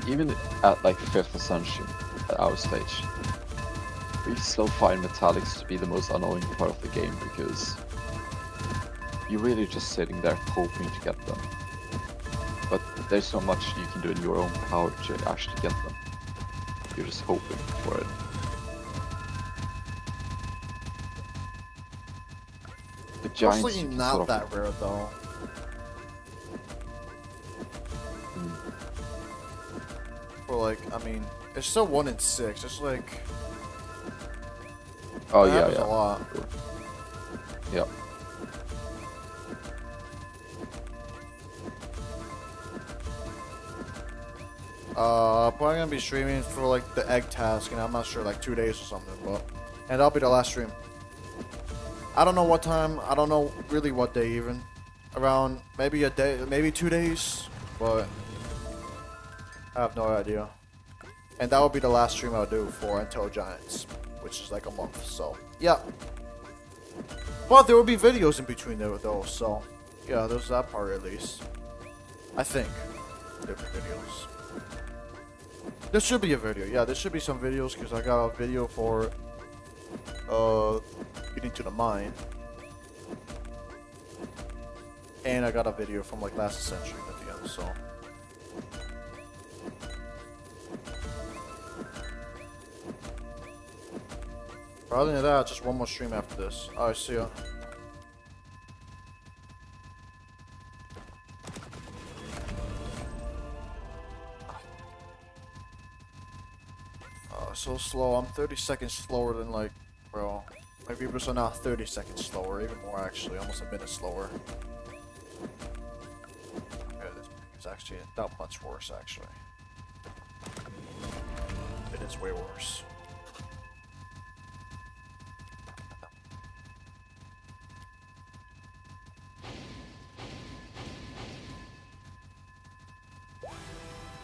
even at like 5th Ascension, at our stage, we still find metallics to be the most annoying part of the game because you're really just sitting there hoping to get them. but there's not much you can do in your own power to actually get them. You're just hoping for it. The giants Mostly you can not sort of- that rare though. Or like, I mean, it's still 1 in 6. It's like, Oh that yeah, happens yeah. a lot. Yeah. Probably gonna be streaming for like the egg task, and I'm not sure, like 2 days or something, but, and that'll be the last stream. I don't know what time, I don't know really what day even. Around maybe a day, maybe 2 days, but I have no idea. And that will be the last stream I'll do for Until Giants, which is like a month, so, yeah. But there will be videos in between there though, so, yeah, there's that part at least. I think there'll be videos. There should be a video, yeah, there should be some videos, because I got a video for, getting to the mine. And I got a video from like last Ascension at the end, so. Other than that, just one more stream after this. Alright, see ya. So slow. I'm 30 seconds slower than like, bro. My viewers are now 30 seconds slower, even more actually, almost a minute slower. Yeah, this is actually not much worse actually. It is way worse.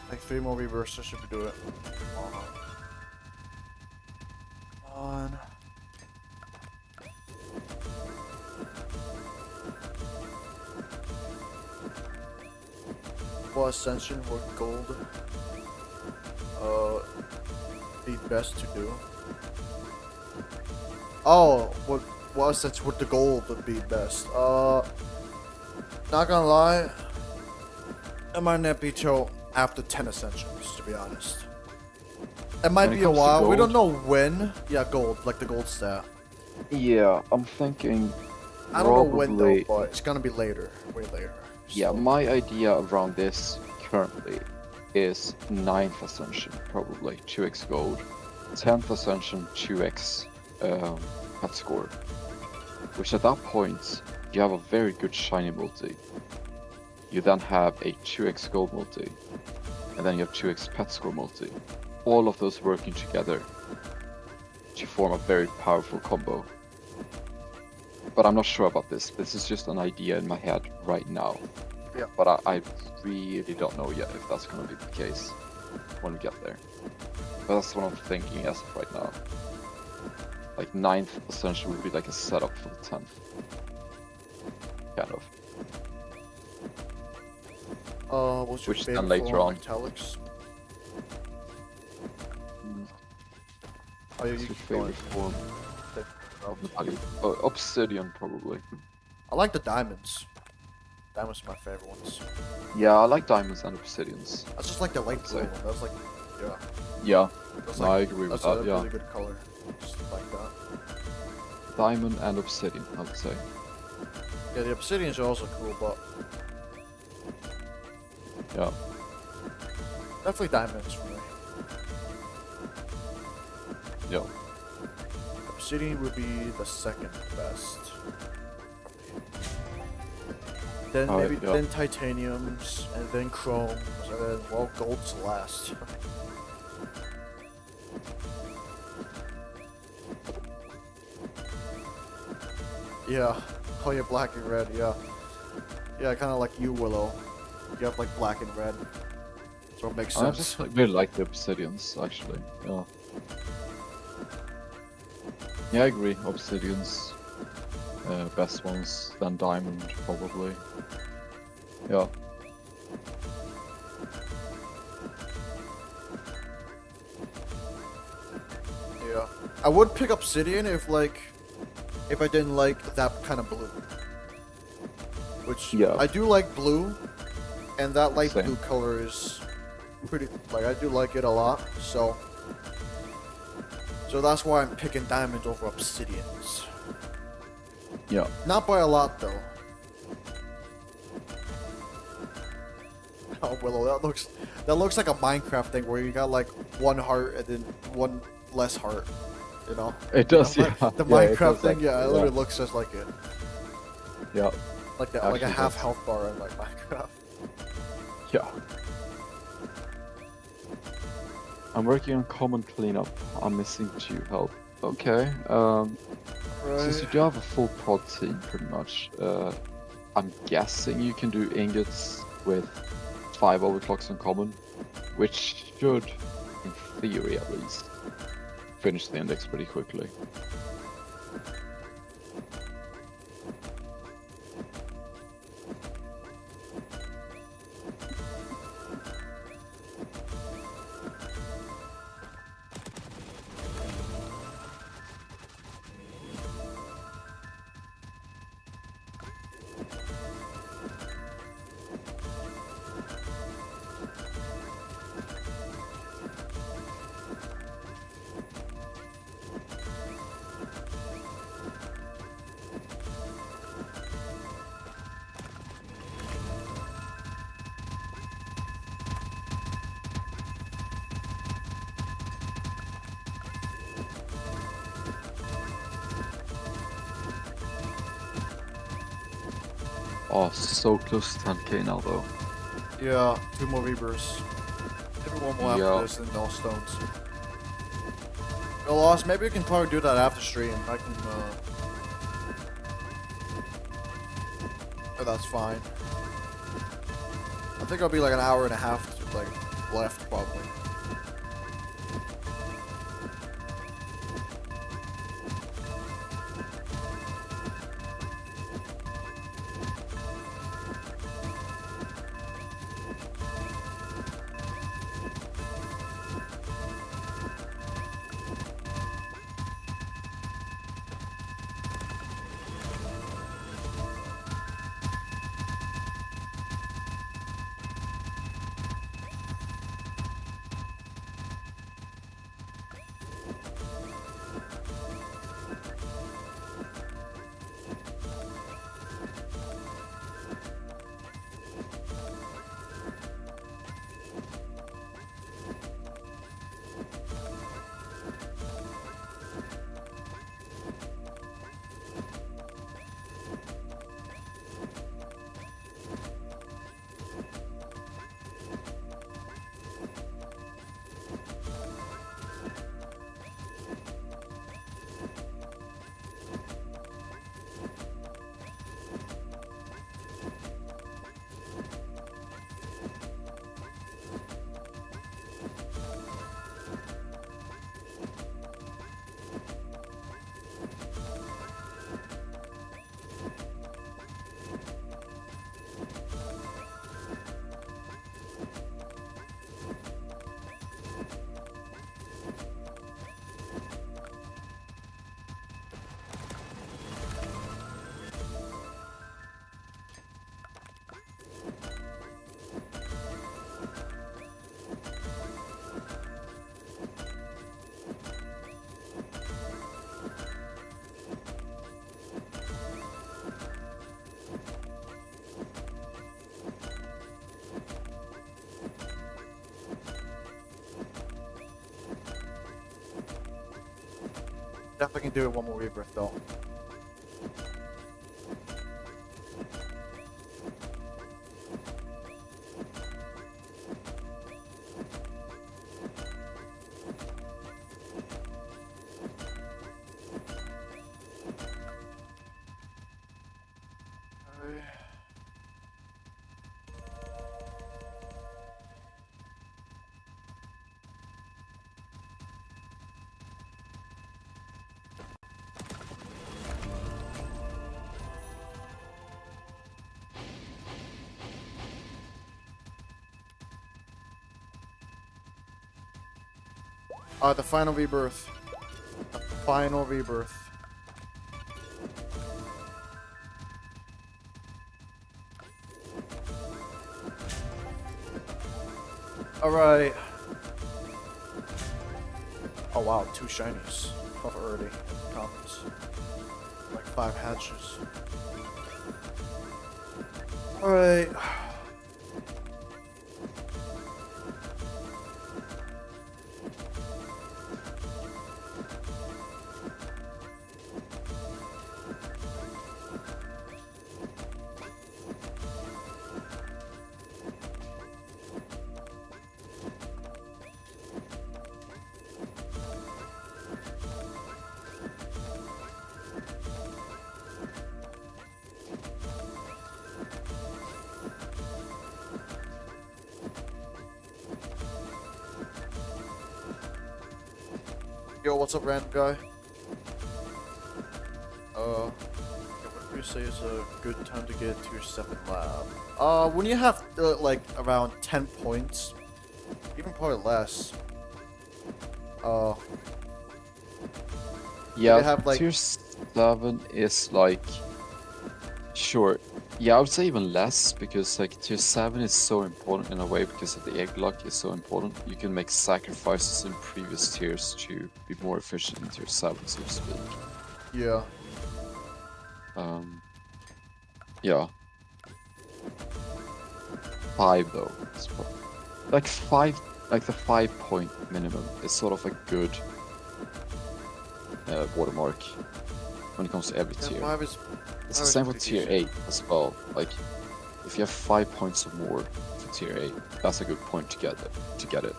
Like 3 more reverses should do it. Come on. What Ascension would gold be best to do? Oh, what Ascension would the gold would be best? Not gonna lie, it might not be till after 10 Ascensions, to be honest. It might When it be a comes to while. We don't gold- know when. Yeah, gold, like the gold stat. Yeah, I'm thinking. I don't know when though, probably- but it's gonna be later, way later. Yeah, So- my idea around this currently is 9th Ascension, probably 2x gold, 10th Ascension 2x pet score, which at that point you have a very good shiny multi. You then have a 2x gold multi, and then you have 2x pet score multi. All of those working together to form a very powerful combo. But I'm not sure about this. This is just an idea in my head right now. Yeah. But I really don't know yet if that's gonna be the case when we get there. But that's what I'm thinking as of right now. Like 9th Ascension would be like a setup for the 10th. Kind of. What's your Which then favorite later form on. of Metallics? Mm, Oh, you What's your keep going. favorite form of metallic? Oh, Obsidian probably. I like the diamonds. Diamonds are my favorite ones. Yeah, I like diamonds and obsidians. I just like the light blue Say. one. That's like, yeah. Yeah, That's no, I like, agree with that's that. a Yeah, really good color. Just like that. diamond and obsidian, I would say. Yeah, the obsidians are also cool, but Yeah. definitely diamonds for me. Yeah. Obsidian would be the second best. Then Alright, maybe yeah. then titaniums, and then chromes, and then well gold's last. Yeah. Oh yeah, black and red, yeah. Yeah, kinda like you, Willow. You have like black and red. So it makes I sense. just really like the obsidians, actually. Yeah. Yeah, I agree. Obsidians, best ones, then diamond probably. Yeah. Yeah. I would pick obsidian if I didn't like that kind of blue. Which Yeah. I do like blue, And that light Same. blue color is pretty, like, I do like it a lot, so that's why I'm picking diamonds over obsidians. Yeah. Not by a lot, though. Oh, Willow, that looks like a Minecraft thing where you got like one heart and then one less heart, you know? It does, You yeah. know, the Yeah, it Minecraft does, thing, like, yeah, it literally looks just like it. Yeah. Like that, like a Actually half does. health bar in like Minecraft. Yeah. I'm working on common cleanup. I'm missing 2 help. Okay. Since you do have a full prod team, pretty much, I'm guessing you can do ingots with 5 overclocks on common, which should, in theory at least, finish the index pretty quickly. Oh, so close to 10k now though. Yeah, 2 more Reavers. Maybe one more Yeah. after this and no stones. Yo, Lost, maybe we can probably do that after stream. I can, oh, that's fine. I think I'll be like an hour and a half, like, left, probably. Definitely can do it one more rebirth though. The final rebirth. The final rebirth. Alright. Oh wow, 2 shinies. Already. Commons. Like 5 hatches. Alright. Yo, what's up, random guy? What do you say is a good time to get to your 7th lab? When you have, like, around 10 points, even probably less. Yeah, they have, like- tier 7 is like... Sure. Yeah, I would say even less, because like tier 7 is so important in a way, because the egg luck is so important. You can make sacrifices in previous tiers to be more efficient in tier 7, so to speak. Yeah. Yeah. 5 though. Like 5, like the 5-point minimum is sort of a good watermark when it comes to every tier. 5 is... It's the same for tier 8 as well. Like, if you have 5 points or more for tier 8, that's a good point to get it.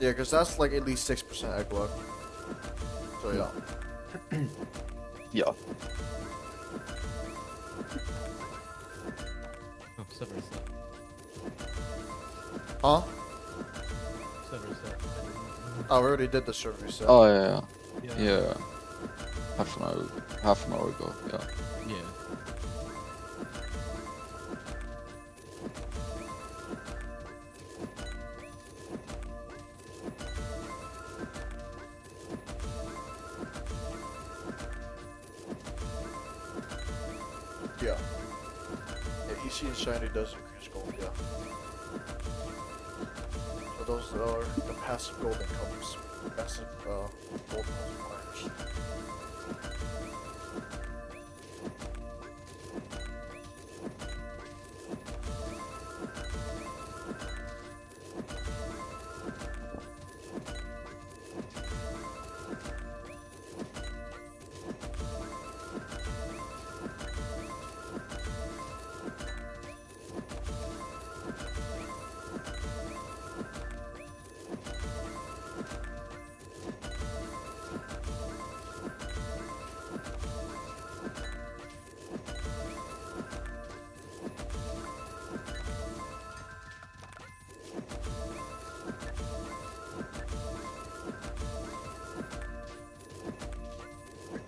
Yeah, because that's like at least 6% egg luck. So yeah. Yeah. Oh, server reset. Huh? Server reset. Oh, we already did the server reset. Oh yeah. Half an hour ago. Yeah. Yeah. Yeah. Yeah, EC and Shiny does increase gold, yeah. So those are the passive gold incomes. Passive gold multipliers.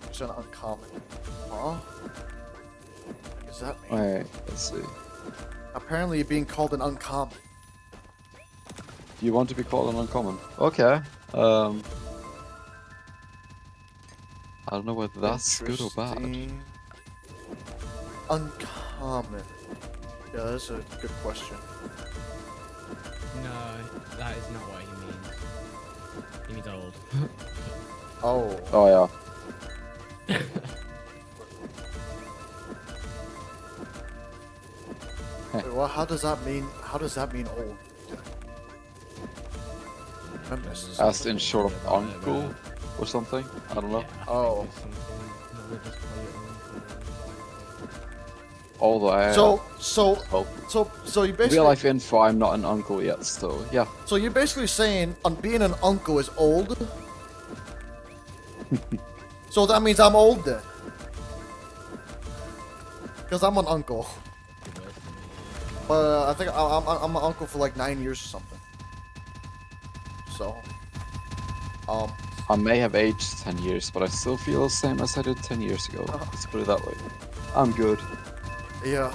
It's an uncommon. Huh? What does that mean? Alright, let's see. Apparently you're being called an uncommon. Do you want to be called an uncommon? Okay. I don't know whether that's good or bad. Interesting. Uncommon. Yeah, that's a good question. No, that is not what he means. He means old. Oh. Oh yeah. Wait, well, how does that mean? How does that mean old? I'm missing As something. in short of uncle or something? I don't know. Oh. Although I So you real basically life info, I'm not an uncle yet, so yeah. so you're basically saying being an uncle is old. So that means I'm old then. Because I'm an uncle. But I think I'm an uncle for like 9 years or something. So, I may have aged 10 years, but I still feel the same as I did 10 years ago. Let's put it that way. I'm good. yeah.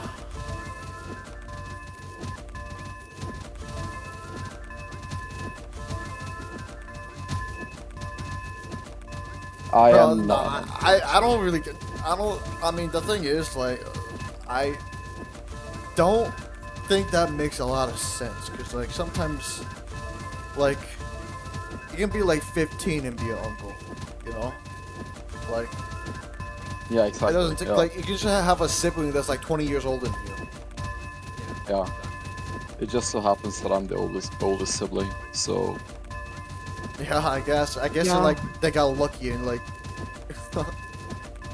I Bro, am not. I don't really get. I mean, the thing is, like, I don't think that makes a lot of sense, because, like, sometimes, like, you can be, like, 15 and be an uncle, you know? Like, Yeah, it exactly. doesn't take, yeah. like, you can just have a sibling that's, like, 20 years older than you. Yeah. It just so happens that I'm the oldest sibling, so Yeah, I guess Yeah. they, like, they got lucky and, like,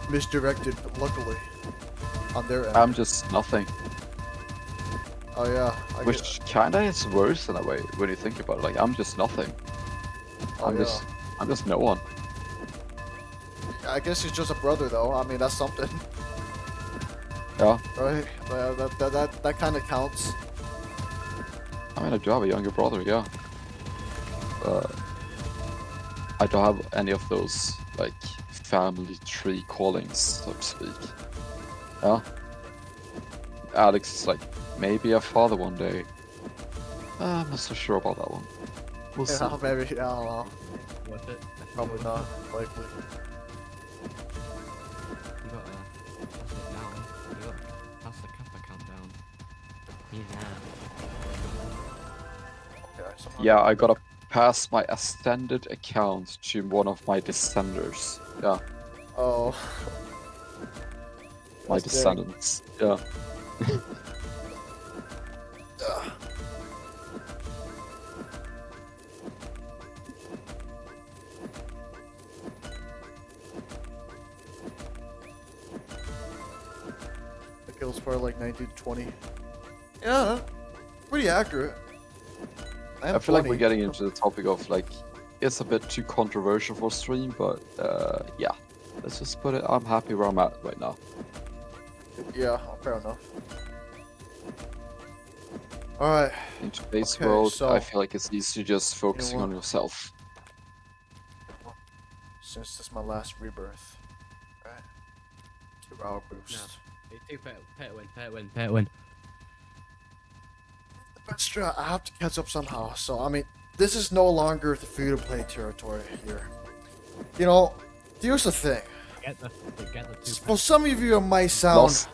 misdirected, luckily, on their end. I'm just nothing. Oh, yeah. Which kinda is worse in a way when you think about it. Like I'm just nothing. Oh, I'm just no one. I guess he's just a brother, though. I mean, that's something, Yeah. right? That kind of counts. I mean I do have a younger brother, yeah. I don't have any of those like family tree callings, so to speak. Yeah. Alex is like maybe a father one day. I'm not so sure about that one. We'll see. Yeah, maybe. I don't know. Worth it. Probably not. Likely. You got pass it down. You got pass the kappa countdown. Yeah. Okay, somehow- Yeah, I gotta pass my ascended account to one of my descenders. Yeah, Oh. my That's big. descendants. Yeah. The kills for like 19 to 20. Yeah, pretty accurate. I feel like we're getting into the topic of like, it's a bit too controversial for stream, but yeah. Let's just put it, I'm happy where I'm at right now. Yeah, fair enough. Alright, In today's Okay, world, so- I feel like it's easy just focusing on what? yourself. since this is my last rebirth, right? 2-hour boost. Pay to win. But still, I have to catch up somehow. So I mean, this is no longer the free-to-play territory here. You know, here's the thing. Get the For some of you, it might sound Lost.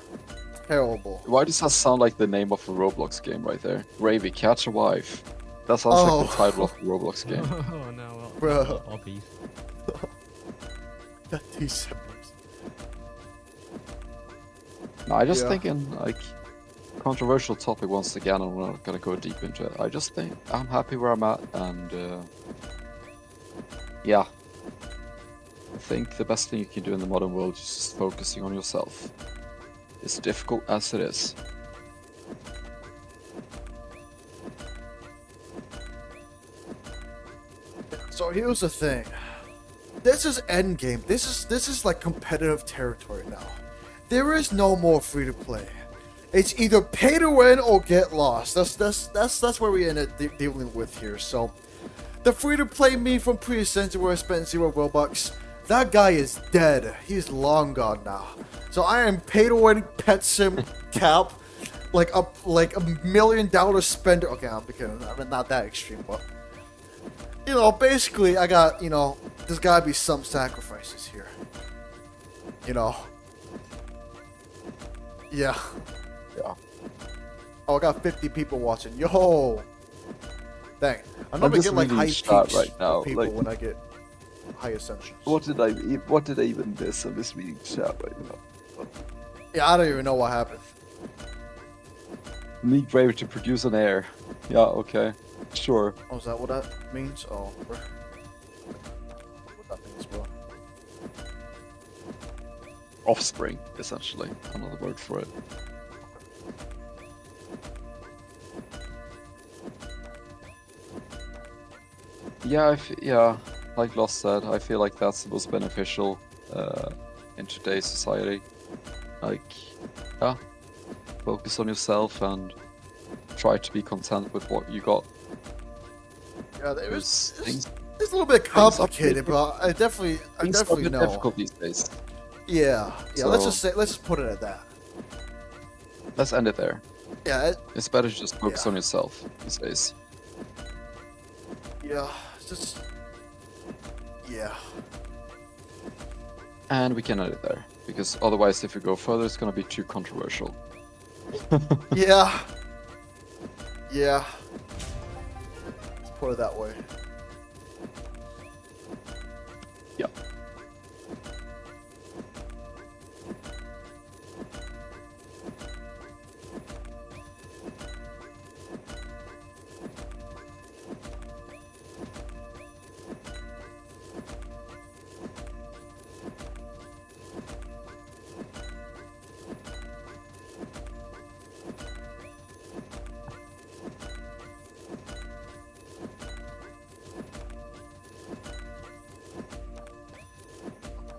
terrible. Why does that sound like the name of a Roblox game right there? Gravy, catch a wife. That sounds like Oh. the title of a Roblox game. Oh no, Bruh. hobbies. Got these siblings. No, I just Yeah. thinking like controversial topic once again. I'm not gonna go deep into it. I just think I'm happy where I'm at, and yeah, I think the best thing you can do in the modern world is just focusing on yourself. As difficult as it is. So here's the thing. This is endgame. This is like competitive territory now. There is no more free to play. It's either pay to win or get lost. That's where we end up dealing with here. So the free to play me from pre-Ascension where I spent 0 Robux, that guy is dead. He's long gone now. So I am pay to win pet sim cap, like a $1 million spender. Okay, I'm kidding. I mean, not that extreme, but you know, basically, I got, you know, there's gotta be some sacrifices here. You know. Yeah. Yeah. Oh, I got 50 people watching. Yo! Dang. I'm not gonna just get like reading high chat peaks right now, of people like- when I get high ascensions. What did I even miss? I'm just reading chat right now. Yeah, I don't even know what happened. Need Gravy to produce an heir. Yeah, okay. Sure. Oh, is that what that means? Oh, what that means, bro. Offspring, essentially. Another word for it. Yeah, yeah, like Lost said, I feel like that's the most beneficial in today's society. Like, yeah, focus on yourself and try to be content with what you got. Yeah, There's things, it's a little bit things are complicated, but I definitely things are a bit know. difficult these days. Yeah, let's So- just put it at that. Let's end it there. Yeah, It's better to just focus Yeah. on yourself these days. yeah, just yeah. And we can end it there. Because otherwise, if we go further, it's gonna be too controversial. Yeah. Yeah. Let's put it that way. Yeah.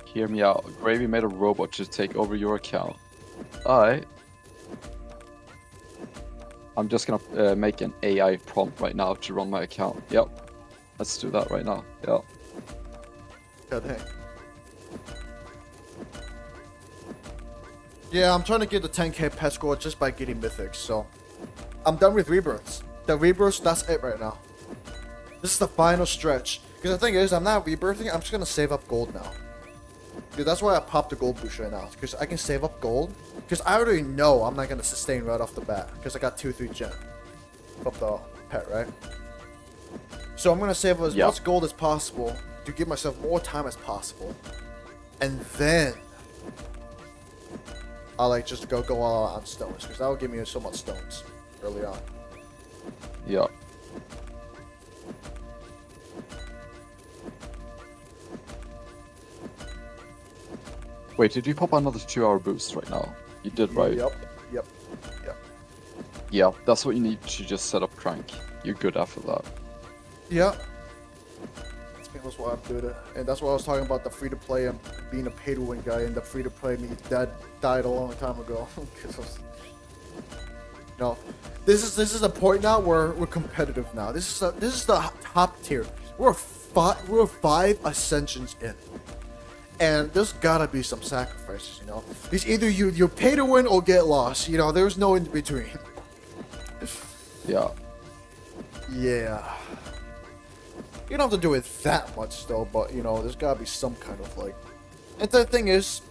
Hear me out. Gravy made a robot to take over your account. Alright. I'm just gonna make an AI prompt right now to run my account. Yep. Let's do that right now. Yep. God dang. Yeah, I'm trying to get the 10k pet score just by getting mythics, so I'm done with rebirths. The rebirths, that's it right now. This is the final stretch. Because the thing is, I'm not rebirthing, I'm just gonna save up gold now. Dude, that's why I popped the gold boost right now. Because I can save up gold. Because I already know I'm not going to sustain right off the bat. Because I got 2-3 gen from the pet, right? So I'm going to save as much gold as possible to give myself more time as possible. And then I'll like just go all out on stones. Because that will give me so much stones early on. Yeah. Wait, did you pop another 2-hour boost right now? You did, right? Yep. Yeah, that's what you need to just set up Crank. You're good after that. Yep. That's pretty much why I'm doing it. And that's why I was talking about the free-to-play and being a pay-to-win guy, and the free-to-play me that died a long time ago. No. This is a point now where we're competitive now. This is the top tier. We're 5 Ascensions in. And there's gotta be some sacrifices, you know. It's either you pay to win or get lost. You know, there's no in between. Yeah. Yeah. You don't have to do it that much though, but you know, there's gotta be some kind of like. And the thing is,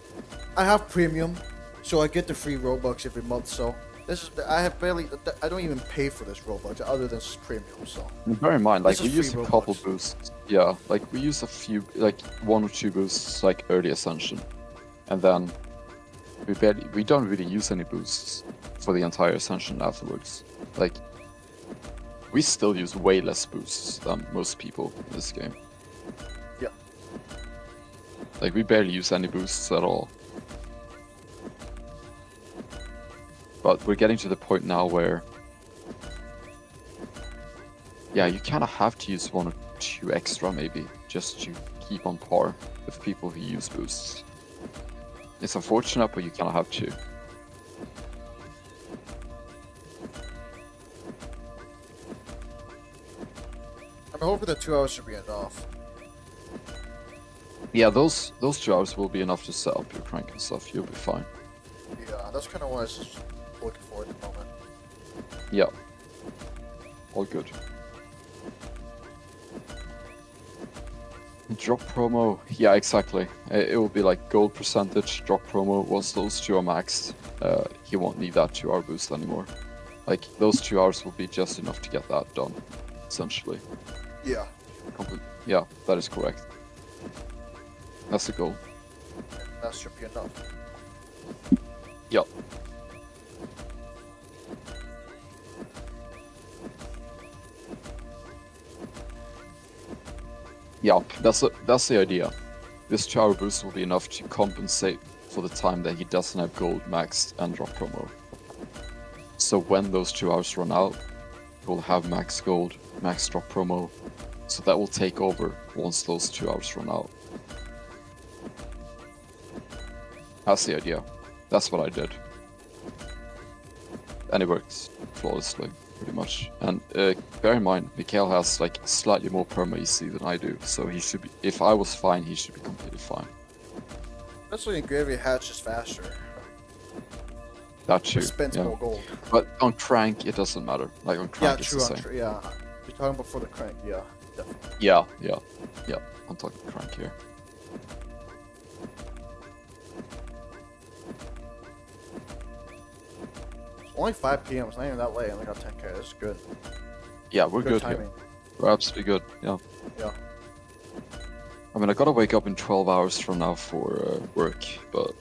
I have premium, so I get the free Robux every month. So this is I don't even pay for this Robux other than just premium. So. And bear in mind, like This we is use a free couple Robux. boosts. Yeah, like we use a few, like 1 or 2 boosts, like early Ascension, and then we don't really use any boosts for the entire Ascension afterwards. Like we still use way less boosts than most people in this game. Yeah. Like we barely use any boosts at all. But we're getting to the point now where, yeah, you kind of have to use 1 or 2 extra maybe, just to keep on par with people who use boosts. It's unfortunate, but you kind of have to. I'm hoping the 2 hours should be enough. Yeah, those 2 hours will be enough to set up your crank and stuff. You'll be fine. Yeah, that's kind of what I was looking for at the moment. Yeah. All good. Drop promo, yeah, exactly. It will be like gold percentage drop promo. Once those 2 are maxed, he won't need that 2-hour boost anymore. Like those 2 hours will be just enough to get that done, essentially. Yeah. Yeah, that is correct. That's the goal. That should be enough. Yep. Yeah, that's the idea. This 2-hour boost will be enough to compensate for the time that he doesn't have gold maxed and drop promo. So when those 2 hours run out, we'll have max gold, max drop promo, so that will take over once those 2 hours run out. That's the idea. That's what I did. And it works flawlessly, pretty much. And bear in mind, Mikael has like slightly more perma EC than I do, so he should be. If I was fine, he should be completely fine. Especially in Gravy hatches faster. That too. It spends Yeah. more gold. But on Crank, it doesn't matter. Like on Yeah, Crank, it's true. the On same. yeah, you're talking about for the crank. Yeah, definitely. Yeah. I'm talking Crank here. Only 5 p.m. It's not even that late. I only got 10k. That's good. Yeah, we're good here. timing. We're absolutely good. Yeah. Yeah. I mean, I gotta wake up in 12 hours from now for work, but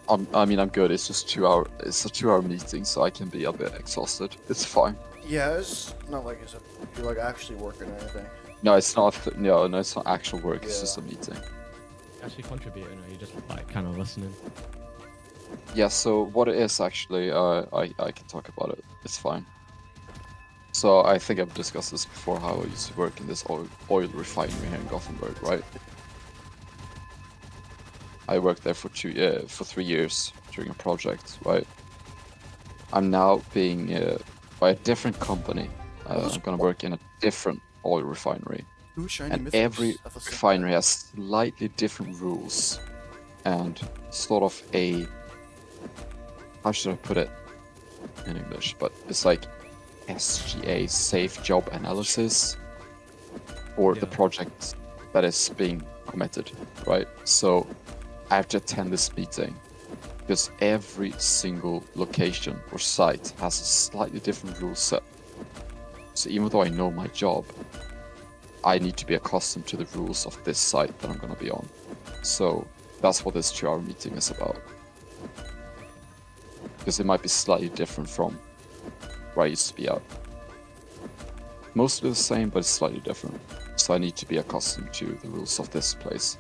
I'm good. It's just 2 hour. It's a 2 hour meeting, so I can be a bit exhausted. It's fine. Yeah, it's not like you're like actually working or anything. No, it's not. No, it's not actual work. It's Yeah. just a meeting. Actually contributing, or you just like kind of listening? Yeah. So what it is actually, I can talk about it. It's fine. So I think I've discussed this before. How I used to work in this oil refinery here in Gothenburg, right? I worked there for 3 years during a project, right? I'm now being by a different company. I'm gonna work in a different oil refinery, Ooh, shiny and mythics. every That's the same refinery thing. has slightly different rules, and sort of a, how should I put it in English? But it's like SGA, safe job analysis, for the Yeah. project that is being committed, right? So I have to attend this meeting because every single location or site has a slightly different rule set. So even though I know my job, I need to be accustomed to the rules of this site that I'm going to be on. So that's what this 2 hour meeting is about. Because it might be slightly different from where I used to be at. Mostly the same, but it's slightly different. So I need to be accustomed to the rules of this place.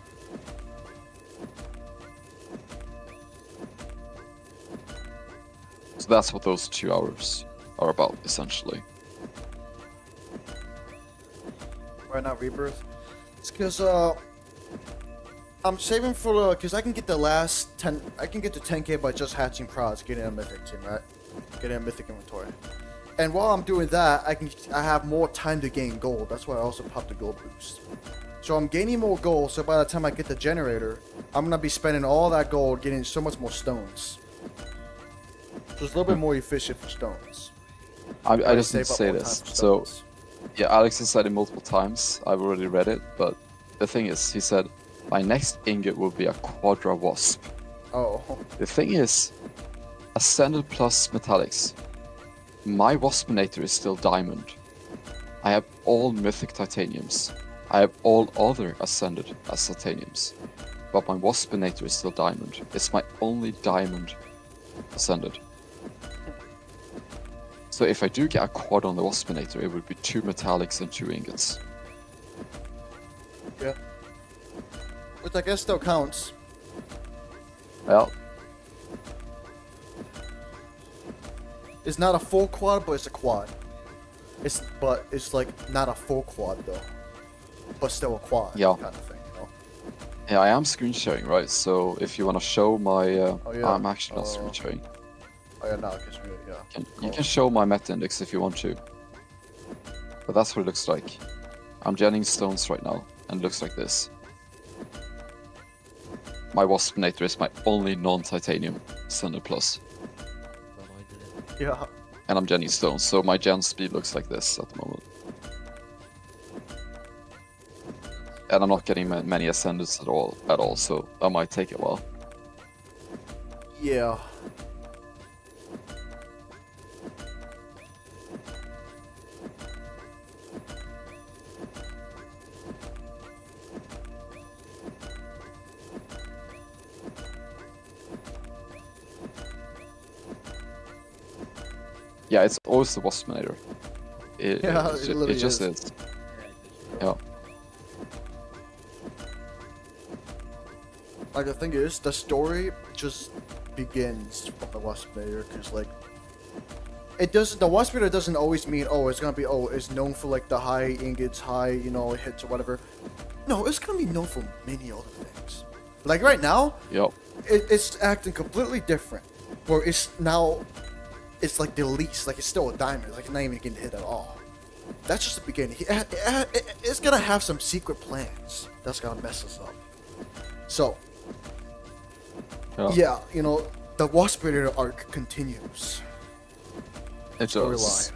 So that's what those 2 hours are about, essentially. Right now, Rebirth. It's because I'm saving for because I can get the last 10. I can get to 10k by just hatching prods, getting a mythic team, right? Getting a mythic inventory. And while I'm doing that, I have more time to gain gold. That's why I also popped the gold boost. So I'm gaining more gold. So by the time I get the generator, I'm gonna be spending all that gold getting so much more stones. So it's a little bit more efficient for stones. I just Save need to up say more this. time for So, stones. yeah, Alex has said it multiple times. I've already read it, but the thing is, he said, my next ingot will be a Quadra Wasp. Oh. The thing is, Ascended plus Metallics. My Waspinator is still Diamond. I have all Mythic Titaniums. I have all other Ascended as Titaniums. But my Waspinator is still Diamond. It's my only Diamond Ascended. So if I do get a quad on the Waspinator, it would be 2 Metallics and 2 Ingots. Yeah. Which I guess still counts. Well, It's not a full quad, but it's a quad. It's like not a full quad though, but still a quad. Yeah. Kind of thing, you know. yeah, I am screen sharing, right? So if you want to show my, Oh, yeah. I'm actually not screen sharing. Oh yeah, no, because yeah. You can show my meta index if you want to. But that's what it looks like. I'm genning stones right now, and it looks like this. My Waspinator is my only non-titanium Ascended Plus. Yeah. And I'm genning stones, so my gen speed looks like this at the moment. And I'm not getting many Ascendeds at all, so that might take a while. Yeah. Yeah, it's always the Waspinator. Yeah, it literally it just is. is. Yeah. Like the thing is, the story just begins from the Waspinator, because like it doesn't. The Waspinator doesn't always mean it's gonna be it's known for like the high ingots, high hits or whatever. No, it's gonna be known for many other things. Like right now, Yep. it's acting completely different. Where it's like the least, like it's still a diamond, like it's not even getting hit at all. That's just the beginning. It's gonna have some secret plans that's gonna mess us up. So, yeah, the Waspinator arc continues. It does. Storyline.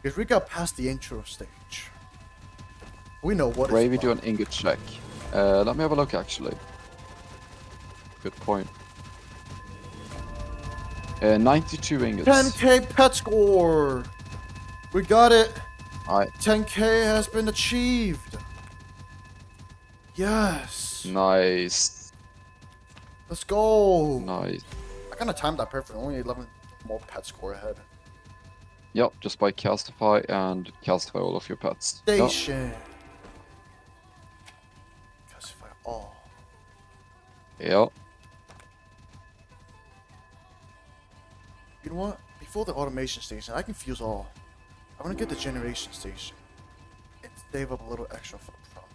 Because we got past the intro stage. We know what Gravy it's do about. an ingot check. Let me have a look actually. Good point. 92 ingots. 10k pet score. We got it. Alright, 10k has been achieved. Yes. nice. Let's go. Nice. I kind of timed that perfectly. Only 11 more pet score ahead. Yep, just by Castify and Castify all of your pets. Yep. Station. Classify all. Yep. You know what? Before the automation station, I can fuse all. I want to get the generation station and save up a little extra for the front.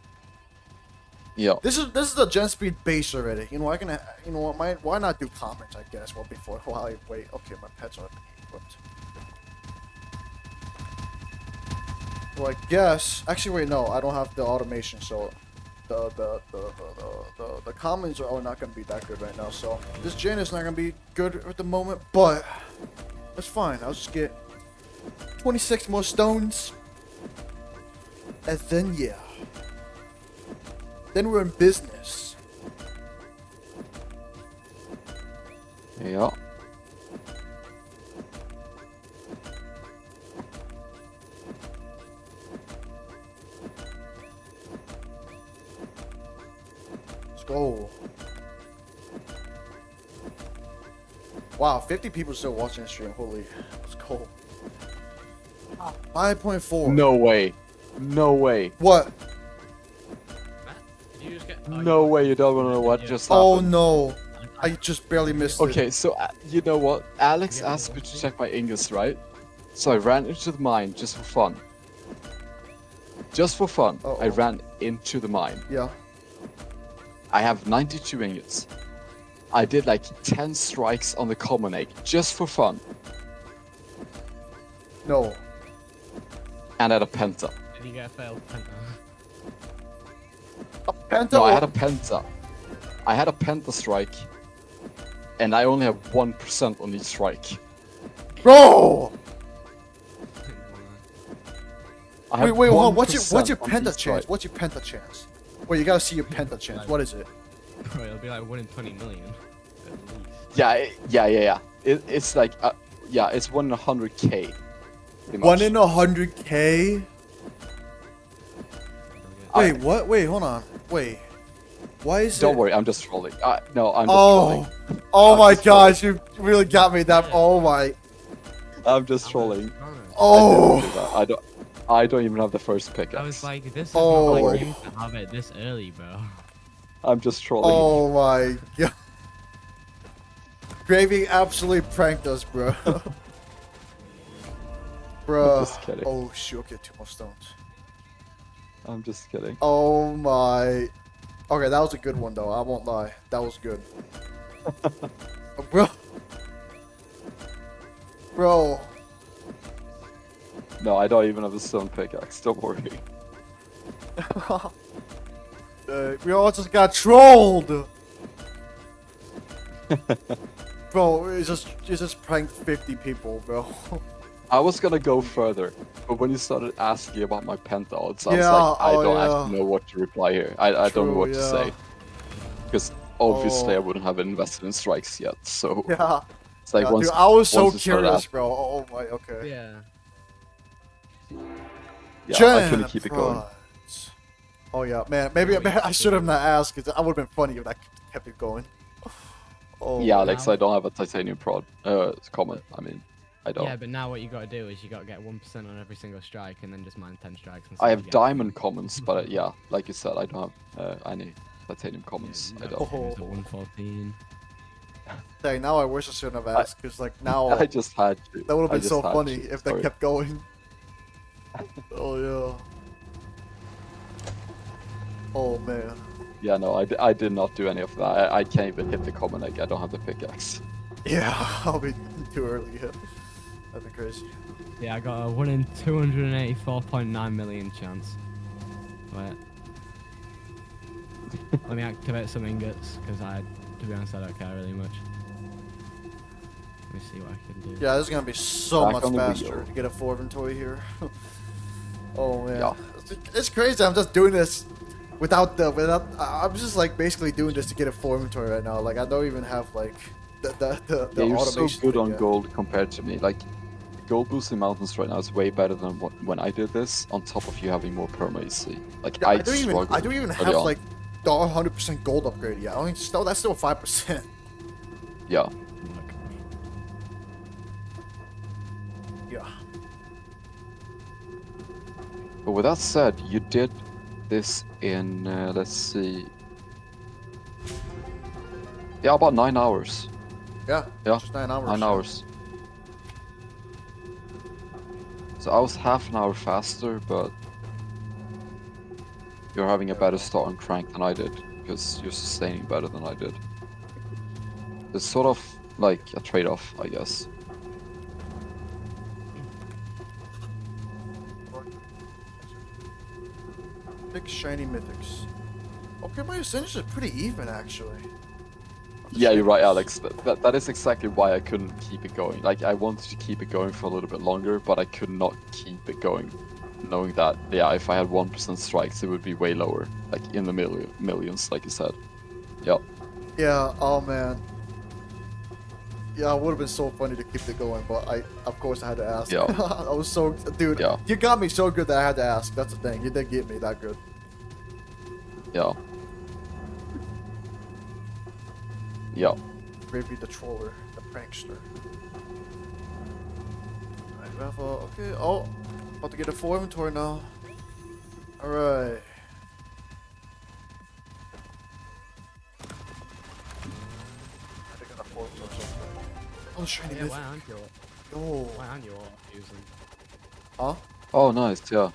Yep. This is the gen speed base already. You know I can. You know what? Why not do comments? I guess. Well, before while I wait. Okay, my pets are equipped. So I guess. Actually, wait. No, I don't have the automation. So the comments are not gonna be that good right now. So this gen is not gonna be good at the moment. But that's fine. I'll just get 26 more stones. And then, yeah. Then we're in business. Yep. Let's go. Wow, 50 people still watching the stream. Holy, let's go. 5.4. No way. No way. What? Did you just get? No way you don't know what just Oh happened. no. I just barely missed it. Okay, so you know what? Alex asked me to check my ingots, right? So I ran into the mine just for fun. Just for fun, I Uh-oh. ran into the mine. Yeah. I have 92 ingots. I did like 10 strikes on the common egg, just for fun. No. And at a penta. Did you get a failed penta? A penta? No, I or- had a penta. I had a penta strike. And I only have 1% on each strike. Bro! I have Wait, hold on. What's your 1% on penta each chance? strike. What's your penta chance? Wait, you gotta see your penta chance. What is it? Bro, it'll be like 1 in 20 million. At least. Yeah. It's like, yeah, it's 1 in 100k. pretty 1 much. in 100k? Wait, I- what? Wait, hold on. Wait. Why is Don't it? worry, I'm just trolling. No, I'm just Oh, trolling. oh I'm my just trolling. gosh, you really got me that. Oh my. I'm just trolling. Oh. I don't even have the first pick. I was like, this is Oh. not like you to have it this early, bro. I'm just trolling. Oh my god. Gravy absolutely pranked us, bro. Bro. Just kidding. Oh shoot, okay, 2 more stones. I'm just kidding. Oh my. Okay, that was a good one though, I won't lie. That was good. Bro. Bro. No, I don't even have a stone pickaxe. Don't worry. We all just got trolled. Bro, it's just pranked 50 people, bro. I was gonna go further, but when you started asking about my penta odds, I was Yeah, like, I oh, don't yeah. actually know what to reply here. I don't know True, what to yeah. say. Because obviously Oh. I wouldn't have invested in strikes yet, so Yeah. it's like Yeah, once dude, I was so once you started curious, asking- bro. Oh my, okay. Yeah. Yeah, I couldn't keep it going. Prize. Oh yeah, man. Maybe I should have not asked, because I would have been funny if I kept it going. Oh. Yeah, Alex, I don't have a titanium prod. Comment. I mean, I don't. Yeah, but now what you gotta do is you gotta get 1% on every single strike and then just mine 10 strikes. And I see have if you get- diamond commons, but yeah, like you said, I don't have any titanium commons. I don't. Oh. It's a 114. Dang, now I wish I shouldn't have asked, because like now I just had to. that would have I been just so had funny to, if they sorry. kept going. Oh yeah. Oh man. Yeah, no, I did not do any of that. I can't even hit the common egg. I don't have the pickaxe. Yeah, I'll be too early hit. That'd be crazy. Yeah, I got a 1 in 284.9 million chance. Wait. Let me activate some ingots, because to be honest, I don't care really much. Let me see what I can do. Yeah, this is gonna be so Back much on the faster wheel. to get a full inventory here. Oh man, Yeah. it's crazy. I'm just doing this without. I'm just like basically doing this to get a full inventory right now. Like I don't even have like the Yeah, you're so automation good thing, on yeah. gold compared to me. Like, gold boosting mountains right now is way better than when I did this. On top of you having more perma, you see. Like, Yeah, I I don't struggled even early have on. like the 100% gold upgrade yet. I mean, still that's still 5%. Yeah. Yeah. But with that said, you did this in let's see. Yeah, about 9 hours. Yeah. Yeah, Just 9 hours. 9 yeah. hours. So I was half an hour faster, but you're having a There we better go. start on crank than I did, because you're sustaining better than I did. It's sort of like a trade-off, I guess. Big shiny mythics. Okay, my Ascension is pretty even actually. Of the Yeah, you're right, shinies. Alex. That is exactly why I couldn't keep it going. Like, I wanted to keep it going for a little bit longer, but I could not keep it going, knowing that, yeah, if I had 1% strikes, it would be way lower. Like, in the millions, like you said. Yep. Yeah, oh man. Yeah, it would have been so funny to keep it going, but of course, I had to ask. Yeah. I was so, dude. Yeah. You got me so good that I had to ask. That's the thing. You did get me that good. Yeah. Yeah. Maybe the troller, the prankster. Alright, we have okay. Oh, about to get a full inventory now. Alright. I think I got a full inventory. Oh, shiny Yeah, mythic. why aren't you? Yo. Why aren't you all using? Huh? Oh, nice, yeah.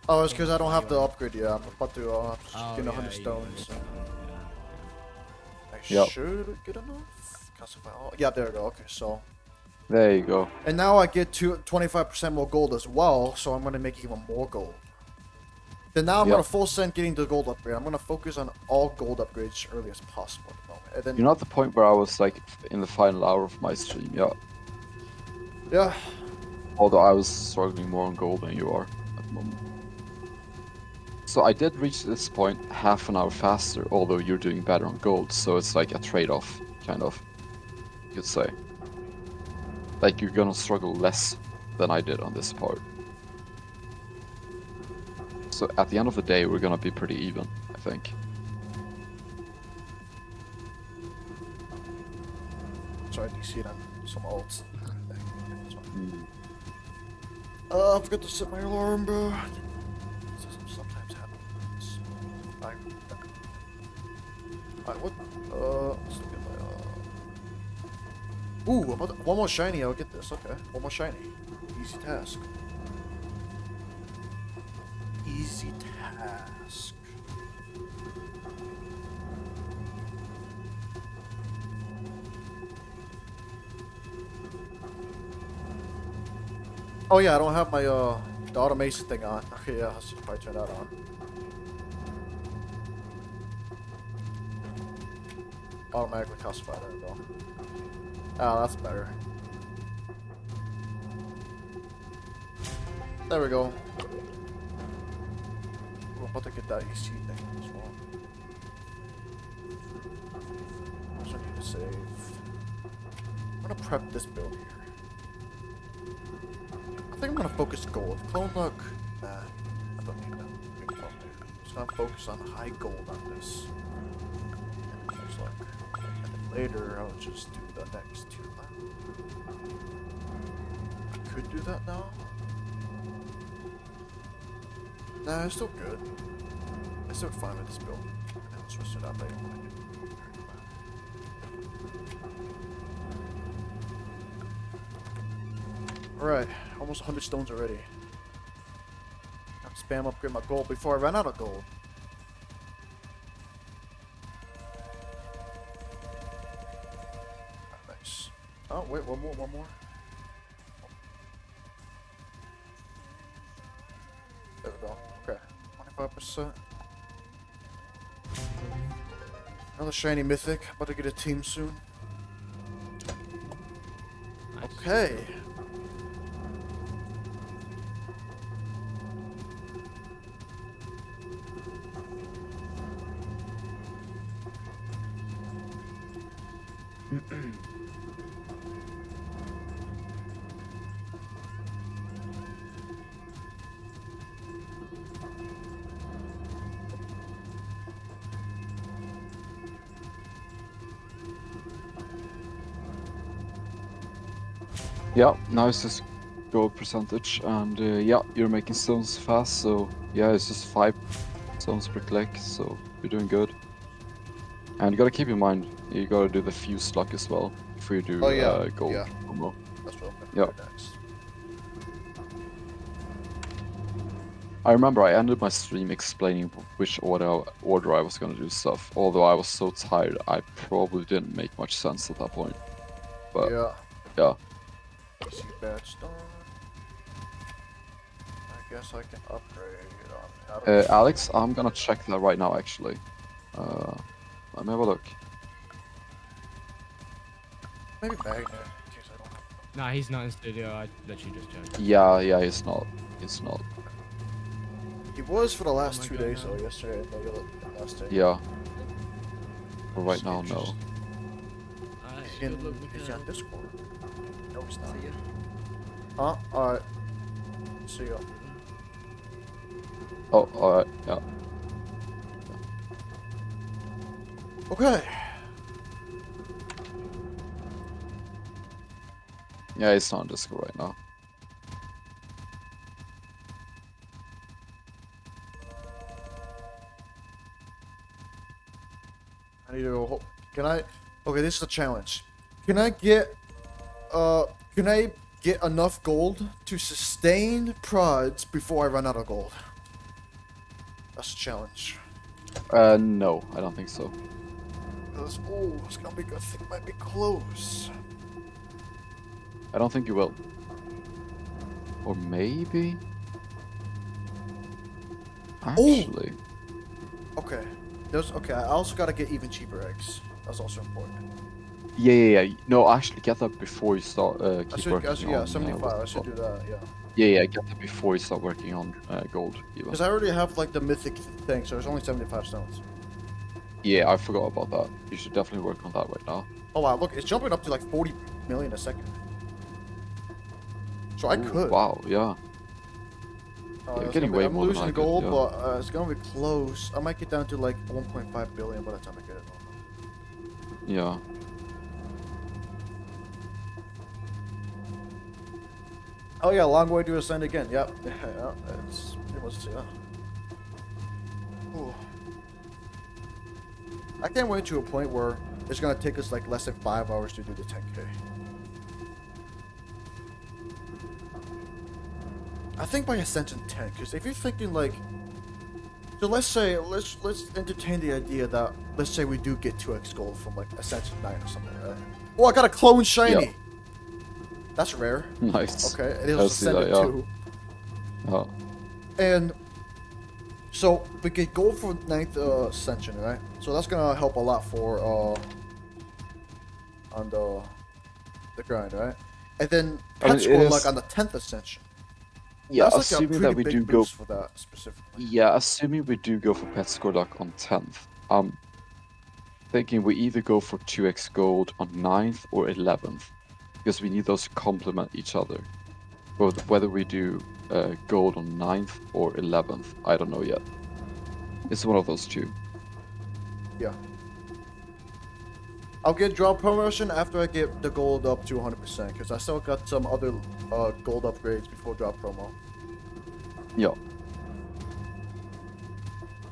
Oh, it's because I don't have the upgrade yet. I'm about to get 100 yeah, stones. yeah. I Yep. should get enough. Classify all. Yeah, there we go. Okay, so. There you go. And now I get to 25% more gold as well, so I'm going to make even more gold. Then now I'm Yep. going to full send getting the gold upgrade. I'm going to focus on all gold upgrades early as possible at the moment. And then, You're not the point where I was, like, in the final hour of my stream, yeah. yeah. Although I was struggling more on gold than you are at the moment. So I did reach this point half an hour faster, although you're doing better on gold, so it's like a trade-off, kind of, you could say. Like, you're gonna struggle less than I did on this part. So at the end of the day, we're gonna be pretty even, I think. Sorry, I see it on some alts. Mm. I forgot to set my alarm, bro. This sometimes happens. Alright, what? Let's look at my, Ooh, one more shiny, I'll get this. Okay, one more shiny. Easy task. Easy task. Oh yeah, I don't have my the automation thing on. Okay, yeah, I should probably turn that on. Automatically classify, there we go. Ah, that's better. There we go. We're about to get that EC thing as well. Also need to save. I'm gonna prep this build here. I think I'm gonna focus gold. Clone look. Nah, I don't need that. Big clone there. I'm just gonna focus on high gold on this. And close look. And then later I'll just do the next two. I could do that now. Nah, it's still good. I'm still fine with this build. And then switch it up later when I get. Alright, almost 100 stones already. Gotta spam upgrade my gold before I run out of gold. Nice. Oh, wait, one more. There we go. Okay, 25%. Another shiny mythic. About to get a team soon. Nice. Okay. Yeah, now it's just gold percentage, and yeah, you're making stones fast, so yeah, it's just 5 stones per click, so you're doing good. And you gotta keep in mind, you gotta do the fuse luck as well before you do Oh, yeah, gold yeah. combo. That's what I'm Yeah. gonna do next. I remember I ended my stream explaining which order I was gonna do stuff, although I was so tired, I probably didn't make much sense at that point. But yeah. Easy badge stone. I guess I can upgrade on. Alex, I'm gonna check that right now actually. Let me have a look. Maybe magnet. In case I don't have. Nah, he's not in studio. I literally just checked. Yeah, it's not. It's not. He was for the last my 2 God, days no. though. Yesterday and the last day. Yeah. But right now, no. Alright, He's good luck, in, he's Mikael. on Discord. No, he's not. See ya. Huh? Alright. See ya. Oh, alright, yeah. Okay. Yeah, it's not on Discord right now. I need to go. Can I? Okay, this is a challenge. Can I get enough gold to sustain prods before I run out of gold? That's a challenge. No, I don't think so. Oh, it's gonna be good. I think it might be close. I don't think you will. Or maybe? Actually. Okay. Okay, I also gotta get even cheaper eggs. That's also important. Yeah. No, actually get that before you start keep working on 75. I what's it should do called? that, yeah. Yeah, get that before you start working on gold even. Because I already have like the mythic thing, so there's only 75 stones. Yeah, I forgot about that. You should definitely work on that right now. Oh wow, look, it's jumping up to like 40 million a second. So I Ooh, could. Wow, yeah. It's getting gonna be- way I'm more than losing I could, gold, yeah. but it's gonna be close. I might get down to like 1.5 billion by the time I get it. Yeah. Oh yeah, long way to ascend again. Yep. Yeah, it's pretty much yeah. Ooh. I can't wait to a point where it's gonna take us like less than 5 hours to do the 10K. I think by Ascension 10, because if you're thinking like, so let's say let's entertain the idea that let's say we do get 2x gold from like Ascension 9 or something, right? Oh, I got a clone shiny. Yeah. That's rare. Nice. Okay, it is I see that, Ascended yeah. 2. Yeah. And so we get gold for 9th Ascension, right? So that's gonna help a lot for on the grind, right? And then I mean, pet it score is- like on the 10th Ascension. Yeah, That's like a assuming that pretty we big do go boost for that specifically. Yeah, assuming we do go for pet score luck on 10th, I'm thinking we either go for 2x gold on 9th or 11th, because we need those to complement each other. But whether we do gold on 9th or 11th, I don't know yet. It's one of those two. Yeah. I'll get drop promotion after I get the gold up to 100%, because I still got some other gold upgrades before drop promo. Yeah.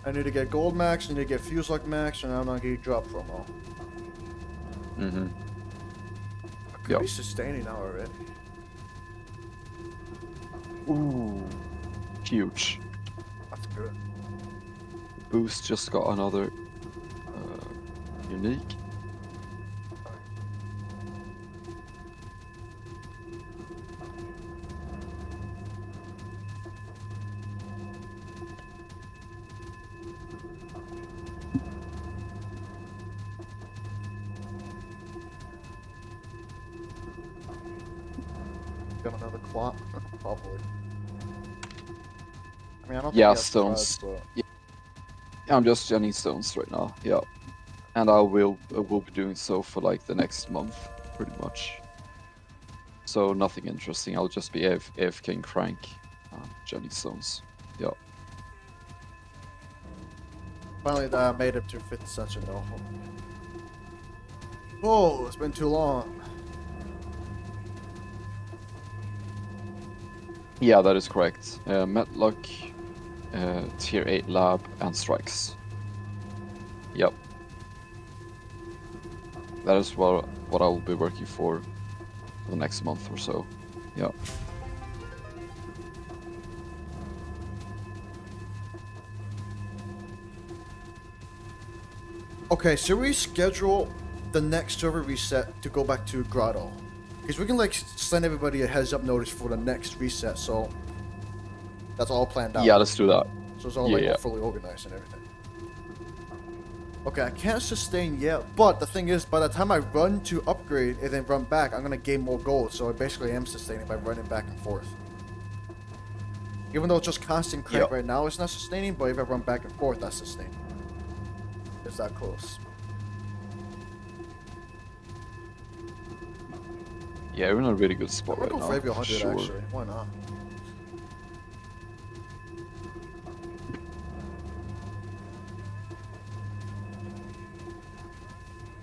I need to get gold max, I need to get fuse luck max, and I'm not getting drop promo. Mm-hmm. I could Yeah. be sustaining now already. Ooh. Huge. That's good. Boost just got another unique. Got another clock? Probably. I mean, I don't think Yeah, he has stones. prods, but I'm just genning stones right now. Yeah. And I will be doing so for like the next month, pretty much. So nothing interesting. I'll just be AFK and crank Jenny zones. Yeah. Finally, I made it to 5th Ascension though. Oh, it's been too long. Yeah, that is correct. Metlock, Tier 8 Lab, and Strikes. Yep. That is what I will be working for the next month or so. Yeah. Okay, should we schedule the next server reset to go back to Grotto? Because we can like send everybody a heads up notice for the next reset, so that's all planned out. Yeah, let's do that. So it's all Yeah, like yeah. fully organized and everything. Okay, I can't sustain yet, but the thing is, by the time I run to upgrade and then run back, I'm gonna gain more gold, so I basically am sustaining by running back and forth. Even though it's just constant crank Yep. right now, it's not sustaining, but if I run back and forth, that's sustaining. It's that close. Yeah, we're in a really good spot I'm right gonna now. go for every for 100 sure. actually. Why not?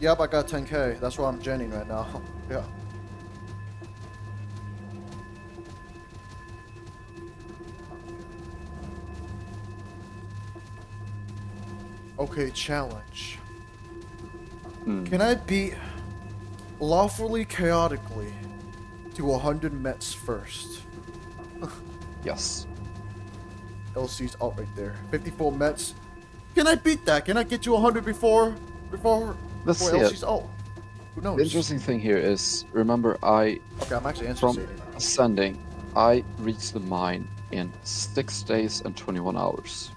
Yep, I got 10k. That's why I'm genning right now. Yeah. Okay, challenge. Hmm. Can I beat lawfully chaotically to 100 mets first? Yes. LC's out right there. 54 mets. Can I beat that? Can I get to 100 before Let's see it. LC's out? Who knows? The interesting thing here is, remember, I Okay, I'm actually from answering. ascending, I reached the mine in 6 days and 21 hours.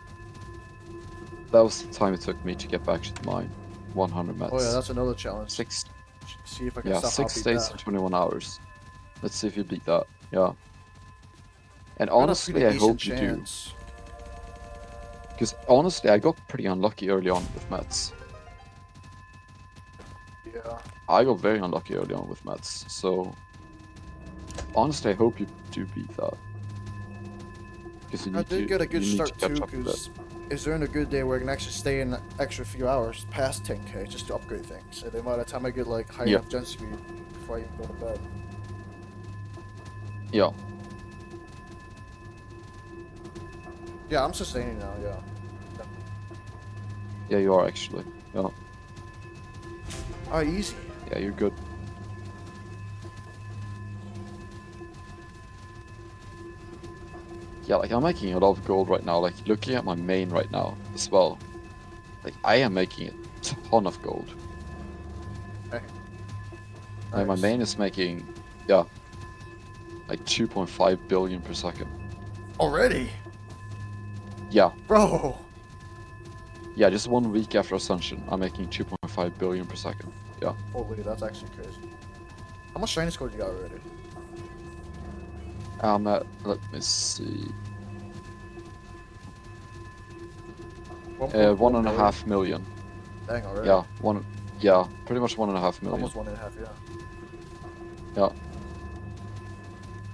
That was the time it took me to get back to the mine. 100 mets. Oh yeah, that's another challenge. Six. See if I can Yeah, somehow 6 beat days that. and 21 hours. Let's see if you beat that. Yeah. And I got a honestly, pretty I decent hope you do. chance. Because honestly, I got pretty unlucky early on with mets. Yeah. I got very unlucky early on with mets. So honestly, I hope you do beat that. Because you I need did to, get a good you need start to catch too, up with because it. is there in a good day where I can actually stay an extra few hours past 10k just to upgrade things, and then by the time I get like high Yeah. enough gen speed before I even go to bed. Yeah. Yeah, I'm sustaining now. Yeah. Yeah, you are actually. Yeah. Ah, easy. Yeah, you're good. Yeah, like I'm making a lot of gold right now. Like looking at my main right now as well. Like I am making a ton of gold. Hey. Like my Nice. main is making, yeah, like 2.5 billion per second. Already, Yeah, bro. yeah, just 1 week after Ascension, I'm making 2.5 billion per second. Yeah. Holy, that's actually crazy. How much shiny score you got already? I'm at, let me see, 1.4 1.5 million. Dang, already. Yeah, pretty much 1.5 million. Almost 1.5. Yeah. Yeah.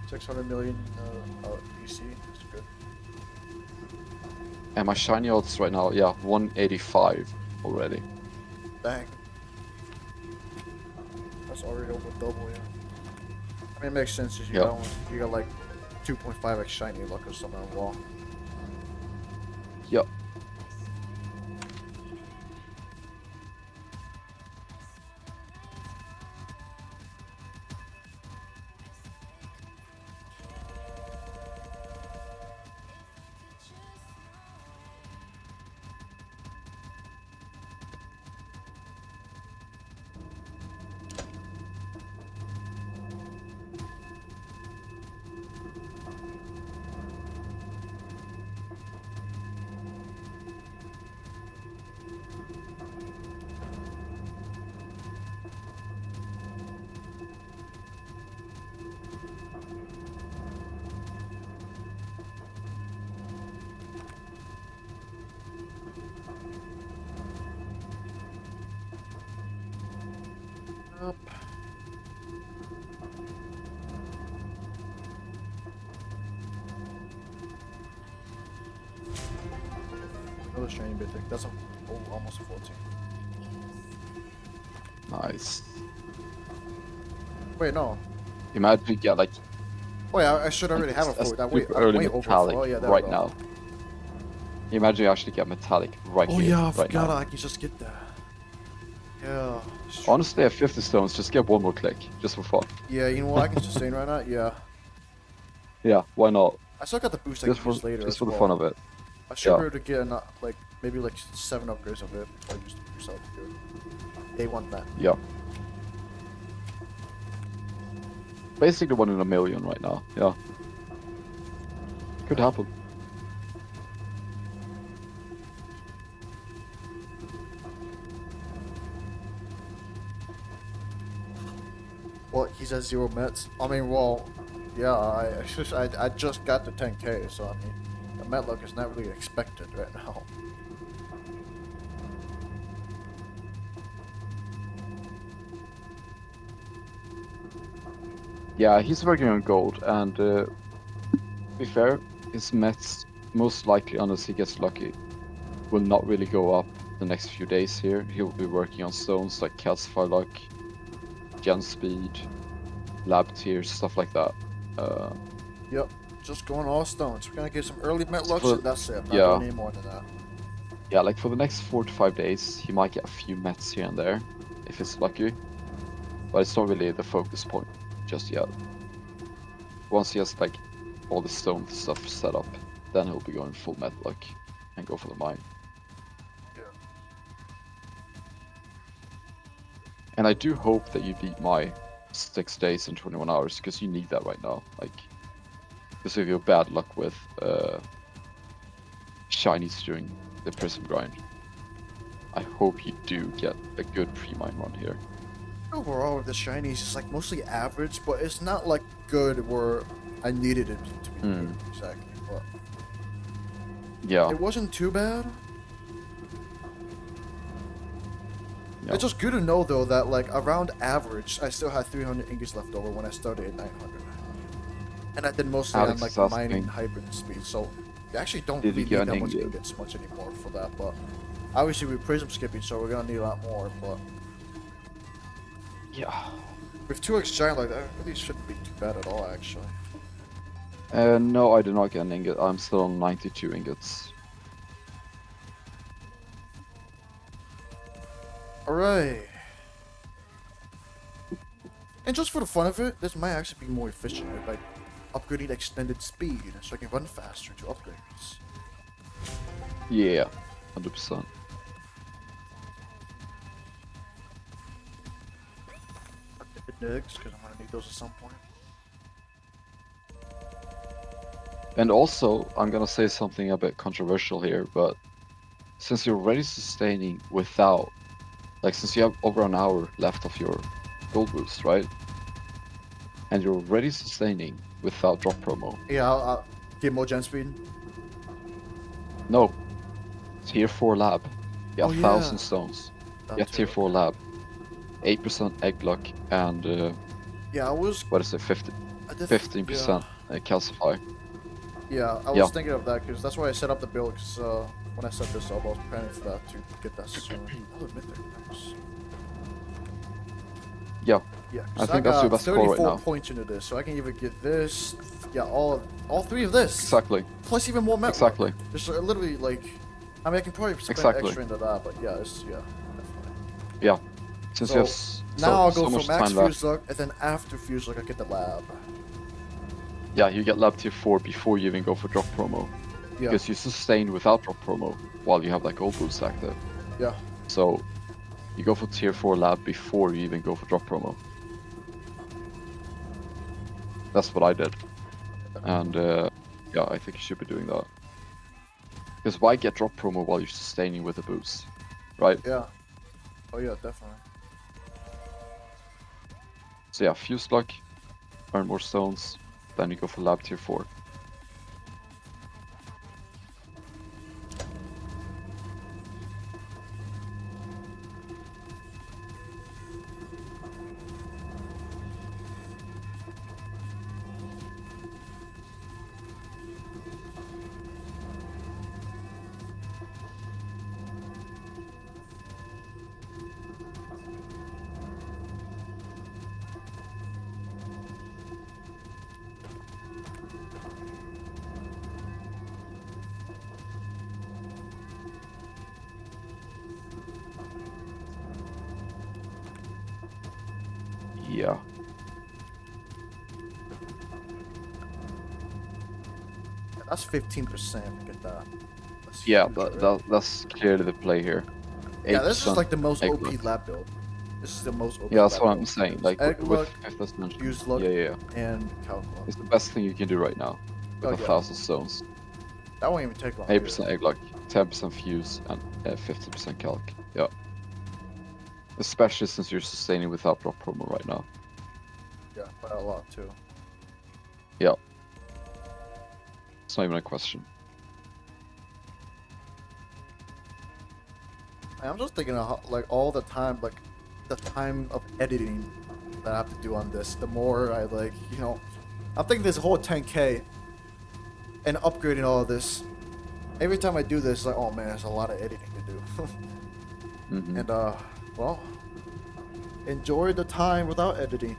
600 million EC. That's good. And my shiny odds right now, yeah, 185 already. Dang. That's already over double, yeah. I mean, it makes sense as you Yeah. you got like 2.5x shiny luck or something on the wall. Yep. Up. Another shiny mythic. That's a almost a 14. Nice. Wait, no. Imagine you get like Wait, I should already have a 4. That way, super I'm early way over metallic 4. Yeah, there we right go. now. Imagine you actually get metallic right Oh here, yeah, I right forgot now. I can just get that. Yeah. Honestly, at 50 stones, just get one more click, just for fun. Yeah, you know what? I can sustain right now. Yeah. Yeah, why not? I still got the boost I Just can for use later just as for the well. fun of it. I should yeah. be able to get like maybe like 7 upgrades of it. I just yourself good. They want that. Yeah. Basically 1 in a million right now. Yeah. Could happen. Well, he's at 0 mets. I mean, well, yeah, I just got the 10k, so I mean, the met luck is not really expected right now. Yeah, he's working on gold, and to be fair, his mets most likely, unless he gets lucky, will not really go up the next few days here. He'll be working on stones like calcify luck, gen speed, lab tiers, stuff like that. Yep, just going all stones. We're gonna get some early met lucks, For- and that's it. Not yeah. doing any more than that. Yeah, like for the next 4 to 5 days, he might get a few mets here and there, if he's lucky. But it's not really the focus point just yet. Once he has like all the stone stuff set up, then he'll be going full met luck and go for the mine. Yeah. And I do hope that you beat my 6 days and 21 hours, because you need that right now. Like, because of your bad luck with shinies during the prism grind. I hope you do get a good pre-mine run here. Overall, with the shinies, it's like mostly average, but it's not like good where I needed it to be good. Exactly. But Yeah. it wasn't too bad. Yeah. It's just good to know though that like around average, I still had 300 ingots left over when I started at 900, and I did mostly Alex on is like mining asking, hybrid speed. So you actually don't did really you get need that an much ingot? ingots much anymore for that. But obviously we're prism skipping, so we're gonna need a lot more. But Yeah. with 2x giant like that, it really shouldn't be too bad at all actually. No, I did not get an ingot. I'm still on 92 ingots. Alright. And just for the fun of it, this might actually be more efficient with like upgrading extended speed so I can run faster to upgrades. Yeah, 100%. The digs, because I'm gonna need those at some point. And also, I'm gonna say something a bit controversial here, but since you're already sustaining without, like, since you have over an hour left of your gold boost, right? And you're already sustaining without drop promo. Yeah, I'll get more gen speed. No, tier 4 lab. You have Oh, 1,000 yeah. stones. That You have too. tier 4 lab. 8% egg luck and Yeah, I was. what is it? I did, 15% calcify. Yeah, I was Yeah. thinking of that because that's why I set up the build. Because when I set this up, I was planning for that to get that soon. Another mythic. Nice. Yeah, Yeah, I 'cause think that's got your best call 34 right now. points into this, so I can either get this, yeah, all 3 of this, exactly, plus even more metal. exactly. Just literally like, I mean, I can probably spend Exactly. extra into that, but yeah, it's definitely. Yeah, since So, you have so, Now I'll so go for much max time left. fuse luck, and then after fuse luck, I get the lab. Yeah, you get lab tier 4 before you even go for drop promo. Yeah, Because you sustain without drop promo while you have that gold boost active. yeah. So you go for tier 4 lab before you even go for drop promo. That's what I did. And yeah, I think you should be doing that. Because why get drop promo while you're sustaining with a boost? Right? Yeah. Oh yeah, definitely. So yeah, fuse luck, earn more stones, then you go for lab tier 4. Yeah. That's 15%. Look at that. That's Yeah, huge already. that's clearly the play here. Yeah, this is 8% like the most egg OP luck. lab build. This is the most OP Yeah, that's lab what I'm build. saying. It's Like egg with luck, fifth ascension. fuse luck, Yeah. and calc luck. It's the best thing you can do right now with Oh, 1,000 stones. That won't even take long. 8% egg luck, 10% fuse, and 50% calc. Yeah. Especially since you're sustaining without drop promo right now. Yeah, by a lot too. Yeah. It's not even a question. I'm just thinking of how, like all the time, like the time of editing that I have to do on this. The more I like, you know, I'm thinking this whole 10K and upgrading all of this. Every time I do this, like, oh man, there's a lot of editing to do. Mm-hmm. And well, enjoy the time without editing,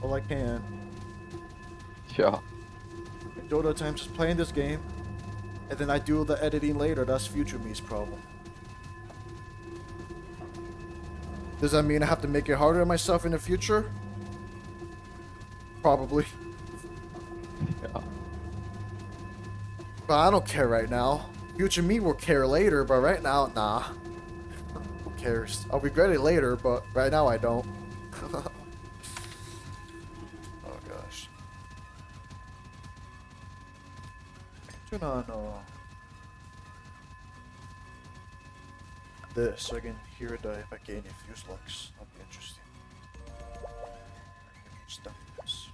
all I can. Yeah. Enjoy the time just playing this game, and then I do the editing later. That's future me's problem. Does that mean I have to make it harder on myself in the future? Probably. Yeah. But I don't care right now. Future me will care later, but right now, nah. Who cares? I'll regret it later, but right now I don't. Oh gosh. Turn on this so I can hear the if I get any fuse looks. That'll be interesting. Stuff this.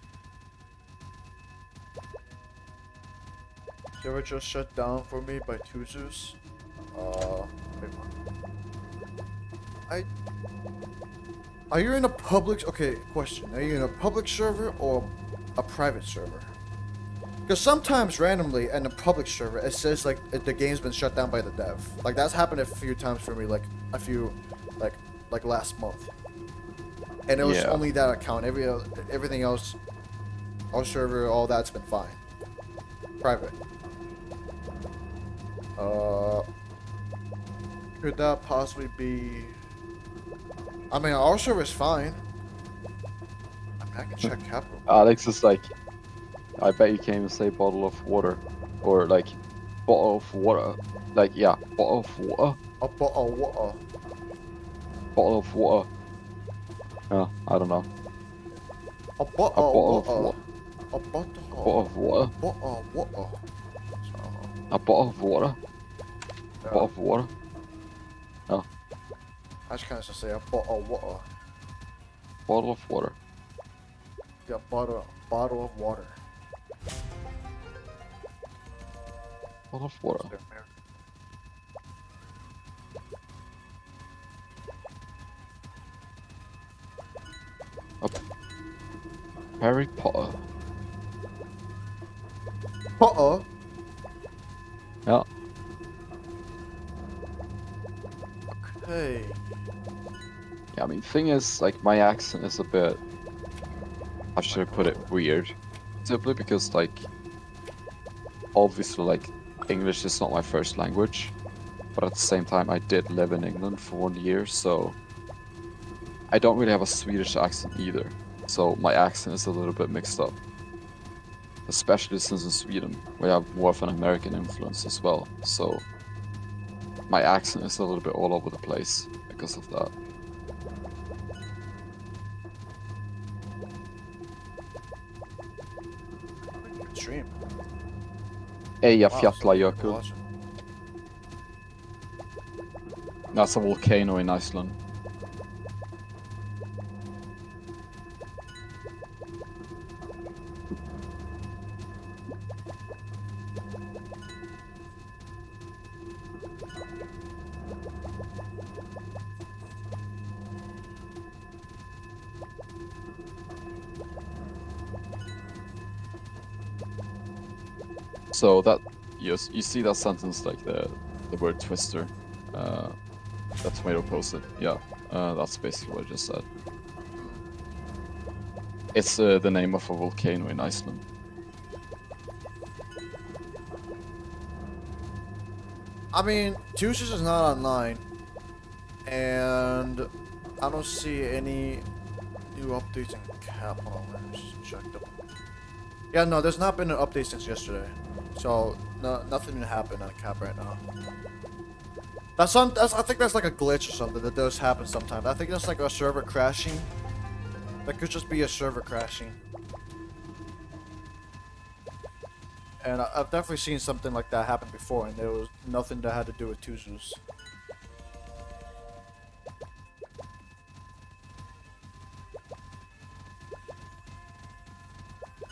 Server just shut down for me by Tuzus. Wait one. Are you in a public? Okay, question. Are you in a public server or a private server? Because sometimes randomly in a public server it says like the game's been shut down by the dev. Like that's happened a few times for me. Like a few, like last month. And it was Yeah. only that account. Everything else, our server, all that's been fine. Private. Could that possibly be? I mean, our server's fine. I mean, I can check capital. Alex is like, I bet you can't even say bottle of water. Or like, bottle of water. Like, yeah, bottle of water. A bottle of water. Bottle of water. Yeah, I don't know. A bottle A bottle of of water. water. A bottle Bottle of water. Bottle of water. A bottle of water. Yeah. Bottle of water. I just kind of say a bottle of water. Bottle of water. Yeah, bottle of water. Bottle of water. Harry Potter. Potter. Yeah. Okay. Yeah, I mean, thing is, like, my accent is a bit, how should I put it, weird. Simply because, like, obviously, like, English is not my first language, but at the same time, I did live in England for 1 year, so I don't really have a Swedish accent either. So my accent is a little bit mixed up. Especially since in Sweden, we have more of an American influence as well, so my accent is a little bit all over the place because of that. Good stream. Eja Wow, Fjallajökull. awesome. That's a volcano in Iceland. So that you see that sentence, like the word twister, that tomato posted. Yeah, that's basically what I just said. It's the name of a volcano in Iceland. I mean, Tuesdays is not online, and I don't see any new updates in cap. Hold on, let's check them. Yeah, no, there's not been an update since yesterday. So, no, nothing happened on cap right now. I think that's like a glitch or something that does happen sometimes. I think that's like a server crashing. That could just be a server crashing. And I've definitely seen something like that happen before, and there was nothing that had to do with Tuzus.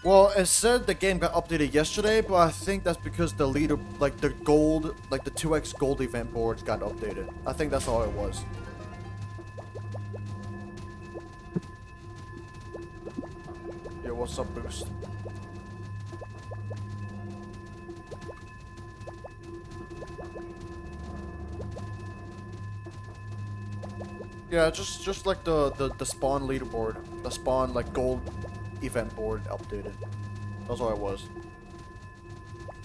Well, it said the game got updated yesterday, but I think that's because the leader, like the gold, like the 2x gold event boards got updated. I think that's all it was. Yeah, what's up, Boost? Yeah, just like the spawn leaderboard, the spawn like gold event board updated. That's all it was.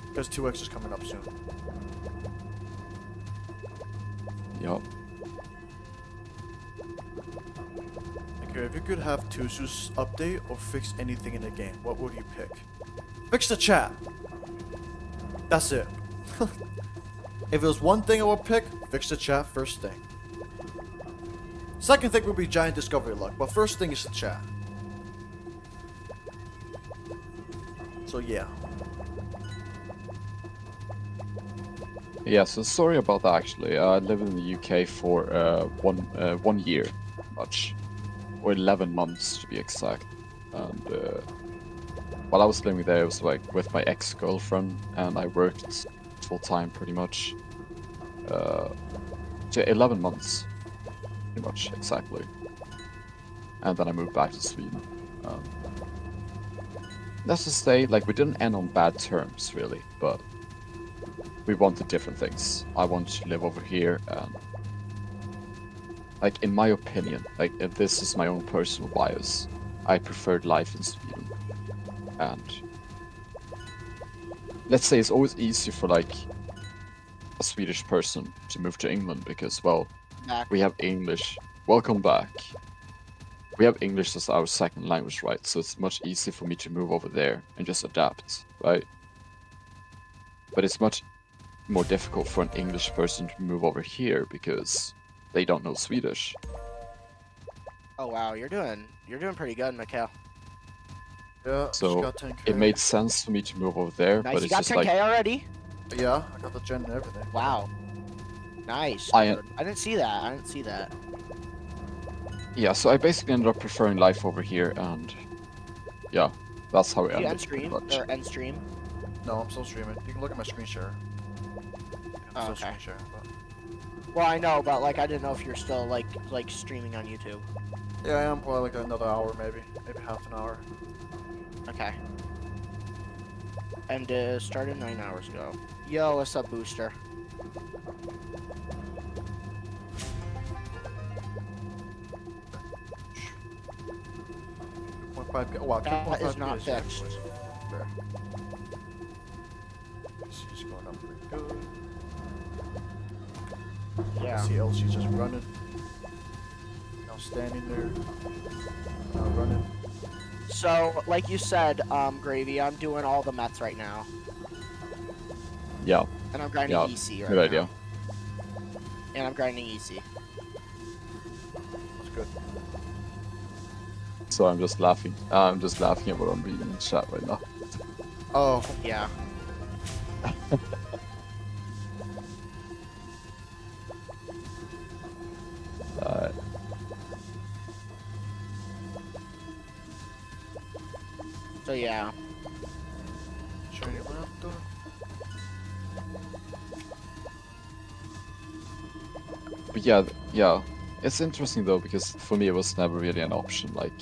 Because 2x is coming up soon. Yup. Okay, if you could have Tuzu's update or fix anything in the game, what would you pick? Fix the chat. That's it. If it was one thing I would pick, fix the chat first thing. Second thing would be giant discovery luck, but first thing is the chat. So yeah. Yeah, so sorry about that actually. I lived in the UK for 1 year, much. Or 11 months to be exact. And while I was living there, it was like with my ex-girlfriend, and I worked full-time pretty much. 11 months. Pretty much, exactly. And then I moved back to Sweden. Let's just say, like, we didn't end on bad terms, really, but we wanted different things. I wanted to live over here, and, like, in my opinion, like, if this is my own personal bias, I preferred life in Sweden. And let's say it's always easier for, like, a Swedish person to move to England because, well, we have English. Welcome back. We have English as our second language, right? So it's much easier for me to move over there and just adapt, right? But it's much more difficult for an English person to move over here because they don't know Swedish. Oh wow, you're doing pretty good, Mikael. Yeah, So just got 10K. it made sense for me to move over there, Nice, but you it's got just 10k like already? Yeah, I got the gen and everything. Wow. Nice. I dude. I didn't see that. I didn't see that. yeah. So I basically ended up preferring life over here, and yeah, that's how it Did you ended. end stream pretty much. or end stream? No, I'm still streaming. You can look at my screen share. I'm Oh, still okay. screen sharing, but... Well, I know, but like I didn't know if you're still like streaming on YouTube. Yeah, I am probably like another hour, maybe half an hour. Okay. And started 9 hours ago. Yo, what's up, Booster? Oh, wow, That 2.5 is not is fixed. actually fair. She's going up pretty good. Yeah. See LG just running. Now standing there. Now running. So, like you said, Gravy, I'm doing all the Mets right now, Yeah, and I'm grinding Yeah, EC right good now. idea. And I'm grinding EC. That's good. So I'm just laughing. I'm just laughing at what I'm reading in chat right now. Oh, Yeah. So yeah. shiny raptor. But yeah, yeah. It's interesting though because for me it was never really an option. Like,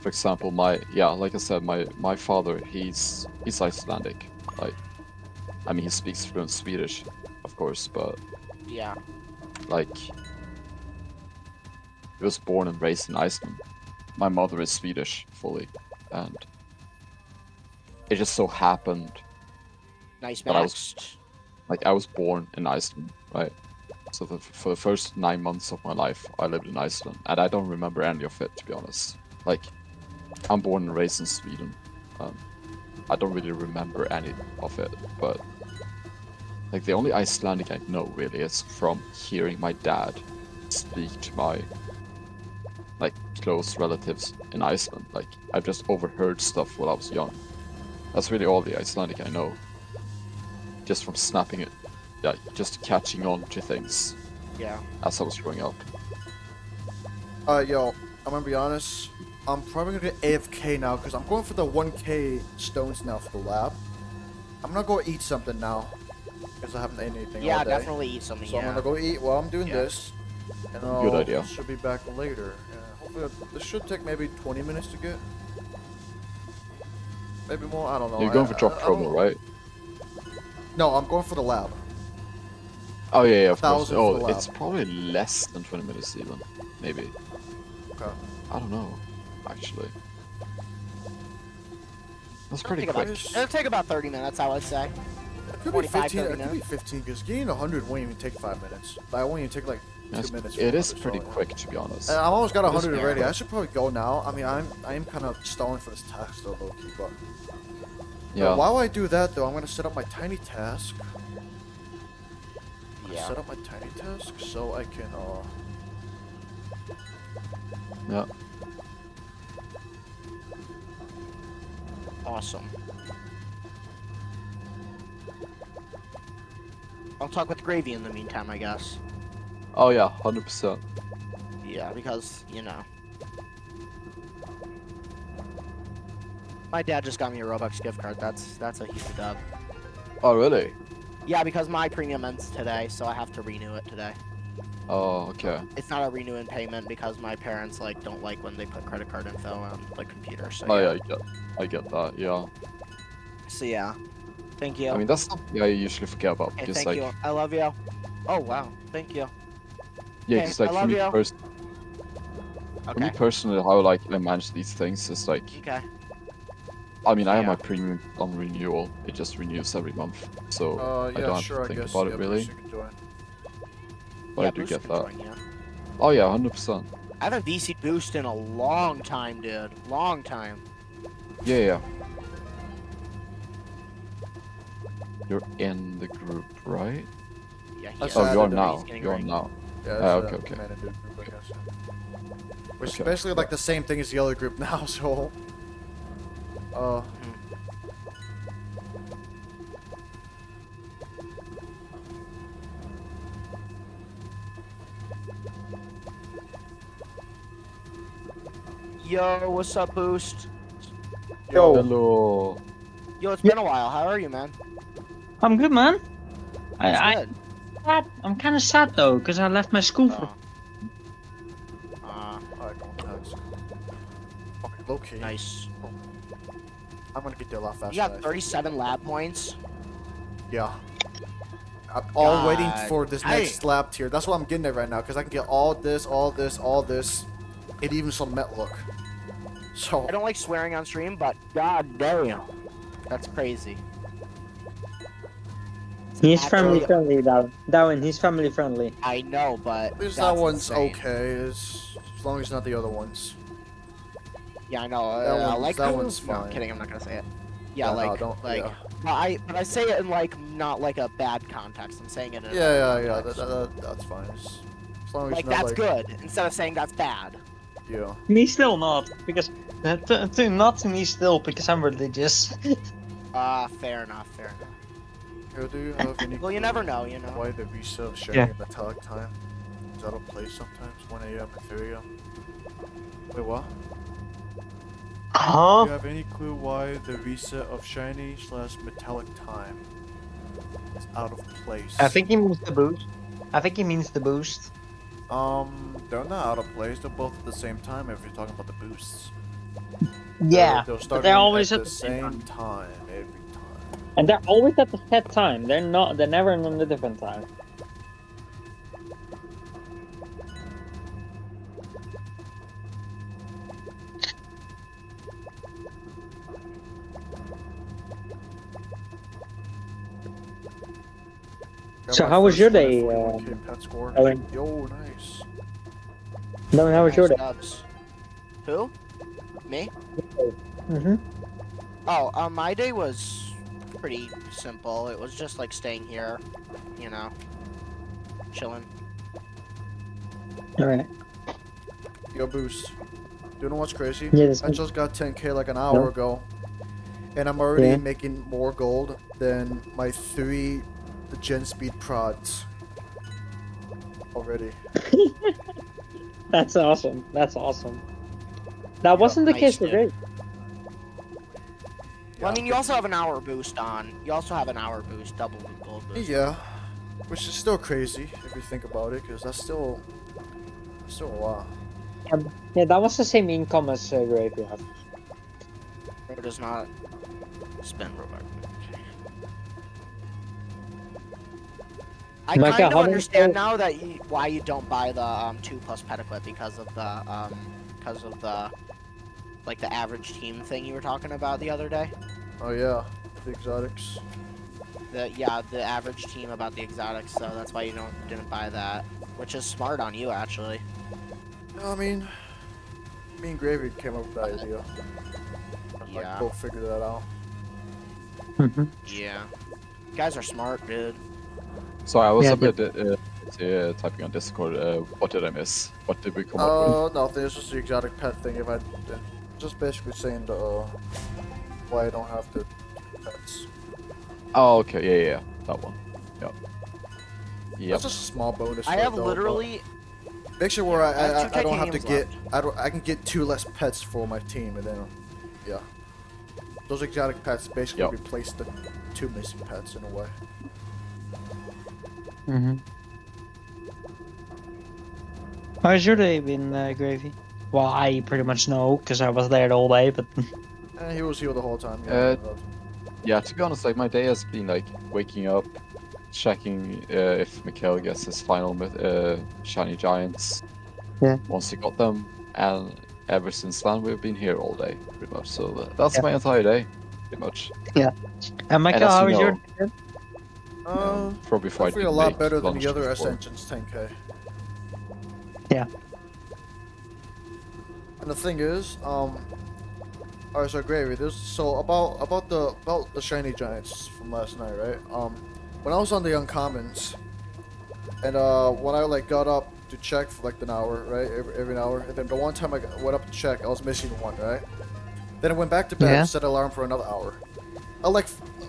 for example, like I said, my father, he's Icelandic. Like, I mean, he speaks fluent Swedish, of course, but Yeah. like, he was born and raised in Iceland. My mother is Swedish fully, and it just so happened Nice But I max. I was born in Iceland, right? So for the first 9 months of my life, I lived in Iceland, and I don't remember any of it, to be honest. like, I'm born and raised in Sweden. I don't really remember any of it, but like the only Icelandic I know really is from hearing my dad speak to my like close relatives in Iceland. Like I've just overheard stuff while I was young. That's really all the Icelandic I know. Just from snapping it, yeah, just catching on to things Yeah. as I was growing up. Yo, I'm gonna be honest. I'm probably gonna get AFK now because I'm going for the 1K stones now for the lab. I'm gonna go eat something now because I haven't eaten anything Yeah, all day. definitely eat something. So Yeah. I'm gonna go eat while I'm doing Yeah. this, and I'll Good idea. should be back later. Hopefully, this should take maybe 20 minutes to get. Maybe more. I don't know. You're going for drop I promo, don't- right? No, I'm going for the lab. Oh yeah, of course. 1,000 for the Oh, lab. it's probably less than 20 minutes even, maybe. Okay. I don't know, actually. That's It'll pretty take quick. It'll take about 30 minutes, I would say. It could be 45, 15. 30 It could be minutes. 15 because getting 100 won't even take 5 minutes. Like, it won't even take like 2 minutes. for It is 100, pretty so, yeah. quick, to be honest. And I've almost got It is 100 very already. I quick. should probably go now. I mean, I am kind of stalling for this task though, low key. But Yeah. while I do that though, I'm gonna set up my tiny task. Yeah. Set up my tiny task so I can Yeah. Awesome. I'll talk with Gravy in the meantime, I guess. Oh yeah, 100%. Yeah, because, you know. My dad just got me a Robux gift card. That's a huge dub. Oh really? Yeah, because my premium ends today, so I have to renew it today. Oh, okay. It's not a renew in payment because my parents like don't like when they put credit card info on the computer. So Oh yeah. yeah, I get that, yeah. So yeah. Thank you. I mean, that's something I usually forget about, Okay, because thank like, you. I love you. Oh wow. Thank you. yeah, okay, because like I for love me, you. for me Okay. personally, how like I manage these things is like, Okay. I mean, I have Yeah. my premium on renewal. It just renews every month, so yeah, I don't sure, have to think guess. about Yeah, it really. Bruce, you can join. But yeah, I do Boost get can that. join, yeah. Oh yeah, 100%. I haven't VC'd Boost in a long time, dude. Long time. Yeah, yeah. You're in the group, right? Yeah, he That's is. Oh, added you are to now. He's getting You are ranked. now. Yeah, Ah, that's okay, okay. man and dude group, I guess. Which is Okay, basically like the same thing as the other group now, so. Yo, what's up, Boost? Yo. Hello. Yo, it's been a while. How are you, man? I'm good, man. That's good. I'm kind of sad though, because I left my school for. Alright, go on, task. Okay, low key. Nice. I'm gonna get there a lot faster. You got than I 37 lab points. think. Yeah. I'm all waiting God for this next lab tier. That's what I'm getting at right now, because I can get all this, all this, all this, and even some met look. So. I don't like swearing on stream, but god damn. That's crazy. He's Actually- family friendly, Darwin. He's family friendly. I know, but At least that's that one's insane. okay, as long as it's not the other ones. Yeah, I know. That one's- like that who? one's No, I'm fine. kidding. I'm not gonna say it. Yeah, Yeah, no, like, don't- like, yeah. but I say it in like not like a bad context. I'm saying it in a Yeah, good yeah, context. that's fine. As long as Like it's not that's like, good instead of saying that's bad. Yeah. Me still not, because not to me still, because I'm religious. Fair enough. Fair enough. Here, do you have any Well, you clue never know, you know. why the visa of sharing Yeah. in metallic time is out of place sometimes, 1 a.m. and 3 a.m.? Wait, what? Do Huh? you have any clue why the visa of shiny / metallic time is out of place? I think he means the boost. I think he means the boost. They're not out of place. They're both at the same time if you're talking about the boosts. Yeah, They're but starting they're always at at the the same same time every time. And they're always at the set time. They're not. They're never on a different time. Got So my how was first your one at day, 41K pet score. Owen? Yo, nice. No, how was your day? Nice dubs. Who? Me? Mm-hmm. Oh, my day was pretty simple. It was just like staying here, you know, chilling. Alright. Yo, Boost. Do you know what's crazy? Yeah, this I just got 10k like an hour No. ago. And I'm already Yeah. making more gold than my 3 gen speed prods. Already. That's awesome. That's awesome. That wasn't the nice, case for dude. Grape. Well, I mean, you also have an hour boost on. You also have an hour boost, double gold boost. Yeah. Which is still crazy if you think about it, because that's still a lot. Yeah, that was the same income as Grape you have. It does not spend robot. I Micah, kind of how many understand gold- now that why you don't buy the 2+ pet equip because of the like the average team thing you were talking about the other day. Oh yeah, the exotics. The average team about the exotics, so that's why you didn't buy that, which is smart on you actually. I mean, me and Gravy came up with that idea. Yeah. Like, both figure that out. Yeah, you guys are smart, dude. So I was Yeah, a bit typing on Discord. What did I miss? What did we come up with? Nothing. It's just the exotic pet thing. If I just basically saying the why I don't have the pets. Oh, okay, yeah, that one. Yep. Yep. That's just a small bonus. I for it, have though, literally. but make sure where I have two I don't have to titaniums get I can get 2 less pets for my team, and then yeah, those exotic pets basically Yep. replace the 2 missing pets in a way. Mm-hmm. How's your day been, Gravy? Well, I pretty much know because I was there all day, but And he was here the whole time. Yeah, to be honest, like my day has been like waking up, checking if Mikael gets his final shiny giants. Yeah. Once he got them, and ever since then we've been here all day, pretty much. So that's Yeah. my entire day, pretty much. and Michael, as how you was your know- day? Probably before I I feel did a lot make better than lunch the other before. Ascension's 10k. Yeah. And the thing is, alright, so Gravy, about the shiny giants from last night, right? When I was on the uncommons, and when I like got up to check for like an hour, right, every hour, and then the one time I went up to check, I was missing 1, right? Then I went back to bed, Yeah. set an alarm for another hour.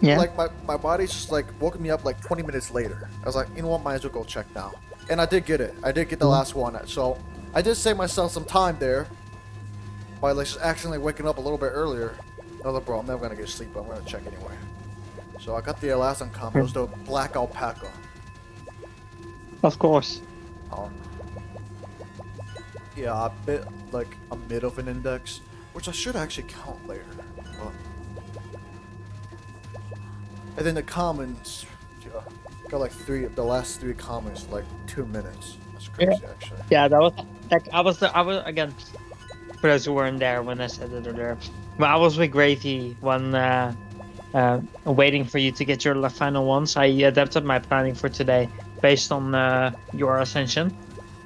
Yeah. Like my body's just like woke me up like 20 minutes later. I was like, you know what, might as well go check now. And I did get it. I did get the last one. So I did save myself some time there by like just accidentally waking up a little bit earlier. I was like, bro, I'm never gonna get sleep. I'm gonna check anyway. So I got the last uncommon. It was the black alpaca. Of course. Yeah, a bit like a mid of an index, which I should actually count later. But... And then the commons, yeah, got like the last 3 commons, like 2 minutes. That's crazy, actually. Yeah, that was like I was again. For those who weren't there when I said it earlier, but I was with Gravy when waiting for you to get your final ones. I adapted my planning for today based on your Ascension.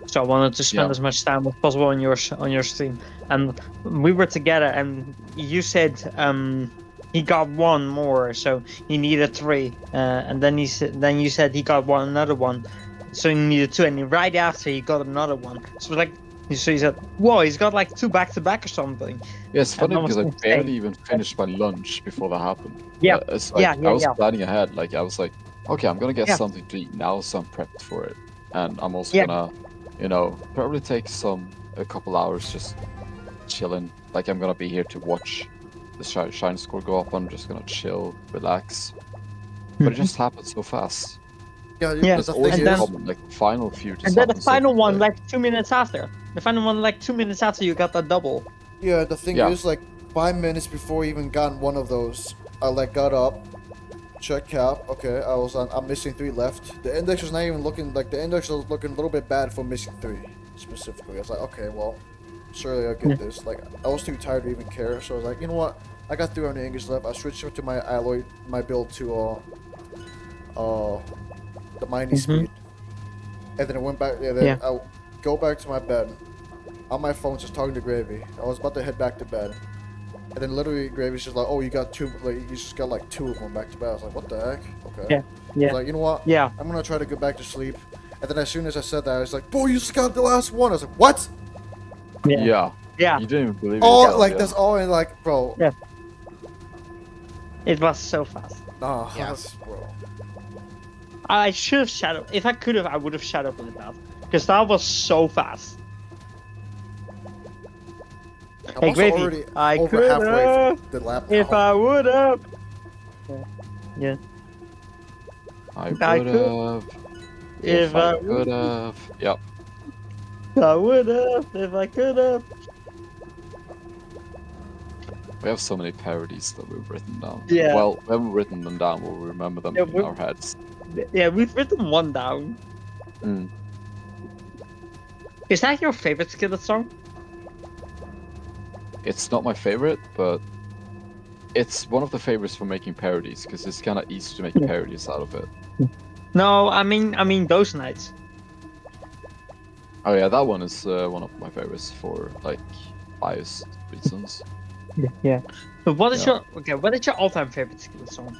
So I wanted to spend Yeah. as much time as possible on your stream, and we were together. And you said he got 1 more, so he needed 3. And then you said he got another one, so he needed 2. And right after he got another one, so like he said, "Whoa, he's got like 2 back to back or something." Yeah, it's funny that was because I insane. barely even finished my lunch before that happened. Yeah, It's like, yeah, I was yeah. planning ahead. Like I was like, okay, I'm gonna get Yeah. something to eat now, so I'm prepped for it. And I'm also Yeah. gonna, probably take a couple hours just chilling. Like I'm gonna be here to watch the shine score go up. I'm just gonna chill, relax. But it just happened so fast. Yeah, Yeah, It's the always thing and the is, then- common, like the final few. Just And then the happen so final one, quick. like 2 minutes after. The final one, like 2 minutes after you got that double. yeah, the thing Yeah. is, like 5 minutes before I even gotten one of those, I like got up, check cap. Okay, I'm missing 3 left. The index was not even looking like the index was looking a little bit bad for missing 3 specifically. I was like, okay, well, surely I'll get this. Like I was too tired to even care, so I was like, you know what? I got 300 ingots left. I switched to my alloy, my build to the mining speed, and then I went back. Yeah, then Yeah. I'll go back to my bed. on my phone just talking to Gravy. I was about to head back to bed. And then literally Gravy's just like, oh, you got two, like, you just got like 2 of them back to back. I was like, what the heck? Okay. Yeah, yeah. I was like, you know what? Yeah. I'm gonna try to go back to sleep. And then as soon as I said that, I was like, bro, you just got the last one. I was like, what? Yeah. Yeah. You didn't even believe it. Oh, yourself, like, yeah. that's all, and like, bro. Yeah. It was so fast. Nah, Yes. bro. I should have shadow. If I could have, I would have shadow played that. Because that was so fast. I'm Hey, also Gravy, already I over could halfway have. through the lap If now. I would have. Yeah. I I would could- have. If I could have. Yep. I would have. If I could have. We have so many parodies that we've written down. Yeah. Well, we haven't written them down, we'll remember them Yeah, in we- our heads. Yeah, we've written one down. Mm. Is that your favorite Skillet song? It's not my favorite, but it's one of the favorites for making parodies because it's kind of easy to make Yeah. parodies out of it. No, I mean those nights. Oh yeah, that one is one of my favorites for like biased reasons. Yeah. But what is Yeah. what is your all-time favorite Skillet song?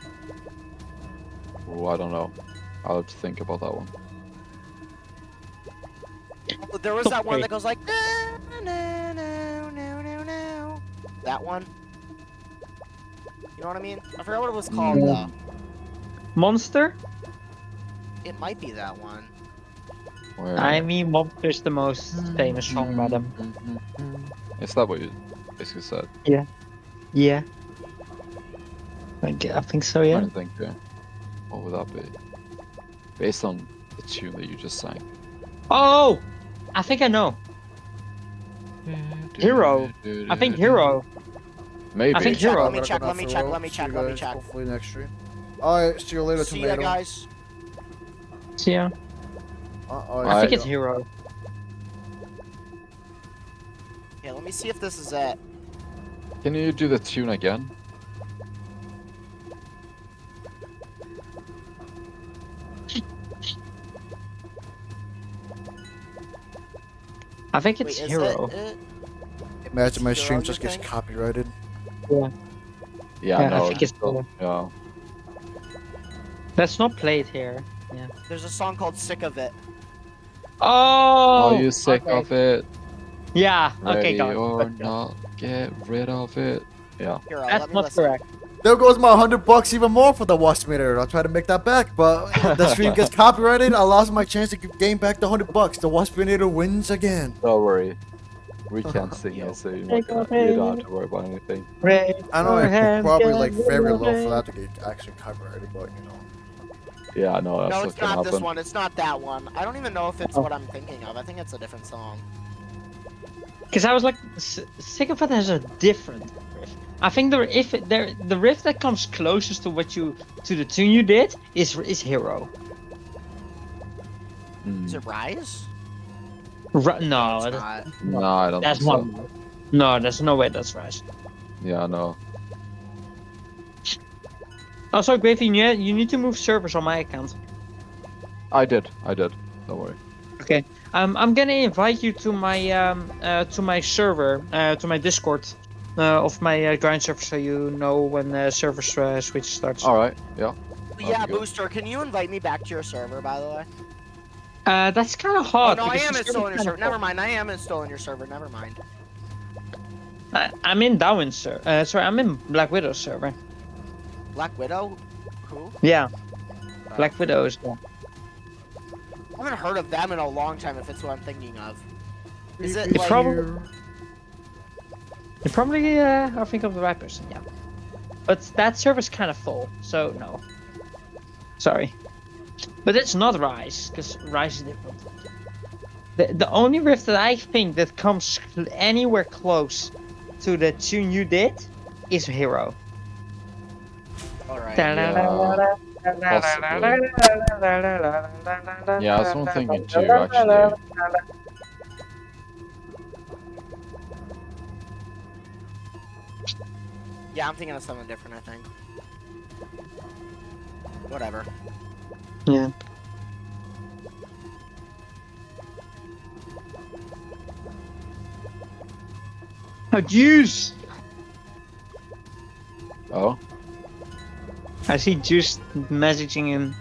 Oh, I don't know. I'll have to think about that one. There was that one Okay. that goes like, "No, no, no, no, no, no." That one. You know what I mean? I forgot what it was called though. Monster? It might be that one. Where... I mean, Monster's the most famous song by them. Is that what you basically said? Yeah. I think so, I yeah. don't think. Yeah. What would that be? Based on the tune that you just sang. Oh! I think I know. Hero. I think Hero. Maybe. I think Check, Hero. let me I'm check, gonna let me go check, through. let me See check, you let me guys check. Hopefully next stream. Alright, see you later, See ya, tomato. guys. Yeah. I think it's Hero. Yeah, let me see if this is it. Can you do the tune again? I think Wait, it's is Hero. it it? Imagine my Hero, stream you just gets think? copyrighted. Yeah, Yeah, no. I think it's still- yeah. That's not played here. There's a song called "Sick of It." Oh! Are you sick okay. of it? Yeah, okay, Ready got it. or Okay. not, get rid of it. Yeah. Here, That's let me not listen. correct. There goes my $100 even more for the watch meter. I'll try to make that back, but the stream gets copyrighted. I lost my chance to gain back the $100. The watch meter wins again. Don't worry. We can't sing it, so you don't have to worry about anything. I know it's probably like very low for that to get actually copyrighted, but you know. Yeah, no, that's No, what's it's gonna not this happen. one. It's not that one. I don't even know if Oh. it's what I'm thinking of. I think it's a different song. Because I was like, Sick of It has a different riff. I think the riff that comes closest to the tune you did is Hero. Mm. Is it Rise? No, It's that's, not. No, I don't that's think so. not. No, there's no way that's right. Yeah, no. Also, Gravy, you need to move servers on my account. I did. Don't worry. Okay. I'm gonna invite you to my server, to my Discord, of my grind server, so you know when the server switch starts. Alright, yeah. Yeah, be good. Booster, can you invite me back to your server, by the way? That's kind of Oh, hard. no, I because am the installed in your server's server. kinda Never mind, I am installed in your server. Never mind. full. I'm in Darwin server. Sorry, I'm in Black Widow server. Black Widow? Who? Yeah, Black Widow is there. I haven't heard of them in a long time, if it's what I'm thinking of. Is it You like... You probably are thinking of the right person, yeah. But that server's kind of full, so no. Sorry. But it's not Rise, because Rise is different. The only riff that I think that comes anywhere close to the tune you did is Hero. Alright. Yeah, that's what I'm thinking too, actually. Yeah, I'm thinking of something different, I think. Whatever. Yeah. Oh, Juice! Oh, I see Juice messaging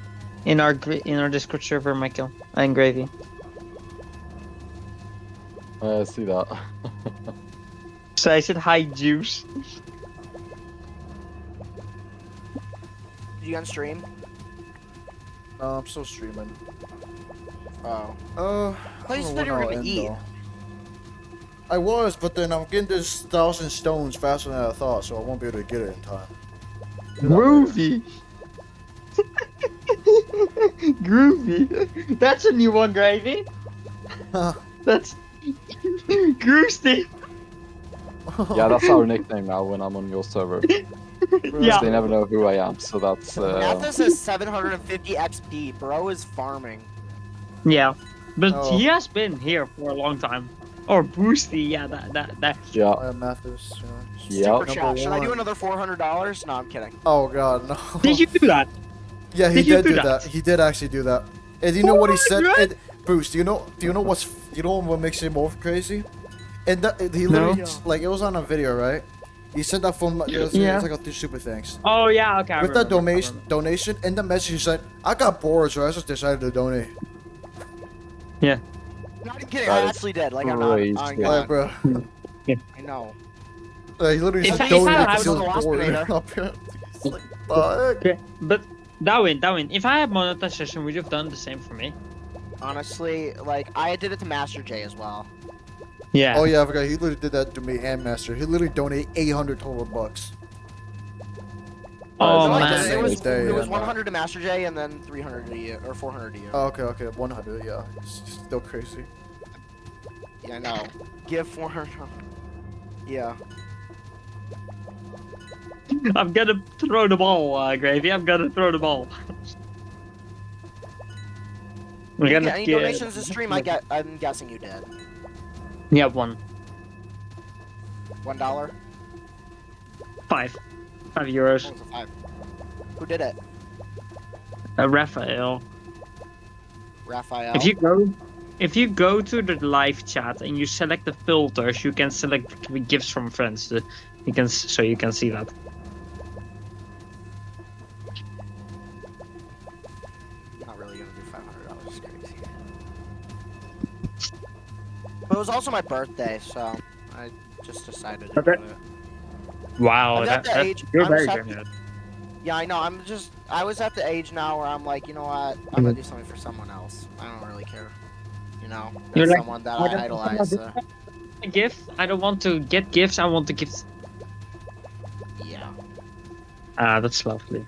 in our Discord server, Michael and Gravy. I see that. So I said hi, Juice. Did you on stream? No, I'm still streaming. Oh. I thought you don't know said when you were I'll gonna end, eat. though. I was, but then I'm getting this 1,000 stones faster than I thought, so I won't be able to get it in time. Do that later. Groovy. Groovy. That's a new one, Gravy. That's Groovy. Yeah, that's our nickname now when I'm on your server. Yeah. They never know who I am, so that's. Mathis is 750 XP. Bro is farming. Yeah, but Oh. he has been here for a long time. Or Boosty, yeah, that. Yeah. I have Mathis. Yeah. Super chat. Should I do one. another $400? No, I'm kidding. Oh god, no. Did you do that? Yeah, he Did you did do do that? that. He did actually do that. And you know what he said? What? And, Bruce, do you know what makes it more crazy? And that he literally No. like it was on a video, right? He sent that from it was Yeah. like a two super thanks. Oh yeah, okay. I With that remember, I donation in the message he said, I got bored, so I just decided to donate. remember. Not even kidding. That I is actually did. Like I'm not. crazy. I'm Yeah, not. bro. I know. He literally If said I donate had- because he I was was a bored. waspinator. Apparently, he's like, the heck? Okay, but Darwin, if I had monetization, would you have done the same for me? Honestly, like I did it to Master J as well. Yeah. Oh yeah, I forgot. He literally did that to me and Master. He literally donated 800 total bucks. Oh, No, I man. didn't. It was Day, it was yeah. 100 to Master J and then 300 to you or 400 to you. Oh, okay, 100. Yeah, it's still crazy. Yeah, I know. Give 400. Yeah. I'm gonna throw the ball, Gravy. I'm gonna throw the ball. We're Did you gonna get any get- donations this stream? I'm guessing you did. Yeah, one. $1. €5. €5. What was it? 5. Who did it? Raphael. Raphael. If you go to the live chat and you select the filters, you can select gifts from friends. You can see that. Not really gonna do $500. It's crazy. But it was also my birthday, so I just decided to Okay. do it. Wow, I'm at the age- you're I'm very just at generous. Yeah, I know. I was at the age now where I'm like, you know what? I'm gonna do something for someone else. I don't really care. You know, You're that's like, someone that "I I don't idolize. A gift? I don't want to get gifts. I want to give. Yeah. Ah, that's lovely.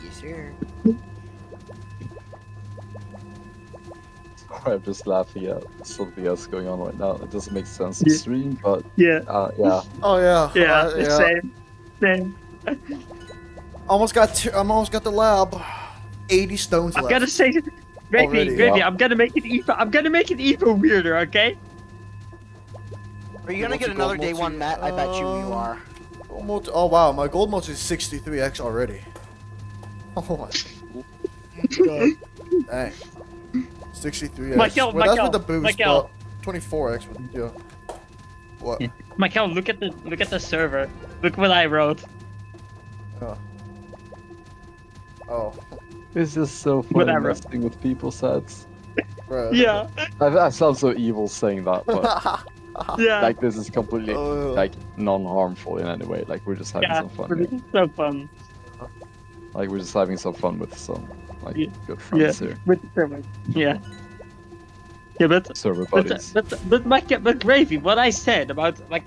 Yes, sir. I'm just laughing at something else going on right now. It doesn't make sense to Yeah. stream, but Yeah. yeah. Oh yeah. Yeah. Same. Almost got the lab. 80 stones I'm left. gonna say, Gravy, Already, Gravy. yeah. I'm gonna make it even weirder. Okay. Are you gonna What's get the another gold day multi? one Met? I bet you are. Gold multi- oh wow, my gold multi is 63x already. Oh my god. Dang. 63x. Mikael, well, that's Mikael, with the boost, Mikael. but 24x with yeah. What? Yeah. Mikael, look at the server. Look what I wrote. Oh. It's just so funny Whatever. messing with people's heads. Bruh. Yeah. I sound so evil saying that, but Yeah. like this is completely Oh. like non-harmful in any way. Like we're just having Yeah. some fun. But Here. it's so fun. Like we're just having some fun with some like Yeah. good friends here, With the server. Yeah. Yeah, but server But buddies. but Gravy, what I said about like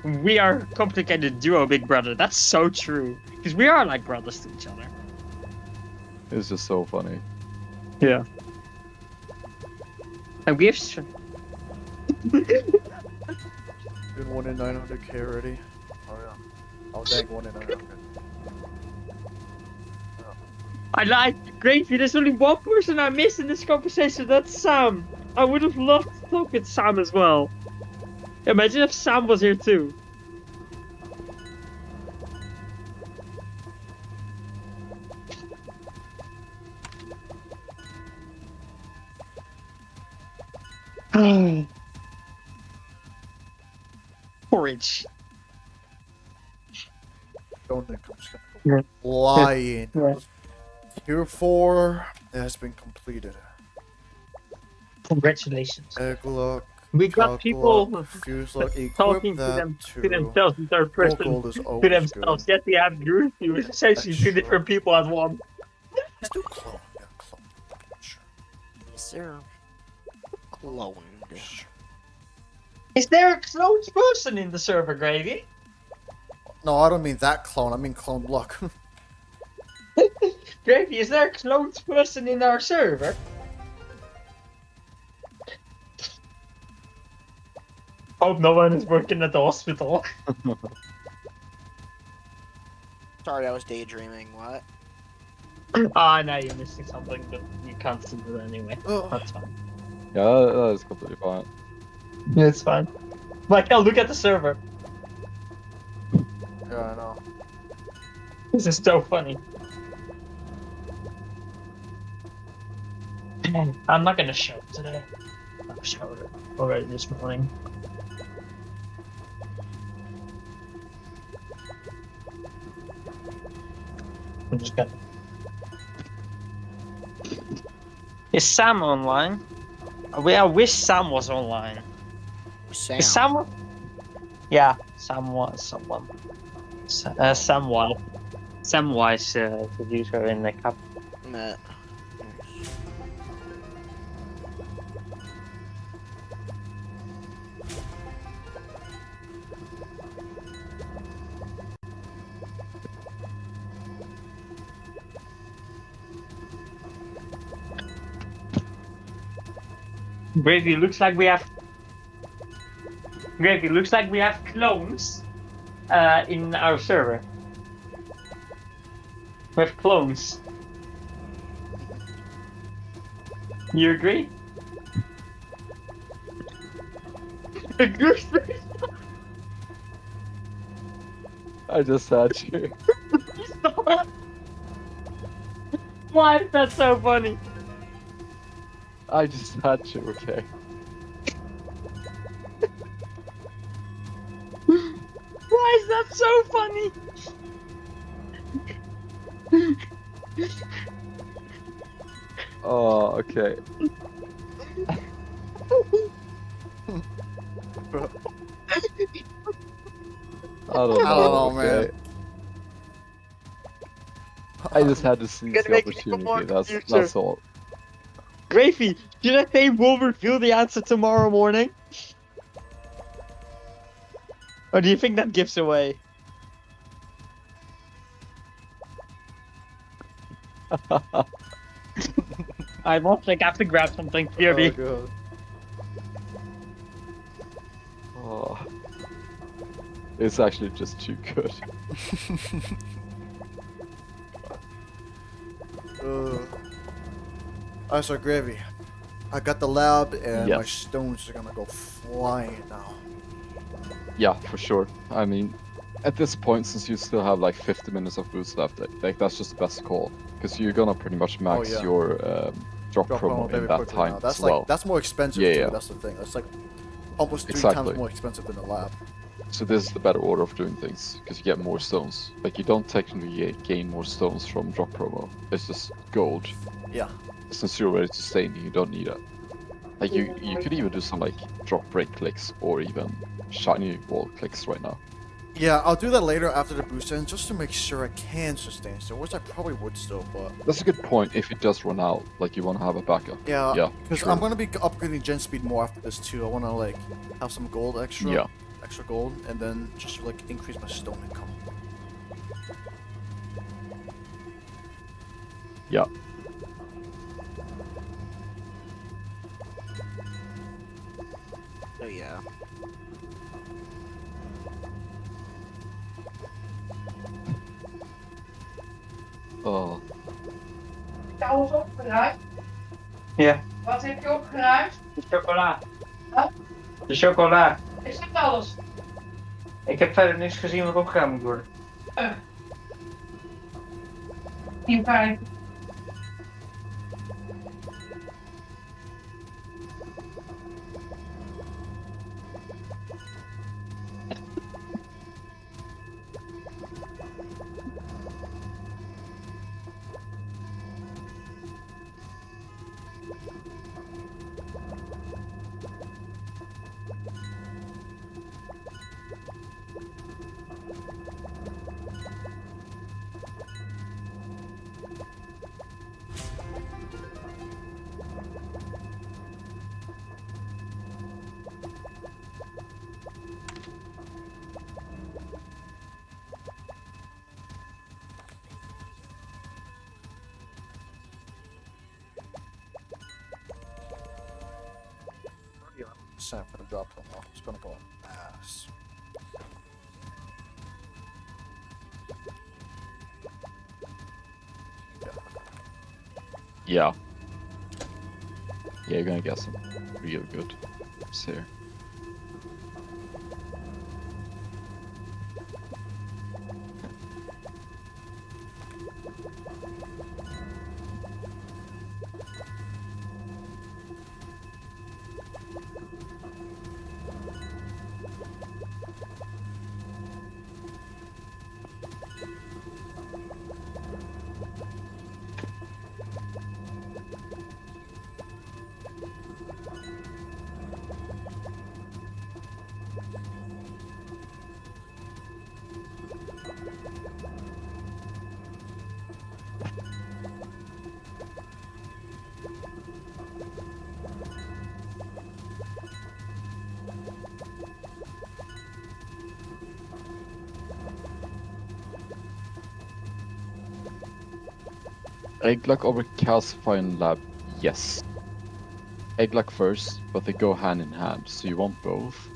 we are complicated duo, big brother. That's so true because we are like brothers to each other. It's just so funny. Yeah. And we have. Been 1 in 900k already. Oh yeah. Oh dang, 1 in 900. I like Gravy. There's only one person I missed in this conversation. That's Sam. I would have loved to talk with Sam as well. Imagine if Sam was here too. storage. Don't think I'm just gonna go lying. Yeah. Tier 4 has been completed. Congratulations. Egg lock, We got chalk people lock, fuse lock, equip talking that to themselves in third Full person. gold is To always themselves. good. Yes, they have group view. It's essentially two That's different people at once. Let's do clone. Yeah, clone. Sure. Yes, sir. Cloned. Sure. Is there a clone person in the server, Gravy? No, I don't mean that clone. I mean clone luck. Gravy, is there a clone person in our server? Hope no one is working at the hospital. Sorry, I was daydreaming. What? Ah, now you're missing something, but you can't see it anyway. Oh. That's fine. Yeah, that is completely fine. Yeah, it's fine. Mikael, look at the server. Yeah, I know. This is so funny. I'm not gonna show it today. I've showed it already this morning. I'm just gonna. Is Sam online? I wish Sam was online. Sam. Is Sam? Yeah, Sam was someone. Samwise. Samwise, producer in the cup. Meh. Gravy, looks like we have. Gravy, looks like we have clones in our server. We have clones. You agree? I just had you. Why is that so funny? I just had you, okay? Why is that so funny? Oh, okay. I don't know, I don't know, man. okay? I just had to seize Gonna the make it even more opportunity, confusing. that's all. Gravy, should I say we'll reveal the answer tomorrow morning? Or do you think that gives away? I won't think I have to grab something. Here, Oh, God. Oh. It's actually just too good. Alright, so Gravy. I got the lab and my Yes. stones are gonna go flying now. Yeah, for sure. I mean, at this point, since you still have like 50 minutes of boost left, like that's just the best call. Because you're gonna pretty much max yeah. your drop Drop promo very in that quickly time now. That's as like well. that's more expensive Yeah, too. yeah. That's the thing. It's like almost 3 Exactly. times more expensive than the lab. So this is the better order of doing things, because you get more stones. Like you don't technically gain more stones from drop promo. It's just gold. Yeah. Since you're ready to sustain, you don't need it. Like you could even do some like drop break clicks or even shiny wall clicks right now. Yeah, I'll do that later after the boost ends, just to make sure I can sustain still, which I probably would still, but That's a good point if it does run out. Like you want to have a backup. yeah, Yeah, because true. I'm gonna be upgrading gen speed more after this too. I want to like have some gold extra, Yeah. extra gold, and then just like increase my stone income. Yeah. Oh yeah. Oh. Alles opgeruimd? Ja. Wat heb je opgeruimd? De chocola. Wat? De chocola. Is dat alles? Ik heb verder niks gezien wat opgeruimd moet worden. In 5. percent for the drop tomorrow. It's gonna go fast. Yeah. Yeah, you're gonna get some real good tips here. Eggluck over calcifying lab, yes. Eggluck first, but they go hand in hand, so you want both.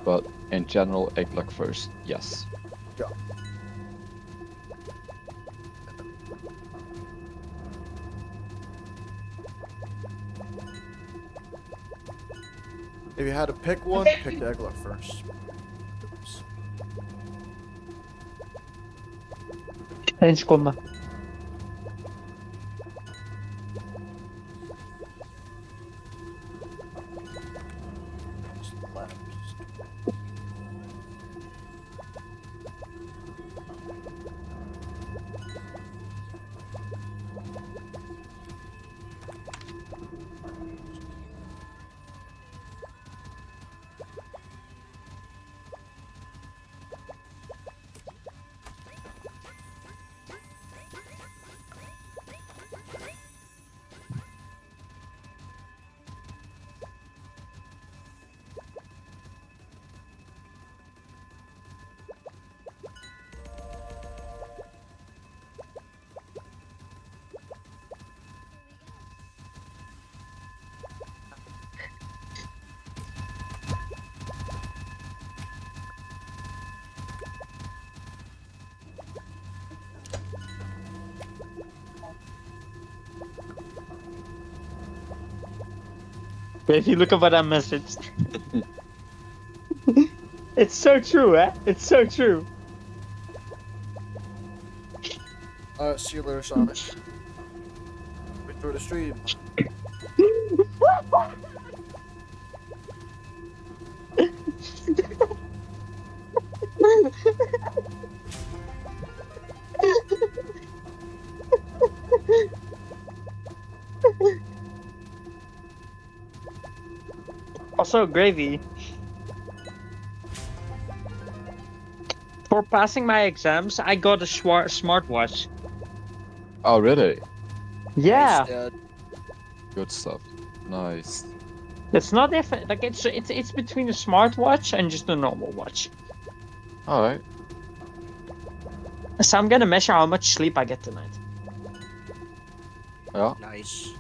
But in general, Eggluck first, yes. Yeah. If you had to pick one, pick the Eggluck first. Eén seconde. If you look at what I messaged. It's so true, eh? It's so true. See you later, Sonic. Enjoy the stream. Also, Gravy. For passing my exams, I got a smartwatch. Oh, really? Yeah. Nice, dude. Good stuff. Nice. It's not like it's between a smartwatch and just a normal watch. Alright. So I'm gonna measure how much sleep I get tonight. Yeah. Nice.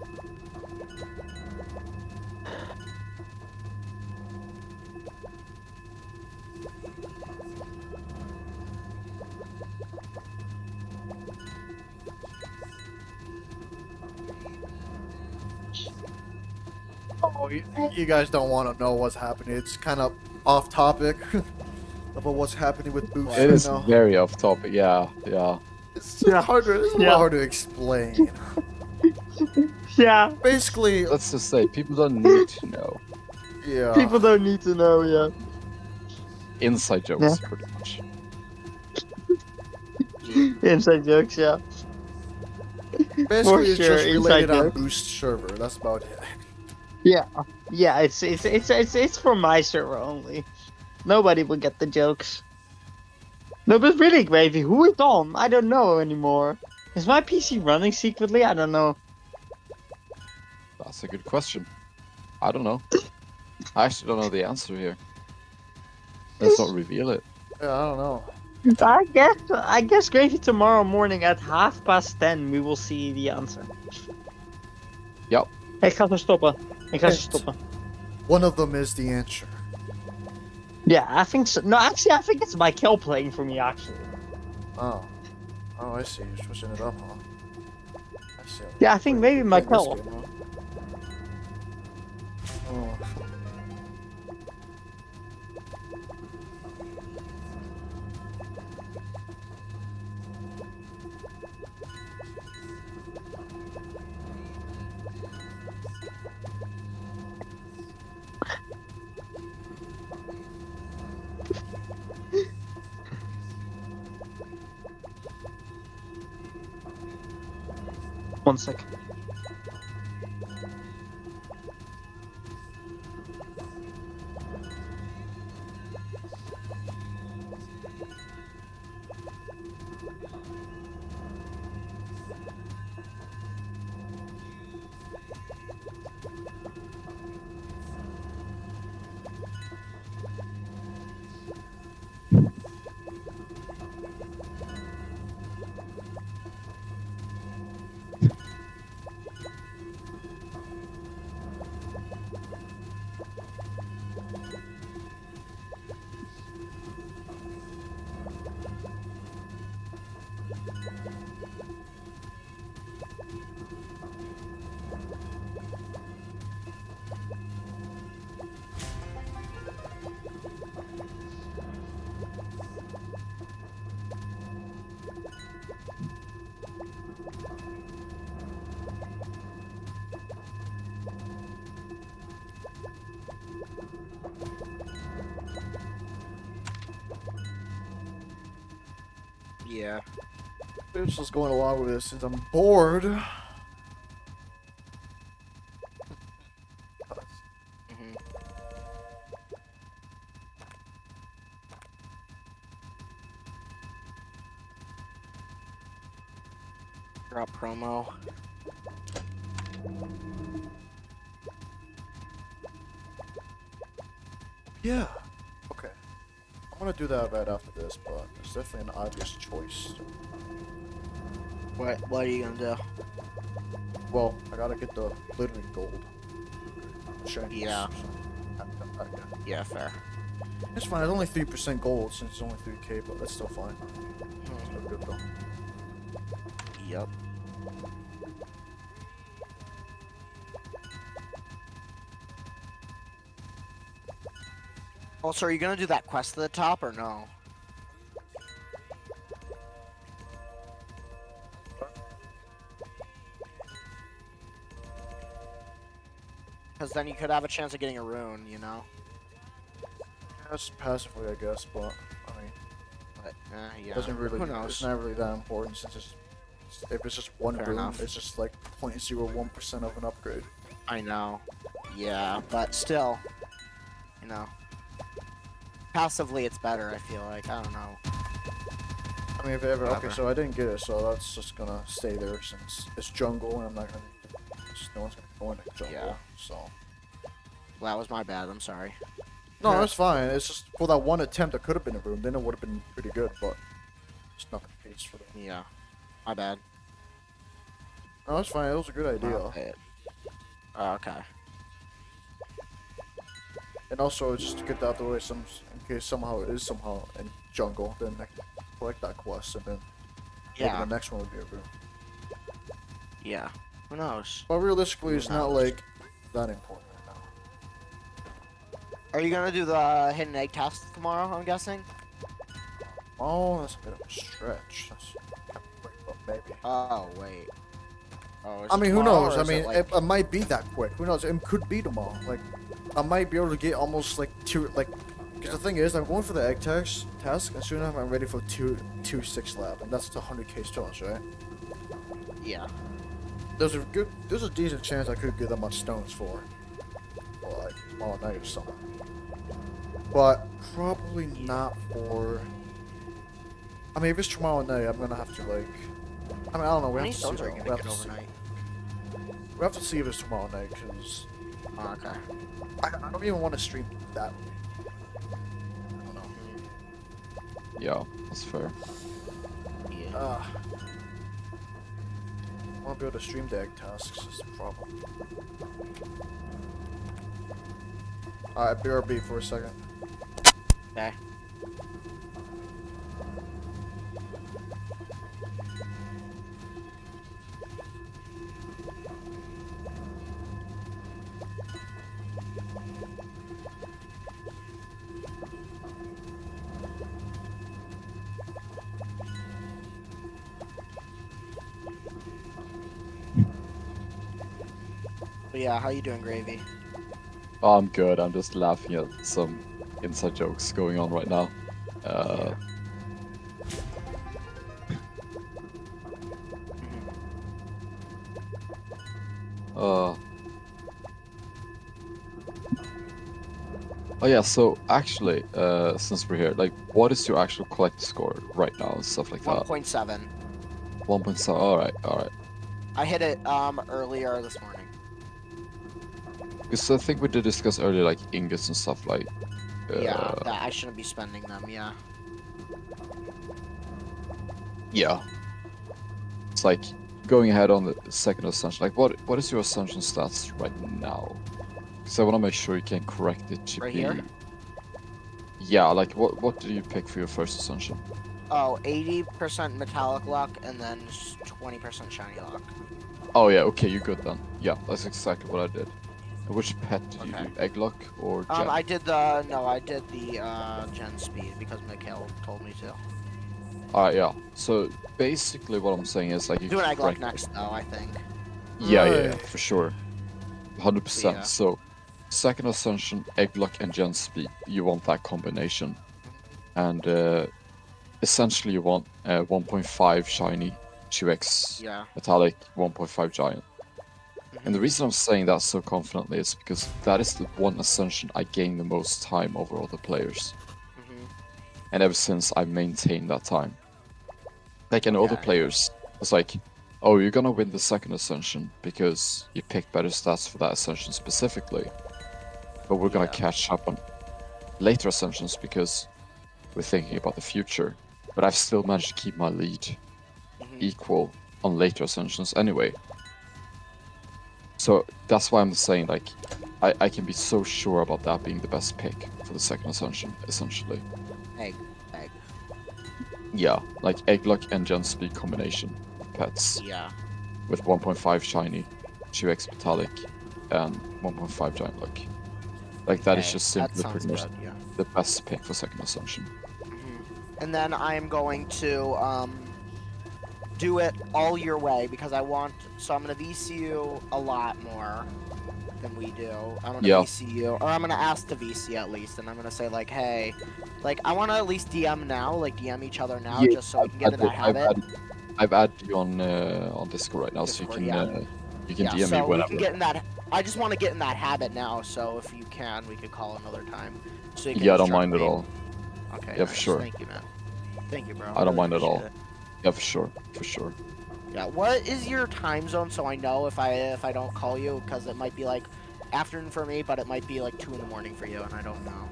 Oh, you guys don't want to know what's happening. It's kind of off topic about what's happening with Boost It right is now. very off topic, yeah, yeah. It's just harder. It's a lot hard to explain. Yeah. Basically, Let's just say, people don't need to know. yeah. People don't need to know, yeah. Inside jokes, pretty much. Inside jokes, yeah. Basically, it's sure, just related inside on jokes. Boost server. That's about it. Yeah. Yeah, it's for my server only. Nobody will get the jokes. No, but really, Gravy, who is on? I don't know anymore. Is my PC running secretly? I don't know. That's a good question. I don't know. I actually don't know the answer here. Let's not reveal it. Yeah, I don't know. I guess Gravy tomorrow morning at 10:30 we will see the answer. Yep. Ik ga zo stoppen. Ik ga zo stoppen. One of them is the answer. Yeah, I think so. No, actually, I think it's Mikael playing for me, actually. Oh. Oh, I see. You're switching it up, huh? I see. Yeah, I think maybe You're playing this Mikael. game, huh? Oh. One sec. Yeah. We're just going along with this since I'm bored. hmm Drop promo. Yeah. Okay. I'm gonna do that right after this, but it's definitely an obvious choice. What are you gonna do? Well, I gotta get the glittering gold. Shinies, Yeah. so I got it. Yeah, fair. It's fine. It's only 3% gold since it's only 3K, but that's still fine. Still good though. Yep. Also, are you gonna do that quest at the top or no? Because then you could have a chance of getting a rune, you know? That's passively, I guess, but I mean, But, yeah. doesn't really. Who knows? It's not really that important since it's if it's just one Fair room, enough. it's just like 0.01% of an upgrade. I know. Yeah, but still, you know. Passively, it's better, I feel like. I don't know. I mean, if it ever. Okay, Whatever. so I didn't get it, so that's just gonna stay there since it's jungle, and I'm not gonna. No one's gonna go into jungle, Yeah. so. Well, that was my bad. I'm sorry. No, Yeah. that's fine. It's just for that one attempt, it could have been a room. Then it would have been pretty good, but it's not the case for them. Yeah. My bad. No, that's fine. It was a good idea. I'll pay it. Okay. And also, just to get that out the way, in case somehow it is somehow in jungle, then I can collect that quest, and then maybe Yeah. the next one will be a room. Yeah. Who knows? But realistically, Who it's not knows? like that important right now. Are you gonna do the hidden egg test tomorrow? I'm guessing. Oh, that's a bit of a stretch. That's kind of quick, but maybe. Oh wait. Oh. Is I it mean, who tomorrow, knows? or I is mean, like... it might be that quick. Who knows? It could be tomorrow. Like, I might be able to get almost like two. Like, because the thing is, I'm going for the egg task, and soon enough, I'm ready for 2-6 lab, and that's the 100k stones, right? Yeah. There's a decent chance I could get that much stones for like tomorrow night or something. But probably not for. I mean, if it's tomorrow night, I'm gonna have to like. I mean, I don't know. How We many have to see. stones are you though. gonna get overnight? We have to see if it's tomorrow night, because Oh, okay. I don't even want to stream that late. I don't know. Yeah, that's fair. Yeah. I want to be able to stream the egg tasks. Is the problem. Alright, BRB for a second. Okay. But yeah, how you doing, Gravy? Oh, I'm good. I'm just laughing at some inside jokes going on right now. Yeah. Oh yeah, so actually, since we're here, like, what is your actual collect score right now and stuff like that? 1.7. 1.7. All right. I hit it earlier this morning. Because I think we did discuss earlier, like ingots and stuff like. Yeah, that I shouldn't be spending them. Yeah. Yeah. It's like going ahead on the second ascension. Like, what is your ascension stats right now? Because I want to make sure you can correct it to Right be. here? Yeah, like what did you pick for your first ascension? Oh, 80% metallic luck and then 20% shiny luck. Oh yeah, okay, you're good then. Yeah, that's exactly what I did. And which pet did you Okay. do? Egg luck or gem? I did the gen speed because Mikael told me to. Alright, yeah. So basically what I'm saying is like you Do an egg luck correct- next though, I think. Yeah, for sure. 100%. Yeah. So second ascension, egg luck and gen speed. You want that combination. And essentially you want 1.5 shiny, 2x Yeah. metallic, 1.5 giant. Mhm. And the reason I'm saying that so confidently is because that is the one ascension I gain the most time over other players. Mhm. And ever since I maintained that time. Like, and other Okay. players was like, oh, you're gonna win the second ascension because you picked better stats for that ascension specifically. But we're gonna Yeah. catch up on later ascensions because we're thinking about the future. But I've still managed to keep my lead Mhm. equal on later ascensions anyway. So that's why I'm saying, like, I can be so sure about that being the best pick for the second ascension, essentially. Egg. Yeah, like egg luck and gen speed combination pets Yeah. with 1.5 shiny, 2x metallic, and 1.5 giant luck. Like that is Okay, just that simply sounds pretty much good, yeah. the best pick for second ascension. And then I am going to do it all your way because I want. So I'm gonna VC you a lot more than we do. I'm gonna Yeah. VC you, or I'm gonna ask to VC at least, and I'm gonna say like, hey, like I want to at least DM now, like DM each other now, Yeah, just so we can get in that habit. I've added you on Discord right now, Discord, so you yeah. can you can Yeah, DM so me we whenever. can get in that. I just want to get in that habit now. So if you can, we could call another time. So you can Yeah, I just don't drop mind at me. all. Okay. Yeah, for nice. sure. Thank you, man. Thank you, bro. I don't Really mind at all. appreciate it. Yeah, for sure, for sure. Yeah, what is your time zone so I know if I don't call you, because it might be like afternoon for me, but it might be like 2 in the morning for you, and I don't know.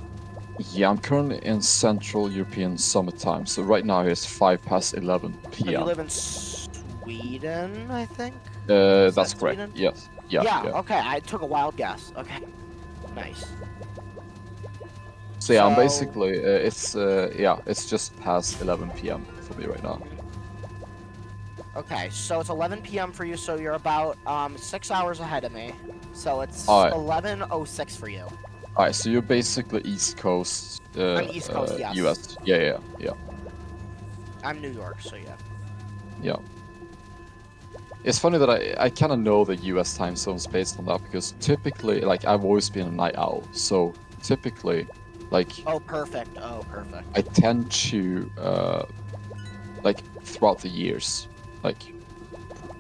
Yeah, I'm currently in Central European Summer Time, so right now it's 11 So you p.m. live in Sweden, I think? That's that correct. Sweden? Yes. Yeah. Okay, I took a wild guess. Okay. Nice. So yeah, I'm So- basically it's just past 11 p.m. for me right now. Okay, so it's 11 p.m. for you, so you're about 6 hours ahead of me. So it's Alright. 11:06 for you. All right, so you're basically East Coast. I'm East Coast, yes. U.S. Yeah. I'm New York, so yeah. Yeah. It's funny that I kind of know the U.S. time zones based on that because typically, like, I've always been a night owl, so typically, like, Oh, perfect. Oh, perfect. I tend to like throughout the years, like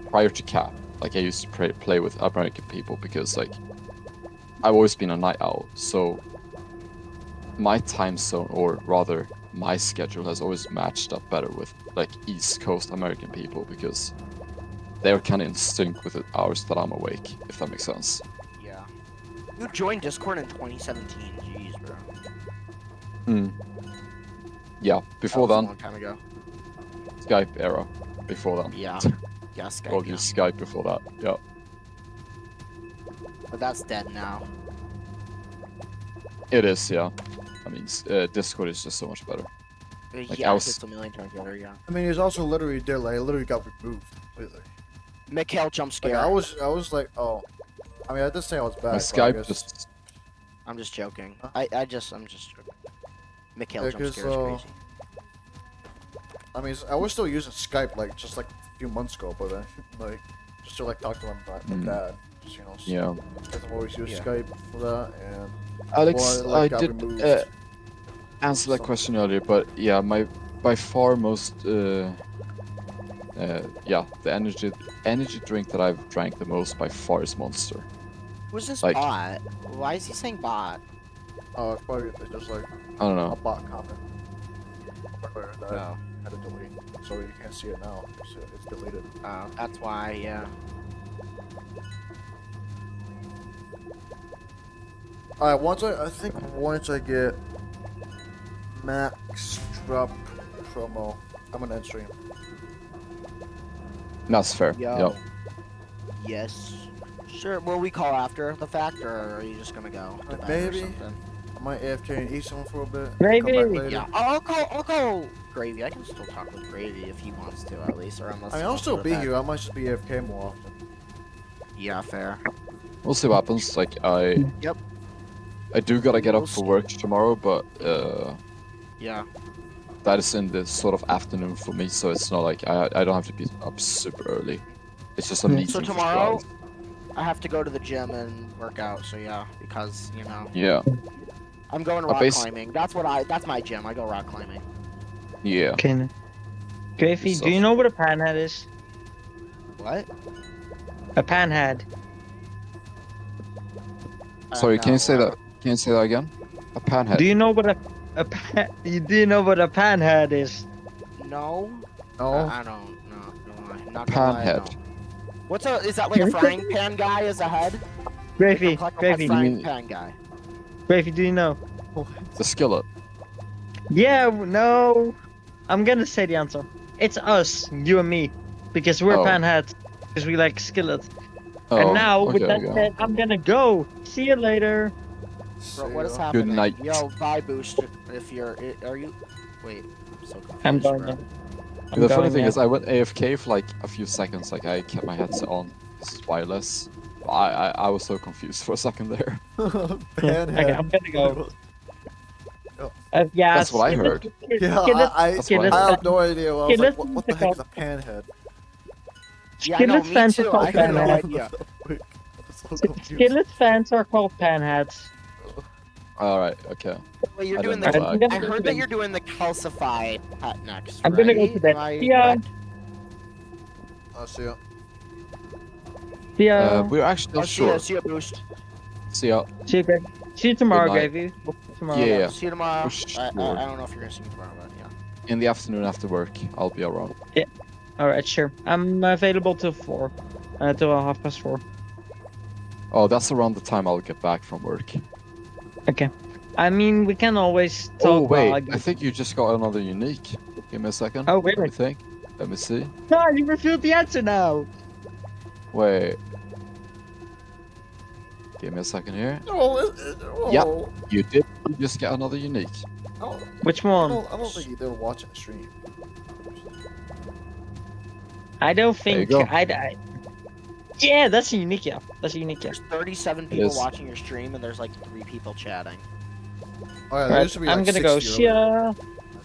prior to Cap, like I used to play with American people because like I've always been a night owl, so my time zone, or rather my schedule, has always matched up better with like East Coast American people because they're kind of in sync with the hours that I'm awake, if that makes sense. Yeah. You joined Discord in 2017. Jeez, bro. Yeah, before That was then, a long time ago. Skype era. Before then. Yeah. Yeah, Skype. Told you Skype before that. Yeah. But that's dead now. It is, yeah. I mean, Discord is just so much better. Like, Yeah, I was- it's a million times better. Yeah. I mean, it's also literally there. Like, it literally got removed completely. Mikael jump Like, scare. I was like, oh. I mean, I did say I was back. My but I Skype guess- just. I'm just joking. Huh? I'm just joking. Mikael Yeah, jump 'cause, scare is crazy. I mean, I was still using Skype like just like a few months ago, but then like just to like talk to my dad. Just, you know. Yeah. I've always used Yeah. Skype for that, and Alex, well, it, like, I got did removed. answer that question earlier, but yeah, my by far most yeah, the energy drink that I've drank the most by far is Monster. Who's this like- bot? Why is he saying bot? Oh, it's probably just like I don't a know. bot comment. Or that Oh, I had to delete, so you can't see it now. It's deleted. that's why. Yeah. Alright, I think once I get max drop promo, I'm gonna end stream. That's fair. Yo. Yep. Yes. Sure. Will we call after the fact, or are you just gonna go? to bed or Maybe. something? I might AFK and eat someone for a bit. Maybe. Come back later. Yeah. I'll call Gravy. I can still talk with Gravy if he wants to, at least, or unless. I mean, he I'll wants to still go be to bed. here. I might just be AFK more often. Yeah, fair. We'll see what happens. Like I. Yep. I do gotta get We'll up for see. work tomorrow, but Yeah. that is in the sort of afternoon for me, so it's not like I don't have to be up super early. It's just a Yeah. meeting. So for tomorrow, 2 hours. I have to go to the gym and work out. So yeah, because you know, Yeah. I'm going But rock basi- climbing. That's my gym. I go rock climbing. Yeah. Okay. Griffey, do you know what a panhead is? What? A panhead. Sorry, can No, you say that? Can you say that again? A panhead. Do you know what do you know what a panhead is? No. No. I don't. No. Not gonna lie, Panhead. no. What's a? Is that like a frying pan guy as a head? Griffey, Like a Griffey, frying Mm. pan guy. Griffey, do you know? The skillet. Yeah, no. I'm gonna say the answer. It's us, you and me, because we're Oh. panheads, because we like skillet. Oh, And now, with okay, that okay. said, I'm gonna go. See you later. Bro, what is See ya. happening? Good night. Yo, bye boost. If you're, are you? Wait, I'm so confused. I'm going. bro. now. I'm The funny going thing now. is, I went AFK for like a few seconds. Like I kept my headset on. This is wireless. I was so confused for a second there. Okay, I'm gonna go. Yeah, That's what I skillet- heard. Yeah, skillet- I skillet- I have no idea. I was like, Skeleton what the heck is a pick panhead? Yeah, I know, Skillet me fans too. are called I had no panhead. idea. Wait, I'm so confused. Skillet fans are called panheads. All right. Okay. Well, you're I doing don't the. know I'm that. gonna I go heard to that bed. you're doing the calcify pet next. I'm gonna go right? to bed. Am I See ya. correct? I'll see ya. See ya. We're actually I'll not see ya. sure. See ya, boost. See ya. See you, Greg. See you tomorrow, Good night. Gravy. Tomorrow. Yeah. See you tomorrow. For I sure. don't know if you're gonna see me tomorrow, but yeah. In the afternoon after work, I'll be around. All right, sure. I'm available till 4. Till 4:30. Oh, that's around the time I'll get back from work. Okay. I mean, we can always talk. Oh while wait, I I go- think you just got another unique. Give me a second. Oh, Let me really? think. Let me see. No, you revealed the answer now. Wait. Give me a second here. Oh, Yep. You did just get another unique. Which I one? don't think they were watching the stream. I don't There you think. go. Yeah, that's a unique. Yeah, that's a unique. Yeah. There's 37 people is. watching your stream, and there's like 3 people chatting. Oh, yeah, All there right, used to be I'm like gonna go. 60 See ya. earlier.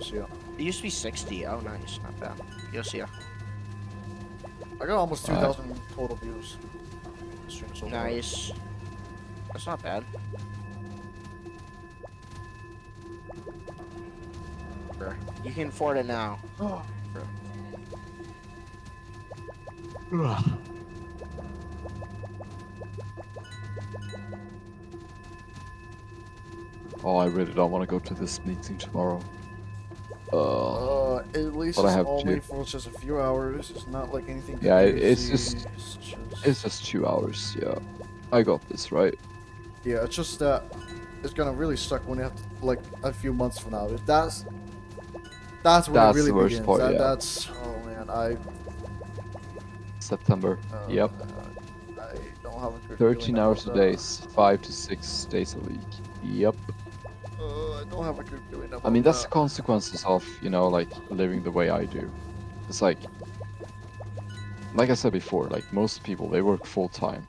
See ya. It used to be 60. Oh, nice. Not bad. Yo, see ya. I got almost Alright. 2,000 total views. The stream so far. Nice. That's not bad. Sure. You can afford it now. Oh, Oh, I really don't want to go to this meeting tomorrow. at least But I it's have only to. for just a few hours. It's not like anything. Yeah, crazy. it's just- It's just 2 hours. Yeah, I got this right. Yeah, it's just that it's gonna really suck when you have to, like a few months from now. That's when That's it really the worst begins. part, yeah. That's oh man, September. Yep. I don't have a good 13 feeling hours about a day, that. 5 to 6 days a week. Yep. don't have a good feeling about I mean, that's the that. consequences of, you know, like living the way I do. It's like I said before, like most people, they work full time,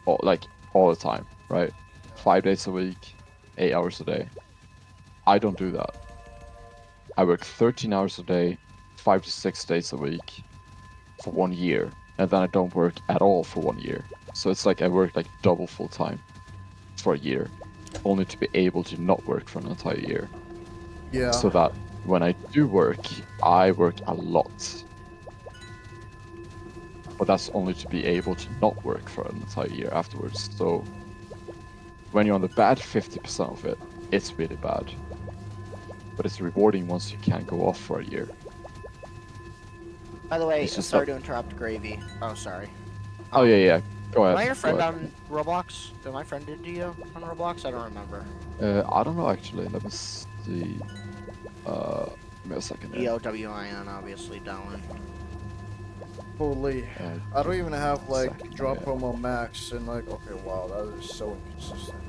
all the time, right? 5 days a week, 8 hours a day. I don't do that. I work 13 hours a day, 5 to 6 days a week for 1 year, and then I don't work at all for 1 year. So it's like I work like double full time for a year, only to be able to not work for an entire year. Yeah. So that when I do work, I work a lot. But that's only to be able to not work for an entire year afterwards. So when you're on the bad 50% of it, it's really bad. But it's rewarding once you can go off for a year. By the way, It's just sorry that- to interrupt, Gravy. Oh, sorry. Oh yeah, go ahead. Am I your go friend ahead. on Roblox? Am I friended to you on Roblox? I don't remember. I don't know actually. Let me see. Give me a second. Here. EOWIN, obviously, down. Holy. I don't even have like second, drop yeah. promo max and like okay wow that is so inconsistent.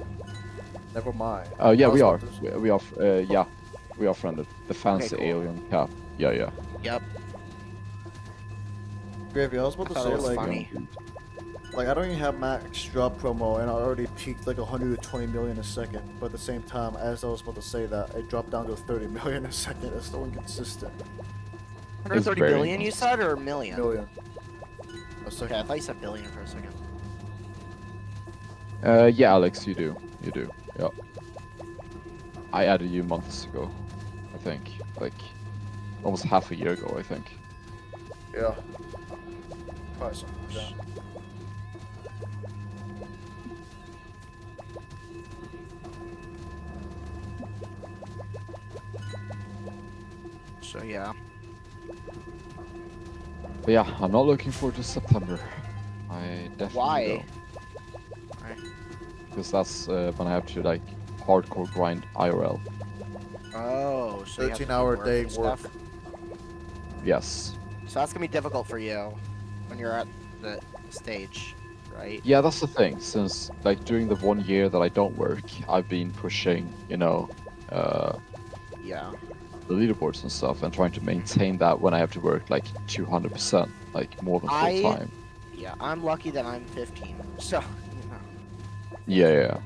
Never mind. Oh yeah, I was we are. about to- We are. Yeah, we are friended. The fancy cool. alien cap. Yeah. Yep. Gravy, I was about I to thought say it was like funny. like I don't even have max drop promo and I already peaked like 120 million a second. But at the same time, as I was about to say that, it dropped down to 30 million a second. It's so inconsistent. 130 very billion, you said, or million? Million. A second. Okay, I thought you said billion for a second. Yeah, Alex, you do. Yeah. I added you months ago, I think. Like almost half a year ago, I think. Yeah. Probably something like that. So yeah. But yeah, I'm not looking forward to September. I definitely Why? don't. Because that's when I have to like hardcore grind IRL. Oh, so you have to do 13-hour work day and work. stuff? Yes. So that's gonna be difficult for you when you're at the stage, right? Yeah, that's the thing. Since like during the 1 year that I don't work, I've been pushing, you know, Yeah. the leaderboards and stuff, and trying to maintain that when I have to work like 200%, like more than full time. Yeah, I'm lucky that I'm 15. So, you know, Yeah.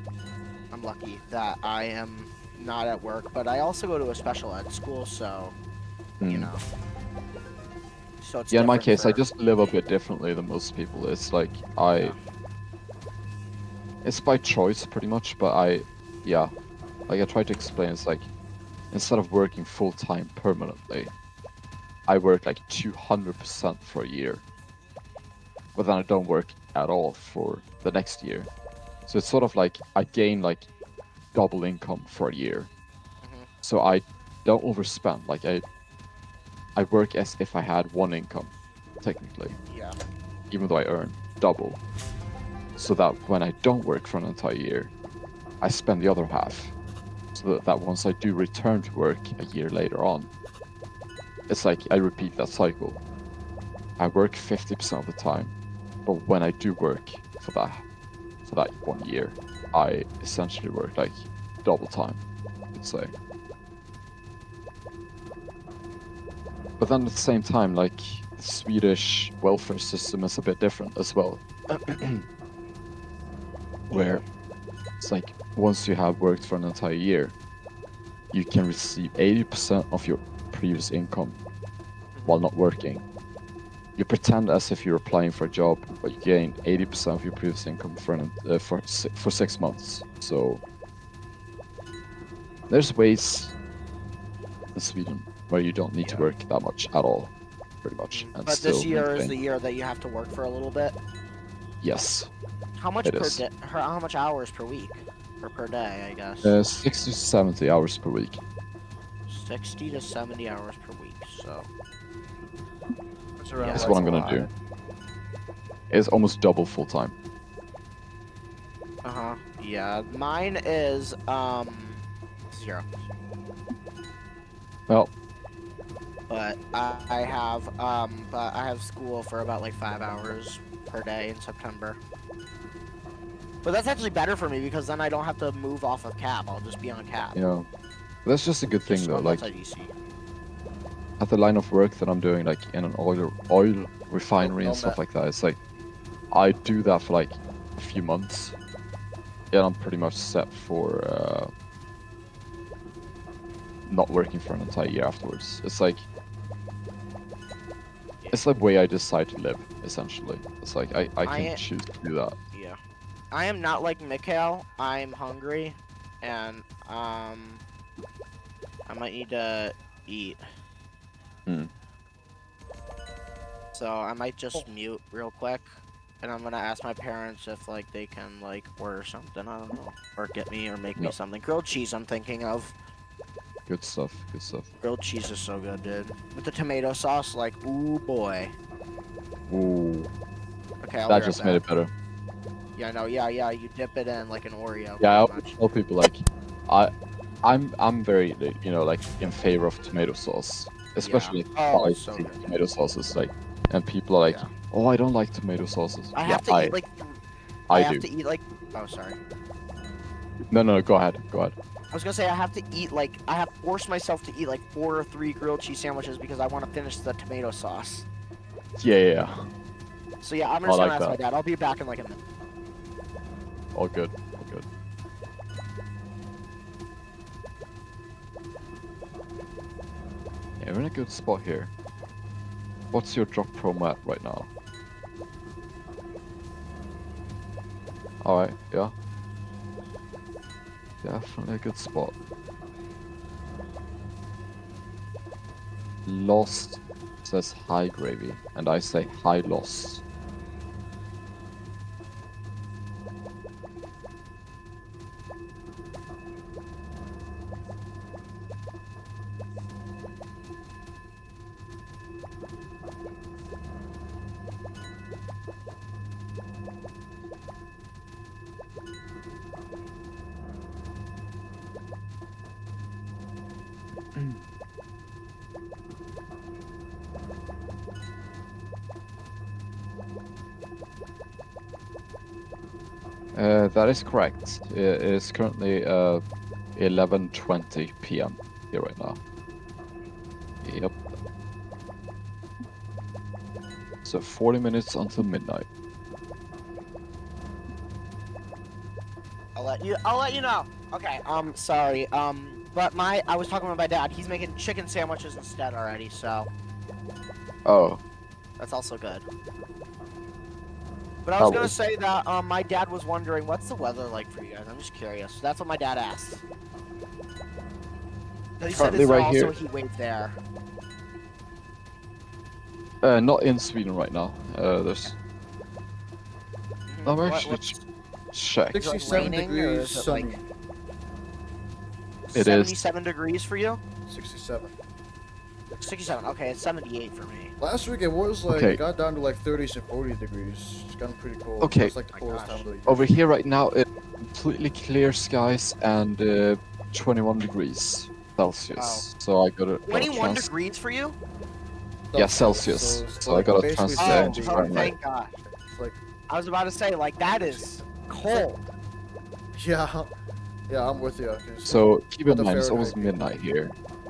I'm lucky that I am not at work, but I also go to a special ed school, so, you Mm. know. So it's Yeah, in my different case, I for- just live a bit differently than most people. It's like Yeah. it's by choice pretty much, but like I try to explain, it's like instead of working full time permanently, I work like 200% for a year, but then I don't work at all for the next year. So it's sort of like I gain like double income for a year. Mhm. So I don't overspend. Like I work as if I had one income, technically, Yeah. even though I earn double. So that when I don't work for an entire year, I spend the other half. So that once I do return to work a year later on, it's like I repeat that cycle. I work 50% of the time, but when I do work for that 1 year, I essentially work like double time, you could say. But then at the same time, like the Swedish welfare system is a bit different as well. Where it's like once you have worked for an entire year, you can receive 80% of your previous income while not working. You pretend as if you're applying for a job, but you gain 80% of your previous income for 6 months. So there's ways in Sweden where you don't need to work that much at all, pretty much. And But still this year is maintain- the year that you have to work for a little bit. Yes. How much It per is. day? How much hours per week? Or per day, I guess. 60 to 70 hours per week. 60 to 70 hours per week. So It's around Yeah, That's like what I'm a gonna lot. do. It's almost double full time. yeah, mine is 0. Well, But I have school for about like 5 hours per day in September. But that's actually better for me because then I don't have to move off of cap. I'll just be on cap. Yeah. That's just a good thing Just though. on Like outside EC. at the line of work that I'm doing, like in an oil refinery and stuff like that, it's like I do that for like a few months. Yeah, I'm pretty much set for not working for an entire year afterwards. It's like the way I decide to live, essentially. It's like I can choose to do that. Yeah. I am not like Mikael. I'm hungry, and I might need to eat. So I might just mute real quick, and I'm gonna ask my parents if like they can like order something. I don't know, or get me or make me something. Grilled cheese. I'm thinking of. Good stuff. Good stuff. Grilled cheese is so good, dude. With the tomato sauce, like, ooh boy. Ooh. Okay, I'll That grab just made it better. Yeah, no, yeah. You dip it in like an Oreo. Yeah, I pretty much. tell people like, I'm very like in favor of tomato sauce, especially Oh, like so spicy good. tomato sauces. Like, and people are like, Yeah. oh, I don't like tomato sauces. I Yeah, have to eat like. I have do. to eat like. Oh, sorry. No, go ahead. Go ahead. I was gonna say I have to eat like I have forced myself to eat like 4 or 3 grilled cheese sandwiches because I want to finish the tomato sauce. Yeah. So yeah, I'm I just like gonna ask that. my dad. I'll be back in like a minute. All good. All good. Yeah, we're in a good spot here. What's your drop promo at right now? Alright, yeah. Definitely a good spot. Lost says hi gravy, and I say hi lost. That is correct. It is currently 11:20 p.m. here right now. Yep. So 40 minutes until midnight. I'll let you know. Okay. Sorry. But I was talking with my dad. He's making chicken sandwiches instead already. So Oh, that's also good. But I was gonna say that my dad was wondering what's the weather like for you guys. I'm just curious. That's what my dad asked. He said Currently is there right also here. a heat wave there? not in Sweden right now. There's. I'm What- actually what's- check. Is it, like, 67 raining, or degrees, is it, sunny. like, It is. 77 degrees for you? 67. 67. Okay, it's 78 for me. Last week it was like, Okay. it got down to like 30s and 40 degrees. It's gotten pretty cold. Okay. It's like the My coldest gosh. time of the year. Over here right now, it's completely clear skies and 21 degrees Celsius. So I got a 21 chance. degrees for you? Yeah, Celsius. So I got a basically chance to Oh, enter 70. Fahrenheit. thank God. It's like, I was about to say, like, that is cold. yeah. Yeah, I'm with you. 'cause, So keep in the mind, it's Fahrenheit almost people. midnight here.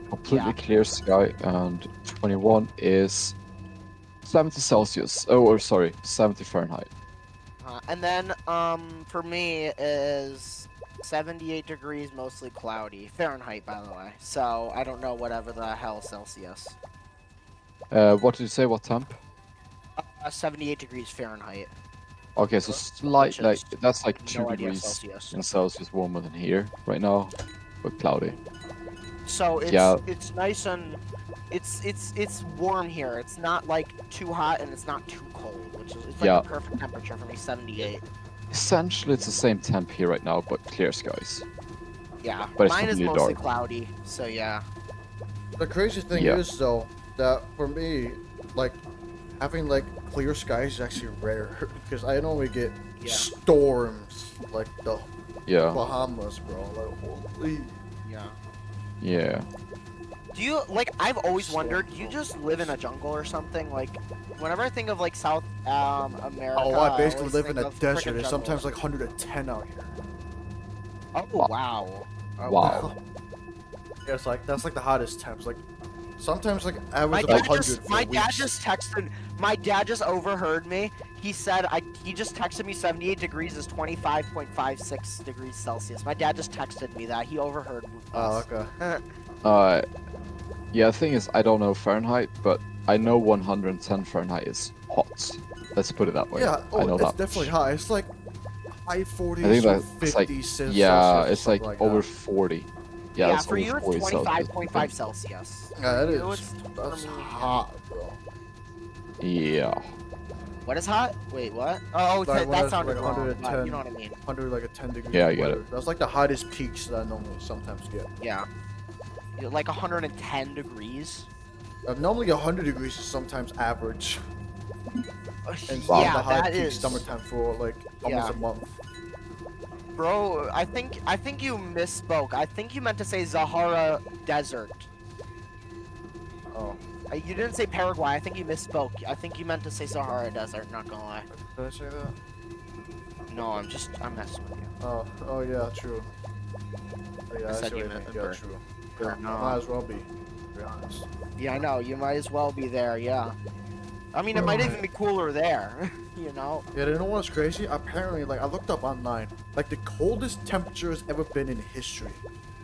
Completely Yeah. clear sky, and 21 is 70 Celsius. Oh, or sorry, 70 Fahrenheit. And then, for me is 78 degrees, mostly cloudy. Fahrenheit, by the way. So, I don't know whatever the hell Celsius. What did you say? What temp? 78 degrees Fahrenheit. Okay, so slight, Which like is that's like 2 No idea degrees Celsius. in Celsius warmer than here right now, but cloudy. So it's Yeah. it's nice and it's warm here. It's not like too hot and it's not too cold, which is it's like Yeah. the perfect temperature for me. 78. Essentially, it's the same temp here right now, but clear skies. Yeah. But it's Mine is completely mostly dark. cloudy. So yeah. The crazy thing Yeah. is though that for me, like having like clear skies is actually rare because I normally get Yeah. storms like the Yeah, Bahamas, bro. Like holy. Yeah. yeah. Do you like? I've always wondered. Do you just live in a jungle or something? Like, whenever I think of like South America. Oh, I basically always live in think a of desert. frickin' It's jungle. sometimes like 110 out here. Oh wow. Oh, Wow. Yeah, it's like that's like the hottest temps. Like sometimes like average My of dad 100 just for my dad weeks. just texted. My dad just overheard me. He said he just texted me 78 degrees is 25.56 degrees Celsius. My dad just texted me that. He overheard Oh, us. okay. Yeah, the thing is, I don't know Fahrenheit, but I know 110 Fahrenheit is hot. Let's put it that way. Yeah, I know it's that. definitely high. It's like high 40s I think or that's like 50 Celsius. yeah, or it's like something over that. 40. Yeah, it's for over you it's 40 Celsius. 25.5 Celsius. Yeah, it For you, is. it's- That's for me, hot, bro. Yeah. What is hot? Wait, what? Oh, Like, when that it's, sounded like, wrong, 110. but you know what I mean. 100 like a 10 degrees. Yeah, I get weather. That's like the hottest peaks that I normally sometimes get. Yeah. Like 110 degrees. Normally 100 degrees is sometimes average. And Wow. Yeah, the high that peak is. summertime for like almost Yeah. a month. Bro, I think you misspoke. I think you meant to say Sahara Desert. Oh, You didn't say Paraguay. I think you misspoke. I think you meant to say Sahara Desert. Not gonna lie. did I say that? No, I'm messing with you. Oh yeah, true. Oh, yeah, I said see you what meant mean. Yeah, Bert. true. Yeah, No. might as well be. To be honest. Yeah, I know. You might as well be there. Yeah. I mean, it might even be cooler there. You know. Yeah, you know what's crazy? Apparently, like I looked up online, like the coldest temperature has ever been in history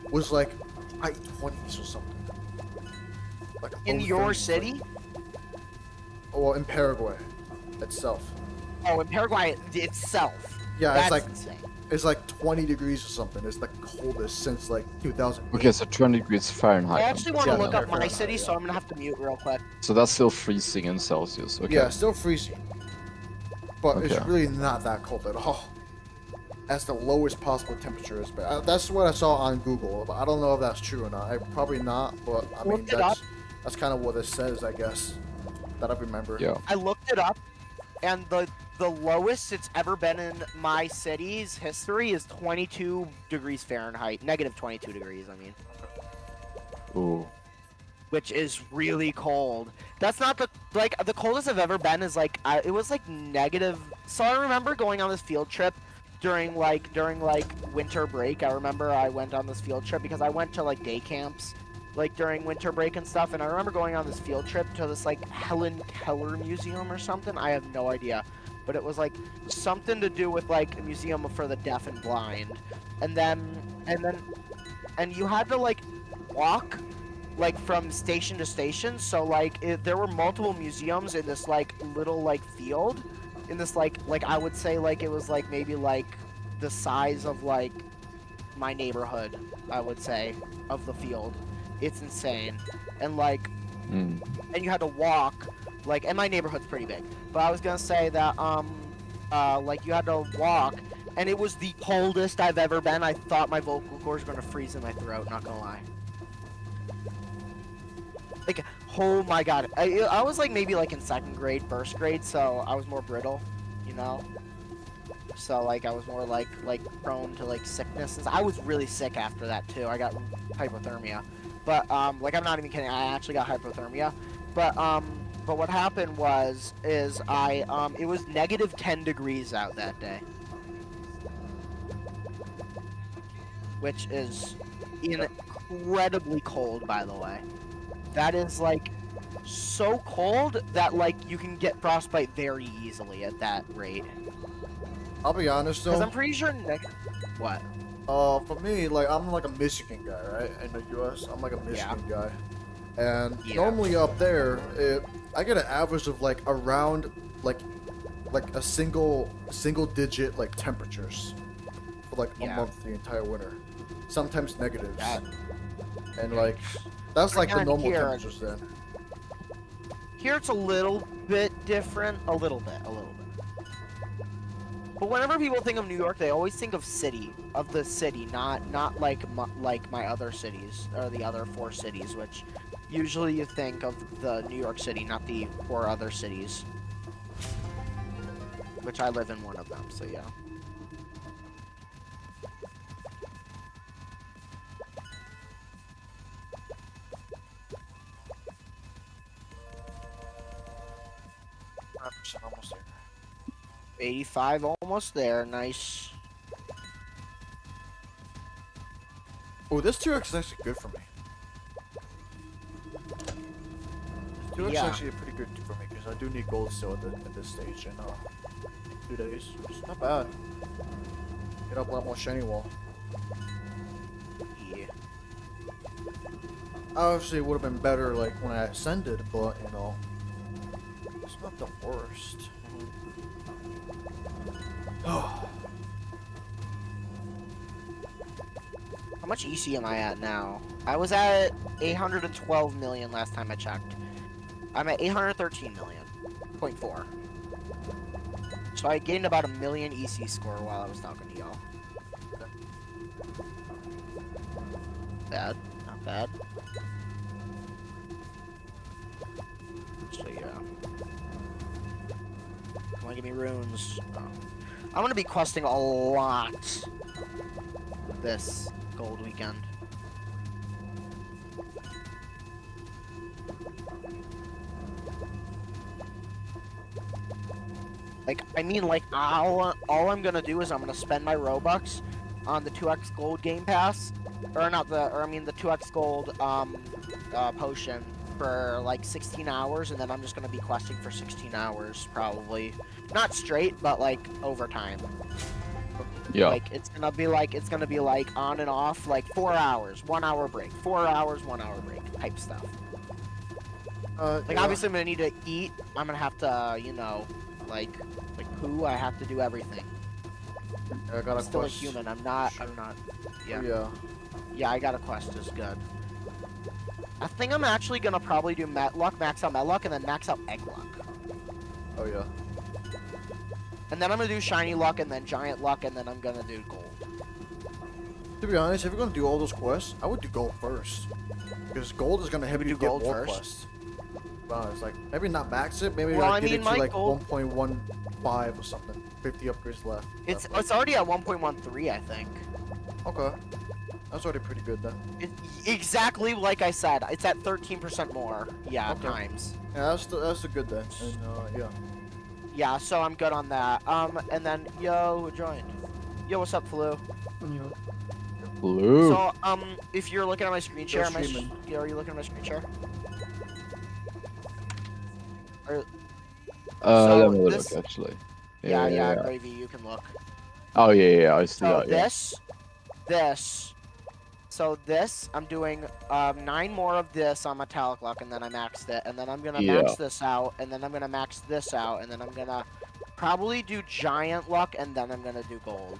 was like high 20s or something. Like In low your 30s, city? Like, well, in Paraguay itself. Oh, in Paraguay itself. Yeah, That's it's like insane. it's like 20 degrees or something. It's the coldest since like 2000. Okay, so 20 degrees Fahrenheit. I then. actually want to Yeah, look no, up my Fahrenheit, city, yeah. so I'm gonna have to mute real quick. So that's still freezing in Celsius. Okay. Yeah, still freezing. But it's Okay. really not that cold at all. That's the lowest possible temperature is. But that's what I saw on Google. But I don't know if that's true or not. Probably not. But I mean, Looked it up. that's kind of what it says, I guess. That I remember. Yeah. I looked it up, and the lowest it's ever been in my city's history is 22 degrees Fahrenheit, negative 22 degrees. I mean, Ooh. which is really cold. That's not the the coldest I've ever been is like it was like negative. So I remember going on this field trip during like winter break. I remember I went on this field trip because I went to like day camps like during winter break and stuff, and I remember going on this field trip to this like Helen Keller Museum or something. I have no idea, but it was like something to do with like a museum for the deaf and blind, and you had to like walk like from station to station. So like there were multiple museums in this like little like field, in this like I would say like it was like maybe like the size of like my neighborhood, I would say, of the field. It's insane. And like Mm. and you had to walk like, and my neighborhood's pretty big, but I was gonna say that like you had to walk, and it was the coldest I've ever been. I thought my vocal cords were gonna freeze in my throat, not gonna lie. Like, oh my god, I was like maybe like in second grade, first grade, so I was more brittle, you know. So like I was more like prone to like sickness. I was really sick after that too. I got hypothermia, but like I'm not even kidding. I actually got hypothermia, but what happened is I it was negative 10 degrees out that day, which is incredibly cold, by the way. That is like so cold that like you can get frostbite very easily at that rate. I'll be honest Because though. I'm pretty sure what? For me, like I'm like a Michigan guy, right? In the U.S., I'm like a Michigan guy, and Yeah. normally up there, I get an average of like around like a single digit like temperatures for like a Yeah. month, the entire winter. Sometimes negatives, That- and like that's like the And normal here- temperatures then. Here it's a little bit different, a little bit. But whenever people think of New York, they always think of the city, not like my other cities or the other 4 cities, which usually you think of the New York City, not the 4 other cities. Which I live in one of them, so yeah. 9% almost there. 85, almost there. Nice. Oh, this 2x is actually good for me. 2x is Yeah. actually pretty good for me because I do need gold still at this stage in 2 days. It's not bad. Get up a lot more shiny wall. Yeah. Obviously, it would have been better like when I ascended, but you know, it's not the worst. Oh, How much EC am I at now? I was at 812 million last time I checked. I'm at 813 million. 0.4. So I gained about a million EC score while I was talking to y'all. Bad. Not bad. So yeah. Come on, give me runes. Oh. I'm gonna be questing a lot this gold weekend. Like, I mean, like, all I'm gonna do is I'm gonna spend my Robux on the 2x gold game pass, or not the, or I mean the 2x gold potion for like 16 hours, and then I'm just gonna be questing for 16 hours probably, not straight, but like overtime. Yeah. Like it's gonna be like on and off, like 4 hours, 1 hour break, 4 hours, 1 hour break type stuff. Like yeah. obviously I'm gonna need to eat. I'm gonna have to, you know, like poo. I have to do everything. I got I'm a still a quest. human. I'm not. Yeah. Yeah. Yeah, I got a quest. Is good. I think I'm actually gonna probably do Metluck, max out Metluck, and then max out Egg Luck. Oh yeah. And then I'm gonna do Shiny Luck, and then Giant Luck, and then I'm gonna do Gold. To be honest, if you're gonna do all those quests, I would do gold first, because gold is gonna help you do get gold more first? quests. Well, it's like maybe not max it, maybe Well, like I get mean, it my to like gold- 1.15 or something. 50 upgrades left. It's already at 1.13, I think. Okay. That's already pretty good then. Exactly like I said. It's at 13% more. Yeah, Okay. times. Yeah, that's the good then. And yeah. Yeah, so I'm good on that. And then yo, who joined? Yo, what's up, Flu? Blue. So if you're looking at my screen share, streaming. are you looking at my screen share? Or, Let so me look this- actually. yeah, Gravy, you can look. Oh yeah, I see So that. Yeah. this, I'm doing 9 more of this on Metallic Luck, and then I maxed it, and then I'm gonna Yeah. max this out, and then I'm gonna max this out, and then I'm gonna probably do Giant Luck, and then I'm gonna do Gold.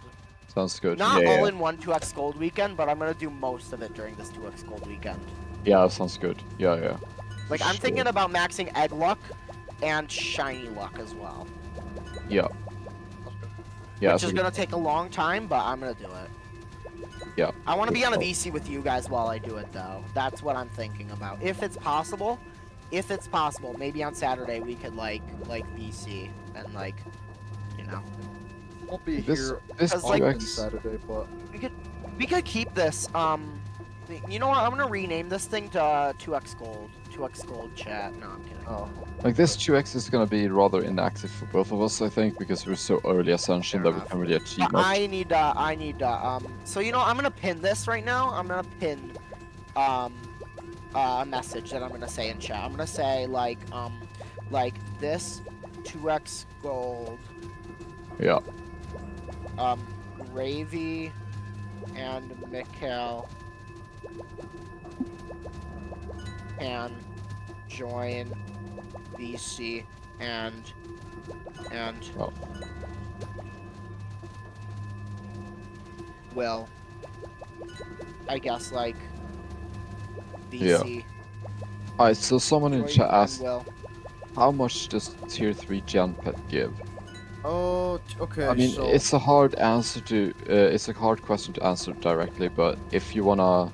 Sounds good. Not yeah, all yeah. in one 2x Gold weekend, but I'm gonna do most of it during this 2x Gold weekend. Yeah, sounds good. Yeah, yeah. Like I'm Sure. thinking about maxing Egg Luck and Shiny Luck as well, Yeah. Yeah. which so is gonna take a long time, but I'm gonna do it. Yeah. I want to be on a Oh. VC with you guys while I do it, though. That's what I'm thinking about. If it's possible, maybe on Saturday we could like VC and like, you know, Won't be This here Cause, on like- Saturday, but we could keep this. You know what? I'm gonna rename this thing to 2x Gold. 2x Gold chat. No, I'm kidding. oh. like this 2x is gonna be rather inactive for both of us, I think, because we're so early Ascension Fair that we enough. can't really achieve But much. I need to. So you know, I'm gonna pin this right now. I'm gonna pin, a message that I'm gonna say in chat. I'm gonna say like this 2x Gold. Yeah. Ravy and Mikael can join VC and Oh. will, I guess, like VC. Alright, so someone in join chat and asked, will. how much does tier 3 Gen Pet give? Oh, okay. I mean, so it's a hard answer to, it's a hard question to answer directly, but if you wanna,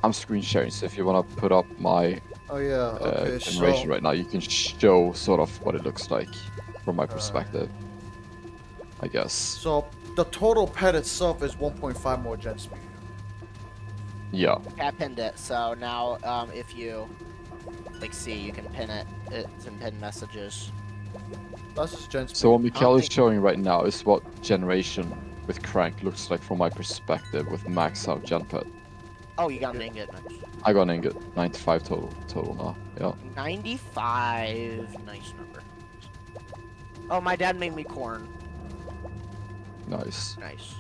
I'm screen sharing, so if you wanna put up my oh yeah. Okay. generation So right now, you can show sort of what it looks like from my perspective, I guess. so the total pet itself is 1.5 more gen speed. Yeah. I pinned it, so now if you like see, you can pin it. It's in pin messages. That's just gen speed. So what Mikael is think- showing right now is what generation with Crank looks like from my perspective with max out gen pet. Oh, you got an ingot. Nice. I got an ingot, 95 total now. Yeah. 95. Nice number. Oh, my dad made me corn. Nice. Nice.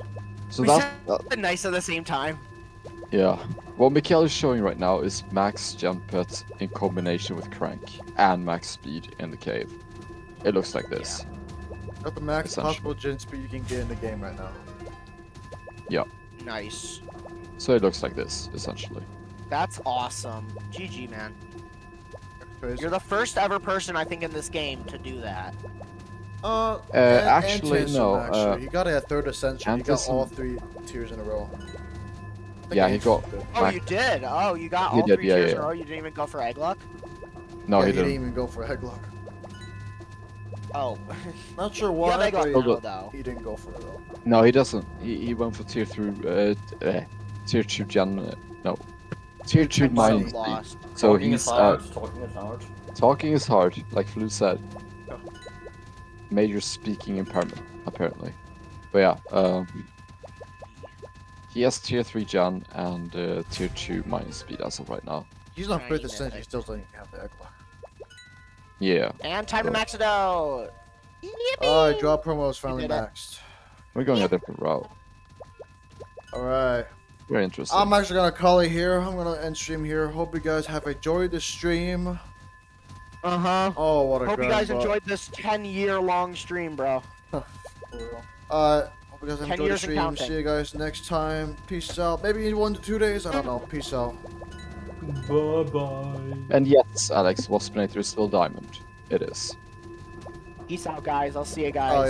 So We that's said nice at the same time. yeah. What Mikael is showing right now is max jump pet in combination with Crank and max speed in the cave. It looks like this. Got the max Essentially. possible gen speed you can get in the game right now. Nice. So it looks like this, essentially. That's awesome. GG, man. Crazy. You're the first ever person I think in this game to do that. Actually, Antisim, no, Actually. He got it at third Ascension. He got Antisim- all 3 tiers in a row. I think Yeah, he got. Oh, Max- you did? Oh, you got He all did, 3 yeah, tiers yeah. in a row? You didn't even go for egg luck? No, yeah, he he didn't didn't. even go for Headlock. Oh. Not sure You why, have egg luck but Still now, good. though. he didn't go for it though. No, he doesn't. He went for tier 2 gen. No. Tier 2 I'm minus so speed. lost. So Talking he's is hard. Talking is hard. talking is hard, like Flu said. Yeah. Major speaking impairment, apparently. But yeah, he has tier 3 gen and tier 2 minus speed as of right now. He's on Tiny 5th Ascension. He mythic. still doesn't have the Headlock. Yeah, And time to max it out. Alright, drop promo is finally did it. maxed. we're going a different route. Alright. Very interesting. I'm actually gonna call it here. I'm gonna end stream here. Hope you guys have enjoyed the stream. Uh-huh. Oh, what a Hope you grand guys butt. enjoyed this 10-year long stream, bro. Hope you guys 10 enjoyed the years and stream. counting. See you guys next time. Peace out. Maybe in 1 to 2 days. I don't know. Peace out. Bye bye. And yes, Alex, Waspinator is still diamond. It is. Peace out, guys. I'll see you guys. Oh, yeah.